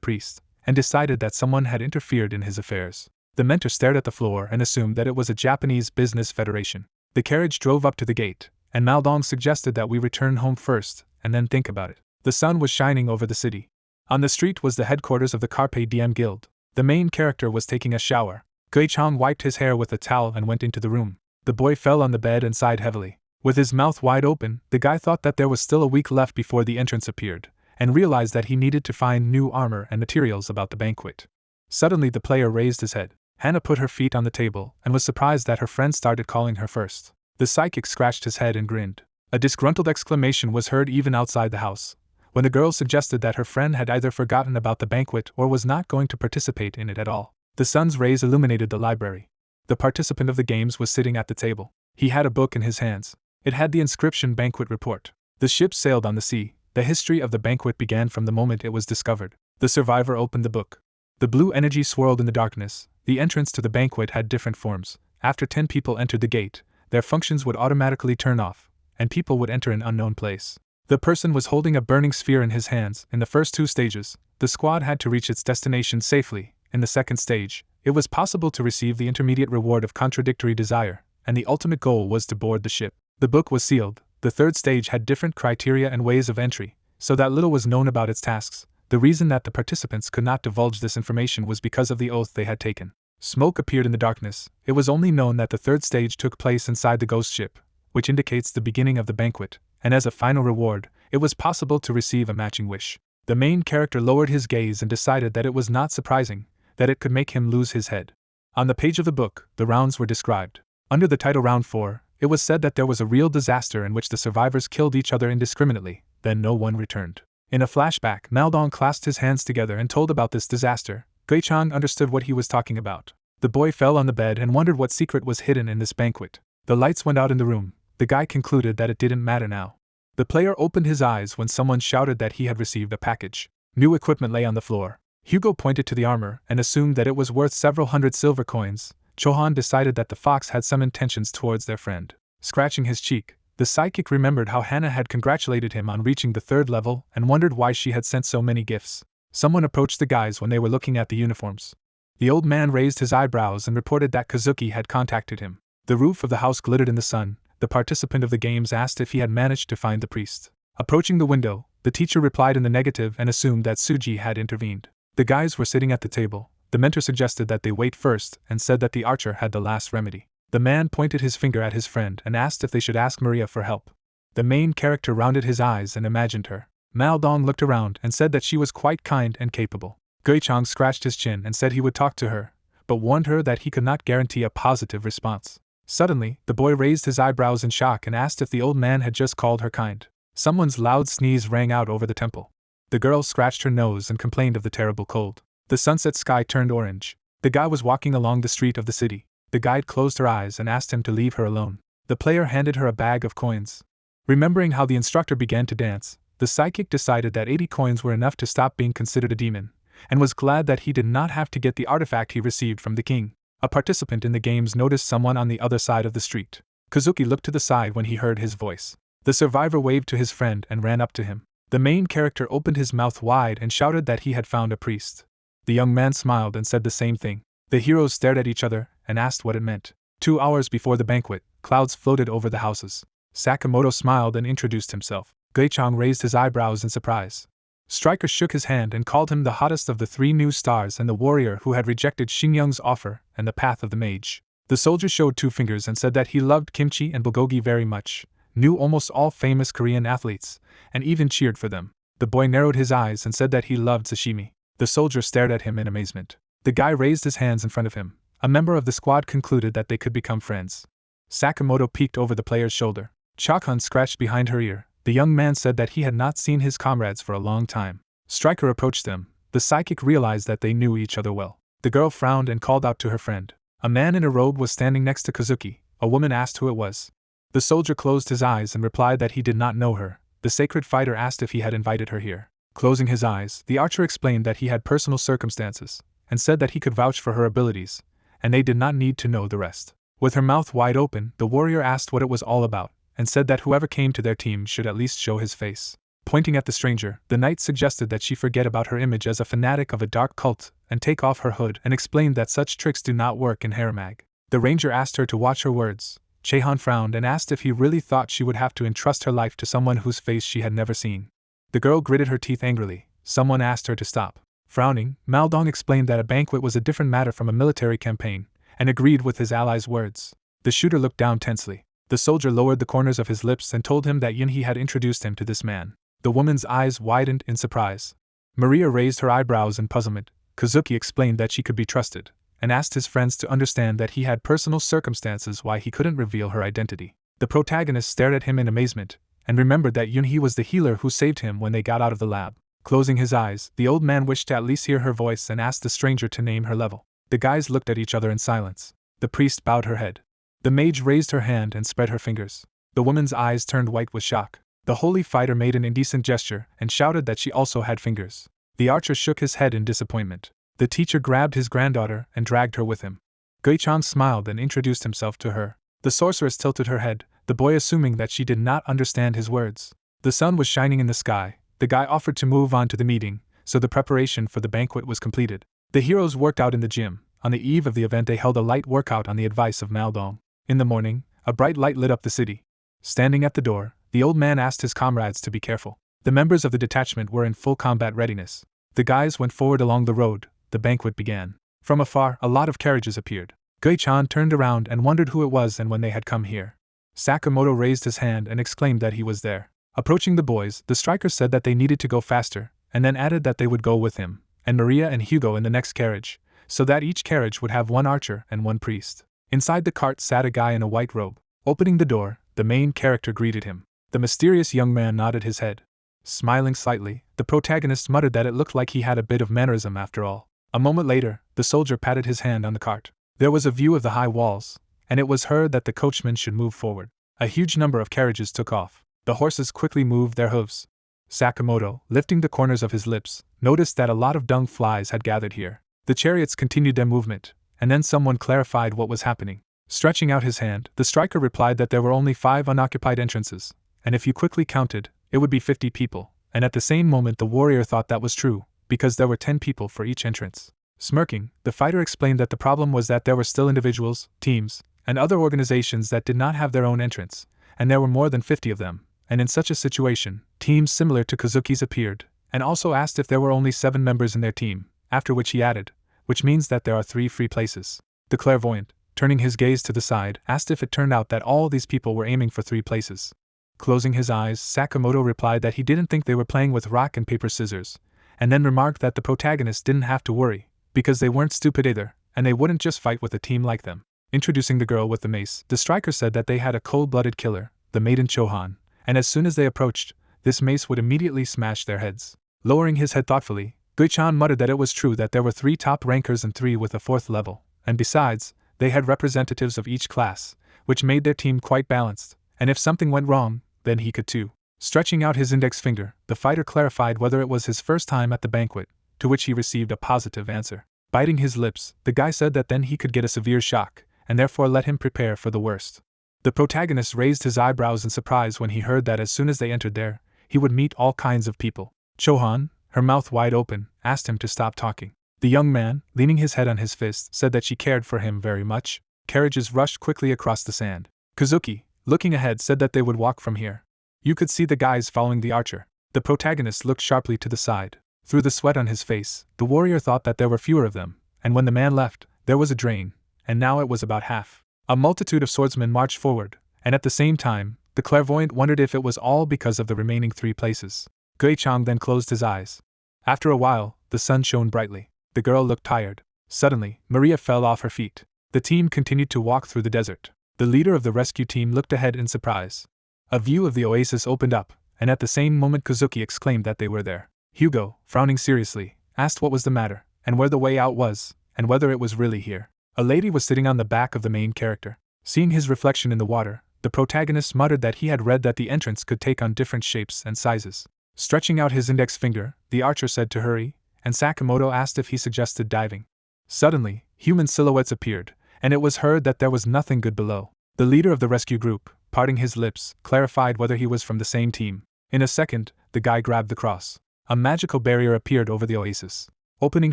priest, and decided that someone had interfered in his affairs. The mentor stared at the floor and assumed that it was a Japanese business federation. The carriage drove up to the gate, and Maldong suggested that we return home first, and then think about it. The sun was shining over the city. On the street was the headquarters of the Carpe Diem Guild. The main character was taking a shower. Gui-chang wiped his hair with a towel and went into the room. The boy fell on the bed and sighed heavily. With his mouth wide open, the guy thought that there was still a week left before the entrance appeared, and realized that he needed to find new armor and materials about the banquet. Suddenly the player raised his head. Hannah put her feet on the table and was surprised that her friend started calling her first. The psychic scratched his head and grinned. A disgruntled exclamation was heard even outside the house, when the girl suggested that her friend had either forgotten about the banquet or was not going to participate in it at all. The sun's rays illuminated the library. The participant of the games was sitting at the table. He had a book in his hands. It had the inscription Banquet Report. The ship sailed on the sea. The history of the banquet began from the moment it was discovered. The survivor opened the book. The blue energy swirled in the darkness. The entrance to the banquet had different forms. After 10 people entered the gate, their functions would automatically turn off, and people would enter an unknown place. The person was holding a burning sphere in his hands. In the first 2 stages, the squad had to reach its destination safely. In the second stage, it was possible to receive the intermediate reward of contradictory desire, and the ultimate goal was to board the ship. The book was sealed. The third stage had different criteria and ways of entry, so that little was known about its tasks. The reason that the participants could not divulge this information was because of the oath they had taken. Smoke appeared in the darkness. It was only known that the third stage took place inside the ghost ship, which indicates the beginning of the banquet, and as a final reward, it was possible to receive a matching wish. The main character lowered his gaze and decided that it was not surprising that it could make him lose his head. On the page of the book, the rounds were described. Under the title Round 4, it was said that there was a real disaster in which the survivors killed each other indiscriminately, then no one returned. In a flashback, Maldong clasped his hands together and told about this disaster. Gui-chang understood what he was talking about. The boy fell on the bed and wondered what secret was hidden in this banquet. The lights went out in the room. The guy concluded that it didn't matter now. The player opened his eyes when someone shouted that he had received a package. New equipment lay on the floor. Hugo pointed to the armor and assumed that it was worth several hundred silver coins. Chohan decided that the fox had some intentions towards their friend. Scratching his cheek, the psychic remembered how Hannah had congratulated him on reaching the 3rd level and wondered why she had sent so many gifts. Someone approached the guys when they were looking at the uniforms. The old man raised his eyebrows and reported that Kazuki had contacted him. The roof of the house glittered in the sun. The participant of the games asked if he had managed to find the priest. Approaching the window, the teacher replied in the negative and assumed that Suji had intervened. The guys were sitting at the table. The mentor suggested that they wait first and said that the archer had the last remedy. The man pointed his finger at his friend and asked if they should ask Maria for help. The main character rounded his eyes and imagined her. Maldong looked around and said that she was quite kind and capable. Gui-chang scratched his chin and said he would talk to her, but warned her that he could not guarantee a positive response. Suddenly, the boy raised his eyebrows in shock and asked if the old man had just called her kind. Someone's loud sneeze rang out over the temple. The girl scratched her nose and complained of the terrible cold. The sunset sky turned orange. The guy was walking along the street of the city. The guide closed her eyes and asked him to leave her alone. The player handed her a bag of coins. Remembering how the instructor began to dance, the psychic decided that 80 coins were enough to stop being considered a demon, and was glad that he did not have to get the artifact he received from the king. A participant in the games noticed someone on the other side of the street. Kazuki looked to the side when he heard his voice. The survivor waved to his friend and ran up to him. The main character opened his mouth wide and shouted that he had found a priest. The young man smiled and said the same thing. The heroes stared at each other and asked what it meant. 2 hours before the banquet, clouds floated over the houses. Sakamoto smiled and introduced himself. Gui-chang raised his eyebrows in surprise. Stryker shook his hand and called him the hottest of the 3 new stars and the warrior who had rejected Xingyang's offer and the path of the mage. The soldier showed 2 fingers and said that he loved kimchi and bulgogi very much, knew almost all famous Korean athletes, and even cheered for them. The boy narrowed his eyes and said that he loved sashimi. The soldier stared at him in amazement. The guy raised his hands in front of him. A member of the squad concluded that they could become friends. Sakamoto peeked over the player's shoulder. Chakun scratched behind her ear. The young man said that he had not seen his comrades for a long time. Stryker approached them. The psychic realized that they knew each other well. The girl frowned and called out to her friend. A man in a robe was standing next to Kazuki. A woman asked who it was. The soldier closed his eyes and replied that he did not know her. The sacred fighter asked if he had invited her here. Closing his eyes, the archer explained that he had personal circumstances, and said that he could vouch for her abilities, and they did not need to know the rest. With her mouth wide open, the warrior asked what it was all about, and said that whoever came to their team should at least show his face. Pointing at the stranger, the knight suggested that she forget about her image as a fanatic of a dark cult, and take off her hood, and explained that such tricks do not work in Haramag. The ranger asked her to watch her words. Chehan frowned and asked if he really thought she would have to entrust her life to someone whose face she had never seen. The girl gritted her teeth angrily. Someone asked her to stop. Frowning, Maldong explained that a banquet was a different matter from a military campaign, and agreed with his ally's words. The shooter looked down tensely. The soldier lowered the corners of his lips and told him that Yunhee had introduced him to this man. The woman's eyes widened in surprise. Maria raised her eyebrows in puzzlement. Kazuki explained that she could be trusted, and asked his friends to understand that he had personal circumstances why he couldn't reveal her identity. The protagonist stared at him in amazement, and remembered that Yunhee was the healer who saved him when they got out of the lab. Closing his eyes, the old man wished to at least hear her voice and asked the stranger to name her level. The guys looked at each other in silence. The priest bowed her head. The mage raised her hand and spread her fingers. The woman's eyes turned white with shock. The holy fighter made an indecent gesture and shouted that she also had fingers. The archer shook his head in disappointment. The teacher grabbed his granddaughter and dragged her with him. Gui-chan smiled and introduced himself to her. The sorceress tilted her head, the boy assuming that she did not understand his words. The sun was shining in the sky. The guy offered to move on to the meeting, so the preparation for the banquet was completed. The heroes worked out in the gym. On the eve of the event they held a light workout on the advice of Maldong. In the morning, a bright light lit up the city. Standing at the door, the old man asked his comrades to be careful. The members of the detachment were in full combat readiness. The guys went forward along the road. The banquet began. From afar, a lot of carriages appeared. Gui-chan turned around and wondered who it was and when they had come here. Sakamoto raised his hand and exclaimed that he was there. Approaching the boys, the striker said that they needed to go faster, and then added that they would go with him, and Maria and Hugo in the next carriage, so that each carriage would have one archer and one priest. Inside the cart sat a guy in a white robe. Opening the door, the main character greeted him. The mysterious young man nodded his head. Smiling slightly, the protagonist muttered that it looked like he had a bit of mannerism after all. A moment later, the soldier patted his hand on the cart. There was a view of the high walls, and it was heard that the coachman should move forward. A huge number of carriages took off. The horses quickly moved their hooves. Sakamoto, lifting the corners of his lips, noticed that a lot of dung flies had gathered here. The chariots continued their movement, and then someone clarified what was happening. Stretching out his hand, the striker replied that there were only 5 unoccupied entrances, and if you quickly counted, it would be 50 people, and at the same moment the warrior thought that was true, because there were 10 people for each entrance. Smirking, the fighter explained that the problem was that there were still individuals, teams, and other organizations that did not have their own entrance, and there were more than 50 of them, and in such a situation, teams similar to Kazuki's appeared, and also asked if there were only 7 members in their team, after which he added, which means that there are 3 free places. The clairvoyant, turning his gaze to the side, asked if it turned out that all these people were aiming for 3 places. Closing his eyes, Sakamoto replied that he didn't think they were playing with rock and paper scissors, and then remarked that the protagonist didn't have to worry, because they weren't stupid either, and they wouldn't just fight with a team like them. Introducing the girl with the mace, the striker said that they had a cold-blooded killer, the maiden Chohan, and as soon as they approached, this mace would immediately smash their heads. Lowering his head thoughtfully, Gui-chan muttered that it was true that there were 3 top rankers and 3 with a 4th level, and besides, they had representatives of each class, which made their team quite balanced, and if something went wrong, then he could too. Stretching out his index finger, the fighter clarified whether it was his first time at the banquet, to which he received a positive answer. Biting his lips, the guy said that then he could get a severe shock, and therefore let him prepare for the worst. The protagonist raised his eyebrows in surprise when he heard that as soon as they entered there, he would meet all kinds of people. Chohan, her mouth wide open, asked him to stop talking. The young man, leaning his head on his fist, said that she cared for him very much. Carriages rushed quickly across the sand. Kazuki, looking ahead, said that they would walk from here. You could see the guys following the archer. The protagonist looked sharply to the side. Through the sweat on his face, the warrior thought that there were fewer of them, and when the man left, there was a drain, and now it was about half. A multitude of swordsmen marched forward, and at the same time, the clairvoyant wondered if it was all because of the remaining 3 places. Gui-chan then closed his eyes. After a while, the sun shone brightly. The girl looked tired. Suddenly, Maria fell off her feet. The team continued to walk through the desert. The leader of the rescue team looked ahead in surprise. A view of the oasis opened up, and at the same moment Kazuki exclaimed that they were there. Hugo, frowning seriously, asked what was the matter, and where the way out was, and whether it was really here. A lady was sitting on the back of the main character. Seeing his reflection in the water, the protagonist muttered that he had read that the entrance could take on different shapes and sizes. Stretching out his index finger, the archer said to hurry, and Sakamoto asked if he suggested diving. Suddenly, human silhouettes appeared, and it was heard that there was nothing good below. The leader of the rescue group, parting his lips, clarified whether he was from the same team. In a second, the guy grabbed the cross. A magical barrier appeared over the oasis. Opening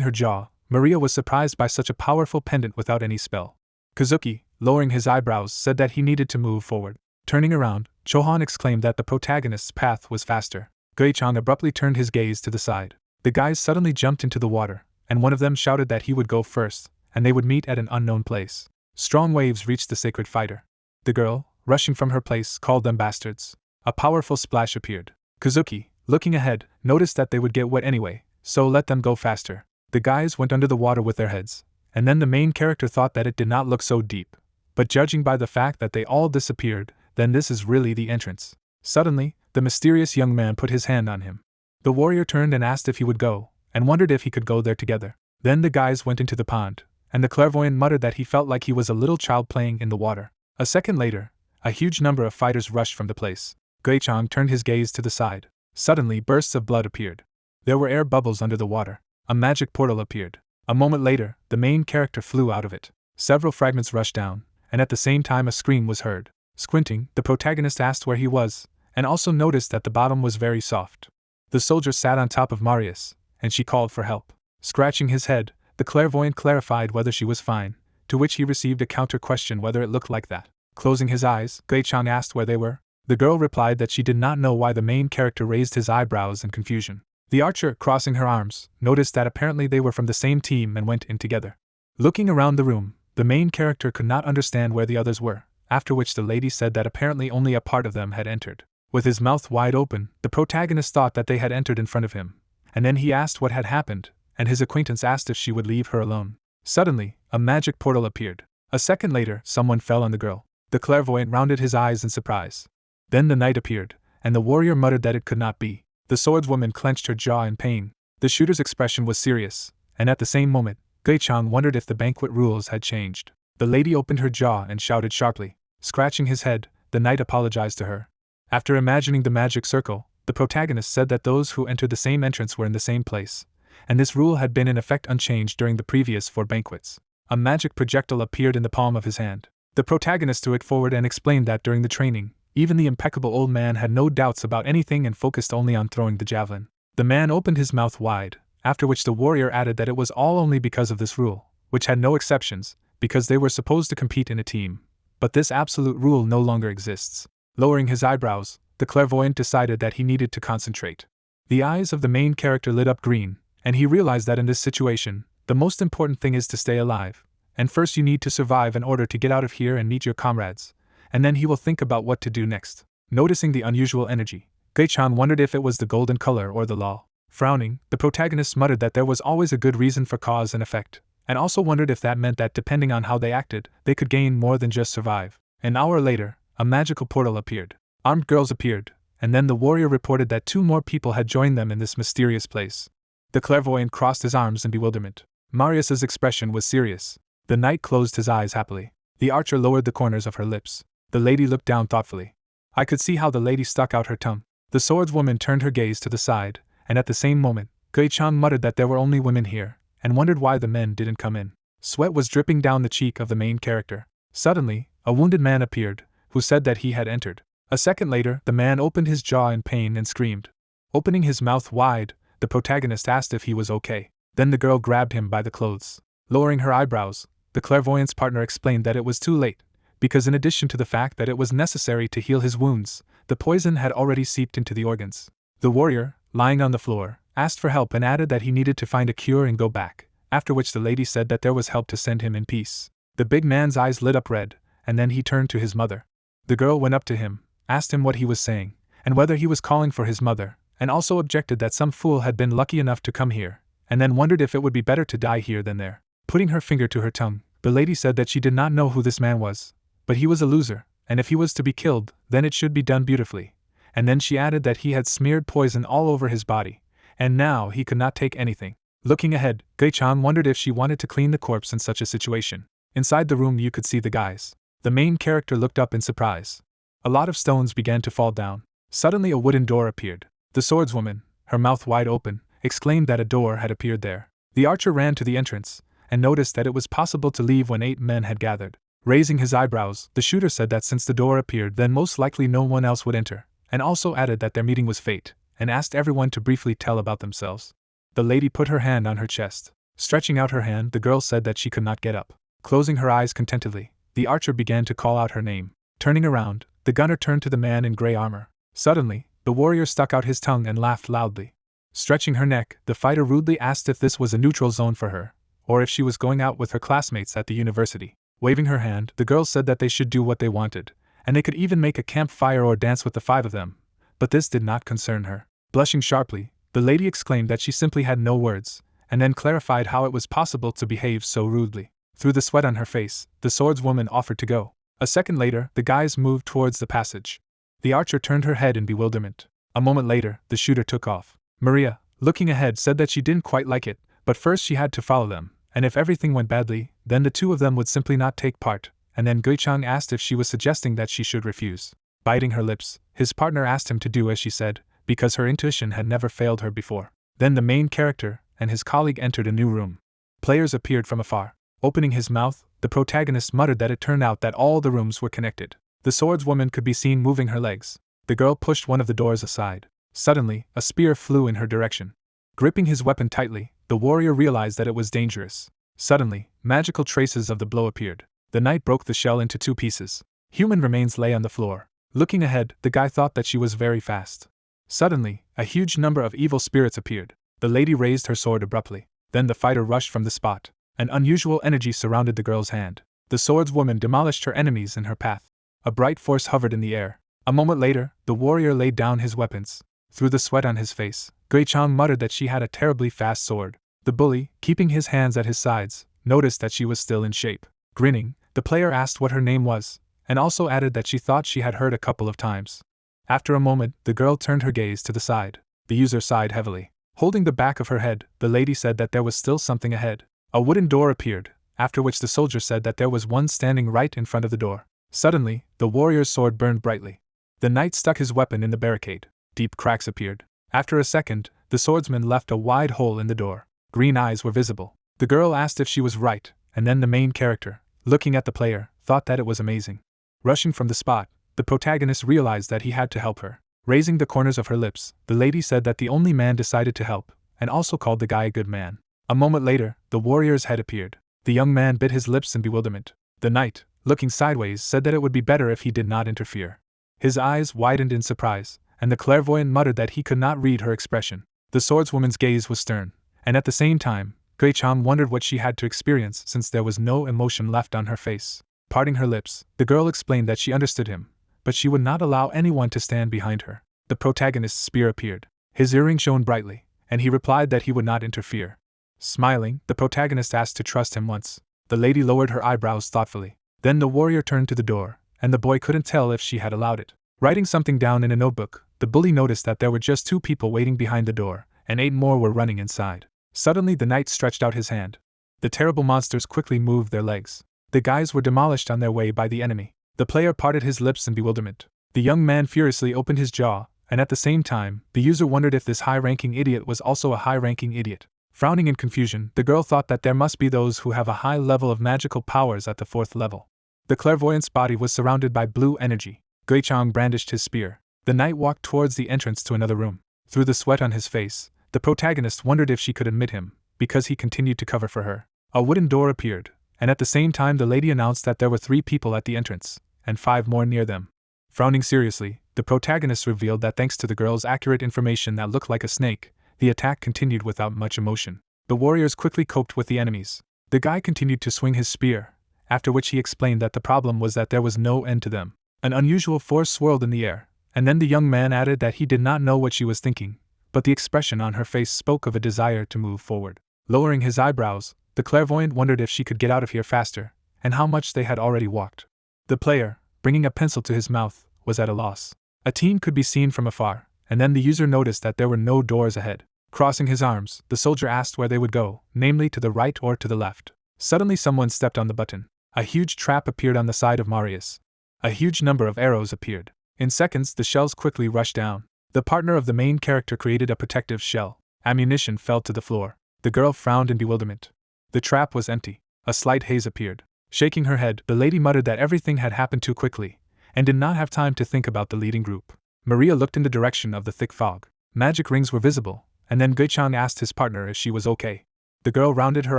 her jaw, Maria was surprised by such a powerful pendant without any spell. Kazuki, lowering his eyebrows, said that he needed to move forward. Turning around, Chohan exclaimed that the protagonist's path was faster. Gui-chan abruptly turned his gaze to the side. The guys suddenly jumped into the water, and one of them shouted that he would go first, and they would meet at an unknown place. Strong waves reached the sacred fighter. The girl, rushing from her place, called them bastards. A powerful splash appeared. Kazuki, looking ahead, noticed that they would get wet anyway, so let them go faster. The guys went under the water with their heads, and then the main character thought that it did not look so deep. But judging by the fact that they all disappeared, then this is really the entrance. Suddenly, the mysterious young man put his hand on him. The warrior turned and asked if he would go, and wondered if he could go there together. Then the guys went into the pond, and the clairvoyant muttered that he felt like he was a little child playing in the water. A second later, a huge number of fighters rushed from the place. Gui-chan turned his gaze to the side. Suddenly, bursts of blood appeared. There were air bubbles under the water. A magic portal appeared. A moment later, the main character flew out of it. Several fragments rushed down, and at the same time a scream was heard. Squinting, the protagonist asked where he was, and also noticed that the bottom was very soft. The soldier sat on top of Marius, and she called for help. Scratching his head, the clairvoyant clarified whether she was fine, to which he received a counter question whether it looked like that. Closing his eyes, Gui-chan asked where they were. The girl replied that she did not know why the main character raised his eyebrows in confusion. The archer, crossing her arms, noticed that apparently they were from the same team and went in together. Looking around the room, the main character could not understand where the others were, after which the lady said that apparently only a part of them had entered. With his mouth wide open, the protagonist thought that they had entered in front of him, and then he asked what had happened, and his acquaintance asked if she would leave her alone. Suddenly, a magic portal appeared. A second later, someone fell on the girl. The clairvoyant rounded his eyes in surprise. Then the knight appeared, and the warrior muttered that it could not be. The swordswoman clenched her jaw in pain. The shooter's expression was serious, and at the same moment, Gui-chan wondered if the banquet rules had changed. The lady opened her jaw and shouted sharply. Scratching his head, the knight apologized to her. After imagining the magic circle, the protagonist said that those who entered the same entrance were in the same place, and this rule had been in effect unchanged during the previous 4 banquets. A magic projectile appeared in the palm of his hand. The protagonist threw it forward and explained that during the training, even the impeccable old man had no doubts about anything and focused only on throwing the javelin. The man opened his mouth wide, after which the warrior added that it was all only because of this rule, which had no exceptions, because they were supposed to compete in a team. But this absolute rule no longer exists. Lowering his eyebrows, the clairvoyant decided that he needed to concentrate. The eyes of the main character lit up green, and he realized that in this situation, the most important thing is to stay alive, and first you need to survive in order to get out of here and meet your comrades, and then he will think about what to do next. Noticing the unusual energy, Gui-chan wondered if it was the golden color or the law. Frowning, the protagonist muttered that there was always a good reason for cause and effect, and also wondered if that meant that depending on how they acted, they could gain more than just survive. An hour later, a magical portal appeared. Armed girls appeared, and then the warrior reported that 2 more people had joined them in this mysterious place. The clairvoyant crossed his arms in bewilderment. Marius's expression was serious. The knight closed his eyes happily. The archer lowered the corners of her lips. The lady looked down thoughtfully. I could see how the lady stuck out her tongue. The swordswoman turned her gaze to the side, and at the same moment, Gui-chan muttered that there were only women here, and wondered why the men didn't come in. Sweat was dripping down the cheek of the main character. Suddenly, a wounded man appeared, who said that he had entered. A second later, the man opened his jaw in pain and screamed. Opening his mouth wide, the protagonist asked if he was okay. Then the girl grabbed him by the clothes. Lowering her eyebrows, the clairvoyant's partner explained that it was too late, because in addition to the fact that it was necessary to heal his wounds, the poison had already seeped into the organs. The warrior, lying on the floor, asked for help and added that he needed to find a cure and go back, after which the lady said that there was help to send him in peace. The big man's eyes lit up red, and then he turned to his mother. The girl went up to him, asked him what he was saying, and whether he was calling for his mother, and also objected that some fool had been lucky enough to come here, and then wondered if it would be better to die here than there. Putting her finger to her tongue, the lady said that she did not know who this man was, but he was a loser, and if he was to be killed, then it should be done beautifully. And then she added that he had smeared poison all over his body, and now he could not take anything. Looking ahead, Gui-chan wondered if she wanted to clean the corpse in such a situation. Inside the room you could see the guys. The main character looked up in surprise. A lot of stones began to fall down. Suddenly a wooden door appeared. The swordswoman, her mouth wide open, exclaimed that a door had appeared there. The archer ran to the entrance, and noticed that it was possible to leave when 8 men had gathered. Raising his eyebrows, the shooter said that since the door appeared then most likely no one else would enter, and also added that their meeting was fate, and asked everyone to briefly tell about themselves. The lady put her hand on her chest. Stretching out her hand, the girl said that she could not get up. Closing her eyes contentedly, the archer began to call out her name. Turning around, the gunner turned to the man in gray armor. Suddenly, the warrior stuck out his tongue and laughed loudly. Stretching her neck, the fighter rudely asked if this was a neutral zone for her, or if she was going out with her classmates at the university. Waving her hand, the girl said that they should do what they wanted, and they could even make a campfire or dance with the 5 of them, but this did not concern her. Blushing sharply, the lady exclaimed that she simply had no words, and then clarified how it was possible to behave so rudely. Through the sweat on her face, the swordswoman offered to go. A second later, the guys moved towards the passage. The archer turned her head in bewilderment. A moment later, the shooter took off. Maria, looking ahead, said that she didn't quite like it, but first she had to follow them, and if everything went badly, then the 2 of them would simply not take part, and then Gui-chan asked if she was suggesting that she should refuse. Biting her lips, his partner asked him to do as she said, because her intuition had never failed her before. Then the main character and his colleague entered a new room. Players appeared from afar. Opening his mouth, the protagonist muttered that it turned out that all the rooms were connected. The swordswoman could be seen moving her legs. The girl pushed one of the doors aside. Suddenly, a spear flew in her direction. Gripping his weapon tightly, the warrior realized that it was dangerous. Suddenly, magical traces of the blow appeared. The knight broke the shell into 2 pieces. Human remains lay on the floor. Looking ahead, the guy thought that she was very fast. Suddenly, a huge number of evil spirits appeared. The lady raised her sword abruptly. Then the fighter rushed from the spot. An unusual energy surrounded the girl's hand. The swordswoman demolished her enemies in her path. A bright force hovered in the air. A moment later, the warrior laid down his weapons. Through the sweat on his face, Gui-chan muttered that she had a terribly fast sword. The bully, keeping his hands at his sides, noticed that she was still in shape. Grinning, the player asked what her name was, and also added that she thought she had heard a couple of times. After a moment, the girl turned her gaze to the side. The user sighed heavily. Holding the back of her head, the lady said that there was still something ahead. A wooden door appeared, after which the soldier said that there was one standing right in front of the door. Suddenly, the warrior's sword burned brightly. The knight stuck his weapon in the barricade. Deep cracks appeared. After a second, the swordsman left a wide hole in the door. Green eyes were visible. The girl asked if she was right, and then the main character, looking at the player, thought that it was amazing. Rushing from the spot, the protagonist realized that he had to help her. Raising the corners of her lips, the lady said that the only man decided to help, and also called the guy a good man. A moment later, the warrior's head appeared. The young man bit his lips in bewilderment. The knight, looking sideways, said that it would be better if he did not interfere. His eyes widened in surprise, and the clairvoyant muttered that he could not read her expression. The swordswoman's gaze was stern, and at the same time, Gui-chan wondered what she had to experience since there was no emotion left on her face. Parting her lips, the girl explained that she understood him, but she would not allow anyone to stand behind her. The protagonist's spear appeared. His earring shone brightly, and he replied that he would not interfere. Smiling, the protagonist asked to trust him once. The lady lowered her eyebrows thoughtfully. Then the warrior turned to the door, and the boy couldn't tell if she had allowed it. Writing something down in a notebook, the bully noticed that there were just 2 people waiting behind the door, and 8 more were running inside. Suddenly the knight stretched out his hand. The terrible monsters quickly moved their legs. The guys were demolished on their way by the enemy. The player parted his lips in bewilderment. The young man furiously opened his jaw, and at the same time, the user wondered if this high-ranking idiot was also a high-ranking idiot. Frowning in confusion, the girl thought that there must be those who have a high level of magical powers at the 4th level. The clairvoyant's body was surrounded by blue energy. Gui-chan brandished his spear. The knight walked towards the entrance to another room. Through the sweat on his face, the protagonist wondered if she could admit him, because he continued to cover for her. A wooden door appeared, and at the same time the lady announced that there were 3 people at the entrance, and 5 more near them. Frowning seriously, the protagonist revealed that thanks to the girl's accurate information that looked like a snake, the attack continued without much emotion. The warriors quickly coped with the enemies. The guy continued to swing his spear, after which he explained that the problem was that there was no end to them. An unusual force swirled in the air, and then the young man added that he did not know what she was thinking, but the expression on her face spoke of a desire to move forward. Lowering his eyebrows, The clairvoyant wondered if she could get out of here faster, and how much they had already walked. The player, bringing a pencil to his mouth, was at a loss. A team could be seen from afar, and then the user noticed that there were no doors ahead. Crossing his arms, the soldier asked where they would go, namely to the right or to the left. Suddenly someone stepped on the button. A huge trap appeared on the side of Marius. A huge number of arrows appeared. In seconds, the shells quickly rushed down. The partner of the main character created a protective shell. Ammunition fell to the floor. The girl frowned in bewilderment. The trap was empty. A slight haze appeared. Shaking her head, the lady muttered that everything had happened too quickly, and did not have time to think about the leading group. Maria looked in the direction of the thick fog. Magic rings were visible, and then Gui-chan asked his partner if she was okay. The girl rounded her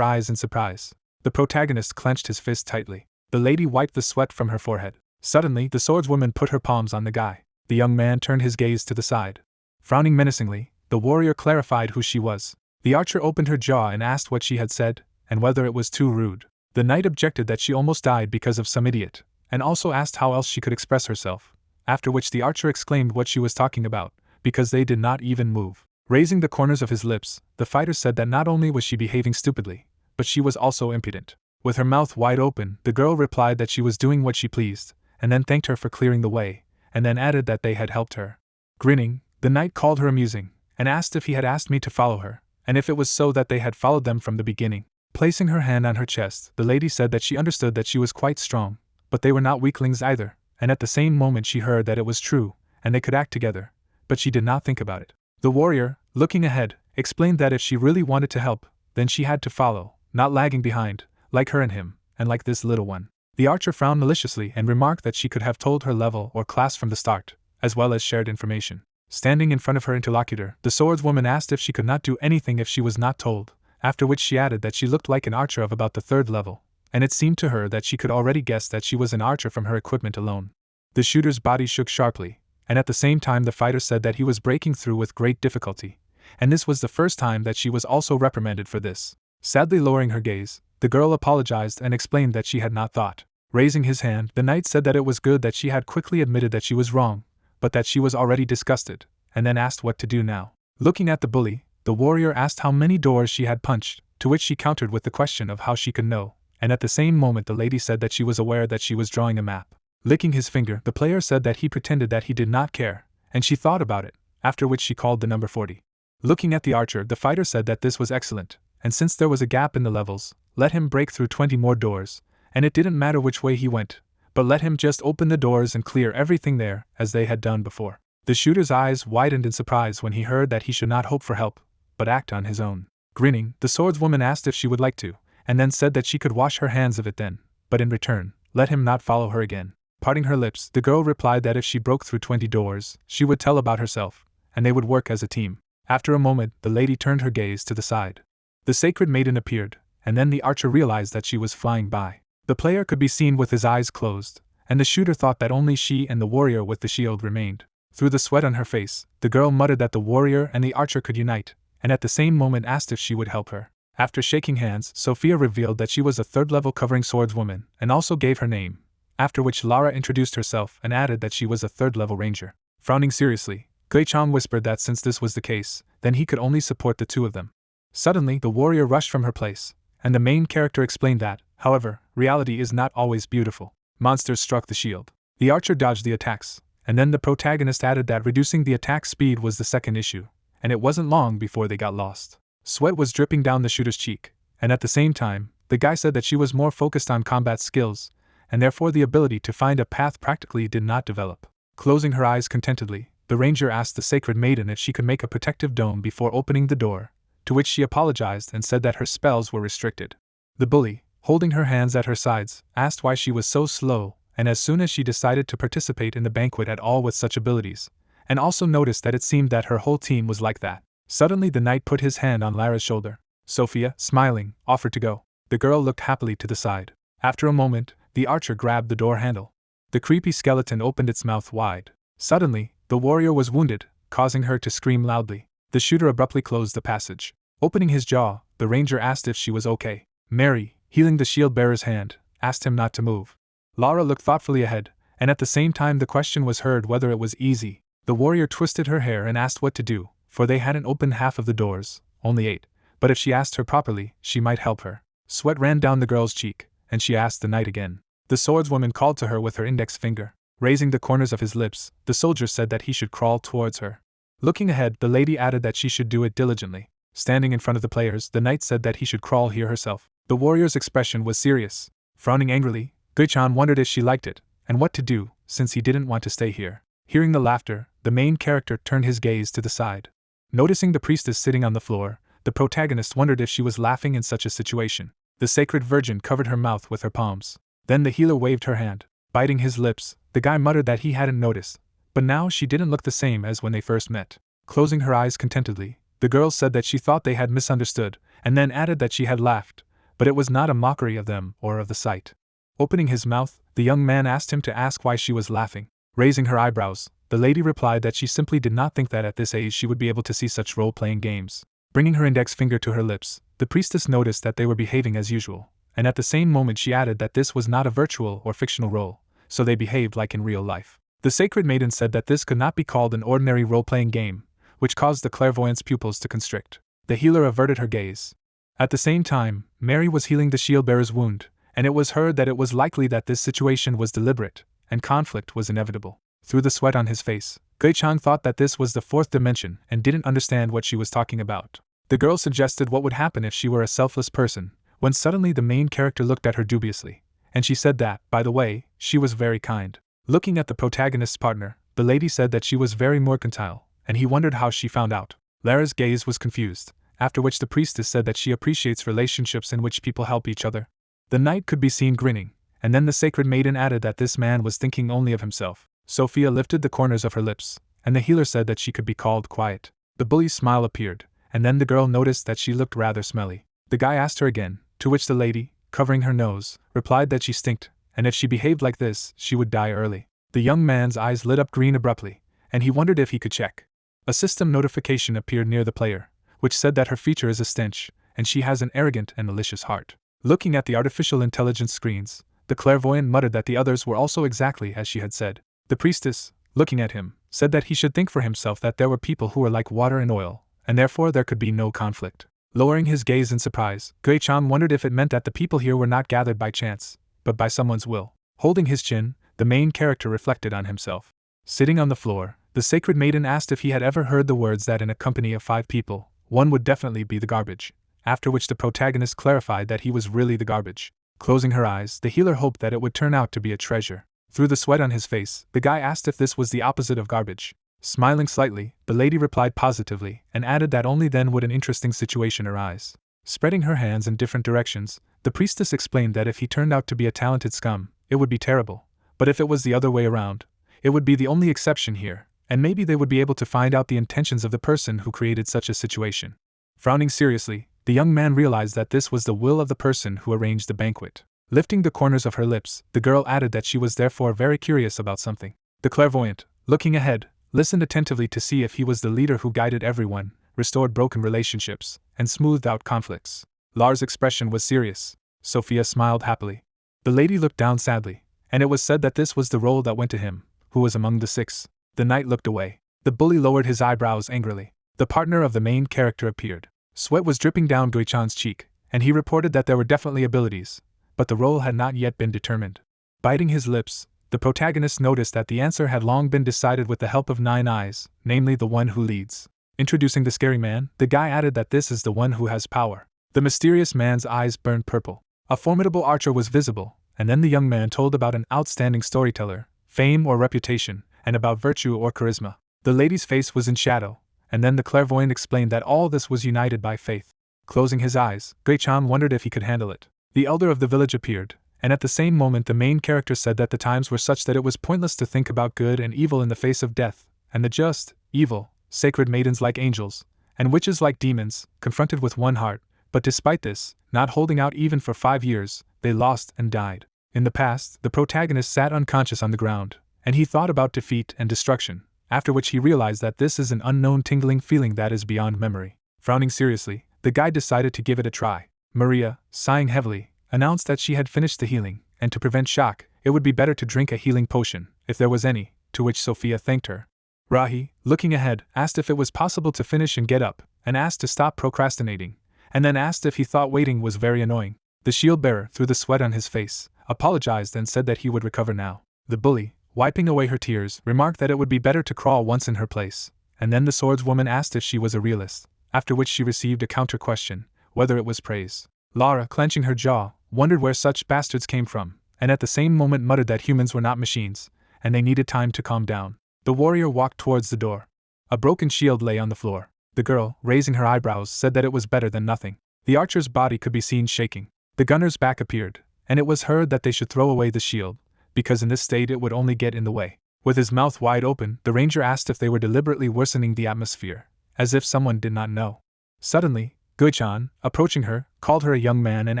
eyes in surprise. The protagonist clenched his fist tightly. The lady wiped the sweat from her forehead. Suddenly, the swordswoman put her palms on the guy. The young man turned his gaze to the side. Frowning menacingly, the warrior clarified who she was. The archer opened her jaw and asked what she had said, and whether it was too rude. The knight objected that she almost died because of some idiot, and also asked how else she could express herself, after which the archer exclaimed what she was talking about, because they did not even move. Raising the corners of his lips, the fighter said that not only was she behaving stupidly, but she was also impudent. With her mouth wide open, the girl replied that she was doing what she pleased, and then thanked her for clearing the way, and then added that they had helped her. Grinning, the knight called her amusing, and asked if he had asked me to follow her, and if it was so that they had followed them from the beginning. Placing her hand on her chest, the lady said that she understood that she was quite strong, but they were not weaklings either, and at the same moment she heard that it was true, and they could act together, but she did not think about it. The warrior, looking ahead, explained that if she really wanted to help, then she had to follow, not lagging behind, like her and him, and like this little one. The archer frowned maliciously and remarked that she could have told her level or class from the start, as well as shared information. Standing in front of her interlocutor, the swordswoman asked if she could not do anything if she was not told, after which she added that she looked like an archer of about the 3rd level, and it seemed to her that she could already guess that she was an archer from her equipment alone. The shooter's body shook sharply, and at the same time the fighter said that he was breaking through with great difficulty, and this was the first time that she was also reprimanded for this. Sadly lowering her gaze, the girl apologized and explained that she had not thought. Raising his hand, the knight said that it was good that she had quickly admitted that she was wrong, but that she was already disgusted, and then asked what to do now. Looking at the bully, the warrior asked how many doors she had punched, to which she countered with the question of how she could know, and at the same moment the lady said that she was aware that she was drawing a map. Licking his finger, the player said that he pretended that he did not care, and she thought about it, after which she called the number 40. Looking at the archer, the fighter said that this was excellent, and since there was a gap in the levels, let him break through 20 more doors, and it didn't matter which way he went, but let him just open the doors and clear everything there, as they had done before. The shooter's eyes widened in surprise when he heard that he should not hope for help, but act on his own. Grinning, the swordswoman asked if she would like to, and then said that she could wash her hands of it then, but in return, let him not follow her again. Parting her lips, the girl replied that if she broke through 20 doors, she would tell about herself, and they would work as a team. After a moment, the lady turned her gaze to the side. The sacred maiden appeared, and then the archer realized that she was flying by. The player could be seen with his eyes closed, and the shooter thought that only she and the warrior with the shield remained. Through the sweat on her face, the girl muttered that the warrior and the archer could unite, and at the same moment asked if she would help her. After shaking hands, Sophia revealed that she was a 3rd-level covering swordswoman, and also gave her name, after which Lara introduced herself and added that she was a 3rd-level ranger. Frowning seriously, Gui-chan whispered that since this was the case, then he could only support the two of them. Suddenly, the warrior rushed from her place, and the main character explained that, however, reality is not always beautiful. Monsters struck the shield. The archer dodged the attacks, and then the protagonist added that reducing the attack speed was the second issue, and it wasn't long before they got lost. Sweat was dripping down the shooter's cheek, and at the same time, the guy said that she was more focused on combat skills, and therefore the ability to find a path practically did not develop. Closing her eyes contentedly, the ranger asked the sacred maiden if she could make a protective dome before opening the door, to which she apologized and said that her spells were restricted. The bully, holding her hands at her sides, asked why she was so slow, and as soon as she decided to participate in the banquet at all with such abilities, and also noticed that it seemed that her whole team was like that. Suddenly the knight put his hand on Lara's shoulder. Sophia, smiling, offered to go. The girl looked happily to the side. After a moment, the archer grabbed the door handle. The creepy skeleton opened its mouth wide. Suddenly, the warrior was wounded, causing her to scream loudly. The shooter abruptly closed the passage. Opening his jaw, the ranger asked if she was okay. Mary, healing the shield-bearer's hand, asked him not to move. Lara looked thoughtfully ahead, and at the same time the question was heard whether it was easy. The warrior twisted her hair and asked what to do, for they hadn't opened half of the doors, only 8, but if she asked her properly, she might help her. Sweat ran down the girl's cheek, and she asked the knight again. The swordswoman called to her with her index finger. Raising the corners of his lips, the soldier said that he should crawl towards her. Looking ahead, the lady added that she should do it diligently. Standing in front of the players, the knight said that he should crawl here herself. The warrior's expression was serious. Frowning angrily, Gui-chan wondered if she liked it, and what to do, since he didn't want to stay here. Hearing the laughter, the main character turned his gaze to the side. Noticing the priestess sitting on the floor, the protagonist wondered if she was laughing in such a situation. The sacred virgin covered her mouth with her palms. Then the healer waved her hand. Biting his lips, the guy muttered that he hadn't noticed, but now she didn't look the same as when they first met. Closing her eyes contentedly, the girl said that she thought they had misunderstood, and then added that she had laughed, but it was not a mockery of them or of the sight. Opening his mouth, the young man asked him to ask why she was laughing. Raising her eyebrows, the lady replied that she simply did not think that at this age she would be able to see such role-playing games. Bringing her index finger to her lips, the priestess noticed that they were behaving as usual, and at the same moment she added that this was not a virtual or fictional role, so they behaved like in real life. The sacred maiden said that this could not be called an ordinary role-playing game, which caused the clairvoyant's pupils to constrict. The healer averted her gaze. At the same time, Mary was healing the shield-bearer's wound, and it was heard that it was likely that this situation was deliberate, and conflict was inevitable. Through the sweat on his face, Gui-chan thought that this was the fourth dimension and didn't understand what she was talking about. The girl suggested what would happen if she were a selfless person, when suddenly the main character looked at her dubiously, and she said that, by the way, she was very kind. Looking at the protagonist's partner, the lady said that she was very mercantile, and he wondered how she found out. Lara's gaze was confused, after which the priestess said that she appreciates relationships in which people help each other. The knight could be seen grinning, and then the sacred maiden added that this man was thinking only of himself. Sophia lifted the corners of her lips, and the healer said that she could be called quiet. The bully's smile appeared, and then the girl noticed that she looked rather smelly. The guy asked her again, to which the lady, covering her nose, replied that she stinked, and if she behaved like this, she would die early. The young man's eyes lit up green abruptly, and he wondered if he could check. A system notification appeared near the player, which said that her feature is a stench, and she has an arrogant and malicious heart. Looking at the artificial intelligence screens, the clairvoyant muttered that the others were also exactly as she had said. The priestess, looking at him, said that he should think for himself that there were people who were like water and oil, and therefore there could be no conflict. Lowering his gaze in surprise, Gui-chan wondered if it meant that the people here were not gathered by chance, but by someone's will. Holding his chin, the main character reflected on himself. Sitting on the floor, the sacred maiden asked if he had ever heard the words that in a company of 5 people, one would definitely be the garbage, after which the protagonist clarified that he was really the garbage. Closing her eyes, the healer hoped that it would turn out to be a treasure. Through the sweat on his face, the guy asked if this was the opposite of garbage. Smiling slightly, the lady replied positively, and added that only then would an interesting situation arise. Spreading her hands in different directions, the priestess explained that if he turned out to be a talented scum, it would be terrible, but if it was the other way around, it would be the only exception here, and maybe they would be able to find out the intentions of the person who created such a situation. Frowning seriously, the young man realized that this was the will of the person who arranged the banquet. Lifting the corners of her lips, the girl added that she was therefore very curious about something. The clairvoyant, looking ahead, listened attentively to see if he was the leader who guided everyone, restored broken relationships, and smoothed out conflicts. Lars' expression was serious. Sophia smiled happily. The lady looked down sadly, and it was said that this was the role that went to him, who was among the 6. The knight looked away. The bully lowered his eyebrows angrily. The partner of the main character appeared. Sweat was dripping down Gui-chan's cheek, and he reported that there were definitely abilities, but the role had not yet been determined. Biting his lips, the protagonist noticed that the answer had long been decided with the help of 9 eyes, namely the one who leads. Introducing the scary man, the guy added that this is the one who has power. The mysterious man's eyes burned purple. A formidable archer was visible, and then the young man told about an outstanding storyteller, fame or reputation, and about virtue or charisma. The lady's face was in shadow, and then the clairvoyant explained that all this was united by faith. Closing his eyes, Gui-chan wondered if he could handle it. The elder of the village appeared, and at the same moment the main character said that the times were such that it was pointless to think about good and evil in the face of death, and the just, evil, sacred maidens like angels, and witches like demons, confronted with one heart, but despite this, not holding out even for 5 years, they lost and died. In the past, the protagonist sat unconscious on the ground, and he thought about defeat and destruction, after which he realized that this is an unknown tingling feeling that is beyond memory. Frowning seriously, the guide decided to give it a try. Maria, sighing heavily, announced that she had finished the healing, and to prevent shock, it would be better to drink a healing potion, if there was any, to which Sophia thanked her. Rahi, looking ahead, asked if it was possible to finish and get up, and asked to stop procrastinating, and then asked if he thought waiting was very annoying. The shield bearer, through the sweat on his face, apologized and said that he would recover now. The bully, wiping away her tears, remarked that it would be better to crawl once in her place, and then the swordswoman asked if she was a realist, after which she received a counter-question, whether it was praise. Lara, clenching her jaw, wondered where such bastards came from, and at the same moment muttered that humans were not machines, and they needed time to calm down. The warrior walked towards the door. A broken shield lay on the floor. The girl, raising her eyebrows, said that it was better than nothing. The archer's body could be seen shaking. The gunner's back appeared, and it was heard that they should throw away the shield, because in this state it would only get in the way. With his mouth wide open, the ranger asked if they were deliberately worsening the atmosphere, as if someone did not know. Suddenly, Gui-chan, approaching her, called her a young man and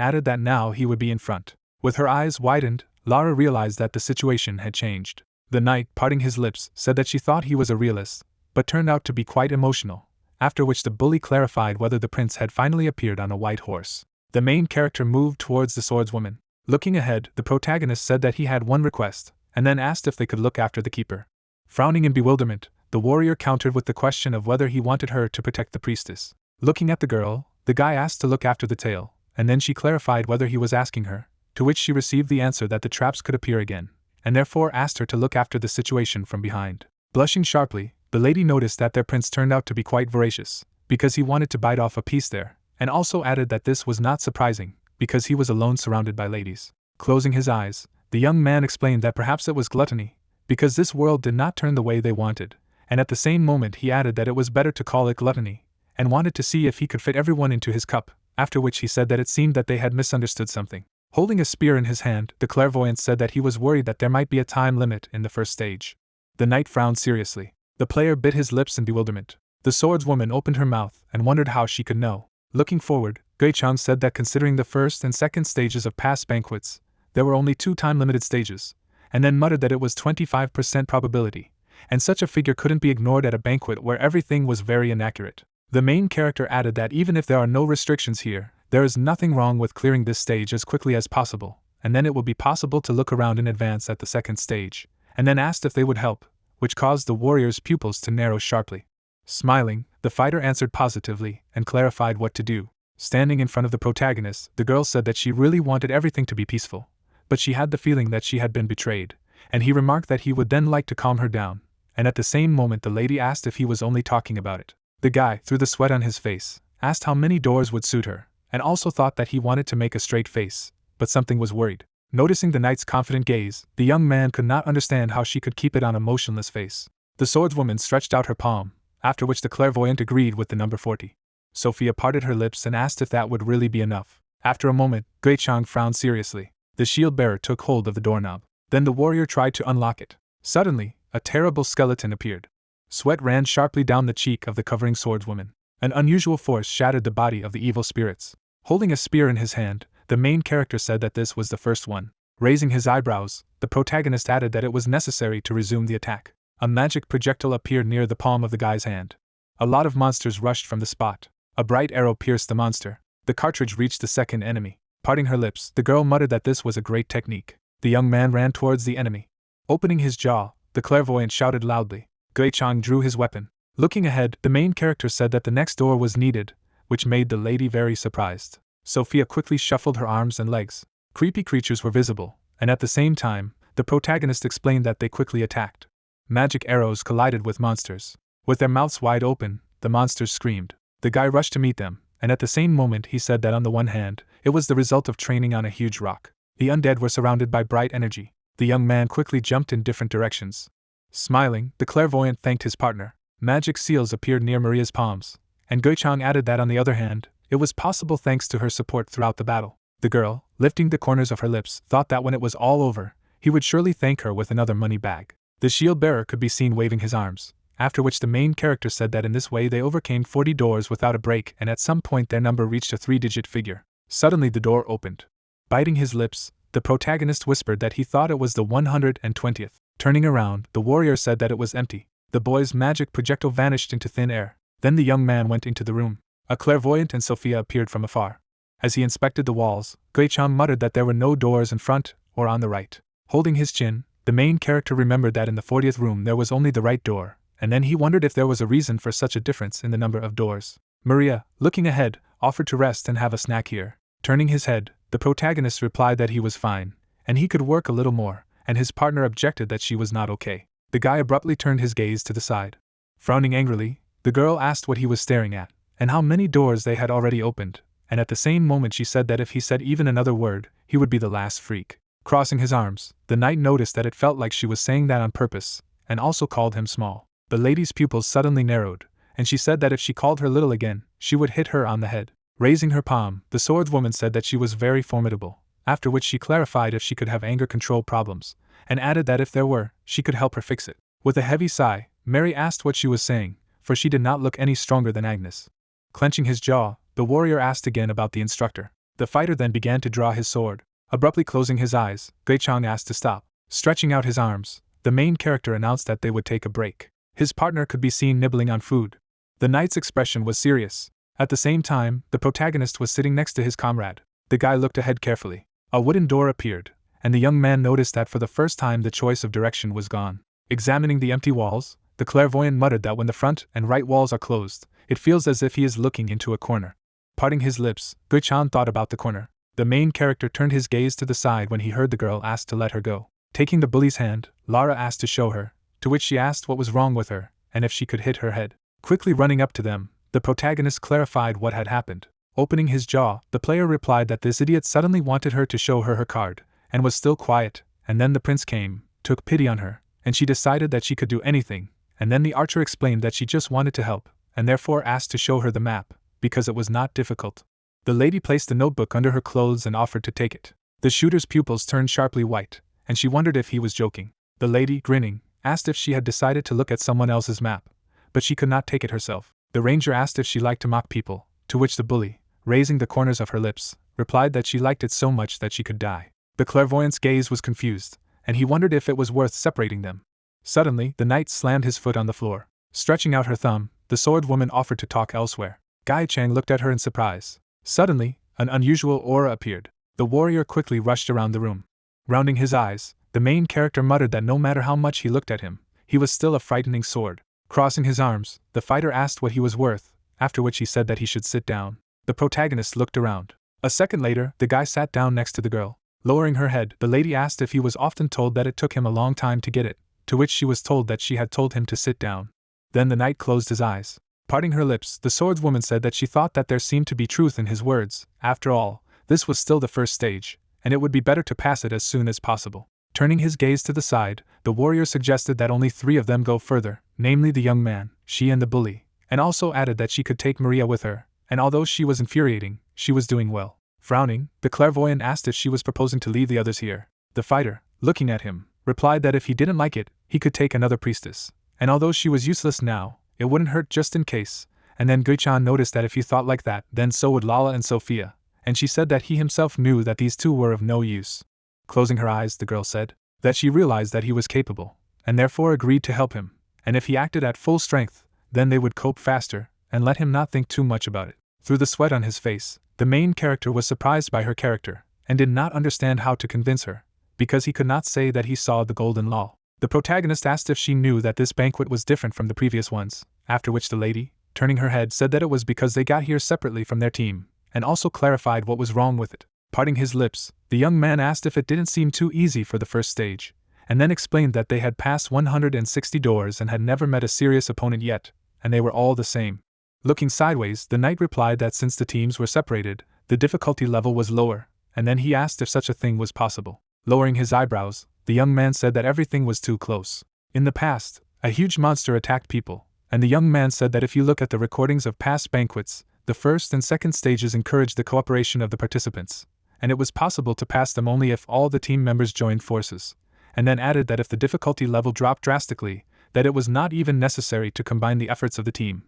added that now he would be in front. With her eyes widened, Lara realized that the situation had changed. The knight, parting his lips, said that she thought he was a realist, but turned out to be quite emotional, after which the bully clarified whether the prince had finally appeared on a white horse. The main character moved towards the swordswoman. Looking ahead, the protagonist said that he had one request, and then asked if they could look after the keeper. Frowning in bewilderment, the warrior countered with the question of whether he wanted her to protect the priestess. Looking at the girl, the guy asked to look after the tail, and then she clarified whether he was asking her, to which she received the answer that the traps could appear again, and therefore asked her to look after the situation from behind. Blushing sharply, the lady noticed that their prince turned out to be quite voracious, because he wanted to bite off a piece there, and also added that this was not surprising, because he was alone surrounded by ladies. Closing his eyes, the young man explained that perhaps it was gluttony, because this world did not turn the way they wanted, and at the same moment he added that it was better to call it gluttony, and wanted to see if he could fit everyone into his cup, after which he said that it seemed that they had misunderstood something. Holding a spear in his hand, the clairvoyant said that he was worried that there might be a time limit in the first stage. The knight frowned seriously. The player bit his lips in bewilderment. The swordswoman opened her mouth and wondered how she could know. Looking forward, Gui-chan said that considering the first and second stages of past banquets, there were only 2 time-limited stages, and then muttered that it was 25% probability, and such a figure couldn't be ignored at a banquet where everything was very inaccurate. The main character added that even if there are no restrictions here, there is nothing wrong with clearing this stage as quickly as possible, and then it will be possible to look around in advance at the second stage, and then asked if they would help, which caused the warrior's pupils to narrow sharply. Smiling, the fighter answered positively and clarified what to do. Standing in front of the protagonist, the girl said that she really wanted everything to be peaceful, but she had the feeling that she had been betrayed, and he remarked that he would then like to calm her down, and at the same moment the lady asked if he was only talking about it. The guy, through the sweat on his face, asked how many doors would suit her, and also thought that he wanted to make a straight face, but something was worried. Noticing the knight's confident gaze, the young man could not understand how she could keep it on a motionless face. The swordswoman stretched out her palm, after which the clairvoyant agreed with the number 40. Sophia parted her lips and asked if that would really be enough. After a moment, Gui-chan frowned seriously. The shield-bearer took hold of the doorknob. Then the warrior tried to unlock it. Suddenly, a terrible skeleton appeared. Sweat ran sharply down the cheek of the covering swordswoman. An unusual force shattered the body of the evil spirits. Holding a spear in his hand, the main character said that this was the first one. Raising his eyebrows, the protagonist added that it was necessary to resume the attack. A magic projectile appeared near the palm of the guy's hand. A lot of monsters rushed from the spot. A bright arrow pierced the monster. The cartridge reached the second enemy. Parting her lips, the girl muttered that this was a great technique. The young man ran towards the enemy. Opening his jaw, the clairvoyant shouted loudly. Gui-chan drew his weapon. Looking ahead, the main character said that the next door was needed, which made the lady very surprised. Sophia quickly shuffled her arms and legs. Creepy creatures were visible, and at the same time, the protagonist explained that they quickly attacked. Magic arrows collided with monsters. With their mouths wide open, the monsters screamed. The guy rushed to meet them, and at the same moment he said that on the one hand, it was the result of training on a huge rock. The undead were surrounded by bright energy. The young man quickly jumped in different directions. Smiling, the clairvoyant thanked his partner. Magic seals appeared near Maria's palms, and Gui-chan added that on the other hand, it was possible thanks to her support throughout the battle. The girl, lifting the corners of her lips, thought that when it was all over, he would surely thank her with another money bag. The shield-bearer could be seen waving his arms, after which the main character said that in this way they overcame 40 doors without a break, and at some point their number reached a 3-digit figure. Suddenly the door opened. Biting his lips, the protagonist whispered that he thought it was the 120th. Turning around, the warrior said that it was empty. The boy's magic projectile vanished into thin air. Then the young man went into the room. A clairvoyant and Sophia appeared from afar. As he inspected the walls, Gui-chan muttered that there were no doors in front or on the right. Holding his chin, the main character remembered that in the 40th room there was only the right door, and then he wondered if there was a reason for such a difference in the number of doors. Maria, looking ahead, offered to rest and have a snack here. Turning his head, the protagonist replied that he was fine, and he could work a little more, and his partner objected that she was not okay. The guy abruptly turned his gaze to the side. Frowning angrily, the girl asked what he was staring at, and how many doors they had already opened, and at the same moment she said that if he said even another word, he would be the last freak. Crossing his arms, the knight noticed that it felt like she was saying that on purpose, and also called him small. The lady's pupils suddenly narrowed, and she said that if she called her little again, she would hit her on the head. Raising her palm, the swordswoman said that she was very formidable, after which she clarified if she could have anger control problems, and added that if there were, she could help her fix it. With a heavy sigh, Mary asked what she was saying, for she did not look any stronger than Agnes. Clenching his jaw, the warrior asked again about the instructor. The fighter then began to draw his sword. Abruptly closing his eyes, Gui-chang asked to stop. Stretching out his arms, the main character announced that they would take a break. His partner could be seen nibbling on food. The knight's expression was serious. At the same time, the protagonist was sitting next to his comrade. The guy looked ahead carefully. A wooden door appeared, and the young man noticed that for the first time the choice of direction was gone. Examining the empty walls, the clairvoyant muttered that when the front and right walls are closed, it feels as if he is looking into a corner. Parting his lips, Gui-chan thought about the corner. The main character turned his gaze to the side when he heard the girl ask to let her go. Taking the bully's hand, Lara asked to show her, to which she asked what was wrong with her, and if she could hit her head. Quickly running up to them, the protagonist clarified what had happened. Opening his jaw, the player replied that this idiot suddenly wanted her to show her card, and was still quiet, and then the prince came, took pity on her, and she decided that she could do anything, and then the archer explained that she just wanted to help, and therefore asked to show her the map, because it was not difficult. The lady placed the notebook under her clothes and offered to take it. The shooter's pupils turned sharply white, and she wondered if he was joking. The lady, grinning, asked if she had decided to look at someone else's map, but she could not take it herself. The ranger asked if she liked to mock people, to which the bully, raising the corners of her lips, replied that she liked it so much that she could die. The clairvoyant's gaze was confused, and he wondered if it was worth separating them. Suddenly, the knight slammed his foot on the floor. Stretching out her thumb, the swordwoman offered to talk elsewhere. Gui-chang looked at her in surprise. Suddenly, an unusual aura appeared. The warrior quickly rushed around the room. Rounding his eyes, the main character muttered that no matter how much he looked at him, he was still a frightening sword. Crossing his arms, the fighter asked what he was worth, after which he said that he should sit down. The protagonist looked around. A second later, the guy sat down next to the girl. Lowering her head, the lady asked if he was often told that it took him a long time to get it, to which she was told that she had told him to sit down. Then the knight closed his eyes. Parting her lips, the swordswoman said that she thought that there seemed to be truth in his words. After all, this was still the first stage, and it would be better to pass it as soon as possible. Turning his gaze to the side, the warrior suggested that only 3 of them go further, namely the young man, she and the bully, and also added that she could take Maria with her, and although she was infuriating, she was doing well. Frowning, the clairvoyant asked if she was proposing to leave the others here. The fighter, looking at him, replied that if he didn't like it, he could take another priestess, and although she was useless now, it wouldn't hurt just in case. And then Gui-chan noticed that if he thought like that, then so would Lala and Sophia, and she said that he himself knew that these 2 were of no use. Closing her eyes, the girl said that she realized that he was capable, and therefore agreed to help him, and if he acted at full strength, then they would cope faster, and let him not think too much about it. Through the sweat on his face, the main character was surprised by her character, and did not understand how to convince her, because he could not say that he saw the golden law. The protagonist asked if she knew that this banquet was different from the previous ones, after which the lady, turning her head, said that it was because they got here separately from their team, and also clarified what was wrong with it. Parting his lips, the young man asked if it didn't seem too easy for the first stage, and then explained that they had passed 160 doors and had never met a serious opponent yet, and they were all the same. Looking sideways, the knight replied that since the teams were separated, the difficulty level was lower, and then he asked if such a thing was possible. Lowering his eyebrows, the young man said that everything was too close. In the past, a huge monster attacked people, and the young man said that if you look at the recordings of past banquets, the first and second stages encouraged the cooperation of the participants, and it was possible to pass them only if all the team members joined forces, and then added that if the difficulty level dropped drastically, that it was not even necessary to combine the efforts of the team.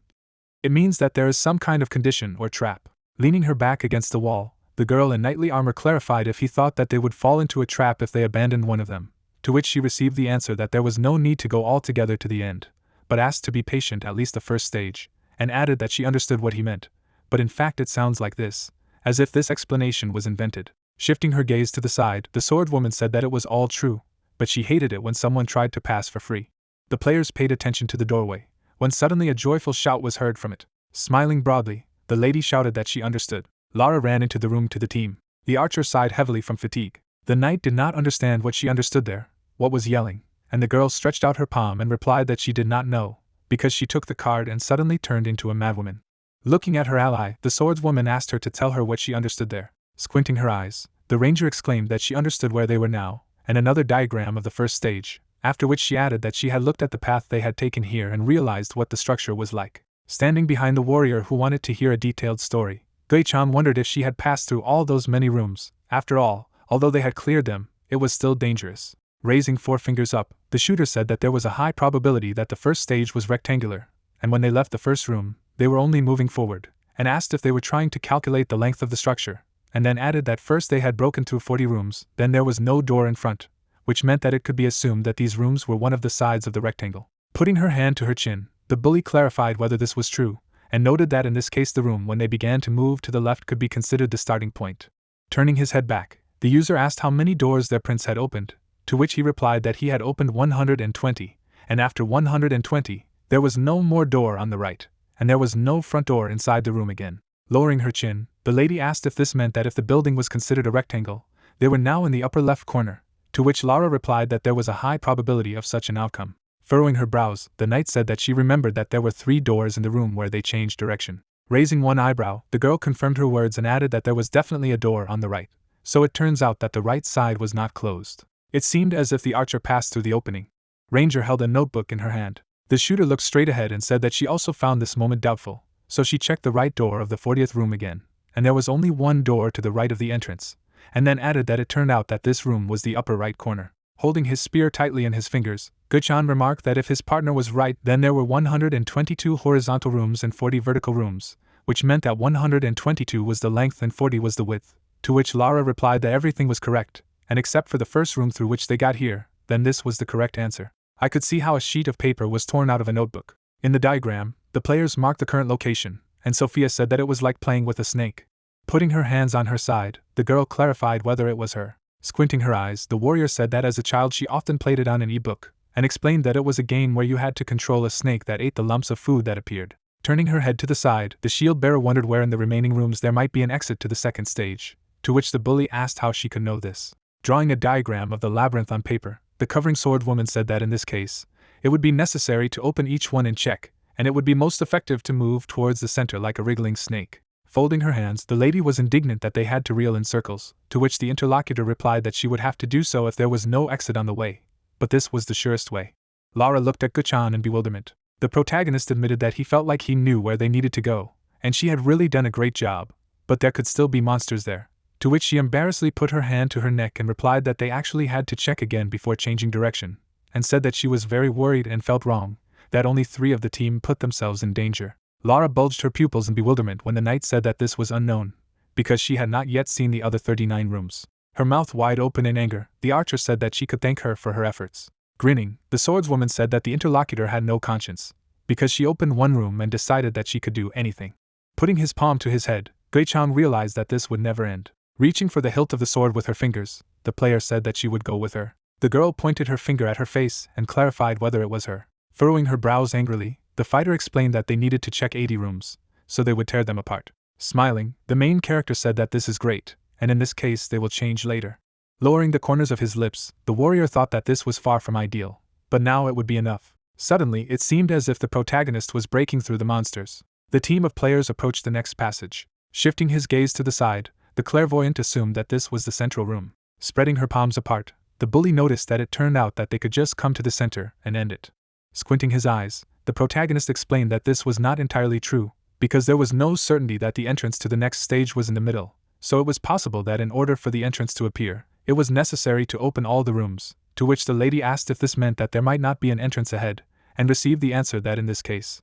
It means that there is some kind of condition or trap. Leaning her back against the wall, the girl in knightly armor clarified if he thought that they would fall into a trap if they abandoned one of them, to which she received the answer that there was no need to go all together to the end, but asked to be patient at least the first stage, and added that she understood what he meant, but in fact it sounds like this, as if this explanation was invented. Shifting her gaze to the side, the swordwoman said that it was all true, but she hated it when someone tried to pass for free. The players paid attention to the doorway, when suddenly a joyful shout was heard from it. Smiling broadly, the lady shouted that she understood. Lara ran into the room to the team. The archer sighed heavily from fatigue. The knight did not understand what she understood there, what was yelling, and the girl stretched out her palm and replied that she did not know, because she took the card and suddenly turned into a madwoman. Looking at her ally, the swordswoman asked her to tell her what she understood there. Squinting her eyes, the ranger exclaimed that she understood where they were now, and another diagram of the first stage, after which she added that she had looked at the path they had taken here and realized what the structure was like. Standing behind the warrior who wanted to hear a detailed story, Gui-chan wondered if she had passed through all those many rooms. After all, although they had cleared them, it was still dangerous. Raising 4 fingers up, the shooter said that there was a high probability that the first stage was rectangular, and when they left the first room, they were only moving forward, and asked if they were trying to calculate the length of the structure, and then added that first they had broken through 40 rooms, then there was no door in front, which meant that it could be assumed that these rooms were one of the sides of the rectangle. Putting her hand to her chin, the bully clarified whether this was true, and noted that in this case the room when they began to move to the left could be considered the starting point. Turning his head back, the user asked how many doors their prince had opened, to which he replied that he had opened 120, and after 120, there was no more door on the right, and there was no front door inside the room again. Lowering her chin, the lady asked if this meant that if the building was considered a rectangle, they were now in the upper left corner, to which Lara replied that there was a high probability of such an outcome. Furrowing her brows, the knight said that she remembered that there were 3 doors in the room where they changed direction. Raising one eyebrow, the girl confirmed her words and added that there was definitely a door on the right, so it turns out that the right side was not closed. It seemed as if the archer passed through the opening. Ranger held a notebook in her hand. The shooter looked straight ahead and said that she also found this moment doubtful, so she checked the right door of the 40th room again, and there was only one door to the right of the entrance, and then added that it turned out that this room was the upper right corner. Holding his spear tightly in his fingers, Gui-chan remarked that if his partner was right, then there were 122 horizontal rooms and 40 vertical rooms, which meant that 122 was the length and 40 was the width, to which Lara replied that everything was correct, and except for the first room through which they got here, then this was the correct answer. I could see how a sheet of paper was torn out of a notebook. In the diagram, the players marked the current location, and Sophia said that it was like playing with a snake. Putting her hands on her side, the girl clarified whether it was her. Squinting her eyes, the warrior said that as a child she often played it on an e-book, and explained that it was a game where you had to control a snake that ate the lumps of food that appeared. Turning her head to the side, the shield bearer wondered where in the remaining rooms there might be an exit to the second stage, to which the bully asked how she could know this. Drawing a diagram of the labyrinth on paper, the covering sword woman said that in this case, it would be necessary to open each one in check, and it would be most effective to move towards the center like a wriggling snake. Folding her hands, the lady was indignant that they had to reel in circles, to which the interlocutor replied that she would have to do so if there was no exit on the way, but this was the surest way. Lara looked at Gui-chan in bewilderment. The protagonist admitted that he felt like he knew where they needed to go, and she had really done a great job, but there could still be monsters there, to which she embarrassedly put her hand to her neck and replied that they actually had to check again before changing direction, and said that she was very worried and felt wrong, that only 3 of the team put themselves in danger. Lara bulged her pupils in bewilderment when the knight said that this was unknown, because she had not yet seen the other 39 rooms. Her mouth wide open in anger, the archer said that she could thank her for her efforts. Grinning, the swordswoman said that the interlocutor had no conscience, because she opened one room and decided that she could do anything. Putting his palm to his head, Gui-chan realized that this would never end. Reaching for the hilt of the sword with her fingers, the player said that she would go with her. The girl pointed her finger at her face and clarified whether it was her. Furrowing her brows angrily, the fighter explained that they needed to check 80 rooms, so they would tear them apart. Smiling, the main character said that this is great, and in this case they will change later. Lowering the corners of his lips, the warrior thought that this was far from ideal, but now it would be enough. Suddenly, it seemed as if the protagonist was breaking through the monsters. The team of players approached the next passage. Shifting his gaze to the side, the clairvoyant assumed that this was the central room. Spreading her palms apart, the bully noticed that it turned out that they could just come to the center and end it. Squinting his eyes, the protagonist explained that this was not entirely true, because there was no certainty that the entrance to the next stage was in the middle, so it was possible that in order for the entrance to appear, it was necessary to open all the rooms, to which the lady asked if this meant that there might not be an entrance ahead, and received the answer that in this case,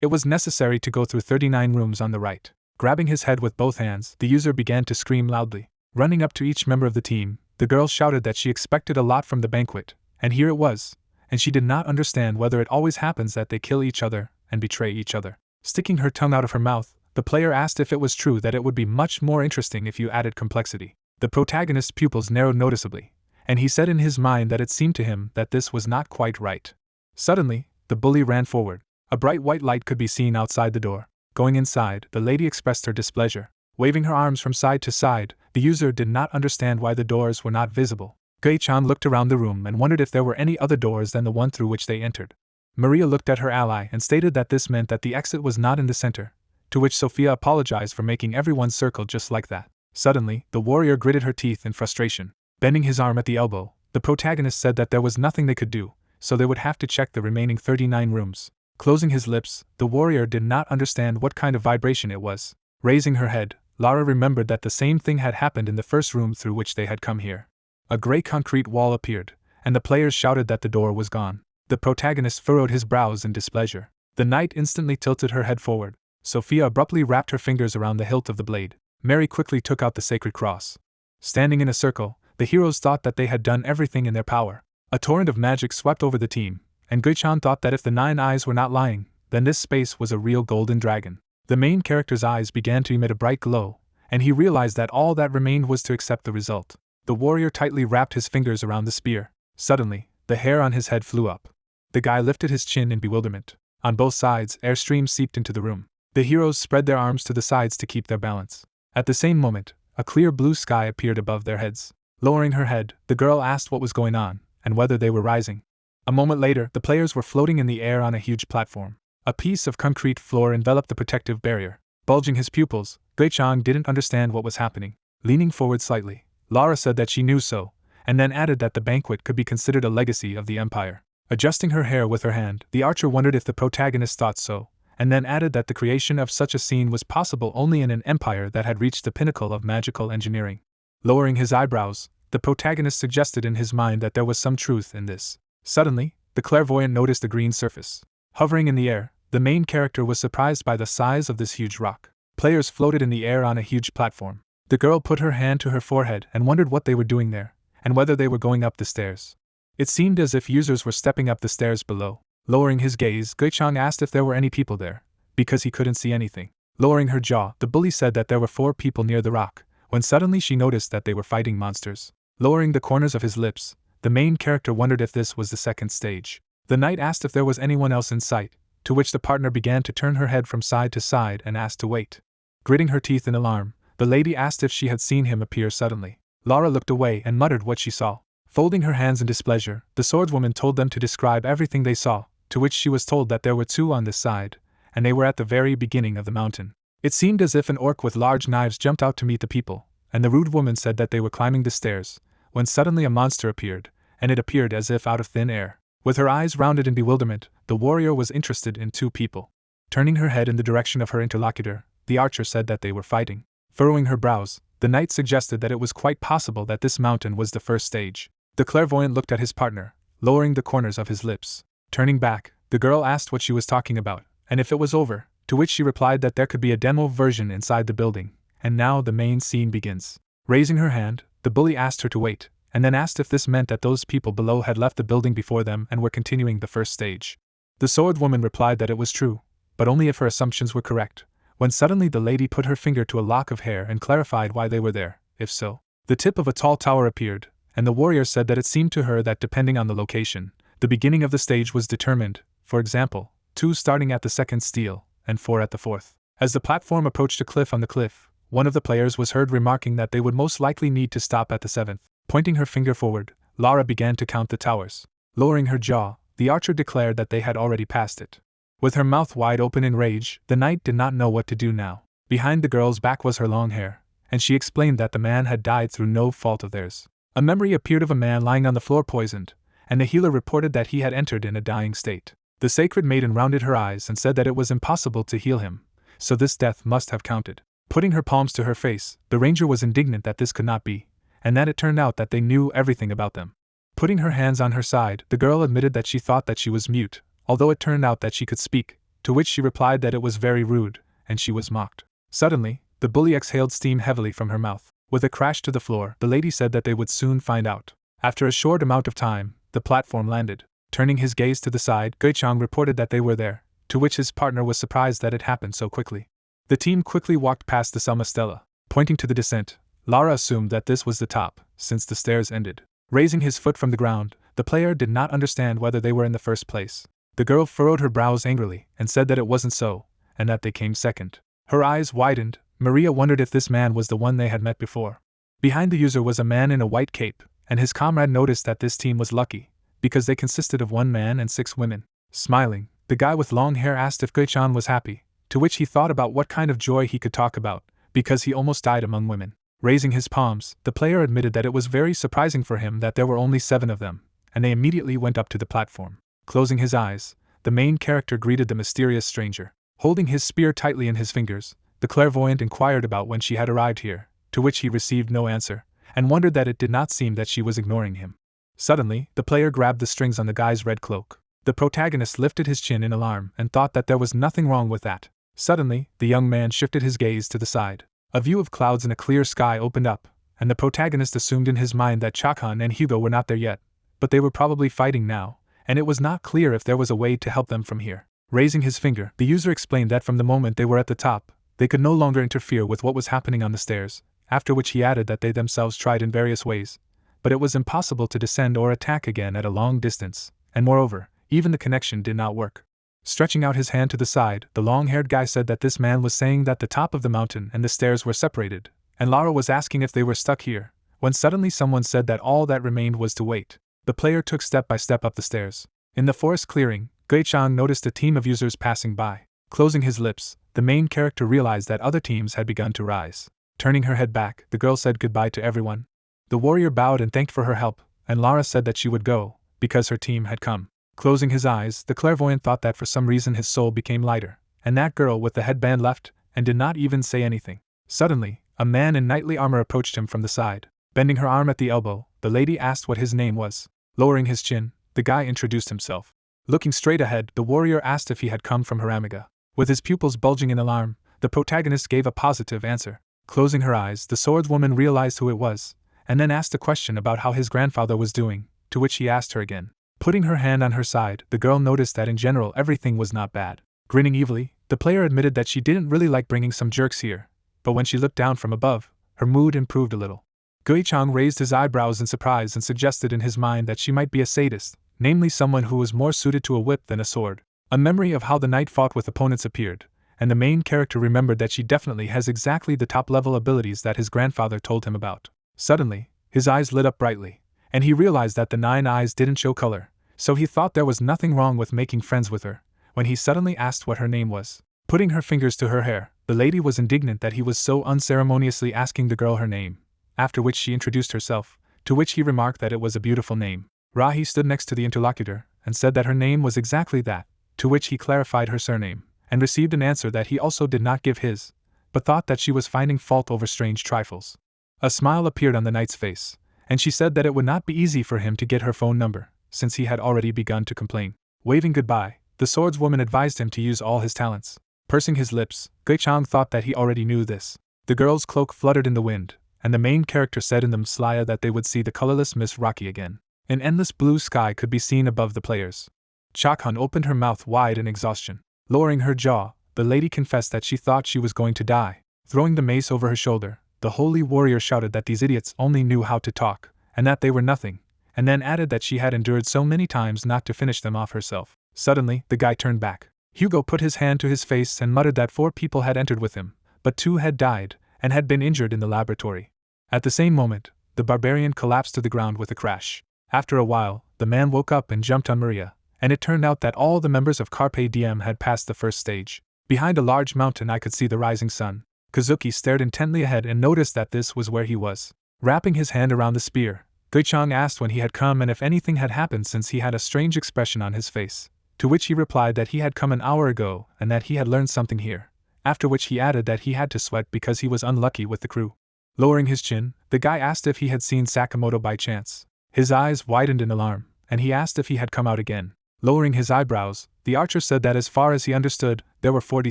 it was necessary to go through 39 rooms on the right. Grabbing his head with both hands, the user began to scream loudly. Running up to each member of the team, the girl shouted that she expected a lot from the banquet, and here it was, and she did not understand whether it always happens that they kill each other and betray each other. Sticking her tongue out of her mouth, the player asked if it was true that it would be much more interesting if you added complexity. The protagonist's pupils narrowed noticeably, and he said in his mind that it seemed to him that this was not quite right. Suddenly, the bully ran forward. A bright white light could be seen outside the door. Going inside, the lady expressed her displeasure. Waving her arms from side to side, the user did not understand why the doors were not visible. Gui-chan looked around the room and wondered if there were any other doors than the one through which they entered. Maria looked at her ally and stated that this meant that the exit was not in the center, to which Sophia apologized for making everyone circle just like that. Suddenly, the warrior gritted her teeth in frustration. Bending his arm at the elbow, the protagonist said that there was nothing they could do, so they would have to check the remaining 39 rooms. Closing his lips, the warrior did not understand what kind of vibration it was. Raising her head, Lara remembered that the same thing had happened in the first room through which they had come here. A gray concrete wall appeared, and the players shouted that the door was gone. The protagonist furrowed his brows in displeasure. The knight instantly tilted her head forward. Sophia abruptly wrapped her fingers around the hilt of the blade. Mary quickly took out the sacred cross. Standing in a circle, the heroes thought that they had done everything in their power. A torrent of magic swept over the team, and Gui-chan thought that if the 9 eyes were not lying, then this space was a real golden dragon. The main character's eyes began to emit a bright glow, and he realized that all that remained was to accept the result. The warrior tightly wrapped his fingers around the spear. Suddenly, the hair on his head flew up. The guy lifted his chin in bewilderment. On both sides, air streams seeped into the room. The heroes spread their arms to the sides to keep their balance. At the same moment, a clear blue sky appeared above their heads. Lowering her head, the girl asked what was going on, and whether they were rising. A moment later, the players were floating in the air on a huge platform. A piece of concrete floor enveloped the protective barrier. Bulging his pupils, Gui-chan didn't understand what was happening. Leaning forward slightly, Lara said that she knew so, and then added that the banquet could be considered a legacy of the Empire. Adjusting her hair with her hand, the archer wondered if the protagonist thought so, and then added that the creation of such a scene was possible only in an empire that had reached the pinnacle of magical engineering. Lowering his eyebrows, the protagonist suggested in his mind that there was some truth in this. Suddenly, the clairvoyant noticed a green surface. Hovering in the air, the main character was surprised by the size of this huge rock. Players floated in the air on a huge platform. The girl put her hand to her forehead and wondered what they were doing there, and whether they were going up the stairs. It seemed as if users were stepping up the stairs below. Lowering his gaze, Gui-chan asked if there were any people there, because he couldn't see anything. Lowering her jaw, the bully said that there were 4 people near the rock, when suddenly she noticed that they were fighting monsters. Lowering the corners of his lips, the main character wondered if this was the second stage. The knight asked if there was anyone else in sight, to which the partner began to turn her head from side to side and asked to wait. Gritting her teeth in alarm, the lady asked if she had seen him appear suddenly. Lara looked away and muttered what she saw. Folding her hands in displeasure, the swordswoman told them to describe everything they saw, to which she was told that there were 2 on this side, and they were at the very beginning of the mountain. It seemed as if an orc with large knives jumped out to meet the people, and the rude woman said that they were climbing the stairs, when suddenly a monster appeared, and it appeared as if out of thin air. With her eyes rounded in bewilderment, the warrior was interested in 2 people. Turning her head in the direction of her interlocutor, the archer said that they were fighting. Furrowing her brows, the knight suggested that it was quite possible that this mountain was the first stage. The clairvoyant looked at his partner, lowering the corners of his lips. Turning back, the girl asked what she was talking about, and if it was over, to which she replied that there could be a demo version inside the building, and now the main scene begins. Raising her hand, the bully asked her to wait, and then asked if this meant that those people below had left the building before them and were continuing the first stage. The swordwoman replied that it was true, but only if her assumptions were correct, when suddenly the lady put her finger to a lock of hair and clarified why they were there, if so. The tip of a tall tower appeared, and the warrior said that it seemed to her that depending on the location, the beginning of the stage was determined, for example, 2 starting at the 2nd steel, and 4 at the 4th. As the platform approached a cliff on the cliff, one of the players was heard remarking that they would most likely need to stop at the 7th. Pointing her finger forward, Lara began to count the towers. Lowering her jaw, the archer declared that they had already passed it. With her mouth wide open in rage, the knight did not know what to do now. Behind the girl's back was her long hair, and she explained that the man had died through no fault of theirs. A memory appeared of a man lying on the floor poisoned, and the healer reported that he had entered in a dying state. The sacred maiden rounded her eyes and said that it was impossible to heal him, so this death must have counted. Putting her palms to her face, the ranger was indignant that this could not be, and that it turned out that they knew everything about them. Putting her hands on her side, the girl admitted that she thought that she was mute, although it turned out that she could speak, to which she replied that it was very rude, and she was mocked. Suddenly, the bully exhaled steam heavily from her mouth. With a crash to the floor, the lady said that they would soon find out. After a short amount of time, the platform landed. Turning his gaze to the side, Gui-chan reported that they were there, to which his partner was surprised that it happened so quickly. The team quickly walked past the Selma Stella. Pointing to the descent, Lara assumed that this was the top, since the stairs ended. Raising his foot from the ground, the player did not understand whether they were in the first place. The girl furrowed her brows angrily and said that it wasn't so, and that they came second. Her eyes widened, Maria wondered if this man was the one they had met before. Behind the user was a man in a white cape, and his comrade noticed that this team was lucky, because they consisted of 1 man and 6 women. Smiling, the guy with long hair asked if Gui-chan was happy, to which he thought about what kind of joy he could talk about, because he almost died among women. Raising his palms, the player admitted that it was very surprising for him that there were only 7 of them, and they immediately went up to the platform. Closing his eyes, the main character greeted the mysterious stranger. Holding his spear tightly in his fingers, the clairvoyant inquired about when she had arrived here, to which he received no answer, and wondered that it did not seem that she was ignoring him. Suddenly, the player grabbed the strings on the guy's red cloak. The protagonist lifted his chin in alarm and thought that there was nothing wrong with that. Suddenly, the young man shifted his gaze to the side. A view of clouds in a clear sky opened up, and the protagonist assumed in his mind that Chakhan and Hugo were not there yet, but they were probably fighting now, and it was not clear if there was a way to help them from here. Raising his finger, the user explained that from the moment they were at the top, they could no longer interfere with what was happening on the stairs, after which he added that they themselves tried in various ways, but it was impossible to descend or attack again at a long distance, and moreover, even the connection did not work. Stretching out his hand to the side, the long-haired guy said that this man was saying that the top of the mountain and the stairs were separated, and Lara was asking if they were stuck here, when suddenly someone said that all that remained was to wait. The player took step by step up the stairs. In the forest clearing, Gui-chan noticed a team of users passing by. Closing his lips, the main character realized that other teams had begun to rise. Turning her head back, the girl said goodbye to everyone. The warrior bowed and thanked for her help, and Lara said that she would go, because her team had come. Closing his eyes, the clairvoyant thought that for some reason his soul became lighter, and that girl with the headband left, and did not even say anything. Suddenly, a man in knightly armor approached him from the side. Bending her arm at the elbow, the lady asked what his name was. Lowering his chin, the guy introduced himself. Looking straight ahead, the warrior asked if he had come from Haramiga. With his pupils bulging in alarm, the protagonist gave a positive answer. Closing her eyes, the swordswoman realized who it was, and then asked a question about how his grandfather was doing, to which he asked her again. Putting her hand on her side, the girl noticed that in general everything was not bad. Grinning evilly, the player admitted that she didn't really like bringing some jerks here, but when she looked down from above, her mood improved a little. Gui-chan raised his eyebrows in surprise and suggested in his mind that she might be a sadist, namely someone who was more suited to a whip than a sword. A memory of how the knight fought with opponents appeared, and the main character remembered that she definitely has exactly the top-level abilities that his grandfather told him about. Suddenly, his eyes lit up brightly, and he realized that the 9 eyes didn't show color, so he thought there was nothing wrong with making friends with her, when he suddenly asked what her name was. Putting her fingers to her hair, the lady was indignant that he was so unceremoniously asking the girl her name, after which she introduced herself, to which he remarked that it was a beautiful name. Rahi stood next to the interlocutor, and said that her name was exactly that, to which he clarified her surname, and received an answer that he also did not give his, but thought that she was finding fault over strange trifles. A smile appeared on the knight's face, and she said that it would not be easy for him to get her phone number, since he had already begun to complain. Waving goodbye, the swordswoman advised him to use all his talents. Pursing his lips, Gui-chan thought that he already knew this. The girl's cloak fluttered in the wind, and the main character said in the mslaya that they would see the colorless Miss Rocky again. An endless blue sky could be seen above the players. Chakhan opened her mouth wide in exhaustion. Lowering her jaw, the lady confessed that she thought she was going to die. Throwing the mace over her shoulder, the holy warrior shouted that these idiots only knew how to talk, and that they were nothing, and then added that she had endured so many times not to finish them off herself. Suddenly, the guy turned back. Hugo put his hand to his face and muttered that 4 people had entered with him, but 2 had died, and had been injured in the laboratory. At the same moment, the barbarian collapsed to the ground with a crash. After a while, the man woke up and jumped on Maria, and it turned out that all the members of Carpe Diem had passed the first stage. Behind a large mountain I could see the rising sun. Kazuki stared intently ahead and noticed that this was where he was. Wrapping his hand around the spear, Gui-chan asked when he had come and if anything had happened since he had a strange expression on his face, to which he replied that he had come an hour ago and that he had learned something here, after which he added that he had to sweat because he was unlucky with the crew. Lowering his chin, the guy asked if he had seen Sakamoto by chance. His eyes widened in alarm, and he asked if he had come out again. Lowering his eyebrows, the archer said that as far as he understood, there were 40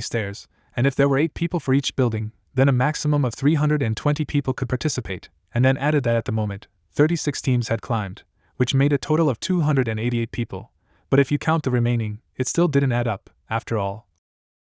stairs, and if there were 8 people for each building, then a maximum of 320 people could participate, and then added that at the moment, 36 teams had climbed, which made a total of 288 people, but if you count the remaining, it still didn't add up, after all.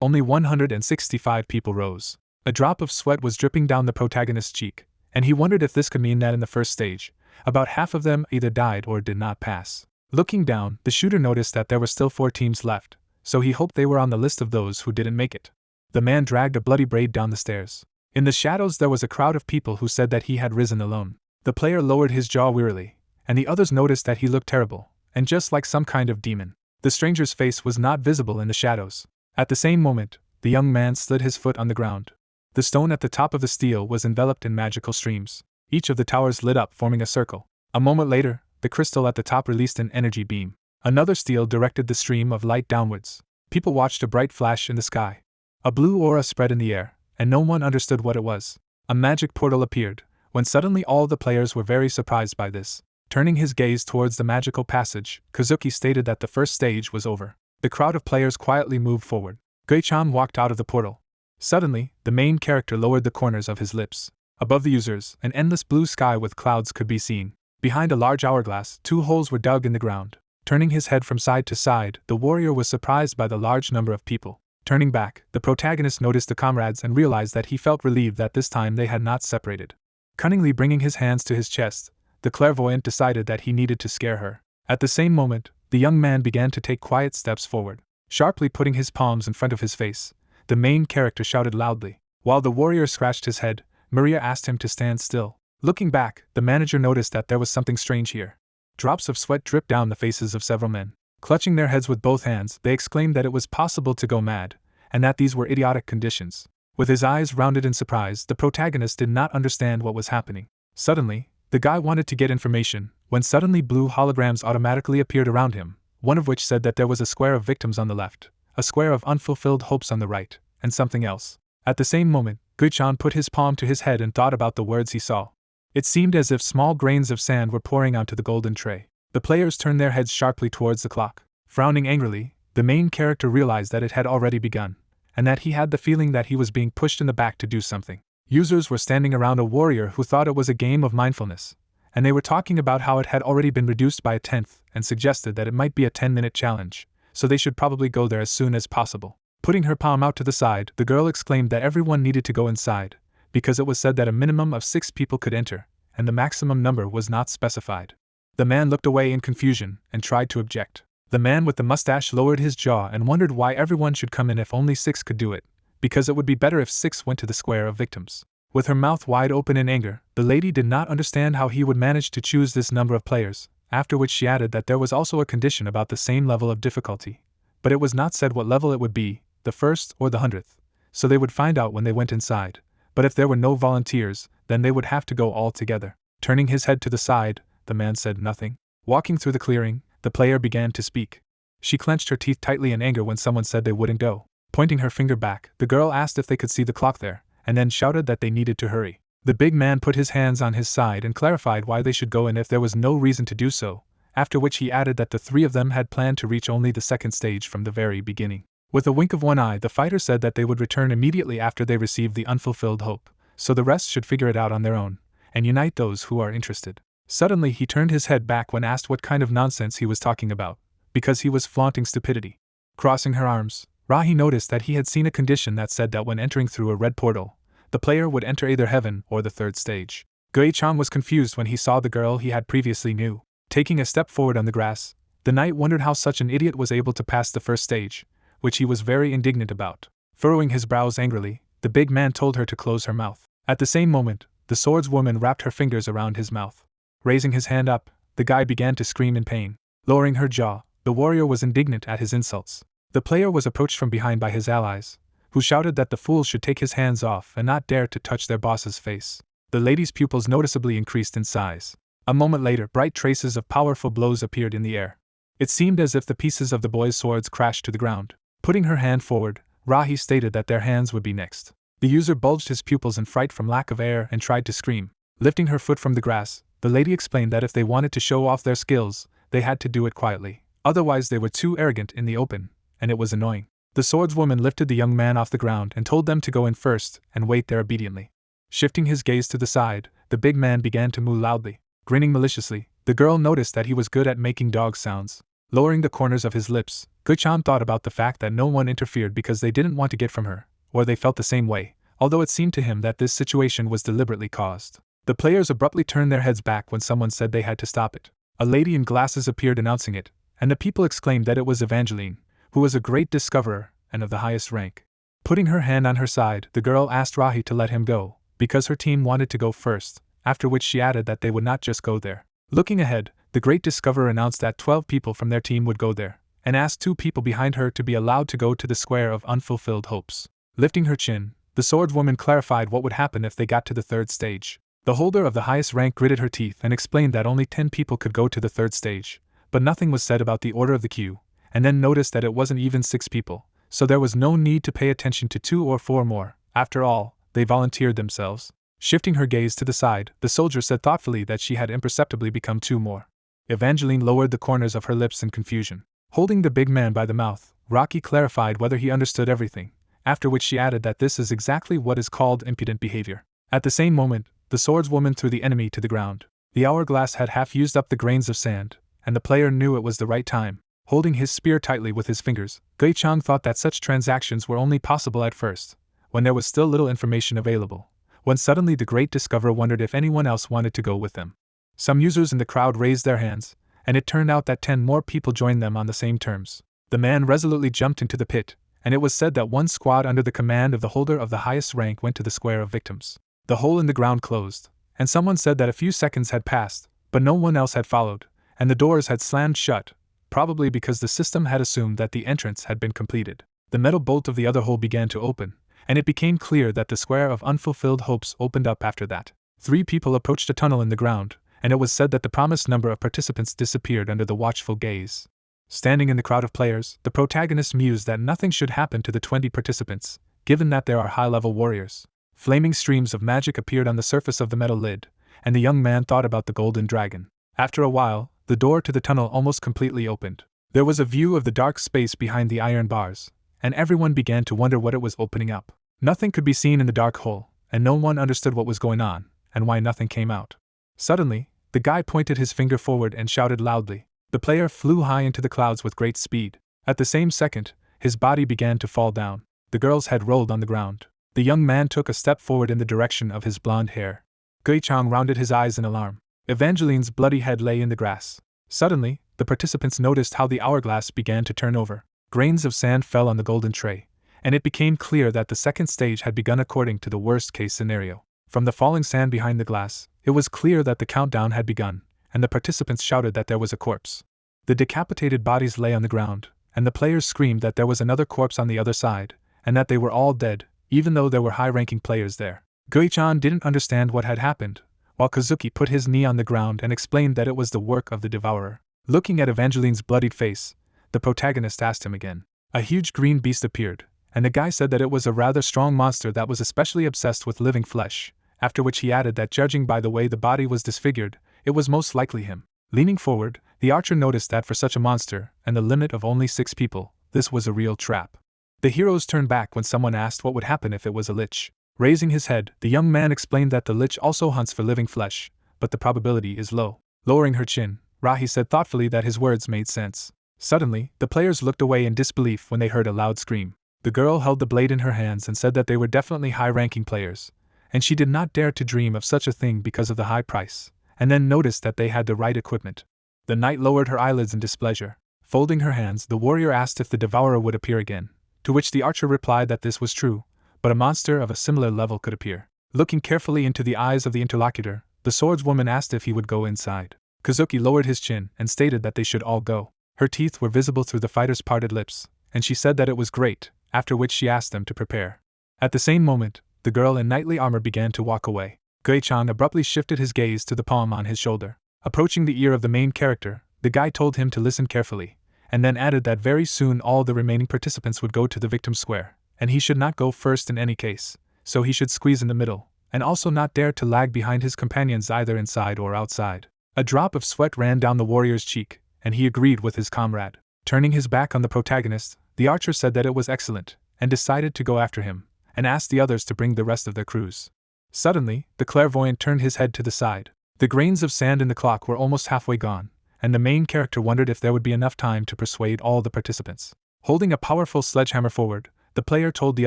Only 165 people rose. A drop of sweat was dripping down the protagonist's cheek, and he wondered if this could mean that in the first stage, about half of them either died or did not pass. Looking down, the shooter noticed that there were still 4 teams left, so he hoped they were on the list of those who didn't make it. The man dragged a bloody braid down the stairs. In the shadows there was a crowd of people who said that he had risen alone. The player lowered his jaw wearily, and the others noticed that he looked terrible, and just like some kind of demon. The stranger's face was not visible in the shadows. At the same moment, the young man slid his foot on the ground. The stone at the top of the steel was enveloped in magical streams. Each of the towers lit up, forming a circle. A moment later, the crystal at the top released an energy beam. Another steel directed the stream of light downwards. People watched a bright flash in the sky. A blue aura spread in the air, and no one understood what it was. A magic portal appeared, when suddenly all the players were very surprised by this. Turning his gaze towards the magical passage, Kazuki stated that the first stage was over. The crowd of players quietly moved forward. Gui-chan walked out of the portal. Suddenly, the main character lowered the corners of his lips. Above the users, an endless blue sky with clouds could be seen. Behind a large hourglass, 2 holes were dug in the ground. Turning his head from side to side, the warrior was surprised by the large number of people. Turning back, the protagonist noticed the comrades and realized that he felt relieved that this time they had not separated. Cunningly bringing his hands to his chest, the clairvoyant decided that he needed to scare her. At the same moment, the young man began to take quiet steps forward. Sharply putting his palms in front of his face, the main character shouted loudly. While the warrior scratched his head, Maria asked him to stand still. Looking back, the manager noticed that there was something strange here. Drops of sweat dripped down the faces of several men. Clutching their heads with both hands, they exclaimed that it was possible to go mad, and that these were idiotic conditions. With his eyes rounded in surprise, the protagonist did not understand what was happening. Suddenly, the guy wanted to get information, when suddenly blue holograms automatically appeared around him, one of which said that there was a square of victims on the left, a square of unfulfilled hopes on the right, and something else. At the same moment, Gui-chan put his palm to his head and thought about the words he saw. It seemed as if small grains of sand were pouring onto the golden tray. The players turned their heads sharply towards the clock. Frowning angrily, the main character realized that it had already begun, and that he had the feeling that he was being pushed in the back to do something. Users were standing around a warrior who thought it was a game of mindfulness, and they were talking about how it had already been reduced by a 10th and suggested that it might be a 10-minute challenge, so they should probably go there as soon as possible. Putting her palm out to the side, the girl exclaimed that everyone needed to go inside, because it was said that a minimum of 6 people could enter, and the maximum number was not specified. The man looked away in confusion and tried to object. The man with the mustache lowered his jaw and wondered why everyone should come in if only 6 could do it, because it would be better if 6 went to the square of victims. With her mouth wide open in anger, the lady did not understand how he would manage to choose this number of players, after which she added that there was also a condition about the same level of difficulty, but it was not said what level it would be, the 1st or the 100th, so they would find out when they went inside, but if there were no volunteers, then they would have to go all together. Turning his head to the side, the man said nothing. Walking through the clearing, the player began to speak. She clenched her teeth tightly in anger when someone said they wouldn't go. Pointing her finger back, the girl asked if they could see the clock there, and then shouted that they needed to hurry. The big man put his hands on his side and clarified why they should go and if there was no reason to do so, after which he added that the 3 of them had planned to reach only the 2nd stage from the very beginning. With a wink of one eye, the fighter said that they would return immediately after they received the unfulfilled hope, so the rest should figure it out on their own, and unite those who are interested. Suddenly he turned his head back when asked what kind of nonsense he was talking about, because he was flaunting stupidity. Crossing her arms, Rahi noticed that he had seen a condition that said that when entering through a red portal, the player would enter either heaven or the 3rd stage. Gui-chan was confused when he saw the girl he had previously knew. Taking a step forward on the grass, the knight wondered how such an idiot was able to pass the 1st stage, which he was very indignant about. Furrowing his brows angrily, the big man told her to close her mouth. At the same moment, the swordswoman wrapped her fingers around his mouth. Raising his hand up, the guy began to scream in pain. Lowering her jaw, the warrior was indignant at his insults. The player was approached from behind by his allies, who shouted that the fool should take his hands off and not dare to touch their boss's face. The lady's pupils noticeably increased in size. A moment later, bright traces of powerful blows appeared in the air. It seemed as if the pieces of the boys' swords crashed to the ground. Putting her hand forward, Rahi stated that their hands would be next. The user bulged his pupils in fright from lack of air and tried to scream. Lifting her foot from the grass, the lady explained that if they wanted to show off their skills, they had to do it quietly. Otherwise they were too arrogant in the open, and it was annoying. The swordswoman lifted the young man off the ground and told them to go in first and wait there obediently. Shifting his gaze to the side, the big man began to moo loudly. Grinning maliciously, the girl noticed that he was good at making dog sounds. Lowering the corners of his lips, Gui-chan thought about the fact that no one interfered because they didn't want to get from her, or they felt the same way, although it seemed to him that this situation was deliberately caused. The players abruptly turned their heads back when someone said they had to stop it. A lady in glasses appeared announcing it, and the people exclaimed that it was Evangeline, who was a great discoverer and of the highest rank. Putting her hand on her side, the girl asked Rahi to let him go, because her team wanted to go first, after which she added that they would not just go there. Looking ahead, the Great Discoverer announced that 12 people from their team would go there, and asked 2 people behind her to be allowed to go to the Square of Unfulfilled Hopes. Lifting her chin, the swordswoman clarified what would happen if they got to the 3rd stage. The holder of the highest rank gritted her teeth and explained that only 10 people could go to the 3rd stage, but nothing was said about the order of the queue, and then noticed that it wasn't even 6 people, so there was no need to pay attention to 2 or 4 more. After all, they volunteered themselves. Shifting her gaze to the side, the soldier said thoughtfully that she had imperceptibly become 2 more. Evangeline lowered the corners of her lips in confusion. Holding the big man by the mouth, Rocky clarified whether he understood everything, after which she added that this is exactly what is called impudent behavior. At the same moment, the swordswoman threw the enemy to the ground. The hourglass had half used up the grains of sand, and the player knew it was the right time. Holding his spear tightly with his fingers, Gui-chang thought that such transactions were only possible at first, when there was still little information available, when suddenly the Great Discoverer wondered if anyone else wanted to go with them. Some users in the crowd raised their hands, and it turned out that 10 more people joined them on the same terms. The man resolutely jumped into the pit, and it was said that one squad under the command of the holder of the highest rank went to the Square of Victims. The hole in the ground closed, and someone said that a few seconds had passed, but no one else had followed, and the doors had slammed shut, probably because the system had assumed that the entrance had been completed. The metal bolt of the other hole began to open, and it became clear that the Square of Unfulfilled Hopes opened up after that. 3 people approached a tunnel in the ground, and it was said that the promised number of participants disappeared under the watchful gaze. Standing in the crowd of players, the protagonist mused that nothing should happen to the 20 participants, given that there are high-level warriors. Flaming streams of magic appeared on the surface of the metal lid, and the young man thought about the golden dragon. After a while, the door to the tunnel almost completely opened. There was a view of the dark space behind the iron bars, and everyone began to wonder what it was opening up. Nothing could be seen in the dark hole, and no one understood what was going on, and why nothing came out. Suddenly, the guy pointed his finger forward and shouted loudly. The player flew high into the clouds with great speed. At the same second, his body began to fall down. The girl's head rolled on the ground. The young man took a step forward in the direction of his blonde hair. Gui-chang rounded his eyes in alarm. Evangeline's bloody head lay in the grass. Suddenly, the participants noticed how the hourglass began to turn over. Grains of sand fell on the golden tray, and it became clear that the 2nd stage had begun according to the worst-case scenario. From the falling sand behind the glass, it was clear that the countdown had begun, and the participants shouted that there was a corpse. The decapitated bodies lay on the ground, and the players screamed that there was another corpse on the other side, and that they were all dead, even though there were high-ranking players there. Gui-chan didn't understand what had happened, while Kazuki put his knee on the ground and explained that it was the work of the devourer. Looking at Evangeline's bloodied face, the protagonist asked him again. A huge green beast appeared, and the guy said that it was a rather strong monster that was especially obsessed with living flesh, after which he added that judging by the way the body was disfigured, it was most likely him. Leaning forward, the archer noticed that for such a monster, and the limit of only 6 people, this was a real trap. The heroes turned back when someone asked what would happen if it was a lich. Raising his head, the young man explained that the lich also hunts for living flesh, but the probability is low. Lowering her chin, Rahi said thoughtfully that his words made sense. Suddenly, the players looked away in disbelief when they heard a loud scream. The girl held the blade in her hands and said that they were definitely high-ranking players, and she did not dare to dream of such a thing because of the high price, and then noticed that they had the right equipment. The knight lowered her eyelids in displeasure. Folding her hands, the warrior asked if the devourer would appear again, to which the archer replied that this was true, but a monster of a similar level could appear. Looking carefully into the eyes of the interlocutor, the swordswoman asked if he would go inside. Kazuki lowered his chin and stated that they should all go. Her teeth were visible through the fighter's parted lips, and she said that it was great, after which she asked them to prepare. At the same moment, the girl in knightly armor began to walk away. Gui-chan abruptly shifted his gaze to the palm on his shoulder. Approaching the ear of the main character, the guy told him to listen carefully, and then added that very soon all the remaining participants would go to the victim square, and he should not go first in any case, so he should squeeze in the middle, and also not dare to lag behind his companions either inside or outside. A drop of sweat ran down the warrior's cheek, and he agreed with his comrade. Turning his back on the protagonist, the archer said that it was excellent, and decided to go after him, and asked the others to bring the rest of their crews. Suddenly, the clairvoyant turned his head to the side. The grains of sand in the clock were almost halfway gone, and the main character wondered if there would be enough time to persuade all the participants. Holding a powerful sledgehammer forward, the player told the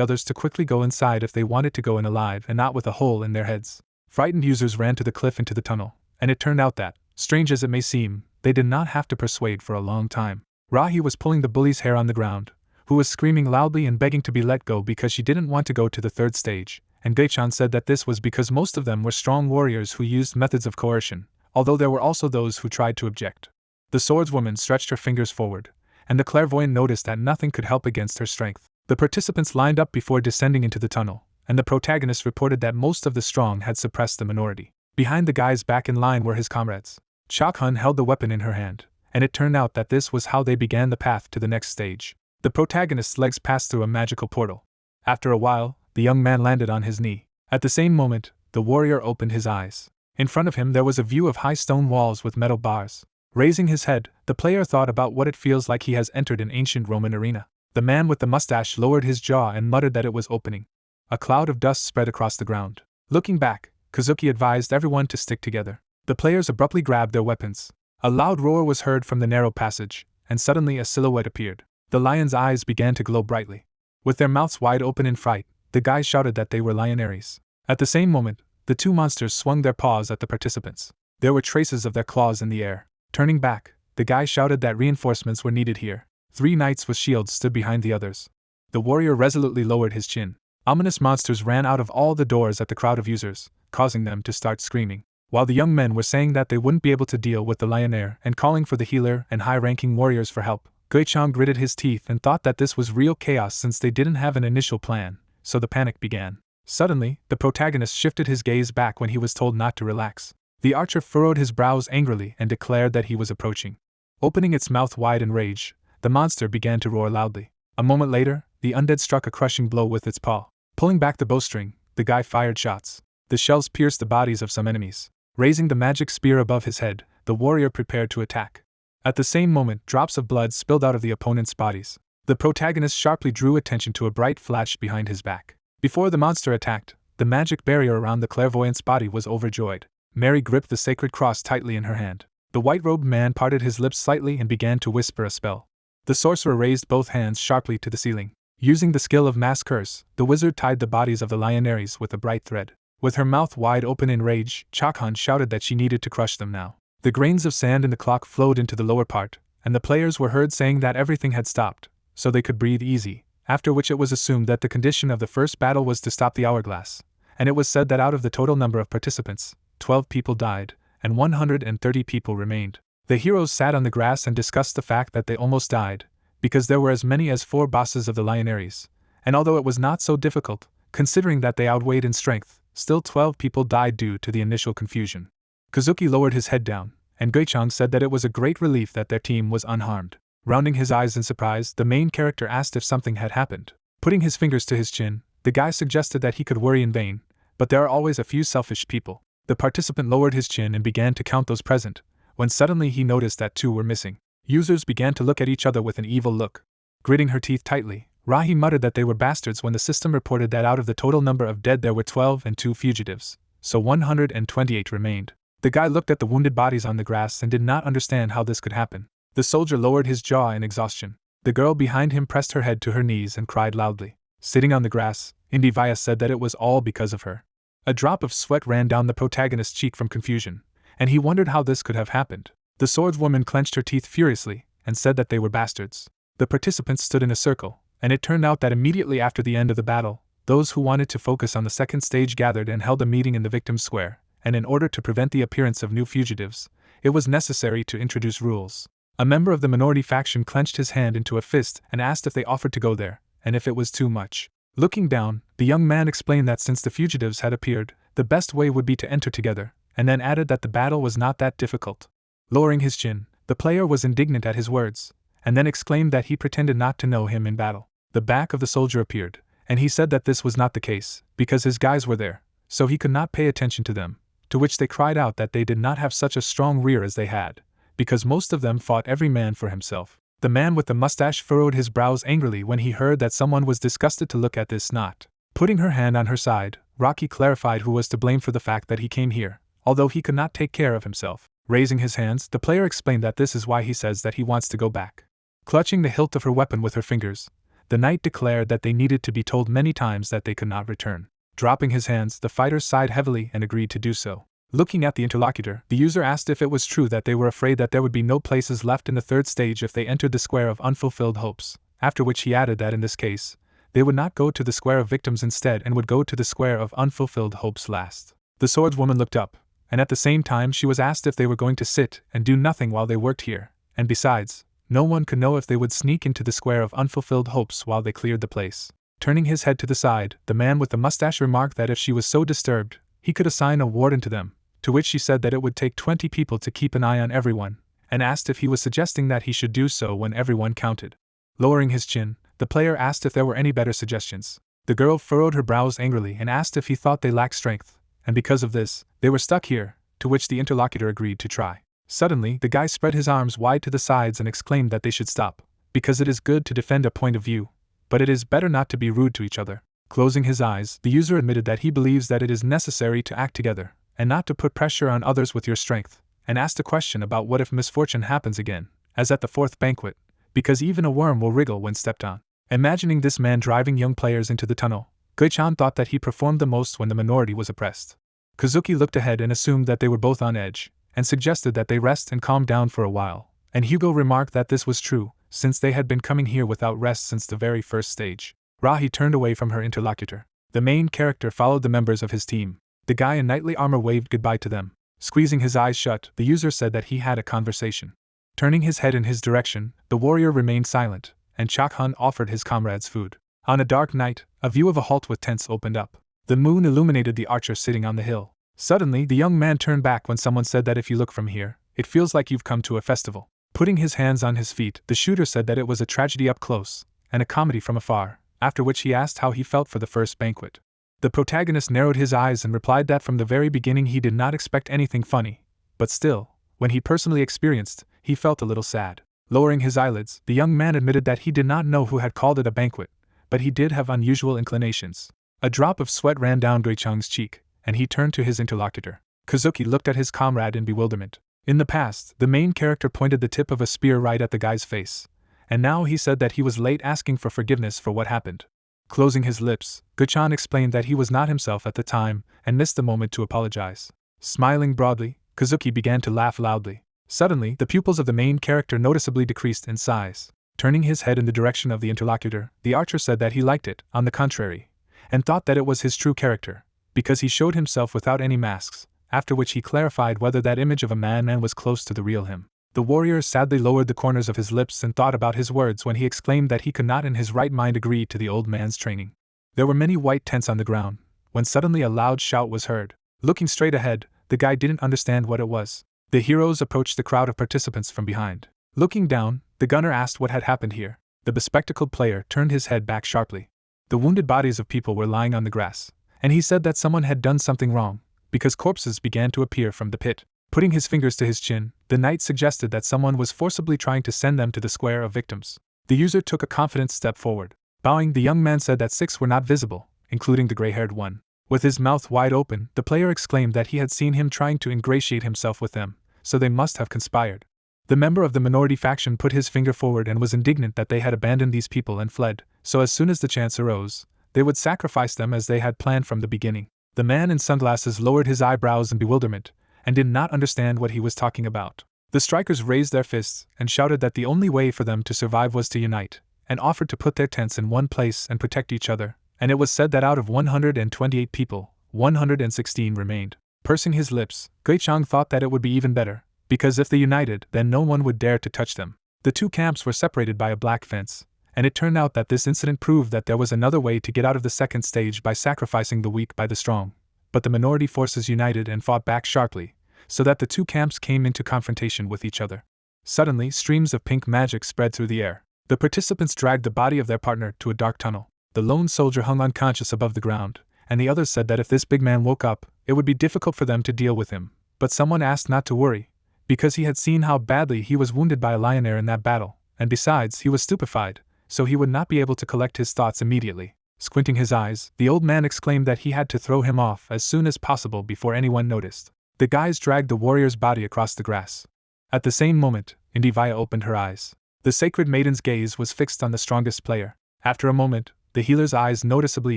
others to quickly go inside if they wanted to go in alive and not with a hole in their heads. Frightened users ran to the cliff into the tunnel, and it turned out that, strange as it may seem, they did not have to persuade for a long time. Rahi was pulling the bully's hair on the ground, who was screaming loudly and begging to be let go because she didn't want to go to the third stage, and Gui-chan said that this was because most of them were strong warriors who used methods of coercion, although there were also those who tried to object. The swordswoman stretched her fingers forward, and the clairvoyant noticed that nothing could help against her strength. The participants lined up before descending into the tunnel, and the protagonist reported that most of the strong had suppressed the minority. Behind the guys back in line were his comrades. Chak-hun held the weapon in her hand, and it turned out that this was how they began the path to the next stage. The protagonist's legs passed through a magical portal. After a while, the young man landed on his knee. At the same moment, the warrior opened his eyes. In front of him there was a view of high stone walls with metal bars. Raising his head, the player thought about what it feels like he has entered an ancient Roman arena. The man with the mustache lowered his jaw and muttered that it was opening. A cloud of dust spread across the ground. Looking back, Kazuki advised everyone to stick together. The players abruptly grabbed their weapons. A loud roar was heard from the narrow passage, and suddenly a silhouette appeared. The lion's eyes began to glow brightly. With their mouths wide open in fright, the guys shouted that they were lionaries. At the same moment, the two monsters swung their paws at the participants. There were traces of their claws in the air. Turning back, the guys shouted that reinforcements were needed here. 3 knights with shields stood behind the others. The warrior resolutely lowered his chin. Ominous monsters ran out of all the doors at the crowd of users, causing them to start screaming. While the young men were saying that they wouldn't be able to deal with the lionaire and calling for the healer and high-ranking warriors for help, Gui-chan gritted his teeth and thought that this was real chaos since they didn't have an initial plan, so the panic began. Suddenly, the protagonist shifted his gaze back when he was told not to relax. The archer furrowed his brows angrily and declared that he was approaching. Opening its mouth wide in rage, the monster began to roar loudly. A moment later, the undead struck a crushing blow with its paw. Pulling back the bowstring, the guy fired shots. The shells pierced the bodies of some enemies. Raising the magic spear above his head, the warrior prepared to attack. At the same moment, drops of blood spilled out of the opponent's bodies. The protagonist sharply drew attention to a bright flash behind his back. Before the monster attacked, the magic barrier around the clairvoyant's body was overjoyed. Mary gripped the sacred cross tightly in her hand. The white-robed man parted his lips slightly and began to whisper a spell. The sorcerer raised both hands sharply to the ceiling. Using the skill of mass curse, the wizard tied the bodies of the lionaries with a bright thread. With her mouth wide open in rage, Chak-hun shouted that she needed to crush them now. The grains of sand in the clock flowed into the lower part, and the players were heard saying that everything had stopped, so they could breathe easy, after which it was assumed that the condition of the first battle was to stop the hourglass, and it was said that out of the total number of participants, 12 people died, and 130 people remained. The heroes sat on the grass and discussed the fact that they almost died, because there were as many as 4 bosses of the lionaries, and although it was not so difficult, considering that they outweighed in strength, still 12 people died due to the initial confusion. Kazuki lowered his head down, and Gui-chan said that it was a great relief that their team was unharmed. Rounding his eyes in surprise, the main character asked if something had happened. Putting his fingers to his chin, the guy suggested that he could worry in vain, but there are always a few selfish people. The participant lowered his chin and began to count those present, when suddenly he noticed that 2 were missing. Users began to look at each other with an evil look. Gritting her teeth tightly, Rahi muttered that they were bastards when the system reported that out of the total number of dead there were 12 and 2 fugitives, so 128 remained. The guy looked at the wounded bodies on the grass and did not understand how this could happen. The soldier lowered his jaw in exhaustion. The girl behind him pressed her head to her knees and cried loudly. Sitting on the grass, Indivaya said that it was all because of her. A drop of sweat ran down the protagonist's cheek from confusion, and he wondered how this could have happened. The swordswoman clenched her teeth furiously and said that they were bastards. The participants stood in a circle, and it turned out that immediately after the end of the battle, those who wanted to focus on the second stage gathered and held a meeting in the victim's square, and in order to prevent the appearance of new fugitives, it was necessary to introduce rules. A member of the minority faction clenched his hand into a fist and asked if they offered to go there, and if it was too much. Looking down, the young man explained that since the fugitives had appeared, the best way would be to enter together, and then added that the battle was not that difficult. Lowering his chin, the player was indignant at his words, and then exclaimed that he pretended not to know him in battle. The back of the soldier appeared, and he said that this was not the case, because his guys were there, so he could not pay attention to them, to which they cried out that they did not have such a strong rear as they had, because most of them fought every man for himself. The man with the mustache furrowed his brows angrily when he heard that someone was disgusted to look at this knot. Putting her hand on her side, Rocky clarified who was to blame for the fact that he came here, although he could not take care of himself. Raising his hands, the player explained that this is why he says that he wants to go back. Clutching the hilt of her weapon with her fingers, the knight declared that they needed to be told many times that they could not return. Dropping his hands, the fighter sighed heavily and agreed to do so. Looking at the interlocutor, the user asked if it was true that they were afraid that there would be no places left in the third stage if they entered the square of unfulfilled hopes. after which he added that in this case, they would not go to the square of victims instead and would go to the square of unfulfilled hopes last. The swordswoman looked up, and at the same time she was asked if they were going to sit and do nothing while they worked here, and besides, no one could know if they would sneak into the square of unfulfilled hopes while they cleared the place. Turning his head to the side, the man with the mustache remarked that if she was so disturbed, he could assign a warden to them, to which she said that it would take 20 people to keep an eye on everyone, and asked if he was suggesting that he should do so when everyone counted. Lowering his chin, the player asked if there were any better suggestions. The girl furrowed her brows angrily and asked if he thought they lacked strength, and because of this, they were stuck here, to which the interlocutor agreed to try. Suddenly, the guy spread his arms wide to the sides and exclaimed that they should stop, because it is good to defend a point of view, but it is better not to be rude to each other. Closing his eyes, the user admitted that he believes that it is necessary to act together, and not to put pressure on others with your strength, and asked a question about what if misfortune happens again, as at the fourth banquet, because even a worm will wriggle when stepped on. Imagining this man driving young players into the tunnel, Gui-chan thought that he performed the most when the minority was oppressed. Kazuki looked ahead and assumed that they were both on edge, and suggested that they rest and calm down for a while, and Hugo remarked that this was true, since they had been coming here without rest since the very first stage. Rahi turned away from her interlocutor. The main character followed the members of his team. The guy in knightly armor waved goodbye to them. Squeezing his eyes shut, the user said that he had a conversation. Turning his head in his direction, the warrior remained silent, and Chak-hun offered his comrades food. On a dark night, a view of a halt with tents opened up. The moon illuminated the archer sitting on the hill. Suddenly, the young man turned back when someone said that if you look from here, it feels like you've come to a festival. Putting his hands on his feet, the shooter said that it was a tragedy up close, and a comedy from afar, after which he asked how he felt for the first banquet. The protagonist narrowed his eyes and replied that from the very beginning he did not expect anything funny, but still, when he personally experienced, he felt a little sad. Lowering his eyelids, the young man admitted that he did not know who had called it a banquet, but he did have unusual inclinations. A drop of sweat ran down Gui-chan's cheek, and he turned to his interlocutor. Kazuki looked at his comrade in bewilderment. In the past, the main character pointed the tip of a spear right at the guy's face, and now he said that he was late asking for forgiveness for what happened. Closing his lips, Gui-chan explained that he was not himself at the time and missed the moment to apologize. Smiling broadly, Kazuki began to laugh loudly. Suddenly, the pupils of the main character noticeably decreased in size. Turning his head in the direction of the interlocutor, the archer said that he liked it, on the contrary, and thought that it was his true character, because he showed himself without any masks, after which he clarified whether that image of a man was close to the real him. The warrior sadly lowered the corners of his lips and thought about his words when he exclaimed that he could not in his right mind agree to the old man's training. There were many white tents on the ground, when suddenly a loud shout was heard. Looking straight ahead, the guy didn't understand what it was. The heroes approached the crowd of participants from behind. Looking down, the gunner asked what had happened here. The bespectacled player turned his head back sharply. The wounded bodies of people were lying on the grass, and he said that someone had done something wrong, because corpses began to appear from the pit. Putting his fingers to his chin, the knight suggested that someone was forcibly trying to send them to the square of victims. The user took a confident step forward. Bowing, the young man said that 6 were not visible, including the gray-haired one. With his mouth wide open, the player exclaimed that he had seen him trying to ingratiate himself with them, so they must have conspired. The member of the minority faction put his finger forward and was indignant that they had abandoned these people and fled, so as soon as the chance arose, they would sacrifice them as they had planned from the beginning. The man in sunglasses lowered his eyebrows in bewilderment, and did not understand what he was talking about. The strikers raised their fists and shouted that the only way for them to survive was to unite, and offered to put their tents in one place and protect each other, and it was said that out of 128 people, 116 remained. Pursing his lips, Gui-chan thought that it would be even better, because if they united, then no one would dare to touch them. The two camps were separated by a black fence, and it turned out that this incident proved that there was another way to get out of the second stage by sacrificing the weak by the strong. But the minority forces united and fought back sharply, so that the two camps came into confrontation with each other. Suddenly, streams of pink magic spread through the air. The participants dragged the body of their partner to a dark tunnel. The lone soldier hung unconscious above the ground, and the others said that if this big man woke up, it would be difficult for them to deal with him. But someone asked not to worry, because he had seen how badly he was wounded by a lioness in that battle, and besides, he was stupefied, so he would not be able to collect his thoughts immediately. Squinting his eyes, the old man exclaimed that he had to throw him off as soon as possible before anyone noticed. The guys dragged the warrior's body across the grass. At the same moment, Indivaya opened her eyes. The sacred maiden's gaze was fixed on the strongest player. After a moment, the healer's eyes noticeably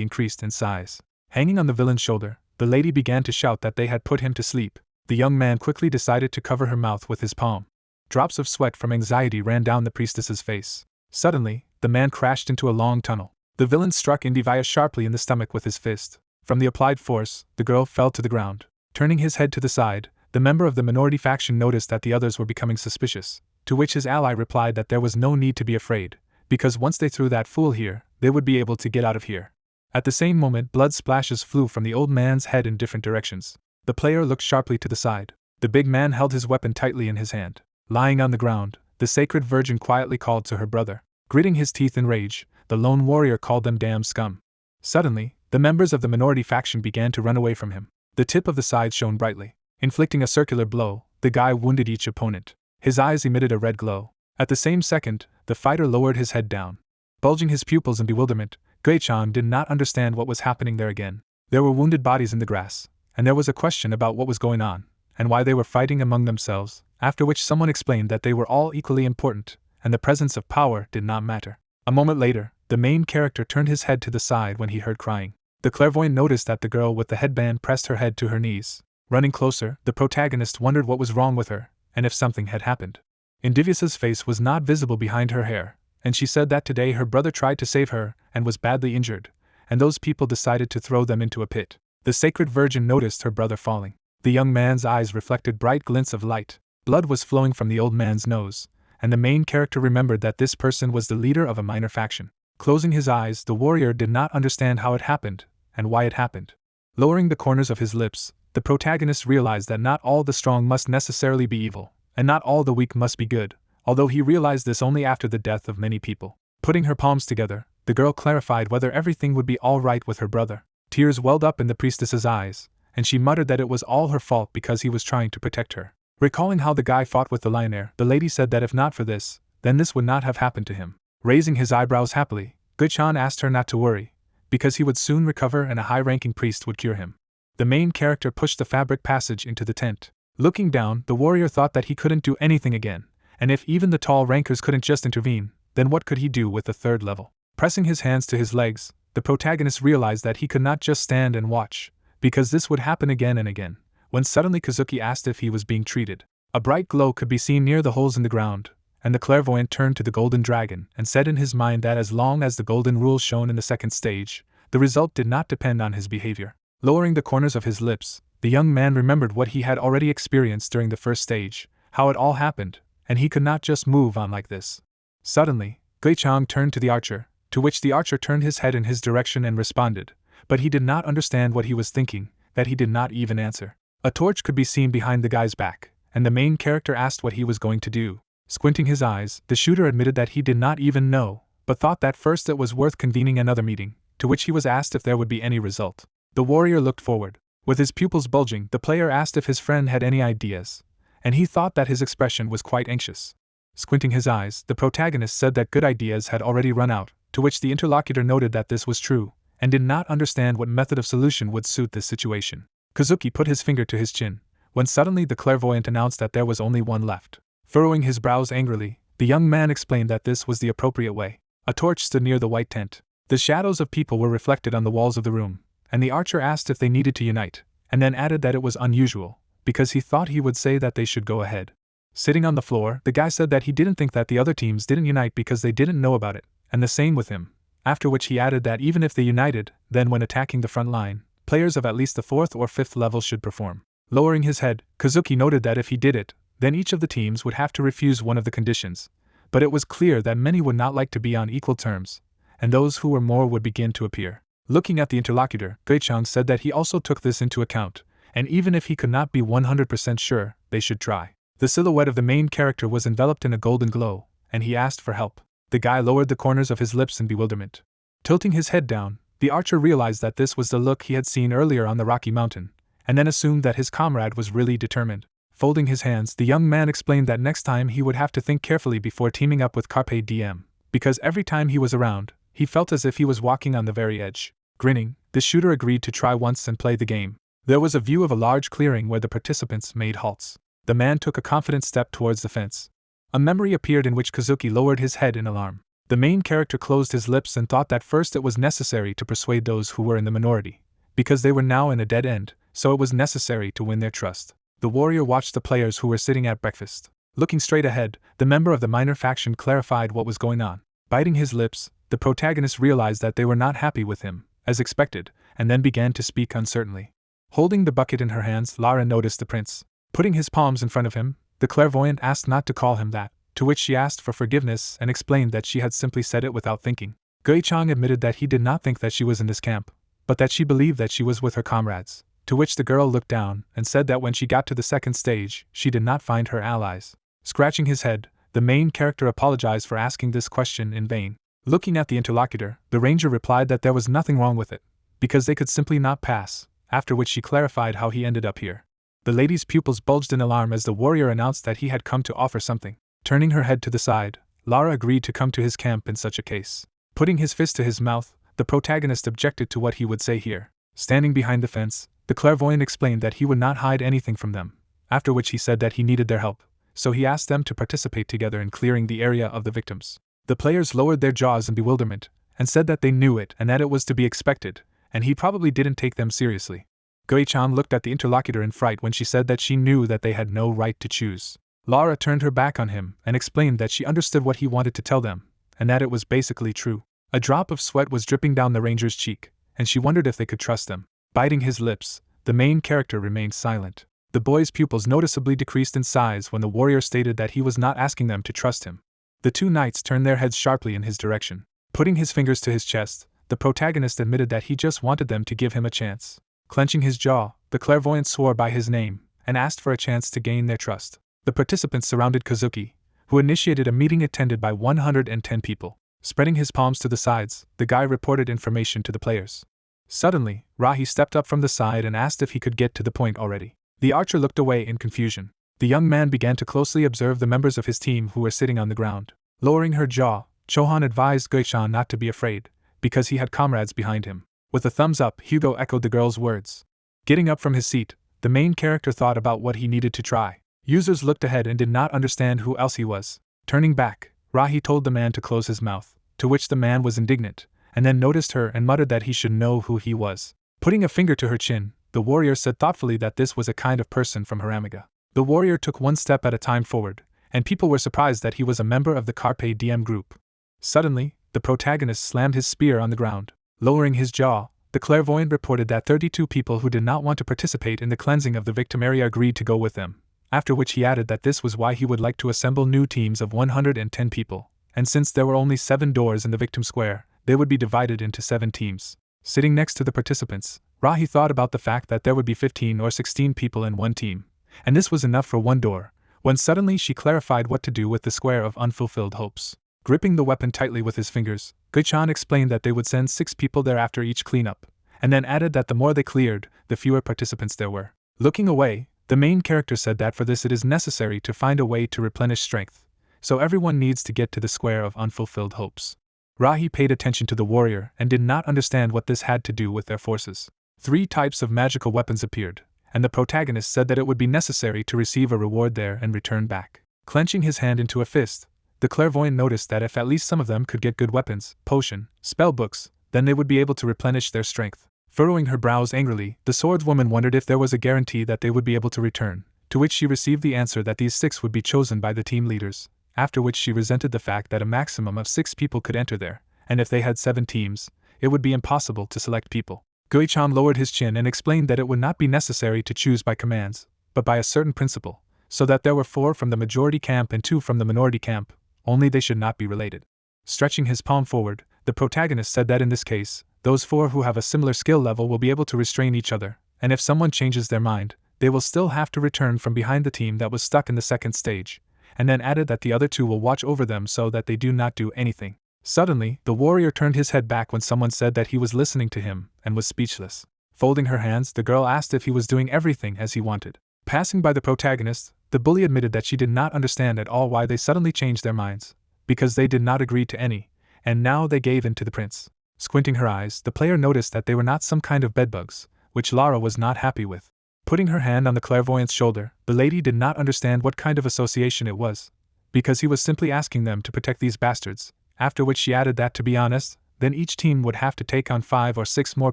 increased in size. Hanging on the villain's shoulder, the lady began to shout that they had put him to sleep. The young man quickly decided to cover her mouth with his palm. Drops of sweat from anxiety ran down the priestess's face. Suddenly, the man crashed into a long tunnel. The villain struck Indivaya sharply in the stomach with his fist. From the applied force, the girl fell to the ground. Turning his head to the side, the member of the minority faction noticed that the others were becoming suspicious, to which his ally replied that there was no need to be afraid, because once they threw that fool here, they would be able to get out of here. At the same moment, blood splashes flew from the old man's head in different directions. The player looked sharply to the side. The big man held his weapon tightly in his hand. Lying on the ground, the sacred virgin quietly called to her brother. Gritting his teeth in rage, the lone warrior called them damn scum. Suddenly, the members of the minority faction began to run away from him. The tip of the scythe shone brightly. Inflicting a circular blow, the guy wounded each opponent. His eyes emitted a red glow. At the same second, the fighter lowered his head down. Bulging his pupils in bewilderment, Gui-chan did not understand what was happening there again. There were wounded bodies in the grass, and there was a question about what was going on, and why they were fighting among themselves, after which someone explained that they were all equally important, and the presence of power did not matter. A moment later, the main character turned his head to the side when he heard crying. The clairvoyant noticed that the girl with the headband pressed her head to her knees. Running closer, the protagonist wondered what was wrong with her, and if something had happened. Indivisa's face was not visible behind her hair, and she said that today her brother tried to save her and was badly injured, and those people decided to throw them into a pit. The sacred virgin noticed her brother falling. The young man's eyes reflected bright glints of light. Blood was flowing from the old man's nose, and the main character remembered that this person was the leader of a minor faction. Closing his eyes, the warrior did not understand how it happened, and why it happened. Lowering the corners of his lips, the protagonist realized that not all the strong must necessarily be evil, and not all the weak must be good, although he realized this only after the death of many people. Putting her palms together, the girl clarified whether everything would be all right with her brother. Tears welled up in the priestess's eyes, and she muttered that it was all her fault because he was trying to protect her. Recalling how the guy fought with the lioness, the lady said that if not for this, then this would not have happened to him. Raising his eyebrows happily, Gui-chan asked her not to worry, because he would soon recover and a high-ranking priest would cure him. The main character pushed the fabric passage into the tent. Looking down, the warrior thought that he couldn't do anything again, and if even the tall rankers couldn't just intervene, then what could he do with the third level? Pressing his hands to his legs, the protagonist realized that he could not just stand and watch, because this would happen again and again, when suddenly Kazuki asked if he was being treated. A bright glow could be seen near the holes in the ground, and the clairvoyant turned to the golden dragon and said in his mind that as long as the golden rules shone in the second stage, the result did not depend on his behavior. Lowering the corners of his lips, the young man remembered what he had already experienced during the first stage, how it all happened, and he could not just move on like this. Suddenly, Gui-chan turned to the archer, to which the archer turned his head in his direction and responded, but he did not understand what he was thinking, that he did not even answer. A torch could be seen behind the guy's back, and the main character asked what he was going to do. Squinting his eyes, the shooter admitted that he did not even know, but thought that first it was worth convening another meeting, to which he was asked if there would be any result. The warrior looked forward. With his pupils bulging, the player asked if his friend had any ideas, and he thought that his expression was quite anxious. Squinting his eyes, the protagonist said that good ideas had already run out, to which the interlocutor noted that this was true, and did not understand what method of solution would suit this situation. Kazuki put his finger to his chin, when suddenly the clairvoyant announced that there was only one left. Furrowing his brows angrily, the young man explained that this was the appropriate way. A torch stood near the white tent. The shadows of people were reflected on the walls of the room, and the archer asked if they needed to unite, and then added that it was unusual, because he thought he would say that they should go ahead. Sitting on the floor, the guy said that he didn't think that the other teams didn't unite because they didn't know about it, and the same with him, after which he added that even if they united, then when attacking the front line, players of at least the 4th or 5th level should perform. Lowering his head, Kazuki noted that if he did it, then each of the teams would have to refuse one of the conditions, but it was clear that many would not like to be on equal terms, and those who were more would begin to appear. Looking at the interlocutor, Gui-chan said that he also took this into account, and even if he could not be 100% sure, they should try. The silhouette of the main character was enveloped in a golden glow, and he asked for help. The guy lowered the corners of his lips in bewilderment. Tilting his head down, the archer realized that this was the look he had seen earlier on the rocky mountain, and then assumed that his comrade was really determined. Folding his hands, the young man explained that next time he would have to think carefully before teaming up with Carpe Diem, because every time he was around, he felt as if he was walking on the very edge. Grinning, the shooter agreed to try once and play the game. There was a view of a large clearing where the participants made halts. The man took a confident step towards the fence. A memory appeared in which Kazuki lowered his head in alarm. The main character closed his lips and thought that first it was necessary to persuade those who were in the minority, because they were now in a dead end, so it was necessary to win their trust. The warrior watched the players who were sitting at breakfast. Looking straight ahead, the member of the minor faction clarified what was going on. Biting his lips, the protagonist realized that they were not happy with him, as expected, and then began to speak uncertainly. Holding the bucket in her hands, Lara noticed the prince. Putting his palms in front of him, the clairvoyant asked not to call him that, to which she asked for forgiveness and explained that she had simply said it without thinking. Gui-chang admitted that he did not think that she was in this camp, but that she believed that she was with her comrades, to which the girl looked down and said that when she got to the second stage, she did not find her allies. Scratching his head, the main character apologized for asking this question in vain. Looking at the interlocutor, the ranger replied that there was nothing wrong with it, because they could simply not pass, after which she clarified how he ended up here. The lady's pupils bulged in alarm as the warrior announced that he had come to offer something. Turning her head to the side, Lara agreed to come to his camp in such a case. Putting his fist to his mouth, the protagonist objected to what he would say here. Standing behind the fence, the clairvoyant explained that he would not hide anything from them, after which he said that he needed their help, so he asked them to participate together in clearing the area of the victims. The players lowered their jaws in bewilderment, and said that they knew it and that it was to be expected, and he probably didn't take them seriously. Gui-chan looked at the interlocutor in fright when she said that she knew that they had no right to choose. Lara turned her back on him and explained that she understood what he wanted to tell them, and that it was basically true. A drop of sweat was dripping down the ranger's cheek, and she wondered if they could trust them. Biting his lips, the main character remained silent. The boy's pupils noticeably decreased in size when the warrior stated that he was not asking them to trust him. The two knights turned their heads sharply in his direction. Putting his fingers to his chest, the protagonist admitted that he just wanted them to give him a chance. Clenching his jaw, the clairvoyant swore by his name, and asked for a chance to gain their trust. The participants surrounded Kazuki, who initiated a meeting attended by 110 people. Spreading his palms to the sides, the guy reported information to the players. Suddenly, Rahi stepped up from the side and asked if he could get to the point already. The archer looked away in confusion. The young man began to closely observe the members of his team who were sitting on the ground. Lowering her jaw, Chohan advised Gui-chan not to be afraid, because he had comrades behind him. With a thumbs up, Hugo echoed the girl's words. Getting up from his seat, the main character thought about what he needed to try. Users looked ahead and did not understand who else he was. Turning back, Rahi told the man to close his mouth, to which the man was indignant, and then noticed her and muttered that he should know who he was. Putting a finger to her chin, the warrior said thoughtfully that this was a kind of person from her amiga. The warrior took one step at a time forward, and people were surprised that he was a member of the Carpe Diem group. Suddenly, the protagonist slammed his spear on the ground. Lowering his jaw, the clairvoyant reported that 32 people who did not want to participate in the cleansing of the victim area agreed to go with them, after which he added that this was why he would like to assemble new teams of 110 people, and since there were only 7 doors in the victim square, they would be divided into 7 teams. Sitting next to the participants, Rahi thought about the fact that there would be 15 or 16 people in one team, and this was enough for one door, when suddenly she clarified what to do with the square of unfulfilled hopes. Gripping the weapon tightly with his fingers, Gui-chan explained that they would send 6 people there after each cleanup, and then added that the more they cleared, the fewer participants there were. Looking away, the main character said that for this it is necessary to find a way to replenish strength, so everyone needs to get to the square of unfulfilled hopes. Rahi paid attention to the warrior and did not understand what this had to do with their forces. 3 types of magical weapons appeared, and the protagonist said that it would be necessary to receive a reward there and return back. Clenching his hand into a fist, the clairvoyant noticed that if at least some of them could get good weapons, potion, spell books, then they would be able to replenish their strength. Furrowing her brows angrily, the swordswoman wondered if there was a guarantee that they would be able to return, to which she received the answer that these 6 would be chosen by the team leaders, after which she resented the fact that a maximum of 6 people could enter there, and if they had 7 teams, it would be impossible to select people. Gui-chan lowered his chin and explained that it would not be necessary to choose by commands, but by a certain principle, so that there were 4 from the majority camp and 2 from the minority camp, only they should not be related. Stretching his palm forward, the protagonist said that in this case, those 4 who have a similar skill level will be able to restrain each other, and if someone changes their mind, they will still have to return from behind the team that was stuck in the second stage, and then added that the other 2 will watch over them so that they do not do anything. Suddenly, the warrior turned his head back when someone said that he was listening to him, and was speechless. Folding her hands, the girl asked if he was doing everything as he wanted. Passing by the protagonist, the bully admitted that she did not understand at all why they suddenly changed their minds, because they did not agree to any, and now they gave in to the prince. Squinting her eyes, the player noticed that they were not some kind of bedbugs, which Lara was not happy with. Putting her hand on the clairvoyant's shoulder, the lady did not understand what kind of association it was, because he was simply asking them to protect these bastards, after which she added that to be honest, then each team would have to take on 5 or 6 more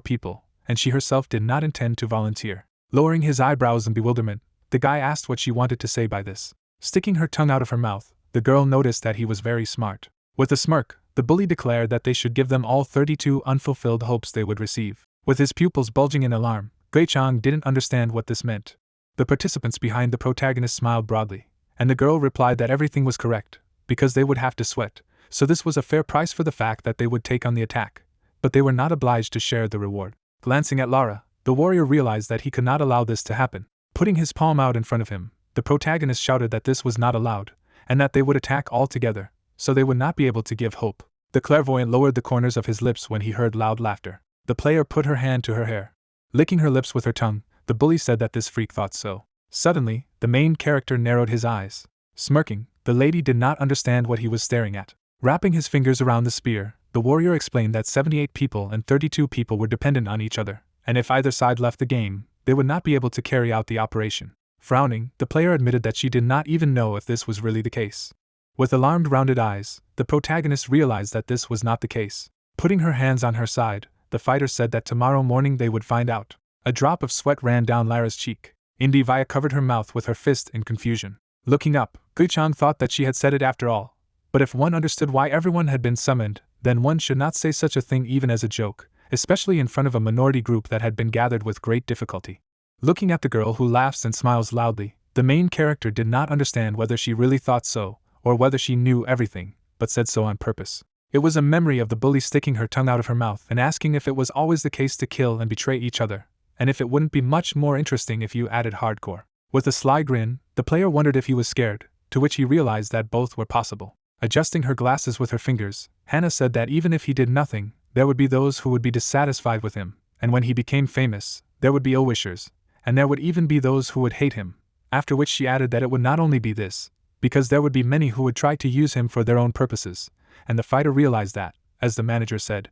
people, and she herself did not intend to volunteer. Lowering his eyebrows in bewilderment, the guy asked what she wanted to say by this. Sticking her tongue out of her mouth, the girl noticed that he was very smart. With a smirk, the bully declared that they should give them all 32 unfulfilled hopes they would receive. With his pupils bulging in alarm, Gui-chang didn't understand what this meant. The participants behind the protagonist smiled broadly, and the girl replied that everything was correct, because they would have to sweat, so this was a fair price for the fact that they would take on the attack, but they were not obliged to share the reward. Glancing at Lara, the warrior realized that he could not allow this to happen. Putting his palm out in front of him, the protagonist shouted that this was not allowed, and that they would attack all together, so they would not be able to give hope. The clairvoyant lowered the corners of his lips when he heard loud laughter. The player put her hand to her hair. Licking her lips with her tongue, the bully said that this freak thought so. Suddenly, the main character narrowed his eyes. Smirking, the lady did not understand what he was staring at. Wrapping his fingers around the spear, the warrior explained that 78 people and 32 people were dependent on each other, and if either side left the game, they would not be able to carry out the operation. Frowning, the player admitted that she did not even know if this was really the case. With alarmed rounded eyes, the protagonist realized that this was not the case. Putting her hands on her side, the fighter said that tomorrow morning they would find out. A drop of sweat ran down Lara's cheek. Indivaya covered her mouth with her fist in confusion. Looking up, Gui-chang thought that she had said it after all. But if one understood why everyone had been summoned, then one should not say such a thing even as a joke, especially in front of a minority group that had been gathered with great difficulty. Looking at the girl who laughs and smiles loudly, the main character did not understand whether she really thought so, or whether she knew everything, but said so on purpose. It was a memory of the bully sticking her tongue out of her mouth and asking if it was always the case to kill and betray each other, and if it wouldn't be much more interesting if you added hardcore. With a sly grin, the player wondered if he was scared, to which he realized that both were possible. Adjusting her glasses with her fingers, Hannah said that even if he did nothing, there would be those who would be dissatisfied with him, and when he became famous, there would be ill-wishers, and there would even be those who would hate him, after which she added that it would not only be this, because there would be many who would try to use him for their own purposes, and the fighter realized that, as the manager said,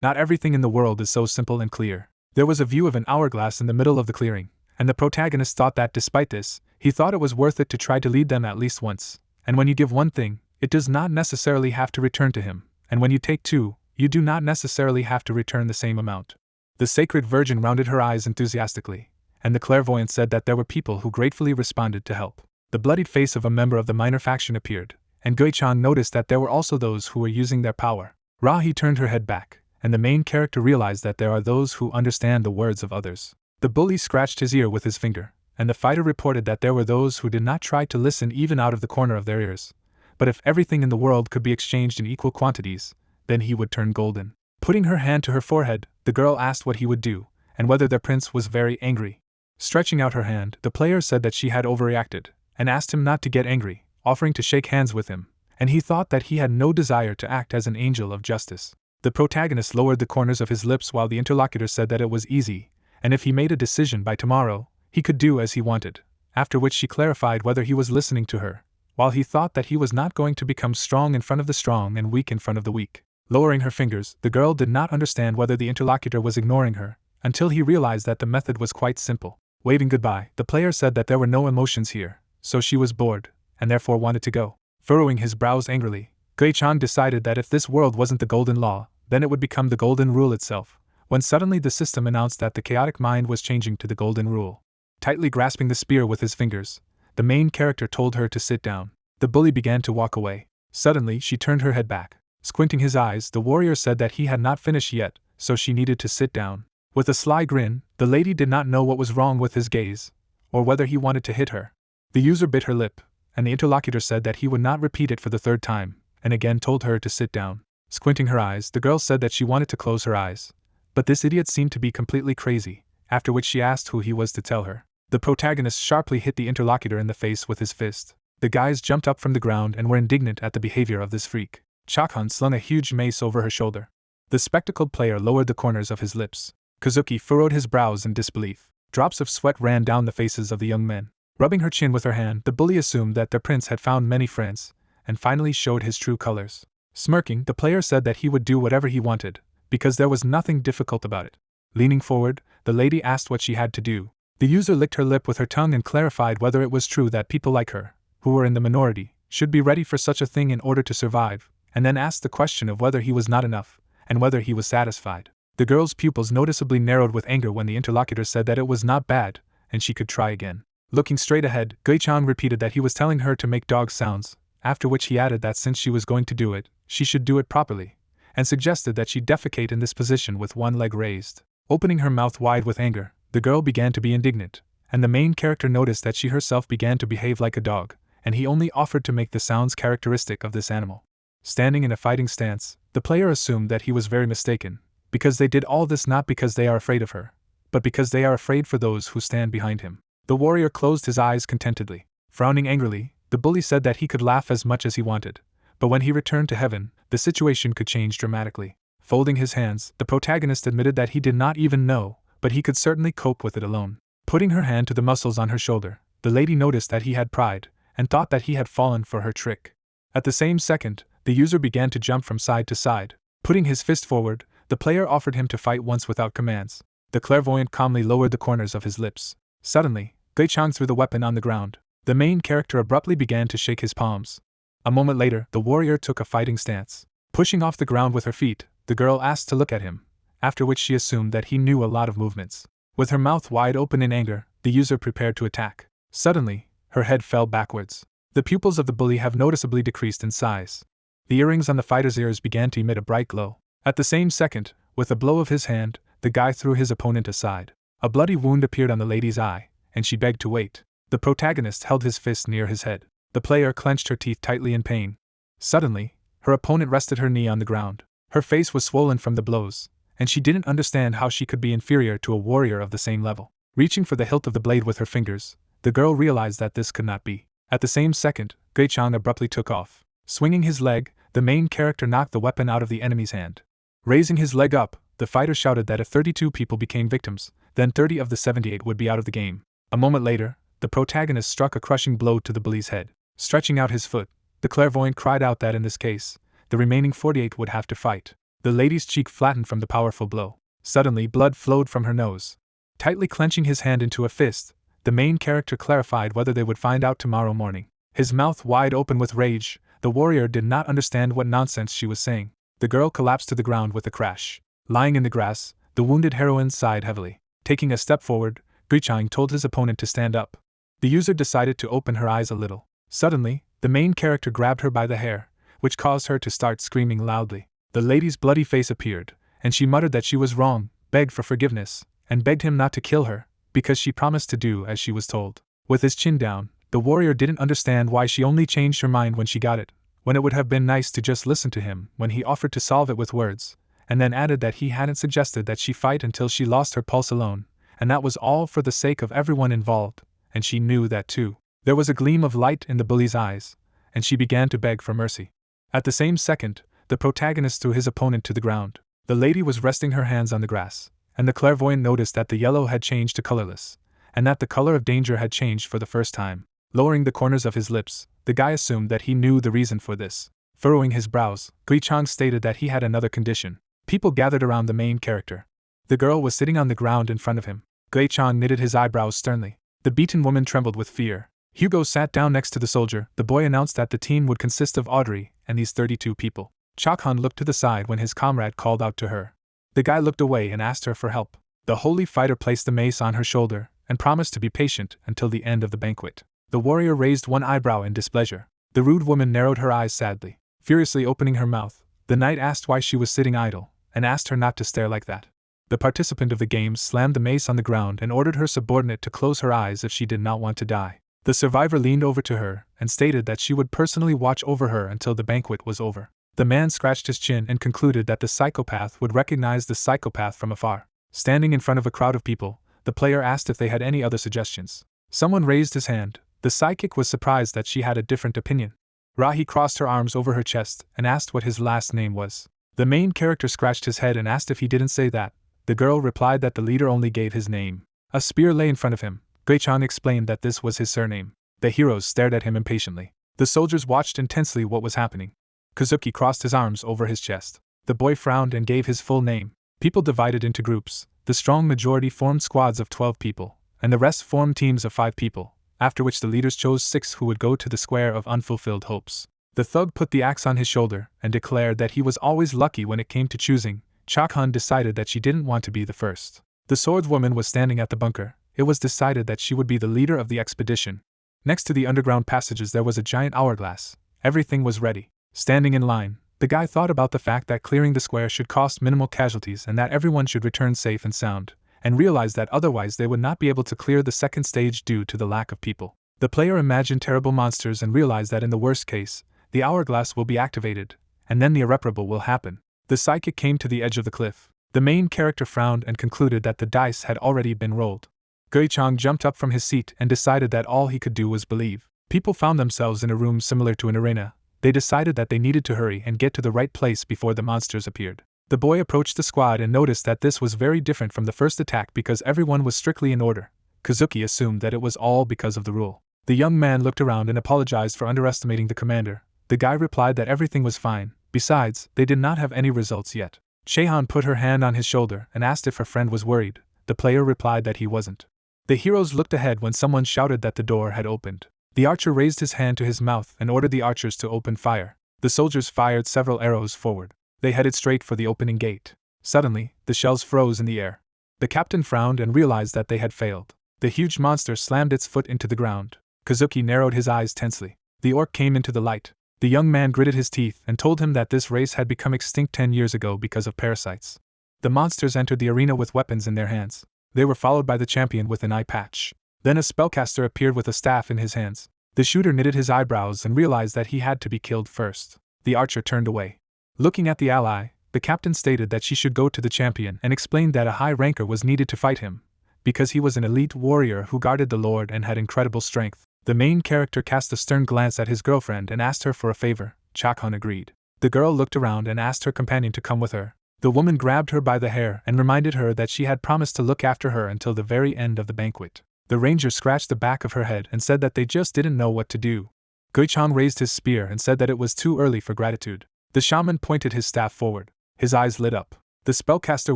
not everything in the world is so simple and clear. There was a view of an hourglass in the middle of the clearing, and the protagonist thought that despite this, he thought it was worth it to try to lead them at least once, and when you give one thing, it does not necessarily have to return to him, and when you take two, you do not necessarily have to return the same amount. The sacred virgin rounded her eyes enthusiastically, and the clairvoyant said that there were people who gratefully responded to help. The bloodied face of a member of the minor faction appeared, and Gui-chan noticed that there were also those who were using their power. Rahi turned her head back, and the main character realized that there are those who understand the words of others. The bully scratched his ear with his finger, and the fighter reported that there were those who did not try to listen even out of the corner of their ears. But if everything in the world could be exchanged in equal quantities, then he would turn golden. Putting her hand to her forehead, the girl asked what he would do, and whether their prince was very angry. Stretching out her hand, the player said that she had overreacted, and asked him not to get angry, offering to shake hands with him, and he thought that he had no desire to act as an angel of justice. The protagonist lowered the corners of his lips while the interlocutor said that it was easy, and if he made a decision by tomorrow, he could do as he wanted, after which she clarified whether he was listening to her, while he thought that he was not going to become strong in front of the strong and weak in front of the weak. Lowering her fingers, the girl did not understand whether the interlocutor was ignoring her, until he realized that the method was quite simple. Waving goodbye, the player said that there were no emotions here, so she was bored, and therefore wanted to go. Furrowing his brows angrily, Gui-chan decided that if this world wasn't the golden law, then it would become the golden rule itself, when suddenly the system announced that the chaotic mind was changing to the golden rule. Tightly grasping the spear with his fingers, the main character told her to sit down. The bully began to walk away. Suddenly, she turned her head back. Squinting his eyes, the warrior said that he had not finished yet, so she needed to sit down. With a sly grin, the lady did not know what was wrong with his gaze, or whether he wanted to hit her. The user bit her lip, and the interlocutor said that he would not repeat it for the third time, and again told her to sit down. Squinting her eyes, the girl said that she wanted to close her eyes, but this idiot seemed to be completely crazy, after which she asked who he was to tell her. The protagonist sharply hit the interlocutor in the face with his fist. The guys jumped up from the ground and were indignant at the behavior of this freak. Chakhan slung a huge mace over her shoulder. The spectacled player lowered the corners of his lips. Kazuki furrowed his brows in disbelief. Drops of sweat ran down the faces of the young men. Rubbing her chin with her hand, the bully assumed that their prince had found many friends, and finally showed his true colors. Smirking, the player said that he would do whatever he wanted, because there was nothing difficult about it. Leaning forward, the lady asked what she had to do. The user licked her lip with her tongue and clarified whether it was true that people like her, who were in the minority, should be ready for such a thing in order to survive, and then asked the question of whether he was not enough, and whether he was satisfied. The girl's pupils noticeably narrowed with anger when the interlocutor said that it was not bad, and she could try again. Looking straight ahead, Gui-chan repeated that he was telling her to make dog sounds, after which he added that since she was going to do it, she should do it properly, and suggested that she defecate in this position with one leg raised. Opening her mouth wide with anger, the girl began to be indignant, and the main character noticed that she herself began to behave like a dog, and he only offered to make the sounds characteristic of this animal. Standing in a fighting stance, the player assumed that he was very mistaken, because they did all this not because they are afraid of her, but because they are afraid for those who stand behind him. The warrior closed his eyes contentedly. Frowning angrily, the bully said that he could laugh as much as he wanted, but when he returned to heaven, the situation could change dramatically. Folding his hands, the protagonist admitted that he did not even know, but he could certainly cope with it alone. Putting her hand to the muscles on her shoulder, the lady noticed that he had pride, and thought that he had fallen for her trick. At the same second, the user began to jump from side to side. Putting his fist forward, the player offered him to fight once without commands. The clairvoyant calmly lowered the corners of his lips. Suddenly, Gui-chang threw the weapon on the ground. The main character abruptly began to shake his palms. A moment later, the warrior took a fighting stance. Pushing off the ground with her feet, the girl asked to look at him, after which she assumed that he knew a lot of movements. With her mouth wide open in anger, the user prepared to attack. Suddenly, her head fell backwards. The pupils of the bully have noticeably decreased in size. The earrings on the fighter's ears began to emit a bright glow. At the same second, with a blow of his hand, the guy threw his opponent aside. A bloody wound appeared on the lady's eye, and she begged to wait. The protagonist held his fist near his head. The player clenched her teeth tightly in pain. Suddenly, her opponent rested her knee on the ground. Her face was swollen from the blows, and she didn't understand how she could be inferior to a warrior of the same level. Reaching for the hilt of the blade with her fingers, the girl realized that this could not be. At the same second, Gui-chang abruptly took off. Swinging his leg, the main character knocked the weapon out of the enemy's hand. Raising his leg up, the fighter shouted that if 32 people became victims, then 30 of the 78 would be out of the game. A moment later, the protagonist struck a crushing blow to the bully's head. Stretching out his foot, the clairvoyant cried out that in this case, the remaining 48 would have to fight. The lady's cheek flattened from the powerful blow. Suddenly, blood flowed from her nose. Tightly clenching his hand into a fist, the main character clarified whether they would find out tomorrow morning. His mouth wide open with rage, the warrior did not understand what nonsense she was saying. The girl collapsed to the ground with a crash. Lying in the grass, the wounded heroine sighed heavily. Taking a step forward, Gui-chang told his opponent to stand up. The user decided to open her eyes a little. Suddenly, the main character grabbed her by the hair, which caused her to start screaming loudly. The lady's bloody face appeared, and she muttered that she was wrong, begged for forgiveness, and begged him not to kill her, because she promised to do as she was told. With his chin down, the warrior didn't understand why she only changed her mind when she got it, when it would have been nice to just listen to him when he offered to solve it with words, and then added that he hadn't suggested that she fight until she lost her pulse alone, and that was all for the sake of everyone involved, and she knew that too. There was a gleam of light in the bully's eyes, and she began to beg for mercy. At the same second, the protagonist threw his opponent to the ground. The lady was resting her hands on the grass, and the clairvoyant noticed that the yellow had changed to colorless, and that the color of danger had changed for the first time. Lowering the corners of his lips, the guy assumed that he knew the reason for this. Furrowing his brows, Gui-chang stated that he had another condition. People gathered around the main character. The girl was sitting on the ground in front of him. Gui-chang knitted his eyebrows sternly. The beaten woman trembled with fear. Hugo sat down next to the soldier. The boy announced that the team would consist of Audrey and these 32 people. Chakhan looked to the side when his comrade called out to her. The guy looked away and asked her for help. The holy fighter placed the mace on her shoulder and promised to be patient until the end of the banquet. The warrior raised one eyebrow in displeasure. The rude woman narrowed her eyes sadly. Furiously opening her mouth, the knight asked why she was sitting idle, and asked her not to stare like that. The participant of the games slammed the mace on the ground and ordered her subordinate to close her eyes if she did not want to die. The survivor leaned over to her and stated that she would personally watch over her until the banquet was over. The man scratched his chin and concluded that the psychopath would recognize the psychopath from afar. Standing in front of a crowd of people, the player asked if they had any other suggestions. Someone raised his hand. The psychic was surprised that she had a different opinion. Rahi crossed her arms over her chest and asked what his last name was. The main character scratched his head and asked if he didn't say that. The girl replied that the leader only gave his name. A spear lay in front of him. Gui-chang explained that this was his surname. The heroes stared at him impatiently. The soldiers watched intensely what was happening. Kazuki crossed his arms over his chest. The boy frowned and gave his full name. People divided into groups. The strong majority formed squads of 12 people, and the rest formed teams of 5 people, after which the leaders chose 6 who would go to the square of unfulfilled hopes. The thug put the axe on his shoulder and declared that he was always lucky when it came to choosing. Chakhan decided that she didn't want to be the first. The swordswoman was standing at the bunker. It was decided that she would be the leader of the expedition. Next to the underground passages there was a giant hourglass, Everything was ready. Standing in line, the guy thought about the fact that clearing the square should cost minimal casualties and that everyone should return safe and sound, and realized that otherwise they would not be able to clear the second stage due to the lack of people. The player imagined terrible monsters and realized that in the worst case, the hourglass will be activated, and then the irreparable will happen. The psychic came to the edge of the cliff. The main character frowned and concluded that the dice had already been rolled. Gui-chang jumped up from his seat and decided that all he could do was believe. People found themselves in a room similar to an arena. They decided that they needed to hurry and get to the right place before the monsters appeared. The boy approached the squad and noticed that this was very different from the first attack because everyone was strictly in order. Kazuki assumed that it was all because of the rule. The young man looked around and apologized for underestimating the commander. The guy replied that everything was fine. Besides, they did not have any results yet. Chehan put her hand on his shoulder and asked if her friend was worried. The player replied that he wasn't. The heroes looked ahead when someone shouted that the door had opened. The archer raised his hand to his mouth and ordered the archers to open fire. The soldiers fired several arrows forward. They headed straight for the opening gate. Suddenly, the shells froze in the air. The captain frowned and realized that they had failed. The huge monster slammed its foot into the ground. Kazuki narrowed his eyes tensely. The orc came into the light. The young man gritted his teeth and told him that this race had become extinct 10 years ago because of parasites. The monsters entered the arena with weapons in their hands. They were followed by the champion with an eye patch. Then a spellcaster appeared with a staff in his hands. The shooter knitted his eyebrows and realized that he had to be killed first. The archer turned away. Looking at the ally, the captain stated that she should go to the champion and explained that a high ranker was needed to fight him, because he was an elite warrior who guarded the lord and had incredible strength. The main character cast a stern glance at his girlfriend and asked her for a favor. Chakhun agreed. The girl looked around and asked her companion to come with her. The woman grabbed her by the hair and reminded her that she had promised to look after her until the very end of the banquet. The ranger scratched the back of her head and said that they just didn't know what to do. Gui-chang raised his spear and said that it was too early for gratitude. The shaman pointed his staff forward. His eyes lit up. The spellcaster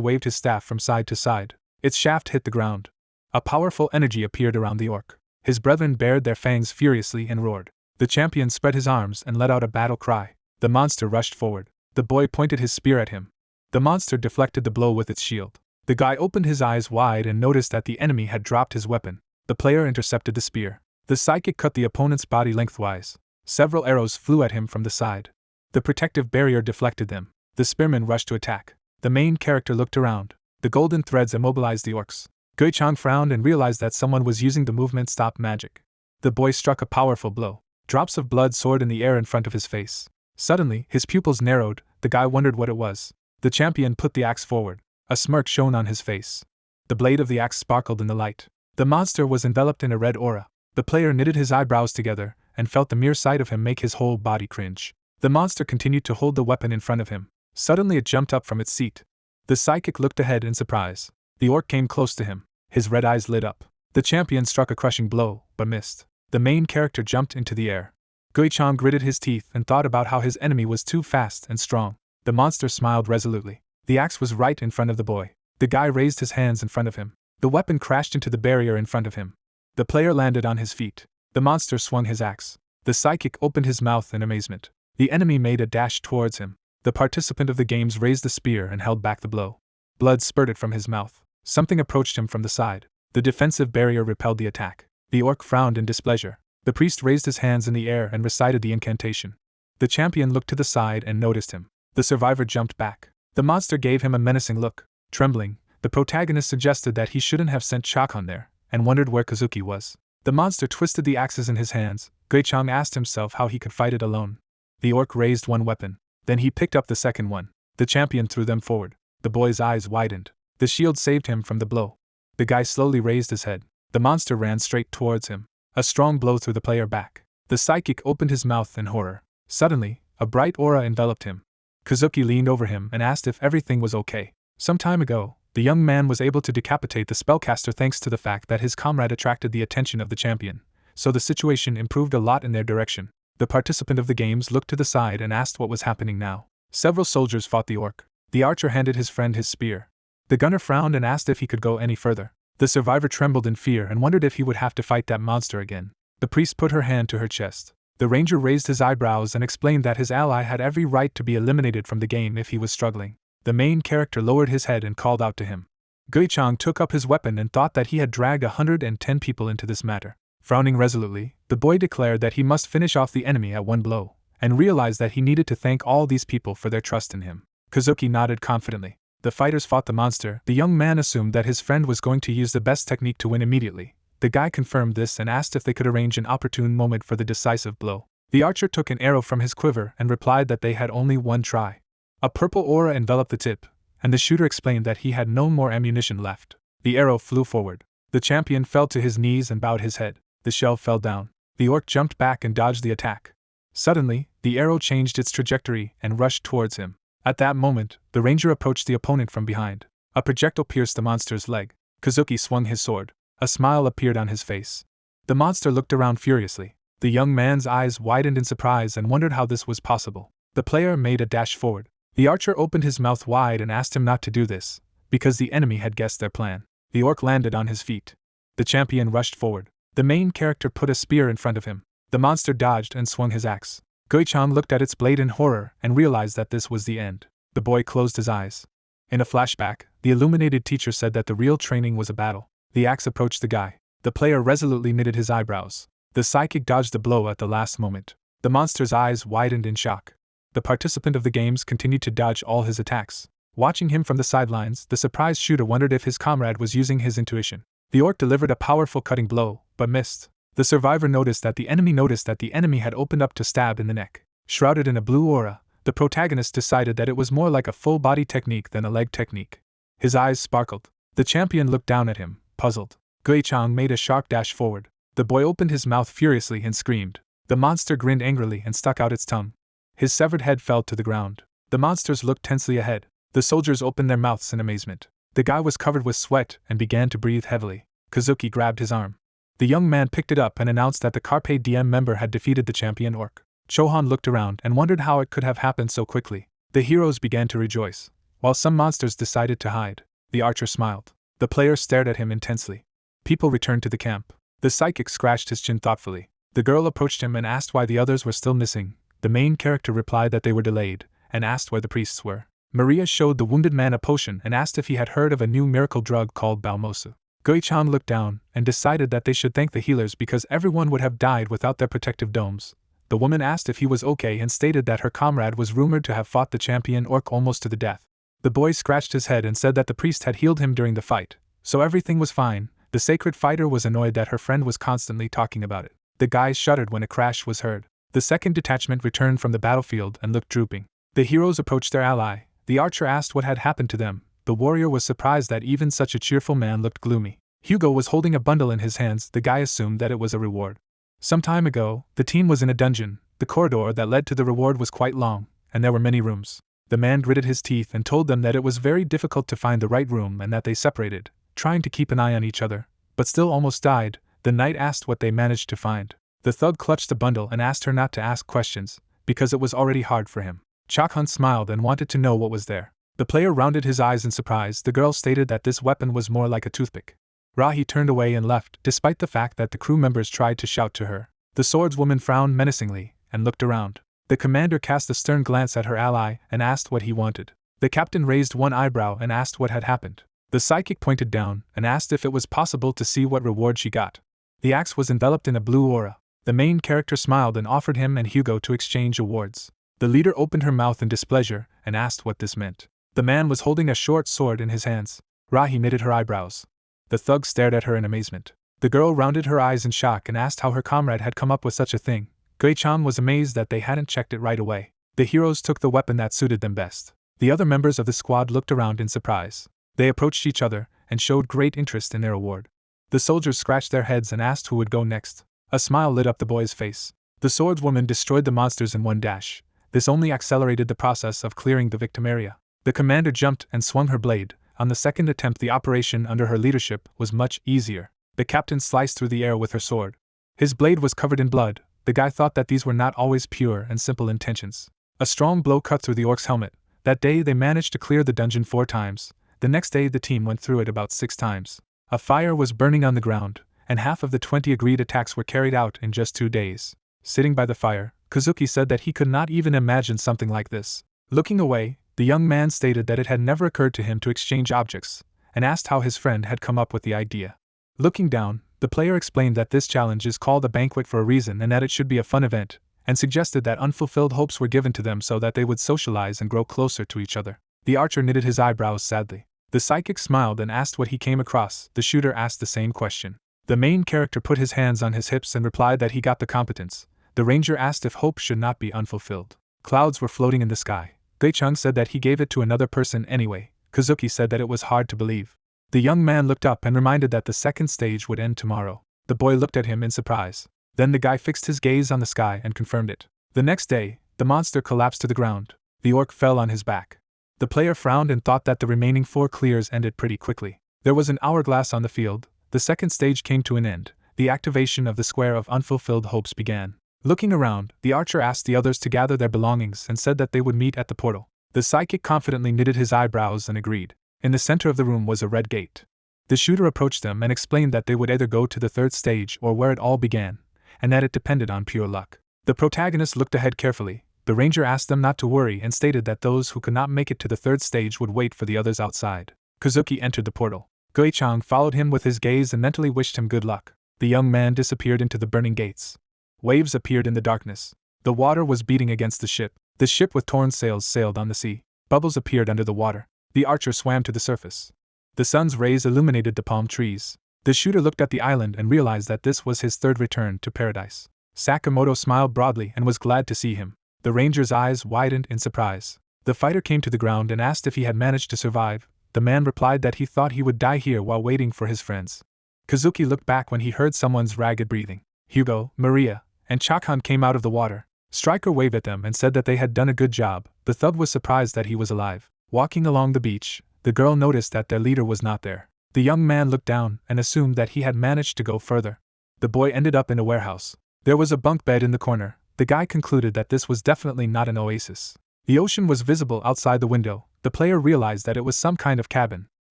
waved his staff from side to side. Its shaft hit the ground. A powerful energy appeared around the orc. His brethren bared their fangs furiously and roared. The champion spread his arms and let out a battle cry. The monster rushed forward. The boy pointed his spear at him. The monster deflected the blow with its shield. The guy opened his eyes wide and noticed that the enemy had dropped his weapon. The player intercepted the spear. The psychic cut the opponent's body lengthwise. Several arrows flew at him from the side. The protective barrier deflected them. The spearmen rushed to attack. The main character looked around. The golden threads immobilized the orcs. Gui-chang frowned and realized that someone was using the movement stop magic. The boy struck a powerful blow. Drops of blood soared in the air in front of his face. Suddenly, his pupils narrowed. The guy wondered what it was. The champion put the axe forward. A smirk shone on his face. The blade of the axe sparkled in the light. The monster was enveloped in a red aura. The player knitted his eyebrows together and felt the mere sight of him make his whole body cringe. The monster continued to hold the weapon in front of him. Suddenly it jumped up from its seat. The psychic looked ahead in surprise. The orc came close to him. His red eyes lit up. The champion struck a crushing blow, but missed. The main character jumped into the air. Gui-chang gritted his teeth and thought about how his enemy was too fast and strong. The monster smiled resolutely. The axe was right in front of the boy. The guy raised his hands in front of him. The weapon crashed into the barrier in front of him. The player landed on his feet. The monster swung his axe. The psychic opened his mouth in amazement. The enemy made a dash towards him. The participant of the games raised the spear and held back the blow. Blood spurted from his mouth. Something approached him from the side. The defensive barrier repelled the attack. The orc frowned in displeasure. The priest raised his hands in the air and recited the incantation. The champion looked to the side and noticed him. The survivor jumped back. The monster gave him a menacing look. Trembling, the protagonist suggested that he shouldn't have sent Chakhun there, and wondered where Kazuki was. The monster twisted the axes in his hands. Gui-chang asked himself how he could fight it alone. The orc raised one weapon. Then he picked up the second one. The champion threw them forward. The boy's eyes widened. The shield saved him from the blow. The guy slowly raised his head. The monster ran straight towards him. A strong blow threw the player back. The psychic opened his mouth in horror. Suddenly, a bright aura enveloped him. Kazuki leaned over him and asked if everything was okay. Some time ago, the young man was able to decapitate the spellcaster thanks to the fact that his comrade attracted the attention of the champion, so the situation improved a lot in their direction. The participant of the games looked to the side and asked what was happening now. Several soldiers fought the orc. The archer handed his friend his spear. The gunner frowned and asked if he could go any further. The survivor trembled in fear and wondered if he would have to fight that monster again. The priest put her hand to her chest. The ranger raised his eyebrows and explained that his ally had every right to be eliminated from the game if he was struggling. The main character lowered his head and called out to him. Gui-chang took up his weapon and thought that he had dragged 110 people into this matter. Frowning resolutely, the boy declared that he must finish off the enemy at one blow, and realized that he needed to thank all these people for their trust in him. Kazuki nodded confidently. The fighters fought the monster. The young man assumed that his friend was going to use the best technique to win immediately. The guy confirmed this and asked if they could arrange an opportune moment for the decisive blow. The archer took an arrow from his quiver and replied that they had only one try. A purple aura enveloped the tip, and the shooter explained that he had no more ammunition left. The arrow flew forward. The champion fell to his knees and bowed his head. The shell fell down. The orc jumped back and dodged the attack. Suddenly, the arrow changed its trajectory and rushed towards him. At that moment, the ranger approached the opponent from behind. A projectile pierced the monster's leg. Kazuki swung his sword. A smile appeared on his face. The monster looked around furiously. The young man's eyes widened in surprise and wondered how this was possible. The player made a dash forward. The archer opened his mouth wide and asked him not to do this, because the enemy had guessed their plan. The orc landed on his feet. The champion rushed forward. The main character put a spear in front of him. The monster dodged and swung his axe. Goichang looked at its blade in horror and realized that this was the end. The boy closed his eyes. In a flashback, the illuminated teacher said that the real training was a battle. The axe approached the guy. The player resolutely knitted his eyebrows. The psychic dodged the blow at the last moment. The monster's eyes widened in shock. The participant of the games continued to dodge all his attacks. Watching him from the sidelines, the surprised shooter wondered if his comrade was using his intuition. The orc delivered a powerful cutting blow, but missed. The survivor noticed that the enemy had opened up to stab in the neck. Shrouded in a blue aura, the protagonist decided that it was more like a full-body technique than a leg technique. His eyes sparkled. The champion looked down at him, puzzled. Guichang made a sharp dash forward. The boy opened his mouth furiously and screamed. The monster grinned angrily and stuck out its tongue. His severed head fell to the ground. The monsters looked tensely ahead. The soldiers opened their mouths in amazement. The guy was covered with sweat and began to breathe heavily. Kazuki grabbed his arm. The young man picked it up and announced that the Carpe Diem member had defeated the champion orc. Chohan looked around and wondered how it could have happened so quickly. The heroes began to rejoice, while some monsters decided to hide. The archer smiled. The player stared at him intensely. People returned to the camp. The psychic scratched his chin thoughtfully. The girl approached him and asked why the others were still missing. The main character replied that they were delayed, and asked where the priests were. Maria showed the wounded man a potion and asked if he had heard of a new miracle drug called Balmosa. Guichan looked down and decided that they should thank the healers because everyone would have died without their protective domes. The woman asked if he was okay and stated that her comrade was rumored to have fought the champion orc almost to the death. The boy scratched his head and said that the priest had healed him during the fight, so everything was fine. The sacred fighter was annoyed that her friend was constantly talking about it. The guys shuddered when a crash was heard. The second detachment returned from the battlefield and looked drooping. The heroes approached their ally. The archer asked what had happened to them. The warrior was surprised that even such a cheerful man looked gloomy. Hugo was holding a bundle in his hands. The guy assumed that it was a reward. Some time ago, the team was in a dungeon. The corridor that led to the reward was quite long, and there were many rooms. The man gritted his teeth and told them that it was very difficult to find the right room and that they separated, trying to keep an eye on each other, but still almost died. The knight asked what they managed to find. The thug clutched the bundle and asked her not to ask questions, because it was already hard for him. Chakhun smiled and wanted to know what was there. The player rounded his eyes in surprise. The girl stated that this weapon was more like a toothpick. Rahi turned away and left, despite the fact that the crew members tried to shout to her. The swordswoman frowned menacingly and looked around. The commander cast a stern glance at her ally and asked what he wanted. The captain raised one eyebrow and asked what had happened. The psychic pointed down and asked if it was possible to see what reward she got. The axe was enveloped in a blue aura. The main character smiled and offered him and Hugo to exchange awards. The leader opened her mouth in displeasure and asked what this meant. The man was holding a short sword in his hands. Rahi knitted her eyebrows. The thug stared at her in amazement. The girl rounded her eyes in shock and asked how her comrade had come up with such a thing. Guichan was amazed that they hadn't checked it right away. The heroes took the weapon that suited them best. The other members of the squad looked around in surprise. They approached each other and showed great interest in their award. The soldiers scratched their heads and asked who would go next. A smile lit up the boy's face. The swordswoman destroyed the monsters in one dash. This only accelerated the process of clearing the victim area. The commander jumped and swung her blade. On the second attempt, the operation under her leadership was much easier. The captain sliced through the air with her sword. His blade was covered in blood. The guy thought that these were not always pure and simple intentions. A strong blow cut through the orc's helmet. That day they managed to clear the dungeon 4 times. The next day the team went through it about 6 times. A fire was burning on the ground, and half of the 20 agreed attacks were carried out in just 2 days. Sitting by the fire, Kazuki said that he could not even imagine something like this. Looking away, the young man stated that it had never occurred to him to exchange objects, and asked how his friend had come up with the idea. Looking down, the player explained that this challenge is called a banquet for a reason and that it should be a fun event, and suggested that unfulfilled hopes were given to them so that they would socialize and grow closer to each other. The archer knitted his eyebrows sadly. The psychic smiled and asked what he came across. The shooter asked the same question. The main character put his hands on his hips and replied that he got the competence. The ranger asked if hope should not be unfulfilled. Clouds were floating in the sky. Gui-chung said that he gave it to another person anyway. Kazuki said that it was hard to believe. The young man looked up and reminded that the second stage would end tomorrow. The boy looked at him in surprise. Then the guy fixed his gaze on the sky and confirmed it. The next day, the monster collapsed to the ground. The orc fell on his back. The player frowned and thought that the remaining 4 clears ended pretty quickly. There was an hourglass on the field. The second stage came to an end. The activation of the square of unfulfilled hopes began. Looking around, the archer asked the others to gather their belongings and said that they would meet at the portal. The psychic confidently knitted his eyebrows and agreed. In the center of the room was a red gate. The shooter approached them and explained that they would either go to the third stage or where it all began, and that it depended on pure luck. The protagonist looked ahead carefully. The ranger asked them not to worry and stated that those who could not make it to the third stage would wait for the others outside. Kazuki entered the portal. Gui-chung followed him with his gaze and mentally wished him good luck. The young man disappeared into the burning gates. Waves appeared in the darkness. The water was beating against the ship. The ship with torn sails sailed on the sea. Bubbles appeared under the water. The archer swam to the surface. The sun's rays illuminated the palm trees. The shooter looked at the island and realized that this was his third return to paradise. Sakamoto smiled broadly and was glad to see him. The ranger's eyes widened in surprise. The fighter came to the ground and asked if he had managed to survive. The man replied that he thought he would die here while waiting for his friends. Kazuki looked back when he heard someone's ragged breathing. Hugo, Maria, and Chakan came out of the water. Stryker waved at them and said that they had done a good job. The thug was surprised that he was alive. Walking along the beach, the girl noticed that their leader was not there. The young man looked down and assumed that he had managed to go further. The boy ended up in a warehouse. There was a bunk bed in the corner. The guy concluded that this was definitely not an oasis. The ocean was visible outside the window. The player realized that it was some kind of cabin.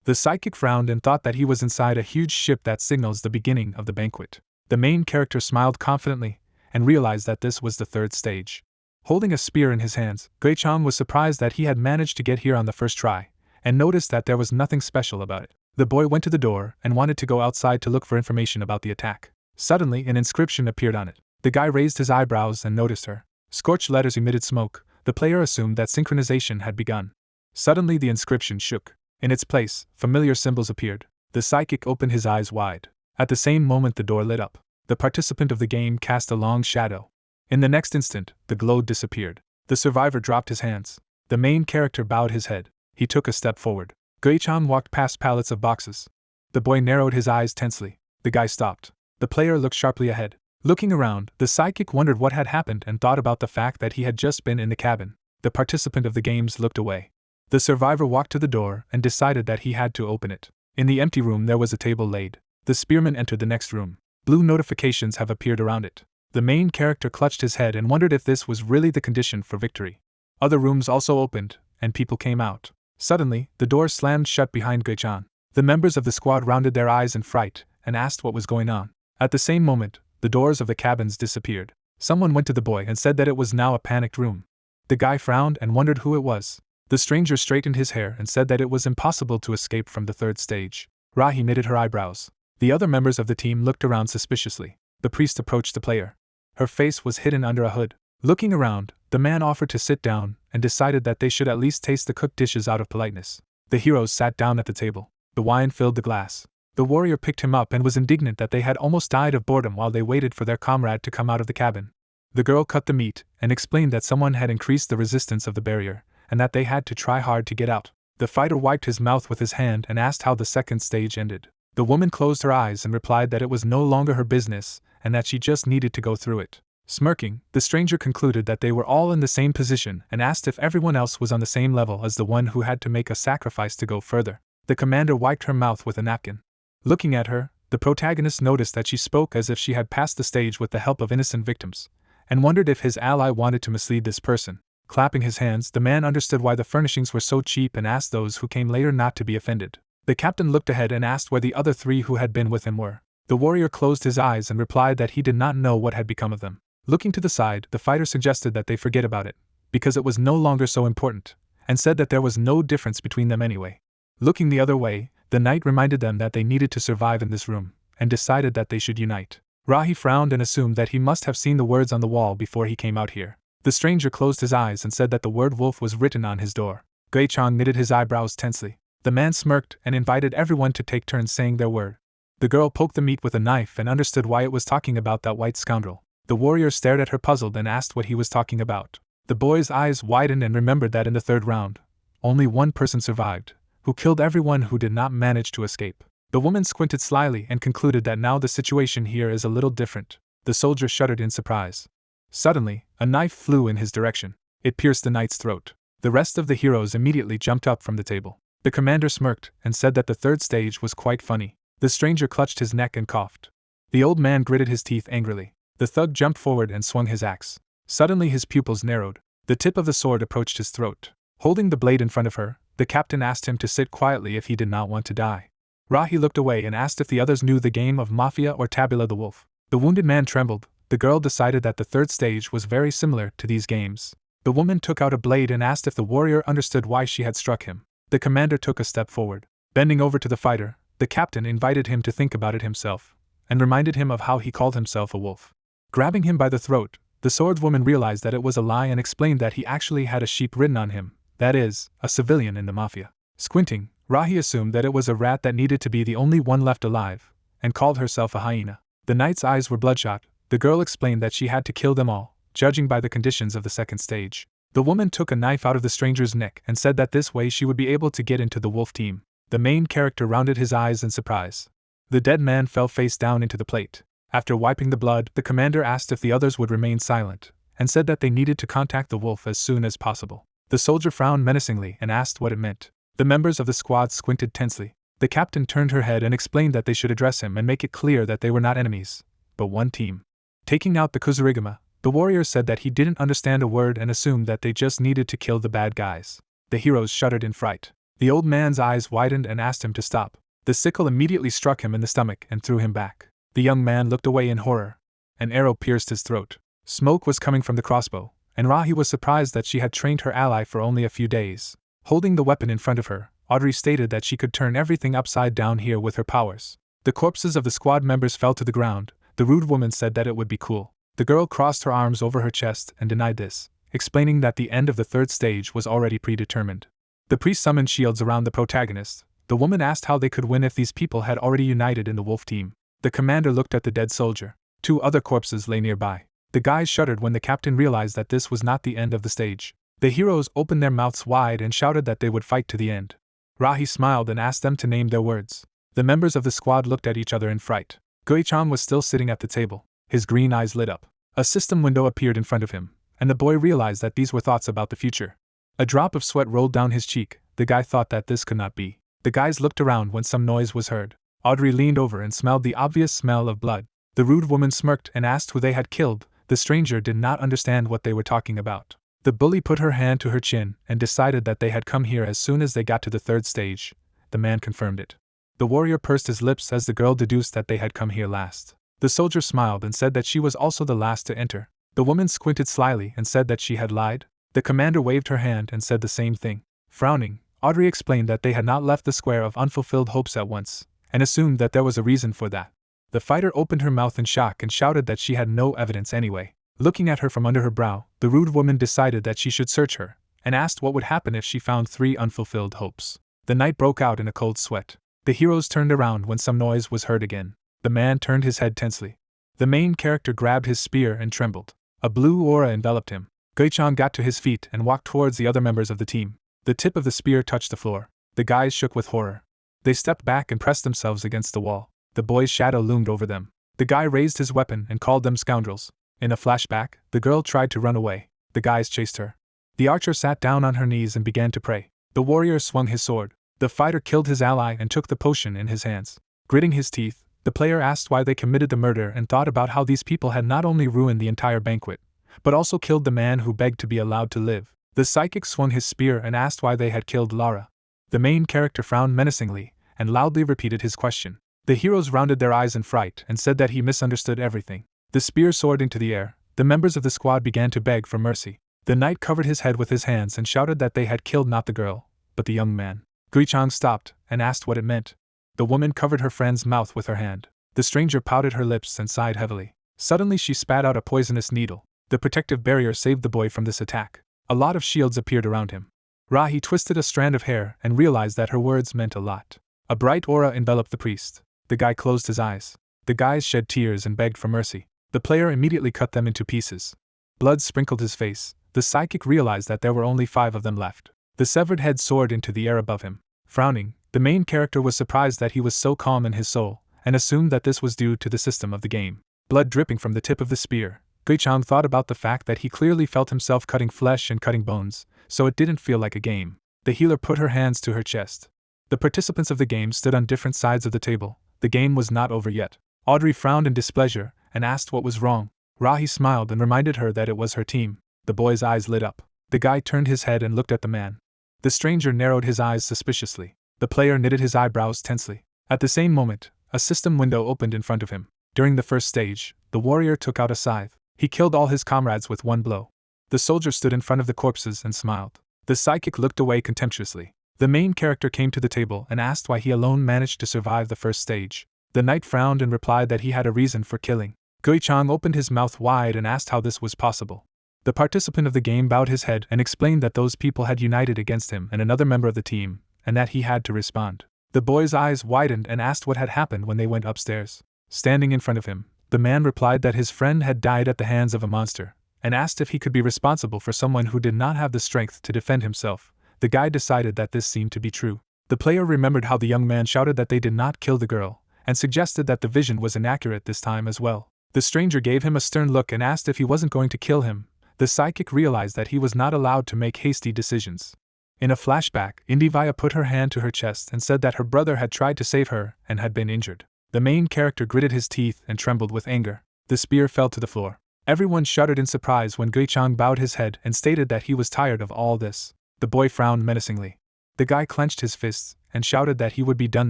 The psychic frowned and thought that he was inside a huge ship that signals the beginning of the banquet. The main character smiled confidently and realized that this was the third stage. Holding a spear in his hands, Gui-chung was surprised that he had managed to get here on the first try, and noticed that there was nothing special about it. The boy went to the door and wanted to go outside to look for information about the attack. Suddenly, an inscription appeared on it. The guy raised his eyebrows and noticed her. Scorched letters emitted smoke. The player assumed that synchronization had begun. Suddenly, the inscription shook. In its place, familiar symbols appeared. The psychic opened his eyes wide. At the same moment, the door lit up. The participant of the game cast a long shadow. In the next instant, the glow disappeared. The survivor dropped his hands. The main character bowed his head. He took a step forward. Gui-chung walked past pallets of boxes. The boy narrowed his eyes tensely. The guy stopped. The player looked sharply ahead. Looking around, the psychic wondered what had happened and thought about the fact that he had just been in the cabin. The participant of the games looked away. The survivor walked to the door and decided that he had to open it. In the empty room there was a table laid. The spearman entered the next room. Blue notifications have appeared around it. The main character clutched his head and wondered if this was really the condition for victory. Other rooms also opened, and people came out. Suddenly, the door slammed shut behind Gui-chung. The members of the squad rounded their eyes in fright and asked what was going on. At the same moment, the doors of the cabins disappeared. Someone went to the boy and said that it was now a panicked room. The guy frowned and wondered who it was. The stranger straightened his hair and said that it was impossible to escape from the third stage. Rahi knitted her eyebrows. The other members of the team looked around suspiciously. The priest approached the player. Her face was hidden under a hood. Looking around, the man offered to sit down and decided that they should at least taste the cooked dishes out of politeness. The heroes sat down at the table. The wine filled the glass. The warrior picked him up and was indignant that they had almost died of boredom while they waited for their comrade to come out of the cabin. The girl cut the meat and explained that someone had increased the resistance of the barrier, and that they had to try hard to get out. The fighter wiped his mouth with his hand and asked how the second stage ended. The woman closed her eyes and replied that it was no longer her business, and that she just needed to go through it. Smirking, the stranger concluded that they were all in the same position and asked if everyone else was on the same level as the one who had to make a sacrifice to go further. The commander wiped her mouth with a napkin. Looking at her, the protagonist noticed that she spoke as if she had passed the stage with the help of innocent victims, and wondered if his ally wanted to mislead this person. Clapping his hands, the man understood why the furnishings were so cheap and asked those who came later not to be offended. The captain looked ahead and asked where the other 3 who had been with him were. The warrior closed his eyes and replied that he did not know what had become of them. Looking to the side, the fighter suggested that they forget about it, because it was no longer so important, and said that there was no difference between them anyway. Looking the other way, the knight reminded them that they needed to survive in this room, and decided that they should unite. Rahi frowned and assumed that he must have seen the words on the wall before he came out here. The stranger closed his eyes and said that the word wolf was written on his door. Gui-chang knitted his eyebrows tensely. The man smirked and invited everyone to take turns saying their word. The girl poked the meat with a knife and understood why it was talking about that white scoundrel. The warrior stared at her puzzled and asked what he was talking about. The boy's eyes widened and remembered that in the third round, only one person survived, who killed everyone who did not manage to escape. The woman squinted slyly and concluded that now the situation here is a little different. The soldier shuddered in surprise. Suddenly, a knife flew in his direction. It pierced the knight's throat. The rest of the heroes immediately jumped up from the table. The commander smirked and said that the third stage was quite funny. The stranger clutched his neck and coughed. The old man gritted his teeth angrily. The thug jumped forward and swung his axe. Suddenly his pupils narrowed. The tip of the sword approached his throat. Holding the blade in front of her, the captain asked him to sit quietly if he did not want to die. Rahi looked away and asked if the others knew the game of Mafia or Tabula the Wolf. The wounded man trembled. The girl decided that the third stage was very similar to these games. The woman took out a blade and asked if the warrior understood why she had struck him. The commander took a step forward. Bending over to the fighter, the captain invited him to think about it himself, and reminded him of how he called himself a wolf. Grabbing him by the throat, the swordswoman realized that it was a lie and explained that he actually had a sheep written on him, that is, a civilian in the mafia. Squinting, Rahi assumed that it was a rat that needed to be the only one left alive, and called herself a hyena. The knight's eyes were bloodshot. The girl explained that she had to kill them all, judging by the conditions of the second stage. The woman took a knife out of the stranger's neck and said that this way she would be able to get into the wolf team. The main character rounded his eyes in surprise. The dead man fell face down into the plate. After wiping the blood, the commander asked if the others would remain silent, and said that they needed to contact the wolf as soon as possible. The soldier frowned menacingly and asked what it meant. The members of the squad squinted tensely. The captain turned her head and explained that they should address him and make it clear that they were not enemies, but one team. Taking out the kuzurigama, the warrior said that he didn't understand a word and assumed that they just needed to kill the bad guys. The heroes shuddered in fright. The old man's eyes widened and asked him to stop. The sickle immediately struck him in the stomach and threw him back. The young man looked away in horror. An arrow pierced his throat. Smoke was coming from the crossbow, and Rahi was surprised that she had trained her ally for only a few days. Holding the weapon in front of her, Audrey stated that she could turn everything upside down here with her powers. The corpses of the squad members fell to the ground. The rude woman said that it would be cool. The girl crossed her arms over her chest and denied this, explaining that the end of the third stage was already predetermined. The priest summoned shields around the protagonists. The woman asked how they could win if these people had already united in the wolf team. The commander looked at the dead soldier. 2 other corpses lay nearby. The guys shuddered when the captain realized that this was not the end of the stage. The heroes opened their mouths wide and shouted that they would fight to the end. Rahi smiled and asked them to name their words. The members of the squad looked at each other in fright. Gui-chan was still sitting at the table. His green eyes lit up. A system window appeared in front of him, and the boy realized that these were thoughts about the future. A drop of sweat rolled down his cheek. The guy thought that this could not be. The guys looked around when some noise was heard. Audrey leaned over and smelled the obvious smell of blood. The rude woman smirked and asked who they had killed. The stranger did not understand what they were talking about. The bully put her hand to her chin and decided that they had come here as soon as they got to the third stage. The man confirmed it. The warrior pursed his lips as the girl deduced that they had come here last. The soldier smiled and said that she was also the last to enter. The woman squinted slyly and said that she had lied. The commander waved her hand and said the same thing. Frowning, Audrey explained that they had not left the square of unfulfilled hopes at once, and assumed that there was a reason for that. The fighter opened her mouth in shock and shouted that she had no evidence anyway. Looking at her from under her brow, the rude woman decided that she should search her, and asked what would happen if she found 3 unfulfilled hopes. The knight broke out in a cold sweat. The heroes turned around when some noise was heard again. The man turned his head tensely. The main character grabbed his spear and trembled. A blue aura enveloped him. Gui-chan got to his feet and walked towards the other members of the team. The tip of the spear touched the floor. The guys shook with horror. They stepped back and pressed themselves against the wall. The boy's shadow loomed over them. The guy raised his weapon and called them scoundrels. In a flashback, the girl tried to run away. The guys chased her. The archer sat down on her knees and began to pray. The warrior swung his sword. The fighter killed his ally and took the potion in his hands. Gritting his teeth, the player asked why they committed the murder and thought about how these people had not only ruined the entire banquet, but also killed the man who begged to be allowed to live. The psychic swung his spear and asked why they had killed Lara. The main character frowned menacingly and loudly repeated his question. The heroes rounded their eyes in fright and said that he misunderstood everything. The spear soared into the air. The members of the squad began to beg for mercy. The knight covered his head with his hands and shouted that they had killed not the girl, but the young man. Gui-chan stopped and asked what it meant. The woman covered her friend's mouth with her hand. The stranger pouted her lips and sighed heavily. Suddenly she spat out a poisonous needle. The protective barrier saved the boy from this attack. A lot of shields appeared around him. Rahi twisted a strand of hair and realized that her words meant a lot. A bright aura enveloped the priest. The guy closed his eyes. The guys shed tears and begged for mercy. The player immediately cut them into pieces. Blood sprinkled his face. The psychic realized that there were only 5 of them left. The severed head soared into the air above him. Frowning, the main character was surprised that he was so calm in his soul, and assumed that this was due to the system of the game. Blood dripping from the tip of the spear, Gui-chang thought about the fact that he clearly felt himself cutting flesh and cutting bones, so it didn't feel like a game. The healer put her hands to her chest. The participants of the game stood on different sides of the table. The game was not over yet. Audrey frowned in displeasure and asked what was wrong. Rahi smiled and reminded her that it was her team. The boy's eyes lit up. The guy turned his head and looked at the man. The stranger narrowed his eyes suspiciously. The player knitted his eyebrows tensely. At the same moment, a system window opened in front of him. During the first stage, the warrior took out a scythe. He killed all his comrades with one blow. The soldier stood in front of the corpses and smiled. The psychic looked away contemptuously. The main character came to the table and asked why he alone managed to survive the first stage. The knight frowned and replied that he had a reason for killing. Gui-chang opened his mouth wide and asked how this was possible. The participant of the game bowed his head and explained that those people had united against him and another member of the team, and that he had to respond. The boy's eyes widened and asked what had happened when they went upstairs. Standing in front of him, the man replied that his friend had died at the hands of a monster, and asked if he could be responsible for someone who did not have the strength to defend himself. The guy decided that this seemed to be true. The player remembered how the young man shouted that they did not kill the girl, and suggested that the vision was inaccurate this time as well. The stranger gave him a stern look and asked if he wasn't going to kill him. The psychic realized that he was not allowed to make hasty decisions. In a flashback, Indivaya put her hand to her chest and said that her brother had tried to save her and had been injured. The main character gritted his teeth and trembled with anger. The spear fell to the floor. Everyone shuddered in surprise when Gui-chang bowed his head and stated that he was tired of all this. The boy frowned menacingly. The guy clenched his fists and shouted that he would be done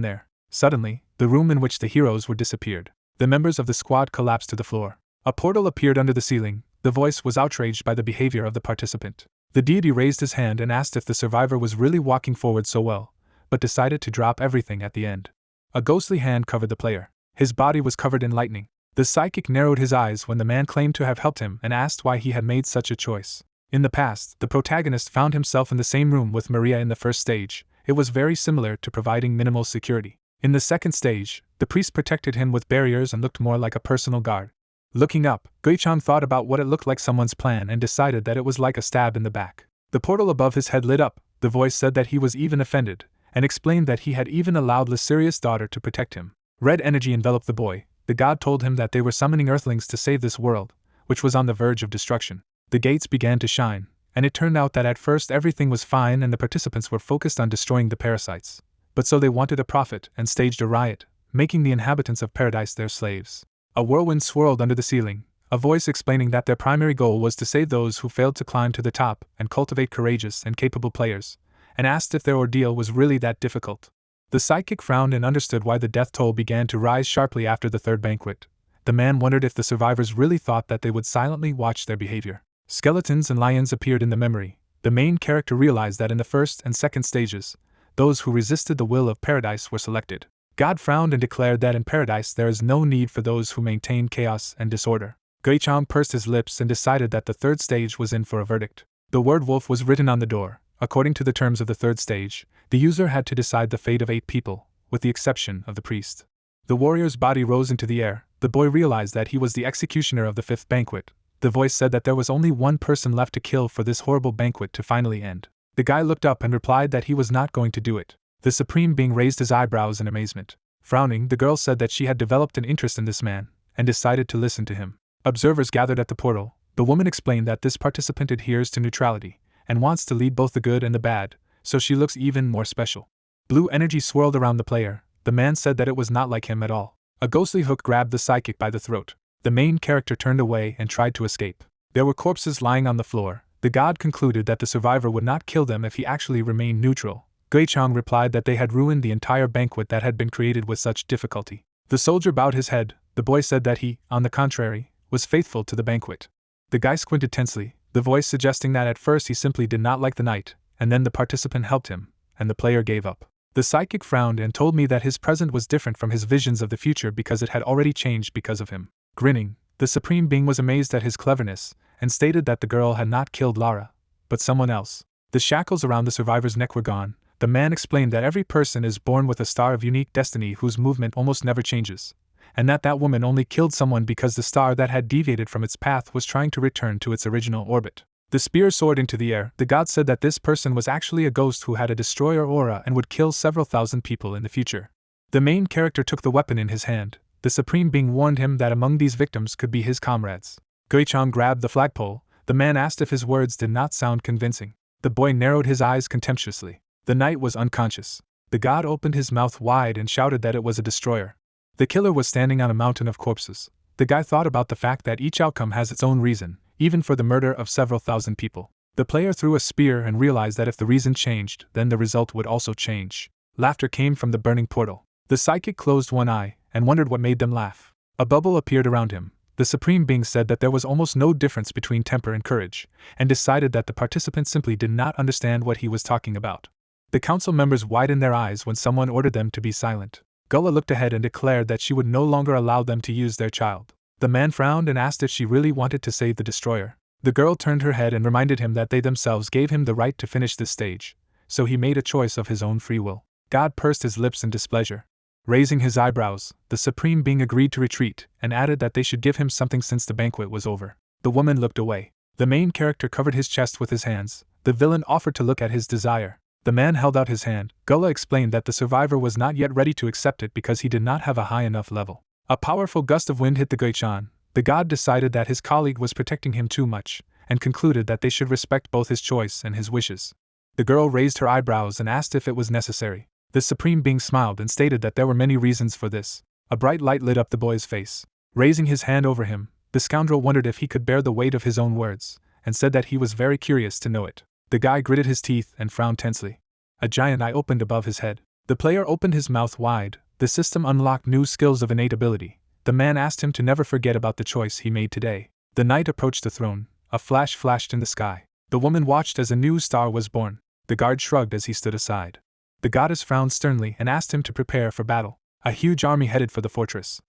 there. Suddenly, the room in which the heroes were disappeared. The members of the squad collapsed to the floor. A portal appeared under the ceiling. The voice was outraged by the behavior of the participant. The deity raised his hand and asked if the survivor was really walking forward so well, but decided to drop everything at the end. A ghostly hand covered the player. His body was covered in lightning. The psychic narrowed his eyes when the man claimed to have helped him and asked why he had made such a choice. In the past, the protagonist found himself in the same room with Maria in the first stage. It was very similar to providing minimal security. In the second stage, the priest protected him with barriers and looked more like a personal guard. Looking up, Gui-chang thought about what it looked like someone's plan and decided that it was like a stab in the back. The portal above his head lit up. The voice said that he was even offended, and explained that he had even allowed Lysiria's daughter to protect him. Red energy enveloped the boy. The god told him that they were summoning earthlings to save this world, which was on the verge of destruction. The gates began to shine, and it turned out that at first everything was fine and the participants were focused on destroying the parasites. But so they wanted a profit and staged a riot, making the inhabitants of paradise their slaves. A whirlwind swirled under the ceiling, a voice explaining that their primary goal was to save those who failed to climb to the top and cultivate courageous and capable players, and asked if their ordeal was really that difficult. The psychic frowned and understood why the death toll began to rise sharply after the third banquet. The man wondered if the survivors really thought that they would silently watch their behavior. Skeletons and lions appeared in the memory. The main character realized that in the first and second stages, those who resisted the will of paradise were selected. God frowned and declared that in paradise there is no need for those who maintain chaos and disorder. Gui-chang pursed his lips and decided that the third stage was in for a verdict. The word wolf was written on the door. According to the terms of the third stage, the user had to decide the fate of 8 people, with the exception of the priest. The warrior's body rose into the air. The boy realized that he was the executioner of the 5th banquet. The voice said that there was only one person left to kill for this horrible banquet to finally end. The guy looked up and replied that he was not going to do it. The supreme being raised his eyebrows in amazement. Frowning, the girl said that she had developed an interest in this man, and decided to listen to him. Observers gathered at the portal. The woman explained that this participant adheres to neutrality, and wants to lead both the good and the bad, so she looks even more special. Blue energy swirled around the player. The man said that it was not like him at all. A ghostly hook grabbed the psychic by the throat. The main character turned away and tried to escape. There were corpses lying on the floor. The god concluded that the survivor would not kill them if he actually remained neutral. Gui-chang replied that they had ruined the entire banquet that had been created with such difficulty. The soldier bowed his head. The boy said that he, on the contrary, was faithful to the banquet. The guy squinted tensely, the voice suggesting that at first he simply did not like the night, and then the participant helped him, and the player gave up. The psychic frowned and told me that his present was different from his visions of the future because it had already changed because of him. Grinning, the Supreme Being was amazed at his cleverness, and stated that the girl had not killed Lara, but someone else. The shackles around the survivor's neck were gone. The man explained that every person is born with a star of unique destiny whose movement almost never changes, and that woman only killed someone because the star that had deviated from its path was trying to return to its original orbit. The spear soared into the air. The god said that this person was actually a ghost who had a destroyer aura and would kill several thousand people in the future. The main character took the weapon in his hand. The Supreme Being warned him that among these victims could be his comrades. Gui-chan grabbed the flagpole. The man asked if his words did not sound convincing. The boy narrowed his eyes contemptuously. The knight was unconscious. The god opened his mouth wide and shouted that it was a destroyer. The killer was standing on a mountain of corpses. The guy thought about the fact that each outcome has its own reason, even for the murder of several thousand people. The player threw a spear and realized that if the reason changed, then the result would also change. Laughter came from the burning portal. The psychic closed one eye and wondered what made them laugh. A bubble appeared around him. The Supreme Being said that there was almost no difference between temper and courage, and decided that the participants simply did not understand what he was talking about. The council members widened their eyes when someone ordered them to be silent. Gullah looked ahead and declared that she would no longer allow them to use their child. The man frowned and asked if she really wanted to save the destroyer. The girl turned her head and reminded him that they themselves gave him the right to finish this stage, so he made a choice of his own free will. God pursed his lips in displeasure. Raising his eyebrows, the Supreme Being agreed to retreat and added that they should give him something since the banquet was over. The woman looked away. The main character covered his chest with his hands. The villain offered to look at his desire. The man held out his hand. Gullah explained that the survivor was not yet ready to accept it because he did not have a high enough level. A powerful gust of wind hit the Gui-chan. The god decided that his colleague was protecting him too much, and concluded that they should respect both his choice and his wishes. The girl raised her eyebrows and asked if it was necessary. The Supreme Being smiled and stated that there were many reasons for this. A bright light lit up the boy's face. Raising his hand over him, the scoundrel wondered if he could bear the weight of his own words, and said that he was very curious to know it. The guy gritted his teeth and frowned tensely. A giant eye opened above his head. The player opened his mouth wide. The system unlocked new skills of innate ability. The man asked him to never forget about the choice he made today. The knight approached the throne. A flash flashed in the sky. The woman watched as a new star was born. The guard shrugged as he stood aside. The goddess frowned sternly and asked him to prepare for battle. A huge army headed for the fortress.